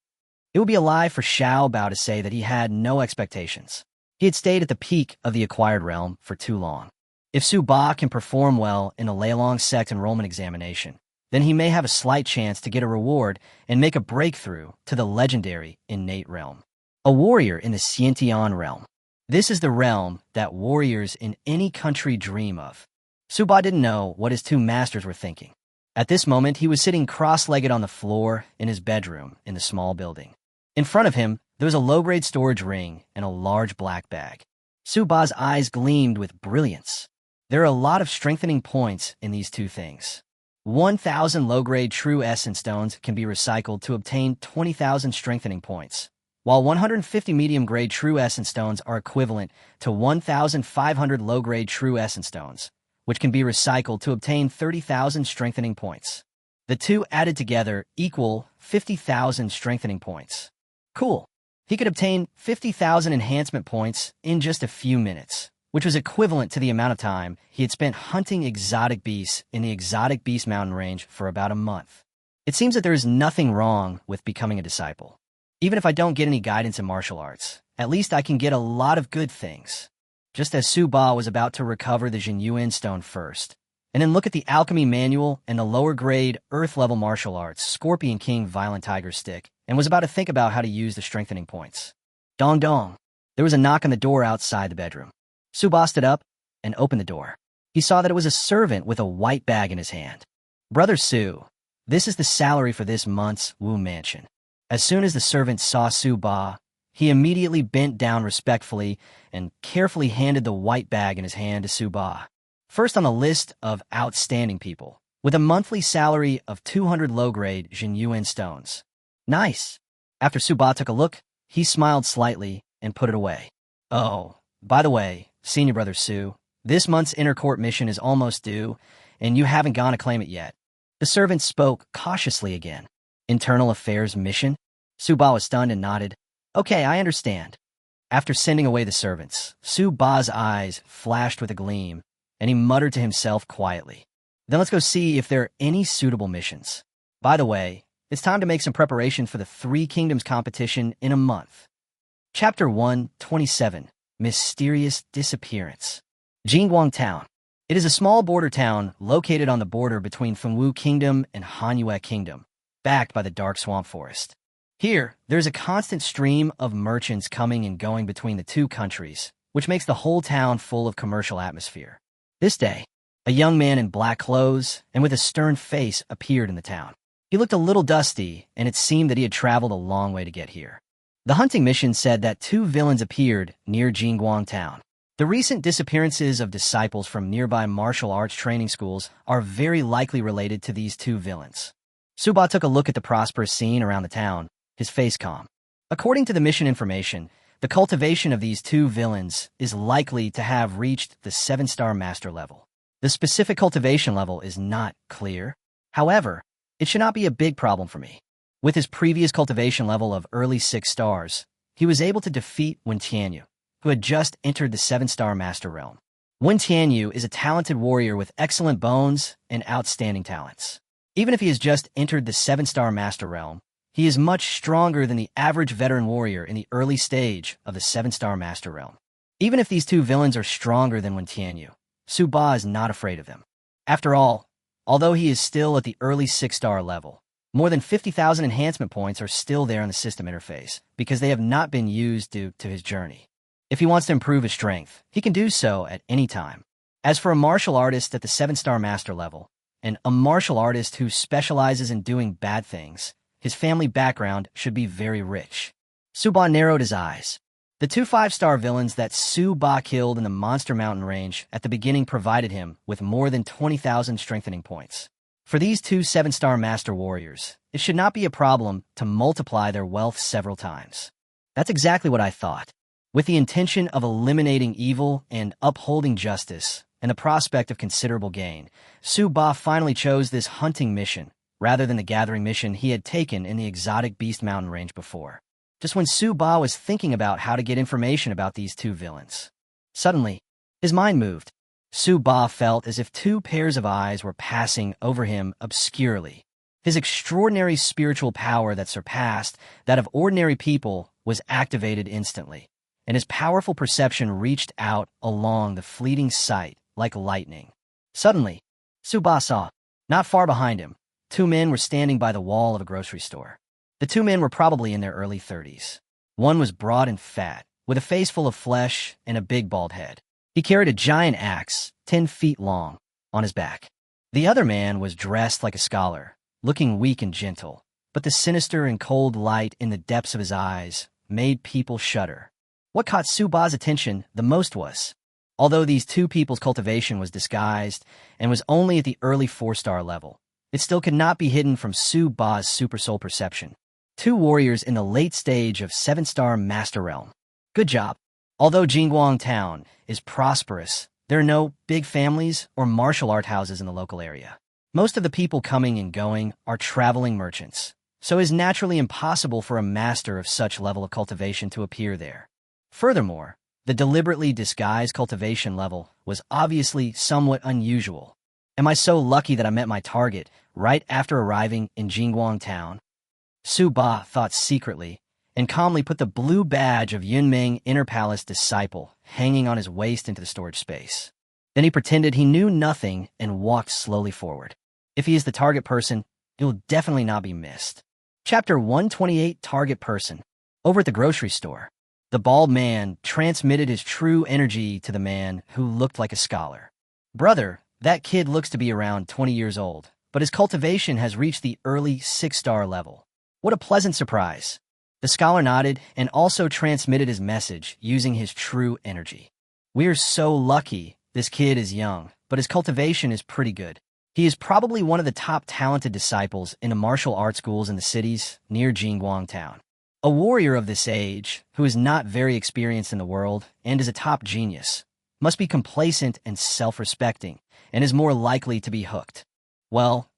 It would be a lie for Xiao Bao to say that he had no expectations. He had stayed at the peak of the acquired realm for too long. If Su Ba can perform well in the Leilong sect enrollment examination, then he may have a slight chance to get a reward and make a breakthrough to the legendary innate realm. A warrior in the Xiantian realm. This is the realm that warriors in any country dream of. Su Ba didn't know what his two masters were thinking. At this moment, he was sitting cross-legged on the floor in his bedroom in the small building. In front of him, there was a low-grade storage ring and a large black bag. Su Ba's eyes gleamed with brilliance. There are a lot of strengthening points in these two things. 1,000 low-grade true essence stones can be recycled to obtain 20,000 strengthening points, while 150 medium-grade true essence stones are equivalent to 1,500 low-grade true essence stones, which can be recycled to obtain 30,000 strengthening points. The two added together equal 50,000 strengthening points. Cool. He could obtain 50,000 enhancement points in just a few minutes, which was equivalent to the amount of time he had spent hunting exotic beasts in the exotic beast mountain range for about a month. It seems that there is nothing wrong with becoming a disciple. Even if I don't get any guidance in martial arts, at least I can get a lot of good things. Just as Su Ba was about to recover the Jinyuan stone first, and then look at the alchemy manual and the lower grade earth level martial arts Scorpion King Violent Tiger Stick, and was about to think about how to use the strengthening points. Dong dong. There was a knock on the door outside the bedroom. Su Ba stood up and opened the door. He saw that it was a servant with a white bag in his hand. Brother Su, this is the salary for this month's Wu Mansion. As soon as the servant saw Su Ba, he immediately bent down respectfully and carefully handed the white bag in his hand to Su Ba. First on the list of outstanding people, with a monthly salary of 200 low-grade Jinyuan stones. Nice. After Su Ba took a look, he smiled slightly and put it away. Oh, by the way, Senior Brother Su, this month's inner court mission is almost due, and you haven't gone to claim it yet. The servant spoke cautiously again. Internal affairs mission? Su Ba was stunned and nodded. Okay, I understand. After sending away the servants, Su Ba's eyes flashed with a gleam, and he muttered to himself quietly. Then let's go see if there are any suitable missions. By the way, it's time to make some preparation for the Three Kingdoms competition in a month. Chapter 127, Mysterious Disappearance. Jingguang Town. It is a small border town located on the border between Fengwu Kingdom and Hanyue Kingdom, backed by the Dark Swamp Forest. Here, there's a constant stream of merchants coming and going between the two countries, which makes the whole town full of commercial atmosphere. This day, a young man in black clothes and with a stern face appeared in the town. He looked a little dusty, and it seemed that he had traveled a long way to get here. The hunting mission said that two villains appeared near Jingguang Town. The recent disappearances of disciples from nearby martial arts training schools are very likely related to these two villains. Su Ba took a look at the prosperous scene around the town, his face calm. According to the mission information, the cultivation of these two villains is likely to have reached the 7-star master level. The specific cultivation level is not clear. However, it should not be a big problem for me. With his previous cultivation level of early 6 stars, he was able to defeat Wen Tianyu, who had just entered the 7-star master realm. Wen Tianyu is a talented warrior with excellent bones and outstanding talents. Even if he has just entered the 7-star master realm, he is much stronger than the average veteran warrior in the early stage of the 7-star master realm. Even if these two villains are stronger than Wen Tianyu, Su Ba is not afraid of them. After all, although he is still at the early 6-star level, more than 50,000 enhancement points are still there on the system interface because they have not been used due to his journey. If he wants to improve his strength, he can do so at any time. As for a martial artist at the 7-star master level, and a martial artist who specializes in doing bad things, his family background should be very rich. Su Ba narrowed his eyes. The two 5-star villains that Su Ba killed in the Monster Mountain range at the beginning provided him with more than 20,000 strengthening points. For these two 7-star master warriors, it should not be a problem to multiply their wealth several times. That's exactly what I thought. With the intention of eliminating evil and upholding justice, and the prospect of considerable gain, Su Ba finally chose this hunting mission, rather than the gathering mission he had taken in the exotic beast mountain range before. Just when Su Ba was thinking about how to get information about these two villains, suddenly, his mind moved. Su Ba felt as if two pairs of eyes were passing over him obscurely. His extraordinary spiritual power that surpassed that of ordinary people was activated instantly, and his powerful perception reached out along the fleeting sight like lightning. Suddenly, Su Ba saw, not far behind him, two men were standing by the wall of a grocery store. The two men were probably in their early 30s. One was broad and fat, with a face full of flesh and a big bald head. He carried a giant axe, 10 feet long, on his back. The other man was dressed like a scholar, looking weak and gentle, but the sinister and cold light in the depths of his eyes made people shudder. What caught Su Ba's attention the most was, although these two people's cultivation was disguised and was only at the early 4-star level, it still could not be hidden from Su Ba's super soul perception. Two warriors in the late stage of 7-star master realm. Good job. Although Jingguang Town is prosperous, there are no big families or martial art houses in the local area. Most of the people coming and going are traveling merchants, so it is naturally impossible for a master of such level of cultivation to appear there. Furthermore, the deliberately disguised cultivation level was obviously somewhat unusual. Am I so lucky that I met my target right after arriving in Jingguang Town? Su Ba thought secretly, and calmly put the blue badge of Yunming Inner Palace Disciple hanging on his waist into the storage space. Then he pretended he knew nothing and walked slowly forward. If he is the target person, it will definitely not be missed. Chapter 128, Target Person. Over at the grocery store, the bald man transmitted his true energy to the man who looked like a scholar. Brother, that kid looks to be around 20 years old, but his cultivation has reached the early 6-star level. What a pleasant surprise. The scholar nodded and also transmitted his message using his true energy. We're so lucky this kid is young, but his cultivation is pretty good. He is probably one of the top talented disciples in the martial arts schools in the cities near Jingguang Town. A warrior of this age, who is not very experienced in the world and is a top genius, must be complacent and self-respecting, and is more likely to be hooked. Well,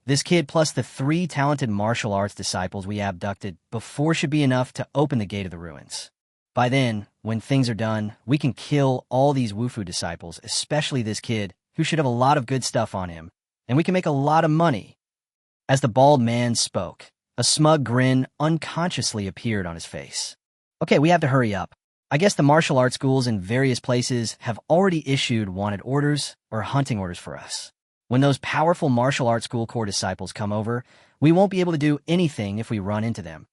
this kid plus the 3 talented martial arts disciples we abducted before should be enough to open the gate of the ruins. By then, when things are done, we can kill all these Wufu disciples, especially this kid, who should have a lot of good stuff on him, and we can make a lot of money. As the bald man spoke, a smug grin unconsciously appeared on his face. Okay, we have to hurry up. I guess the martial arts schools in various places have already issued wanted orders or hunting orders for us. When those powerful martial arts school core disciples come over, we won't be able to do anything if we run into them.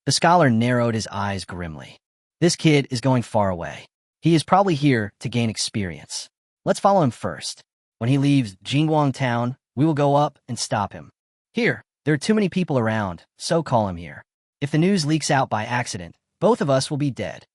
The scholar narrowed his eyes grimly. This kid is going far away. He is probably here to gain experience. Let's follow him first. When he leaves Jingguang Town, we will go up and stop him. Here, there are too many people around, so call him here. If the news leaks out by accident, both of us will be dead.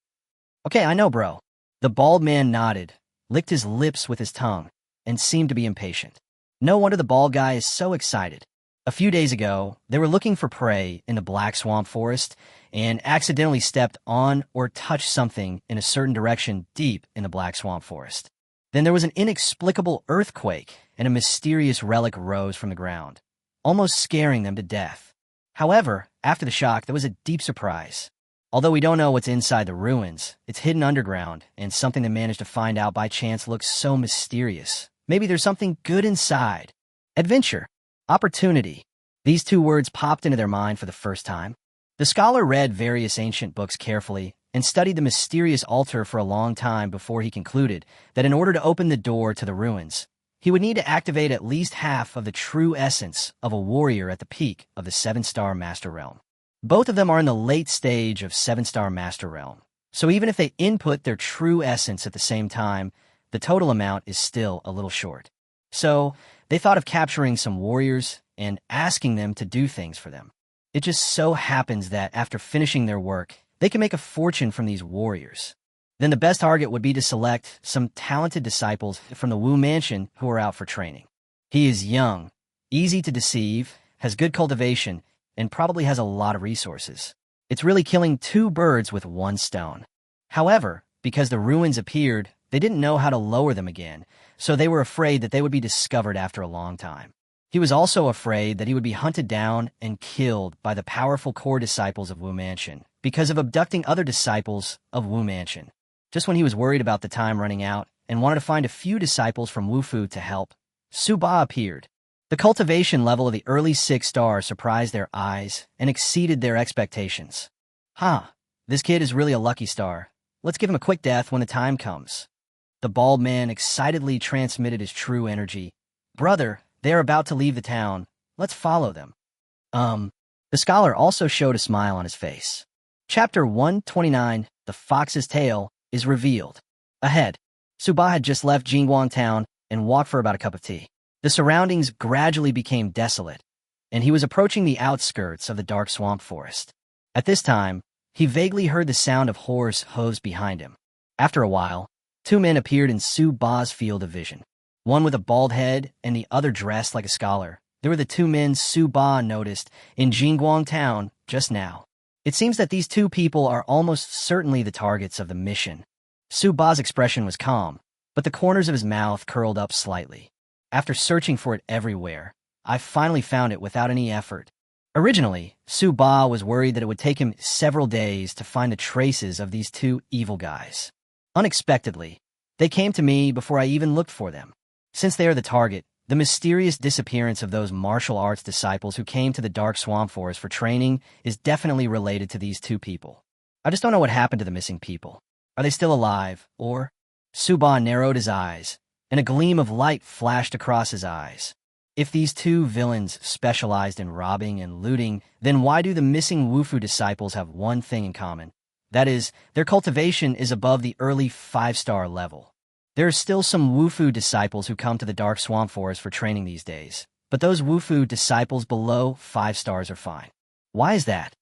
Okay, I know, bro. The bald man nodded, licked his lips with his tongue, and seemed to be impatient. No wonder the bald guy is so excited. A few days ago, they were looking for prey in the Black Swamp Forest and accidentally stepped on or touched something in a certain direction deep in the Black Swamp Forest. Then there was an inexplicable earthquake and a mysterious relic rose from the ground, almost scaring them to death. However, after the shock, there was a deep surprise. Although we don't know what's inside the ruins, it's hidden underground, and something they managed to find out by chance looks so mysterious. Maybe there's something good inside. Adventure. Opportunity. These 2 words popped into their mind for the first time. The scholar read various ancient books carefully and studied the mysterious altar for a long time before he concluded that in order to open the door to the ruins, he would need to activate at least half of the true essence of a warrior at the peak of the 7-star Master Realm. Both of them are in the late stage of 7-star Master Realm, so even if they input their true essence at the same time, the total amount is still a little short. So, they thought of capturing some warriors and asking them to do things for them. It just so happens that after finishing their work, they can make a fortune from these warriors. Then the best target would be to select some talented disciples from the Wu Mansion who are out for training. He is young, easy to deceive, has good cultivation, and probably has a lot of resources. It's really killing 2 birds with 1 stone. However, because the ruins appeared, they didn't know how to lower them again, so they were afraid that they would be discovered after a long time. He was also afraid that he would be hunted down and killed by the powerful core disciples of Xiantian because of abducting other disciples of Xiantian. Just when he was worried about the time running out and wanted to find a few disciples from Wufu to help, Ba appeared. The cultivation level of the early 6 stars surprised their eyes and exceeded their expectations. This kid is really a lucky star. Let's give him a quick death when the time comes. The bald man excitedly transmitted his true energy. Brother, they are about to leave the town. Let's follow them. The scholar also showed a smile on his face. Chapter 129, The Fox's Tale, is revealed. Ahead, Ba had just left Jingguang town and walked for about a cup of tea. The surroundings gradually became desolate, and he was approaching the outskirts of the dark swamp forest. At this time, he vaguely heard the sound of horse hooves behind him. After a while, 2 men appeared in Ba's field of vision. One with a bald head and the other dressed like a scholar. They were the 2 men Ba noticed in Jingguang town just now. It seems that these 2 people are almost certainly the targets of the mission. Ba's expression was calm, but the corners of his mouth curled up slightly. After searching for it everywhere, I finally found it without any effort. Originally, Ba was worried that it would take him several days to find the traces of these 2 evil guys. Unexpectedly, they came to me before I even looked for them. Since they are the target, the mysterious disappearance of those martial arts disciples who came to the dark swamp forest for training is definitely related to these 2 people. I just don't know what happened to the missing people. Are they still alive, or? Ba narrowed his eyes, and a gleam of light flashed across his eyes. If these 2 villains specialized in robbing and looting, then why do the missing Wufu disciples have one thing in common? That is, their cultivation is above the early 5-star level. There are still some Wufu disciples who come to the dark swamp forest for training these days, but those Wufu disciples below 5 stars are fine. Why is that?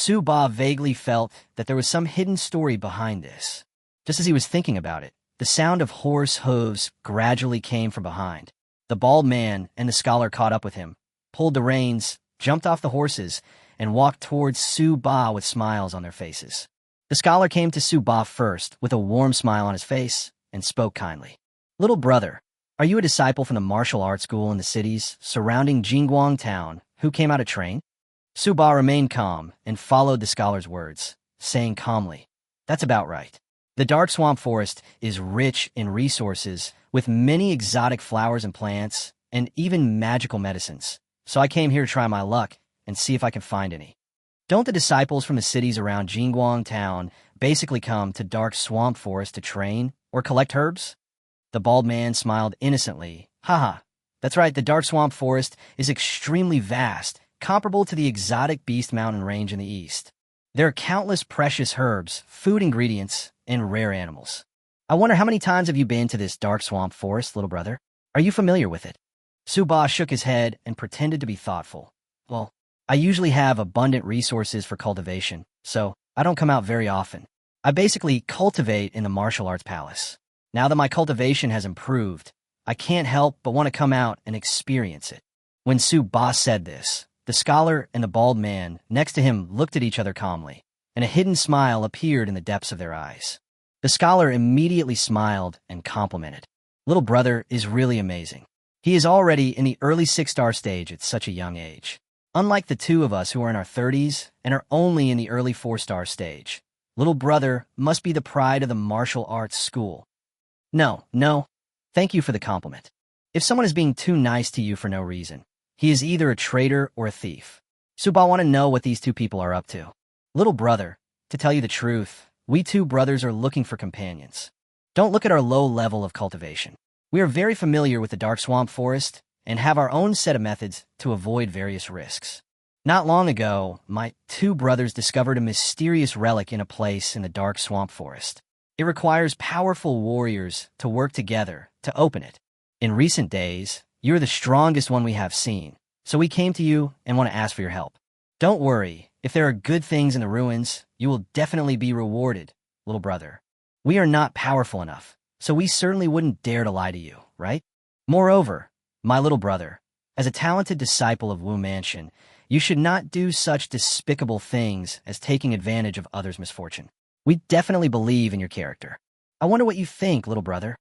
Ba vaguely felt that there was some hidden story behind this. Just as he was thinking about it, the sound of horse hooves gradually came from behind. The bald man and the scholar caught up with him, pulled the reins, jumped off the horses, and walked towards Ba with smiles on their faces. The scholar came to Ba first with a warm smile on his face and spoke kindly. Little brother, are you a disciple from the martial arts school in the cities surrounding Jingguang town who came out to train? Ba remained calm and followed the scholar's words, saying calmly, That's about right. The dark swamp forest is rich in resources with many exotic flowers and plants and even magical medicines, so I came here to try my luck and see if I can find any. Don't the disciples from the cities around Jingguang town basically come to dark swamp forest to train or collect herbs? The bald man smiled innocently. Haha, that's right, the dark swamp forest is extremely vast, comparable to the exotic beast mountain range in the east. There are countless precious herbs, food ingredients, and rare animals. I wonder how many times have you been to this dark swamp forest, little brother? Are you familiar with it? Ba shook his head and pretended to be thoughtful. Well, I usually have abundant resources for cultivation, so I don't come out very often. I basically cultivate in the martial arts palace. Now that my cultivation has improved, I can't help but want to come out and experience it. When Ba said this, the scholar and the bald man next to him looked at each other calmly, and a hidden smile appeared in the depths of their eyes. The scholar immediately smiled and complimented. Little brother is really amazing. He is already in the early 6-star stage at such a young age. Unlike the 2 of us who are in our 30s and are only in the early 4-star stage, little brother must be the pride of the martial arts school. No, thank you for the compliment. If someone is being too nice to you for no reason, he is either a traitor or a thief. Ba want to know what these 2 people are up to. Little brother, to tell you the truth, we 2 brothers are looking for companions. Don't look at our low level of cultivation. We are very familiar with the dark swamp forest and have our own set of methods to avoid various risks. Not long ago, my 2 brothers discovered a mysterious relic in a place in the dark swamp forest. It requires powerful warriors to work together to open it. In recent days, you're the strongest one we have seen, so we came to you and want to ask for your help. Don't worry, if there are good things in the ruins, you will definitely be rewarded, little brother. We are not powerful enough, so we certainly wouldn't dare to lie to you, right? Moreover, my little brother, as a talented disciple of Xiantian, you should not do such despicable things as taking advantage of others' misfortune. We definitely believe in your character. I wonder what you think, little brother.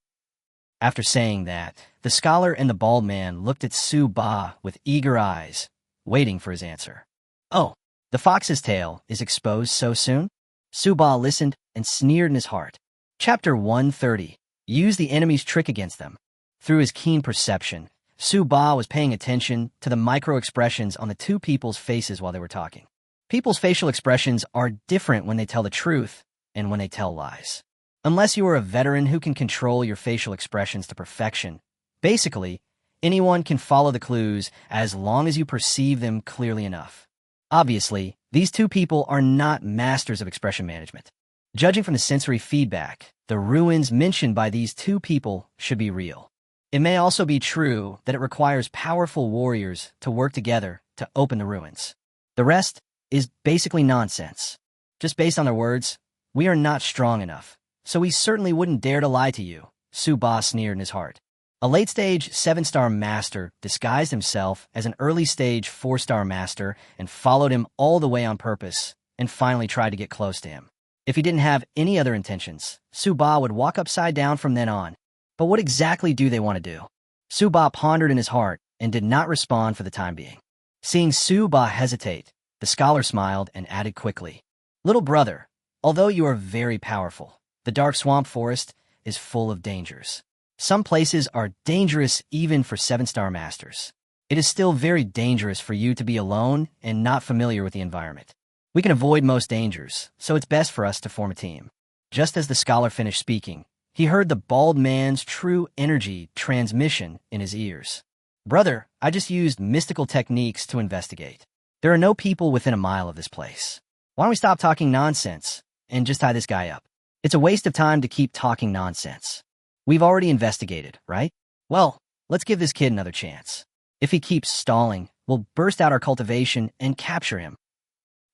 After saying that, the scholar and the bald man looked at Su Ba with eager eyes, waiting for his answer. Oh, the fox's tail is exposed so soon? Su Ba listened and sneered in his heart. Chapter 130. Use the enemy's trick against them. Through his keen perception, Su Ba was paying attention to the micro-expressions on the two people's faces while they were talking. People's facial expressions are different when they tell the truth and when they tell lies. Unless you are a veteran who can control your facial expressions to perfection, basically, anyone can follow the clues as long as you perceive them clearly enough. Obviously, these two people are not masters of expression management. Judging from the sensory feedback, the ruins mentioned by these two people should be real. It may also be true that it requires powerful warriors to work together to open the ruins. The rest is basically nonsense. Just based on their words, we are not strong enough, so we certainly wouldn't dare to lie to you, Su Ba sneered in his heart. A late-stage 7-star master disguised himself as an early-stage 4-star master and followed him all the way on purpose and finally tried to get close to him. If he didn't have any other intentions, Su Ba would walk upside down from then on. But what exactly do they want to do? Su Ba pondered in his heart and did not respond for the time being. Seeing Su Ba hesitate, the scholar smiled and added quickly, "Little brother, although you are very powerful, the dark swamp forest is full of dangers. Some places are dangerous even for 7-star masters. It is still very dangerous for you to be alone and not familiar with the environment. We can avoid most dangers, so it's best for us to form a team." Just as the scholar finished speaking, he heard the bald man's true energy transmission in his ears. "Brother, I just used mystical techniques to investigate. There are no people within a mile of this place. Why don't we stop talking nonsense and just tie this guy up? It's a waste of time to keep talking nonsense. We've already investigated, right? Well, let's give this kid another chance. If he keeps stalling, we'll burst out our cultivation and capture him."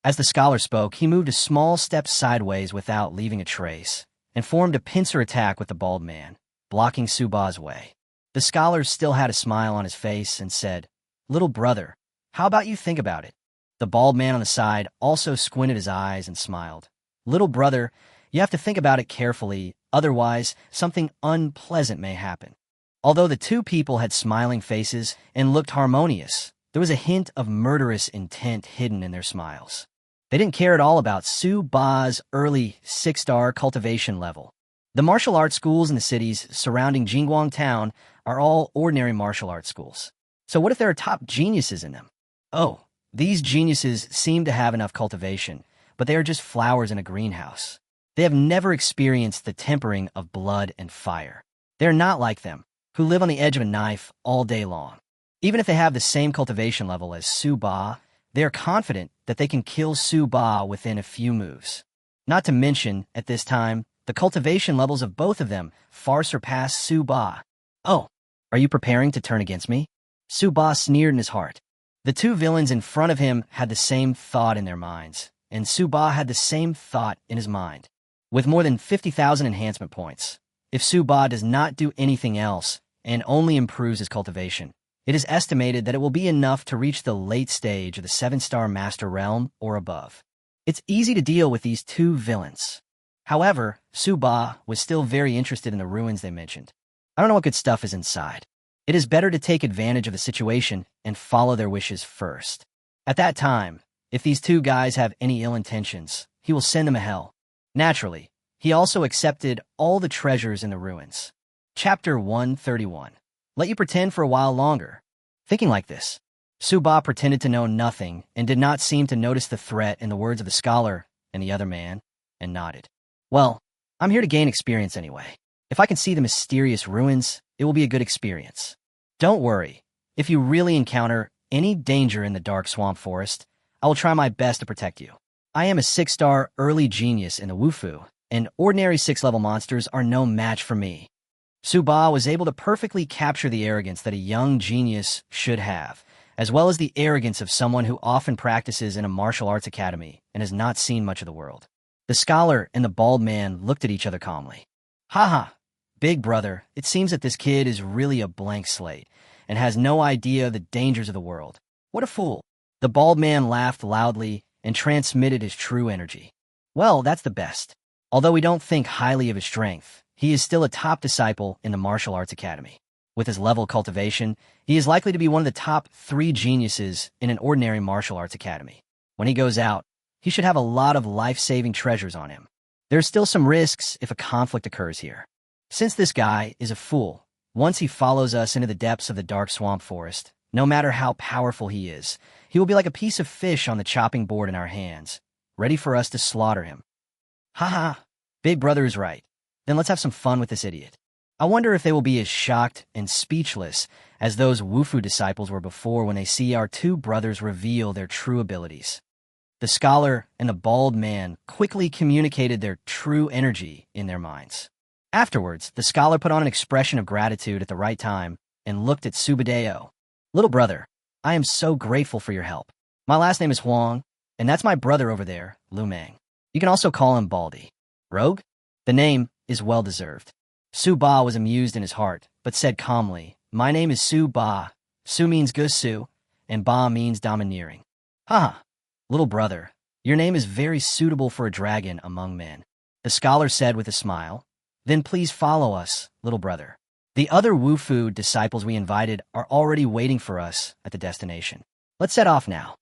As the scholar spoke, he moved a small step sideways without leaving a trace, and formed a pincer attack with the bald man, blocking Su Ba's way. The scholar still had a smile on his face and said, "Little brother, how about you think about it?" The bald man on the side also squinted his eyes and smiled. "Little brother, you have to think about it carefully, otherwise something unpleasant may happen." Although the two people had smiling faces and looked harmonious, there was a hint of murderous intent hidden in their smiles. They didn't care at all about Su Ba's early 6-star cultivation level. The martial arts schools in the cities surrounding Jingguang Town are all ordinary martial arts schools. So what if there are top geniuses in them? Oh, these geniuses seem to have enough cultivation, but they are just flowers in a greenhouse. They have never experienced the tempering of blood and fire. They are not like them, who live on the edge of a knife all day long. Even if they have the same cultivation level as Su Ba, they are confident that they can kill Su Ba within a few moves. Not to mention, at this time, the cultivation levels of both of them far surpass Su Ba. "Oh, are you preparing to turn against me?" Su Ba sneered in his heart. The two villains in front of him had the same thought in their minds, and Su Ba had the same thought in his mind. With more than 50,000 enhancement points, if Su Ba does not do anything else and only improves his cultivation, it is estimated that it will be enough to reach the late stage of the 7-star master realm or above. It's easy to deal with these two villains. However, Su Ba was still very interested in the ruins they mentioned. I don't know what good stuff is inside. It is better to take advantage of the situation and follow their wishes first. At that time, if these two guys have any ill intentions, he will send them to hell. Naturally, he also accepted all the treasures in the ruins. Chapter 131. Let you pretend for a while longer. Thinking like this, Su Ba pretended to know nothing and did not seem to notice the threat in the words of the scholar and the other man, and nodded. "Well, I'm here to gain experience anyway. If I can see the mysterious ruins, it will be a good experience. Don't worry, if you really encounter any danger in the dark swamp forest, I will try my best to protect you. I am a 6-star early genius in the Wufu, and ordinary 6-level monsters are no match for me." Su Ba was able to perfectly capture the arrogance that a young genius should have, as well as the arrogance of someone who often practices in a martial arts academy and has not seen much of the world. The scholar and the bald man looked at each other calmly. "Haha, big brother, it seems that this kid is really a blank slate and has no idea of the dangers of the world. What a fool." The bald man laughed loudly and transmitted his true energy. "Well, that's the best. Although we don't think highly of his strength, he is still a top disciple in the martial arts academy. With his level of cultivation, he is likely to be one of the top 3 geniuses in an ordinary martial arts academy. When he goes out, he should have a lot of life-saving treasures on him. There's still some risks if a conflict occurs here. Since this guy is a fool, once he follows us into the depths of the dark swamp forest, no matter how powerful he is, he will be like a piece of fish on the chopping board in our hands, ready for us to slaughter him. Haha, Big Brother is right. Then let's have some fun with this idiot. I wonder if they will be as shocked and speechless as those Wufu disciples were before when they see our 2 brothers reveal their true abilities. The scholar and the bald man quickly communicated their true energy in their minds. Afterwards, the scholar put on an expression of gratitude at the right time and looked at Subadeo. Little brother, I am so grateful for your help. My last name is Huang, and that's my brother over there, Lumang. You can also call him Baldy. Rogue? The name is well-deserved. Su Ba was amused in his heart, but said calmly, My name is Su Ba. Su means Gusu, and Ba means domineering. Haha, little brother, your name is very suitable for a dragon among men. The scholar said with a smile, Then please follow us, little brother. The other Wufu disciples we invited are already waiting for us at the destination. Let's set off now.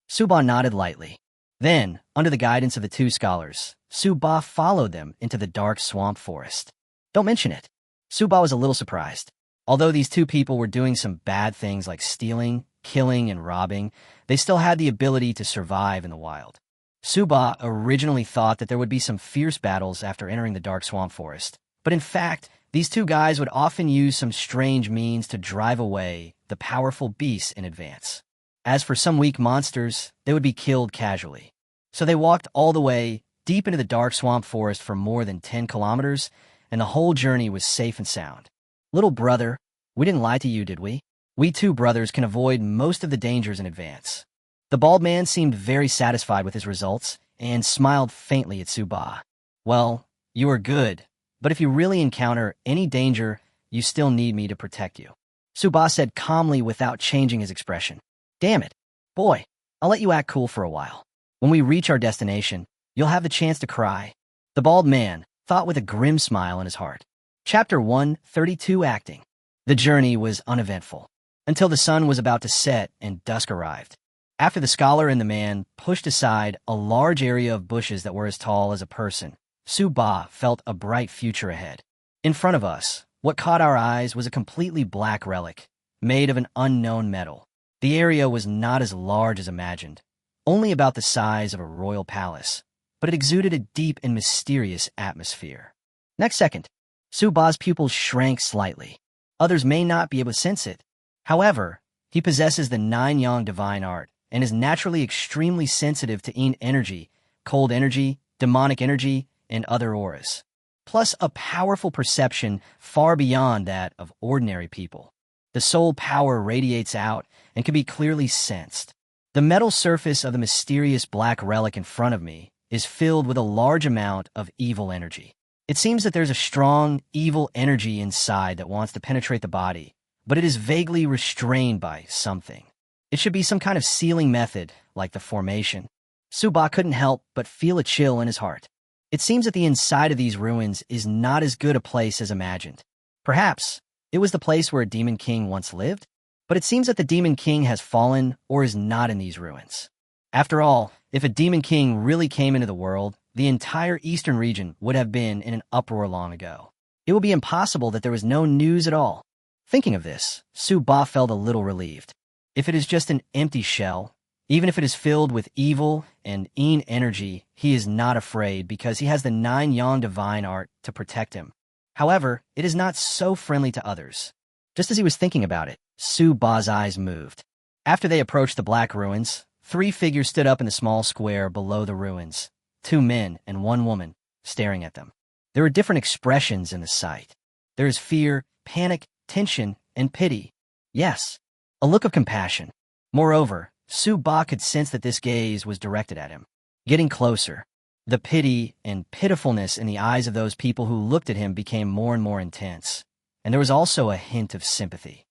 Su Ba nodded lightly. Then, under the guidance of the 2 scholars, Su Ba followed them into the dark swamp forest. Don't mention it. Su Ba was a little surprised. Although these 2 people were doing some bad things like stealing, killing, and robbing, they still had the ability to survive in the wild. Su Ba originally thought that there would be some fierce battles after entering the dark swamp forest, but in fact, these 2 guys would often use some strange means to drive away the powerful beasts in advance. As for some weak monsters, they would be killed casually. So they walked all the way deep into the dark swamp forest for more than 10 kilometers, and the whole journey was safe and sound. Little brother, we didn't lie to you, did we? We 2 brothers can avoid most of the dangers in advance. The bald man seemed very satisfied with his results and smiled faintly at Su Ba. Well, you are good, but if you really encounter any danger, you still need me to protect you. Su Ba said calmly without changing his expression. Damn it. Boy, I'll let you act cool for a while. When we reach our destination, you'll have the chance to cry. The bald man thought with a grim smile in his heart. Chapter 132 Acting. The journey was uneventful, until the sun was about to set and dusk arrived. After the scholar and the man pushed aside a large area of bushes that were as tall as a person, Su Ba felt a bright future ahead. In front of us, what caught our eyes was a completely black relic, made of an unknown metal. The area was not as large as imagined, only about the size of a royal palace, but it exuded a deep and mysterious atmosphere. Next second, Su Ba's pupils shrank slightly. Others may not be able to sense it. However, he possesses the 9-yang divine art and is naturally extremely sensitive to yin energy, cold energy, demonic energy, and other auras, plus a powerful perception far beyond that of ordinary people. The soul power radiates out and can be clearly sensed. The metal surface of the mysterious black relic in front of me is filled with a large amount of evil energy. It seems that there's a strong, evil energy inside that wants to penetrate the body, but it is vaguely restrained by something. It should be some kind of sealing method, like the formation. Su Ba couldn't help but feel a chill in his heart. It seems that the inside of these ruins is not as good a place as imagined. Perhaps it was the place where a demon king once lived? But it seems that the demon king has fallen or is not in these ruins. After all, if a demon king really came into the world, the entire eastern region would have been in an uproar long ago. It would be impossible that there was no news at all. Thinking of this, Su Ba felt a little relieved. If it is just an empty shell, even if it is filled with evil and yin energy, he is not afraid because he has the 9-yang divine art to protect him. However, it is not so friendly to others. Just as he was thinking about it, Su Ba's eyes moved. After they approached the black ruins, 3 figures stood up in the small square below the ruins, 2 men and 1 woman, staring at them. There were different expressions in the sight. There is fear, panic, tension, and pity. Yes, a look of compassion. Moreover, Su Ba could sense that this gaze was directed at him. Getting closer, the pity and pitifulness in the eyes of those people who looked at him became more and more intense, and there was also a hint of sympathy.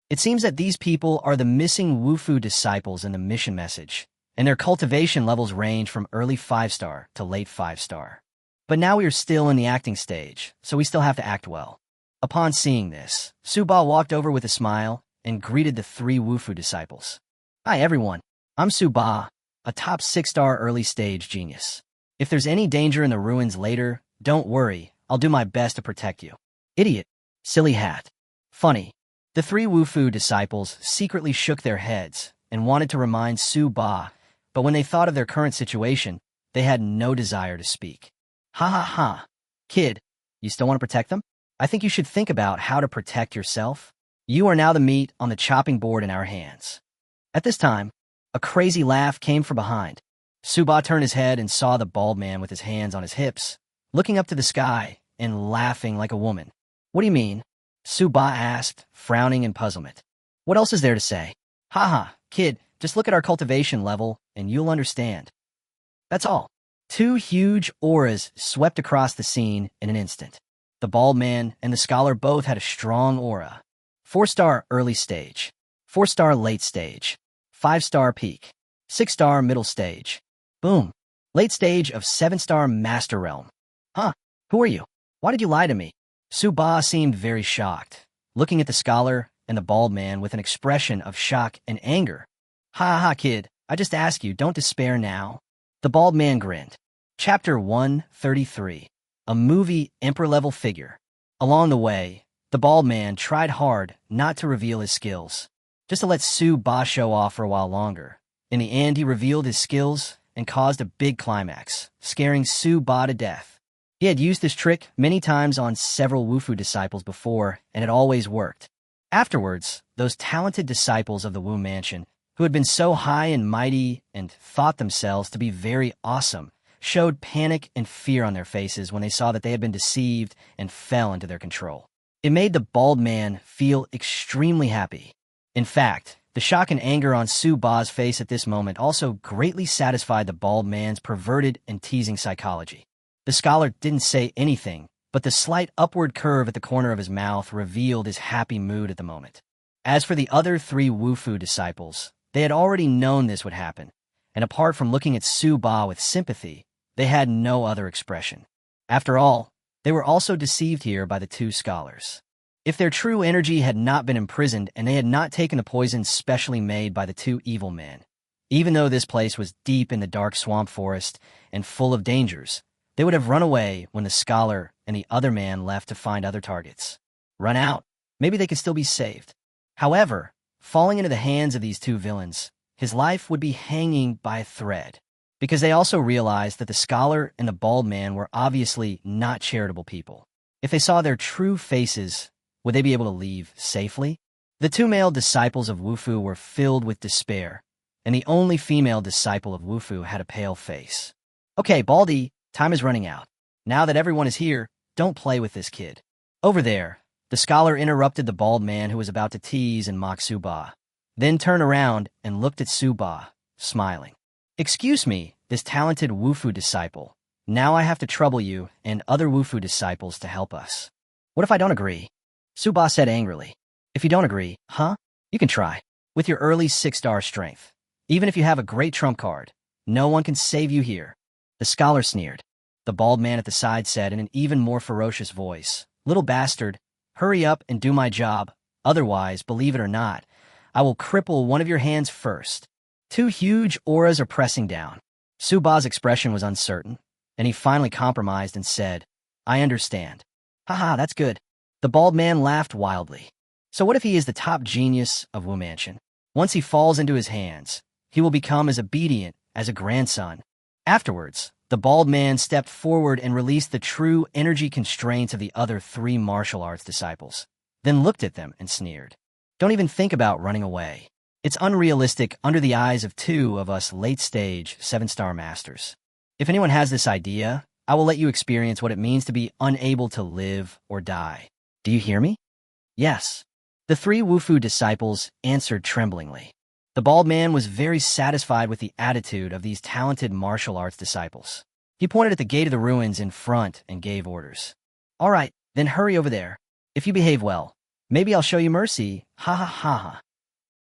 It seems that these people are the missing Wufu disciples in the mission message, and their cultivation levels range from early 5-star to late 5-star. But now we are still in the acting stage, so we still have to act well. Upon seeing this, Suba walked over with a smile and greeted the 3 Wufu disciples. Hi everyone, I'm Suba, a top 6-star early stage genius. If there's any danger in the ruins later, don't worry, I'll do my best to protect you. Idiot. Silly hat. Funny. The 3 Wufu disciples secretly shook their heads and wanted to remind Suba, but when they thought of their current situation, they had no desire to speak. Ha ha ha. Kid, you still want to protect them? I think you should think about how to protect yourself. You are now the meat on the chopping board in our hands. At this time, a crazy laugh came from behind. Suba turned his head and saw the bald man with his hands on his hips, looking up to the sky and laughing like a woman. What do you mean? Suba asked, frowning in puzzlement. What else is there to say? Haha, kid, just look at our cultivation level and you'll understand. That's all. 2 huge auras swept across the scene in an instant. The bald man and the scholar both had a strong aura. 4-star early stage, 4-star late stage, 5-star peak, 6-star middle stage. Boom. Late stage of 7-star master realm. Huh, who are you? Why did you lie to me? Suba seemed very shocked, looking at the scholar and the bald man with an expression of shock and anger. Ha ha, kid, I just ask you, don't despair now. The bald man grinned. Chapter 133. A movie emperor-level figure. Along the way, the bald man tried hard not to reveal his skills, just to let Suba show off for a while longer. In the end, he revealed his skills and caused a big climax, scaring Suba to death. He had used this trick many times on several Wufu disciples before, and it always worked. Afterwards, those talented disciples of the Wu Mansion, who had been so high and mighty and thought themselves to be very awesome, showed panic and fear on their faces when they saw that they had been deceived and fell into their control. It made the bald man feel extremely happy. In fact, the shock and anger on Suba's face at this moment also greatly satisfied the bald man's perverted and teasing psychology. The scholar didn't say anything, but the slight upward curve at the corner of his mouth revealed his happy mood at the moment. As for the other 3 Wufu disciples, they had already known this would happen, and apart from looking at Suba with sympathy, they had no other expression. After all, they were also deceived here by the 2 scholars. If their true energy had not been imprisoned and they had not taken the poison specially made by the 2 evil men, even though this place was deep in the dark swamp forest and full of dangers, they would have run away when the scholar and the other man left to find other targets. Run out. Maybe they could still be saved. However, falling into the hands of these 2 villains, his life would be hanging by a thread, because they also realized that the scholar and the bald man were obviously not charitable people. If they saw their true faces, would they be able to leave safely? The 2 male disciples of Wufu were filled with despair, and the only female disciple of Wufu had a pale face. Okay, Baldy, time is running out. Now that everyone is here, don't play with this kid. Over there, the scholar interrupted the bald man who was about to tease and mock Suba, then turned around and looked at Suba, smiling. Excuse me, this talented Wufu disciple. Now I have to trouble you and other Wufu disciples to help us. What if I don't agree? Suba said angrily. If you don't agree, huh? You can try. With your early 6-star strength. Even if you have a great trump card, no one can save you here. The scholar sneered. The bald man at the side said in an even more ferocious voice, Little bastard, hurry up and do my job. Otherwise, believe it or not, I will cripple one of your hands first. 2 huge auras are pressing down. Suba's expression was uncertain, and he finally compromised and said, I understand. Haha, that's good. The bald man laughed wildly. So what if he is the top genius of Wu Mansion? Once he falls into his hands, he will become as obedient as a grandson. Afterwards, the bald man stepped forward and released the true energy constraints of the other 3 martial arts disciples, then looked at them and sneered. Don't even think about running away. It's unrealistic under the eyes of 2 of us late-stage 7-star masters. If anyone has this idea, I will let you experience what it means to be unable to live or die. Do you hear me? Yes. The 3 Wufu disciples answered tremblingly. The bald man was very satisfied with the attitude of these talented martial arts disciples. He pointed at the gate of the ruins in front and gave orders. All right, then hurry over there. If you behave well, maybe I'll show you mercy. Ha ha ha ha.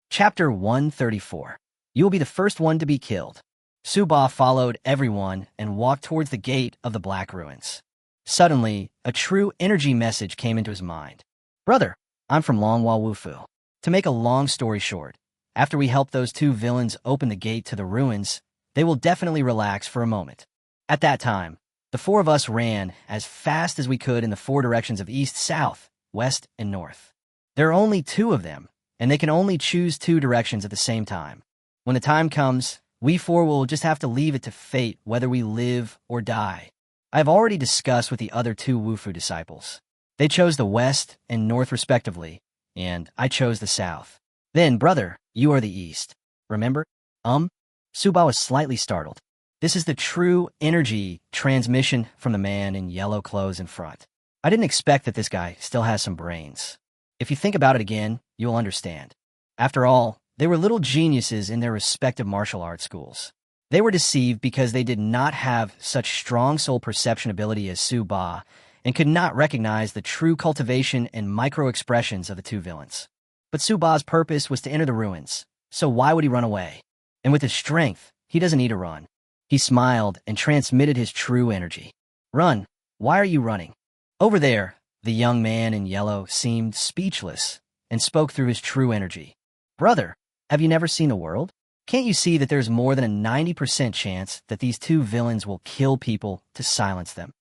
Chapter 134. You will be the first one to be killed. Su-ba followed everyone and walked towards the gate of the Black Ruins. Suddenly, a true energy message came into his mind. Brother, I'm from Longhua Wufu. To make a long story short, after we help those two villains open the gate to the ruins, they will definitely relax for a moment. At that time, the four of us ran as fast as we could in the four directions of east, south, west, and north. There are only two of them, and they can only choose two directions at the same time. When the time comes, we four will just have to leave it to fate whether we live or die. I have already discussed with the other two Wufu disciples. They chose the west and north respectively, and I chose the south. Then, brother, you are the east. Remember? Su-ba was slightly startled. This is the true energy transmission from the man in yellow clothes in front. I didn't expect that this guy still has some brains. If you think about it again, you'll understand. After all, they were little geniuses in their respective martial arts schools. They were deceived because they did not have such strong soul perception ability as Su-ba and could not recognize the true cultivation and micro-expressions of the two villains. But Su-ba's purpose was to enter the ruins, so why would he run away? And with his strength, he doesn't need to run. He smiled and transmitted his true energy. Run. Why are you running? Over there, the young man in yellow seemed speechless and spoke through his true energy. Brother, have you never seen the world? Can't you see that there's more than a 90% chance that these two villains will kill people to silence them?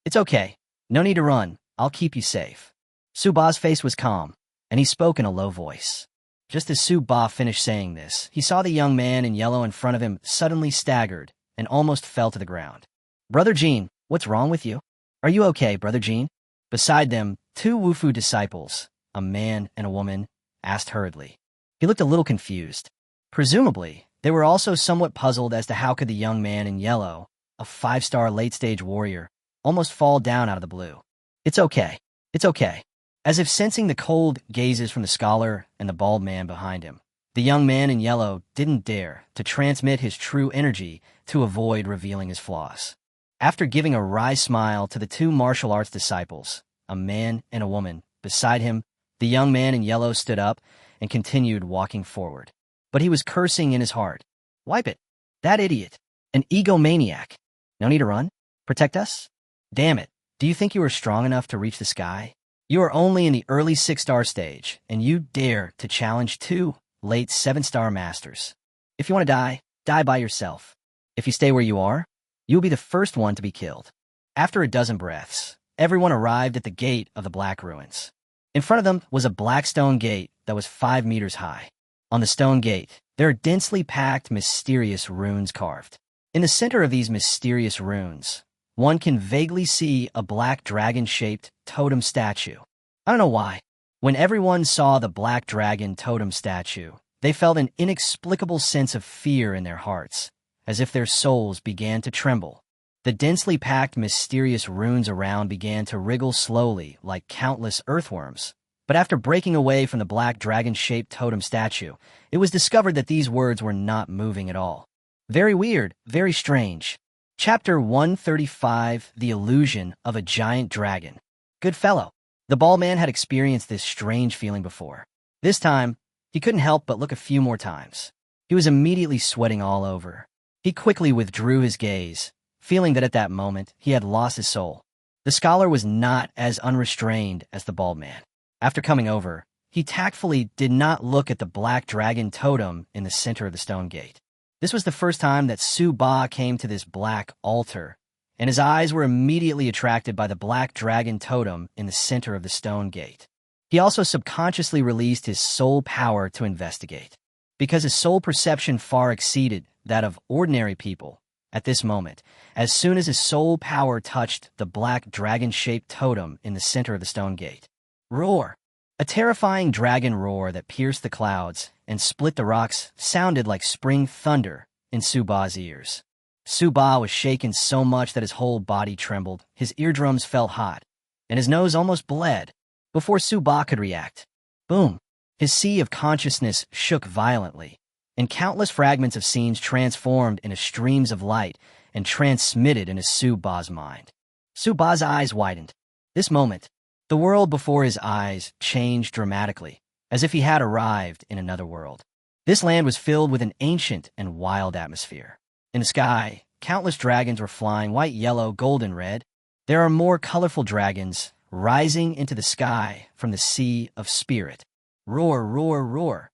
It's okay. No need to run. I'll keep you safe. Su-ba's face was calm, and he spoke in a low voice. Just as Su-ba finished saying this, he saw the young man in yellow in front of him suddenly staggered and almost fell to the ground. Brother Jean, what's wrong with you? Are you okay, Brother Jean? Beside them, two Wufu disciples, a man and a woman, asked hurriedly. He looked a little confused. Presumably, they were also somewhat puzzled as to how could the young man in yellow, a 5-star late-stage warrior, almost fall down out of the blue. It's okay. It's okay. As if sensing the cold gazes from the scholar and the bald man behind him, the young man in yellow didn't dare to transmit his true energy to avoid revealing his flaws. After giving a wry smile to the two martial arts disciples, a man and a woman, beside him, the young man in yellow stood up and continued walking forward. But he was cursing in his heart. Wipe it. That idiot. An egomaniac. No need to run? Protect us? Damn it. Do you think you are strong enough to reach the sky? You are only in the early 6-star stage, and you dare to challenge two late 7-star masters. If you want to die, die by yourself. If you stay where you are, you'll be the first one to be killed. After a dozen breaths, everyone arrived at the gate of the Black Ruins. In front of them was a black stone gate that was 5 meters high. On the stone gate, there are densely packed, mysterious runes carved. In the center of these mysterious runes, one can vaguely see a black dragon-shaped totem statue. I don't know why. When everyone saw the black dragon totem statue, they felt an inexplicable sense of fear in their hearts, as if their souls began to tremble. The densely packed, mysterious runes around began to wriggle slowly like countless earthworms. But after breaking away from the black dragon-shaped totem statue, it was discovered that these words were not moving at all. Very weird, very strange. Chapter 135, The Illusion of a Giant Dragon. Good fellow. The bald man had experienced this strange feeling before. This time, he couldn't help but look a few more times. He was immediately sweating all over. He quickly withdrew his gaze, feeling that at that moment he had lost his soul. The scholar was not as unrestrained as the bald man. After coming over, he tactfully did not look at the black dragon totem in the center of the stone gate. This was the first time that Su-ba came to this black altar, and his eyes were immediately attracted by the black dragon totem in the center of the stone gate. He also subconsciously released his soul power to investigate. Because his soul perception far exceeded that of ordinary people, at this moment, as soon as his soul power touched the black dragon-shaped totem in the center of the stone gate. Roar! A terrifying dragon roar that pierced the clouds and split the rocks sounded like spring thunder in Su-ba's ears. Su-ba was shaken so much that his whole body trembled, his eardrums felt hot, and his nose almost bled. Before Su-ba could react, boom! His sea of consciousness shook violently, and countless fragments of scenes transformed into streams of light and transmitted into Su-ba's mind. Su-ba's eyes widened. This moment, the world before his eyes changed dramatically, as if he had arrived in another world. This land was filled with an ancient and wild atmosphere. In the sky, countless dragons were flying white, yellow, gold, and red. There are more colorful dragons rising into the sky from the sea of spirit. Roar, roar, roar.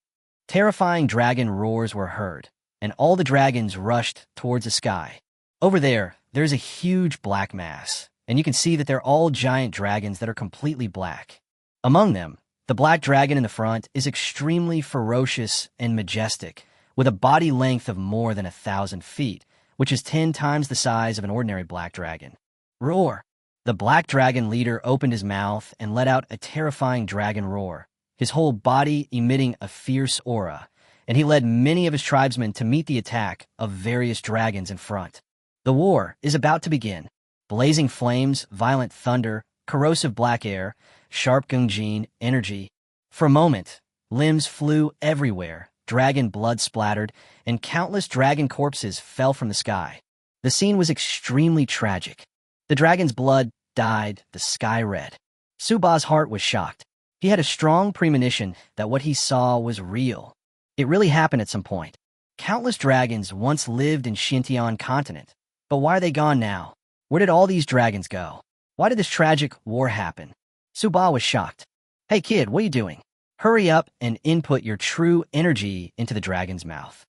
Terrifying dragon roars were heard, and all the dragons rushed towards the sky. Over there, there's a huge black mass, and you can see that they're all giant dragons that are completely black. Among them, the black dragon in the front is extremely ferocious and majestic, with a body length of more than 1,000 feet, which is 10 times the size of an ordinary black dragon. Roar! The black dragon leader opened his mouth and let out a terrifying dragon roar, his whole body emitting a fierce aura, and he led many of his tribesmen to meet the attack of various dragons in front. The war is about to begin. Blazing flames, violent thunder, corrosive black air, sharp gungjin energy. For a moment, limbs flew everywhere, dragon blood splattered, and countless dragon corpses fell from the sky. The scene was extremely tragic. The dragon's blood dyed the sky red. Suba's heart was shocked. He had a strong premonition that what he saw was real. It really happened at some point. Countless dragons once lived in Xuantian Continent, but why are they gone now? Where did all these dragons go? Why did this tragic war happen? Suba was shocked. Hey kid, what are you doing? Hurry up and input your true energy into the dragon's mouth.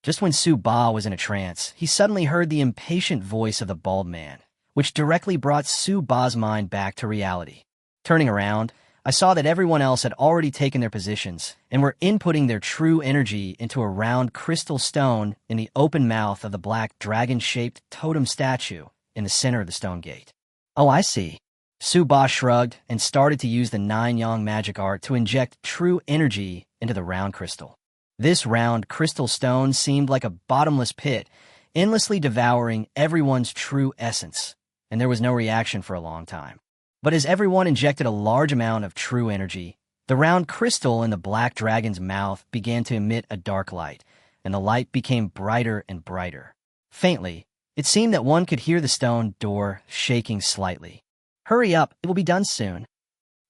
Just when Suba was in a trance, he suddenly heard the impatient voice of the bald man, which directly brought Suba's mind back to reality. Turning around, I saw that everyone else had already taken their positions and were inputting their true energy into a round crystal stone in the open mouth of the black dragon-shaped totem statue in the center of the stone gate. Oh, I see. Suba shrugged and started to use the 9-yang magic art to inject true energy into the round crystal. This round crystal stone seemed like a bottomless pit, endlessly devouring everyone's true essence, and there was no reaction for a long time. But as everyone injected a large amount of true energy, the round crystal in the black dragon's mouth began to emit a dark light, and the light became brighter and brighter. Faintly, it seemed that one could hear the stone door shaking slightly. Hurry up, it will be done soon.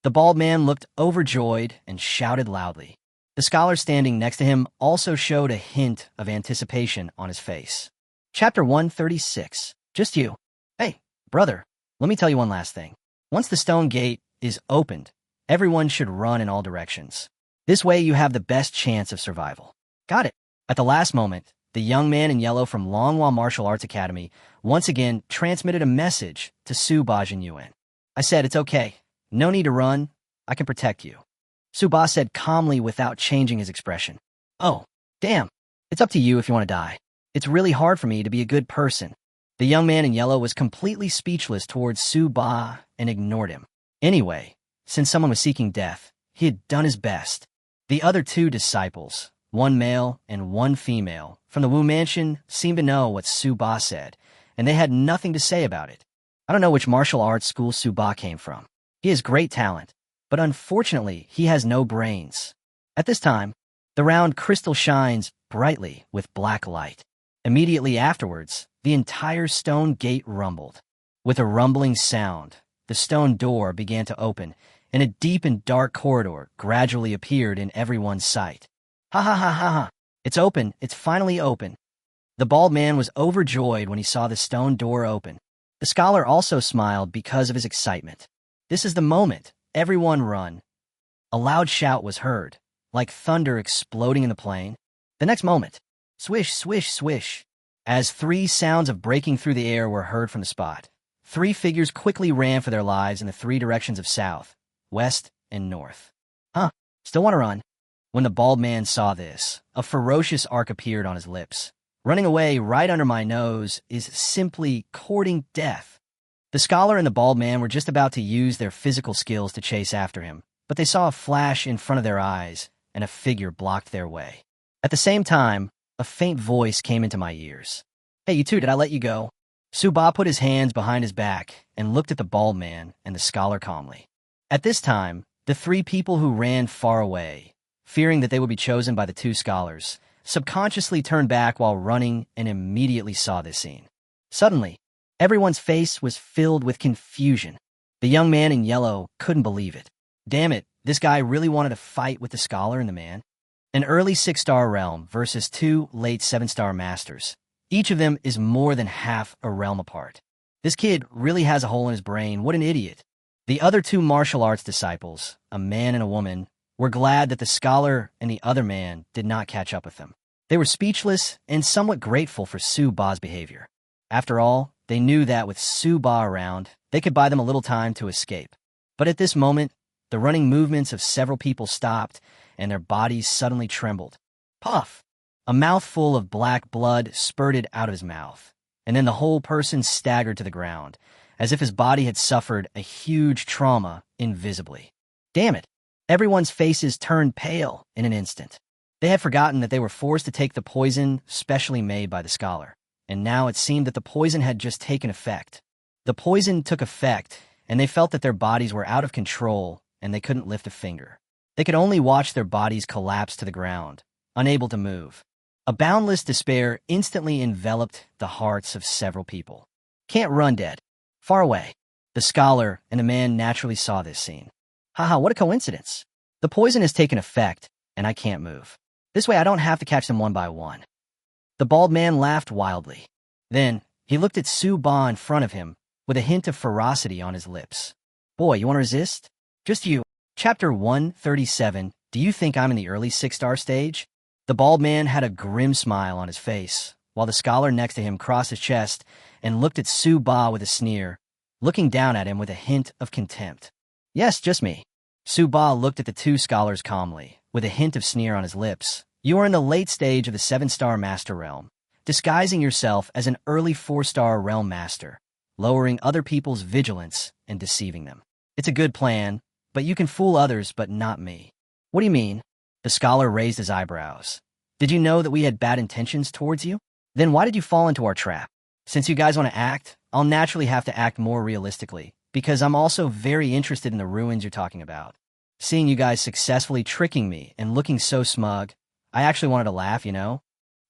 The bald man looked overjoyed and shouted loudly. The scholar standing next to him also showed a hint of anticipation on his face. Chapter 136. Just you. Hey, brother, let me tell you one last thing. Once the stone gate is opened, everyone should run in all directions. This way you have the best chance of survival. Got it. At the last moment, the young man in yellow from Longhua Martial Arts Academy once again transmitted a message to Suba and Yuan. I said, it's okay. No need to run. I can protect you. Suba said calmly without changing his expression. Oh, damn. It's up to you if you want to die. It's really hard for me to be a good person. The young man in yellow was completely speechless towards Suba and ignored him. Anyway, since someone was seeking death, he had done his best. The other 2 disciples, one male and one female, from the Wu Mansion seemed to know what Suba said, and they had nothing to say about it. I don't know which martial arts school Suba came from. He has great talent, but unfortunately he has no brains. At this time, the round crystal shines brightly with black light. Immediately afterwards, the entire stone gate rumbled. With a rumbling sound, the stone door began to open, and a deep and dark corridor gradually appeared in everyone's sight. Ha ha ha ha ha! It's open! It's finally open! The bald man was overjoyed when he saw the stone door open. The scholar also smiled because of his excitement. This is the moment. Everyone run. A loud shout was heard, like thunder exploding in the plain. The next moment, swish, swish, swish. As 3 sounds of breaking through the air were heard from the spot, 3 figures quickly ran for their lives in the 3 directions of south, west, and north. Huh, still want to run? When the bald man saw this, a ferocious arc appeared on his lips. Running away right under my nose is simply courting death. The scholar and the bald man were just about to use their physical skills to chase after him, but they saw a flash in front of their eyes, and a figure blocked their way. At the same time, a faint voice came into my ears. Hey, you two, did I let you go? Suba put his hands behind his back and looked at the bald man and the scholar calmly. At this time, the 3 people who ran far away, fearing that they would be chosen by the 2 scholars, subconsciously turned back while running and immediately saw this scene. Suddenly, everyone's face was filled with confusion. The young man in yellow couldn't believe it. Damn it, this guy really wanted to fight with the scholar and the man. An early 6-star realm versus 2 late 7-star masters. Each of them is more than half a realm apart. This kid really has a hole in his brain. What an idiot. The other 2 martial arts disciples, a man and a woman, were glad that the scholar and the other man did not catch up with them. They were speechless and somewhat grateful for Su Ba's behavior. After all, they knew that with Su Ba around, they could buy them a little time to escape. But at this moment, the running movements of several people stopped, and their bodies suddenly trembled. Puff! A mouthful of black blood spurted out of his mouth, and then the whole person staggered to the ground, as if his body had suffered a huge trauma invisibly. Damn it! Everyone's faces turned pale in an instant. They had forgotten that they were forced to take the poison specially made by the scholar, and now it seemed that the poison had just taken effect. The poison took effect, and they felt that their bodies were out of control, and they couldn't lift a finger. They could only watch their bodies collapse to the ground, unable to move. A boundless despair instantly enveloped the hearts of several people. Can't run, dead. Far away. The scholar and the man naturally saw this scene. Haha, what a coincidence. The poison has taken effect, and I can't move. This way I don't have to catch them one by one. The bald man laughed wildly. Then, he looked at Su Ba in front of him, with a hint of ferocity on his lips. Boy, you want to resist? Just you. Chapter 137, Do you think I'm in the early 6-star stage? The bald man had a grim smile on his face, while the scholar next to him crossed his chest and looked at Su Ba with a sneer, looking down at him with a hint of contempt. Yes, just me. Su Ba looked at the 2 scholars calmly, with a hint of sneer on his lips. You are in the late stage of the 7-star master realm, disguising yourself as an early 4-star realm master, lowering other people's vigilance and deceiving them. It's a good plan, but you can fool others but not me. What do you mean? The scholar raised his eyebrows. Did you know that we had bad intentions towards you? Then why did you fall into our trap? Since you guys want to act, I'll naturally have to act more realistically, because I'm also very interested in the ruins you're talking about. Seeing you guys successfully tricking me and looking so smug, I actually wanted to laugh, you know?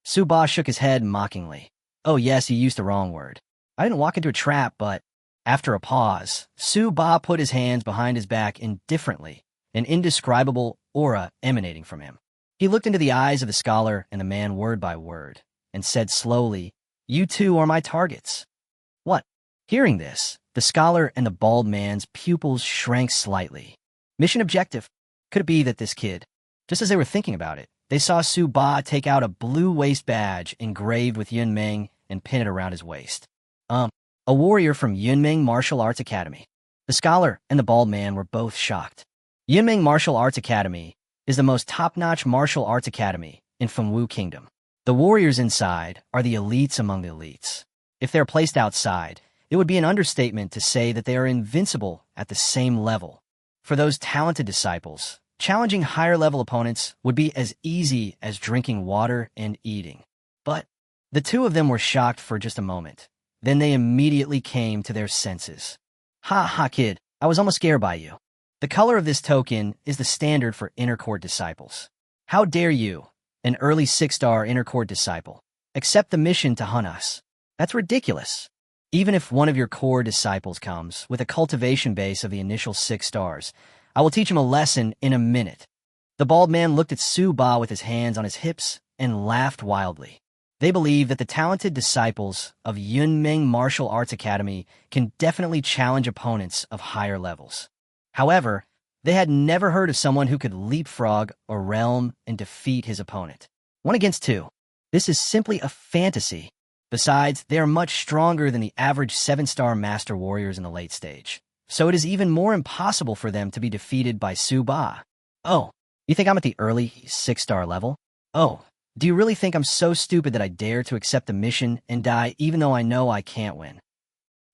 Su Ba shook his head mockingly. Oh yes, you used the wrong word. I didn't walk into a trap, but... After a pause, Su Ba put his hands behind his back indifferently, an indescribable aura emanating from him. He looked into the eyes of the scholar and the man word by word, and said slowly, You 2 are my targets. What? Hearing this, the scholar and the bald man's pupils shrank slightly. Mission objective. Could it be that this kid, just as they were thinking about it, they saw Su Ba take out a blue waist badge engraved with Yunmeng and pin it around his waist. A warrior from Yunmeng Martial Arts Academy. The scholar and the bald man were both shocked. Yunmeng Martial Arts Academy is the most top-notch martial arts academy in Fengwu Kingdom. The warriors inside are the elites among the elites. If they're placed outside, it would be an understatement to say that they are invincible at the same level. For those talented disciples, challenging higher-level opponents would be as easy as drinking water and eating. But the 2 of them were shocked for just a moment. Then they immediately came to their senses. Ha ha, kid, I was almost scared by you. The color of this token is the standard for inner court disciples. How dare you, an early 6-star inner court disciple, accept the mission to hunt us? That's ridiculous. Even if one of your core disciples comes with a cultivation base of the initial 6 stars, I will teach him a lesson in a minute. The bald man looked at Su Ba with his hands on his hips and laughed wildly. They believe that the talented disciples of Yunmeng Martial Arts Academy can definitely challenge opponents of higher levels. However, they had never heard of someone who could leapfrog a realm and defeat his opponent. 1 against 2. This is simply a fantasy. Besides, they are much stronger than the average 7-star master warriors in the late stage, so it is even more impossible for them to be defeated by Su Ba. Oh, you think I'm at the early 6-star level? Oh, do you really think I'm so stupid that I dare to accept the mission and die even though I know I can't win?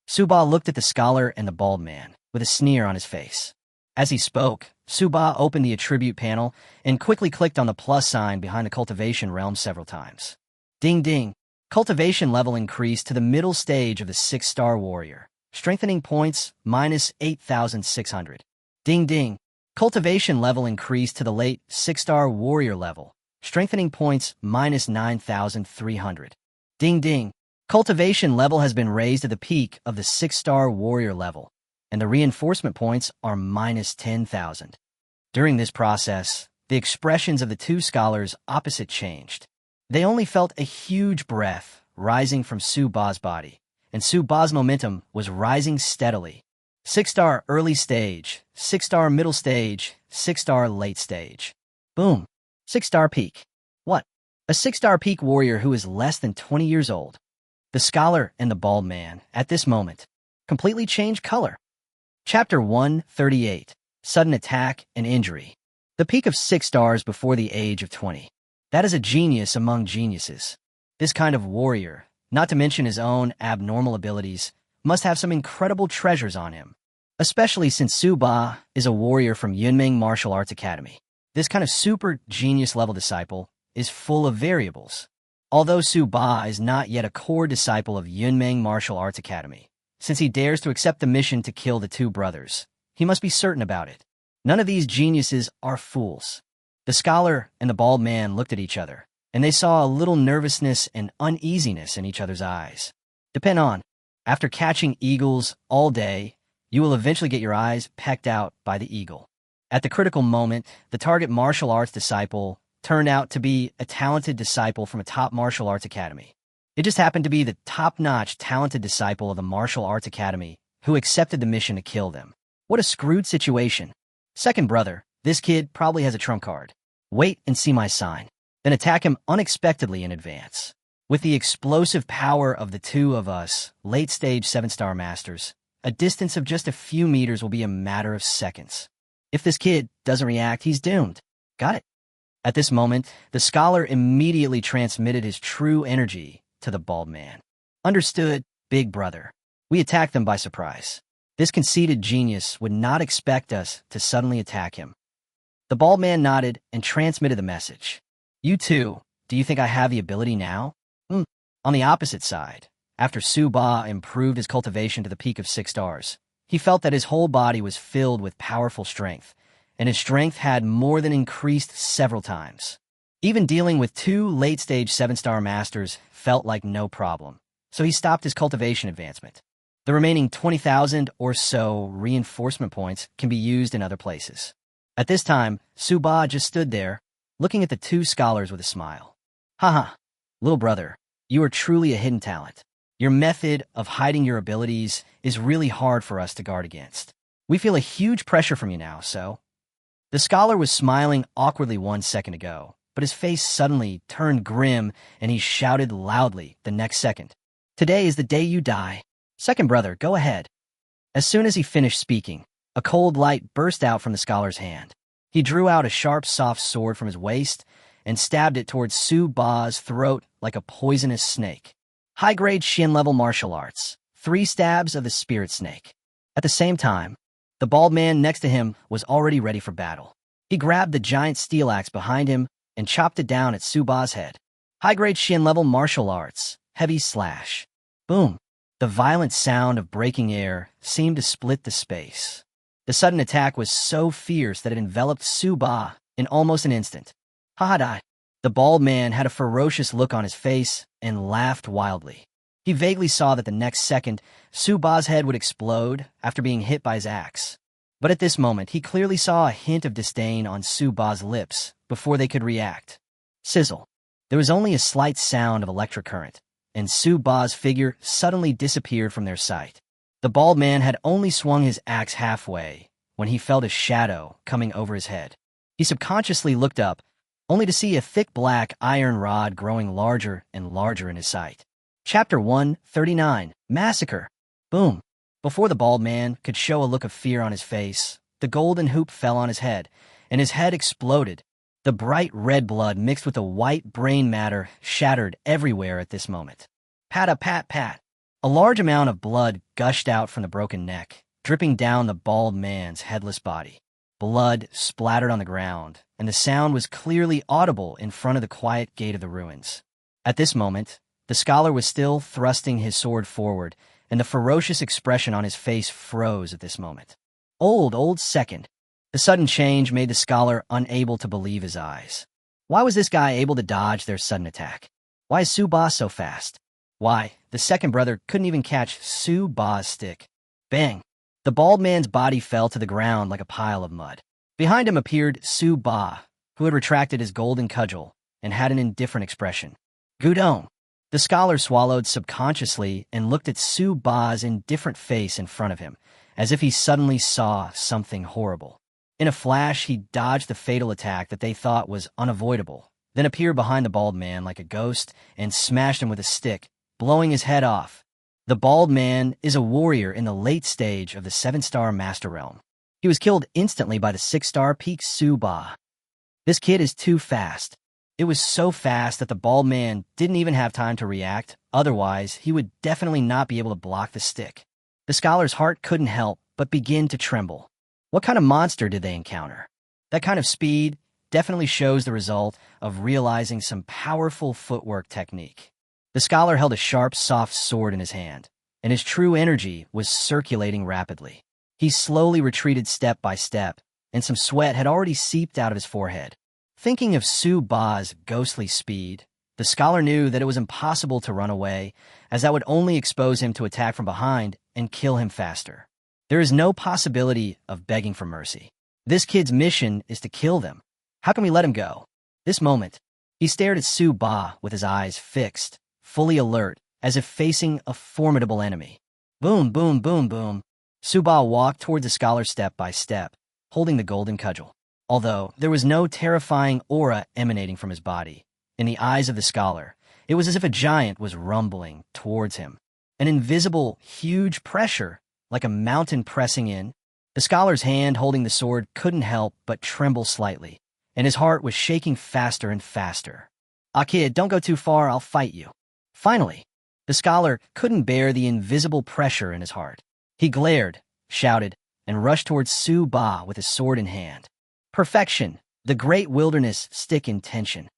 Su Ba looked at the scholar and the bald man, with a sneer on his face. As he spoke, Su Ba opened the attribute panel and quickly clicked on the plus sign behind the cultivation realm several times. Ding ding. Cultivation level increased to the middle stage of the 6-star warrior. Strengthening points, minus 8,600. Ding ding. Cultivation level increased to the late 6-star warrior level. Strengthening points, minus 9,300. Ding ding. Cultivation level has been raised to the peak of the 6-star warrior level, and the reinforcement points are minus 10,000. During this process, the expressions of the two scholars opposite changed. They only felt a huge breath rising from Su Ba's body, and Su Ba's momentum was rising steadily. 6-star early stage, 6-star middle stage, 6-star late stage. Boom. 6-star peak. What? A 6-star peak warrior who is less than 20 years old. The scholar and the bald man, at this moment, completely changed color. Chapter 138. Sudden attack and injury. The peak of 6 stars before the age of 20. That is a genius among geniuses. This kind of warrior, not to mention his own abnormal abilities, must have some incredible treasures on him, especially since Su Ba is a warrior from Yunmeng Martial Arts Academy. This kind of super genius level disciple is full of variables. Although Su Ba is not yet a core disciple of Yunmeng Martial Arts Academy, since he dares to accept the mission to kill the two brothers, he must be certain about it. None of these geniuses are fools. The scholar and the bald man looked at each other, and they saw a little nervousness and uneasiness in each other's eyes. Depend on, after catching eagles all day, you will eventually get your eyes pecked out by the eagle. At the critical moment, the target martial arts disciple turned out to be a talented disciple from a top martial arts academy. It just happened to be the top-notch talented disciple of the martial arts academy who accepted the mission to kill them. What a screwed situation. Second brother, this kid probably has a trump card. Wait and see my sign. Then attack him unexpectedly in advance. With the explosive power of the two of us, late-stage 7-star masters, a distance of just a few meters will be a matter of seconds. If this kid doesn't react, he's doomed. Got it? At this moment, the scholar immediately transmitted his true energy to the bald man. Understood, big brother. We attacked them by surprise. This conceited genius would not expect us to suddenly attack him. The bald man nodded and transmitted the message. You too, do you think I have the ability now? On the opposite side, after Su Ba improved his cultivation to the peak of 6 stars, he felt that his whole body was filled with powerful strength, and his strength had more than increased several times. Even dealing with 2 late-stage 7-star masters felt like no problem, so he stopped his cultivation advancement. The remaining 20,000 or so reinforcement points can be used in other places. At this time, Su Ba just stood there, looking at the 2 scholars with a smile. Haha, little brother, you are truly a hidden talent. Your method of hiding your abilities is really hard for us to guard against. We feel a huge pressure from you now, so... The scholar was smiling awkwardly 1 second ago, but his face suddenly turned grim and he shouted loudly the next second. Today is the day you die. Second brother, go ahead. As soon as he finished speaking, a cold light burst out from the scholar's hand. He drew out a sharp, soft sword from his waist and stabbed it towards Su Ba's throat like a poisonous snake. High-grade Shin-level martial arts. 3 stabs of the spirit snake. At the same time, the bald man next to him was already ready for battle. He grabbed the giant steel axe behind him and chopped it down at Su Ba's head. High-grade Shin-level martial arts. Heavy slash. Boom. The violent sound of breaking air seemed to split the space. The sudden attack was so fierce that it enveloped Su Ba in almost an instant. Ha-ha-die. The bald man had a ferocious look on his face and laughed wildly. He vaguely saw that the next second, Su Ba's head would explode after being hit by his axe. But at this moment, he clearly saw a hint of disdain on Su Ba's lips before they could react. Sizzle. There was only a slight sound of electric current, and Su Ba's figure suddenly disappeared from their sight. The bald man had only swung his axe halfway when he felt a shadow coming over his head. He subconsciously looked up, only to see a thick black iron rod growing larger and larger in his sight. Chapter 139. Massacre. Boom. Before the bald man could show a look of fear on his face, the golden hoop fell on his head, and his head exploded. The bright red blood mixed with the white brain matter shattered everywhere at this moment. Pat-a-pat-pat. A large amount of blood gushed out from the broken neck, dripping down the bald man's headless body. Blood splattered on the ground, and the sound was clearly audible in front of the quiet gate of the ruins. At this moment, the scholar was still thrusting his sword forward, and the ferocious expression on his face froze at this moment. Old second. The sudden change made the scholar unable to believe his eyes. Why was this guy able to dodge their sudden attack? Why is Su Ba so fast? Why, the second brother couldn't even catch Su Ba's stick. Bang! The bald man's body fell to the ground like a pile of mud. Behind him appeared Su Ba, who had retracted his golden cudgel and had an indifferent expression. Gudon. The scholar swallowed subconsciously and looked at Su Ba's indifferent face in front of him, as if he suddenly saw something horrible. In a flash, he dodged the fatal attack that they thought was unavoidable, then appeared behind the bald man like a ghost and smashed him with a stick, blowing his head off. The bald man is a warrior in the late stage of the 7-star Master Realm. He was killed instantly by the 6-star peak Su Ba. This kid is too fast. It was so fast that the bald man didn't even have time to react, otherwise he would definitely not be able to block the stick. The scholar's heart couldn't help but begin to tremble. What kind of monster did they encounter? That kind of speed definitely shows the result of realizing some powerful footwork technique. The scholar held a sharp, soft sword in his hand, and his true energy was circulating rapidly. He slowly retreated step by step, and some sweat had already seeped out of his forehead. Thinking of Su Ba's ghostly speed, the scholar knew that it was impossible to run away, as that would only expose him to attack from behind and kill him faster. There is no possibility of begging for mercy. This kid's mission is to kill them. How can we let him go? This moment, he stared at Su Ba with his eyes fixed, fully alert, as if facing a formidable enemy. Boom, boom, boom, boom. Su Ba walked toward the scholar step by step, holding the golden cudgel. Although there was no terrifying aura emanating from his body, in the eyes of the scholar, it was as if a giant was rumbling towards him. An invisible, huge pressure, like a mountain pressing in. The scholar's hand holding the sword couldn't help but tremble slightly, and his heart was shaking faster and faster. "Ah, kid, don't go too far, I'll fight you." Finally, the scholar couldn't bear the invisible pressure in his heart. He glared, shouted, and rushed towards Su Ba with his sword in hand. Perfection, the great wilderness stick in tension.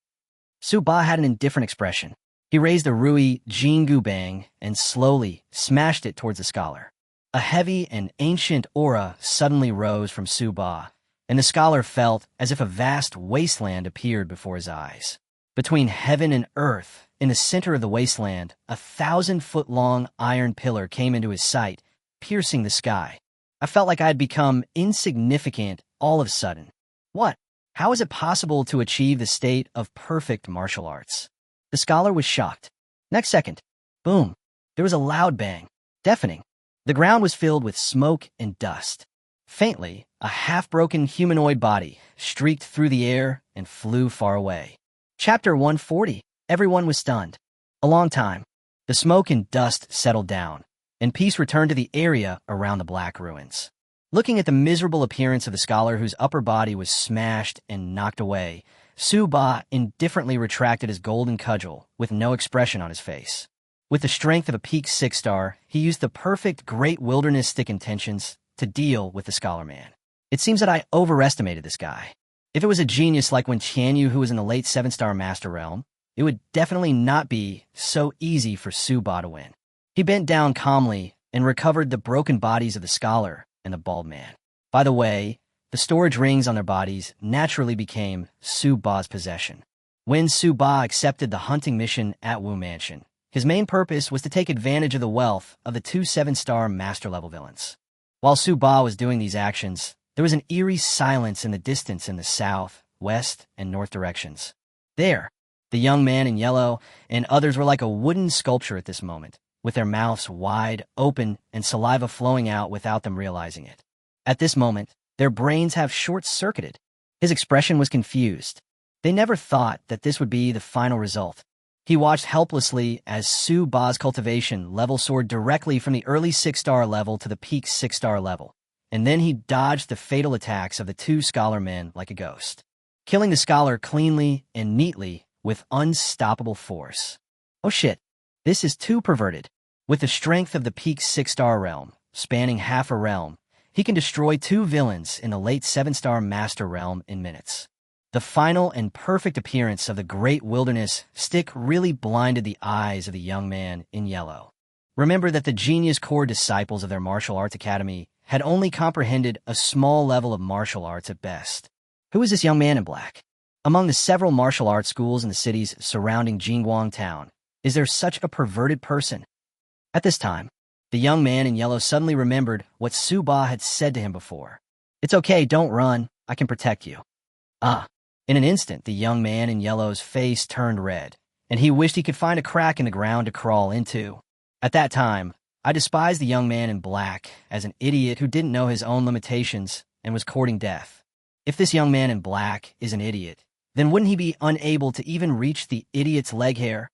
Su Ba had an indifferent expression. He raised the Rui Jingu Bang and slowly smashed it towards the scholar. A heavy and ancient aura suddenly rose from Su Ba, and the scholar felt as if a vast wasteland appeared before his eyes. Between heaven and earth, in the center of the wasteland, a 1,000-foot-long iron pillar came into his sight, piercing the sky. I felt like I had become insignificant all of a sudden. What? How is it possible to achieve the state of perfect martial arts? The scholar was shocked. Next second, boom, there was a loud bang, deafening. The ground was filled with smoke and dust. Faintly, a half-broken humanoid body streaked through the air and flew far away. Chapter 140. Everyone was stunned. A long time. The smoke and dust settled down, and peace returned to the area around the black ruins. Looking at the miserable appearance of the scholar whose upper body was smashed and knocked away, Su Ba indifferently retracted his golden cudgel with no expression on his face. With the strength of a peak 6-star, he used the perfect great wilderness stick intentions to deal with the scholar man. It seems that I overestimated this guy. If it was a genius like when Qianyu, who was in the late 7-star Master Realm, it would definitely not be so easy for Su Ba to win. He bent down calmly and recovered the broken bodies of the scholar and the bald man. By the way, the storage rings on their bodies naturally became Su Ba's possession. When Su Ba accepted the hunting mission at Wu Mansion, his main purpose was to take advantage of the wealth of the 2 7-star master-level villains. While Su Ba was doing these actions, there was an eerie silence in the distance in the south, west, and north directions. There, the young man in yellow and others were like a wooden sculpture at this moment, with their mouths wide open and saliva flowing out without them realizing it. At this moment, their brains have short-circuited. His expression was confused. They never thought that this would be the final result. He watched helplessly as Su Ba's cultivation level soared directly from the early 6-star level to the peak 6-star level, and then he dodged the fatal attacks of the 2 scholar men like a ghost, killing the scholar cleanly and neatly with unstoppable force. Oh shit, this is too perverted. With the strength of the peak 6-star realm, spanning half a realm, he can destroy 2 villains in the late 7-star Master Realm in minutes. The final and perfect appearance of the Great Wilderness stick really blinded the eyes of the young man in yellow. Remember that the genius core disciples of their martial arts academy had only comprehended a small level of martial arts at best. Who is this young man in black? Among the several martial arts schools in the cities surrounding Jingguang Town, is there such a perverted person? At this time, the young man in yellow suddenly remembered what Su Ba had said to him before. "It's okay, don't run. I can protect you." Ah, In an instant, the young man in yellow's face turned red, and he wished he could find a crack in the ground to crawl into. At that time, I despised the young man in black as an idiot who didn't know his own limitations and was courting death. If this young man in black is an idiot, then wouldn't he be unable to even reach the idiot's leg hair?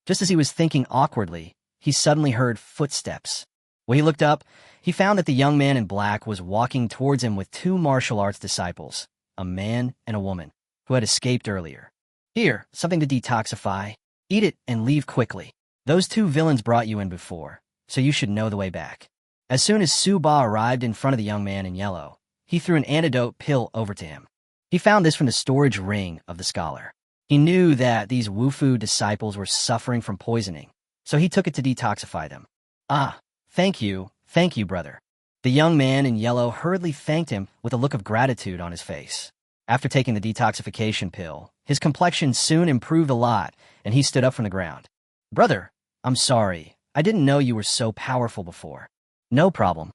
Just as he was thinking awkwardly, he suddenly heard footsteps. When he looked up, he found that the young man in black was walking towards him with two martial arts disciples, a man and a woman, who had escaped earlier. Here, something to detoxify. Eat it and leave quickly. Those two villains brought you in before, so you should know the way back. As soon as Su Ba arrived in front of the young man in yellow, he threw an antidote pill over to him. He found this from the storage ring of the scholar. He knew that these Wufu disciples were suffering from poisoning, so he took it to detoxify them. Ah, thank you, brother. The young man in yellow hurriedly thanked him with a look of gratitude on his face. After taking the detoxification pill, his complexion soon improved a lot, and he stood up from the ground. Brother, I'm sorry. I didn't know you were so powerful before. No problem.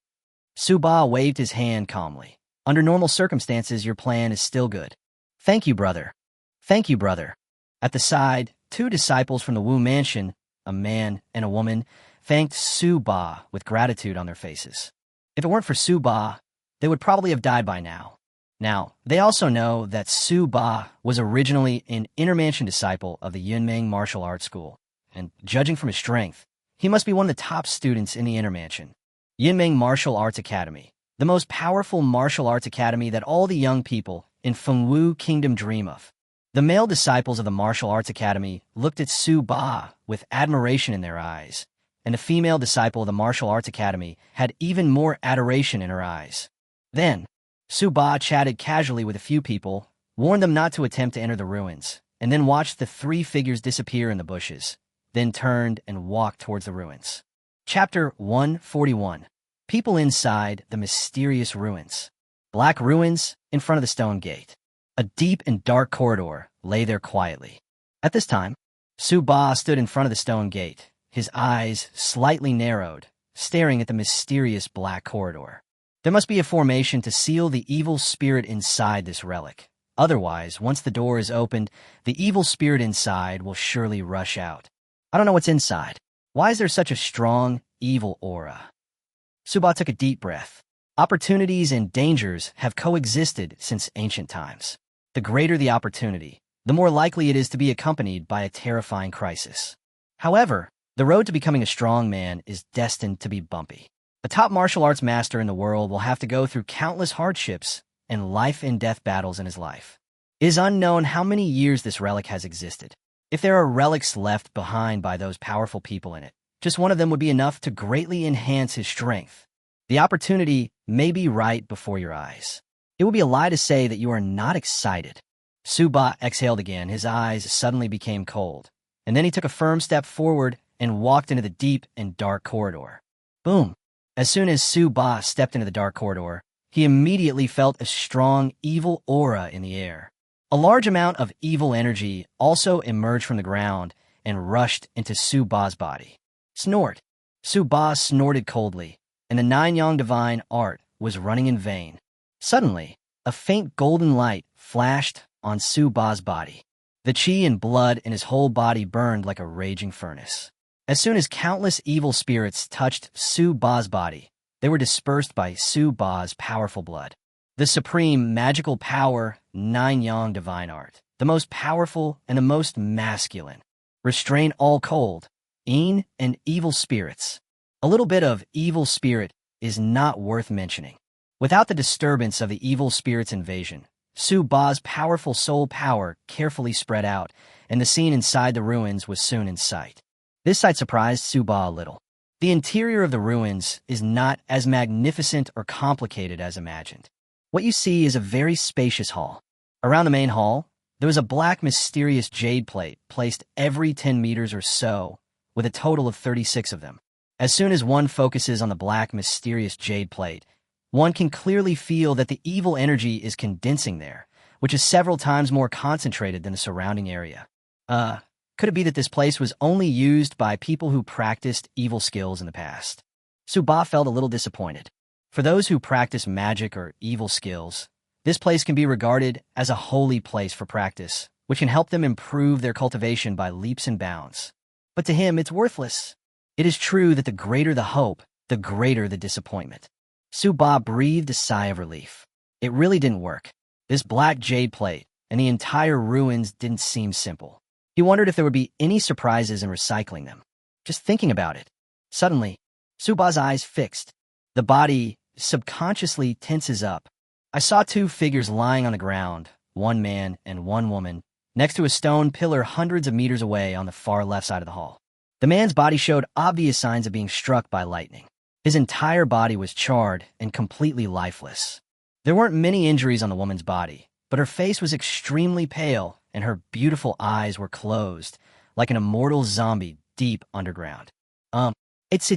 Su Ba waved his hand calmly. Under normal circumstances, your plan is still good. Thank you, brother. Thank you, brother. At the side, two disciples from the Wu mansion, a man and a woman, thanked Su Ba with gratitude on their faces. If it weren't for Su Ba, they would probably have died by now. Now, they also know that Su Ba was originally an intermansion disciple of the Yunmeng martial arts school, and judging from his strength, he must be one of the top students in the intermansion. Yunmeng Martial Arts Academy, the most powerful martial arts academy that all the young people in Fengwu Kingdom dream of. The male disciples of the martial arts academy looked at Su Ba with admiration in their eyes, and the female disciple of the martial arts academy had even more adoration in her eyes. Then, Su Ba chatted casually with a few people, warned them not to attempt to enter the ruins, and then watched the three figures disappear in the bushes, then turned and walked towards the ruins. Chapter 141. People inside the mysterious ruins. Black ruins in front of the stone gate. A deep and dark corridor lay there quietly. At this time, Su Ba stood in front of the stone gate, his eyes slightly narrowed, staring at the mysterious black corridor. There must be a formation to seal the evil spirit inside this relic. Otherwise, once the door is opened, the evil spirit inside will surely rush out. I don't know what's inside. Why is there such a strong, evil aura? Su Ba took a deep breath. Opportunities and dangers have coexisted since ancient times. The greater the opportunity, the more likely it is to be accompanied by a terrifying crisis. However, the road to becoming a strong man is destined to be bumpy. The top martial arts master in the world will have to go through countless hardships and life-and-death battles in his life. It is unknown how many years this relic has existed. If there are relics left behind by those powerful people in it, just one of them would be enough to greatly enhance his strength. The opportunity may be right before your eyes. It would be a lie to say that you are not excited. Su Ba exhaled again. His eyes suddenly became cold, and then he took a firm step forward and walked into the deep and dark corridor. Boom! As soon as Su Ba stepped into the dark corridor, he immediately felt a strong, evil aura in the air. A large amount of evil energy also emerged from the ground and rushed into Su Ba's body. Snort! Su Ba snorted coldly, and the Nine-Yang divine art was running in vain. Suddenly, a faint golden light flashed on Su Ba's body. The qi and blood in his whole body burned like a raging furnace. As soon as countless evil spirits touched Su Ba's body, they were dispersed by Su Ba's powerful blood. The supreme magical power, Nine-Yang divine art, the most powerful and the most masculine. Restrain all cold, yin, and evil spirits. A little bit of evil spirit is not worth mentioning. Without the disturbance of the evil spirit's invasion, Su Ba's powerful soul power carefully spread out, and the scene inside the ruins was soon in sight. This sight surprised Su Ba a little. The interior of the ruins is not as magnificent or complicated as imagined. What you see is a very spacious hall. Around the main hall, there was a black mysterious jade plate placed every 10 meters or so, with a total of 36 of them. As soon as one focuses on the black mysterious jade plate, one can clearly feel that the evil energy is condensing there, which is several times more concentrated than the surrounding area. Could it be that this place was only used by people who practiced evil skills in the past? Su Ba felt a little disappointed. For those who practice magic or evil skills, This place can be regarded as a holy place for practice, which can help them improve their cultivation by leaps and bounds. But to him, it's worthless. It is true that the greater the hope, the greater the disappointment. Su-Ba breathed a sigh of relief. It really didn't work. This black jade plate and the entire ruins didn't seem simple. He wondered if there would be any surprises in recycling them. Just thinking about it. Suddenly, Su-Ba's eyes fixed. The body subconsciously tenses up. I saw two figures lying on the ground, one man and one woman, next to a stone pillar hundreds of meters away on the far left side of the hall. The man's body showed obvious signs of being struck by lightning. His entire body was charred and completely lifeless. There weren't many injuries on the woman's body, but her face was extremely pale and her beautiful eyes were closed, like an immortal zombie deep underground. It's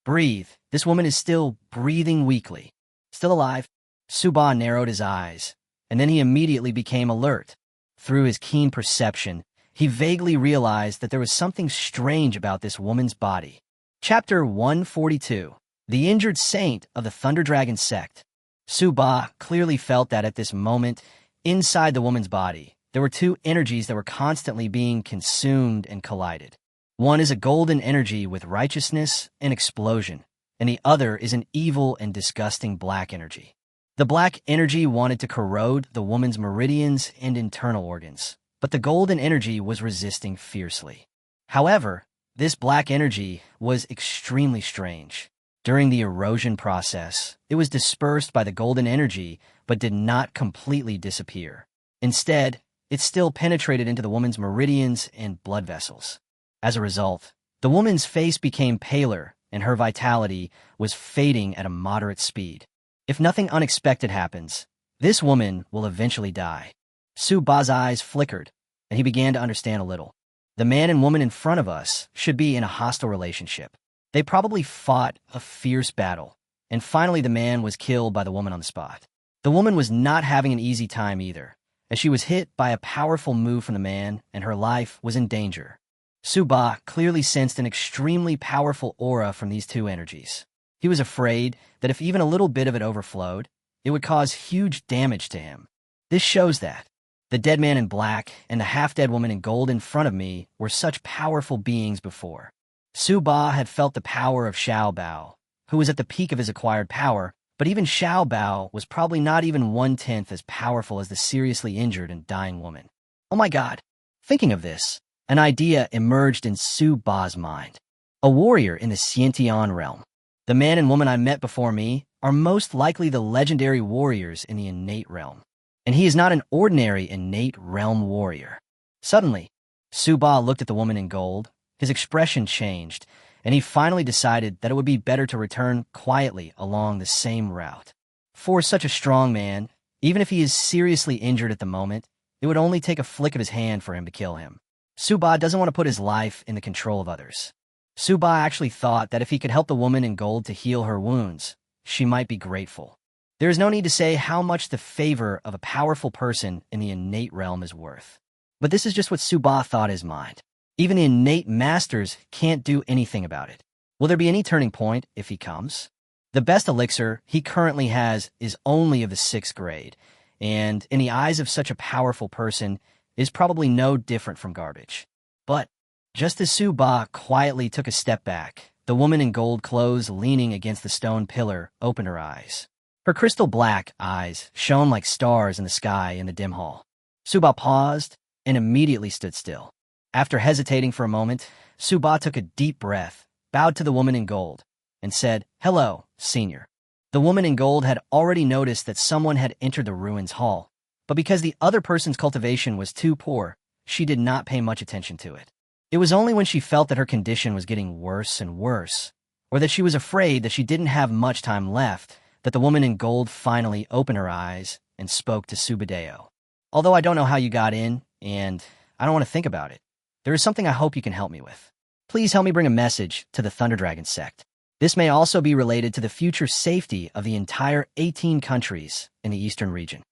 breathe. This woman is still breathing weakly. Still alive? Su-Ba narrowed his eyes, and then he immediately became alert. Through his keen perception, he vaguely realized that there was something strange about this woman's body. Chapter 142. The Injured Saint of the Thunder Dragon Sect. Su-Ba clearly felt that at this moment, inside the woman's body, there were two energies that were constantly being consumed and collided. One is a golden energy with righteousness and explosion, and the other is an evil and disgusting black energy. The black energy wanted to corrode the woman's meridians and internal organs, but the golden energy was resisting fiercely. However, this black energy was extremely strange. During the erosion process, it was dispersed by the golden energy but did not completely disappear. Instead, it still penetrated into the woman's meridians and blood vessels. As a result, the woman's face became paler and her vitality was fading at a moderate speed. If nothing unexpected happens, this woman will eventually die. Su-Ba's eyes flickered, and he began to understand a little. The man and woman in front of us should be in a hostile relationship. They probably fought a fierce battle, and finally the man was killed by the woman on the spot. The woman was not having an easy time either, as she was hit by a powerful move from the man and her life was in danger. Su-Ba clearly sensed an extremely powerful aura from these two energies. He was afraid that if even a little bit of it overflowed, it would cause huge damage to him. This shows that the dead man in black and the half-dead woman in gold in front of me were such powerful beings before. Su-Ba had felt the power of Xiao Bao, who was at the peak of his acquired power, but even Xiao Bao was probably not even 1/10 as powerful as the seriously injured and dying woman. Oh my god. Thinking of this, an idea emerged in Su-Ba's mind. A warrior in the Xiantian realm. The man and woman I met before me are most likely the legendary warriors in the innate realm. And he is not an ordinary innate realm warrior. Suddenly, Su-Ba looked at the woman in gold. His expression changed, and he finally decided that it would be better to return quietly along the same route. For such a strong man, even if he is seriously injured at the moment, it would only take a flick of his hand for him to kill him. Su-Ba doesn't want to put his life in the control of others. Su-Ba actually thought that if he could help the woman in gold to heal her wounds, she might be grateful. There is no need to say how much the favor of a powerful person in the innate realm is worth. But this is just what Su-Ba thought in his mind. Even the innate masters can't do anything about it. Will there be any turning point if he comes? The best elixir he currently has is only of the 6th grade, and in the eyes of such a powerful person, is probably no different from garbage. But just as Su-Ba quietly took a step back, the woman in gold clothes leaning against the stone pillar opened her eyes. Her crystal black eyes shone like stars in the sky in the dim hall. Su-Ba paused and immediately stood still. After hesitating for a moment, Su-Ba took a deep breath, bowed to the woman in gold, and said, "Hello, senior." The woman in gold had already noticed that someone had entered the ruins hall, but because the other person's cultivation was too poor, she did not pay much attention to it. It was only when she felt that her condition was getting worse and worse, or that she was afraid that she didn't have much time left, that the woman in gold finally opened her eyes and spoke to Subadeo. "Although I don't know how you got in, and I don't want to think about it, there is something I hope you can help me with. Please help me bring a message to the Thunder Dragon sect. This may also be related to the future safety of the entire 18 countries in the eastern region."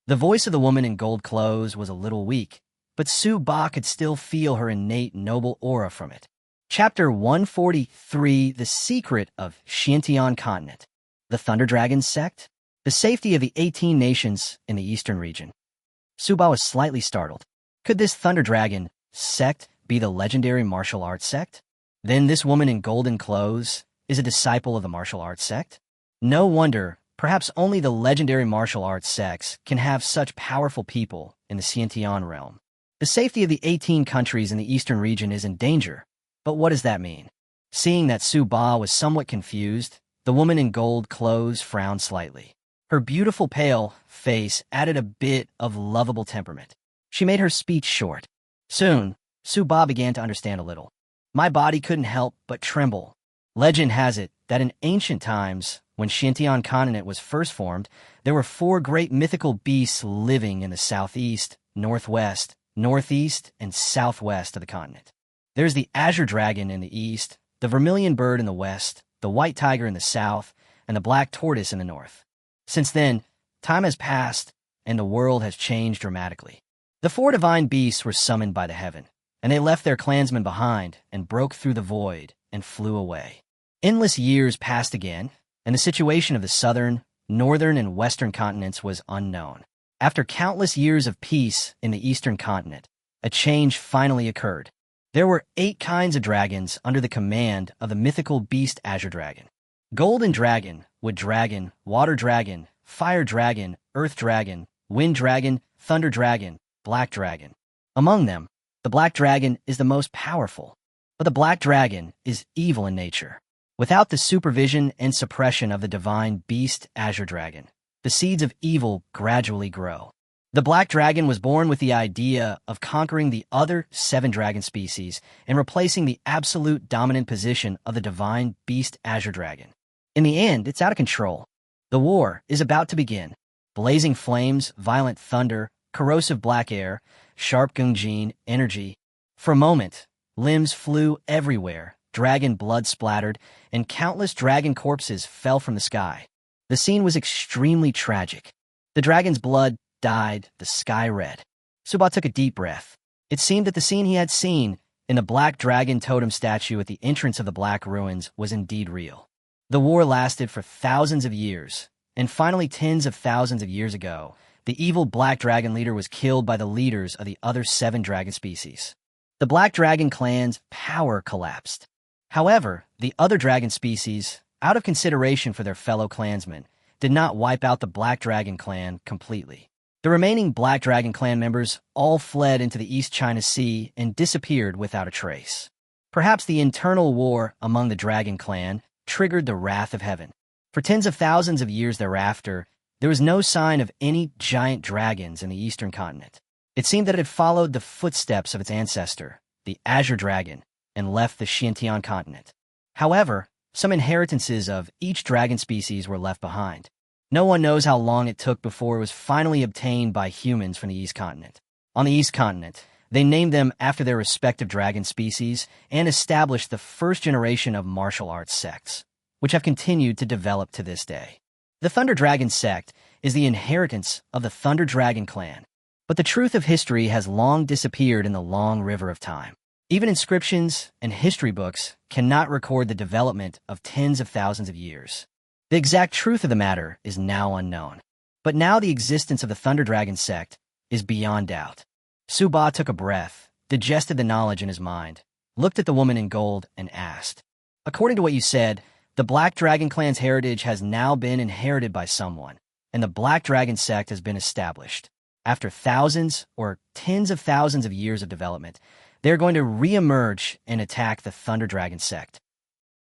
The voice of the woman in gold clothes was a little weak, but Su-Ba could still feel her innate noble aura from it. Chapter 143, The Secret of Xuantian Continent. The Thunder Dragon Sect? The safety of the 18 nations in the eastern region. Suba was slightly startled. Could this Thunder Dragon sect be the legendary martial arts sect? Then this woman in golden clothes is a disciple of the martial arts sect? No wonder, perhaps only the legendary martial arts sects can have such powerful people in the Xiantian realm. The safety of the 18 countries in the eastern region is in danger. But what does that mean? Seeing that Suba was somewhat confused, the woman in gold clothes frowned slightly. Her beautiful pale face added a bit of lovable temperament. She made her speech short. Soon, Suba began to understand a little. My body couldn't help but tremble. Legend has it that in ancient times, when Xuantian Continent was first formed, there were 4 great mythical beasts living in the southeast, northwest, northeast, and southwest of the continent. There's the azure dragon in the east, the vermilion bird in the west, the white tiger in the south, and the black tortoise in the north. Since then, time has passed, and the world has changed dramatically. The 4 divine beasts were summoned by the heaven, and they left their clansmen behind and broke through the void and flew away. Endless years passed again, and the situation of the southern, northern, and western continents was unknown. After countless years of peace in the eastern continent, a change finally occurred. There were 8 kinds of dragons under the command of the mythical beast Azure Dragon. Golden Dragon, Wood Dragon, Water Dragon, Fire Dragon, Earth Dragon, Wind Dragon, Thunder Dragon, Black Dragon. Among them, the Black Dragon is the most powerful, but the Black Dragon is evil in nature. Without the supervision and suppression of the divine beast Azure Dragon, the seeds of evil gradually grow. The Black Dragon was born with the idea of conquering the other 7 dragon species and replacing the absolute dominant position of the divine beast Azure Dragon. In the end, it's out of control. The war is about to begin. Blazing flames, violent thunder, corrosive black air, sharp gungjin energy. For a moment, limbs flew everywhere, dragon blood splattered, and countless dragon corpses fell from the sky. The scene was extremely tragic. The dragon's blood dyed the sky red. Suba took a deep breath. It seemed that the scene he had seen in the black dragon totem statue at the entrance of the Black Ruins was indeed real. The war lasted for thousands of years, and finally tens of thousands of years ago, the evil black dragon leader was killed by the leaders of the other 7 dragon species. The Black Dragon clan's power collapsed. However, the other dragon species, out of consideration for their fellow clansmen, did not wipe out the Black Dragon clan completely. The remaining Black Dragon clan members all fled into the East China Sea and disappeared without a trace. Perhaps the internal war among the Dragon clan triggered the wrath of heaven. For tens of thousands of years thereafter, there was no sign of any giant dragons in the eastern continent. It seemed that it had followed the footsteps of its ancestor, the Azure Dragon, and left the Xuantian Continent. However, some inheritances of each dragon species were left behind. No one knows how long it took before it was finally obtained by humans from the East Continent. On the East Continent, they named them after their respective dragon species and established the first generation of martial arts sects, which have continued to develop to this day. The Thunder Dragon sect is the inheritance of the Thunder Dragon clan, but the truth of history has long disappeared in the long river of time. Even inscriptions and history books cannot record the development of tens of thousands of years. The exact truth of the matter is now unknown. But now the existence of the Thunder Dragon sect is beyond doubt. Suba took a breath, digested the knowledge in his mind, looked at the woman in gold, and asked, "According to what you said, the Black Dragon clan's heritage has now been inherited by someone, and the Black Dragon sect has been established. After thousands or tens of thousands of years of development, they're going to re-emerge and attack the Thunder Dragon sect."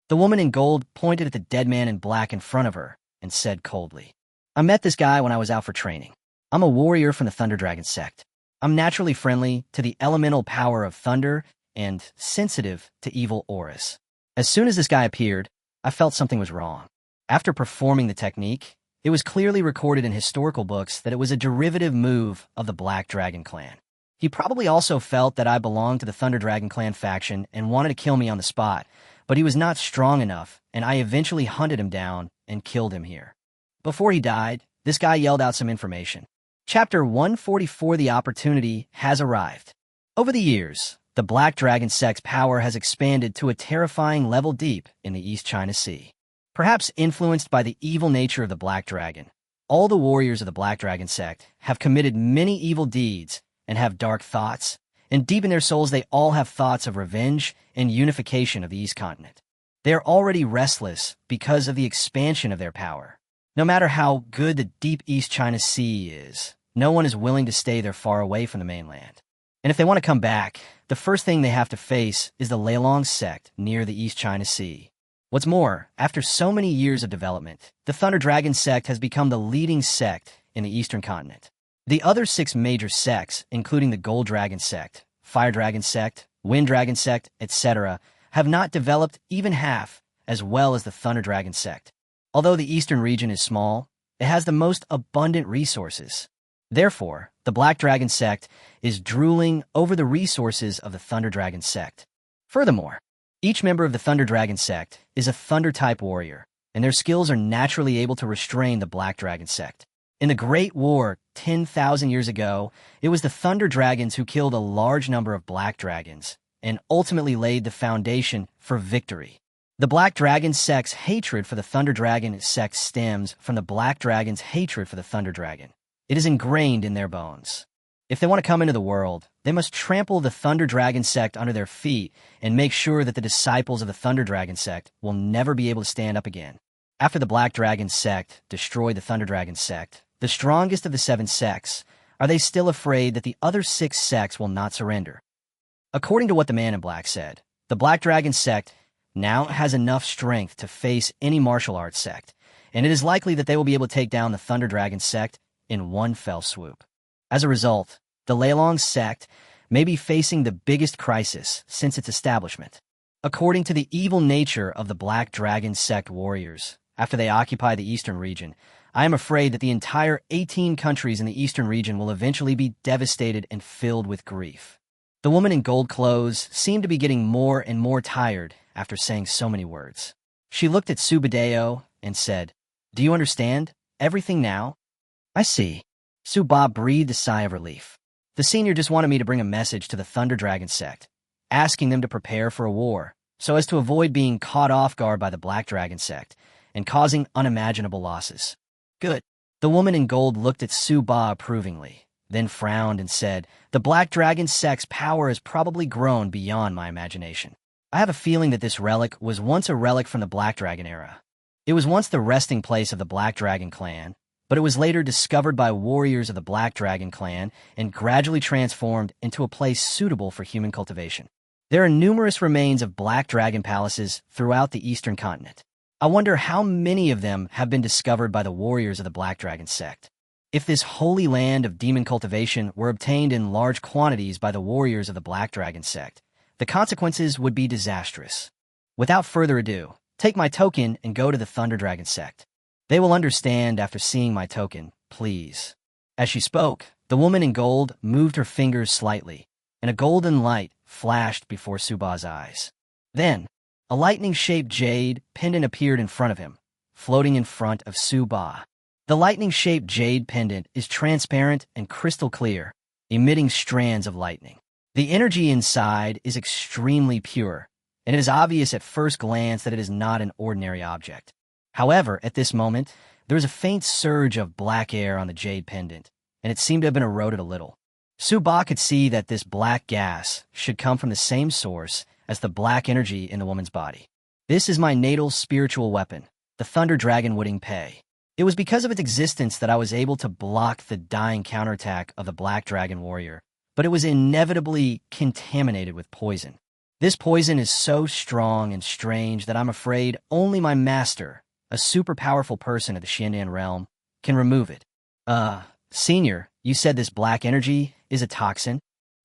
The woman in gold pointed at the dead man in black in front of her and said coldly, "I met this guy when I was out for training. I'm a warrior from the Thunder Dragon sect. I'm naturally friendly to the elemental power of thunder and sensitive to evil auras. As soon as this guy appeared, I felt something was wrong. After performing the technique, it was clearly recorded in historical books that it was a derivative move of the Black Dragon clan. He probably also felt that I belonged to the Thunder Dragon clan faction and wanted to kill me on the spot, but he was not strong enough, and I eventually hunted him down and killed him here. Before he died, this guy yelled out some information. Chapter 144, The Opportunity has arrived. Over the years, the Black Dragon sect's power has expanded to a terrifying level deep in the East China Sea. Perhaps influenced by the evil nature of the Black Dragon, All the warriors of the Black Dragon sect have committed many evil deeds and have dark thoughts, and deep in their souls they all have thoughts of revenge and unification of the East Continent. They are already restless because of the expansion of their power. No matter how good the deep East China Sea is, no one is willing to stay there far away from the mainland. And if they want to come back, the first thing they have to face is the Leilong sect near the East China Sea. What's more, after so many years of development, the Thunder Dragon sect has become the leading sect in the Eastern Continent. The other 6 major sects, including the Gold Dragon sect, Fire Dragon sect, Wind Dragon sect, etc., have not developed even half as well as the Thunder Dragon sect. Although the eastern region is small, it has the most abundant resources. Therefore, the Black Dragon sect is drooling over the resources of the Thunder Dragon sect. Furthermore, each member of the Thunder Dragon sect is a Thunder-type warrior, and their skills are naturally able to restrain the Black Dragon sect. In the Great War 10,000 years ago, it was the Thunder Dragons who killed a large number of Black Dragons and ultimately laid the foundation for victory. The Black Dragon sect's hatred for the Thunder Dragon sect stems from the Black Dragon's hatred for the Thunder Dragon. It is ingrained in their bones. If they want to come into the world, they must trample the Thunder Dragon sect under their feet and make sure that the disciples of the Thunder Dragon sect will never be able to stand up again. After the Black Dragon sect destroyed the Thunder Dragon sect, the strongest of the 7 sects, are they still afraid that the other 6 sects will not surrender? According to what the man in black said, the Black Dragon sect now has enough strength to face any martial arts sect, and it is likely that they will be able to take down the Thunder Dragon sect in one fell swoop. As a result, the Leilong sect may be facing the biggest crisis since its establishment. According to the evil nature of the Black Dragon sect warriors, after they occupy the eastern region, I am afraid that the entire 18 countries in the eastern region will eventually be devastated and filled with grief. The woman in gold clothes seemed to be getting more and more tired after saying so many words. She looked at Subadeo and said, "Do you understand everything now?" "I see." Suba breathed a sigh of relief. The senior just wanted me to bring a message to the Thunder Dragon sect, asking them to prepare for a war, so as to avoid being caught off guard by the Black Dragon sect and causing unimaginable losses. Good. The woman in gold looked at Suba approvingly, then frowned and said, "The Black Dragon sect's power has probably grown beyond my imagination. I have a feeling that this relic was once a relic from the Black Dragon era. It was once the resting place of the Black Dragon clan, but it was later discovered by warriors of the Black Dragon clan and gradually transformed into a place suitable for human cultivation. There are numerous remains of Black Dragon palaces throughout the Eastern Continent. I wonder how many of them have been discovered by the warriors of the Black Dragon sect. If this holy land of demon cultivation were obtained in large quantities by the warriors of the Black Dragon sect, the consequences would be disastrous. Without further ado, take my token and go to the Thunder Dragon sect. They will understand after seeing my token, please." As she spoke, the woman in gold moved her fingers slightly, and a golden light flashed before Suba's eyes. Then, a lightning-shaped jade pendant appeared in front of him, floating in front of Suba. The lightning-shaped jade pendant is transparent and crystal clear, emitting strands of lightning. The energy inside is extremely pure, and it is obvious at first glance that it is not an ordinary object. However, at this moment, there is a faint surge of black air on the jade pendant, and it seemed to have been eroded a little. Suba could see that this black gas should come from the same source as the black energy in the woman's body. "This is my natal spiritual weapon, the Thunder Dragon Wooding Pei. It was because of its existence that I was able to block the dying counterattack of the Black Dragon warrior, but it was inevitably contaminated with poison. This poison is so strong and strange that I'm afraid only my master, a super powerful person of the Xiantian realm, can remove it." Senior, you said this black energy is a toxin?"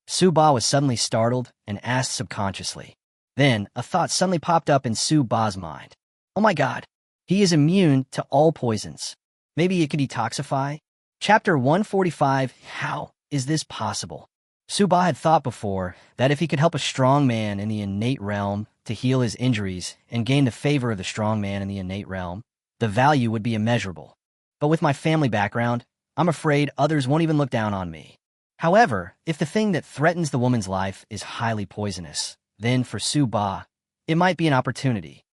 Suba was suddenly startled and asked subconsciously. Then, a thought suddenly popped up in Suba's mind. "Oh my god, he is immune to all poisons. Maybe it could detoxify?" Chapter 145, How is this possible? Suba had thought before that if he could help a strong man in the innate realm to heal his injuries and gain the favor of the strong man in the innate realm, the value would be immeasurable. But with my family background, I'm afraid others won't even look down on me. However, if the thing that threatens the woman's life is highly poisonous, then for Suba, it might be an opportunity.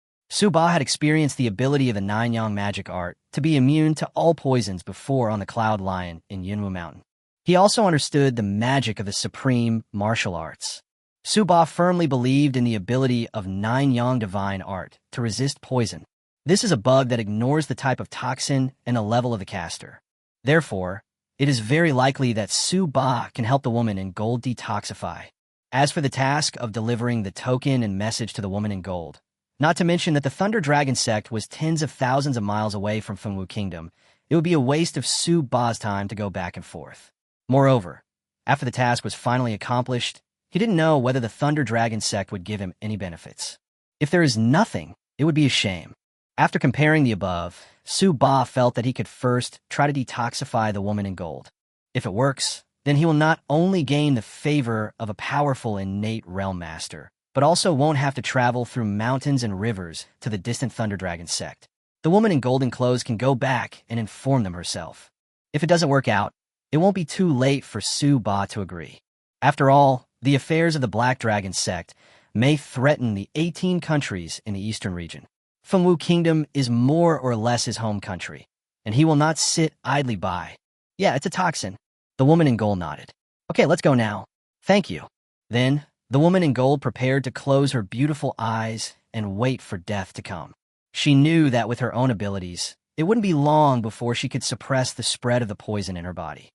Ba had experienced the ability of the nine-yang magic art to be immune to all poisons before on the Cloud Lion in Yunwu Mountain. He also understood the magic of the supreme martial arts. Ba firmly believed in the ability of nine-yang divine art to resist poison. This is a bug that ignores the type of toxin and the level of the caster. Therefore, it is very likely that Ba can help the woman in gold detoxify. As for the task of delivering the token and message to the woman in gold, not to mention that the Thunder Dragon sect was tens of thousands of miles away from Fengwu Kingdom, it would be a waste of Ba's time to go back and forth. Moreover, after the task was finally accomplished, he didn't know whether the Thunder Dragon sect would give him any benefits. If there is nothing, it would be a shame. After comparing the above, Ba felt that he could first try to detoxify the woman in gold. If it works, then he will not only gain the favor of a powerful innate realm master, but also won't have to travel through mountains and rivers to the distant Thunder Dragon sect. The woman in golden clothes can go back and inform them herself. If it doesn't work out, it won't be too late for Ba to agree. After all, the affairs of the Black Dragon sect may threaten the 18 countries in the eastern region. Fengwu Kingdom is more or less his home country, and he will not sit idly by. Yeah, it's a toxin. The woman in gold nodded. Okay, let's go now. Thank you. Then, the woman in gold prepared to close her beautiful eyes and wait for death to come. She knew that with her own abilities, it wouldn't be long before she could suppress the spread of the poison in her body.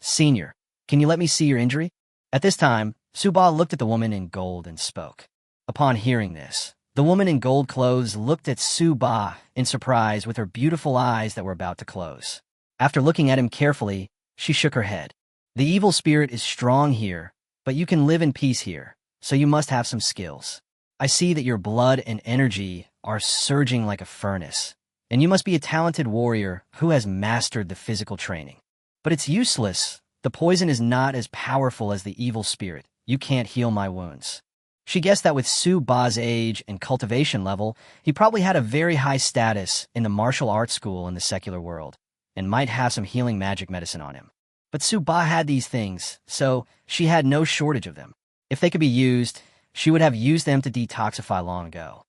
Senior, can you let me see your injury? At this time, Ba looked at the woman in gold and spoke. Upon hearing this, the woman in gold clothes looked at Ba in surprise with her beautiful eyes that were about to close. After looking at him carefully, she shook her head. The evil spirit is strong here, but you can live in peace here, so you must have some skills. I see that your blood and energy are surging like a furnace, and you must be a talented warrior who has mastered the physical training. But it's useless. The poison is not as powerful as the evil spirit. You can't heal my wounds. She guessed that with Ba's age and cultivation level, he probably had a very high status in the martial arts school in the secular world, and might have some healing magic medicine on him. But Ba had these things, so she had no shortage of them. If they could be used, she would have used them to detoxify long ago.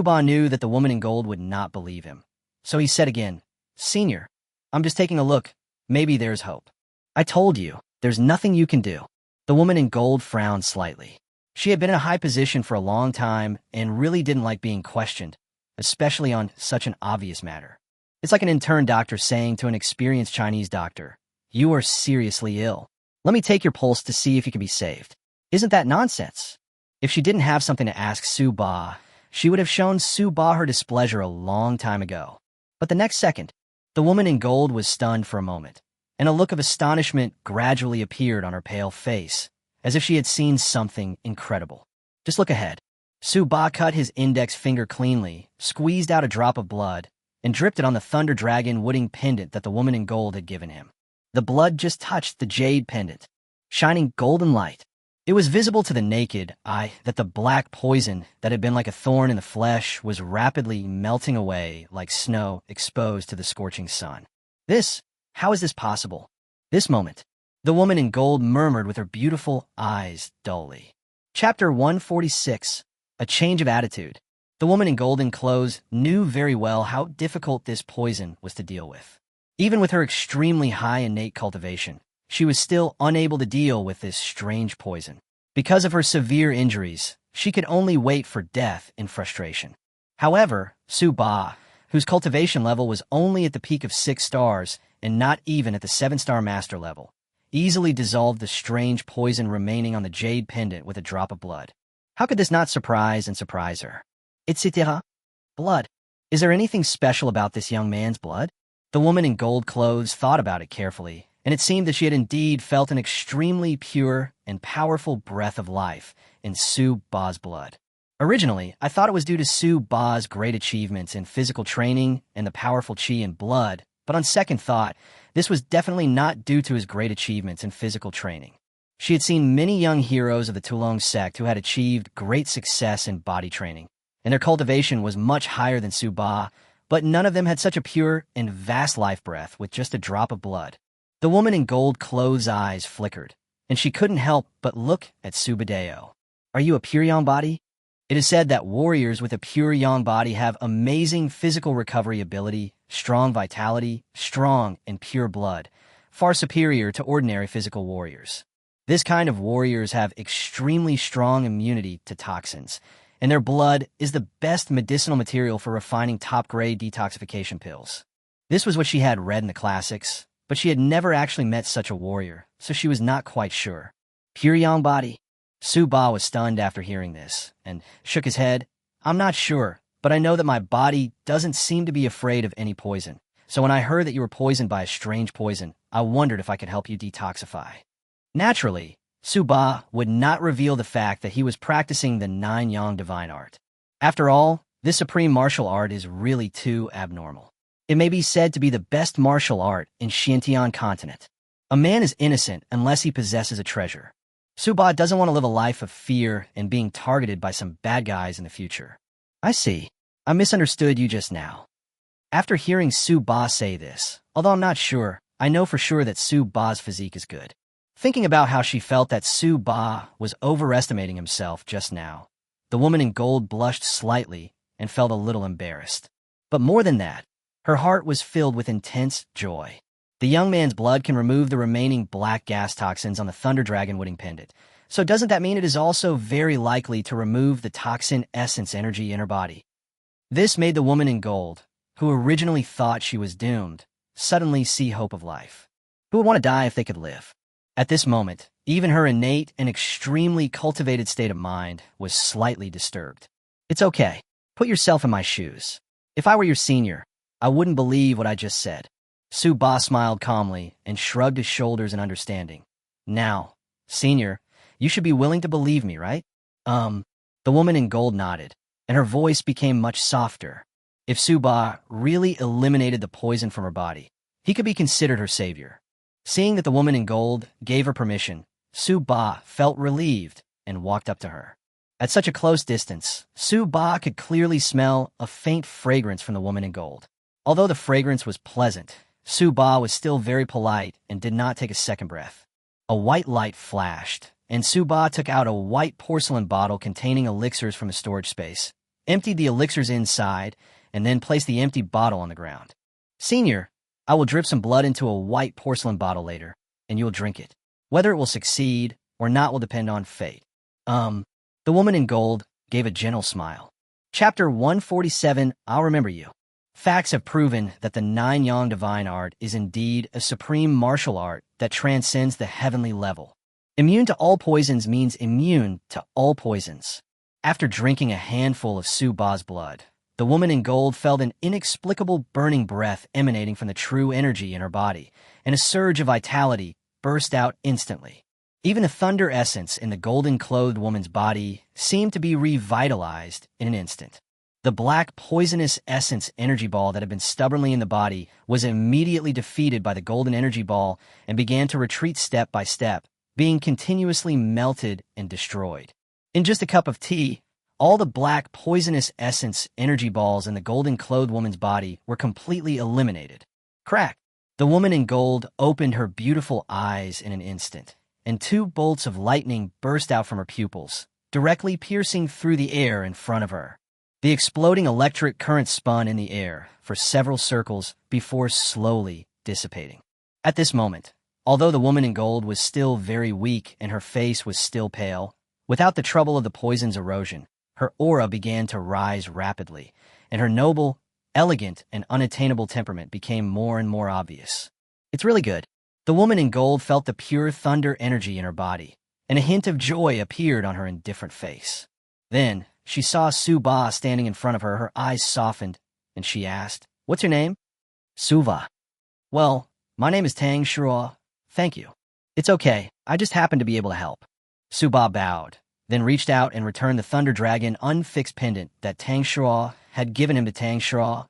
Ba knew that the woman in gold would not believe him. So he said again, Senior, I'm just taking a look. Maybe there's hope. I told you, there's nothing you can do. The woman in gold frowned slightly. She had been in a high position for a long time and really didn't like being questioned, especially on such an obvious matter. It's like an intern doctor saying to an experienced Chinese doctor, you are seriously ill. Let me take your pulse to see if you can be saved. Isn't that nonsense? If she didn't have something to ask Ba, she would have shown Ba her displeasure a long time ago. But the next second, the woman in gold was stunned for a moment, and a look of astonishment gradually appeared on her pale face, as if she had seen something incredible. Just look ahead. Ba cut his index finger cleanly, squeezed out a drop of blood, and dripped it on the Thunder Dragon wooden pendant that the woman in gold had given him. The blood just touched the jade pendant, shining golden light. It was visible to the naked eye that the black poison that had been like a thorn in the flesh was rapidly melting away like snow exposed to the scorching sun. How is this possible? This moment, the woman in gold murmured with her beautiful eyes dully. Chapter 146, A Change of Attitude. The woman in golden clothes knew very well how difficult this poison was to deal with. Even with her extremely high innate cultivation, she was still unable to deal with this strange poison. Because of her severe injuries, she could only wait for death in frustration. However, Ba, whose cultivation level was only at the peak of 6 stars and not even at the 7-star master level, easily dissolved the strange poison remaining on the jade pendant with a drop of blood. How could this not surprise her? Etc. Blood. Is there anything special about this young man's blood? The woman in gold clothes thought about it carefully, and it seemed that she had indeed felt an extremely pure and powerful breath of life in Ba's blood. Originally, I thought it was due to Ba's great achievements in physical training and the powerful chi in blood, but on second thought, this was definitely not due to his great achievements in physical training. She had seen many young heroes of the Tulong sect who had achieved great success in body training, and their cultivation was much higher than Ba, but none of them had such a pure and vast life breath with just a drop of blood. The woman in gold clothes' eyes flickered, and she couldn't help but look at Subadeo. Are you a pure young body? It is said that warriors with a pure yang body have amazing physical recovery ability, strong vitality, strong and pure blood, far superior to ordinary physical warriors. This kind of warriors have extremely strong immunity to toxins, and their blood is the best medicinal material for refining top-grade detoxification pills. This was what she had read in the classics, but she had never actually met such a warrior, so she was not quite sure. Pure yang body? Su Ba was stunned after hearing this, and shook his head. I'm not sure, but I know that my body doesn't seem to be afraid of any poison. So when I heard that you were poisoned by a strange poison, I wondered if I could help you detoxify. Naturally, Su Ba would not reveal the fact that he was practicing the 9-yang divine art. After all, this supreme martial art is really too abnormal. It may be said to be the best martial art in Xuantian Continent. A man is innocent unless he possesses a treasure. Su Ba doesn't want to live a life of fear and being targeted by some bad guys in the future. I see. I misunderstood you just now. After hearing Su Ba say this, although I'm not sure, I know for sure that Su Ba's physique is good. Thinking about how she felt that Su Ba was overestimating himself just now, the woman in gold blushed slightly and felt a little embarrassed. But more than that, her heart was filled with intense joy. The young man's blood can remove the remaining black gas toxins on the Thunder Dragon Wooding Pendant, so doesn't that mean it is also very likely to remove the toxin essence energy in her body? This made the woman in gold, who originally thought she was doomed, suddenly see hope of life. Who would want to die if they could live? At this moment, even her innate and extremely cultivated state of mind was slightly disturbed. It's okay. Put yourself in my shoes. If I were your senior, I wouldn't believe what I just said. Su Ba smiled calmly and shrugged his shoulders in understanding. Now, senior, you should be willing to believe me, right? The woman in gold nodded, and her voice became much softer. If Su Ba really eliminated the poison from her body, he could be considered her savior. Seeing that the woman in gold gave her permission, Su Ba felt relieved and walked up to her. At such a close distance, Su Ba could clearly smell a faint fragrance from the woman in gold. Although the fragrance was pleasant, Su Ba was still very polite and did not take a second breath. A white light flashed, and Su Ba took out a white porcelain bottle containing elixirs from a storage space, emptied the elixirs inside, and then placed the empty bottle on the ground. Senior, I will drip some blood into a white porcelain bottle later, and you'll drink it. Whether it will succeed or not will depend on fate. The woman in gold gave a gentle smile. Chapter 147, I'll remember you. Facts have proven that the 9-yang divine art is indeed a supreme martial art that transcends the heavenly level. Immune to all poisons means immune to all poisons. After drinking a handful of Su Ba's blood, the woman in gold felt an inexplicable burning breath emanating from the true energy in her body, and a surge of vitality burst out instantly. Even the thunder essence in the golden-clothed woman's body seemed to be revitalized in an instant. The black poisonous essence energy ball that had been stubbornly in the body was immediately defeated by the golden energy ball and began to retreat step by step, being continuously melted and destroyed. In just a cup of tea, all the black poisonous essence energy balls in the golden-clothed woman's body were completely eliminated. Crack! The woman in gold opened her beautiful eyes in an instant, and 2 bolts of lightning burst out from her pupils, directly piercing through the air in front of her. The exploding electric current spun in the air for several circles before slowly dissipating. At this moment, although the woman in gold was still very weak and her face was still pale, without the trouble of the poison's erosion, her aura began to rise rapidly, and her noble, elegant, and unattainable temperament became more and more obvious. It's really good. The woman in gold felt the pure thunder energy in her body, and a hint of joy appeared on her indifferent face. Then, she saw Su Ba standing in front of her, her eyes softened, and she asked, "What's your name?" "Suva." "Well, my name is Tang Shua. Thank you." "It's okay. I just happened to be able to help." Su Ba bowed, then reached out and returned the Thunder Dragon unfixed pendant that Tang Shua had given him to Tang Shua,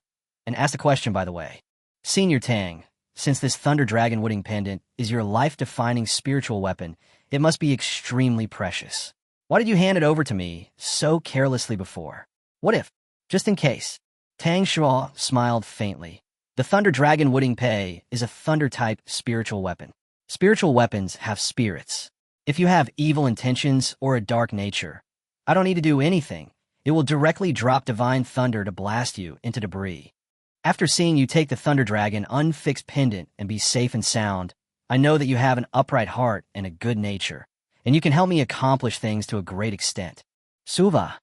and asked a question, by the way. "Senior Tang, since this Thunder Dragon Wooding Pendant is your life-defining spiritual weapon, it must be extremely precious. Why did you hand it over to me so carelessly before? What if? Just in case." Tang Shua smiled faintly. The Thunder Dragon Wooding Pei is a thunder-type spiritual weapon. Spiritual weapons have spirits. If you have evil intentions or a dark nature, I don't need to do anything, It will directly drop divine thunder to blast you into debris. After seeing you take the Thunder Dragon unfixed pendant and be safe and sound, I know that you have an upright heart and a good nature, and you can help me accomplish things to a great extent. Suva.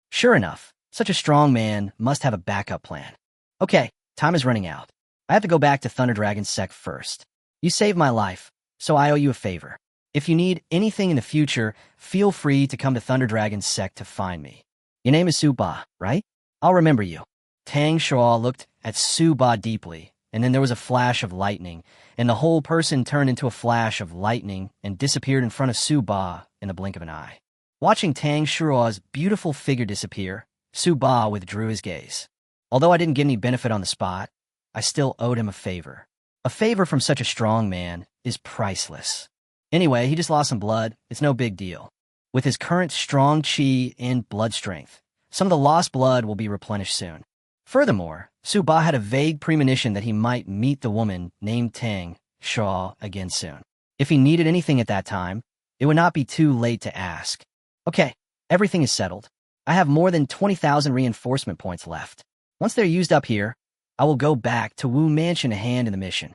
Sure enough, such a strong man must have a backup plan. Okay, time is running out. I have to go back to Thunder Dragon's sect first. You saved my life, so I owe you a favor. If you need anything in the future, feel free to come to Thunder Dragon's sect to find me. Your name is Suba, right? I'll remember you. Tang Shuo looked at Suba deeply, and then there was a flash of lightning, and the whole person turned into a flash of lightning and disappeared in front of Suba in the blink of an eye. Watching Tang Shuo's beautiful figure disappear, Suba withdrew his gaze. Although I didn't get any benefit on the spot, I still owed him a favor. A favor from such a strong man is priceless. Anyway, he just lost some blood. It's no big deal. With his current strong chi and blood strength, some of the lost blood will be replenished soon. Furthermore, Suba had a vague premonition that he might meet the woman named Tang Shuo again soon. If he needed anything at that time, it would not be too late to ask. Okay, everything is settled. I have more than 20,000 reinforcement points left. Once they're used up here, I will go back to Wu Mansion to hand in the mission.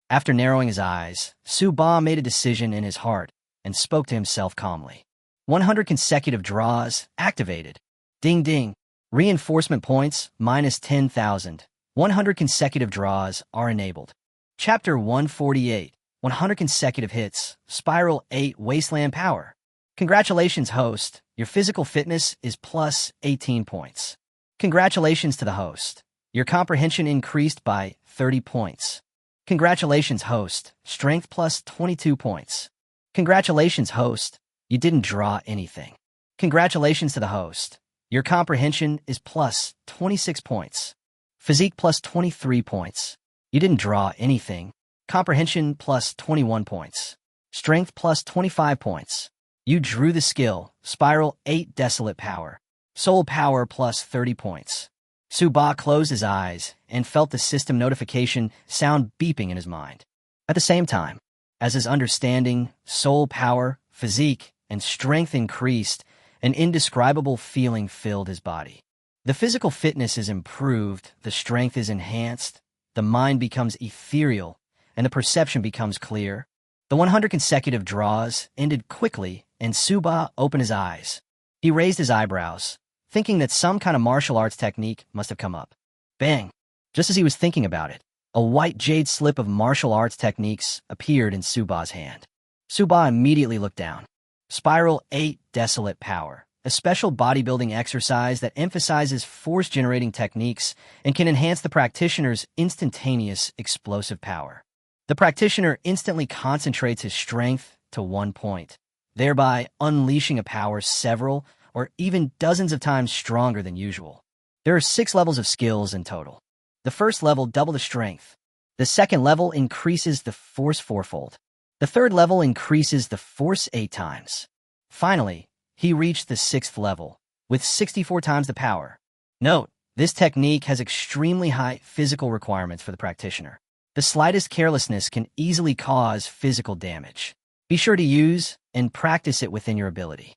After narrowing his eyes, Suba made a decision in his heart and spoke to himself calmly. 100 consecutive draws activated. Ding ding. Reinforcement points minus 10,000. 100 consecutive draws are enabled. Chapter 148. 100 consecutive hits. Spiral 8 Wasteland Power. Congratulations, host. Your physical fitness is plus 18 points. Congratulations to the host. Your comprehension increased by 30 points. Congratulations, host. Strength plus 22 points. Congratulations, host. You didn't draw anything. Congratulations to the host. Your comprehension is plus 26 points. Physique plus 23 points. You didn't draw anything. Comprehension plus 21 points. Strength plus 25 points. You drew the skill, Spiral 8 Desolate Power. Soul Power plus 30 points. Suba closed his eyes and felt the system notification sound beeping in his mind. At the same time, as his understanding, soul power, physique, and strength increased, an indescribable feeling filled his body. The physical fitness is improved, the strength is enhanced, the mind becomes ethereal, and the perception becomes clear. The 100 consecutive draws ended quickly, and Suba opened his eyes. He raised his eyebrows, thinking that some kind of martial arts technique must have come up. Bang! Just as he was thinking about it, a white jade slip of martial arts techniques appeared in Suba's hand. Suba immediately looked down. Spiral 8 Desolate Power, a special bodybuilding exercise that emphasizes force-generating techniques and can enhance the practitioner's instantaneous explosive power. The practitioner instantly concentrates his strength to one point, thereby unleashing a power several or even dozens of times stronger than usual. There are 6 levels of skills in total. The first level double the strength. The second level increases the force 4-fold. The third level increases the force 8 times. Finally, he reached the 6th level, with 64 times the power. Note, this technique has extremely high physical requirements for the practitioner. The slightest carelessness can easily cause physical damage. Be sure to use and practice it within your ability.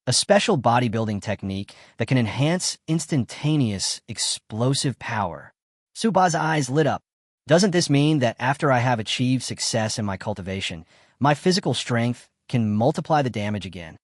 A special bodybuilding technique that can enhance instantaneous explosive power. Suba's eyes lit up. Doesn't this mean that after I have achieved success in my cultivation, my physical strength can multiply the damage again?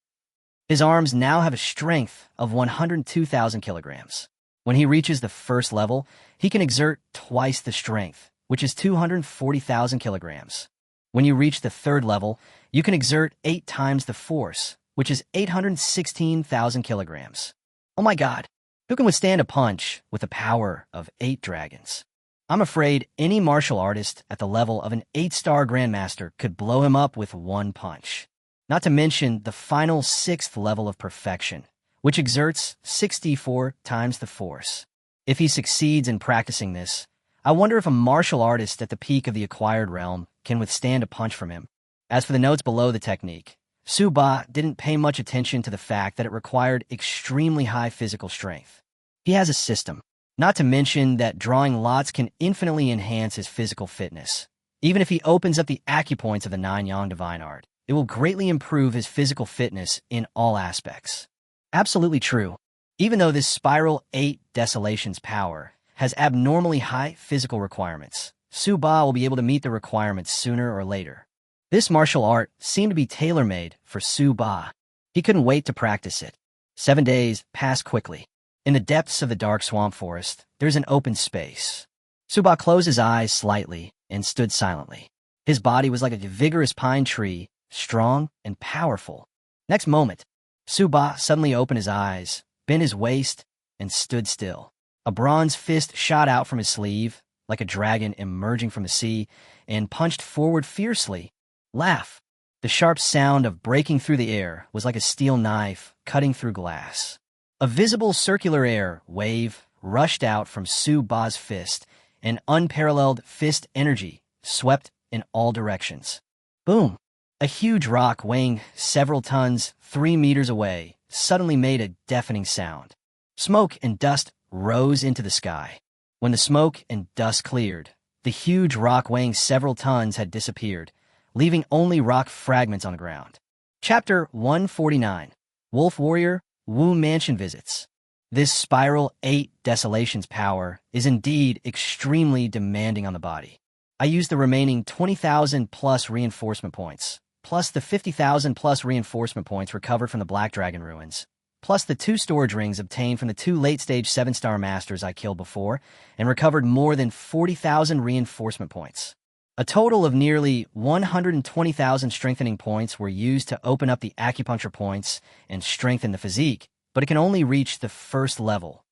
His arms now have a strength of 102,000 kilograms. When he reaches the first level, he can exert twice the strength, which is 240,000 kilograms. When you reach the third level, you can exert 8 times the force, which is 816,000 kilograms. Oh my god, who can withstand a punch with the power of 8 dragons? I'm afraid any martial artist at the level of an 8-star Grandmaster could blow him up with one punch. Not to mention the final 6th level of perfection, which exerts 64 times the force. If he succeeds in practicing this, I wonder if a martial artist at the peak of the acquired realm can withstand a punch from him. As for the notes below the technique, Suba didn't pay much attention to the fact that it required extremely high physical strength. He has a system, not to mention that drawing lots can infinitely enhance his physical fitness. Even if he opens up the acupoints of the 9 Yang divine art, it will greatly improve his physical fitness in all aspects. Absolutely true. Even though this Spiral 8 Desolation's power has abnormally high physical requirements, Su Ba will be able to meet the requirements sooner or later. This martial art seemed to be tailor-made for Su Ba. He couldn't wait to practice it. 7 days passed quickly. In the depths of the dark swamp forest, there's an open space. Su Ba closed his eyes slightly and stood silently. His body was like a vigorous pine tree, strong and powerful. Next moment, Su Ba suddenly opened his eyes, bent his waist, and stood still. A bronze fist shot out from his sleeve, like a dragon emerging from the sea, and punched forward fiercely. Laugh. The sharp sound of breaking through the air was like a steel knife cutting through glass. A visible circular air wave rushed out from Su Ba's fist, and unparalleled fist energy swept in all directions. Boom! A huge rock weighing several tons 3 meters away suddenly made a deafening sound. Smoke and dust rose into the sky. When the smoke and dust cleared, the huge rock weighing several tons had disappeared, leaving only rock fragments on the ground. Chapter 149. Wolf Warrior Wu Mansion Visits. This Spiral 8 Desolation's power is indeed extremely demanding on the body. I used the remaining 20,000 plus reinforcement points, plus the 50,000 plus reinforcement points recovered from the Black Dragon ruins, plus the 2 storage rings obtained from the 2 late-stage 7-star masters I killed before, and recovered more than 40,000 reinforcement points. A total of nearly 120,000 strengthening points were used to open up the acupuncture points and strengthen the physique, but it can only reach the first level.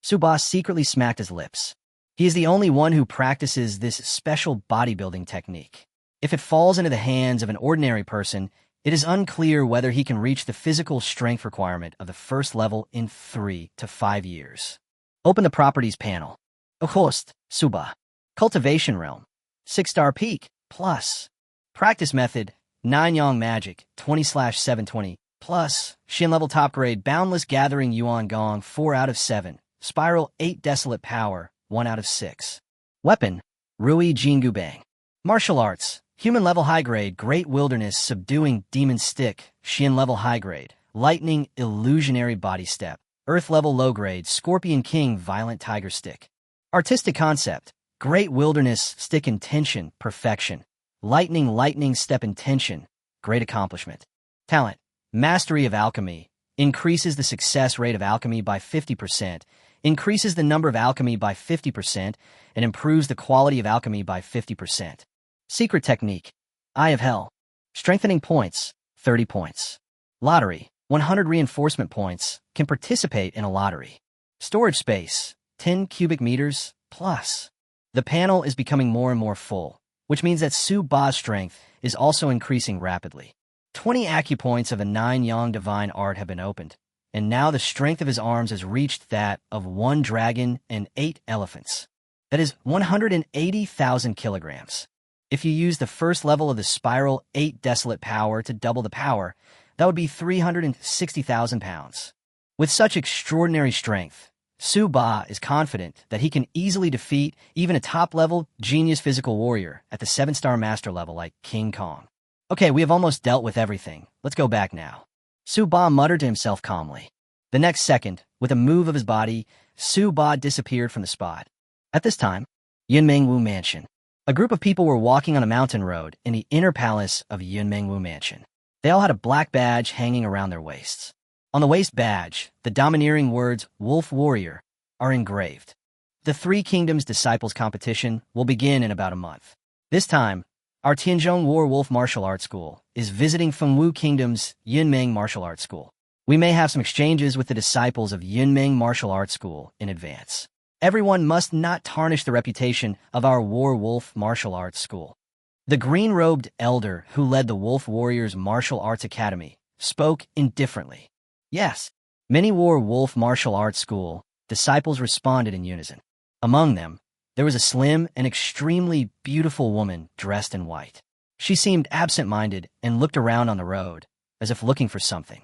Su Ba secretly smacked his lips. He is the only one who practices this special bodybuilding technique. If it falls into the hands of an ordinary person, it is unclear whether he can reach the physical strength requirement of the first level in 3 to 5 years. Open the Properties panel. Host, Su Ba. Cultivation Realm. 6-star peak, plus. Practice method, 9 Yang Magic, 20/720, plus. Shin level top grade, Boundless Gathering Yuan Gong, 4 out of 7. Spiral 8 Desolate Power, 1 out of 6. Weapon, Rui Jingu Bang. Martial Arts, Human level high grade, Great Wilderness Subduing Demon Stick, Shin level high grade, Lightning Illusionary Body Step, Earth level low grade, Scorpion King Violent Tiger Stick. Artistic concept, Great Wilderness Stick Intention, Perfection. Lightning Step Intention, Great Accomplishment. Talent, Mastery of Alchemy, increases the success rate of alchemy by 50%, increases the number of alchemy by 50%, and improves the quality of alchemy by 50%. Secret Technique, Eye of Hell, strengthening points, 30 points. Lottery, 100 reinforcement points, can participate in a lottery. Storage space, 10 cubic meters, plus. The panel is becoming more and more full, which means that Su Ba's strength is also increasing rapidly. 20 acupoints of a 9 Yang Divine Art have been opened, and now the strength of his arms has reached that of 1 dragon and 8 elephants. That is 180,000 kilograms. If you use the first level of the Spiral 8 Desolate Power to double the power, that would be 360,000 pounds. With such extraordinary strength, Su Ba is confident that he can easily defeat even a top-level genius physical warrior at the 7-star master level like King Kong. Okay, we have almost dealt with everything. Let's go back now. Su Ba muttered to himself calmly. The next second, with a move of his body, Su Ba disappeared from the spot. At this time, Yunmengwu Mansion. A group of people were walking on a mountain road in the inner palace of Yunmengwu Mansion. They all had a black badge hanging around their waists. On the waist badge, the domineering words Wolf Warrior are engraved. The Three Kingdoms Disciples competition will begin in about a month. This time, our Tianzhong War Wolf Martial Arts School is visiting Fengwu Kingdom's Yunmeng Martial Arts School. We may have some exchanges with the disciples of Yunmeng Martial Arts School in advance. Everyone must not tarnish the reputation of our War Wolf Martial Arts School. The green-robed elder who led the Wolf Warriors Martial Arts Academy spoke indifferently. Yes, many War Wolf Martial Arts School disciples responded in unison. Among them, there was a slim and extremely beautiful woman dressed in white. She seemed absent-minded and looked around on the road, as if looking for something.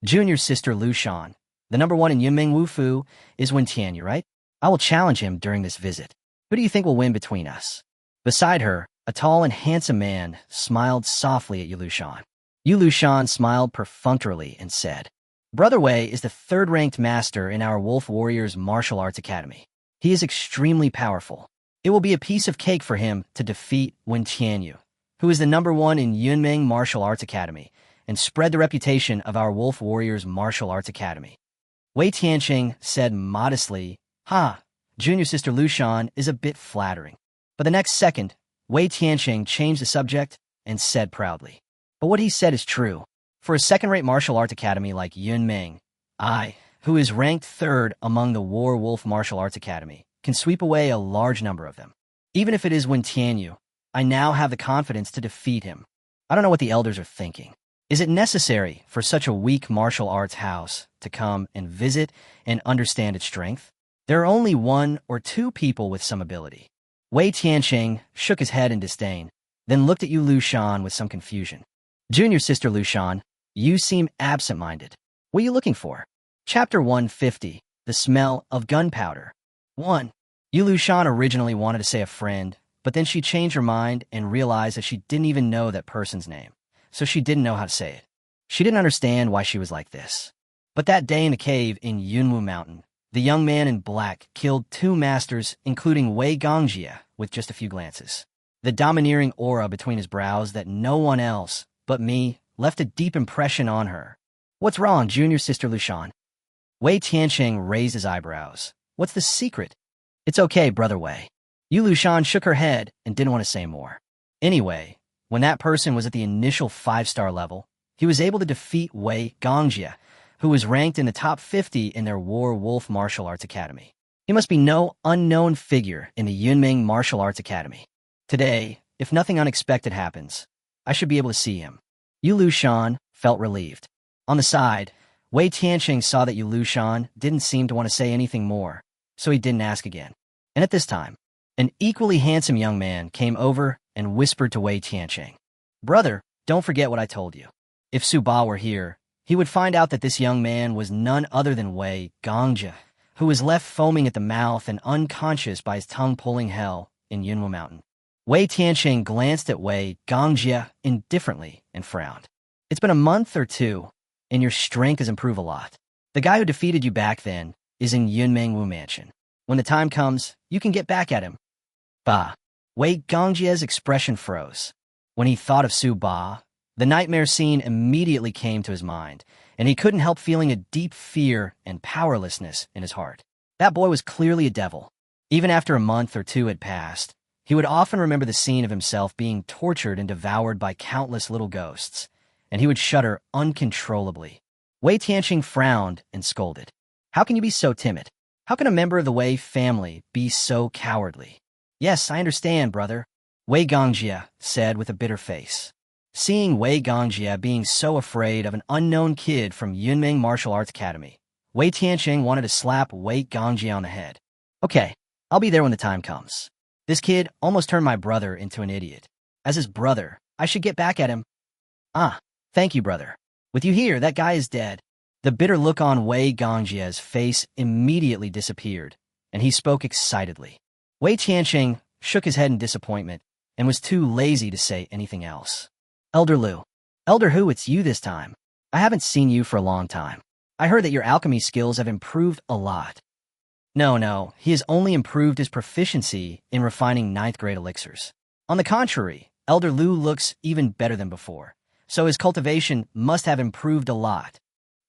Junior sister Lu Shan, the number 1 in Yunmeng Wufu, is Xuantian, right? I will challenge him during this visit. Who do you think will win between us? Beside her, a tall and handsome man smiled softly at Lu Shan. Lu Shan smiled perfunctorily and said, Brother Wei is the third-ranked master in our Wolf Warriors Martial Arts Academy. He is extremely powerful. It will be a piece of cake for him to defeat Wen Tianyu, who is the #1 in Yunmeng Martial Arts Academy, and spread the reputation of our Wolf Warriors Martial Arts Academy. Wei Tianqing said modestly, Junior Sister Lushan is a bit flattering. But the next second, Wei Tianqing changed the subject and said proudly, but what he said is true. For a second-rate martial arts academy like Yunmeng, I, who is ranked 3rd among the War Wolf Martial Arts Academy, can sweep away a large number of them. Even if it is Wen Tianyu, I now have the confidence to defeat him. I don't know what the elders are thinking. Is it necessary for such a weak martial arts house to come and visit and understand its strength? There are only 1 or 2 people with some ability. Wei Tianqing shook his head in disdain, then looked at you Lushan with some confusion. Junior Sister Lushan, you seem absent-minded. What are you looking for? Chapter 150, The Smell of Gunpowder. 1. Yu Lushan originally wanted to say a friend, but then she changed her mind and realized that she didn't even know that person's name, so she didn't know how to say it. She didn't understand why she was like this. But that day in a cave in Yunwu Mountain, the young man in black killed 2 masters, including Wei Gongjie, with just a few glances. The domineering aura between his brows that no one else but me left a deep impression on her. What's wrong, Junior Sister Lushan? Wei Tianqing raised his eyebrows. What's the secret? It's okay, Brother Wei. Yu Lushan shook her head and didn't want to say more. Anyway, when that person was at the initial 5-star level, he was able to defeat Wei Gongjie, who was ranked in the top 50 in their War Wolf Martial Arts Academy. He must be no unknown figure in the Yunmeng Martial Arts Academy. Today, if nothing unexpected happens, I should be able to see him. Yu Lushan felt relieved. On the side, Wei Tianqing saw that Yu Lushan didn't seem to want to say anything more, so he didn't ask again. And at this time, an equally handsome young man came over and whispered to Wei Tianqing, Brother, don't forget what I told you. If Su Ba were here, he would find out that this young man was none other than Wei Gongjie, who was left foaming at the mouth and unconscious by his tongue-pulling hell in Yunwu Mountain. Wei Tianqing glanced at Wei Gongjie indifferently and frowned. It's been a month or 2, and your strength has improved a lot. The guy who defeated you back then is in Yunmeng Wu Mansion. When the time comes, you can get back at him. Bah. Wei Gongjie's expression froze. When he thought of Su Ba, the nightmare scene immediately came to his mind, and he couldn't help feeling a deep fear and powerlessness in his heart. That boy was clearly a devil. Even after a month or 2 had passed, he would often remember the scene of himself being tortured and devoured by countless little ghosts, and he would shudder uncontrollably. Wei Tianqing frowned and scolded. How can you be so timid? How can a member of the Wei family be so cowardly? Yes, I understand, brother, Wei Gongjie said with a bitter face. Seeing Wei Gongjie being so afraid of an unknown kid from Yunmeng Martial Arts Academy, Wei Tianqing wanted to slap Wei Gongjie on the head. Okay, I'll be there when the time comes. This kid almost turned my brother into an idiot. As his brother, I should get back at him. Thank you, brother. With you here, that guy is dead. The bitter look on Wei Gongjie's face immediately disappeared, and he spoke excitedly. Wei Tianqing shook his head in disappointment and was too lazy to say anything else. Elder Lu. Elder Hu, it's you this time. I haven't seen you for a long time. I heard that your alchemy skills have improved a lot. No, he has only improved his proficiency in refining 9th-grade elixirs. On the contrary, Elder Lu looks even better than before, so his cultivation must have improved a lot.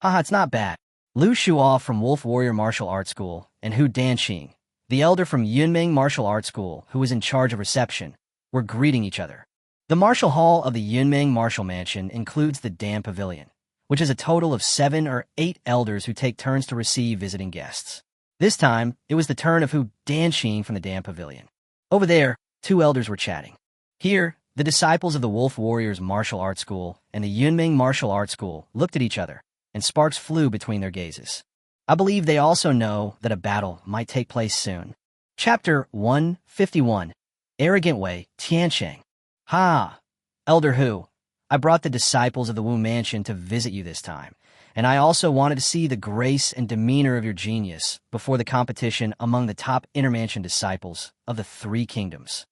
It's not bad. Lu Shuo from Wolf Warrior Martial Arts School and Hu Danqing, the elder from Yunmeng Martial Arts School who was in charge of reception, were greeting each other. The martial hall of the Yunmeng Martial Mansion includes the Dan Pavilion, which is a total of 7 or 8 elders who take turns to receive visiting guests. This time, it was the turn of Hu Danqing from the Dan Pavilion. Over there, 2 elders were chatting. Here, the disciples of the Wolf Warriors Martial Arts School and the Yunmeng Martial Arts School looked at each other, and sparks flew between their gazes. I believe they also know that a battle might take place soon. Chapter 151, Arrogant Wei Tianqing. Elder Hu, I brought the disciples of the Wu Mansion to visit you this time, and I also wanted to see the grace and demeanor of your genius before the competition among the top intermansion disciples of the 3 kingdoms.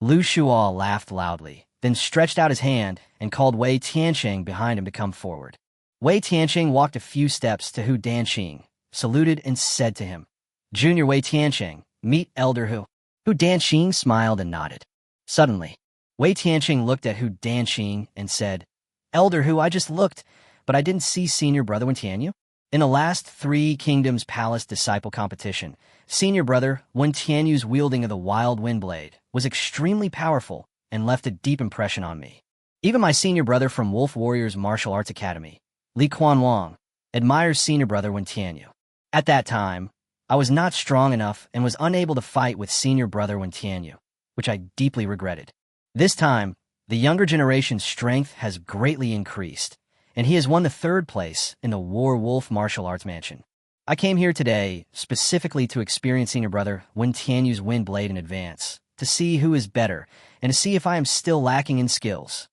Lu Shuo laughed loudly, then stretched out his hand and called Wei Tianqing behind him to come forward. Wei Tianqing walked a few steps to Hu Danqing, saluted and said to him, "Junior Wei Tianqing, meet Elder Hu." Hu Danqing smiled and nodded. Suddenly, Wei Tianqing looked at Hu Danqing and said, "Elder Hu, I just looked, but I didn't see Senior Brother Wen Tianyu." In the last Three Kingdoms Palace Disciple competition, Senior Brother Wen Tianyu's wielding of the Wild Wind Blade was extremely powerful and left a deep impression on me. Even my senior brother from Wolf Warriors Martial Arts Academy, Li Quanwang, admires Senior Brother Wen Tianyu. At that time, I was not strong enough and was unable to fight with Senior Brother Wen Tianyu, which I deeply regretted. This time, the younger generation's strength has greatly increased, and he has won the third place in the War Wolf Martial Arts Mansion. I came here today specifically to experience Senior Brother Wen Tianyu's Wind Blade in advance, to see who is better, and to see if I am still lacking in skills.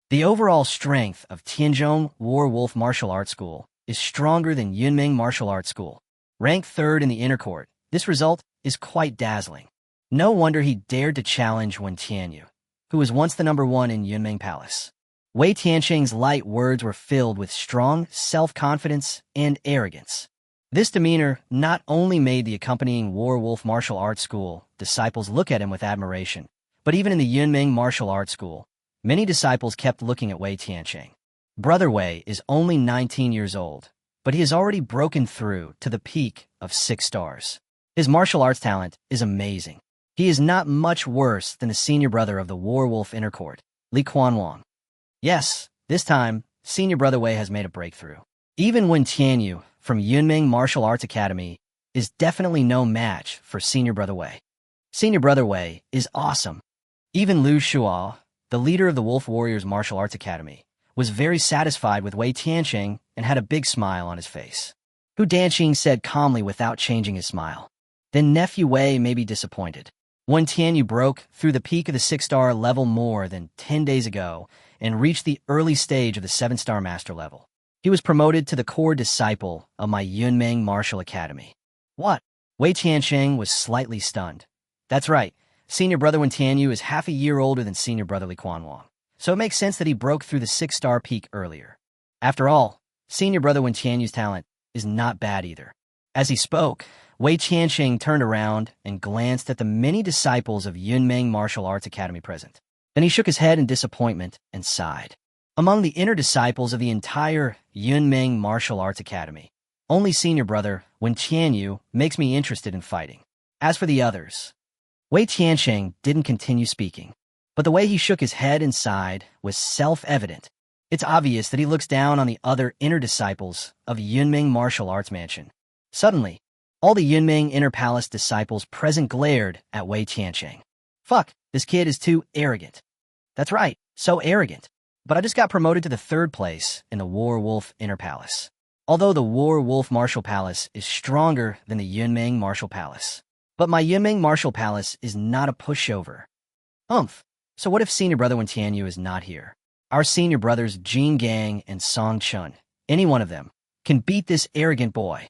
The overall strength of Tianzhong War Wolf Martial Arts School is stronger than Yunming Martial Arts School. Ranked third in the inner court, this result is quite dazzling. No wonder he dared to challenge Wen Tianyu, who was once the number one in Yunming Palace. Wei Tianqing's light words were filled with strong self-confidence and arrogance. This demeanor not only made the accompanying War Wolf Martial Arts School disciples look at him with admiration, but even in the Yunming Martial Arts School, many disciples kept looking at Wei Tianqing. Brother Wei is only 19 years old, but he has already broken through to the peak of 6 stars. His martial arts talent is amazing. He is not much worse than the senior brother of the War Wolf Inner Court, Li Quanwang. Yes, this time, Senior Brother Wei has made a breakthrough. Even Wen Tianyu from Yunming Martial Arts Academy is definitely no match for Senior Brother Wei. Senior Brother Wei is awesome. Even Lu Shuo, the leader of the Wolf Warriors Martial Arts Academy, was very satisfied with Wei Tianqing and had a big smile on his face. Hu Danqing said calmly without changing his smile, "Then Nephew Wei may be disappointed. Wen Tianyu broke through the peak of the 6-star level more than 10 days ago and reached the early stage of the 7-star master level. He was promoted to the core disciple of my Yunming Martial Academy." What? Wei Tianqing was slightly stunned. That's right, Senior Brother Wen Tianyu is half a year older than Senior Brother Li Quanwang, so it makes sense that he broke through the 6-star peak earlier. After all, Senior Brother Wen Tianyu's talent is not bad either. As he spoke, Wei Tianqing turned around and glanced at the many disciples of Yunming Martial Arts Academy present. Then he shook his head in disappointment and sighed. Among the inner disciples of the entire Yunming Martial Arts Academy, only Senior Brother Wen Tianyu makes me interested in fighting. As for the others, Wei Tianqing didn't continue speaking, but the way he shook his head and sighed was self-evident. It's obvious that he looks down on the other inner disciples of Yunming Martial Arts Mansion. Suddenly, all the Yunming Inner Palace disciples present glared at Wei Tianqing. Fuck, this kid is too arrogant. That's right, so arrogant. But I just got promoted to the 3rd place in the War Wolf Inner Palace. Although the War Wolf Martial Palace is stronger than the Yunming Martial Palace. But my Yunming Martial Palace is not a pushover. So what if Senior Brother Wen Tianyu is not here? Our senior brothers Jin Gang and Song Chun, any one of them, can beat this arrogant boy.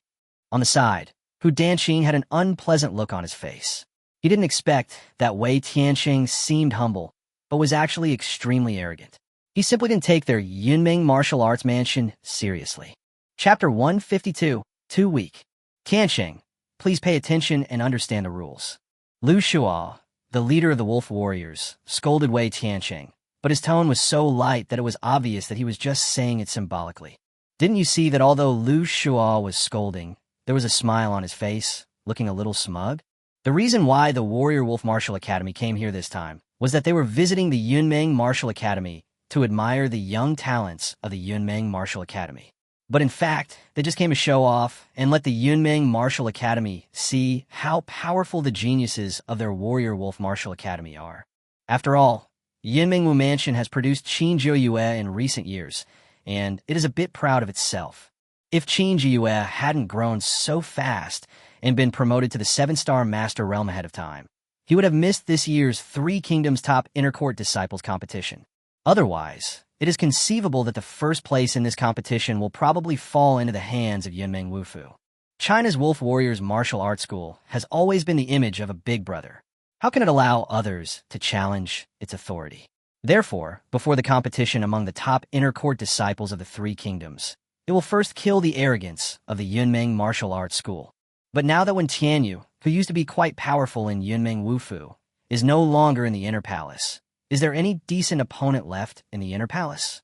On the side, Hu Danqing had an unpleasant look on his face. He didn't expect that Wei Tianqing seemed humble, but was actually extremely arrogant. He simply didn't take their Yunming Martial Arts Mansion seriously. Chapter 152, Too Weak. Tianqing, please pay attention and understand the rules. Lu Shuo, the leader of the Wolf Warriors, scolded Wei Tianqing, but his tone was so light that it was obvious that he was just saying it symbolically. Didn't you see that although Lu Shuo was scolding, there was a smile on his face, looking a little smug? The reason why the Warrior Wolf Martial Academy came here this time was that they were visiting the Yunming Martial Academy to admire the young talents of the Yunming Martial Academy. But in fact, they just came to show off and let the Yunming Martial Academy see how powerful the geniuses of their Warrior Wolf Martial Academy are. After all, Yunming Wu Mansion has produced Qin Jiuyue in recent years, and it is a bit proud of itself. If Qin Jiuyue hadn't grown so fast and been promoted to the 7-star Master Realm ahead of time, he would have missed this year's 3 Kingdoms Top Inner Court Disciples competition. Otherwise, it is conceivable that the 1st place in this competition will probably fall into the hands of Yunming Wufu. China's Wolf Warriors Martial Arts School has always been the image of a big brother. How can it allow others to challenge its authority? Therefore, before the competition among the top inner court disciples of the 3 kingdoms, It will first kill the arrogance of the Yunmeng martial arts school. But now that Wen Tianyu, who used to be quite powerful in Yunmeng Wufu, is no longer in the inner palace, is there any decent opponent left in the inner palace?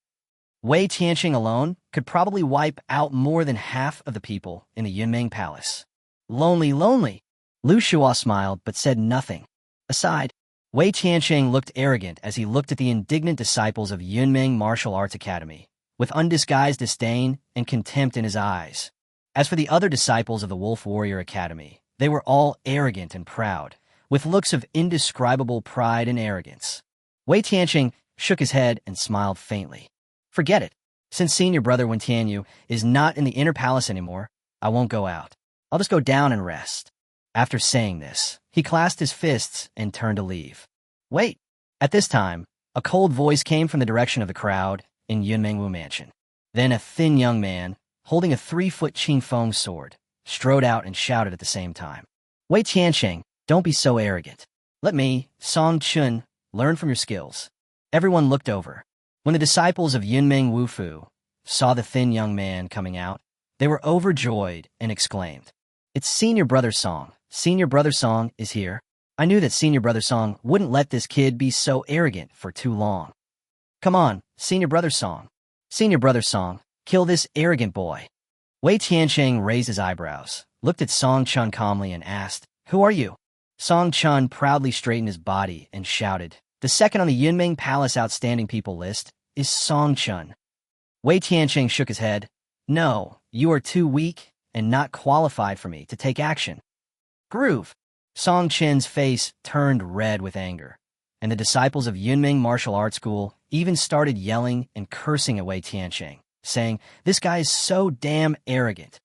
Wei Tianxing alone could probably wipe out more than half of the people in the Yunmeng palace. Lonely, lonely. Lu Shua smiled but said nothing. Aside, Wei Tianxing looked arrogant as he looked at the indignant disciples of Yunmeng Martial Arts Academy, with undisguised disdain and contempt in his eyes. As for the other disciples of the Wolf Warrior Academy, they were all arrogant and proud, with looks of indescribable pride and arrogance. Wei Tianxing shook his head and smiled faintly. Forget it. Since senior brother Wen Tianyu is not in the inner palace anymore, I won't go out. I'll just go down and rest. After saying this, he clasped his fists and turned to leave. Wait! At this time, a cold voice came from the direction of the crowd in Yunmengwu Mansion. Then a thin young man, holding a 3-foot Qingfeng sword, strode out and shouted at the same time. Wei Tianxing, don't be so arrogant. Let me, Song Chun, learn from your skills. Everyone looked over. When the disciples of Yunmeng Wufu saw the thin young man coming out, they were overjoyed and exclaimed, It's Senior Brother Song. Senior Brother Song is here. I knew that Senior Brother Song wouldn't let this kid be so arrogant for too long. Come on, Senior Brother Song. Senior Brother Song, kill this arrogant boy. Wei Tianxing raised his eyebrows, looked at Song Chun calmly and asked, Who are you? Song Chun proudly straightened his body and shouted, The second on the Yunmeng Palace Outstanding People list is Song Chun. Wei Tianxing shook his head. No, you are too weak and not qualified for me to take action. Groove. Song Chen's face turned red with anger, and the disciples of Yunmeng Martial Arts School even started yelling and cursing at Wei Tianxing, saying, This guy is so damn arrogant.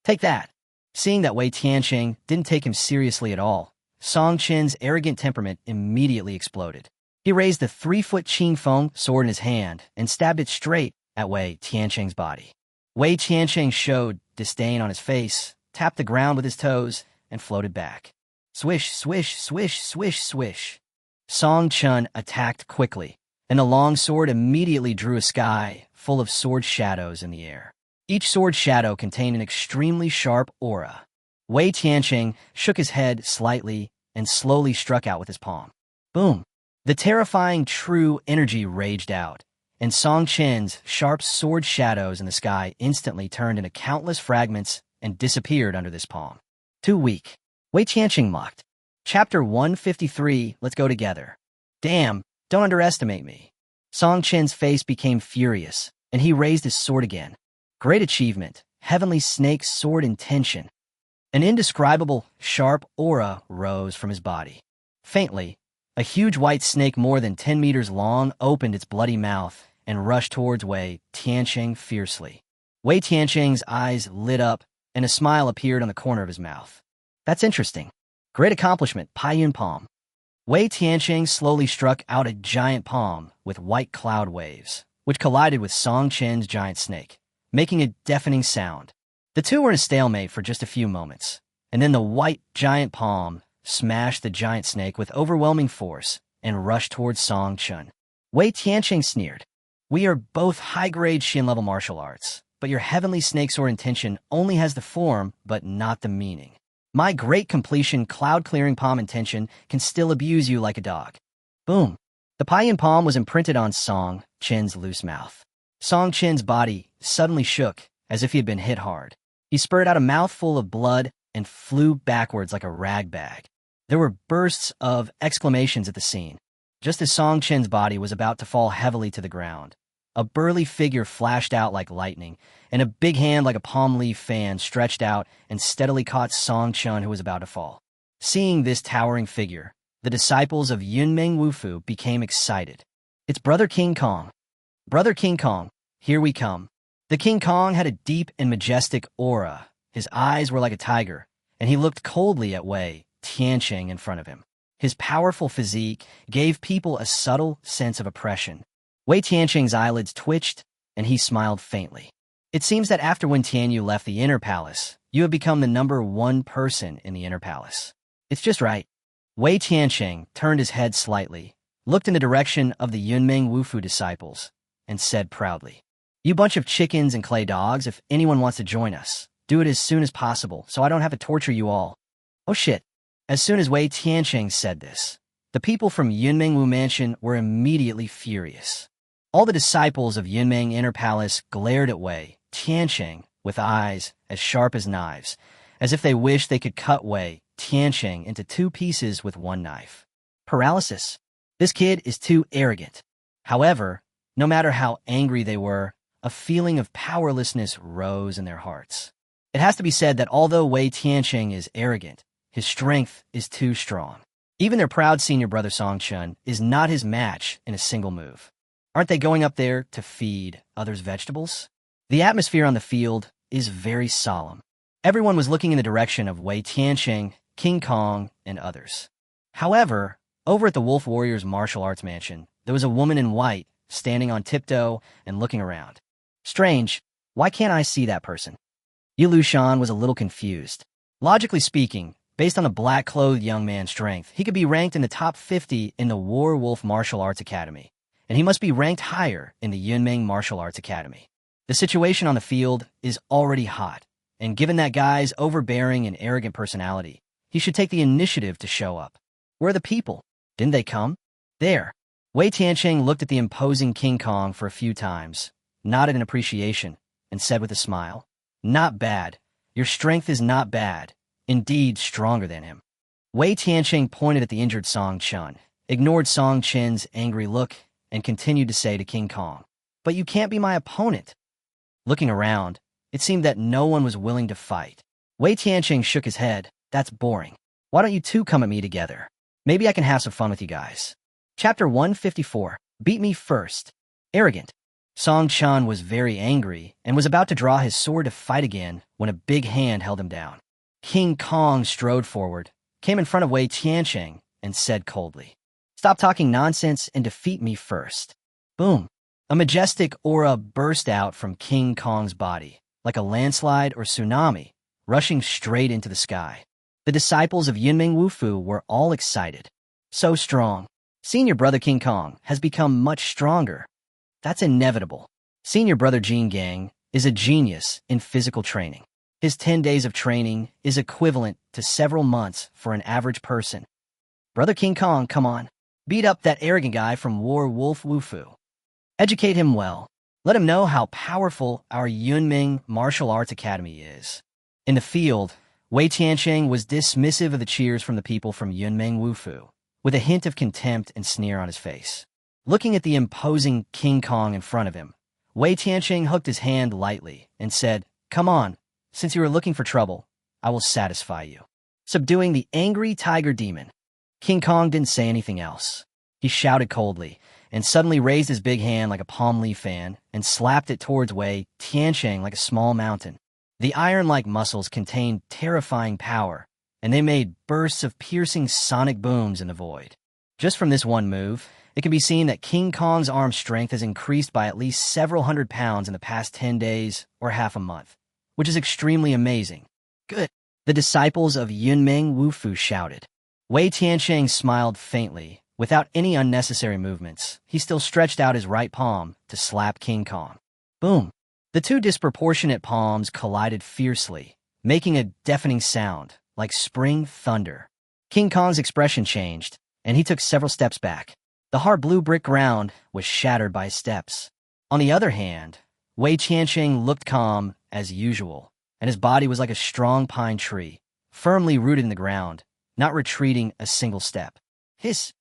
Take that. Seeing that Wei Tianxing didn't take him seriously at all, Song Chen's arrogant temperament immediately exploded. He raised the 3-foot Qingfeng sword in his hand and stabbed it straight at Wei Tianxing's body. Wei Tianxing showed disdain on his face, tapped the ground with his toes, and floated back. Swish, swish, swish, swish, swish. Song Chun attacked quickly, and the long sword immediately drew a sky full of sword shadows in the air. Each sword shadow contained an extremely sharp aura. Wei Tianxing shook his head slightly and slowly struck out with his palm. Boom! The terrifying true energy raged out, and Song Chen's sharp sword shadows in the sky instantly turned into countless fragments and disappeared under this palm. Too weak. Wei Tianxing mocked. Chapter 153, Let's go together. Damn, don't underestimate me. Song Chen's face became furious, and he raised his sword again. Great achievement, Heavenly Snake's sword intention. An indescribable, sharp aura rose from his body. Faintly, a huge white snake more than 10 meters long opened its bloody mouth and rushed towards Wei Tianxing fiercely. Wei Tianxing's eyes lit up, and a smile appeared on the corner of his mouth. That's interesting. Great accomplishment, Paiyun Palm. Wei Tianxing slowly struck out a giant palm with white cloud waves, which collided with Song Chen's giant snake, making a deafening sound. The two were in a stalemate for just a few moments, and then the white giant palm smashed the giant snake with overwhelming force and rushed towards Song Chun. Wei Tianxing sneered. We are both high-grade Shin-level martial arts, but your heavenly snake sword intention only has the form but not the meaning. My great completion cloud-clearing palm intention can still abuse you like a dog. Boom. The Paiyun palm was imprinted on Song Chen's loose mouth. Song Chen's body suddenly shook as if he had been hit hard. He spurted out a mouthful of blood and flew backwards like a rag bag. There were bursts of exclamations at the scene. Just as Song Chen's body was about to fall heavily to the ground, a burly figure flashed out like lightning, and a big hand like a palm leaf fan stretched out and steadily caught Song Chun, who was about to fall. Seeing this towering figure, the disciples of Yunmeng Wufu became excited. It's Brother King Kong. Brother King Kong, here we come. The King Kong had a deep and majestic aura. His eyes were like a tiger, and he looked coldly at Wei Tianxing in front of him. His powerful physique gave people a subtle sense of oppression. Wei Tianxing's eyelids twitched, and he smiled faintly. It seems that after Wen Tianyu left the inner palace, you have become the #1 person in the inner palace. It's just right. Wei Tianxing turned his head slightly, looked in the direction of the Yunmeng Wufu disciples, and said proudly, You bunch of chickens and clay dogs, if anyone wants to join us, do it as soon as possible so I don't have to torture you all. Oh shit. As soon as Wei Tiancheng said this, the people from Yunmeng Mansion were immediately furious. All the disciples of Yunmeng Inner Palace glared at Wei Tiancheng with eyes as sharp as knives, as if they wished they could cut Wei Tiancheng into two pieces with one knife. Paralysis. This kid is too arrogant. However, no matter how angry they were, a feeling of powerlessness rose in their hearts. It has to be said that although Wei Tiancheng is arrogant, his strength is too strong. Even their proud senior brother Song Chun is not his match in a single move. Aren't they going up there to feed others vegetables? The atmosphere on the field is very solemn. Everyone was looking in the direction of Wei Tiancheng, King Kong, and others. However, over at the Wolf Warriors martial arts mansion, there was a woman in white standing on tiptoe and looking around. Strange, why can't I see that person? Yu Lushan was a little confused. Logically speaking, based on the black-clothed young man's strength, he could be ranked in the top 50 in the War Wolf Martial Arts Academy, and he must be ranked higher in the Yunmeng Martial Arts Academy. The situation on the field is already hot, and given that guy's overbearing and arrogant personality, he should take the initiative to show up. Where are the people? Didn't they come? There. Wei Tiancheng looked at the imposing King Kong for a few times, nodded in appreciation, and said with a smile, "Not bad. Your strength is not bad. Indeed, stronger than him." Wei Tiancheng pointed at the injured Song Chun, ignored Song Chin's angry look, and continued to say to King Kong, "But you can't be my opponent." Looking around, it seemed that no one was willing to fight. Wei Tiancheng shook his head. "That's boring. Why don't you two come at me together? Maybe I can have some fun with you guys." Chapter 154. Beat me first. Arrogant. Song Chun was very angry and was about to draw his sword to fight again when a big hand held him down. King Kong strode forward, came in front of Wei Tiancheng, and said coldly, "Stop talking nonsense and defeat me first." Boom. A majestic aura burst out from King Kong's body, like a landslide or tsunami, rushing straight into the sky. The disciples of Yunmeng Wufu were all excited. So strong. Senior brother King Kong has become much stronger. That's inevitable. Senior brother Jin Gang is a genius in physical training. His 10 days of training is equivalent to several months for an average person. Brother King Kong, come on. Beat up that arrogant guy from War Wolf Wufu. Educate him well. Let him know how powerful our Yunmeng Martial Arts Academy is. In the field, Wei Tiancheng was dismissive of the cheers from the people from Yunmeng Wufu, with a hint of contempt and sneer on his face. Looking at the imposing King Kong in front of him, Wei Tiancheng hooked his hand lightly and said, "Come on, since you are looking for trouble, I will satisfy you." Subduing the angry tiger demon, King Kong didn't say anything else. He shouted coldly and suddenly raised his big hand like a palm leaf fan and slapped it towards Wei Tiancheng like a small mountain. The iron-like muscles contained terrifying power, and they made bursts of piercing sonic booms in the void. Just from this one move, it can be seen that King Kong's arm strength has increased by at least several hundred pounds in the past 10 days or half a month, which is extremely amazing. Good. The disciples of Yunmeng Wufu shouted. Wei Tiancheng smiled faintly. Without any unnecessary movements, he still stretched out his right palm to slap King Kong. Boom. The two disproportionate palms collided fiercely, making a deafening sound, like spring thunder. King Kong's expression changed, and he took several steps back. The hard blue brick ground was shattered by his steps. On the other hand, Wei Tiancheng looked calm as usual, and his body was like a strong pine tree, firmly rooted in the ground, not retreating a single step. Hiss!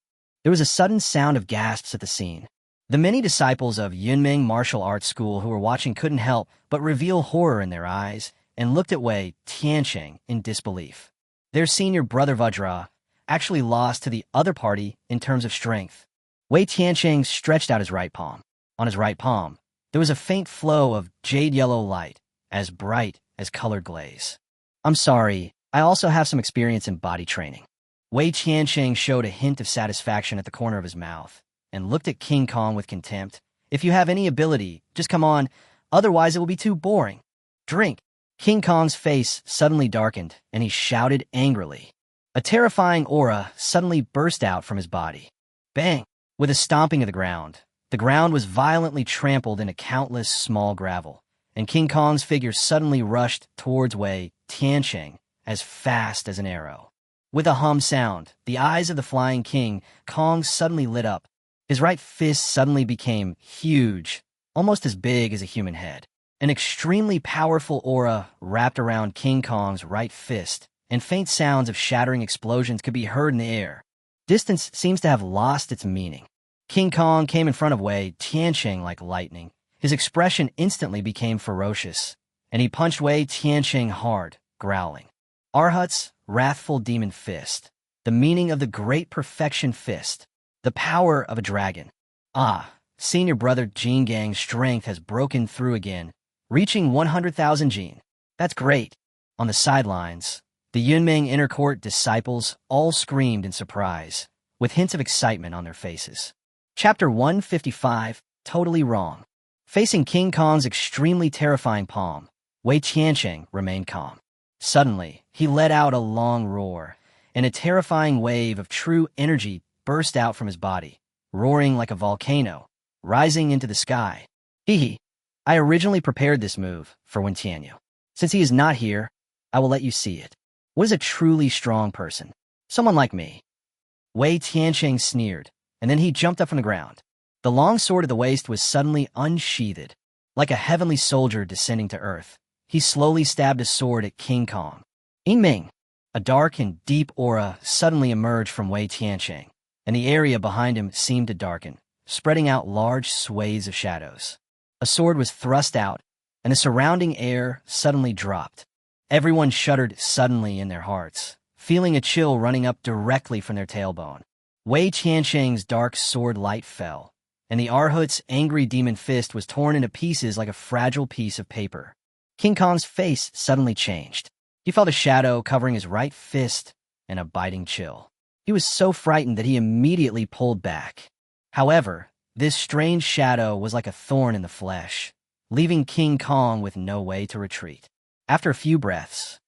There was a sudden sound of gasps at the scene. The many disciples of Yunmeng Martial Arts School who were watching couldn't help but reveal horror in their eyes and looked at Wei Tiancheng in disbelief. Their senior brother Vajra actually lost to the other party in terms of strength. Wei Tiancheng stretched out his right palm. On his right palm, there was a faint flow of jade-yellow light, as bright as colored glaze. "I'm sorry, I also have some experience in body training." Wei Tiancheng showed a hint of satisfaction at the corner of his mouth and looked at King Kong with contempt. "If you have any ability, just come on, otherwise it will be too boring. Drink." King Kong's face suddenly darkened, and he shouted angrily. A terrifying aura suddenly burst out from his body. Bang! With a stomping of the ground, The ground was violently trampled into countless small gravel, and King Kong's figure suddenly rushed towards Wei Tianqing as fast as an arrow. With a hum sound, the eyes of the flying King Kong suddenly lit up. His right fist suddenly became huge, almost as big as a human head. An extremely powerful aura wrapped around King Kong's right fist, and faint sounds of shattering explosions could be heard in the air. Distance seems to have lost its meaning. King Kong came in front of Wei Tianqing like lightning. His expression instantly became ferocious, and he punched Wei Tianqing hard, growling. Arhut's wrathful demon fist. The meaning of the great perfection fist. The power of a dragon. Ah, senior brother Jin Gang's strength has broken through again, reaching 100,000 Jin. That's great. On the sidelines, the Yunmeng inner court disciples all screamed in surprise, with hints of excitement on their faces. Chapter 155, Totally Wrong. Facing King Kong's extremely terrifying palm, Wei Tianqing remained calm. Suddenly, he let out a long roar, and a terrifying wave of true energy burst out from his body, roaring like a volcano, rising into the sky. Hee. I originally prepared this move for Wen Tianyu. Since he is not here, I will let you see it. What is a truly strong person? Someone like me. Wei Tianqing sneered, and then he jumped up from the ground. The long sword at the waist was suddenly unsheathed. Like a heavenly soldier descending to earth, he slowly stabbed his sword at King Kong. Yiming! A dark and deep aura suddenly emerged from Wei Tianqing, and the area behind him seemed to darken, spreading out large swathes of shadows. A sword was thrust out, and the surrounding air suddenly dropped. Everyone shuddered suddenly in their hearts, feeling a chill running up directly from their tailbone. Wei Tianqing's dark sword light fell, and the Arhut's angry demon fist was torn into pieces like a fragile piece of paper. King Kong's face suddenly changed. He felt a shadow covering his right fist and a biting chill. He was so frightened that he immediately pulled back. However, this strange shadow was like a thorn in the flesh, leaving King Kong with no way to retreat. After a few breaths,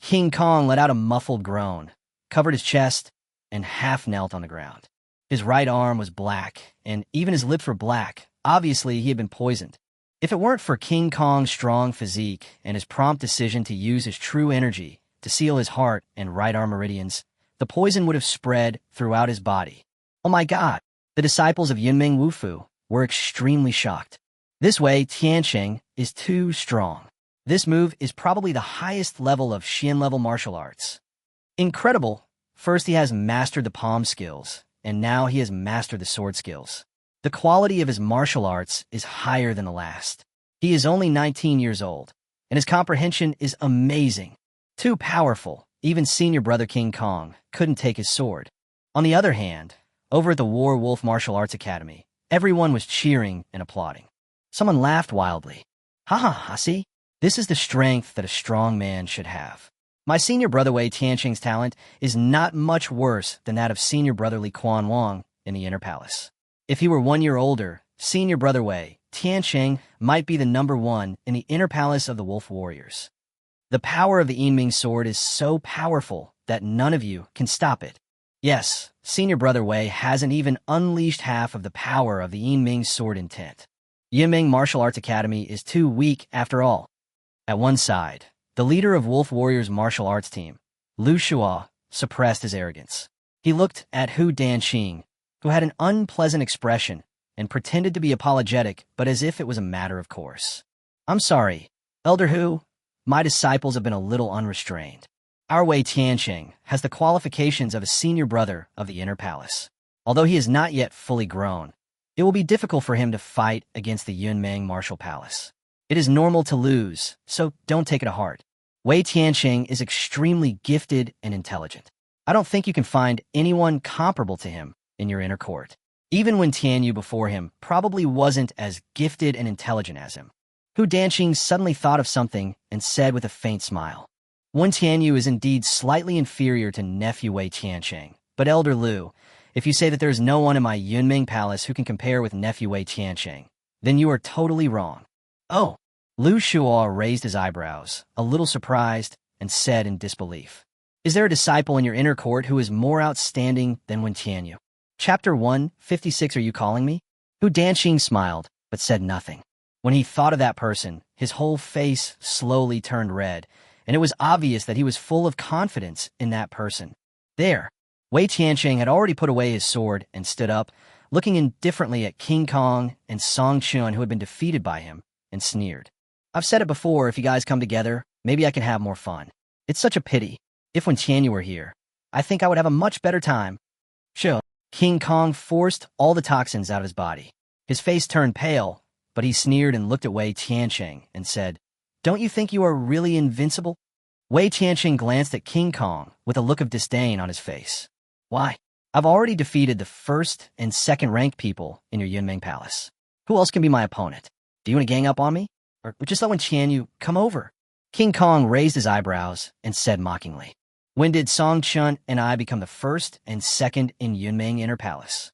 King Kong let out a muffled groan, covered his chest, and half knelt on the ground. His right arm was black, and even his lips were black. Obviously, he had been poisoned. If it weren't for King Kong's strong physique and his prompt decision to use his true energy to seal his heart and right arm meridians, the poison would have spread throughout his body. Oh my God! The disciples of Yunmeng Wufu were extremely shocked. This Wei Tianqing is too strong. This move is probably the highest level of Xian-level martial arts. Incredible! First he has mastered the palm skills, and now he has mastered the sword skills. The quality of his martial arts is higher than the last. He is only 19 years old, and his comprehension is amazing. Too powerful, even senior brother King Kong couldn't take his sword. On the other hand, over at the War Wolf Martial Arts Academy, everyone was cheering and applauding. Someone laughed wildly. Ha, see? This is the strength that a strong man should have. My senior brother Wei Tianqing's talent is not much worse than that of senior brother Li Quan Wang in the Inner Palace. If he were 1 year older, senior brother Wei Tianqing might be the #1 in the Inner Palace of the Wolf Warriors. The power of the Yiming sword is so powerful that none of you can stop it. Yes, senior brother Wei hasn't even unleashed half of the power of the Yiming sword intent. Yiming Martial Arts Academy is too weak after all. At one side, the leader of Wolf Warriors martial arts team, Lu Shua, suppressed his arrogance. He looked at Hu Danqing, who had an unpleasant expression and pretended to be apologetic, but as if it was a matter of course. I'm sorry, Elder Hu, my disciples have been a little unrestrained. Our Wei Tianqing has the qualifications of a senior brother of the Inner Palace. Although he is not yet fully grown, it will be difficult for him to fight against the Yunmeng Martial Palace. It is normal to lose, so don't take it to heart. Wei Tianqing is extremely gifted and intelligent. I don't think you can find anyone comparable to him in your inner court. Even when Tianyu before him probably wasn't as gifted and intelligent as him. Hu Danqing suddenly thought of something and said with a faint smile. Wen Tianyu is indeed slightly inferior to nephew Wei Tianqing, but Elder Lu, if you say that there is no one in my Yunmeng Palace who can compare with nephew Wei Tianqing, then you are totally wrong. Oh, Lu Shua raised his eyebrows, a little surprised, and said in disbelief, is there a disciple in your inner court who is more outstanding than Wen Tianyu? Chapter 156, are you calling me? Hu Danqing smiled, but said nothing. When he thought of that person, his whole face slowly turned red, and it was obvious that he was full of confidence in that person. There, Wei Tianqing had already put away his sword and stood up, looking indifferently at King Kong and Song Chun, who had been defeated by him, and sneered. I've said it before, if you guys come together, maybe I can have more fun. It's such a pity. If when Tianyu were here, I think I would have a much better time. Sure. King Kong forced all the toxins out of his body. His face turned pale, but he sneered and looked at Wei Tianqing and said, "Don't you think you are really invincible?" Wei Tianqing glanced at King Kong with a look of disdain on his face. Why? I've already defeated the first and second ranked people in your Yunmeng Palace. Who else can be my opponent? Do you want to gang up on me? Or just let when Tianyu come over? King Kong raised his eyebrows and said mockingly, "When did Song Chun and I become the first and second in Yunmeng Inner Palace?"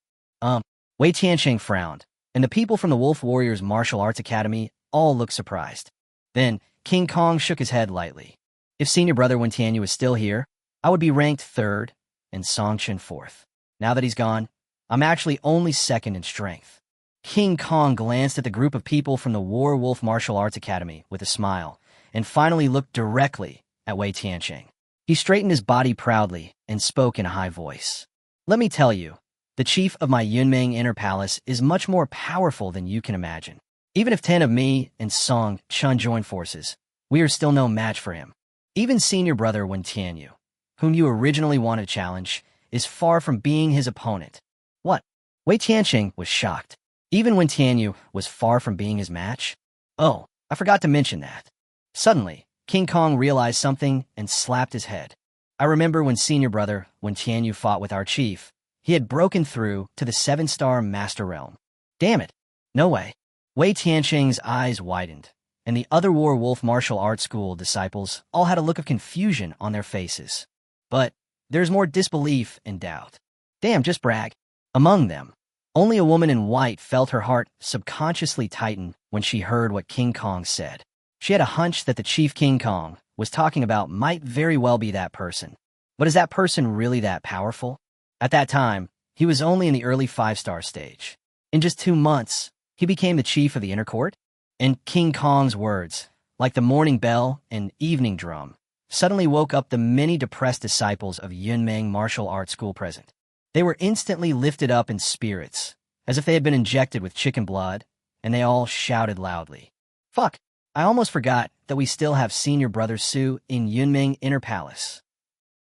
Wei Tianqing frowned, and the people from the Wolf Warriors Martial Arts Academy all looked surprised. Then King Kong shook his head lightly. If senior brother Wen Tianyu was still here, I would be ranked third and Song Chun fourth. Now that he's gone, I'm actually only second in strength. King Kong glanced at the group of people from the War Wolf Martial Arts Academy with a smile, and finally looked directly at Wei Tianqing. He straightened his body proudly and spoke in a high voice. Let me tell you, the chief of my Yunmeng Inner Palace is much more powerful than you can imagine. Even if 10 of me and Song Chun join forces, we are still no match for him. Even senior brother Wen Tianyu, whom you originally wanted to challenge, is far from being his opponent. What? Wei Tianqing was shocked. Even Wen Tianyu was far from being his match? Oh, I forgot to mention that. Suddenly, King Kong realized something and slapped his head. I remember when senior brother Wen Tianyu fought with our chief, he had broken through to the 7-star Master Realm. Damn it. No way. Wei Tianqing's eyes widened, and the other War Wolf Martial Arts School disciples all had a look of confusion on their faces. But there's more disbelief and doubt. Damn, just brag. Among them, only a woman in white felt her heart subconsciously tighten when she heard what King Kong said. She had a hunch that the Chief King Kong was talking about might very well be that person. But is that person really that powerful? At that time, he was only in the early 5-star stage. In just 2 months, he became the chief of the inner court? And King Kong's words, like the morning bell and evening drum, suddenly woke up the many depressed disciples of Yunmeng Martial Arts School present. They were instantly lifted up in spirits, as if they had been injected with chicken blood, and they all shouted loudly. Fuck, I almost forgot that we still have Senior Brother Su in Yunmeng Inner Palace.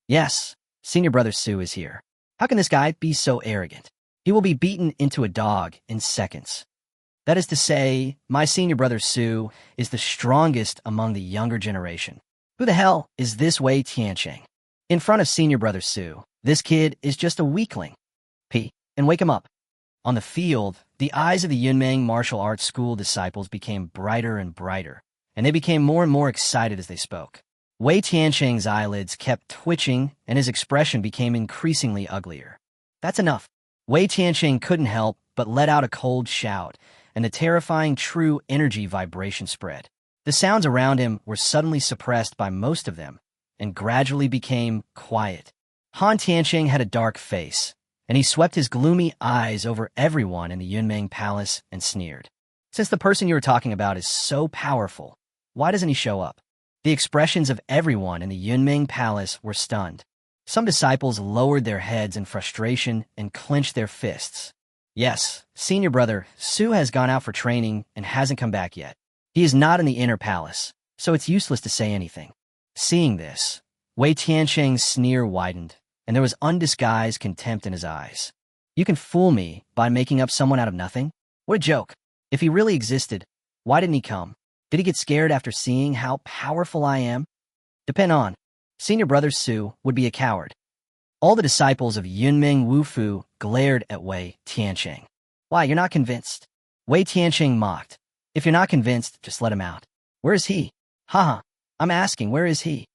Yes, Senior Brother Su is here. How can this guy be so arrogant? He will be beaten into a dog in seconds. That is to say, my Senior Brother Su is the strongest among the younger generation. Who the hell is this Wei Tianqing? In front of Senior Brother Su, this kid is just a weakling. And wake him up. On the field, the eyes of the Yunmeng Martial Arts School disciples became brighter and brighter, and they became more and more excited as they spoke. Wei Tianqing's eyelids kept twitching, and his expression became increasingly uglier. That's enough. Wei Tianqing couldn't help but let out a cold shout, and the terrifying true energy vibration spread. The sounds around him were suddenly suppressed by most of them, and gradually became quiet. Han Tianqing had a dark face, and he swept his gloomy eyes over everyone in the Yunmeng Palace and sneered. Since the person you were talking about is so powerful, why doesn't he show up? The expressions of everyone in the Yunmeng Palace were stunned. Some disciples lowered their heads in frustration and clenched their fists. Yes, Senior Brother Su has gone out for training and hasn't come back yet. He is not in the inner palace, so it's useless to say anything. Seeing this, Wei Tianqing's sneer widened, and there was undisguised contempt in his eyes. You can fool me by making up someone out of nothing? What a joke. If he really existed, why didn't he come? Did he get scared after seeing how powerful I am? Depend on. Senior Brother Su would be a coward. All the disciples of Yunmeng Wufu glared at Wei Tianqing. Why, you're not convinced? Wei Tianqing mocked. If you're not convinced, just let him out. Where is he? Haha, I'm asking, where is he?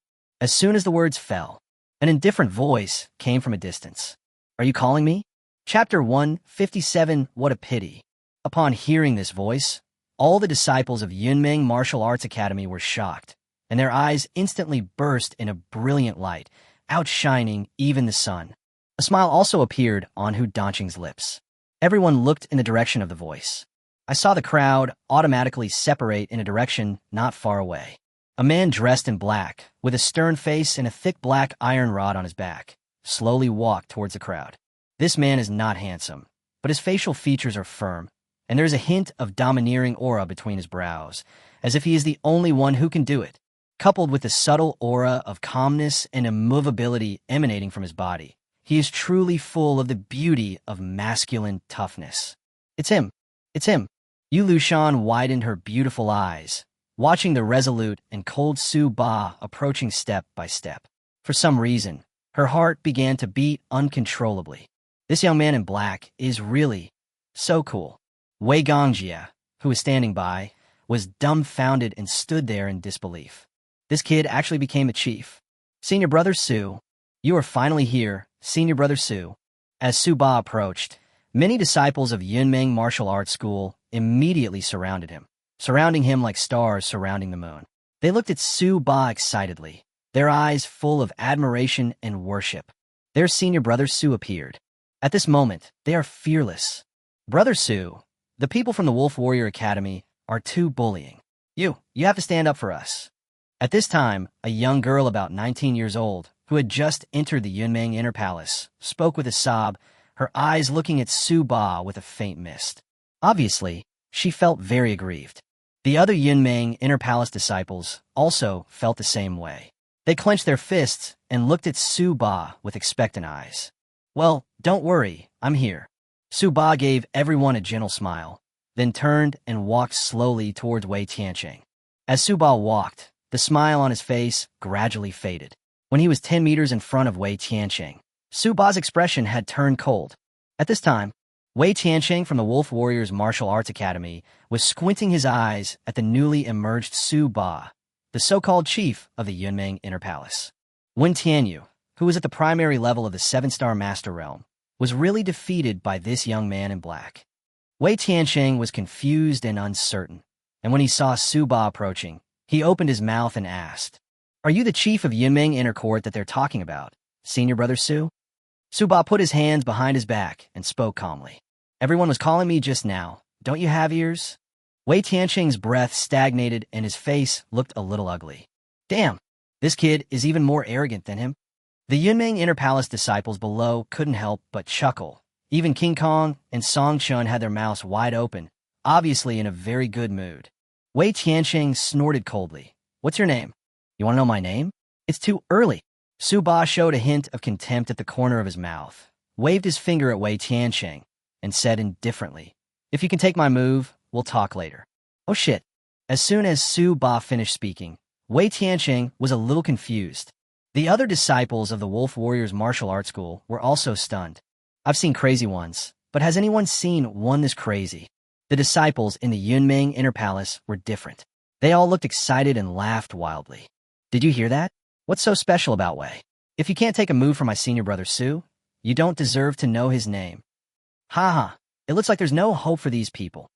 As soon as the words fell, an indifferent voice came from a distance. Are you calling me? Chapter 157, What a Pity. Upon hearing this voice, all the disciples of Yunmeng Martial Arts Academy were shocked, and their eyes instantly burst in a brilliant light, outshining even the sun. A smile also appeared on Hu Danqing's lips. Everyone looked in the direction of the voice. I saw the crowd automatically separate in a direction not far away. A man dressed in black, with a stern face and a thick black iron rod on his back, slowly walked towards the crowd. This man is not handsome, but his facial features are firm, and there is a hint of domineering aura between his brows, as if he is the only one who can do it, coupled with the subtle aura of calmness and immovability emanating from his body. He is truly full of the beauty of masculine toughness. It's him. It's him. Yu Lushan widened her beautiful eyes, watching the resolute and cold Su Ba approaching step by step. For some reason, her heart began to beat uncontrollably. This young man in black is really so cool. Wei Gongjia, who was standing by, was dumbfounded and stood there in disbelief. This kid actually became a chief. Senior Brother Su, you are finally here, Senior Brother Su. As Su Ba approached, many disciples of Yunmeng Martial Arts School immediately surrounded him, surrounding him like stars surrounding the moon. They looked at Su Ba excitedly, their eyes full of admiration and worship. Their Senior Brother Su appeared. At this moment, they are fearless. Brother Su, the people from the Wolf Warrior Academy are too bullying. You have to stand up for us. At this time, a young girl about 19 years old, who had just entered the Yunmeng Inner Palace, spoke with a sob, her eyes looking at Su Ba with a faint mist. Obviously, she felt very aggrieved. The other Yunmeng Inner Palace disciples also felt the same way. They clenched their fists and looked at Su Ba with expectant eyes. Well, don't worry, I'm here. Su Ba gave everyone a gentle smile, then turned and walked slowly towards Wei Tiancheng. As Su Ba walked, the smile on his face gradually faded. When he was 10 meters in front of Wei Tiancheng, Su Ba's expression had turned cold. At this time, Wei Tiancheng from the Wolf Warriors Martial Arts Academy was squinting his eyes at the newly emerged Su Ba, the so-called chief of the Yunmeng Inner Palace. Wen Tianyu, who was at the primary level of the 7-star Master Realm, was really defeated by this young man in black. Wei Tiancheng was confused and uncertain, and when he saw Su Ba approaching, he opened his mouth and asked, "Are you the chief of Yunmeng Inner Court that they're talking about, Senior Brother Su?" Su Ba put his hands behind his back and spoke calmly. "Everyone was calling me just now. Don't you have ears?" Wei Tiancheng's breath stagnated and his face looked a little ugly. Damn, this kid is even more arrogant than him. The Yunmeng Inner Palace disciples below couldn't help but chuckle. Even King Kong and Song Chun had their mouths wide open, obviously in a very good mood. Wei Tiancheng snorted coldly. "What's your name?" "You want to know my name? It's too early." Su Ba showed a hint of contempt at the corner of his mouth, waved his finger at Wei Tiancheng, and said indifferently, "If you can take my move, we'll talk later." Oh shit. As soon as Su Ba finished speaking, Wei Tiancheng was a little confused. The other disciples of the Wolf Warriors Martial Arts School were also stunned. I've seen crazy ones, but has anyone seen one this crazy? The disciples in the Yunmeng Inner Palace were different. They all looked excited and laughed wildly. Did you hear that? What's so special about Wei? If you can't take a move from my Senior Brother Su, you don't deserve to know his name. Haha, it looks like there's no hope for these people.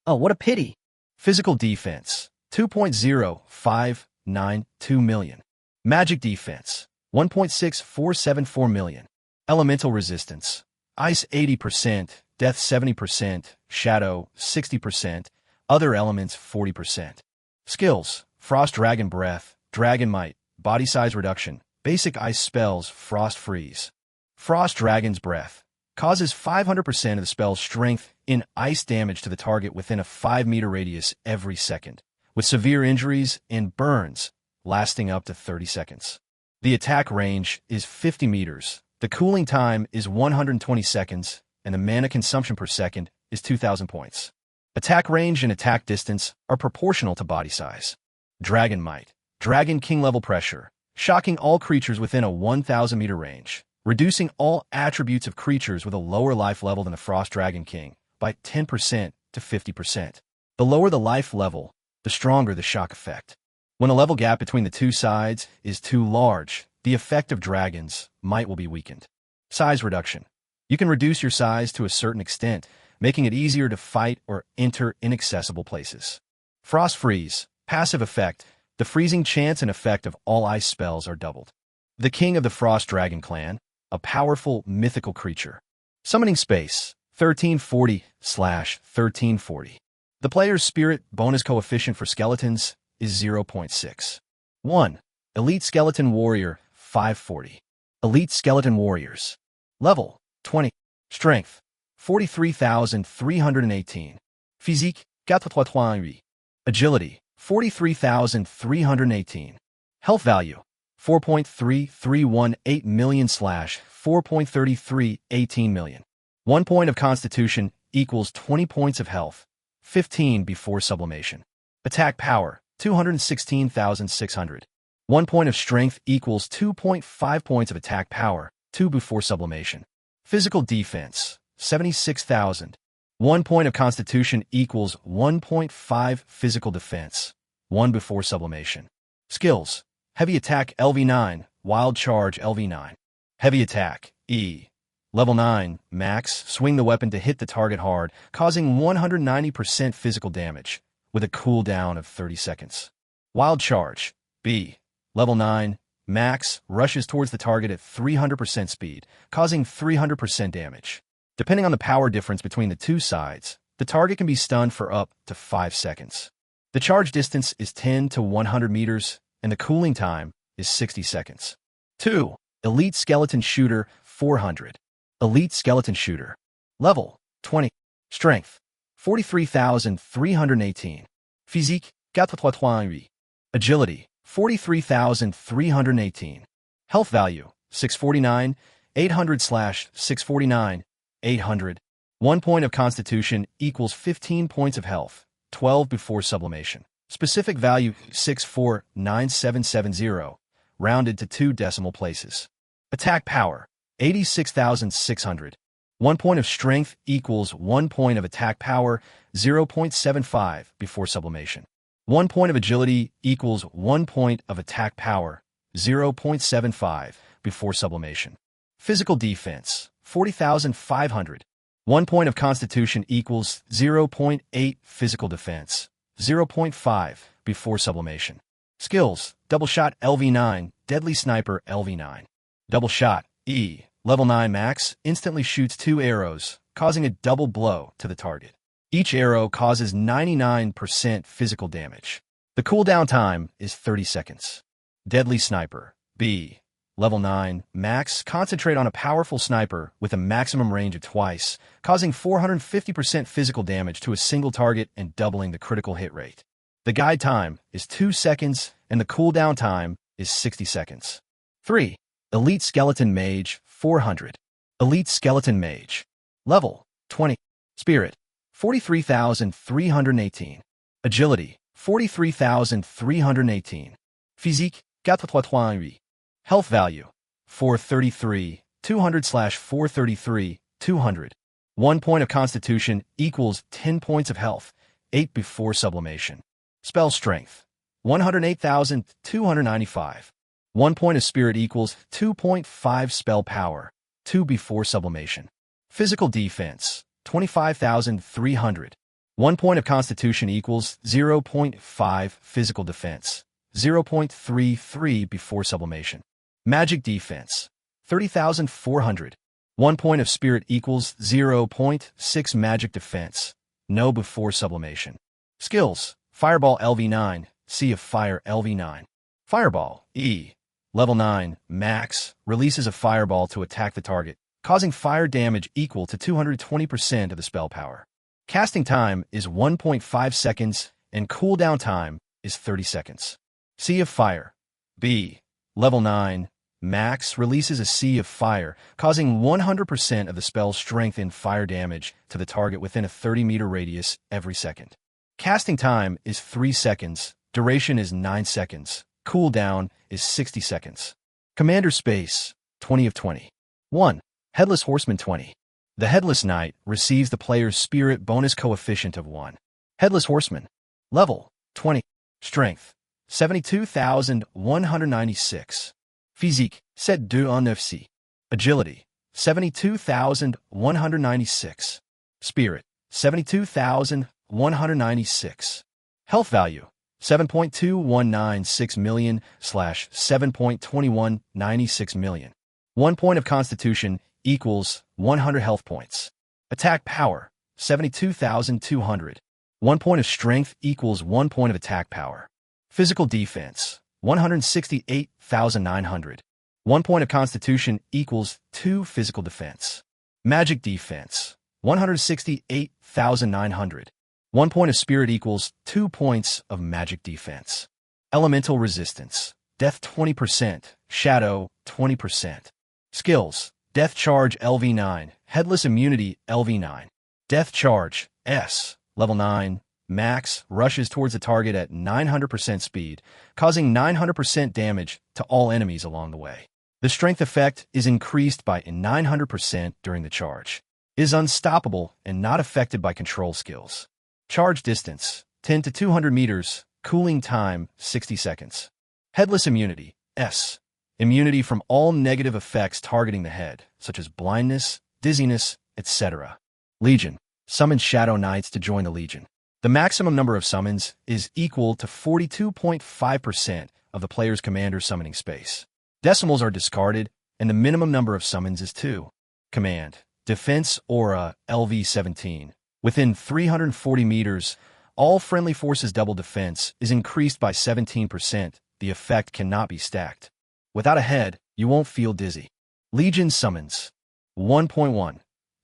Oh, what a pity. Physical defense, 2.0592 million. Magic defense, 1.6474 million. Elemental resistance, ice 80%, death 70%, shadow 60%, other elements 40%. Skills, frost dragon breath, dragon might, body size reduction, basic ice spells, frost freeze. Frost dragon's breath, causes 500% of the spell's strength in ice damage to the target within a 5-meter radius every second, with severe injuries and burns lasting up to 30 seconds. The attack range is 50 meters, the cooling time is 120 seconds, and the mana consumption per second is 2,000 points. Attack range and attack distance are proportional to body size. Dragon might, dragon king level pressure, shocking all creatures within a 1,000-meter range, reducing all attributes of creatures with a lower life level than the Frost Dragon King by 10% to 50%. The lower the life level, the stronger the shock effect. When the level gap between the two sides is too large, the effect of dragon's might will be weakened. Size reduction. You can reduce your size to a certain extent, making it easier to fight or enter inaccessible places. Frost freeze. Passive effect. The freezing chance and effect of all ice spells are doubled. The king of the Frost Dragon clan, a powerful mythical creature. Summoning space. 1340/1340. The player's spirit bonus coefficient for skeletons is 0.6. 1. Elite Skeleton Warrior 540. Elite Skeleton Warriors. Level 20. Strength 43,318. Physique 438. Agility 43,318. Health value 4.3318 million/4.3318 million. 1 point of constitution equals 20 points of health, 15 before sublimation. Attack power 216,600. 1 point of strength equals 2.5 points of attack power, 2 before sublimation. Physical defense 76,000. 1 point of constitution equals 1.5 physical defense, 1 before sublimation. Skills: heavy attack LV9, wild charge LV9. Heavy attack E. Level 9, max, swing the weapon to hit the target hard, causing 190% physical damage, with a cooldown of 30 seconds. Wild charge B. Level 9, max, rushes towards the target at 300% speed, causing 300% damage. Depending on the power difference between the two sides, the target can be stunned for up to 5 seconds. The charge distance is 10 to 100 meters, and the cooling time is 60 seconds. 2. Elite Skeleton Shooter 400. Elite Skeleton Shooter. Level 20. Strength 43,318. Physique 438. Agility 43,318. Health value 649, 800/649, 800. 1 point of constitution equals 15 points of health, 12 before sublimation. Specific value 649770, rounded to 2 decimal places. Attack power 86,600. 1 point of strength equals 1 point of attack power, 0.75 before sublimation. 1 point of agility equals 1 point of attack power, 0.75 before sublimation. Physical defense 40,500. 1 point of constitution equals 0.8 physical defense, 0.5 before sublimation. Skills: double shot LV9, deadly sniper LV9. Double shot E. Level 9 max, instantly shoots 2 arrows, causing a double blow to the target. Each arrow causes 99% physical damage. The cooldown time is 30 seconds. Deadly sniper B. Level 9 max, concentrate on a powerful sniper with a maximum range of twice, causing 450% physical damage to a single target and doubling the critical hit rate. The guide time is 2 seconds and the cooldown time is 60 seconds. 3. Elite Skeleton Mage 400. Elite Skeleton Mage. Level 20. Spirit 43,318. Agility 43,318. Physique 438. Health value 433, 200/433, 200. 1 point of constitution equals 10 points of health, 8 before sublimation. Spell strength 108,295. 1 point of spirit equals 2.5 spell power, 2 before sublimation. Physical defense 25,300. 1 point of constitution equals 0.5 physical defense, 0.33 before sublimation. Magic defense 30,400. 1 point of spirit equals 0.6 magic defense, no before sublimation. Skills: Fireball LV9, Sea of Fire LV9. Fireball E. Level 9 max, releases a fireball to attack the target, causing fire damage equal to 220% of the spell power. Casting time is 1.5 seconds and cooldown time is 30 seconds. Sea of Fire B. Level 9 max, releases a sea of fire, causing 100% of the spell's strength and fire damage to the target within a 30-meter radius every second. Casting time is 3 seconds, duration is 9 seconds, cooldown is 60 seconds. Commander Space 20 of 20. 1. Headless Horseman 20. The Headless Knight receives the player's spirit bonus coefficient of 1. Headless Horseman. Level 20. Strength 72,196. Physique 7,290. Agility 72,196. Spirit 72,196. Health value 7.2196 million/7.2196 million. 1 point of constitution equals 100 health points. Attack power, 72,200. 1 point of strength equals 1 point of attack power. Physical defense, 168,900. 1 point of constitution equals 2 physical defense. Magic defense, 168,900. 1 point of spirit equals 2 points of magic defense. Elemental resistance, death 20%, shadow 20%. Skills, death charge LV9, headless immunity LV9. Death charge, S, level 9, max, rushes towards the target at 900% speed, causing 900% damage to all enemies along the way. The strength effect is increased by 900% during the charge. Is unstoppable and not affected by control skills. Charge distance, 10 to 200 meters, cooling time, 60 seconds. Headless immunity, S. Immunity from all negative effects targeting the head, such as blindness, dizziness, etc. Legion. Summon Shadow Knights to join the Legion. The maximum number of summons is equal to 42.5% of the player's commander's summoning space. Decimals are discarded, and the minimum number of summons is 2. Command. Defense Aura LV17. Within 340 meters, all friendly forces' double defense is increased by 17%. The effect cannot be stacked. Without a head, you won't feel dizzy. Legion Summons 1.1.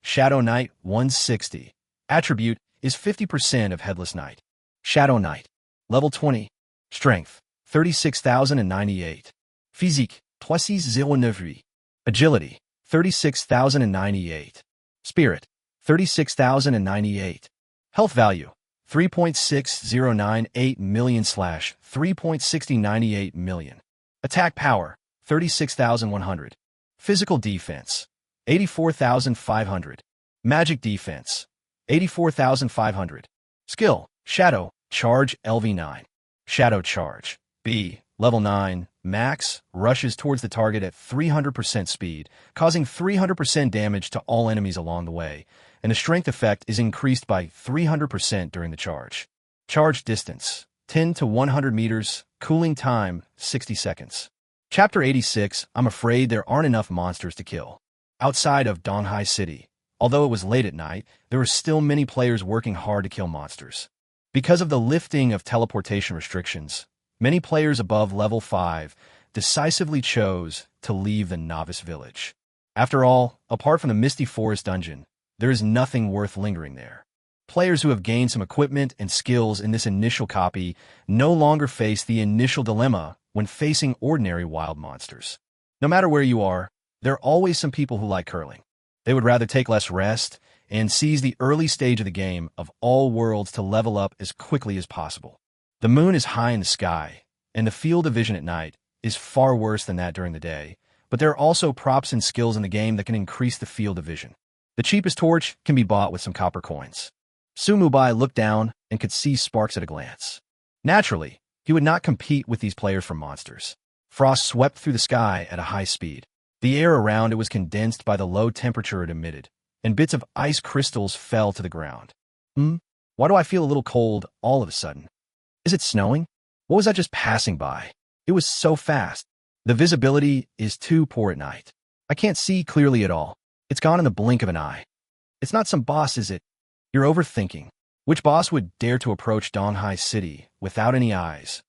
Shadow Knight 160. Attribute is 50% of Headless Knight. Shadow Knight. Level 20. Strength 36,098. Physique 36,098. Agility 36,098. Spirit 36,098. Health value 3.6098 million / 3.6098 million. Attack power 36,100. Physical defense 84,500. Magic defense 84,500. Skill Shadow Charge LV9. Shadow Charge B. Level 9. Max rushes towards the target at 300% speed, causing 300% damage to all enemies along the way, and the strength effect is increased by 300% during the charge. Charge distance 10 to 100 meters, cooling time 60 seconds. Chapter 86. I'm afraid there aren't enough monsters to kill. Outside of Donghai City, although it was late at night, there were still many players working hard to kill monsters. Because of the lifting of teleportation restrictions, many players above level 5 decisively chose to leave the novice village. After all, apart from the Misty Forest dungeon, there is nothing worth lingering there. Players who have gained some equipment and skills in this initial copy no longer face the initial dilemma when facing ordinary wild monsters. No matter where you are, there are always some people who like curling. They would rather take less rest and seize the early stage of the game of all worlds to level up as quickly as possible. The moon is high in the sky, and the field of vision at night is far worse than that during the day, but there are also props and skills in the game that can increase the field of vision. The cheapest torch can be bought with some copper coins. Sumubai looked down and could see sparks at a glance. Naturally, he would not compete with these players for monsters. Frost swept through the sky at a high speed. The air around it was condensed by the low temperature it emitted, and bits of ice crystals fell to the ground. Why do I feel a little cold all of a sudden? Is it snowing? What was I just passing by? It was so fast. The visibility is too poor at night. I can't see clearly at all. It's gone in the blink of an eye. It's not some boss, is it? You're overthinking. Which boss would dare to approach Donghai City without any eyes?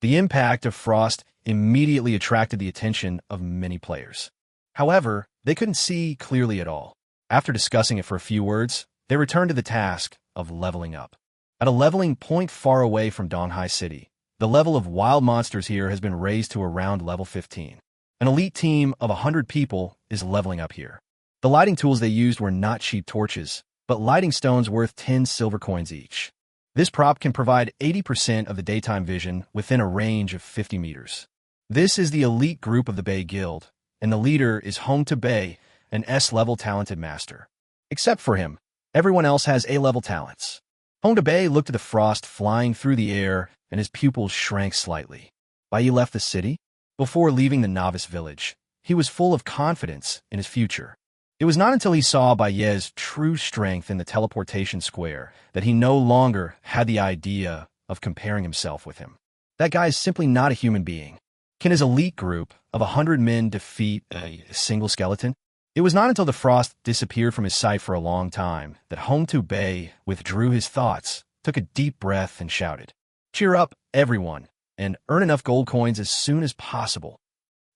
The impact of Frost immediately attracted the attention of many players. However, they couldn't see clearly at all. After discussing it for a few words, they returned to the task of leveling up. At a leveling point far away from Donghai City, the level of wild monsters here has been raised to around level 15. An elite team of 100 people is leveling up here. The lighting tools they used were not cheap torches, but lighting stones worth 10 silver coins each. This prop can provide 80% of the daytime vision within a range of 50 meters. This is the elite group of the Bay Guild, and the leader is Home to Bay, an S-level talented master. Except for him, everyone else has A-level talents. Home to Bay looked at the frost flying through the air, and his pupils shrank slightly. Why he left the city? Before leaving the novice village, he was full of confidence in his future. It was not until he saw Baye's true strength in the teleportation square that he no longer had the idea of comparing himself with him. That guy is simply not a human being. Can his elite group of 100 men defeat a single skeleton? It was not until the frost disappeared from his sight for a long time that Hong-Tu-Bei withdrew his thoughts, took a deep breath, and shouted, "Cheer up, everyone, and earn enough gold coins as soon as possible."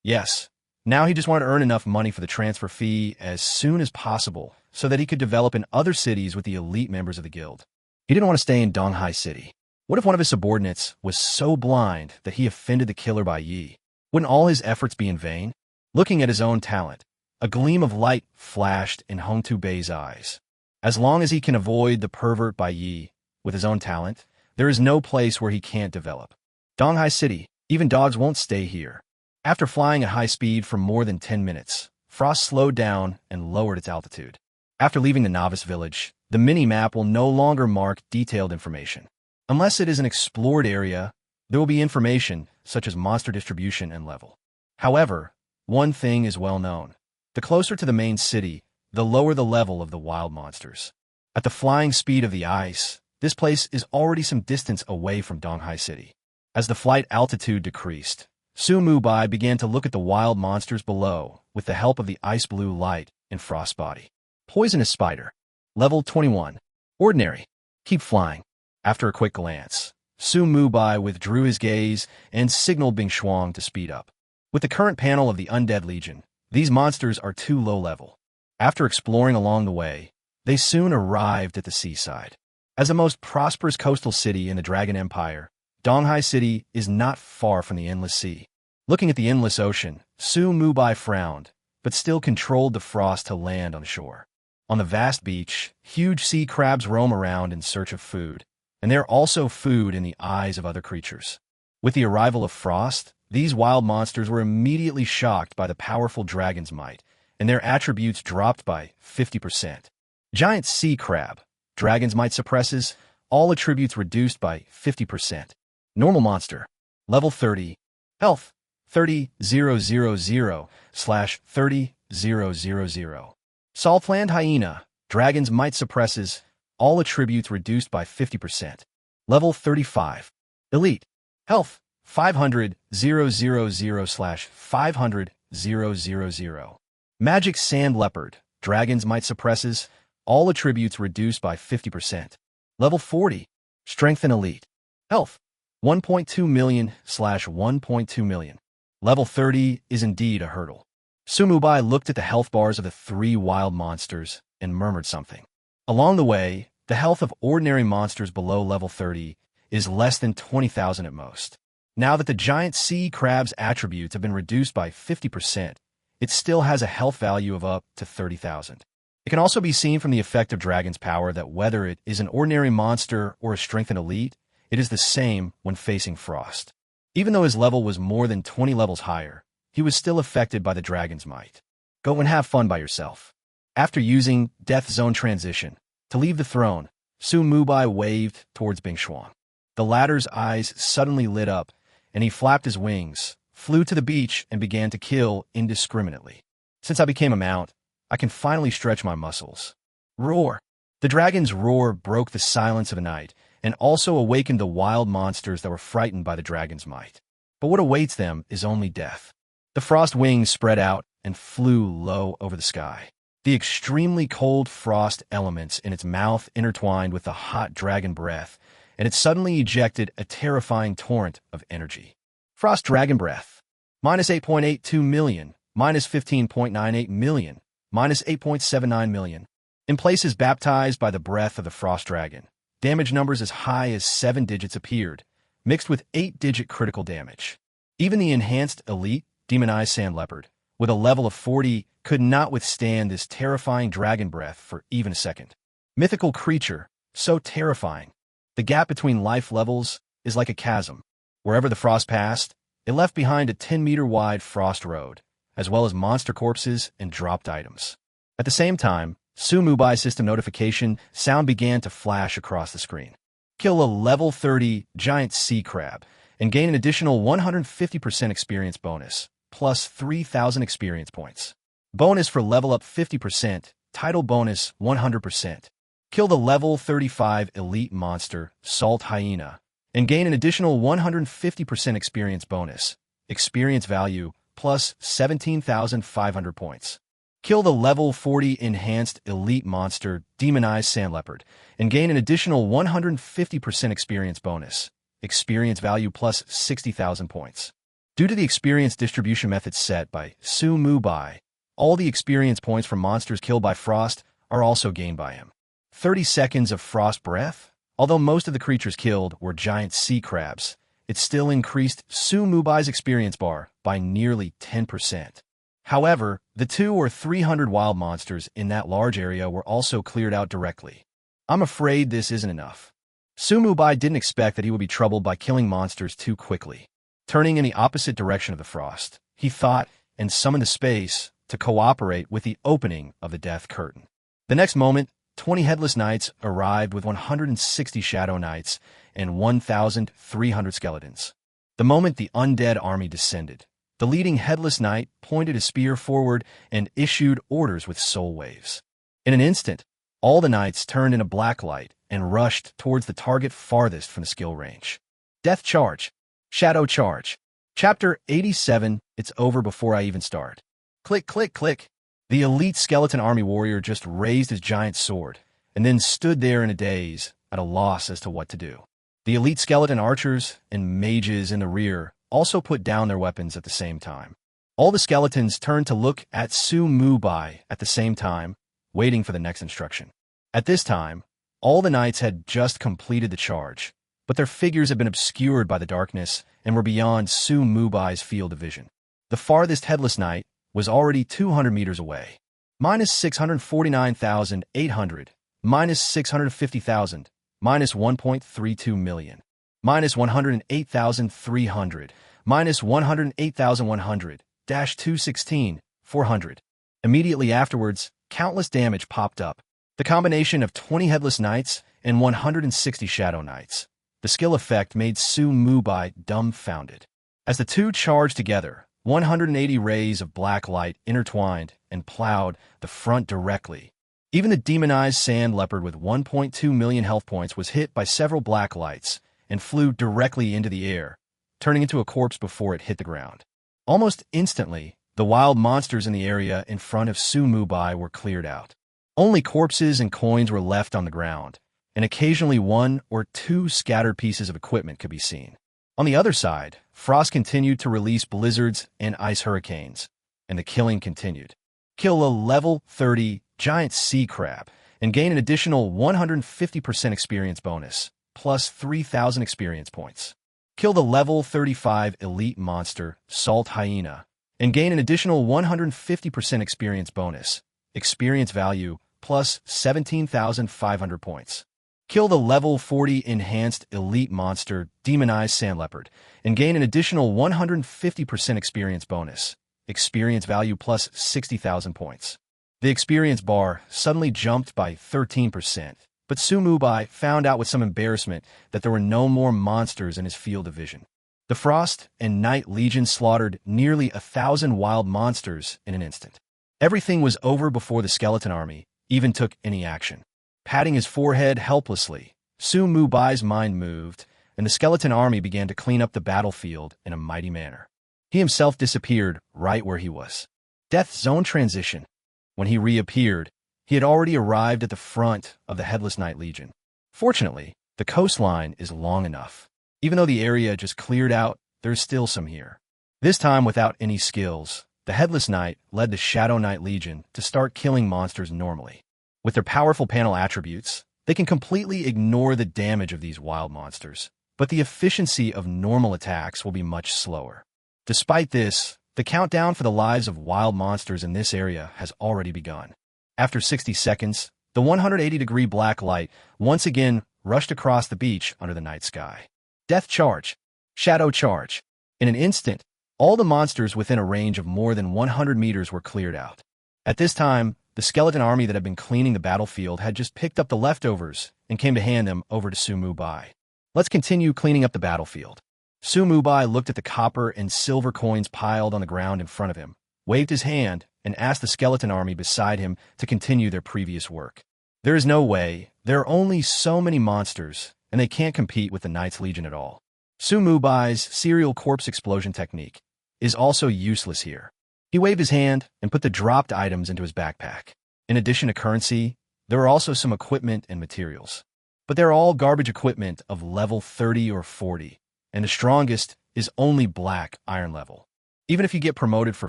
Yes, now he just wanted to earn enough money for the transfer fee as soon as possible so that he could develop in other cities with the elite members of the guild. He didn't want to stay in Donghai City. What if one of his subordinates was so blind that he offended the killer Bai Yi? Wouldn't all his efforts be in vain? Looking at his own talent, a gleam of light flashed in Hong-Tu-Bei's eyes. As long as he can avoid the pervert Bai Yi with his own talent, there is no place where he can't develop. Donghai City, even dogs won't stay here. After flying at high speed for more than 10 minutes, Frost slowed down and lowered its altitude. After leaving the novice village, the mini-map will no longer mark detailed information. Unless it is an explored area, there will be information such as monster distribution and level. However, one thing is well known. The closer to the main city, the lower the level of the wild monsters. At the flying speed of the ice, this place is already some distance away from Donghai City. As the flight altitude decreased, Su Mubai began to look at the wild monsters below with the help of the ice blue light in Frost's body. Poisonous spider. Level 21. Ordinary. Keep flying. After a quick glance, Su Mubai withdrew his gaze and signaled Bing Shuang to speed up. With the current panel of the Undead Legion, these monsters are too low level. After exploring along the way, they soon arrived at the seaside. As the most prosperous coastal city in the Dragon Empire, Donghai City is not far from the Endless Sea. Looking at the endless ocean, Su Mubai frowned, but still controlled the frost to land on shore. On the vast beach, huge sea crabs roam around in search of food, and they are also food in the eyes of other creatures. With the arrival of frost, these wild monsters were immediately shocked by the powerful dragon's might, and their attributes dropped by 50%. Giant sea crab, dragon's might suppresses, all attributes reduced by 50%. Normal monster, level 30, health 30,000/30,000. Saltland hyena, dragon's might suppresses, all attributes reduced by 50%. Level 35, elite, health 500,000/500,000. Magic sand leopard, dragon's might suppresses, all attributes reduced by 50%. Level 40, strength and elite, health 1.2 million/1.2 million. Level 30 is indeed a hurdle. Su Mubai looked at the health bars of the three wild monsters and murmured something. Along the way, the health of ordinary monsters below level 30 is less than 20,000 at most. Now that the giant sea crab's attributes have been reduced by 50%, it still has a health value of up to 30,000. It can also be seen from the effect of Dragon's power that whether it is an ordinary monster or a strength and elite, it is the same when facing Frost. Even though his level was more than 20 levels higher, he was still affected by the dragon's might. Go and have fun by yourself. After using Death Zone Transition to leave the throne, Su Mubai waved towards Bing Shuang. The latter's eyes suddenly lit up, and he flapped his wings, flew to the beach, and began to kill indiscriminately. Since I became a mount, I can finally stretch my muscles. Roar! The dragon's roar broke the silence of the night, and also awakened the wild monsters that were frightened by the dragon's might. But what awaits them is only death. The frost wings spread out and flew low over the sky. The extremely cold frost elements in its mouth intertwined with the hot dragon breath, and it suddenly ejected a terrifying torrent of energy. Frost dragon breath. Minus 8.82 million, minus 15.98 million, minus 8.79 million. In places baptized by the breath of the frost dragon, damage numbers as high as 7 digits appeared, mixed with 8-digit critical damage. Even the enhanced elite demonized sand leopard, with a level of 40, could not withstand this terrifying dragon breath for even a second. Mythical creature, so terrifying. The gap between life levels is like a chasm. Wherever the frost passed, it left behind a 10-meter-wide frost road, as well as monster corpses and dropped items. At the same time, Su Mubai system notification sound began to flash across the screen. Kill a level 30 giant sea crab and gain an additional 150% experience bonus, plus 3,000 experience points. Bonus for level up 50%, title bonus 100%. Kill the level 35 elite monster, Salt Hyena, and gain an additional 150% experience bonus, experience value, plus 17,500 points. Kill the level 40 enhanced elite monster, demonized sand leopard, and gain an additional 150% experience bonus. Experience value plus 60,000 points. Due to the experience distribution method set by Su Mu Bai, all the experience points from monsters killed by frost are also gained by him. 30 seconds of frost breath. Although most of the creatures killed were giant sea crabs, it still increased Su Mu Bai's experience bar by nearly 10%. However, the 200 or 300 wild monsters in that large area were also cleared out directly. I'm afraid this isn't enough. Su Mu Bai didn't expect that he would be troubled by killing monsters too quickly. Turning in the opposite direction of the frost, he thought and summoned the space to cooperate with the opening of the death curtain. The next moment, 20 headless knights arrived with 160 shadow knights and 1,300 skeletons. The moment the undead army descended, the leading headless knight pointed his spear forward and issued orders with soul waves. In an instant, all the knights turned in a black light and rushed towards the target farthest from the skill range. Death Charge. Shadow Charge. Chapter 87. It's over before I even start. Click, click, click. The elite skeleton army warrior just raised his giant sword and then stood there in a daze, at a loss as to what to do. The elite skeleton archers and mages in the rear also put down their weapons at the same time. All the skeletons turned to look at Su Mu Bai at the same time, waiting for the next instruction. At this time, all the knights had just completed the charge, but their figures had been obscured by the darkness and were beyond Su Mu Bai's field of vision. The farthest headless knight was already 200 meters away. Minus 649,800, minus 650,000, minus 1.32 million, minus 108,300, minus 108,100, dash 216, 400. Immediately afterwards, countless damage popped up. The combination of 20 headless knights and 160 shadow knights. The skill effect made Su Mu Bai dumbfounded. As the two charged together, 180 rays of black light intertwined and plowed the front directly. Even the demonized sand leopard with 1.2 million health points was hit by several black lights and flew directly into the air, turning into a corpse before it hit the ground. Almost instantly, the wild monsters in the area in front of Su Mu Bai were cleared out. Only corpses and coins were left on the ground, and occasionally 1 or 2 scattered pieces of equipment could be seen. On the other side, Frost continued to release blizzards and ice hurricanes, and the killing continued. Kill a level 30 giant sea crab and gain an additional 150% experience bonus, plus 3,000 experience points. Kill the level 35 elite monster, salt hyena, and gain an additional 150% experience bonus, experience value, plus 17,500 points. Kill the level 40 enhanced elite monster, demonized sand leopard, and gain an additional 150% experience bonus, experience value plus 60,000 points. The experience bar suddenly jumped by 13%, but Su Mu Bai found out with some embarrassment that there were no more monsters in his field of vision. The Frost and Night Legion slaughtered nearly 1,000 wild monsters in an instant. Everything was over before the skeleton army even took any action. Patting his forehead helplessly, Su Mu Bai's mind moved, and the skeleton army began to clean up the battlefield in a mighty manner. He himself disappeared right where he was. Death Zone Transition. When he reappeared, he had already arrived at the front of the Headless Knight Legion. Fortunately, the coastline is long enough. Even though the area just cleared out, there's still some here. This time without any skills, the Headless Knight led the Shadow Knight Legion to start killing monsters normally. With their powerful panel attributes, they can completely ignore the damage of these wild monsters, but the efficiency of normal attacks will be much slower. Despite this, the countdown for the lives of wild monsters in this area has already begun. After 60 seconds, the 180-degree black light once again rushed across the beach under the night sky. Death Charge. Shadow Charge. In an instant, all the monsters within a range of more than 100 meters were cleared out. At this time, the skeleton army that had been cleaning the battlefield had just picked up the leftovers and came to hand them over to Su Mu Bai. Let's continue cleaning up the battlefield. Su Mu Bai looked at the copper and silver coins piled on the ground in front of him, waved his hand, and asked the skeleton army beside him to continue their previous work. There is no way. There are only so many monsters, and they can't compete with the Knights Legion at all. Su Mu Bai's serial corpse explosion technique is also useless here. He waved his hand and put the dropped items into his backpack. In addition to currency, there were also some equipment and materials. But they're all garbage equipment of level 30 or 40, and the strongest is only black iron level. Even if you get promoted for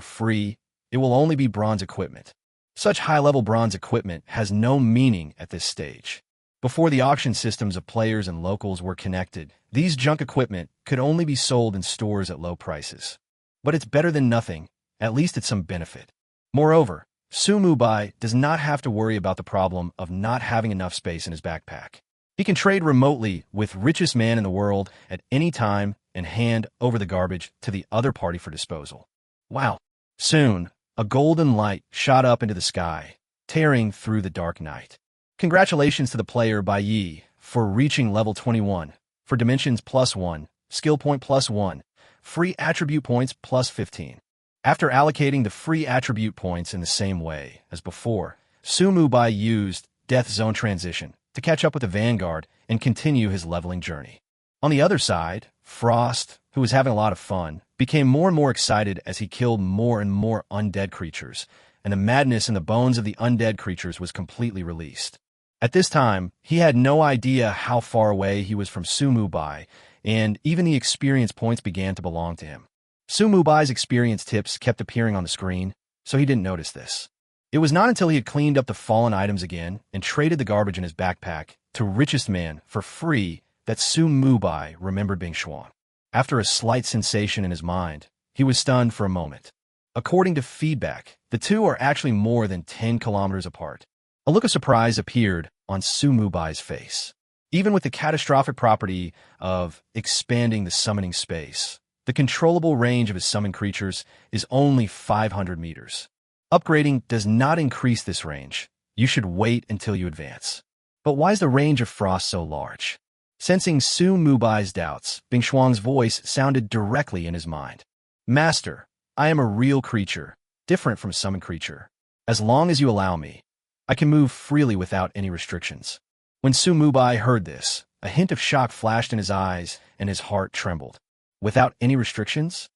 free, it will only be bronze equipment. Such high-level bronze equipment has no meaning at this stage. Before the auction systems of players and locals were connected, these junk equipment could only be sold in stores at low prices. But it's better than nothing, at least it's some benefit. Moreover, Sumubai does not have to worry about the problem of not having enough space in his backpack. He can trade remotely with richest man in the world at any time and hand over the garbage to the other party for disposal. Wow. Soon, a golden light shot up into the sky, tearing through the dark night. Congratulations to the player Bai Yi for reaching level 21, for dimensions +1, skill point +1, free attribute points +15. After allocating the free attribute points in the same way as before, Sumubai used Death Zone Transition to catch up with the Vanguard and continue his leveling journey. On the other side, Frost, who was having a lot of fun, became more and more excited as he killed more and more undead creatures, and the madness in the bones of the undead creatures was completely released. At this time, he had no idea how far away he was from Sumubai, and even the experience points began to belong to him. Sumubai's experience tips kept appearing on the screen, so he didn't notice this. It was not until he had cleaned up the fallen items again and traded the garbage in his backpack to richest man for free that Sumubai remembered Bing Xuan. After a slight sensation in his mind, he was stunned for a moment. According to feedback, the two are actually more than 10 kilometers apart. A look of surprise appeared on Sumubai's face. Even with the catastrophic property of expanding the summoning space, the controllable range of his summoned creatures is only 500 meters. Upgrading does not increase this range. You should wait until you advance. But why is the range of Frost so large? Sensing Sumubai's doubts, Bing Xuan's voice sounded directly in his mind. Master, I am a real creature, different from summoned creature. As long as you allow me, I can move freely without any restrictions. When Sumubai heard this, a hint of shock flashed in his eyes and his heart trembled. Without any restrictions?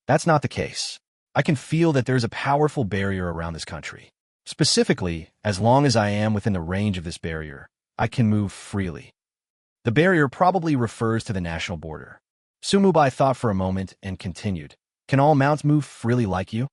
That's not the case. I can feel that there's a powerful barrier around this country. Specifically, as long as I am within the range of this barrier, I can move freely. The barrier probably refers to the national border. Sumubai thought for a moment and continued. Can all mounts move freely like you?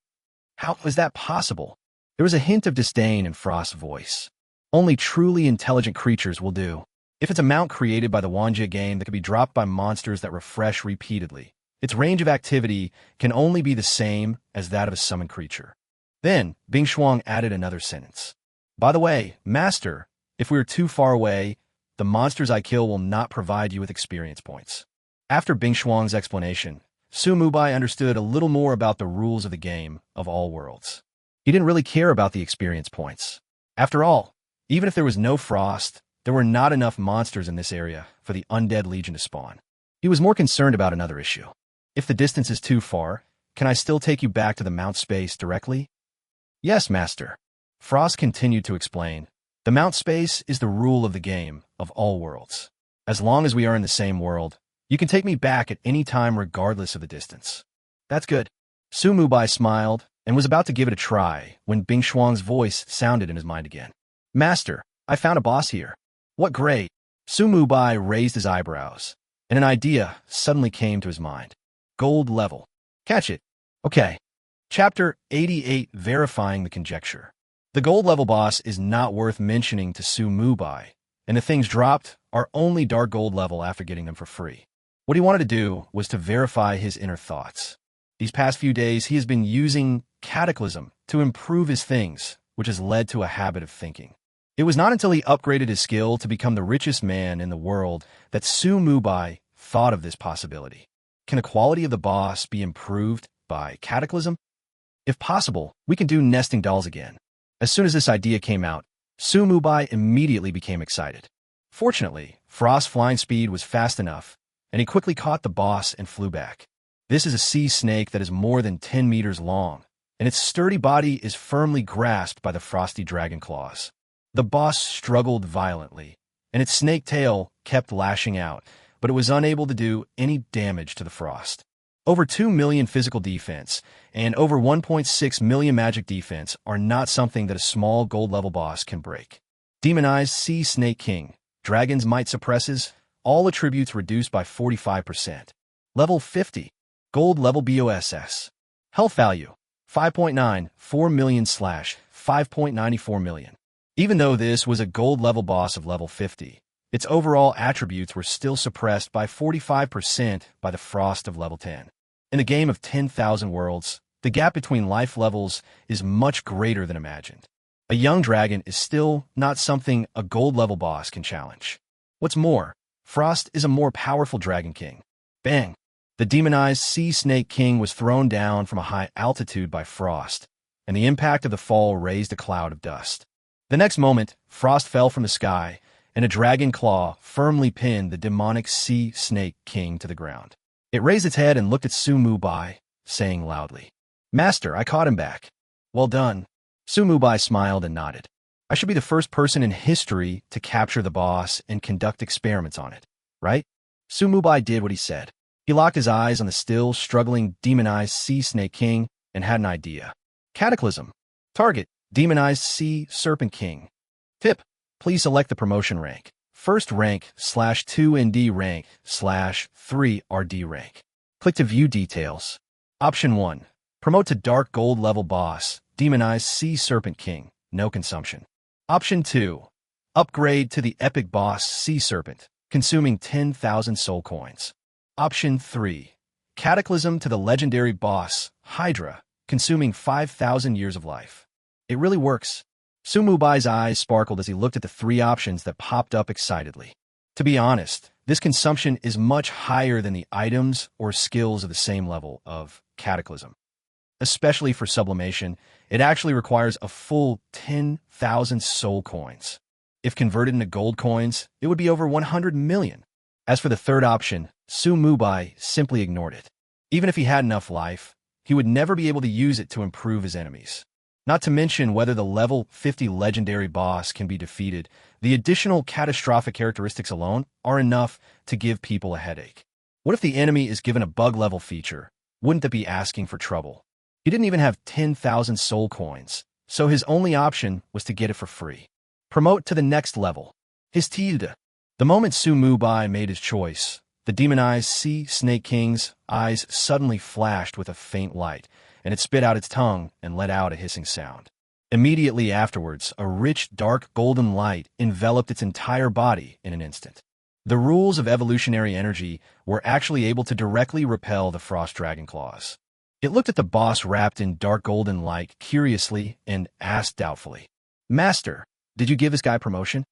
How is that possible? There was a hint of disdain in Frost's voice. Only truly intelligent creatures will do. If it's a mount created by the Wanjia game that can be dropped by monsters that refresh repeatedly, its range of activity can only be the same as that of a summoned creature. Then, Bing Xuan added another sentence. By the way, Master, if we are too far away, the monsters I kill will not provide you with experience points. After Bing Xuan's explanation, Sumubai understood a little more about the rules of the game of all worlds. He didn't really care about the experience points. After all, even if there was no frost, there were not enough monsters in this area for the undead legion to spawn. He was more concerned about another issue. If the distance is too far, can I still take you back to the mount space directly? Yes, Master. Frost continued to explain. The mount space is the rule of the game of all worlds. As long as we are in the same world, you can take me back at any time regardless of the distance. That's good. Sumubai smiled and was about to give it a try when Bing Xuan's voice sounded in his mind again. Master, I found a boss here. What great! Sumubai raised his eyebrows, and an idea suddenly came to his mind. Gold level. Catch it. Okay. Chapter 88, Verifying the Conjecture. The gold level boss is not worth mentioning to Sumubai, and the things dropped are only dark gold level after getting them for free. What he wanted to do was to verify his inner thoughts. These past few days, he has been using Cataclysm to improve his things, which has led to a habit of thinking. It was not until he upgraded his skill to become the richest man in the world that Sumubai thought of this possibility. Can the quality of the boss be improved by Cataclysm? If possible, we can do nesting dolls again. As soon as this idea came out, Sumubai immediately became excited. Fortunately, Frost's flying speed was fast enough, and he quickly caught the boss and flew back. This is a sea snake that is more than 10 meters long, and its sturdy body is firmly grasped by the frosty dragon claws. The boss struggled violently, and its snake tail kept lashing out, but it was unable to do any damage to the frost. Over 2 million physical defense and over 1.6 million magic defense are not something that a small gold-level boss can break. Demonized Sea Snake King. Dragon's Might suppresses. All attributes reduced by 45%. Level 50. Gold level BOSS. Health value. 5.94 million / 5.94 million. Even though this was a gold level boss of level 50, its overall attributes were still suppressed by 45% by the frost of level 10. In a game of 10,000 worlds, the gap between life levels is much greater than imagined. A young dragon is still not something a gold level boss can challenge. What's more, Frost is a more powerful Dragon King. Bang! The demonized Sea Snake King was thrown down from a high altitude by Frost, and the impact of the fall raised a cloud of dust. The next moment, Frost fell from the sky, and a dragon claw firmly pinned the demonic Sea Snake King to the ground. It raised its head and looked at Su Mubai, saying loudly, "Master, I caught him back." "Well done." Su Mubai smiled and nodded. "I should be the first person in history to capture the boss and conduct experiments on it, right?" Su Mubai did what he said. He locked his eyes on the still struggling demonized Sea Snake King and had an idea. Cataclysm. Target, demonized Sea Serpent King. Tip, please select the promotion rank. First rank /2 ND rank /3 RD rank. Click to view details. Option 1. Promote to Dark Gold level boss, demonized Sea Serpent King. No consumption. Option 2. Upgrade to the epic boss Sea Serpent, consuming 10,000 soul coins. Option 3. Cataclysm to the legendary boss Hydra, consuming 5,000 years of life. It really works. Su Mubai's eyes sparkled as he looked at the three options that popped up excitedly. To be honest, this consumption is much higher than the items or skills of the same level of Cataclysm. Especially for sublimation, it actually requires a full 10,000 soul coins. If converted into gold coins, it would be over 100 million. As for the third option, Su Mubai simply ignored it. Even if he had enough life, he would never be able to use it to improve his enemies. Not to mention whether the level 50 legendary boss can be defeated, the additional catastrophic characteristics alone are enough to give people a headache. What if the enemy is given a bug level feature? Wouldn't that be asking for trouble? He didn't even have 10,000 soul coins, so his only option was to get it for free. Promote to the next level. His tilde. The moment Su Mubai made his choice, the demonized Sea Snake King's eyes suddenly flashed with a faint light, and it spit out its tongue and let out a hissing sound. Immediately afterwards, a rich, dark golden light enveloped its entire body in an instant. The rules of evolutionary energy were actually able to directly repel the frost dragon claws. It looked at the boss wrapped in dark golden light curiously and asked doubtfully, "Master, did you give this guy promotion?"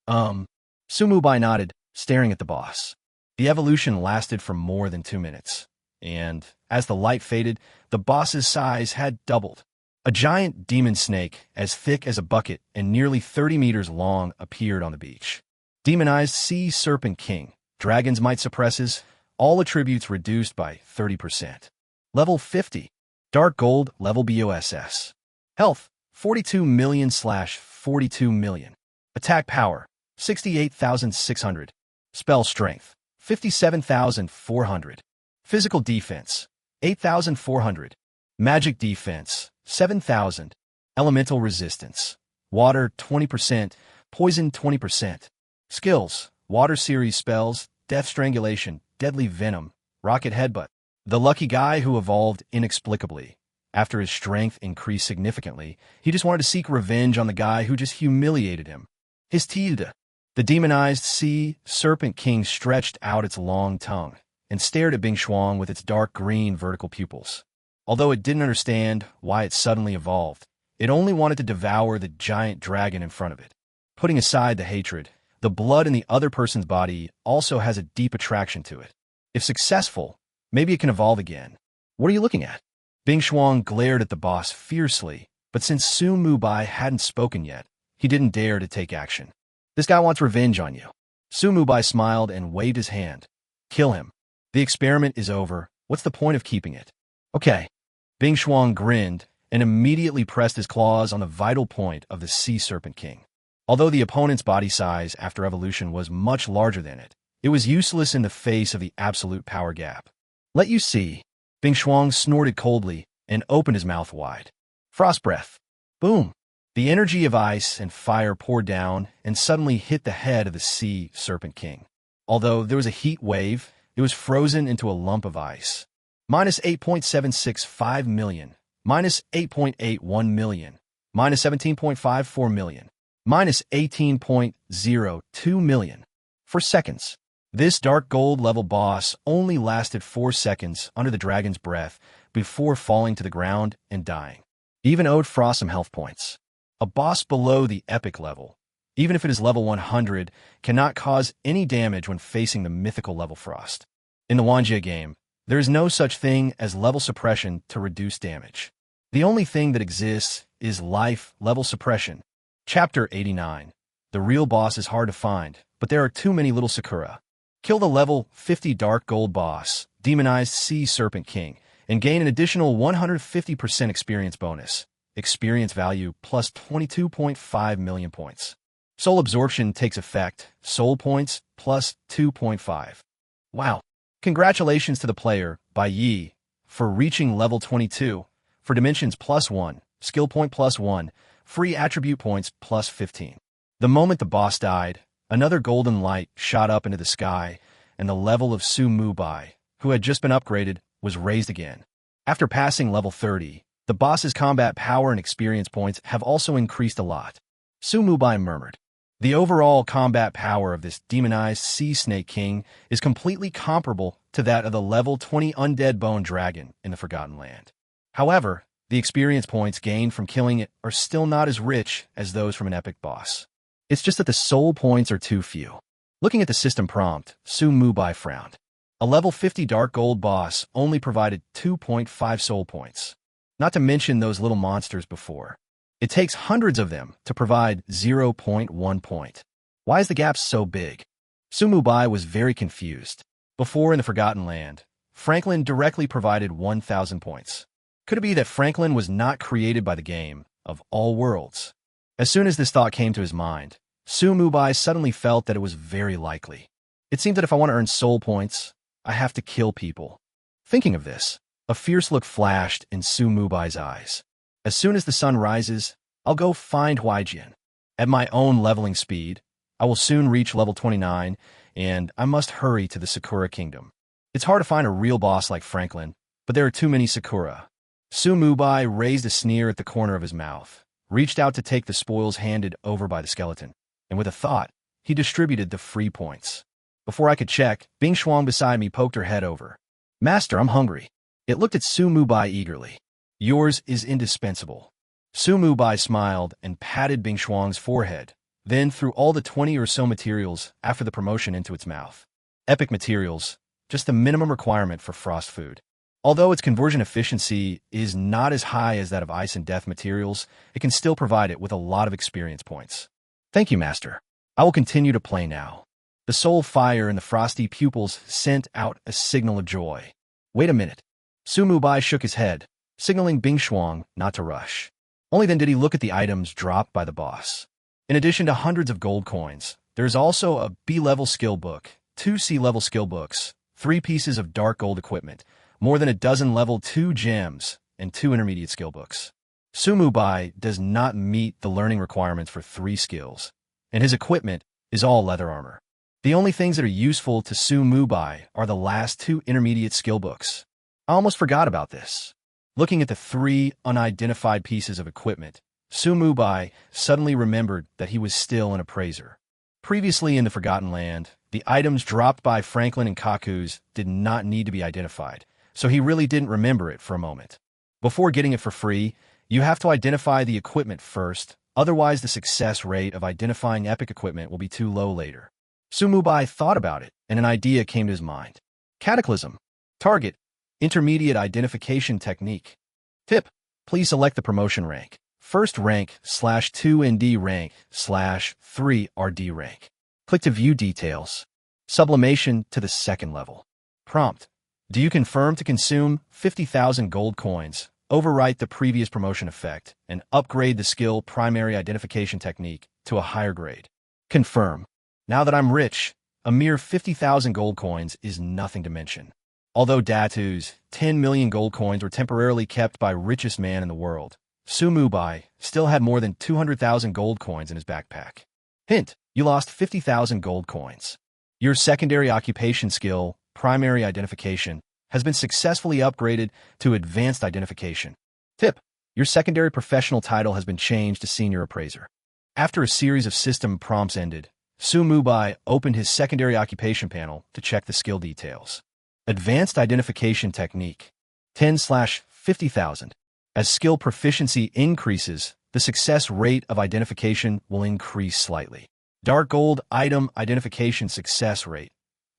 Su Mubai nodded, staring at the boss. The evolution lasted for more than 2 minutes, and as the light faded, the boss's size had doubled. A giant demon snake, as thick as a bucket and nearly 30 meters long, appeared on the beach. Demonized Sea Serpent King. Dragon's Might suppresses. All attributes reduced by 30%. Level 50. Dark Gold level BOSS. Health, 42 million / 42 million. Attack power, 68,600. Spell strength, 57,400. Physical defense, 8,400. Magic defense, 7,000. Elemental resistance, water 20%, poison 20%. Skills, water series spells, death strangulation, deadly venom, rocket headbutt. The lucky guy who evolved inexplicably. After his strength increased significantly, he just wanted to seek revenge on the guy who just humiliated him. His tilde. The demonized Sea Serpent King stretched out its long tongue and stared at Bing Xuan with its dark green vertical pupils. Although it didn't understand why it suddenly evolved, it only wanted to devour the giant dragon in front of it. Putting aside the hatred, the blood in the other person's body also has a deep attraction to it. If successful, maybe it can evolve again. What are you looking at? Bing Xuan glared at the boss fiercely, but since Su Mubai hadn't spoken yet, he didn't dare to take action. This guy wants revenge on you. Su Mubai smiled and waved his hand. Kill him. The experiment is over. What's the point of keeping it? Okay. Bing Xuan grinned and immediately pressed his claws on the vital point of the Sea Serpent King. Although the opponent's body size after evolution was much larger than it, it was useless in the face of the absolute power gap. Let you see. Bing Shuang snorted coldly and opened his mouth wide. Frost breath. Boom. The energy of ice and fire poured down and suddenly hit the head of the sea serpent king. Although there was a heat wave, it was frozen into a lump of ice. Minus 8.765 million. Minus 8.81 million. Minus 17.54 million. Minus 18.02 million. For seconds. This dark gold level boss only lasted 4 seconds under the dragon's breath before falling to the ground and dying. Even owed Frost some health points. A boss below the epic level, even if it is level 100, cannot cause any damage when facing the mythical level Frost. In the Wanjie game, there is no such thing as level suppression to reduce damage. The only thing that exists is life level suppression. Chapter 89. The real boss is hard to find, but there are too many little Sakura. Kill the level 50 dark gold boss, demonized sea serpent king, and gain an additional 150% experience bonus. Experience value plus 22.5 million points. Soul absorption takes effect. Soul points plus 2.5. Wow. Congratulations to the player, Bai Yi, for reaching level 22, for dimensions plus 1, skill point plus 1, free attribute points plus 15. The moment the boss died, another golden light shot up into the sky, and the level of Su Mu Bai, who had just been upgraded, was raised again. After passing level 30, the boss's combat power and experience points have also increased a lot. Su Mu Bai murmured. The overall combat power of this demonized sea snake king is completely comparable to that of the level 20 undead bone dragon in the Forgotten Land. However, the experience points gained from killing it are still not as rich as those from an epic boss. It's just that the soul points are too few. Looking at the system prompt, Su Mu Bai frowned. A level 50 dark gold boss only provided 2.5 soul points. Not to mention those little monsters before. It takes hundreds of them to provide 0.1 point. Why is the gap so big? Su Mu Bai was very confused. Before in the Forgotten Land, Franklin directly provided 1,000 points. Could it be that Franklin was not created by the game of all worlds? As soon as this thought came to his mind, Su Mu Bai suddenly felt that it was very likely. It seemed that if I want to earn soul points, I have to kill people. Thinking of this, a fierce look flashed in Su Mu Bai's eyes. As soon as the sun rises, I'll go find Huaijian. At my own leveling speed, I will soon reach level 29, and I must hurry to the Sakura Kingdom. It's hard to find a real boss like Franklin, but there are too many Sakura. Su Mu Bai raised a sneer at the corner of his mouth, reached out to take the spoils handed over by the skeleton, and with a thought, he distributed the free points. Before I could check, Bing Shuang beside me poked her head over. Master, I'm hungry. It looked at Su Mu Bai eagerly. Yours is indispensable. Su Mu Bai smiled and patted Bing Shuang's forehead, then threw all the 20 or so materials after the promotion into its mouth. Epic materials, just the minimum requirement for frost food. Although its conversion efficiency is not as high as that of ice and death materials, it can still provide it with a lot of experience points. Thank you, Master. I will continue to play now. The soul fire in the frosty pupils sent out a signal of joy. Wait a minute. Su Mu Bai shook his head, signaling Bing Shuang not to rush. Only then did he look at the items dropped by the boss. In addition to hundreds of gold coins, there is also a B-level skill book, 2 C-level skill books, 3 pieces of dark gold equipment, more than a dozen level 2 gems, and 2 intermediate skill books. Su Mu Bai does not meet the learning requirements for 3 skills, and his equipment is all leather armor. The only things that are useful to Su Mu Bai are the last 2 intermediate skill books. I almost forgot about this. Looking at the 3 unidentified pieces of equipment, Su Mu Bai suddenly remembered that he was still an appraiser. Previously in the Forgotten Land, the items dropped by Franklin and Kaku's did not need to be identified, so he really didn't remember it for a moment. Before getting it for free, you have to identify the equipment first, otherwise the success rate of identifying epic equipment will be too low later. Su Mu Bai thought about it, and an idea came to his mind. Cataclysm. Target. Intermediate identification technique. Tip. Please select the promotion rank. First rank /2 ND rank /3 RD rank. Click to view details. Sublimation to the second level. Prompt. Do you confirm to consume 50,000 gold coins, overwrite the previous promotion effect, and upgrade the skill primary identification technique to a higher grade? Confirm. Now that I'm rich, a mere 50,000 gold coins is nothing to mention. Although Datu's 10 million gold coins were temporarily kept by richest man in the world, Su Mubai still had more than 200,000 gold coins in his backpack. Hint, you lost 50,000 gold coins. Your secondary occupation skill, primary identification, has been successfully upgraded to advanced identification. Tip, your secondary professional title has been changed to senior appraiser. After a series of system prompts ended, Su Mubai opened his secondary occupation panel to check the skill details. Advanced identification technique, 10/50,000. As skill proficiency increases, the success rate of identification will increase slightly. Dark gold item identification success rate,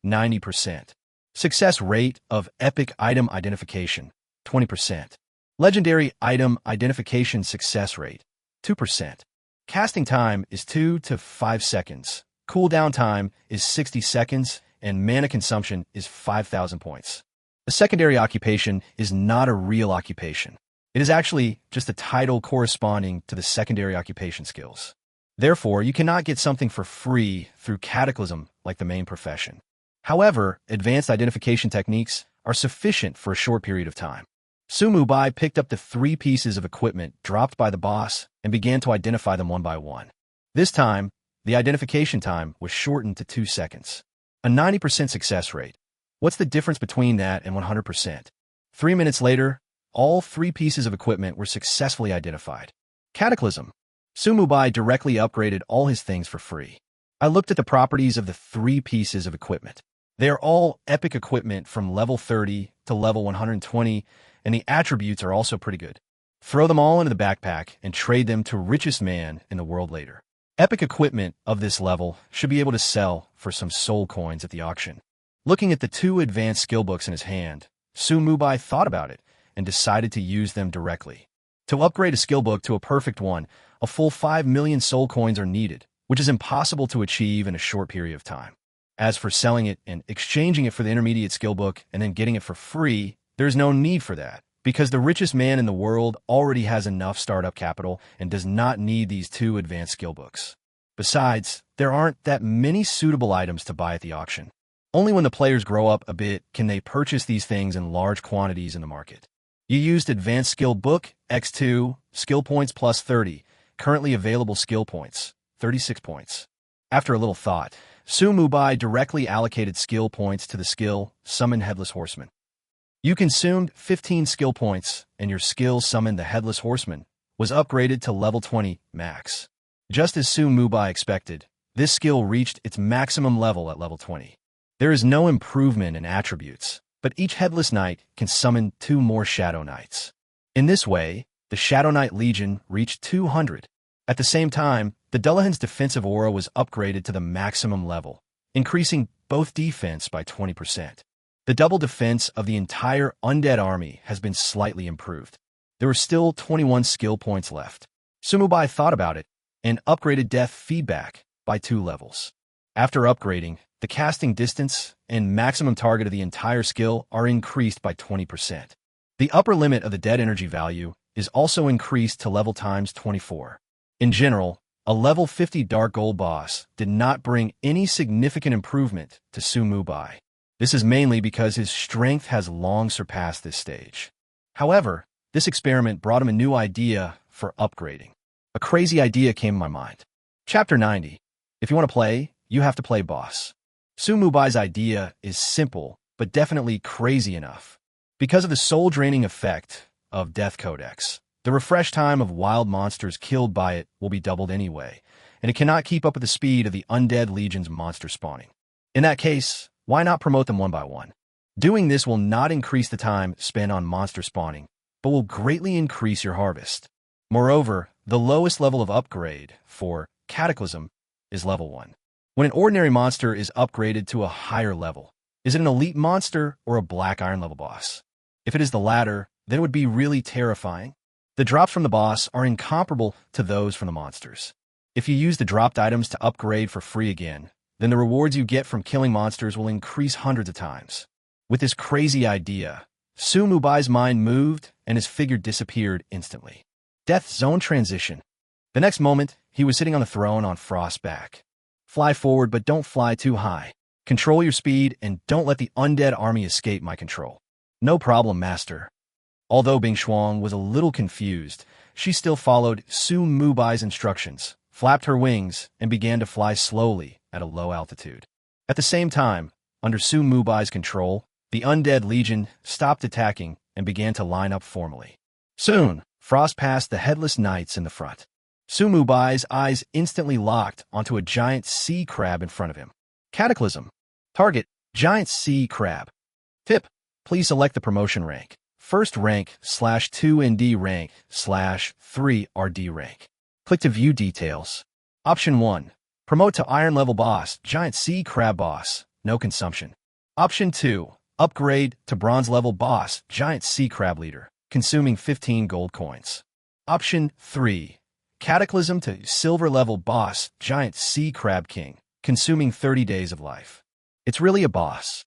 90%. Success rate of epic item identification, 20%. Legendary item identification success rate, 2%. Casting time is 2 to 5 seconds. Cooldown time is 60 seconds, and mana consumption is 5,000 points. A secondary occupation is not a real occupation. It is actually just a title corresponding to the secondary occupation skills. Therefore, you cannot get something for free through cataclysm like the main profession. However, advanced identification techniques are sufficient for a short period of time. Su Mubai picked up the 3 pieces of equipment dropped by the boss and began to identify them one by one. This time, the identification time was shortened to 2 seconds. A 90% success rate. What's the difference between that and 100%? 3 minutes later, all 3 pieces of equipment were successfully identified. Cataclysm. Su Mubai directly upgraded all his things for free. I looked at the properties of the 3 pieces of equipment. They are all epic equipment from level 30 to level 120, and the attributes are also pretty good. Throw them all into the backpack and trade them to richest man in the world later. Epic equipment of this level should be able to sell for some soul coins at the auction. Looking at the 2 advanced skill books in his hand, Su Mubai thought about it and decided to use them directly. To upgrade a skill book to a perfect one, a full 5 million soul coins are needed, which is impossible to achieve in a short period of time. As for selling it and exchanging it for the intermediate skill book and then getting it for free, there's no need for that, because the richest man in the world already has enough startup capital and does not need these 2 advanced skill books. Besides, there aren't that many suitable items to buy at the auction. Only when the players grow up a bit can they purchase these things in large quantities in the market. You used Advanced Skill Book, X2, skill points plus 30, currently available skill points, 36 points. After a little thought, Su Mubai directly allocated skill points to the skill Summon Headless Horseman. You consumed 15 skill points, and your skill Summon the Headless Horseman was upgraded to level 20 max. Just as Su Mubai expected, this skill reached its maximum level at level 20. There is no improvement in attributes, but each Headless Knight can summon 2 more Shadow Knights. In this way, the Shadow Knight Legion reached 200. At the same time, the Dullahan's defensive aura was upgraded to the maximum level, increasing both defense by 20%. The double defense of the entire undead army has been slightly improved. There were still 21 skill points left. Su Mubai thought about it and upgraded death feedback by 2 levels. After upgrading, the casting distance and maximum target of the entire skill are increased by 20%. The upper limit of the dead energy value is also increased to level times 24. In general, a level 50 Dark Gold boss did not bring any significant improvement to Su Mubai. This is mainly because his strength has long surpassed this stage. However, this experiment brought him a new idea for upgrading. A crazy idea came to my mind. Chapter 90. If you want to play, you have to play boss. Su Mubai's idea is simple, but definitely crazy enough. Because of the soul-draining effect of Death Codex, the refresh time of wild monsters killed by it will be doubled anyway, and it cannot keep up with the speed of the Undead Legion's monster spawning. In that case, why not promote them one by one? Doing this will not increase the time spent on monster spawning, but will greatly increase your harvest. Moreover, the lowest level of upgrade for Cataclysm is level 1. When an ordinary monster is upgraded to a higher level, is it an elite monster or a black iron level boss? If it is the latter, then it would be really terrifying. The drops from the boss are incomparable to those from the monsters. If you use the dropped items to upgrade for free again, then the rewards you get from killing monsters will increase hundreds of times. With this crazy idea, Su Mubai's mind moved and his figure disappeared instantly. Death Zone Transition. The next moment, he was sitting on the throne on Frost's back. Fly forward, but don't fly too high. Control your speed and don't let the undead army escape my control. No problem, master. Although Bing Shuang was a little confused, she still followed Su Mubai's instructions, flapped her wings, and began to fly slowly at a low altitude. At the same time, under Su Mubai's control, the undead legion stopped attacking and began to line up formally. Soon, Frost passed the headless knights in the front. Su Mubai's eyes instantly locked onto a giant sea crab in front of him. Cataclysm. Target, giant sea crab. Tip, please select the promotion rank. First rank /2 ND rank /3 RD rank. Click to view details. Option 1. Promote to Iron level boss, giant sea crab boss, no consumption. Option 2. Upgrade to Bronze level boss, giant sea crab leader, consuming 15 gold coins. Option 3. Cataclysm to Silver level boss, giant sea crab king, consuming 30 days of life. It's really a boss.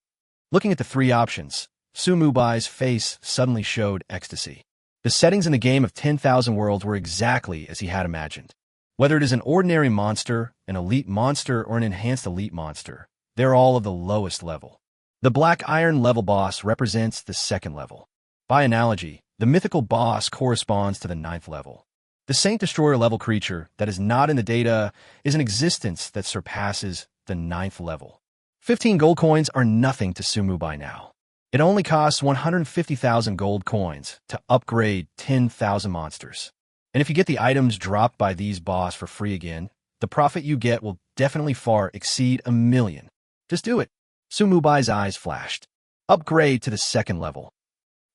Looking at the three options, Su Mubai's face suddenly showed ecstasy. The settings in the game of 10,000 worlds were exactly as he had imagined. Whether it is an ordinary monster, an elite monster, or an enhanced elite monster, they're all of the lowest level. The Black Iron level boss represents the second level. By analogy, the mythical boss corresponds to the 9th level. The Saint Destroyer level creature that is not in the data is an existence that surpasses the 9th level. 15 gold coins are nothing to Su Mubai now. It only costs 150,000 gold coins to upgrade 10,000 monsters. And if you get the items dropped by these boss for free again, the profit you get will definitely far exceed 1 million. Just do it. Su Mubai's eyes flashed. Upgrade to the 2nd level.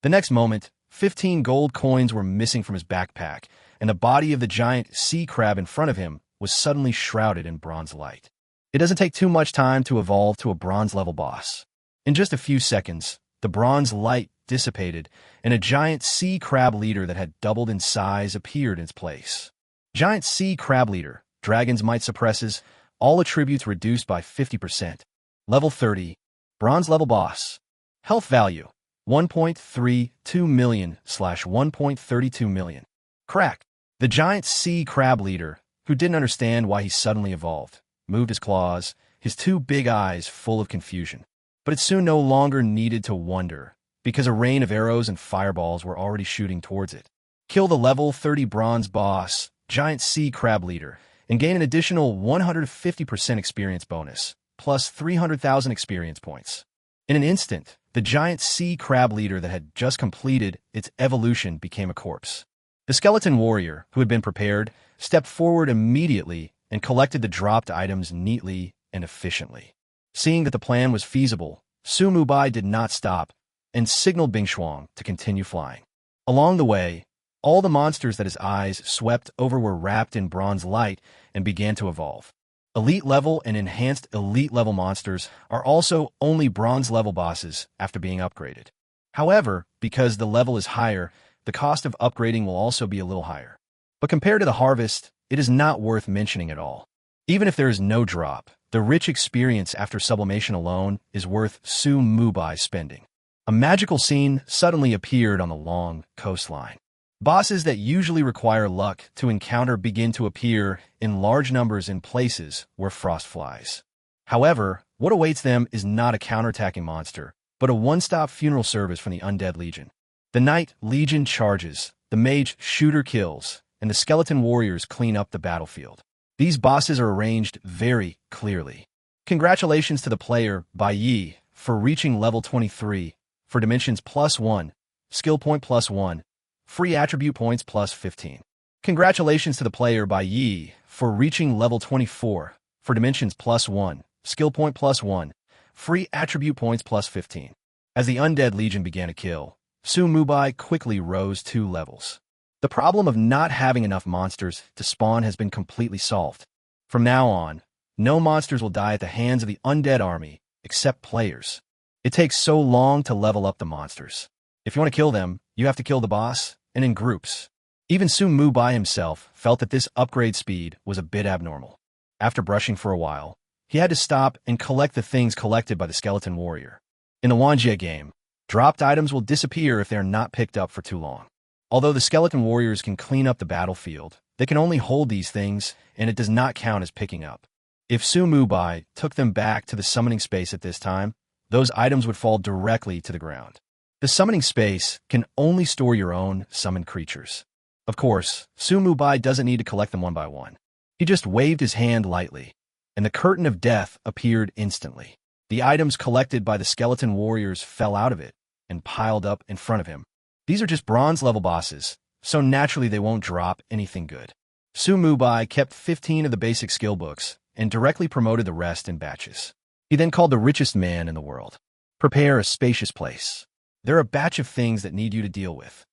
The next moment, 15 gold coins were missing from his backpack, and the body of the giant sea crab in front of him was suddenly shrouded in bronze light. It doesn't take too much time to evolve to a bronze level boss. In just a few seconds, the bronze light dissipated, and a giant sea crab leader that had doubled in size appeared in its place. Giant sea crab leader, dragon's might suppresses, all attributes reduced by 50%. Level 30, bronze level boss. Health value, 1.32 million / 1.32 million. Crack. The giant sea crab leader, who didn't understand why he suddenly evolved, moved his claws, his two big eyes full of confusion. But it soon no longer needed to wonder, because a rain of arrows and fireballs were already shooting towards it. Kill the level 30 bronze boss, giant sea crab leader, and gain an additional 150% experience bonus, plus 300,000 experience points. In an instant, the giant sea crab leader that had just completed its evolution became a corpse. The skeleton warrior, who had been prepared, stepped forward immediately and collected the dropped items neatly and efficiently. Seeing that the plan was feasible, Su Mubai did not stop and signaled Bing Shuang to continue flying. Along the way, all the monsters that his eyes swept over were wrapped in bronze light and began to evolve. Elite level and enhanced elite level monsters are also only bronze level bosses after being upgraded. However, because the level is higher, the cost of upgrading will also be a little higher. But compared to the harvest, it is not worth mentioning at all. Even if there is no drop, the rich experience after sublimation alone is worth Su Mubai's spending. A magical scene suddenly appeared on the long coastline. Bosses that usually require luck to encounter begin to appear in large numbers in places where frost flies. However, what awaits them is not a counterattacking monster, but a one-stop funeral service from the Undead Legion. The Knight Legion charges, the Mage Shooter kills, and the Skeleton Warriors clean up the battlefield. These bosses are arranged very clearly. Congratulations to the player, Bai Yi, for reaching level 23, for dimensions +1, skill point +1, free attribute points +15. Congratulations to the player, Bai Yi, for reaching level 24, for dimensions +1, skill point +1, free attribute points +15. As the Undead Legion began to kill, Su Mubai quickly rose 2 levels. The problem of not having enough monsters to spawn has been completely solved. From now on, no monsters will die at the hands of the undead army, except players. It takes so long to level up the monsters. If you want to kill them, you have to kill the boss, and in groups. Even Su Mubai himself felt that this upgrade speed was a bit abnormal. After brushing for a while, he had to stop and collect the things collected by the skeleton warrior. In the Wanjie game, dropped items will disappear if they are not picked up for too long. Although the skeleton warriors can clean up the battlefield, they can only hold these things, and it does not count as picking up. If Su Mubai took them back to the summoning space at this time, those items would fall directly to the ground. The summoning space can only store your own summoned creatures. Of course, Su Mubai doesn't need to collect them one by one. He just waved his hand lightly, and the curtain of death appeared instantly. The items collected by the skeleton warriors fell out of it and piled up in front of him. These are just bronze-level bosses, so naturally they won't drop anything good. Su Mubai kept 15 of the basic skill books and directly promoted the rest in batches. He then called the richest man in the world. Prepare a spacious place. There are a batch of things that need you to deal with.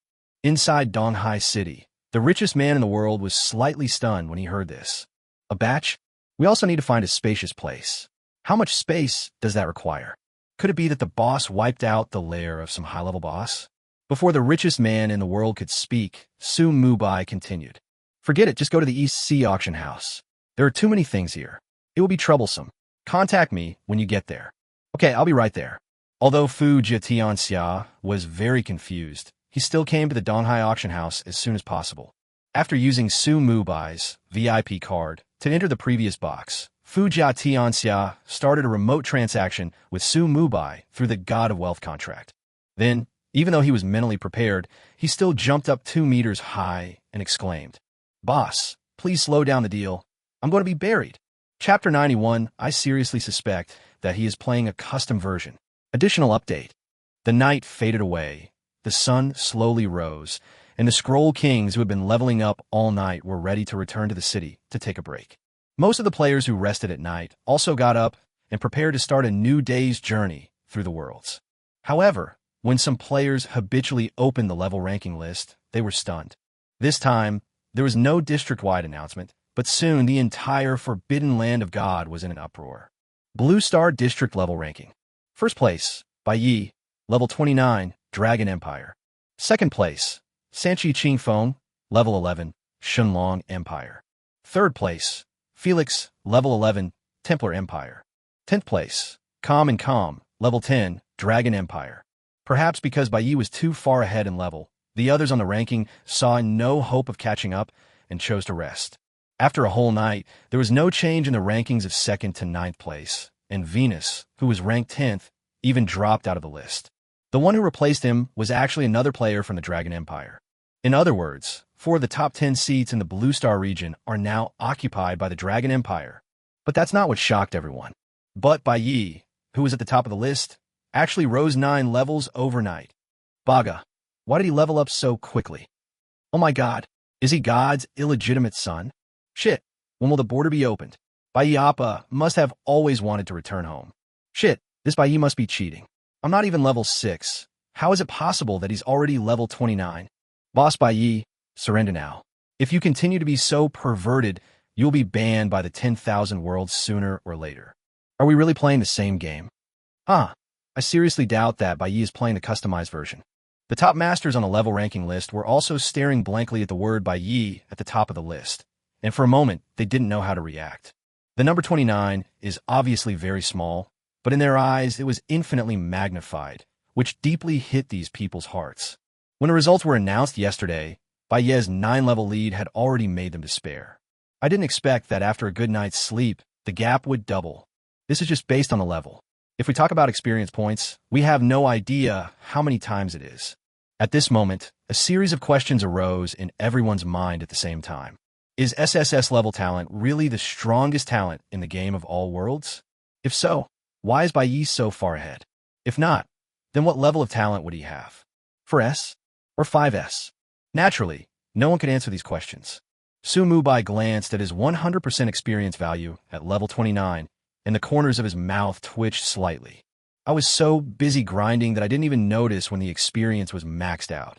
Inside Donghai City, the richest man in the world was slightly stunned when he heard this. A batch? We also need to find a spacious place. How much space does that require? Could it be that the boss wiped out the lair of some high-level boss? Before the richest man in the world could speak, Su Mubai continued. Forget it, just go to the East Sea auction house. There are too many things here. It will be troublesome. Contact me when you get there. Okay, I'll be right there. Although Fu Jietianxia was very confused, he still came to the Donghai auction house as soon as possible. After using Su Mubai's VIP card to enter the previous box, Fu Jietianxia started a remote transaction with Su Mubai through the God of Wealth contract. Then, even though he was mentally prepared, he still jumped up 2 meters high and exclaimed, "Boss, please slow down the deal. I'm going to be buried." Chapter 91, I seriously suspect that he is playing a custom version. Additional update. The night faded away, the sun slowly rose, and the Scroll Kings who had been leveling up all night were ready to return to the city to take a break. Most of the players who rested at night also got up and prepared to start a new day's journey through the worlds. However, when some players habitually opened the level ranking list, they were stunned. This time, there was no district-wide announcement, but soon the entire Forbidden Land of God was in an uproar. Blue Star District level ranking. First place, Bai Yi, level 29, Dragon Empire. Second place, Sanchi Qingfeng, level 11, Shunlong Empire. Third place, Felix, level 11, Templar Empire. 10th place, Calm and Calm, level 10, Dragon Empire. Perhaps because Bai Yi was too far ahead in level, the others on the ranking saw no hope of catching up and chose to rest. After a whole night, there was no change in the rankings of 2nd to 9th place, and Venus, who was ranked 10th, even dropped out of the list. The one who replaced him was actually another player from the Dragon Empire. In other words, 4 of the top 10 seats in the Blue Star region are now occupied by the Dragon Empire. But that's not what shocked everyone. But Bai Yi, who was at the top of the list, actually rose 9 levels overnight. Baga, why did he level up so quickly? Oh my god, is he God's illegitimate son? Shit, when will the border be opened? Bai Yi Appa must have always wanted to return home. Shit, this Bai Yi must be cheating. I'm not even level 6. How is it possible that he's already level 29? Boss Bai Yi, surrender now. If you continue to be so perverted, you'll be banned by the 10,000 worlds sooner or later. Are we really playing the same game? I seriously doubt that Bai Yi is playing the customized version. The top masters on the level ranking list were also staring blankly at the word Bai Yi at the top of the list, and for a moment, they didn't know how to react. The number 29 is obviously very small, but in their eyes, it was infinitely magnified, which deeply hit these people's hearts. When the results were announced yesterday, Bai Yi's 9-level lead had already made them despair. I didn't expect that after a good night's sleep, the gap would double. This is just based on the level. If we talk about experience points, we have no idea how many times it is. At this moment, a series of questions arose in everyone's mind at the same time. Is SSS level talent really the strongest talent in the game of all worlds? If so, why is Bai Yi so far ahead? If not, then what level of talent would he have? 4S or 5S? Naturally, no one could answer these questions. Su Mubai glanced at his 100% experience value at level 29, and the corners of his mouth twitched slightly. I was so busy grinding that I didn't even notice when the experience was maxed out.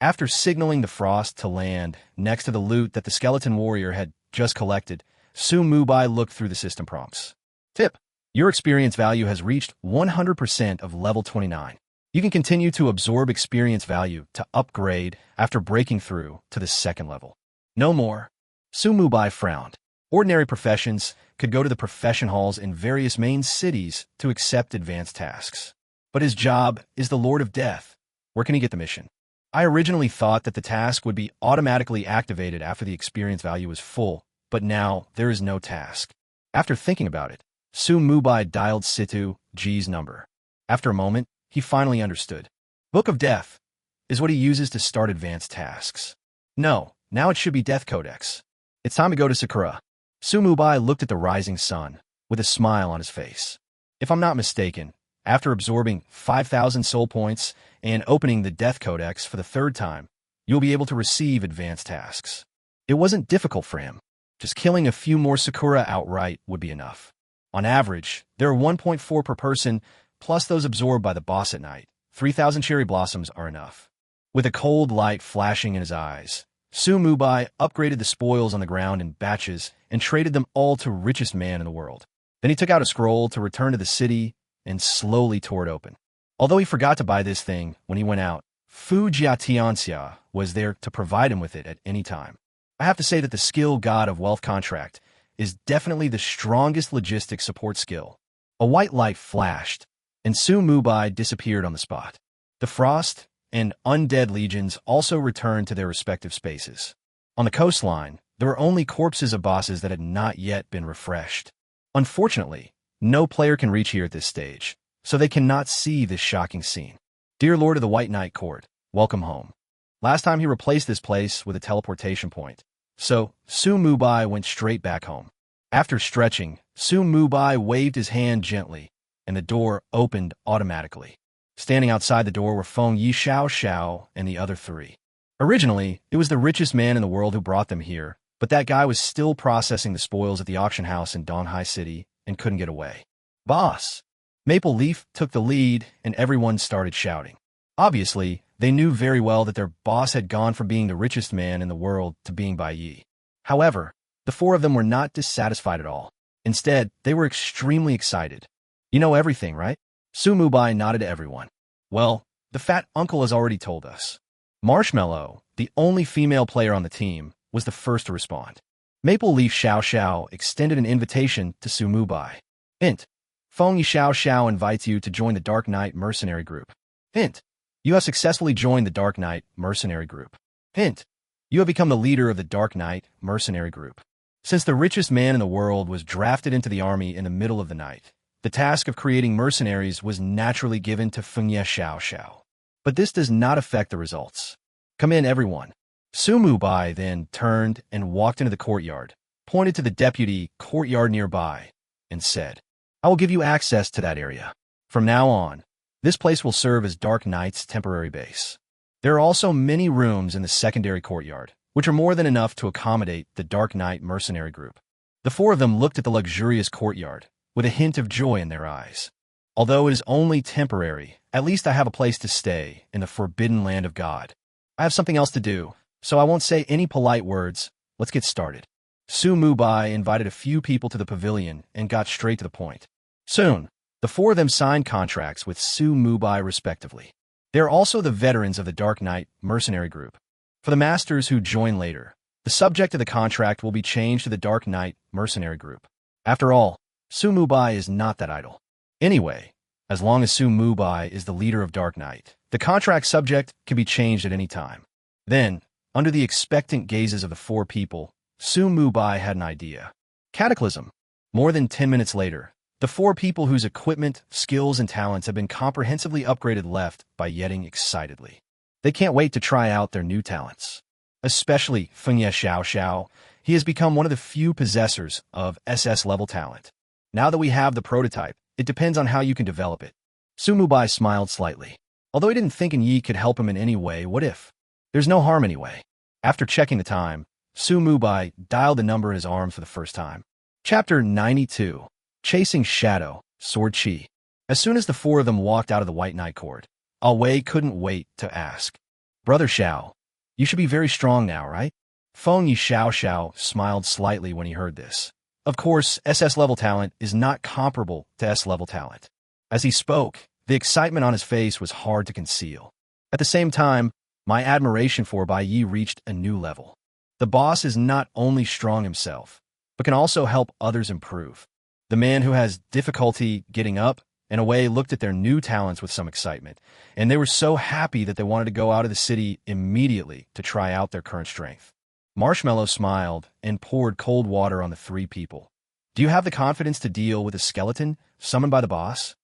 After signaling the frost to land next to the loot that the skeleton warrior had just collected, Su Mubai looked through the system prompts. Tip: your experience value has reached 100% of level 29. You can continue to absorb experience value to upgrade after breaking through to the 2nd level. No more. Su Mubai frowned. Ordinary professions could go to the profession halls in various main cities to accept advanced tasks. But his job is the Lord of Death. Where can he get the mission? I originally thought that the task would be automatically activated after the experience value was full, but now there is no task. After thinking about it, Su Mubai dialed Situ G's number. After a moment, he finally understood. Book of Death is what he uses to start advanced tasks. No, now it should be Death Codex. It's time to go to Sakura. Su Mubai looked at the rising sun, with a smile on his face. If I'm not mistaken, after absorbing 5,000 soul points and opening the Death Codex for the third time, you'll be able to receive advanced tasks. It wasn't difficult for him. Just killing a few more Sakura outright would be enough. On average, there are 1.4 per person, plus those absorbed by the boss at night. 3,000 cherry blossoms are enough. With a cold light flashing in his eyes, Su Mubai upgraded the spoils on the ground in batches and traded them all to richest man in the world. Then he took out a scroll to return to the city and slowly tore it open. Although he forgot to buy this thing when he went out, Fu Jiatianxia was there to provide him with it at any time. I have to say that the skill God of Wealth contract is definitely the strongest logistics support skill. A white light flashed, and Su Mubai disappeared on the spot. The Frost and Undead Legions also returned to their respective spaces. On the coastline, there were only corpses of bosses that had not yet been refreshed. Unfortunately, no player can reach here at this stage, so they cannot see this shocking scene. Dear Lord of the White Knight Court, welcome home. Last time he replaced this place with a teleportation point, so Su Mubai went straight back home. After stretching, Su Mubai waved his hand gently, and the door opened automatically. Standing outside the door were Feng Yi Xiao Xiao and the other three. Originally, it was the richest man in the world who brought them here, but that guy was still processing the spoils at the auction house in Donghai City and couldn't get away. Boss! Maple Leaf took the lead, and everyone started shouting. Obviously, they knew very well that their boss had gone from being the richest man in the world to being Bai Yi. However, the four of them were not dissatisfied at all. Instead, they were extremely excited. You know everything, right? Su Mubai nodded to everyone. Well, the fat uncle has already told us. Marshmallow, the only female player on the team, was the first to respond. Maple Leaf Xiao Xiao extended an invitation to Su Mubai. Hint. Feng Yi Xiao Xiao invites you to join the Dark Knight Mercenary Group. Hint. You have successfully joined the Dark Knight Mercenary Group. Hint. You have become the leader of the Dark Knight Mercenary Group. Since the richest man in the world was drafted into the army in the middle of the night, the task of creating mercenaries was naturally given to Feng Yi Xiao Xiao. But this does not affect the results. Come in, everyone. Su Mubai then turned and walked into the courtyard, pointed to the deputy courtyard nearby, and said, I will give you access to that area. From now on, this place will serve as Dark Knight's temporary base. There are also many rooms in the secondary courtyard, which are more than enough to accommodate the Dark Knight Mercenary Group. The four of them looked at the luxurious courtyard, with a hint of joy in their eyes. Although it is only temporary, at least I have a place to stay in the forbidden land of God. I have something else to do, so I won't say any polite words. Let's get started. Su Mubai invited a few people to the pavilion and got straight to the point. Soon, the four of them signed contracts with Su Mubai respectively. They are also the veterans of the Dark Knight Mercenary Group. For the masters who join later, the subject of the contract will be changed to the Dark Knight Mercenary Group. After all, Su Mubai is not that idle. Anyway, as long as Su Mubai is the leader of Dark Knight, the contract subject can be changed at any time. Then, under the expectant gazes of the four people, Su Mubai had an idea. Cataclysm. More than 10 minutes later, the four people whose equipment, skills, and talents have been comprehensively upgraded left by yetting excitedly. They can't wait to try out their new talents. Especially Feng Yi Xiao Xiao. He has become one of the few possessors of SS-level talent. Now that we have the prototype, it depends on how you can develop it. Su Mubai smiled slightly. Although he didn't think Yi could help him in any way, what if? There's no harm anyway. After checking the time, Su Mubai dialed the number in his arm for the first time. Chapter 92. Chasing Shadow, Sword Chi. As soon as the four of them walked out of the White Knight Court, Wei couldn't wait to ask. Brother Xiao, you should be very strong now, right? Feng Yi Xiao Xiao smiled slightly when he heard this. Of course, SS-level talent is not comparable to S-level talent. As he spoke, the excitement on his face was hard to conceal. At the same time, my admiration for Bai Yi reached a new level. The boss is not only strong himself, but can also help others improve. The man who has difficulty getting up, and Wei looked at their new talents with some excitement, and they were so happy that they wanted to go out of the city immediately to try out their current strength. Marshmallow smiled and poured cold water on the three people. Do you have the confidence to deal with a skeleton summoned by the boss?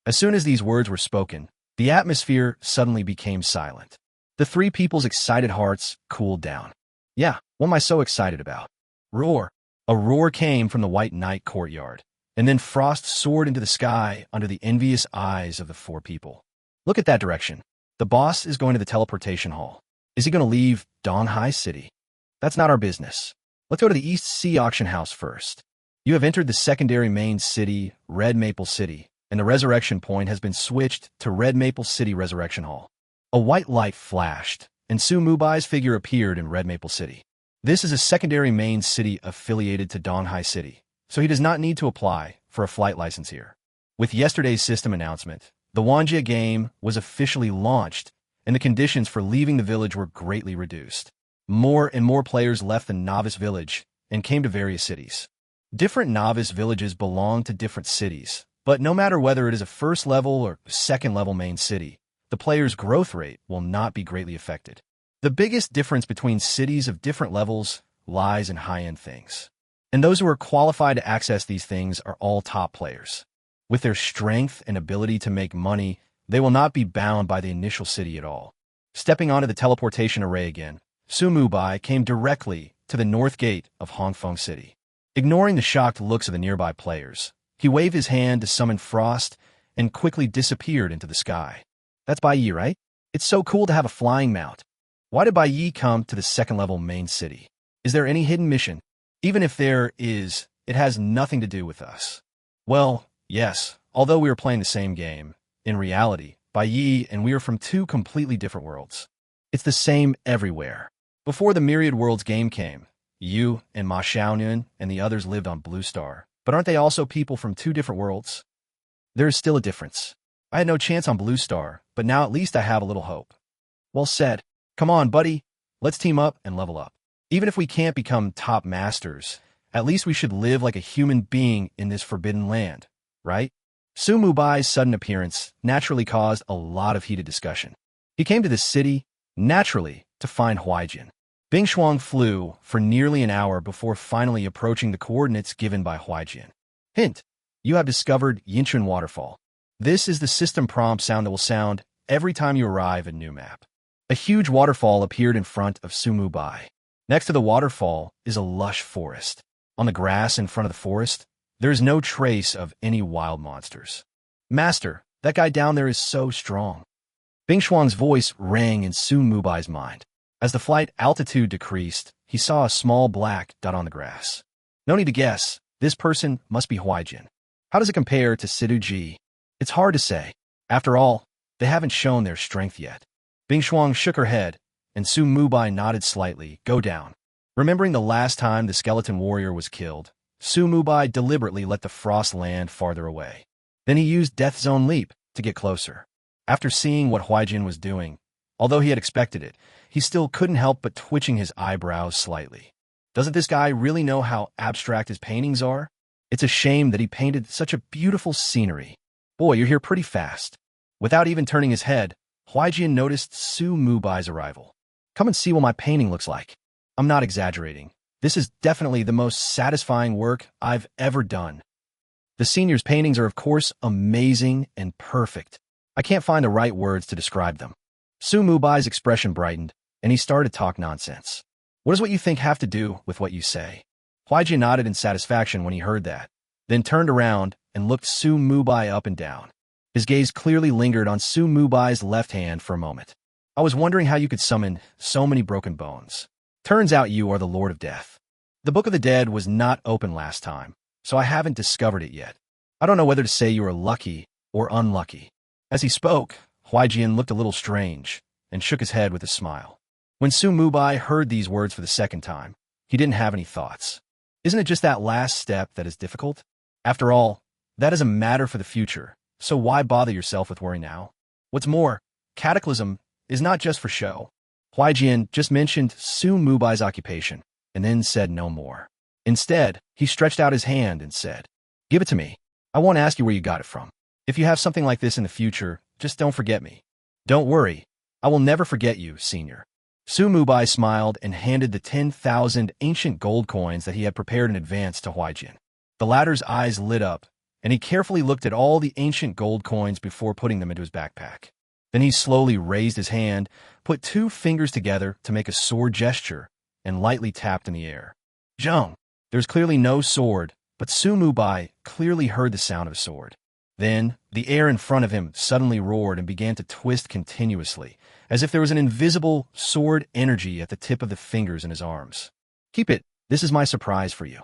As soon as these words were spoken, the atmosphere suddenly became silent. The three people's excited hearts cooled down. Yeah, what am I so excited about? Roar! A roar came from the White Knight courtyard, and then frost soared into the sky under the envious eyes of the four people. Look at that direction. The boss is going to the teleportation hall. Is he going to leave Donghai City? That's not our business. Let's go to the East Sea Auction House first. You have entered the secondary main city, Red Maple City, and the resurrection point has been switched to Red Maple City Resurrection Hall. A white light flashed, and Su Mubai's figure appeared in Red Maple City. This is a secondary main city affiliated to Donghai City, so he does not need to apply for a flight license here. With yesterday's system announcement, the Wanjia game was officially launched, and the conditions for leaving the village were greatly reduced. More and more players left the novice village and came to various cities. Different novice villages belong to different cities, but no matter whether it is a first-level or second-level main city, the player's growth rate will not be greatly affected. The biggest difference between cities of different levels lies in high-end things. And those who are qualified to access these things are all top players. With their strength and ability to make money, they will not be bound by the initial city at all. Stepping onto the teleportation array again, Su Mubai came directly to the north gate of Hongfeng City. Ignoring the shocked looks of the nearby players, he waved his hand to summon Frost and quickly disappeared into the sky. That's Bai Yi, right? It's so cool to have a flying mount. Why did Bai Yi come to the second-level main city? Is there any hidden mission? Even if there is, it has nothing to do with us. Well, yes, although we are playing the same game, in reality, Bai Yi and we are from two completely different worlds. It's the same everywhere. Before the Myriad Worlds game came, you and Ma Xiaoyun and the others lived on Blue Star. But aren't they also people from two different worlds? There is still a difference. I had no chance on Blue Star, but now at least I have a little hope. Well said. Come on, buddy. Let's team up and level up. Even if we can't become top masters, at least we should live like a human being in this forbidden land, right? Su Mubai's sudden appearance naturally caused a lot of heated discussion. He came to this city, naturally, to find Huaijin. Bing Shuang flew for nearly an hour before finally approaching the coordinates given by Huaijin. Hint, you have discovered Xiantian Waterfall. This is the system prompt sound that will sound every time you arrive at new map. A huge waterfall appeared in front of Su Mubai. Next to the waterfall is a lush forest. On the grass in front of the forest, there is no trace of any wild monsters. Master, that guy down there is so strong. Bing Shuang's voice rang in Su Mubai's mind. As the flight altitude decreased, he saw a small black dot on the grass. No need to guess, this person must be Huaijin. How does it compare to Sidu Ji? It's hard to say. After all, they haven't shown their strength yet. Bing Shuang shook her head, and Su Mubai nodded slightly. Go down. Remembering the last time the skeleton warrior was killed, Su Mubai deliberately let the frost land farther away. Then he used Death Zone Leap to get closer. After seeing what Huaijin was doing, although he had expected it, he still couldn't help but twitching his eyebrows slightly. Doesn't this guy really know how abstract his paintings are? It's a shame that he painted such a beautiful scenery. Boy, you're here pretty fast. Without even turning his head, Huaijin noticed Su Mubai's arrival. Come and see what my painting looks like. I'm not exaggerating. This is definitely the most satisfying work I've ever done. The senior's paintings are, of course, amazing and perfect. I can't find the right words to describe them. Su Mubai's expression brightened, and he started to talk nonsense. What does what you think have to do with what you say? Huaijin nodded in satisfaction when he heard that, then turned around and looked Su Mubai up and down. His gaze clearly lingered on Su Mubai's left hand for a moment. I was wondering how you could summon so many broken bones. Turns out you are the Lord of Death. The Book of the Dead was not open last time, so I haven't discovered it yet. I don't know whether to say you are lucky or unlucky. As he spoke, Huaijin looked a little strange and shook his head with a smile. When Su Mubai heard these words for the second time, he didn't have any thoughts. Isn't it just that last step that is difficult? After all, that is a matter for the future, so why bother yourself with worry now? What's more, Cataclysm is not just for show. Huaijin just mentioned Su Mubai's occupation and then said no more. Instead, he stretched out his hand and said, "Give it to me. I won't ask you where you got it from. If you have something like this in the future, just don't forget me." "Don't worry. I will never forget you, senior." Su Mubai smiled and handed the 10,000 ancient gold coins that he had prepared in advance to Huaijin. The latter's eyes lit up, and he carefully looked at all the ancient gold coins before putting them into his backpack. Then he slowly raised his hand, put 2 fingers together to make a sword gesture, and lightly tapped in the air. Zheng! There's clearly no sword, but Su Mubai clearly heard the sound of a sword. Then, the air in front of him suddenly roared and began to twist continuously, as if there was an invisible sword energy at the tip of the fingers in his arms. Keep it, this is my surprise for you.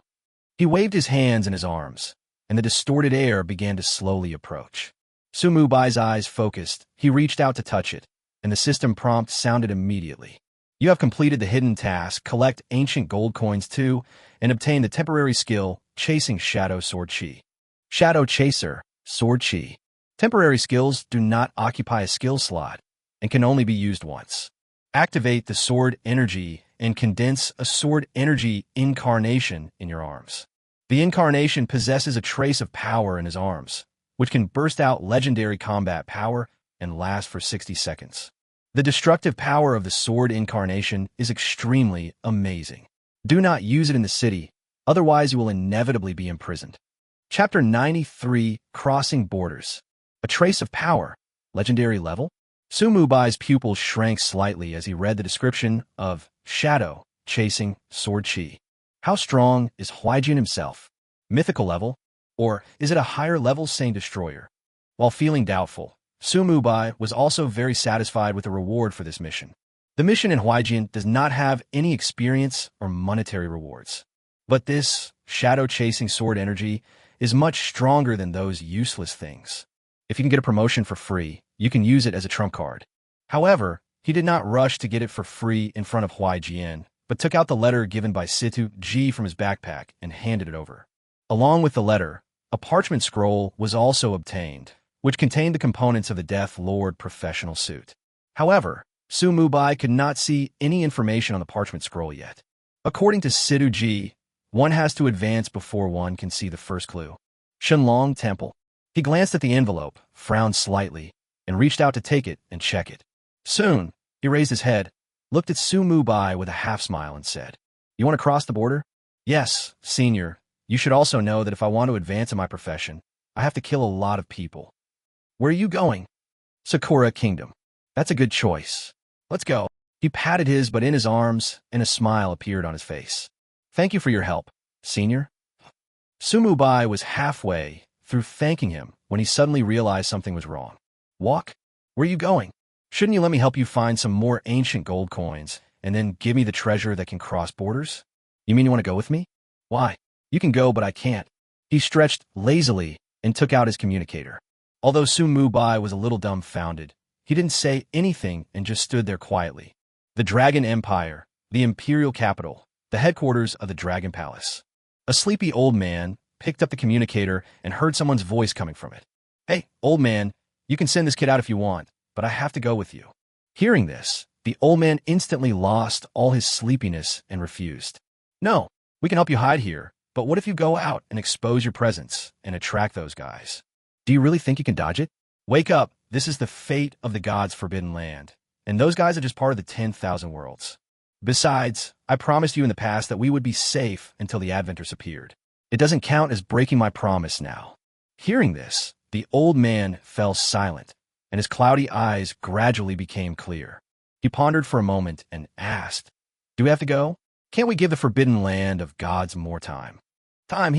He waved his hands and his arms, and the distorted air began to slowly approach. Su Mubai's eyes focused, he reached out to touch it, and the system prompt sounded immediately. You have completed the hidden task, collect ancient gold coins 2, and obtain the temporary skill, Chasing Shadow Sword Chi. Shadow Chaser, Sword Chi. Temporary skills do not occupy a skill slot, and can only be used once. Activate the sword energy and condense a sword energy incarnation in your arms. The incarnation possesses a trace of power in his arms, which can burst out legendary combat power and last for 60 seconds. The destructive power of the sword incarnation is extremely amazing. Do not use it in the city, otherwise you will inevitably be imprisoned. Chapter 93, Crossing Borders. A trace of power. Legendary level? Su Mubai's pupils shrank slightly as he read the description of Shadow Chasing Sword Chi. How strong is Huaijian himself? Mythical level? Or is it a higher level Saint Destroyer? While feeling doubtful, Su Mubai was also very satisfied with the reward for this mission. The mission in Huaijian does not have any experience or monetary rewards. But this shadow-chasing sword energy is much stronger than those useless things. If you can get a promotion for free, you can use it as a trump card. However, he did not rush to get it for free in front of Huaijian, but took out the letter given by Situ Ji from his backpack and handed it over. Along with the letter, a parchment scroll was also obtained, which contained the components of the Death Lord professional suit. However, Su Mubai could not see any information on the parchment scroll yet. According to Situ Ji, one has to advance before one can see the first clue. Shenlong Temple. He glanced at the envelope, frowned slightly, and reached out to take it and check it. Soon, he raised his head, looked at Su Mubai with a half-smile and said, "You want to cross the border?" "Yes, senior. You should also know that if I want to advance in my profession, I have to kill a lot of people." "Where are you going?" "Sakura Kingdom." "That's a good choice. Let's go." He patted his butt in his arms, and a smile appeared on his face. "Thank you for your help, senior." Su Mubai was halfway through thanking him when he suddenly realized something was wrong. "Walk? Where are you going? Shouldn't you let me help you find some more ancient gold coins, and then give me the treasure that can cross borders? You mean you want to go with me?" "Why? You can go, but I can't." He stretched lazily and took out his communicator. Although Su Mubai was a little dumbfounded, he didn't say anything and just stood there quietly. The Dragon Empire, the imperial capital, the headquarters of the Dragon Palace. A sleepy old man picked up the communicator and heard someone's voice coming from it. "Hey, old man, you can send this kid out if you want, but I have to go with you." Hearing this, the old man instantly lost all his sleepiness and refused. "No, we can help you hide here, but what if you go out and expose your presence and attract those guys? Do you really think you can dodge it? Wake up, this is the fate of the gods' forbidden land, and those guys are just part of the 10,000 worlds. Besides, I promised you in the past that we would be safe until the Adventers appeared. It doesn't count as breaking my promise now." Hearing this, the old man fell silent, and his cloudy eyes gradually became clear. He pondered for a moment and asked, "Do we have to go? Can't we give the forbidden land of gods more time?" "Time,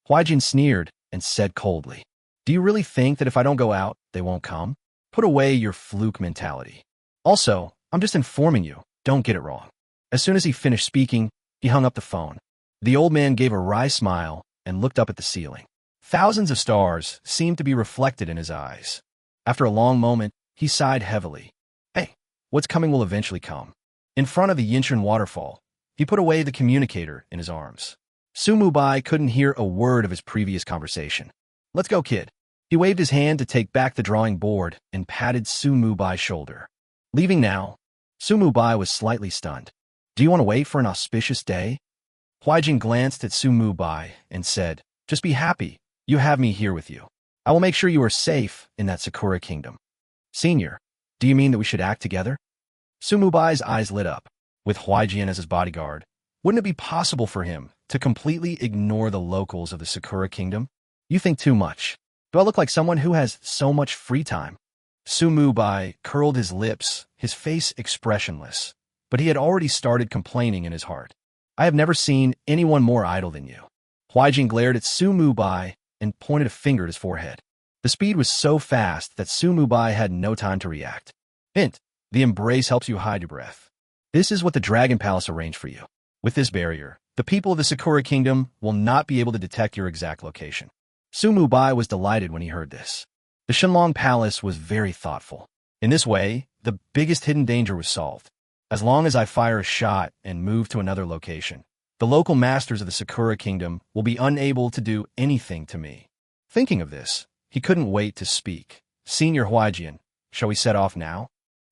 Huaijin sneered and said coldly, "Do you really think that if I don't go out, they won't come? Put away your fluke mentality. Also, I'm just informing you, don't get it wrong." As soon as he finished speaking, he hung up the phone. The old man gave a wry smile and looked up at the ceiling. Thousands of stars seemed to be reflected in his eyes. After a long moment, he sighed heavily. "Hey, what's coming will eventually come." In front of the Xiantian waterfall, he put away the communicator in his arms. Su Mubai couldn't hear a word of his previous conversation. "Let's go, kid." He waved his hand to take back the drawing board and patted Su Mubai's shoulder. Leaving now, Su Mubai was slightly stunned. "Do you want to wait for an auspicious day?" Huaijin glanced at Su Mubai and said, "Just be happy. You have me here with you. I will make sure you are safe in that Sakura Kingdom." "Senior, do you mean that we should act together?" Su Mubai's eyes lit up. With Huaijin as his bodyguard, Wouldn't it be possible for him to completely ignore the locals of the Sakura Kingdom? You think too much. Do I look like someone who has so much free time? Sumubai curled his lips, his face expressionless, but he had already started complaining in his heart. I have never seen anyone more idle than you. Huaijin glared at Sumubai and pointed a finger at his forehead. The speed was so fast that Sumubai had no time to react. Hint, the embrace helps you hide your breath. This is what the Dragon Palace arranged for you. With this barrier, the people of the Sakura Kingdom will not be able to detect your exact location. Sumubai was delighted when he heard this. The Shenlong Palace was very thoughtful. In this way, the biggest hidden danger was solved. As long as I fire a shot and move to another location, the local masters of the Sakura Kingdom will be unable to do anything to me. Thinking of this, he couldn't wait to speak. Senior Huaijin, shall we set off now?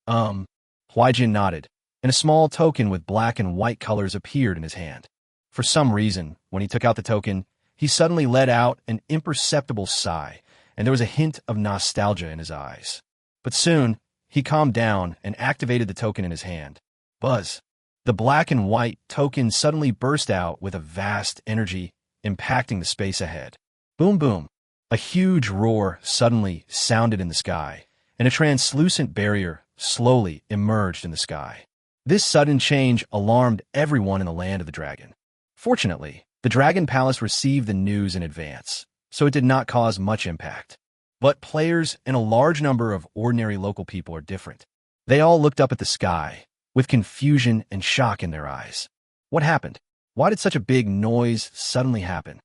Huaijin nodded, and a small token with black and white colors appeared in his hand. For some reason, when he took out the token, he suddenly let out an imperceptible sigh, and there was a hint of nostalgia in his eyes. But soon, he calmed down and activated the token in his hand. Buzz. The black and white token suddenly burst out with a vast energy, impacting the space ahead. Boom boom. A huge roar suddenly sounded in the sky, and a translucent barrier slowly emerged in the sky. This sudden change alarmed everyone in the land of the dragon. Fortunately, the Dragon Palace received the news in advance, so it did not cause much impact. But players and a large number of ordinary local people are different. They all looked up at the sky, with confusion and shock in their eyes. What happened? Why did such a big noise suddenly happen?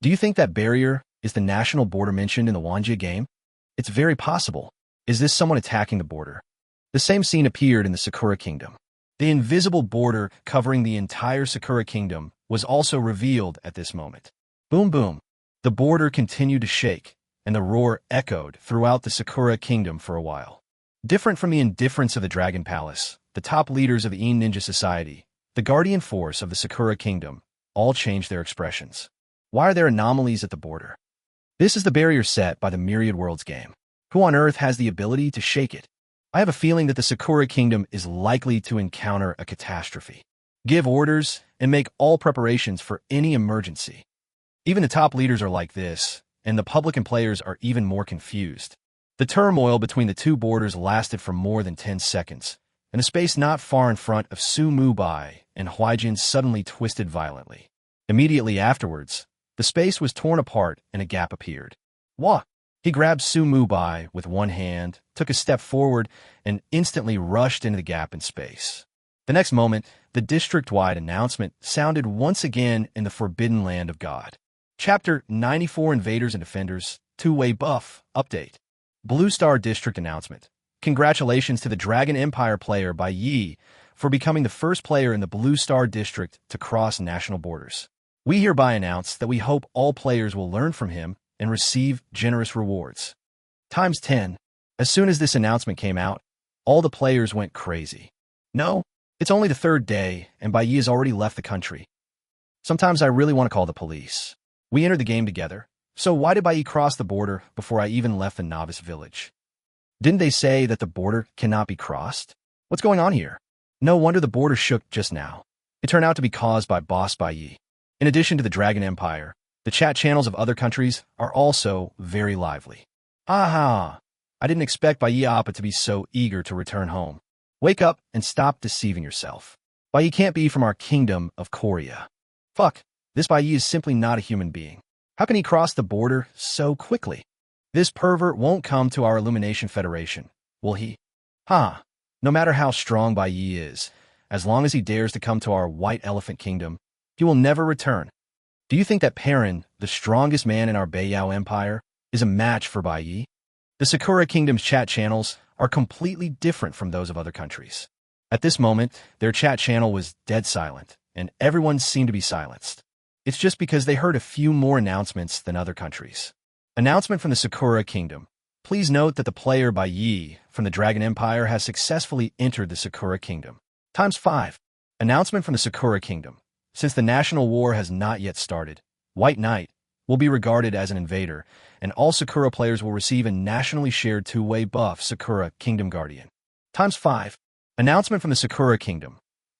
Do you think that barrier is the national border mentioned in the Wanjia game? It's very possible. Is this someone attacking the border? The same scene appeared in the Sakura Kingdom. The invisible border covering the entire Sakura Kingdom was also revealed at this moment. Boom boom. The border continued to shake, and the roar echoed throughout the Sakura Kingdom for a while. Different from the indifference of the Dragon Palace, the top leaders of the Een Ninja Society, the guardian force of the Sakura Kingdom, all changed their expressions. Why are there anomalies at the border? This is the barrier set by the Myriad Worlds game. Who on earth has the ability to shake it? I have a feeling that the Sakura Kingdom is likely to encounter a catastrophe. Give orders and make all preparations for any emergency. Even the top leaders are like this, and the public and players are even more confused. The turmoil between the two borders lasted for more than 10 seconds, and the space not far in front of Sumubai and Huaijin suddenly twisted violently. Immediately afterwards, the space was torn apart and a gap appeared. Wah! He grabbed Sumubai with one hand, took a step forward, and instantly rushed into the gap in space. The next moment, the district-wide announcement sounded once again in the Forbidden Land of God. Chapter 94 Invaders and Defenders, Two-Way Buff, Update. Blue Star District Announcement. Congratulations to the Dragon Empire player by Yi for becoming the first player in the Blue Star District to cross national borders. We hereby announce that we hope all players will learn from him and receive generous rewards. Times 10. As soon as this announcement came out, all the players went crazy. No, it's only the third day, and Bai Yi has already left the country. Sometimes I really want to call the police. We entered the game together, so why did Bai Yi cross the border before I even left the novice village? Didn't they say that the border cannot be crossed? What's going on here? No wonder the border shook just now. It turned out to be caused by Boss Bai Yi. In addition to the Dragon Empire, the chat channels of other countries are also very lively. Aha! I didn't expect Bai Yi Appa to be so eager to return home. Wake up and stop deceiving yourself. Bai Yi can't be from our kingdom of Korea. Fuck, this Bai Yi is simply not a human being. How can he cross the border so quickly? This pervert won't come to our Illumination Federation, will he? No matter how strong Bai Yi is, as long as he dares to come to our White Elephant Kingdom, he will never return. Do you think that Perrin, the strongest man in our Beiyao Empire, is a match for Bai Yi? The Sakura Kingdom's chat channels are completely different from those of other countries. At this moment, their chat channel was dead silent, and everyone seemed to be silenced. It's just because they heard a few more announcements than other countries. Announcement from the Sakura Kingdom. Please note that the player Bai Yi from the Dragon Empire has successfully entered the Sakura Kingdom. Times 5. Announcement from the Sakura Kingdom. Since the national war has not yet started, White Knight will be regarded as an invader, and all Sakura players will receive a nationally shared two-way buff Sakura Kingdom Guardian. Times 5. Announcement from the Sakura Kingdom.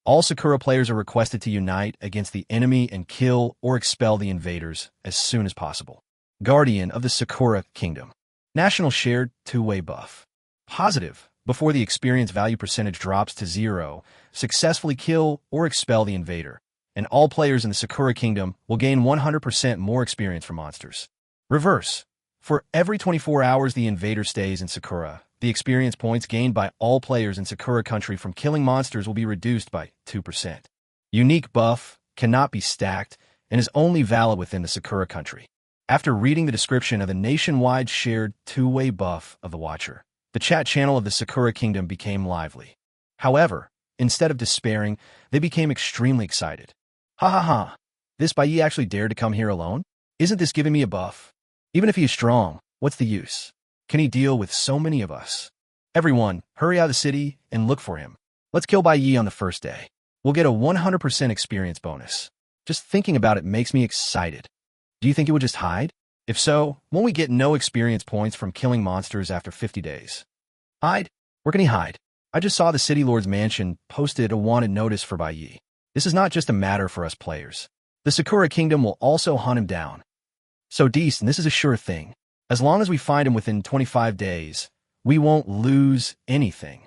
All Sakura players are requested to unite against the enemy and kill or expel the invaders as soon as possible. Guardian of the Sakura Kingdom. National shared two-way buff. Positive. Before the experience value percentage drops to 0, successfully kill or expel the invader, and all players in the Sakura Kingdom will gain 100% more experience from monsters. Reverse. For every 24 hours the invader stays in Sakura, the experience points gained by all players in Sakura Country from killing monsters will be reduced by 2%. Unique buff cannot be stacked and is only valid within the Sakura Country. After reading the description of the nationwide shared two-way buff of the Watcher, the chat channel of the Sakura Kingdom became lively. However, instead of despairing, they became extremely excited. Ha ha ha! This Bai actually dared to come here alone? Isn't this giving me a buff? Even if he is strong, what's the use? Can he deal with so many of us? Everyone, hurry out of the city and look for him. Let's kill Bai on the first day. We'll get a 100% experience bonus. Just thinking about it makes me excited. Do you think he would just hide? If so, won't we get no experience points from killing monsters after 50 days? Hide? Where can he hide? I just saw the City Lord's mansion posted a wanted notice for Bai. This is not just a matter for us players. The Sakura Kingdom will also hunt him down. So decent, this is a sure thing. As long as we find him within 25 days, we won't lose anything.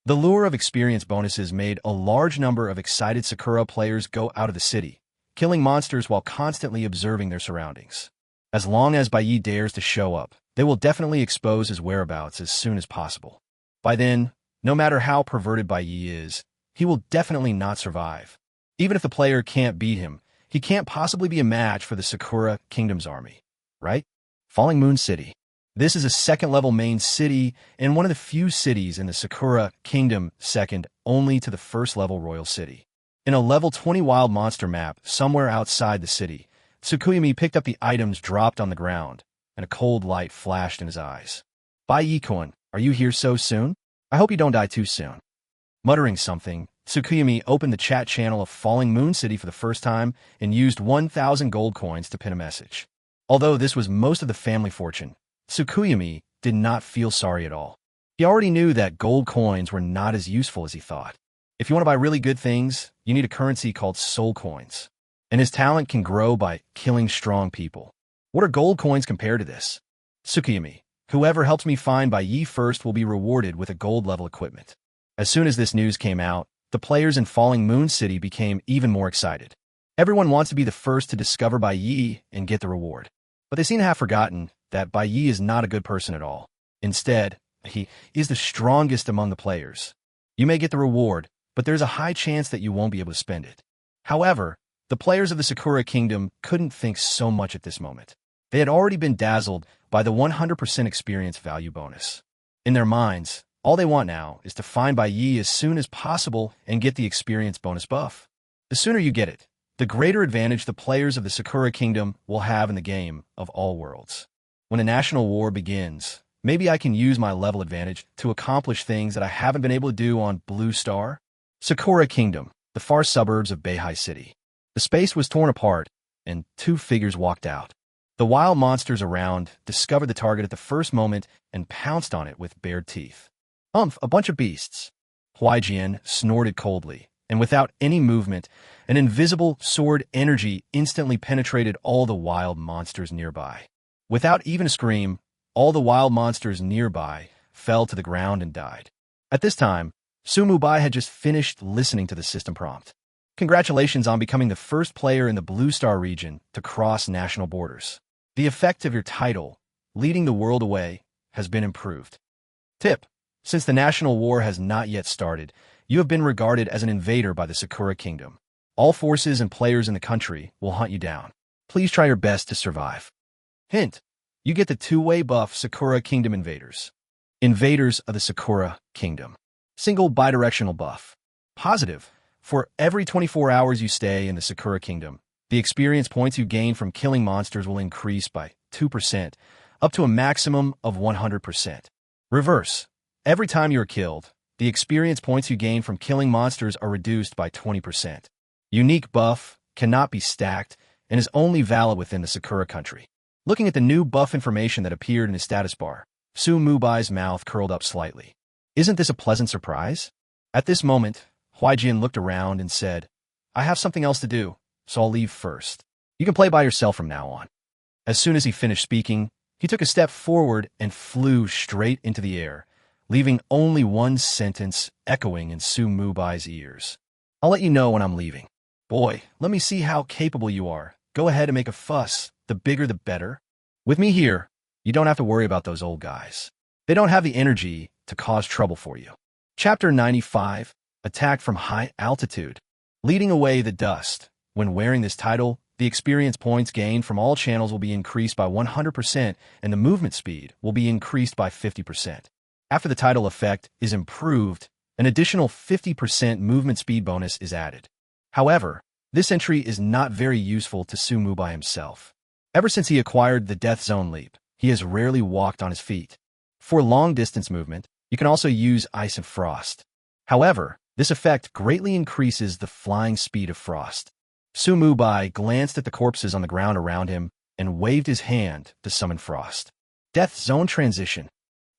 The lure of experience bonuses made a large number of excited Sakura players go out of the city, killing monsters while constantly observing their surroundings. As long as Bai dares to show up, they will definitely expose his whereabouts as soon as possible. By then, no matter how perverted Bai is, he will definitely not survive. Even if the player can't beat him, he can't possibly be a match for the Sakura Kingdom's army, right? Falling Moon City. This is a second-level main city and one of the few cities in the Sakura Kingdom second only to the first-level royal city. In a level 20 wild monster map somewhere outside the city, Tsukuyami picked up the items dropped on the ground, and a cold light flashed in his eyes. Bai-kun, are you here so soon? I hope you don't die too soon. Muttering something, Tsukuyami opened the chat channel of Falling Moon City for the first time and used 1,000 gold coins to pin a message. Although this was most of the family fortune, Tsukuyami did not feel sorry at all. He already knew that gold coins were not as useful as he thought. If you want to buy really good things, you need a currency called soul coins. And his talent can grow by killing strong people. What are gold coins compared to this? Tsukuyami, whoever helps me find Bai first will be rewarded with a gold-level equipment. As soon as this news came out, the players in Falling Moon City became even more excited. Everyone wants to be the first to discover Bai and get the reward. But they seem to have forgotten that Bai is not a good person at all. Instead, he is the strongest among the players. You may get the reward, but there's a high chance that you won't be able to spend it. However, the players of the Sakura Kingdom couldn't think so much at this moment. They had already been dazzled by the 100% experience value bonus. In their minds, all they want now is to find Bai as soon as possible and get the experience bonus buff. The sooner you get it, the greater advantage the players of the Sakura Kingdom will have in the game of all worlds. When a national war begins, maybe I can use my level advantage to accomplish things that I haven't been able to do on Blue Star. Sakura Kingdom, the far suburbs of Beihai City. The space was torn apart, and two figures walked out. The wild monsters around discovered the target at the first moment and pounced on it with bared teeth. A bunch of beasts. Huaijian snorted coldly, and without any movement, an invisible sword energy instantly penetrated all the wild monsters nearby. Without even a scream, all the wild monsters nearby fell to the ground and died. At this time, Sumu Bai had just finished listening to the system prompt. Congratulations on becoming the first player in the Blue Star region to cross national borders. The effect of your title, leading the world away, has been improved. Tip: since the national war has not yet started, you have been regarded as an invader by the Sakura Kingdom. All forces and players in the country will hunt you down. Please try your best to survive. Hint: you get the two-way buff Sakura Kingdom Invaders. Invaders of the Sakura Kingdom. Single bidirectional buff. Positive: for every 24 hours you stay in the Sakura Kingdom, the experience points you gain from killing monsters will increase by 2%, up to a maximum of 100%. Reverse: every time you are killed, the experience points you gain from killing monsters are reduced by 20%. Unique buff cannot be stacked and is only valid within the Sakura country. Looking at the new buff information that appeared in his status bar, Su Mubai's mouth curled up slightly. Isn't this a pleasant surprise? At this moment, Huaijian looked around and said, I have something else to do, so I'll leave first. You can play by yourself from now on. As soon as he finished speaking, he took a step forward and flew straight into the air, leaving only one sentence echoing in Su Mubai's ears. I'll let you know when I'm leaving. Boy, let me see how capable you are. Go ahead and make a fuss. The bigger the better. With me here, you don't have to worry about those old guys. They don't have the energy to cause trouble for you. Chapter 95, Attack from High Altitude. Leading away the dust. When wearing this title, the experience points gained from all channels will be increased by 100% and the movement speed will be increased by 50%. After the title effect is improved, an additional 50% movement speed bonus is added. However, this entry is not very useful to Su Mubai himself. Ever since he acquired the Death Zone Leap, he has rarely walked on his feet. For long-distance movement, you can also use Ice and Frost. However, this effect greatly increases the flying speed of Frost. Su Mubai glanced at the corpses on the ground around him and waved his hand to summon Frost. Death Zone Transition.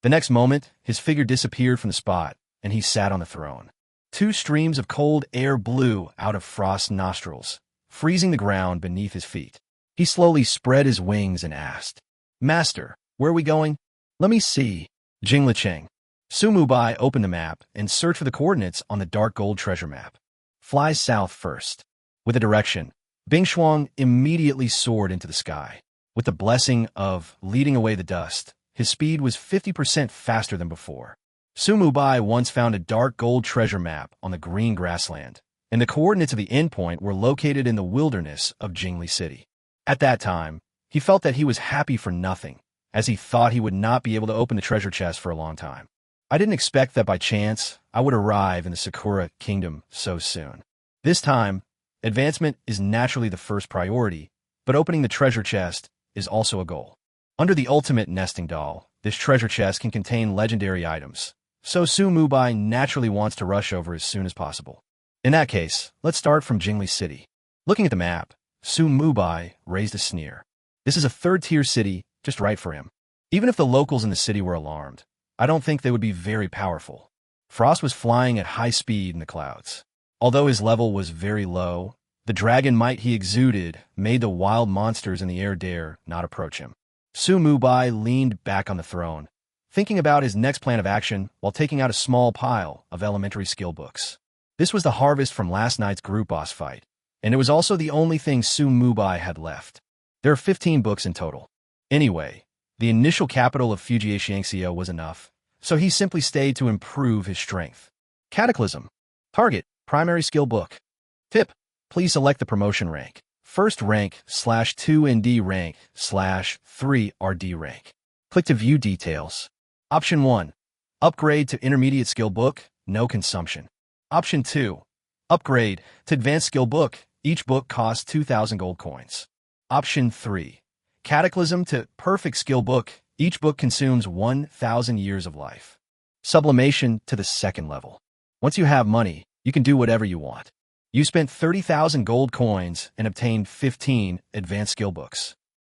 The next moment, his figure disappeared from the spot, and he sat on the throne. 2 streams of cold air blew out of Frost's nostrils, freezing the ground beneath his feet. He slowly spread his wings and asked, Master, where are we going? Let me see. Jinglicheng. Su Mubai opened the map and searched for the coordinates on the dark gold treasure map. Fly south first. With a direction, Bing Shuang immediately soared into the sky. With the blessing of leading away the dust, his speed was 50% faster than before. Su Mubai once found a dark gold treasure map on the green grassland, and the coordinates of the endpoint were located in the wilderness of Jingli City. At that time, he felt that he was happy for nothing, as he thought he would not be able to open the treasure chest for a long time. I didn't expect that by chance I would arrive in the Sakura Kingdom so soon. This time, advancement is naturally the first priority, but opening the treasure chest is also a goal. Under the ultimate nesting doll, this treasure chest can contain legendary items, so Su Mubai naturally wants to rush over as soon as possible. In that case, let's start from Jingli City. Looking at the map, Su Mubai raised a sneer. This is a third-tier city, just right for him. Even if the locals in the city were alarmed, I don't think they would be very powerful. Frost was flying at high speed in the clouds. Although his level was very low, the dragon might he exuded made the wild monsters in the air dare not approach him. Su Mubai leaned back on the throne, thinking about his next plan of action while taking out a small pile of elementary skill books. This was the harvest from last night's group boss fight, and it was also the only thing Su Mubai had left. There are 15 books in total. Anyway, the initial capital of Fujixiangxia was enough, so he simply stayed to improve his strength. Cataclysm. Target, primary skill book. Tip, please select the promotion rank. First rank /2 ND rank /3 RD rank. Click to view details. Option 1. Upgrade to intermediate skill book, no consumption. Option 2. Upgrade to advanced skill book, each book costs 2,000 gold coins. Option 3. Cataclysm to perfect skill book, each book consumes 1,000 years of life. Sublimation to the second level. Once you have money, you can do whatever you want. You spent 30,000 gold coins and obtained 15 advanced skill books.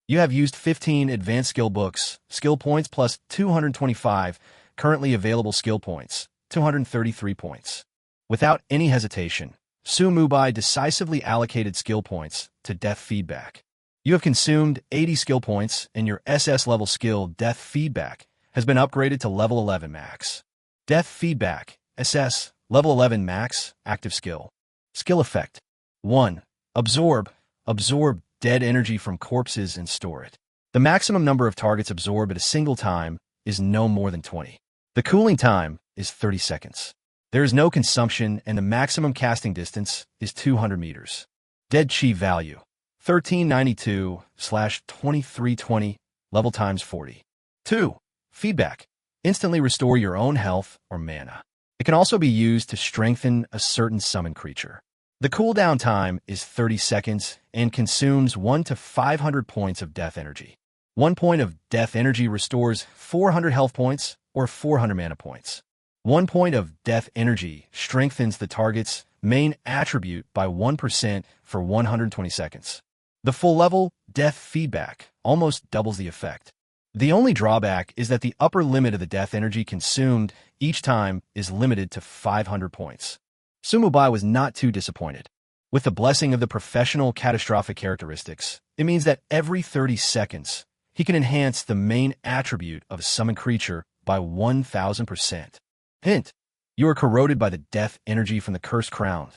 You have used 15 advanced skill books, skill points plus 225 currently available skill points, 233 points. Without any hesitation, Su Mubai decisively allocated skill points to death feedback. You have consumed 80 skill points, and your SS level skill Death Feedback has been upgraded to level 11 max. Death Feedback, SS, level 11 max, active skill. Skill effect. 1. Absorb. Absorb dead energy from corpses and store it. The maximum number of targets absorbed at a single time is no more than 20. The cooling time is 30 seconds. There is no consumption, and the maximum casting distance is 200 meters. Dead chi value. 1392/2320, level times 40. 2. Feedback. Instantly restore your own health or mana. It can also be used to strengthen a certain summon creature. The cooldown time is 30 seconds and consumes 1 to 500 points of death energy. 1 point of death energy restores 400 health points or 400 mana points. 1 point of death energy strengthens the target's main attribute by 1% for 120 seconds. The full level death feedback almost doubles the effect. The only drawback is that the upper limit of the death energy consumed each time is limited to 500 points. Sumubai was not too disappointed. With the blessing of the professional catastrophic characteristics, it means that every 30 seconds, he can enhance the main attribute of a summoned creature by 1000%. Hint: you are corroded by the death energy from the cursed crown.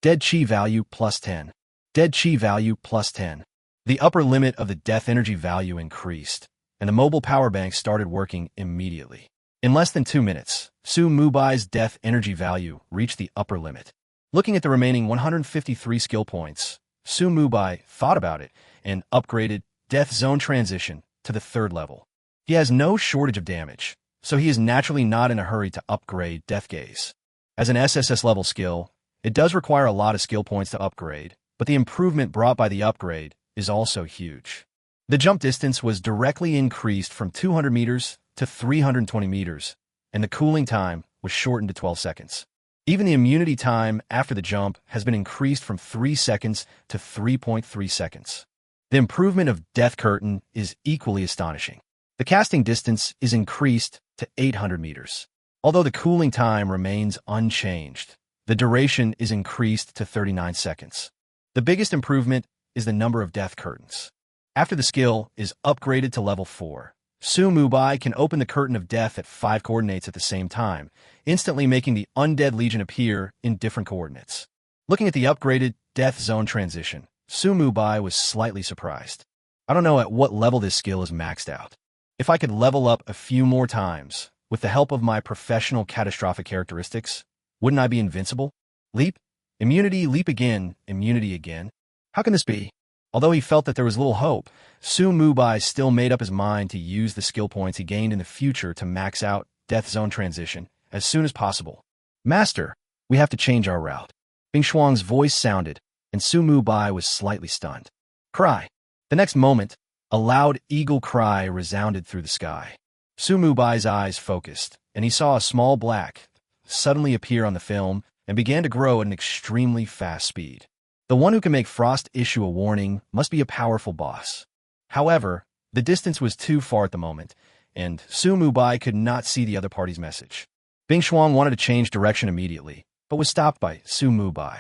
Dead chi value plus 10. Dead chi value plus 10. The upper limit of the death energy value increased, and the mobile power bank started working immediately. In less than 2 minutes, Su Mubai's death energy value reached the upper limit. Looking at the remaining 153 skill points, Su Mubai thought about it and upgraded Death Zone Transition to the 3rd level. He has no shortage of damage, so he is naturally not in a hurry to upgrade Death Gaze. As an SSS level skill, it does require a lot of skill points to upgrade, but the improvement brought by the upgrade is also huge. The jump distance was directly increased from 200 meters to 320 meters, and the cooling time was shortened to 12 seconds. Even the immunity time after the jump has been increased from 3 seconds to 3.3 seconds. The improvement of Death Curtain is equally astonishing. The casting distance is increased to 800 meters. Although the cooling time remains unchanged, the duration is increased to 39 seconds. The biggest improvement is the number of Death Curtains. After the skill is upgraded to level 4, Su Mubai can open the Curtain of Death at 5 coordinates at the same time, instantly making the Undead Legion appear in different coordinates. Looking at the upgraded Death Zone Transition, Su Mubai was slightly surprised. I don't know at what level this skill is maxed out. If I could level up a few more times, with the help of my professional catastrophic characteristics, wouldn't I be invincible? Leap, immunity, leap again, immunity again. How can this be? Although he felt that there was little hope, Su Mubai still made up his mind to use the skill points he gained in the future to max out Death Zone Transition as soon as possible. Master, we have to change our route. Bing Shuang's voice sounded, and Su Mubai was slightly stunned. Cry. The next moment, a loud eagle cry resounded through the sky. Su Mubai's eyes focused, and he saw a small black suddenly appear on the film and began to grow at an extremely fast speed. The one who can make Frost issue a warning must be a powerful boss. However, the distance was too far at the moment, and Su Mubai could not see the other party's message. Bing Shuang wanted to change direction immediately, but was stopped by Su Mubai.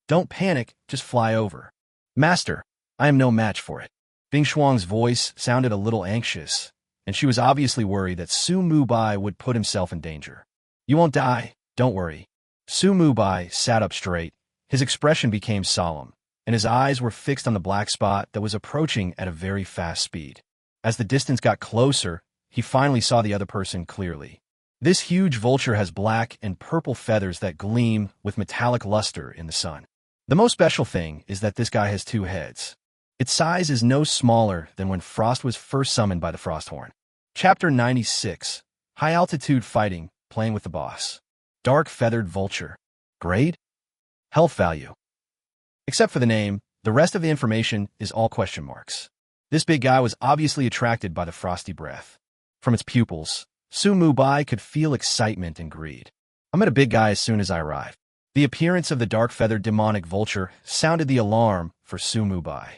Don't panic, just fly over. Master, I am no match for it. Bing Shuang's voice sounded a little anxious, and she was obviously worried that Su Mubai would put himself in danger. You won't die, don't worry. Su Mubai sat up straight. His expression became solemn, and his eyes were fixed on the black spot that was approaching at a very fast speed. As the distance got closer, he finally saw the other person clearly. This huge vulture has black and purple feathers that gleam with metallic luster in the sun. The most special thing is that this guy has 2 heads. Its size is no smaller than when Frost was first summoned by the Frosthorn. Chapter 96. High-altitude fighting, playing with the boss. Dark-feathered vulture. Grade? Health value. Except for the name, the rest of the information is all question marks. This big guy was obviously attracted by the frosty breath. From its pupils, Su Mubai could feel excitement and greed. I met a big guy as soon as I arrived. The appearance of the dark-feathered demonic vulture sounded the alarm for Su Mubai.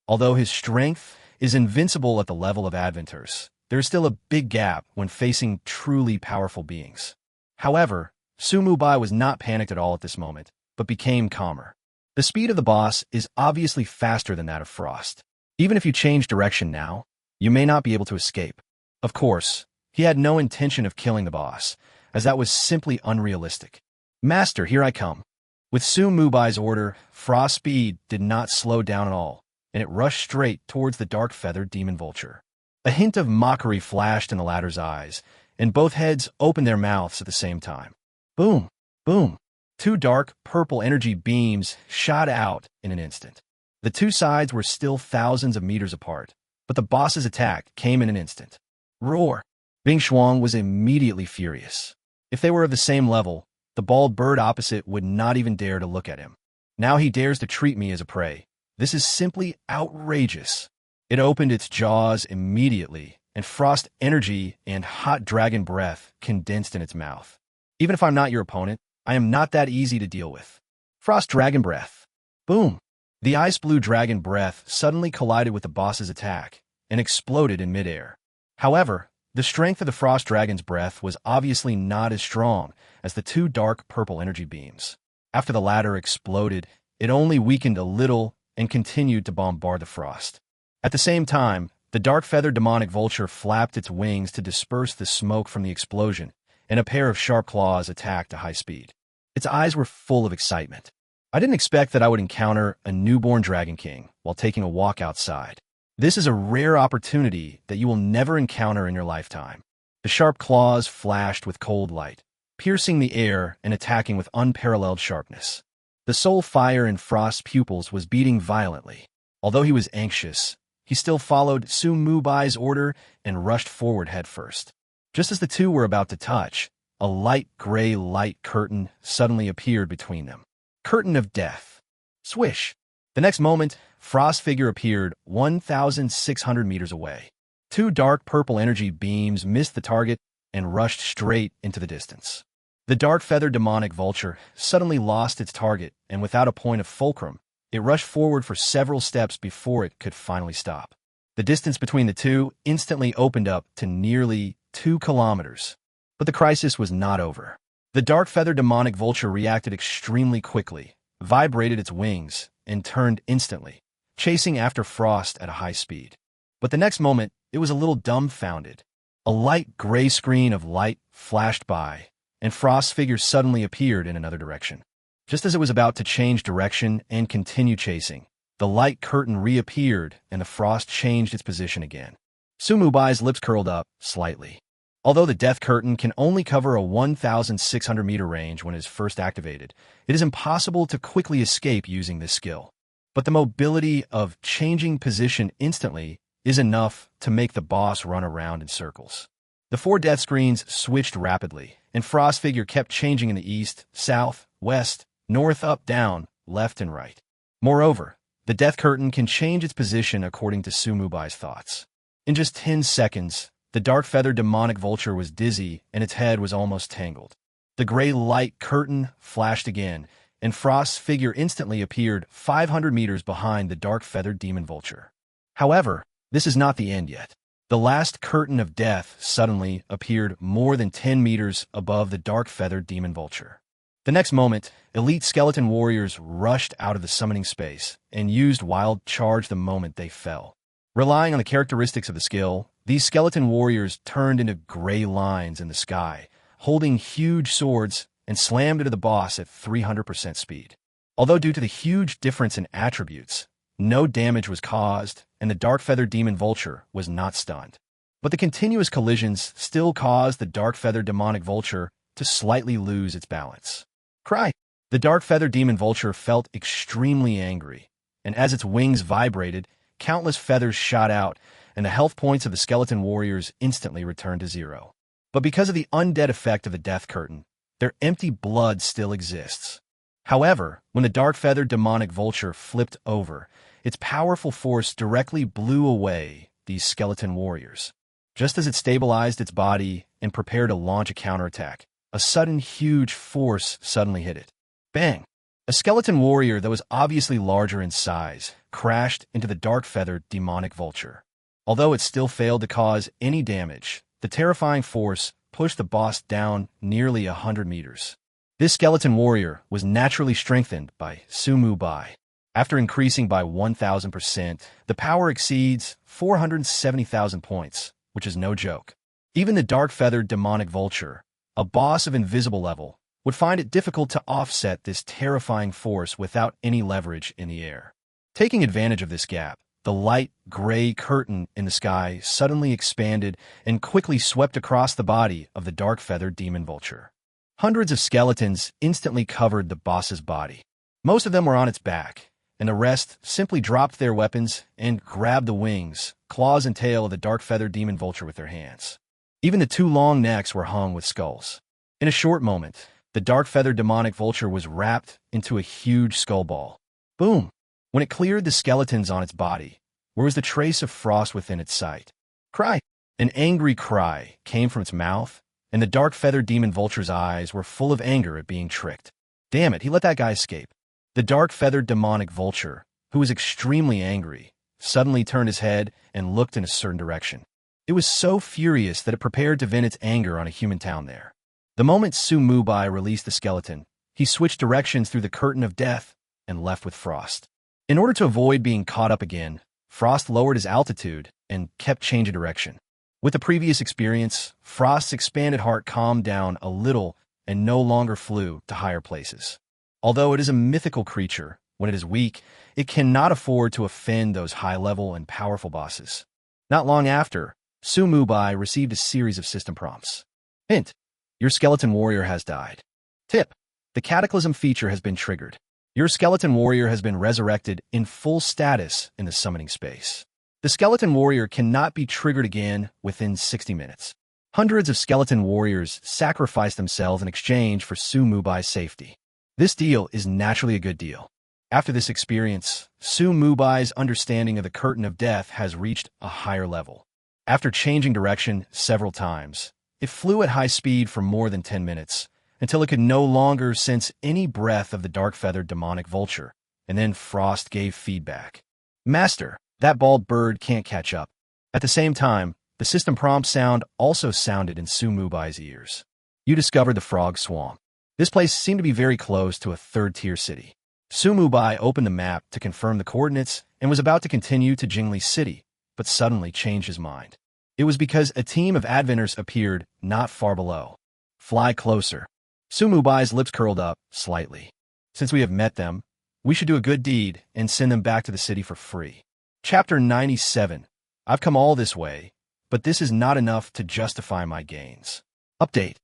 Although his strength is invincible at the level of Adventures, there is still a big gap when facing truly powerful beings. However, Su Mubai was not panicked at all at this moment, but became calmer. The speed of the boss is obviously faster than that of Frost. Even if you change direction now, you may not be able to escape. Of course, he had no intention of killing the boss, as that was simply unrealistic. Master, here I come. With Su Mubai's order, Frost's speed did not slow down at all, and it rushed straight towards the dark-feathered demon vulture. A hint of mockery flashed in the latter's eyes, and both heads opened their mouths at the same time. Boom! Boom! 2 dark, purple energy beams shot out in an instant. The 2 sides were still thousands of meters apart, but the boss's attack came in an instant. Roar! Bing Shuang was immediately furious. If they were of the same level, the bald bird opposite would not even dare to look at him. Now he dares to treat me as a prey. This is simply outrageous. It opened its jaws immediately, and frost energy and hot dragon breath condensed in its mouth. Even if I'm not your opponent, I am not that easy to deal with. Frost dragon breath. Boom! The ice blue dragon breath suddenly collided with the boss's attack and exploded in midair. However, the strength of the frost dragon's breath was obviously not as strong as the 2 dark purple energy beams. After the latter exploded, it only weakened a little and continued to bombard the frost. At the same time, the dark-feathered demonic vulture flapped its wings to disperse the smoke from the explosion, and a pair of sharp claws attacked at high speed. Its eyes were full of excitement. I didn't expect that I would encounter a newborn Dragon King while taking a walk outside. This is a rare opportunity that you will never encounter in your lifetime. The sharp claws flashed with cold light, piercing the air and attacking with unparalleled sharpness. The soul fire in Frost's pupils was beating violently. Although he was anxious, he still followed Su Mubai's order and rushed forward headfirst. Just as the two were about to touch, a light gray light curtain suddenly appeared between them. Curtain of death. Swish! The next moment, Frost's figure appeared 1,600 meters away. Two dark purple energy beams missed the target and rushed straight into the distance. The dark-feathered demonic vulture suddenly lost its target, and without a point of fulcrum, it rushed forward for several steps before it could finally stop. The distance between the two instantly opened up to nearly 2 kilometers. But the crisis was not over. The dark-feathered demonic vulture reacted extremely quickly, vibrated its wings, and turned instantly, chasing after Frost at a high speed. But the next moment, it was a little dumbfounded. A light gray screen of light flashed by, and Frost's figure suddenly appeared in another direction. Just as it was about to change direction and continue chasing, the light curtain reappeared and the Frost changed its position again. Su Mubai's lips curled up slightly. Although the death curtain can only cover a 1,600-meter range when it is first activated, it is impossible to quickly escape using this skill. But the mobility of changing position instantly is enough to make the boss run around in circles. The 4 death screens switched rapidly, and Frost's figure kept changing in the east, south, west, north, up, down, left, and right. Moreover, the death curtain can change its position according to Su Mubai's thoughts. In just 10 seconds, the dark-feathered demonic vulture was dizzy and its head was almost tangled. The gray light curtain flashed again, and Frost's figure instantly appeared 500 meters behind the dark-feathered demon vulture. However, this is not the end yet. The last curtain of death suddenly appeared more than 10 meters above the dark-feathered demon vulture. The next moment, elite skeleton warriors rushed out of the summoning space and used wild charge the moment they fell. Relying on the characteristics of the skill, these skeleton warriors turned into gray lines in the sky, holding huge swords, and slammed into the boss at 300% speed. Although due to the huge difference in attributes, no damage was caused, and the dark-feathered demon vulture was not stunned. But the continuous collisions still caused the dark-feathered demonic vulture to slightly lose its balance. Cry! The dark-feathered demon vulture felt extremely angry, and as its wings vibrated, countless feathers shot out, and the health points of the skeleton warriors instantly returned to 0. But because of the undead effect of the death curtain, their empty blood still exists. However, when the dark-feathered demonic vulture flipped over, its powerful force directly blew away these skeleton warriors. Just as it stabilized its body and prepared to launch a counterattack, a sudden huge force suddenly hit it. Bang! A skeleton warrior that was obviously larger in size crashed into the dark-feathered demonic vulture. Although it still failed to cause any damage, the terrifying force pushed the boss down nearly 100 meters. This skeleton warrior was naturally strengthened by Su Mubai. After increasing by 1,000%, the power exceeds 470,000 points, which is no joke. Even the dark-feathered demonic vulture, a boss of invisible level, would find it difficult to offset this terrifying force without any leverage in the air. Taking advantage of this gap, the light gray curtain in the sky suddenly expanded and quickly swept across the body of the dark-feathered demon vulture. Hundreds of skeletons instantly covered the boss's body. Most of them were on its back, and the rest simply dropped their weapons and grabbed the wings, claws, and tail of the dark-feathered demon vulture with their hands. Even the 2 long necks were hung with skulls. In a short moment, the dark-feathered demonic vulture was wrapped into a huge skull ball. Boom! When it cleared the skeletons on its body, where was the trace of Frost within its sight? Cry! An angry cry came from its mouth, and the dark-feathered demon vulture's eyes were full of anger at being tricked. Damn it, he let that guy escape. The dark-feathered demonic vulture, who was extremely angry, suddenly turned his head and looked in a certain direction. It was so furious that it prepared to vent its anger on a human town there. The moment Su Mubai released the skeleton, he switched directions through the curtain of death and left with Frost. In order to avoid being caught up again, Frost lowered his altitude and kept changing direction. With the previous experience, Frost's expanded heart calmed down a little and no longer flew to higher places. Although it is a mythical creature, when it is weak, it cannot afford to offend those high-level and powerful bosses. Not long after, Su Mubai received a series of system prompts. Hint: your skeleton warrior has died. Tip: the Cataclysm feature has been triggered. Your skeleton warrior has been resurrected in full status in the summoning space. The skeleton warrior cannot be triggered again within 60 minutes. Hundreds of skeleton warriors sacrifice themselves in exchange for Su Mubai's safety. This deal is naturally a good deal. After this experience, Su Mubai's understanding of the Curtain of Death has reached a higher level. After changing direction several times, it flew at high speed for more than 10 minutes, until it could no longer sense any breath of the dark-feathered demonic vulture, and then Frost gave feedback. Master, that bald bird can't catch up. At the same time, the system prompt sound also sounded in Su Mubai's ears. You discovered the Frog Swamp. This place seemed to be very close to a third-tier city. Su Mubai opened the map to confirm the coordinates and was about to continue to Jingli City, but suddenly changed his mind. It was because a team of adventers appeared not far below. Fly closer. Su Mubai's lips curled up slightly. Since we have met them, we should do a good deed and send them back to the city for free. Chapter 97. I've come all this way, but this is not enough to justify my gains. Update.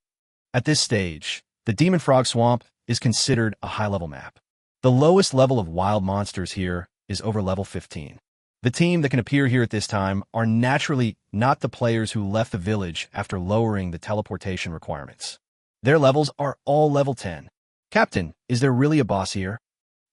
At this stage, the Demon Frog Swamp is considered a high-level map. The lowest level of wild monsters here is over level 15. The team that can appear here at this time are naturally not the players who left the village after lowering the teleportation requirements. Their levels are all level 10. Captain, is there really a boss here?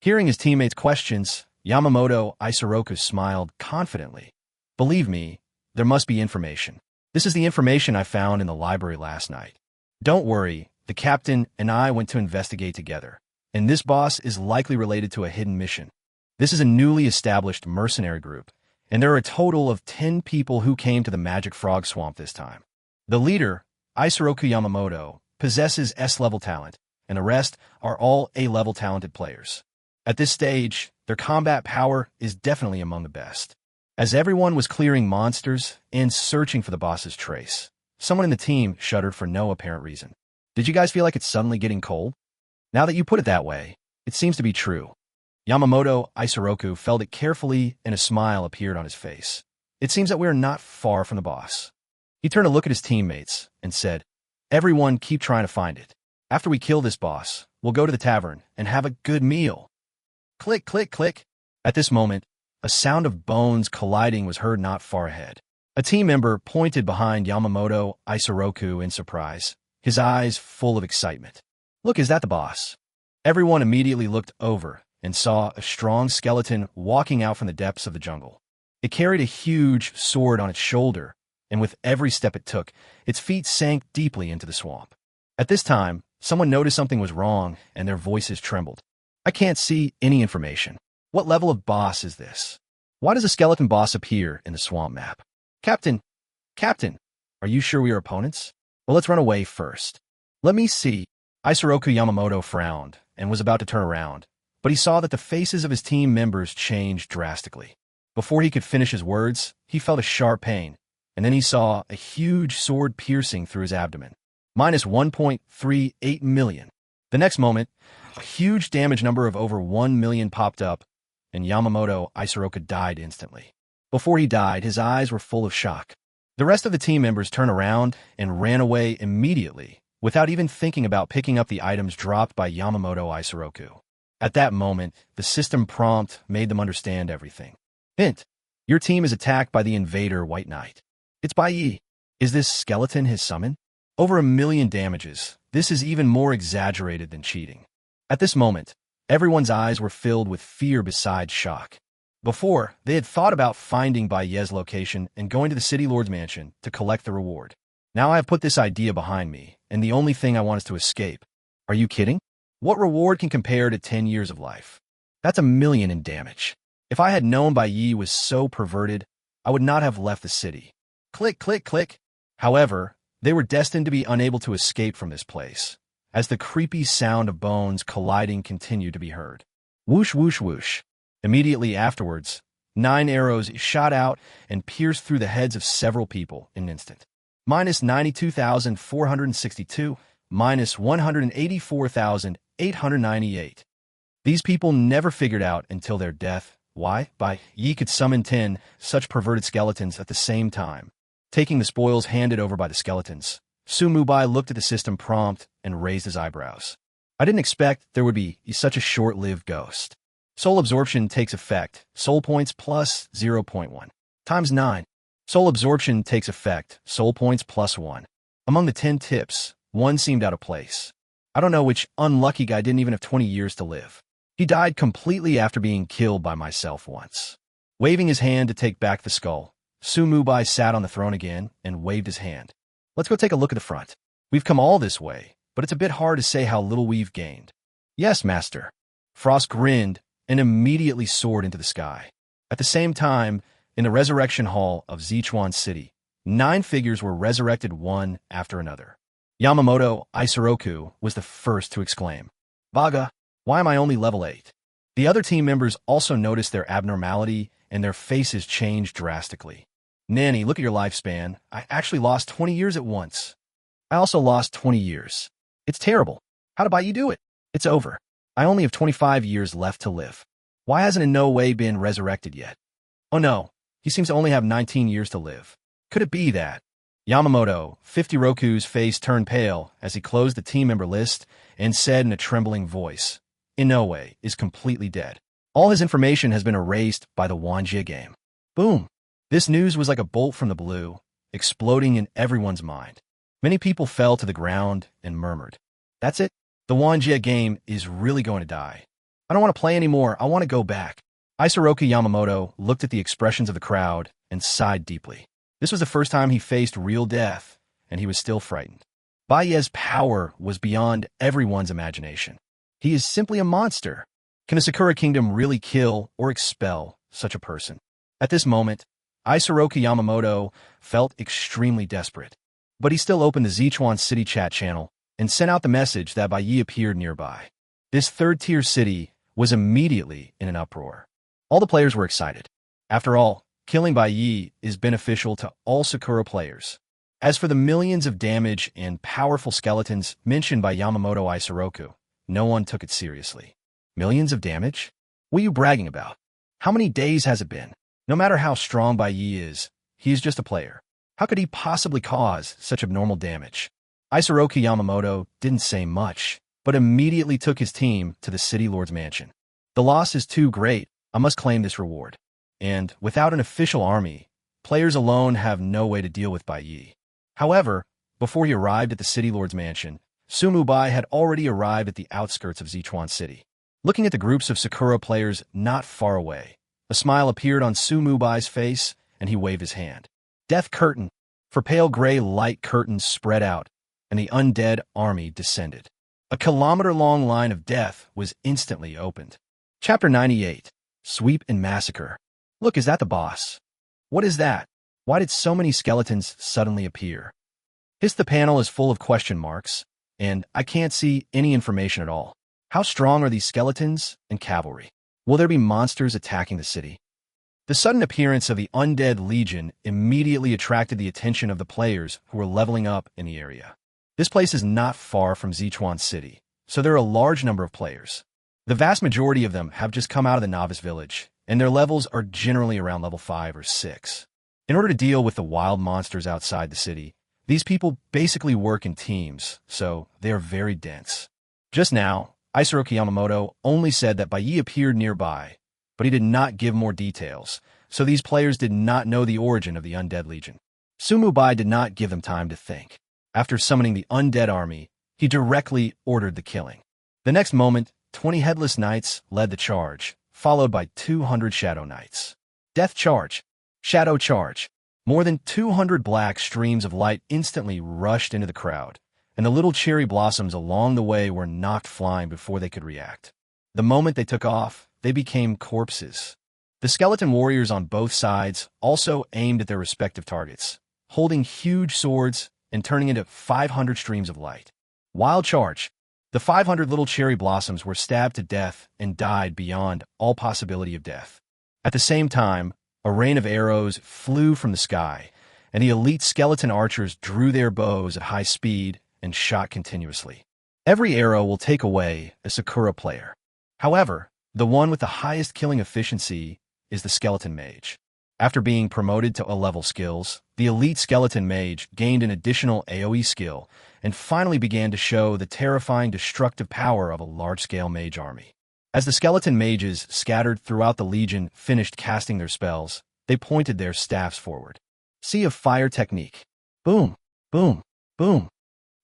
Hearing his teammates' questions, Yamamoto Isoroku smiled confidently. Believe me, there must be information. This is the information I found in the library last night. Don't worry, the captain and I went to investigate together, and this boss is likely related to a hidden mission. This is a newly established mercenary group, and there are a total of 10 people who came to the Magic Frog Swamp this time. The leader, Isoroku Yamamoto, possesses S-level talent, and the rest are all A-level talented players. At this stage, their combat power is definitely among the best. As everyone was clearing monsters and searching for the boss's trace, someone in the team shuddered for no apparent reason. Did you guys feel like it's suddenly getting cold? Now that you put it that way, it seems to be true. Yamamoto Isoroku felt it carefully and a smile appeared on his face. It seems that we are not far from the boss. He turned to look at his teammates and said, Everyone keep trying to find it. After we kill this boss, we'll go to the tavern and have a good meal. Click, click, click. At this moment, a sound of bones colliding was heard not far ahead. A team member pointed behind Yamamoto Isoroku in surprise, his eyes full of excitement. Look, is that the boss? Everyone immediately looked over and saw a strong skeleton walking out from the depths of the jungle. It carried a huge sword on its shoulder, and with every step it took, its feet sank deeply into the swamp. At this time, someone noticed something was wrong, and their voices trembled. I can't see any information. What level of boss is this? Why does a skeleton boss appear in the swamp map? Captain, are you sure we are opponents? Well, let's run away first. Let me see. Isoroku Yamamoto frowned and was about to turn around, but he saw that the faces of his team members changed drastically. Before he could finish his words, he felt a sharp pain, and then he saw a huge sword piercing through his abdomen. Minus 1.38 million. The next moment, a huge damage number of over 1 million popped up, and Yamamoto Isoroku died instantly. Before he died, his eyes were full of shock. The rest of the team members turned around and ran away immediately, without even thinking about picking up the items dropped by Yamamoto Isoroku. At that moment, the system prompt made them understand everything. Hint: your team is attacked by the invader White Knight. It's Bai Yi. Is this skeleton his summon? Over 1 million damages. This is even more exaggerated than cheating. At this moment, everyone's eyes were filled with fear besides shock. Before, they had thought about finding Bai Ye's location and going to the City Lord's mansion to collect the reward. Now I have put this idea behind me, and the only thing I want is to escape. Are you kidding? What reward can compare to 10 years of life? That's 1 million in damage. If I had known Bai Yi was so perverted, I would not have left the city. Click, click, click. However, they were destined to be unable to escape from this place, as the creepy sound of bones colliding continued to be heard. Whoosh, whoosh, whoosh. Immediately afterwards, 9 arrows shot out and pierced through the heads of several people in an instant. Minus 92,462, minus 184,898. These people never figured out until their death why Yi could summon 10 such perverted skeletons at the same time. Taking the spoils handed over by the skeletons, Su Mubai looked at the system prompt and raised his eyebrows. I didn't expect there would be such a short-lived ghost. Soul absorption takes effect. Soul points plus 0.1 times 9. Soul absorption takes effect. Soul points plus 1. Among the 10 tips, one seemed out of place. I don't know which unlucky guy didn't even have 20 years to live. He died completely after being killed by myself once. Waving his hand to take back the skull, Su Mubai sat on the throne again and waved his hand. Let's go take a look at the front. We've come all this way, but it's a bit hard to say how little we've gained. Yes, master. Frost grinned and immediately soared into the sky. At the same time, in the resurrection hall of Xiantian City, 9 figures were resurrected one after another. Yamamoto Isoroku was the first to exclaim, "Baga, why am I only level 8? The other team members also noticed their abnormality and their faces changed drastically. Nanny, look at your lifespan. I actually lost 20 years at once. I also lost 20 years. It's terrible. How did you do it? It's over. I only have 25 years left to live. Why hasn't in no way been resurrected yet? Oh no, he seems to only have 19 years to live. Could it be that?" Yamamoto, 50 Roku's face turned pale as he closed the team member list and said in a trembling voice, "Inoue is completely dead. All his information has been erased by the Wanjia game." Boom! This news was like a bolt from the blue, exploding in everyone's mind. Many people fell to the ground and murmured, "That's it? The Wanjia game is really going to die. I don't want to play anymore. I want to go back." Isoroku Yamamoto looked at the expressions of the crowd and sighed deeply. This was the first time he faced real death, and he was still frightened. Baiye's power was beyond everyone's imagination. He is simply a monster. Can the Sakura Kingdom really kill or expel such a person? At this moment, Isoroku Yamamoto felt extremely desperate. But he still opened the Xiantian City chat channel and sent out the message that Baiye appeared nearby. This third-tier city was immediately in an uproar. All the players were excited. After all, killing Baiye is beneficial to all Sakura players. As for the millions of damage and powerful skeletons mentioned by Yamamoto Isoroku, no one took it seriously. Millions of damage? What are you bragging about? How many days has it been? No matter how strong Baiye is, he is just a player. How could he possibly cause such abnormal damage? Isoroku Yamamoto didn't say much, but immediately took his team to the city lord's mansion. The loss is too great. I must claim this reward. And without an official army, players alone have no way to deal with Baiye. However, before he arrived at the city lord's mansion, Su Mubai had already arrived at the outskirts of Xiantian City. Looking at the groups of Sakura players not far away, a smile appeared on Su Mubai's face, and he waved his hand. Death curtain. For pale gray light curtains spread out, and the undead army descended. A kilometer-long line of death was instantly opened. Chapter 98. Sweep and Massacre. Look, is that the boss? What is that? Why did so many skeletons suddenly appear? The panel is full of question marks, and I can't see any information at all. How strong are these skeletons and cavalry? Will there be monsters attacking the city? The sudden appearance of the undead legion immediately attracted the attention of the players who were leveling up in the area. This place is not far from Xiantian City, so there are a large number of players. The vast majority of them have just come out of the novice village, and their levels are generally around level 5 or 6. In order to deal with the wild monsters outside the city, these people basically work in teams, so they are very dense. Just now, Isoroku Yamamoto only said that Baiye appeared nearby, but he did not give more details, so these players did not know the origin of the undead legion. Su Mubai did not give them time to think. After summoning the undead army, he directly ordered the killing. The next moment, 20 headless knights led the charge, followed by 200 shadow knights. Death charge. Shadow charge. More than 200 black streams of light instantly rushed into the crowd, and the little cherry blossoms along the way were knocked flying before they could react. The moment they took off, they became corpses. The skeleton warriors on both sides also aimed at their respective targets, holding huge swords and turning into 500 streams of light. Wild charge. The 500 little cherry blossoms were stabbed to death and died beyond all possibility of death. At the same time, a rain of arrows flew from the sky, and the elite skeleton archers drew their bows at high speed and shot continuously. Every arrow will take away a Sakura player. However, the one with the highest killing efficiency is the skeleton mage. After being promoted to A-level skills, the elite skeleton mage gained an additional AoE skill and finally began to show the terrifying destructive power of a large-scale mage army. As the skeleton mages scattered throughout the legion finished casting their spells, they pointed their staffs forward. Sea of Fire technique. Boom, boom, boom.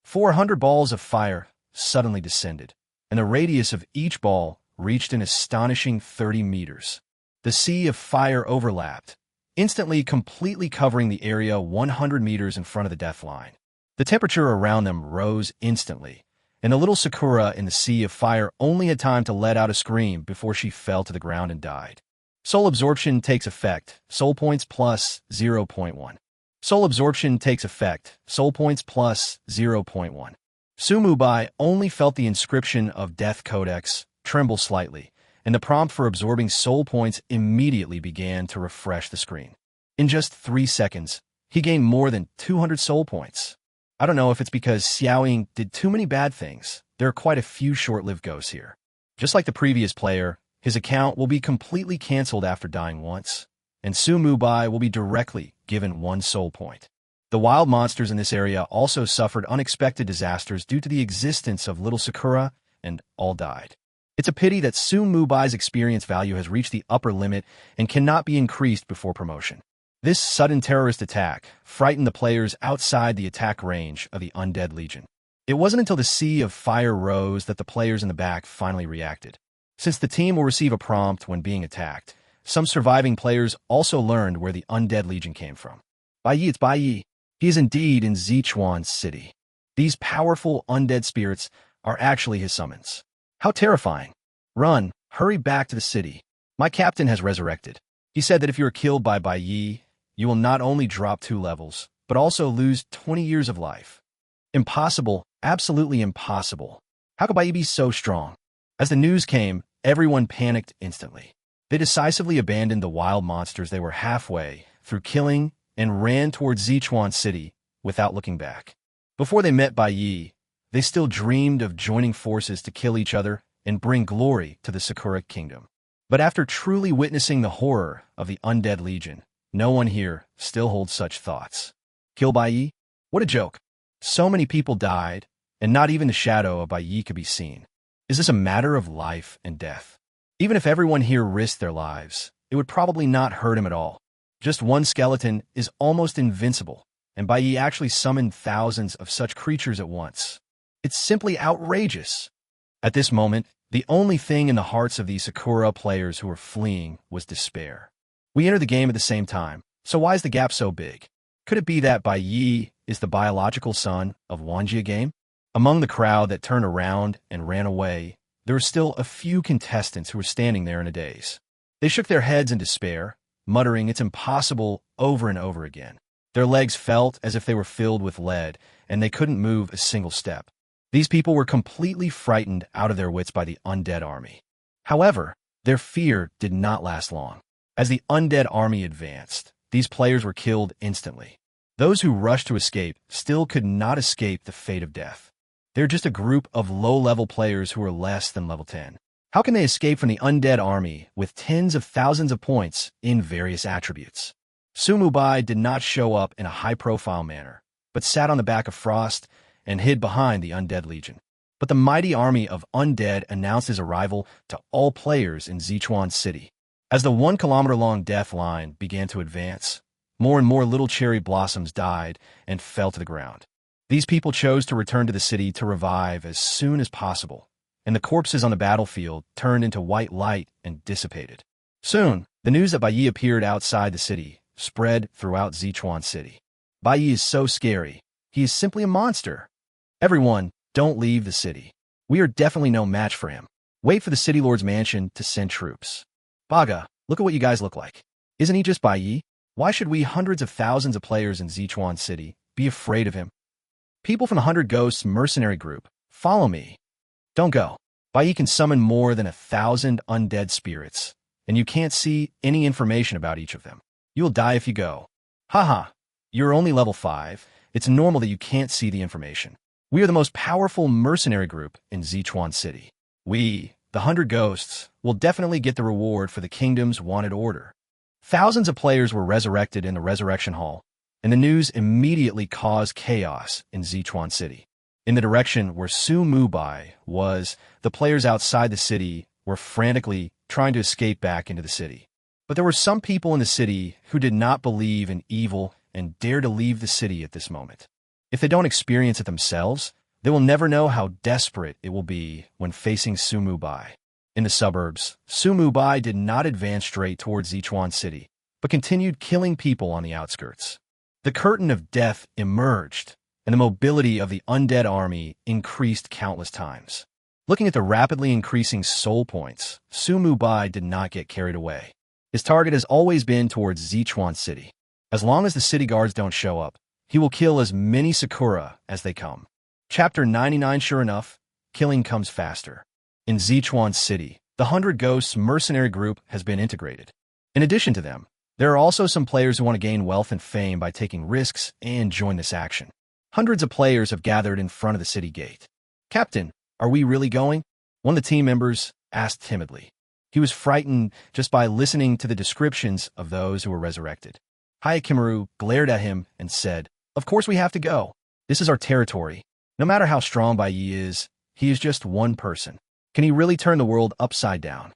400 balls of fire suddenly descended, and the radius of each ball reached an astonishing 30 meters. The Sea of Fire overlapped, instantly completely covering the area 100 meters in front of the death line. The temperature around them rose instantly, and the little Sakura in the Sea of Fire only had time to let out a scream before she fell to the ground and died. Soul absorption takes effect, soul points plus 0.1. Soul absorption takes effect, soul points plus 0.1. Sumubai only felt the inscription of Death Codex tremble slightly, and the prompt for absorbing soul points immediately began to refresh the screen. In just 3 seconds, he gained more than 200 soul points. I don't know if it's because Xiaoying did too many bad things. There are quite a few short-lived ghosts here. Just like the previous player, his account will be completely cancelled after dying once, and Sumubai will be directly given 1 soul point. The wild monsters in this area also suffered unexpected disasters due to the existence of little Sakura, and all died. It's a pity that Sumubai's experience value has reached the upper limit and cannot be increased before promotion. This sudden terrorist attack frightened the players outside the attack range of the Undead Legion. It wasn't until the Sea of Fire rose that the players in the back finally reacted. Since the team will receive a prompt when being attacked, some surviving players also learned where the Undead Legion came from. Bai Yi, it's Bai Yi. He is indeed in Xiantian City. These powerful undead spirits are actually his summons. How terrifying. Run, hurry back to the city. My captain has resurrected. He said that if you are killed by Bai Yi, you will not only drop 2 levels, but also lose 20 years of life. Impossible, absolutely impossible. How could Bai Yi be so strong? As the news came, everyone panicked instantly. They decisively abandoned the wild monsters they were halfway through killing and ran towards Xiantian City without looking back. Before they met Bai Yi, they still dreamed of joining forces to kill each other and bring glory to the Sakura Kingdom. But after truly witnessing the horror of the Undead Legion, no one here still holds such thoughts. Kill Bai Yi? What a joke. So many people died, and not even the shadow of Bai Yi could be seen. Is this a matter of life and death? Even if everyone here risked their lives, it would probably not hurt him at all. Just 1 skeleton is almost invincible, and Bai Yi actually summoned thousands of such creatures at once. It's simply outrageous. At this moment, the only thing in the hearts of these Sakura players who were fleeing was despair. We entered the game at the same time, so why is the gap so big? Could it be that Bai Yi is the biological son of Wanjia game? Among the crowd that turned around and ran away, there were still a few contestants who were standing there in a daze. They shook their heads in despair, muttering it's impossible over and over again. Their legs felt as if they were filled with lead, and they couldn't move a single step. These people were completely frightened out of their wits by the undead army. However, their fear did not last long. As the undead army advanced, these players were killed instantly. Those who rushed to escape still could not escape the fate of death. They're just a group of low-level players who are less than level 10. How can they escape from the undead army with tens of thousands of points in various attributes? Sumubai did not show up in a high-profile manner, but sat on the back of Frost and hid behind the Undead Legion. But the mighty army of undead announced his arrival to all players in Xiantian City. As the 1-kilometer-long death line began to advance, more and more little cherry blossoms died and fell to the ground. These people chose to return to the city to revive as soon as possible, and the corpses on the battlefield turned into white light and dissipated. Soon, the news that Bai Yi appeared outside the city spread throughout Xiantian City. Bai Yi is so scary. He is simply a monster. Everyone, don't leave the city. We are definitely no match for him. Wait for the city lord's mansion to send troops. Baga, look at what you guys look like. Isn't he just Bai Yi? Why should we, hundreds of thousands of players in Xiantian City, be afraid of him? People from the 100 Ghosts mercenary group, follow me. Don't go. Bai Yi can summon more than 1,000 undead spirits, and you can't see any information about each of them. You will die if you go. Haha, you're only level 5. It's normal that you can't see the information. We are the most powerful mercenary group in Xichuan City. We, the 100 Ghosts, will definitely get the reward for the kingdom's wanted order. Thousands of players were resurrected in the Resurrection Hall, and the news immediately caused chaos in Xichuan City. In the direction where Su Mubai was, the players outside the city were frantically trying to escape back into the city. But there were some people in the city who did not believe in evil and dare to leave the city at this moment. If they don't experience it themselves, they will never know how desperate it will be when facing Su Mubai. In the suburbs, Su Mubai did not advance straight towards Xichuan City, but continued killing people on the outskirts. The curtain of death emerged, and the mobility of the undead army increased countless times. Looking at the rapidly increasing soul points, Su Mubai did not get carried away. His target has always been towards Xichuan City. As long as the city guards don't show up, he will kill as many Sakura as they come. Chapter 99. Sure enough, killing comes faster. In Xichuan City, the 100 Ghosts mercenary group has been integrated. In addition to them, there are also some players who want to gain wealth and fame by taking risks and join this action. Hundreds of players have gathered in front of the city gate. Captain, are we really going? One of the team members asked timidly. He was frightened just by listening to the descriptions of those who were resurrected. Hayakimaru glared at him and said, "Of course we have to go. This is our territory. No matter how strong Bai Yi is, he is just one person. Can he really turn the world upside down?"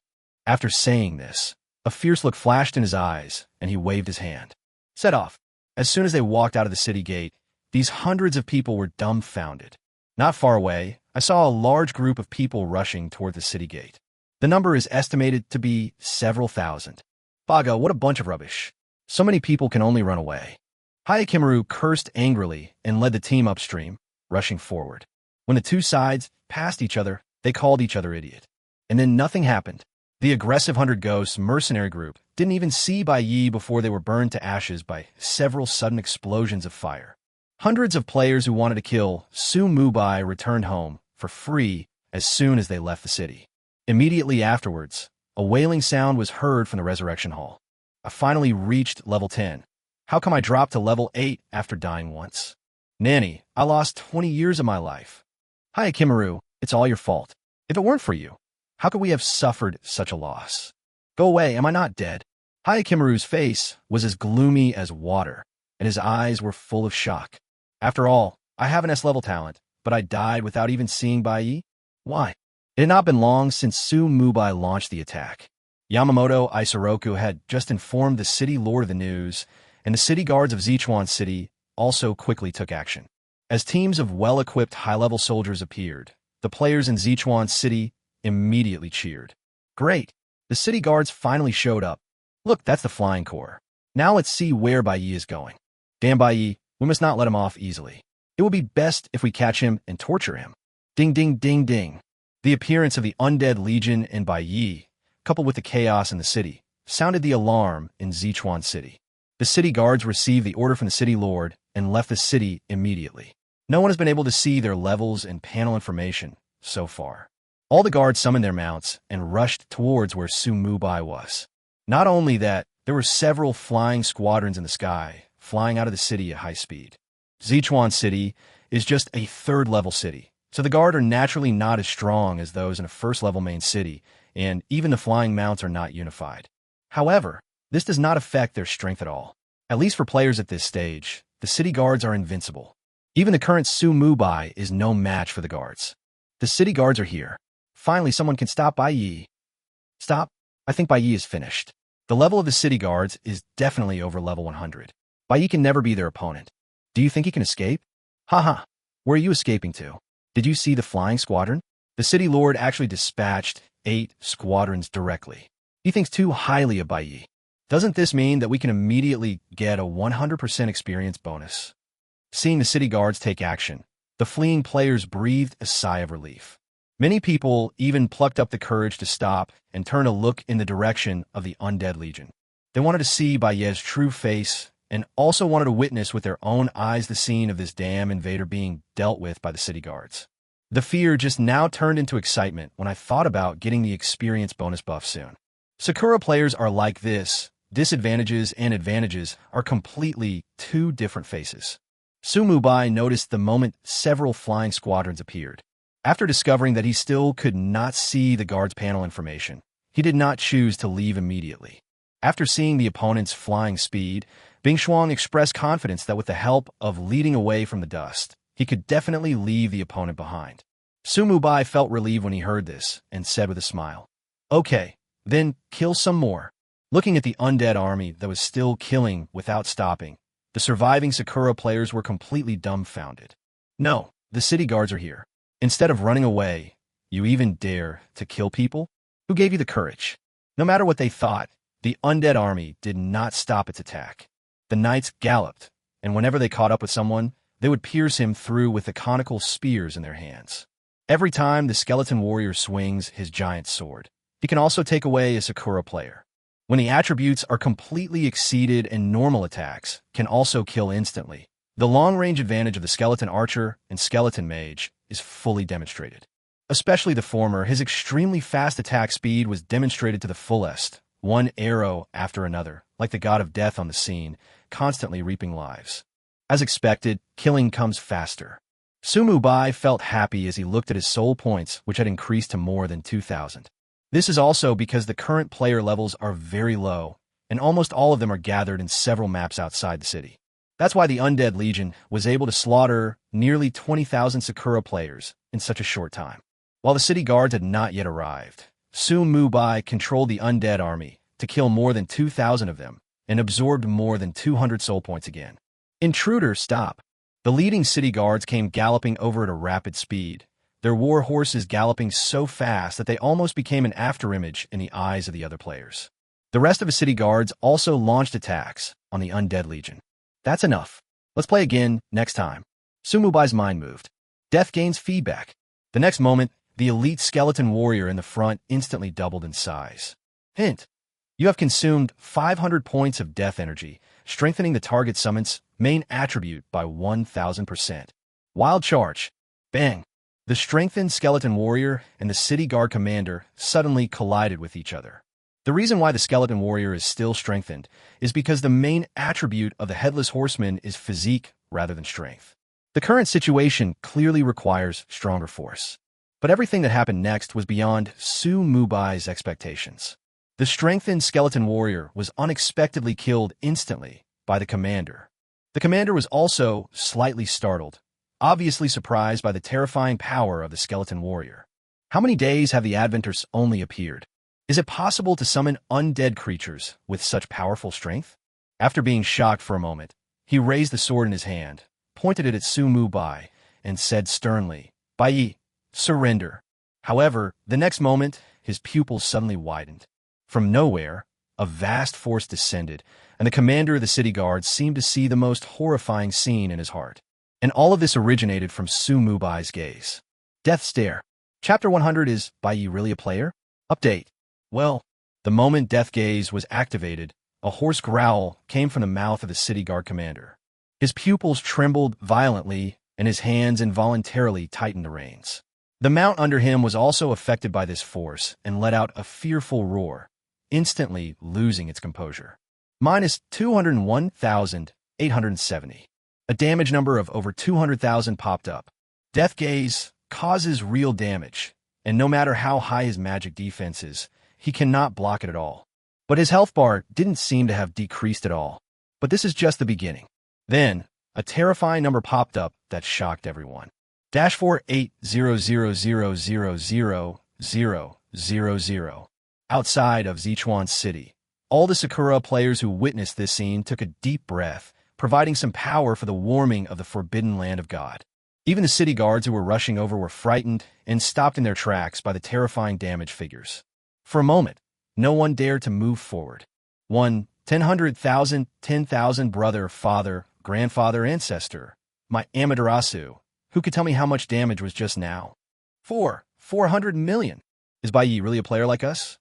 After saying this, a fierce look flashed in his eyes, and he waved his hand. Set off. As soon as they walked out of the city gate, these hundreds of people were dumbfounded. Not far away, I saw a large group of people rushing toward the city gate. The number is estimated to be several thousand. Baga, what a bunch of rubbish. So many people can only run away. Hayakimaru cursed angrily and led the team upstream, rushing forward. When the two sides passed each other, they called each other idiot. And then nothing happened. The aggressive 100 Ghosts mercenary group didn't even see Bai Yi before they were burned to ashes by several sudden explosions of fire. Hundreds of players who wanted to kill Su Mubai returned home for free as soon as they left the city. Immediately afterwards, a wailing sound was heard from the Resurrection Hall. I finally reached level 10. How come I dropped to level 8 after dying once? Nanny, I lost 20 years of my life. Hayakimaru, it's all your fault. If it weren't for you, how could we have suffered such a loss? Go away, am I not dead? Hayakimaru's face was as gloomy as water, and his eyes were full of shock. After all, I have an S-level talent, but I died without even seeing Bai Yi? Why? It had not been long since Su Mubai launched the attack. Yamamoto Isoroku had just informed the city lord of the news, and the city guards of Xichuan City also quickly took action. As teams of well-equipped high-level soldiers appeared, the players in Xichuan City immediately cheered. Great! The city guards finally showed up. Look, that's the flying corps. Now let's see where Bai Yi is going. Damn Bai Yi, we must not let him off easily. It will be best if we catch him and torture him. Ding ding ding ding. The appearance of the undead legion and Bai Yi, coupled with the chaos in the city, sounded the alarm in Xichuan City. The city guards received the order from the city lord and left the city immediately. No one has been able to see their levels and panel information so far. All the guards summoned their mounts and rushed towards where Su Mubai was. Not only that, there were several flying squadrons in the sky, flying out of the city at high speed. Xichuan City is just a third-level city, so the guard are naturally not as strong as those in a first-level main city, and even the flying mounts are not unified. However, this does not affect their strength at all. At least for players at this stage, the city guards are invincible. Even the current Su Mubai is no match for the guards. The city guards are here. Finally, someone can stop Bai Yi. Stop. I think Bai Yi is finished. The level of the city guards is definitely over level 100. Bai Yi can never be their opponent. Do you think he can escape? Haha. Where are you escaping to? Did you see the flying squadron? The city lord actually dispatched 8 squadrons directly. He thinks too highly of Bai Yi. Doesn't this mean that we can immediately get a 100% experience bonus? Seeing the city guards take action, the fleeing players breathed a sigh of relief. Many people even plucked up the courage to stop and turn a look in the direction of the undead legion. They wanted to see Bai Yi's true face and also wanted to witness with their own eyes the scene of this damn invader being dealt with by the city guards. The fear just now turned into excitement when I thought about getting the experience bonus buff soon. Sakura players are like this. Disadvantages and advantages are completely two different faces. Sumubai noticed the moment several flying squadrons appeared. After discovering that he still could not see the guard's panel information, he did not choose to leave immediately. After seeing the opponent's flying speed, Bing Shuang expressed confidence that with the help of leading away from the dust, he could definitely leave the opponent behind. Sumubai felt relieved when he heard this and said with a smile, "Okay, then kill some more." Looking at the undead army that was still killing without stopping, the surviving Sakura players were completely dumbfounded. "No, the city guards are here. Instead of running away, you even dare to kill people? Who gave you the courage?" No matter what they thought, the undead army did not stop its attack. The knights galloped, and whenever they caught up with someone, they would pierce him through with the conical spears in their hands. Every time the skeleton warrior swings his giant sword, he can also take away a Sakura player. When the attributes are completely exceeded and normal attacks can also kill instantly, the long-range advantage of the skeleton archer and skeleton mage is fully demonstrated. Especially the former, his extremely fast attack speed was demonstrated to the fullest, one arrow after another, like the god of death on the scene, constantly reaping lives. As expected, killing comes faster. Sumubai felt happy as he looked at his soul points, which had increased to more than 2,000. This is also because the current player levels are very low, and almost all of them are gathered in several maps outside the city. That's why the Undead Legion was able to slaughter nearly 20,000 Sakura players in such a short time. While the city guards had not yet arrived, Sumubai controlled the undead army to kill more than 2,000 of them and absorbed more than 200 soul points again. "Intruder, stop!" The leading city guards came galloping over at a rapid speed, their war horses galloping so fast that they almost became an afterimage in the eyes of the other players. The rest of the city guards also launched attacks on the Undead Legion. "That's enough. Let's play again next time." Sumubai's mind moved. Death gains feedback. The next moment, the elite skeleton warrior in the front instantly doubled in size. Hint: you have consumed 500 points of death energy, strengthening the target summon's main attribute by 1,000%. Wild charge. Bang! The strengthened skeleton warrior and the city guard commander suddenly collided with each other. The reason why the skeleton warrior is still strengthened is because the main attribute of the headless horseman is physique rather than strength. The current situation clearly requires stronger force. But everything that happened next was beyond Sumubai's expectations. The strengthened skeleton warrior was unexpectedly killed instantly by the commander. The commander was also slightly startled, obviously surprised by the terrifying power of the skeleton warrior. How many days have the Adventures only appeared? Is it possible to summon undead creatures with such powerful strength? After being shocked for a moment, he raised the sword in his hand, pointed it at Sumubai, and said sternly, "Bai, surrender." However, the next moment, his pupils suddenly widened. From nowhere, a vast force descended, and the commander of the city guards seemed to see the most horrifying scene in his heart. And all of this originated from Sumubai's gaze. Death Stare. Chapter 100 is Bai really a player? Update. Well, the moment Death Gaze was activated, a hoarse growl came from the mouth of the city guard commander. His pupils trembled violently, and his hands involuntarily tightened the reins. The mount under him was also affected by this force and let out a fearful roar, instantly losing its composure. Minus 201,870. A damage number of over 200,000 popped up. Death Gaze causes real damage, and no matter how high his magic defense is, he cannot block it at all. But his health bar didn't seem to have decreased at all. But this is just the beginning. Then, a terrifying number popped up that shocked everyone. -4800000000. Outside of Sichuan City, all the Sakura players who witnessed this scene took a deep breath, providing some power for the warming of the forbidden land of God. Even the city guards who were rushing over were frightened and stopped in their tracks by the terrifying damage figures. For a moment, no one dared to move forward. 1, 10,000, 10,000 brother, father, grandfather, ancestor. My Amaterasu. Who could tell me how much damage was just now? 400 million. Is Bai really a player like us?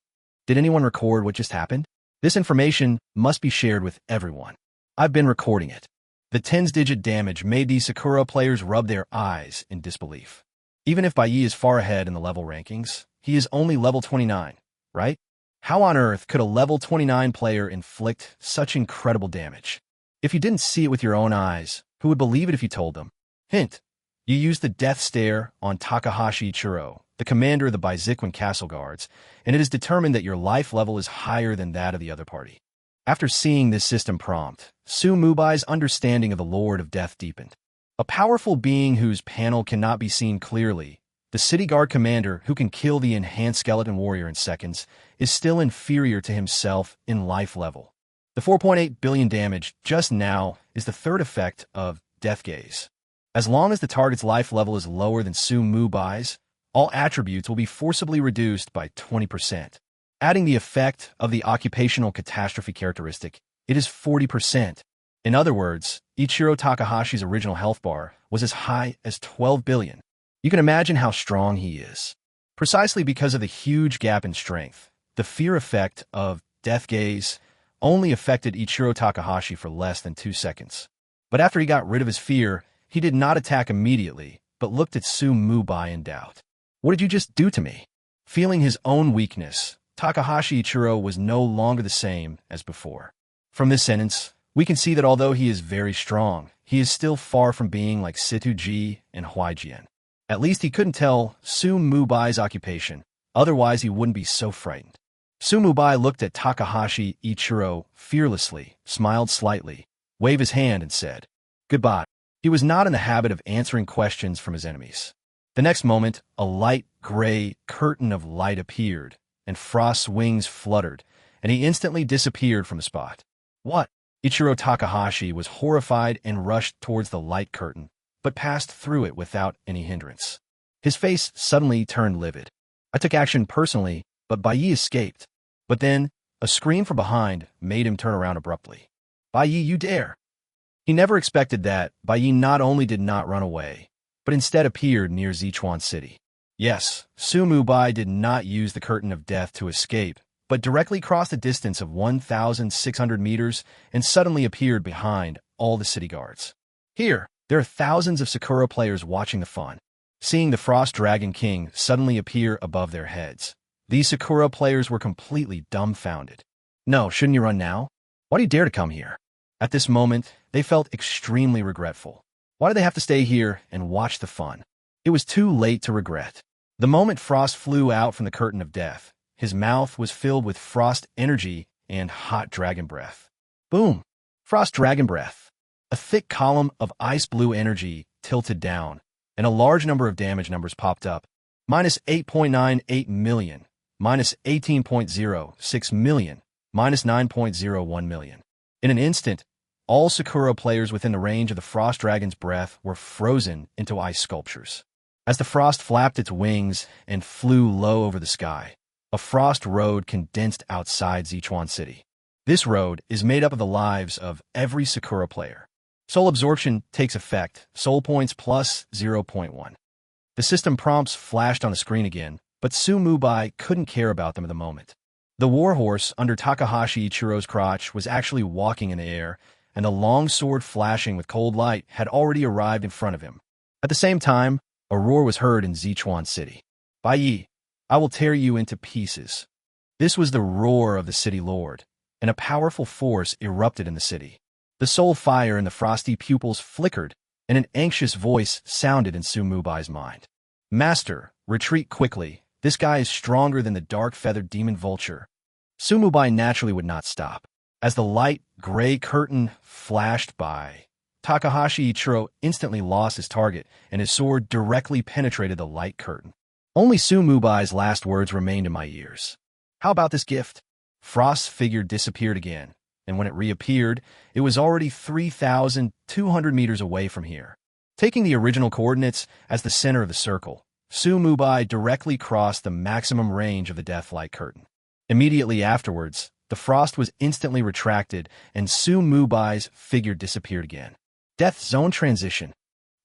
Did anyone record what just happened? This information must be shared with everyone. I've been recording it. The 10's digit damage made these Sakura players rub their eyes in disbelief. Even if Bai Yi is far ahead in the level rankings, he is only level 29, right? How on earth could a level 29 player inflict such incredible damage? If you didn't see it with your own eyes, who would believe it if you told them? Hint: you used the death stare on Takahashi Ichiro, the commander of the Baiziquan Castle Guards, and it is determined that your life level is higher than that of the other party. After seeing this system prompt, Su Mubai's understanding of the Lord of Death deepened. A powerful being whose panel cannot be seen clearly, the city guard commander who can kill the enhanced skeleton warrior in seconds, is still inferior to himself in life level. The 4.8 billion damage just now is the third effect of Death Gaze. As long as the target's life level is lower than Su Mubai's, all attributes will be forcibly reduced by 20%. Adding the effect of the occupational catastrophe characteristic, it is 40%. In other words, Ichiro Takahashi's original health bar was as high as 12 billion. You can imagine how strong he is. Precisely because of the huge gap in strength, the fear effect of Death Gaze only affected Ichiro Takahashi for less than 2 seconds. But after he got rid of his fear, he did not attack immediately, but looked at Su Mubai in doubt. "What did you just do to me?" Feeling his own weakness, Takahashi Ichiro was no longer the same as before. From this sentence, we can see that although he is very strong, he is still far from being like Situji and Huaijian. At least he couldn't tell Su Mubai's occupation, otherwise he wouldn't be so frightened. Su Mubai looked at Takahashi Ichiro fearlessly, smiled slightly, waved his hand and said, "Goodbye." He was not in the habit of answering questions from his enemies. The next moment, a light gray curtain of light appeared, and Frost's wings fluttered, and he instantly disappeared from the spot. "What?" Ichiro Takahashi was horrified and rushed towards the light curtain, but passed through it without any hindrance. His face suddenly turned livid. "I took action personally, but Bai Yi escaped." But then, a scream from behind made him turn around abruptly. "Bai Yi, you dare!" He never expected that Bai Yi not only did not run away, but instead appeared near Xichuan City. Yes, Su Mubai did not use the Curtain of Death to escape, but directly crossed a distance of 1,600 meters and suddenly appeared behind all the city guards. Here, there are thousands of Sakura players watching the fun. Seeing the Frost Dragon King suddenly appear above their heads, these Sakura players were completely dumbfounded. "No, shouldn't you run now? Why do you dare to come here?" At this moment, they felt extremely regretful. Why did they have to stay here and watch the fun? It was too late to regret. The moment Frost flew out from the Curtain of Death, his mouth was filled with frost energy and hot dragon breath. Boom! Frost dragon breath. A thick column of ice blue energy tilted down, and a large number of damage numbers popped up. Minus 8.98 million, minus 18.06 million, minus 9.01 million. In an instant, all Sakura players within the range of the Frost Dragon's breath were frozen into ice sculptures. As the frost flapped its wings and flew low over the sky, a frost road condensed outside Xichuan City. This road is made up of the lives of every Sakura player. Soul absorption takes effect, soul points plus 0.1. The system prompts flashed on the screen again, but Su Mubai couldn't care about them at the moment. The warhorse under Takahashi Ichiro's crotch was actually walking in the air, and the long sword flashing with cold light had already arrived in front of him. At the same time, a roar was heard in Xichuan City. "Bai Yi, I will tear you into pieces." This was the roar of the city lord, and a powerful force erupted in the city. The soul fire in the frosty pupils flickered, and an anxious voice sounded in Su Mubai's mind. "Master, retreat quickly. This guy is stronger than the dark-feathered demon vulture." Su Mubai naturally would not stop. As the light gray curtain flashed by, Takahashi Ichiro instantly lost his target, and his sword directly penetrated the light curtain. Only Su Mubai's last words remained in my ears. "How about this gift?" Frost's figure disappeared again, and when it reappeared, it was already 3,200 meters away from here. Taking the original coordinates as the center of the circle, Su Mubai directly crossed the maximum range of the Deathlight Curtain. Immediately afterwards, the frost was instantly retracted, and Su Mubai's figure disappeared again. Death Zone Transition.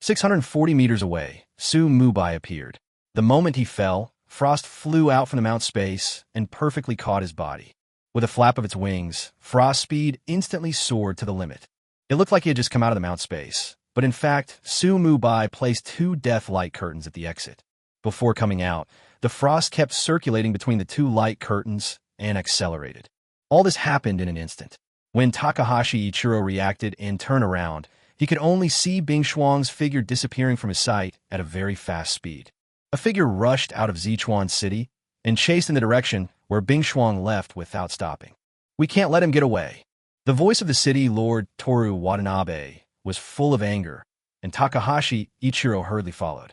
640 meters away, Su Mubai appeared. The moment he fell, Frost flew out from the mount space and perfectly caught his body. With a flap of its wings, Frost's speed instantly soared to the limit. It looked like he had just come out of the mount space, but in fact, Su Mubai placed 2 death light curtains at the exit. Before coming out, the frost kept circulating between the two light curtains and accelerated. All this happened in an instant. When Takahashi Ichiro reacted and turned around, he could only see Bing Shuang's figure disappearing from his sight at a very fast speed. A figure rushed out of Zichuan City and chased in the direction where Bing Shuang left without stopping. "We can't let him get away." The voice of the city lord Toru Watanabe was full of anger, and Takahashi Ichiro hurriedly followed.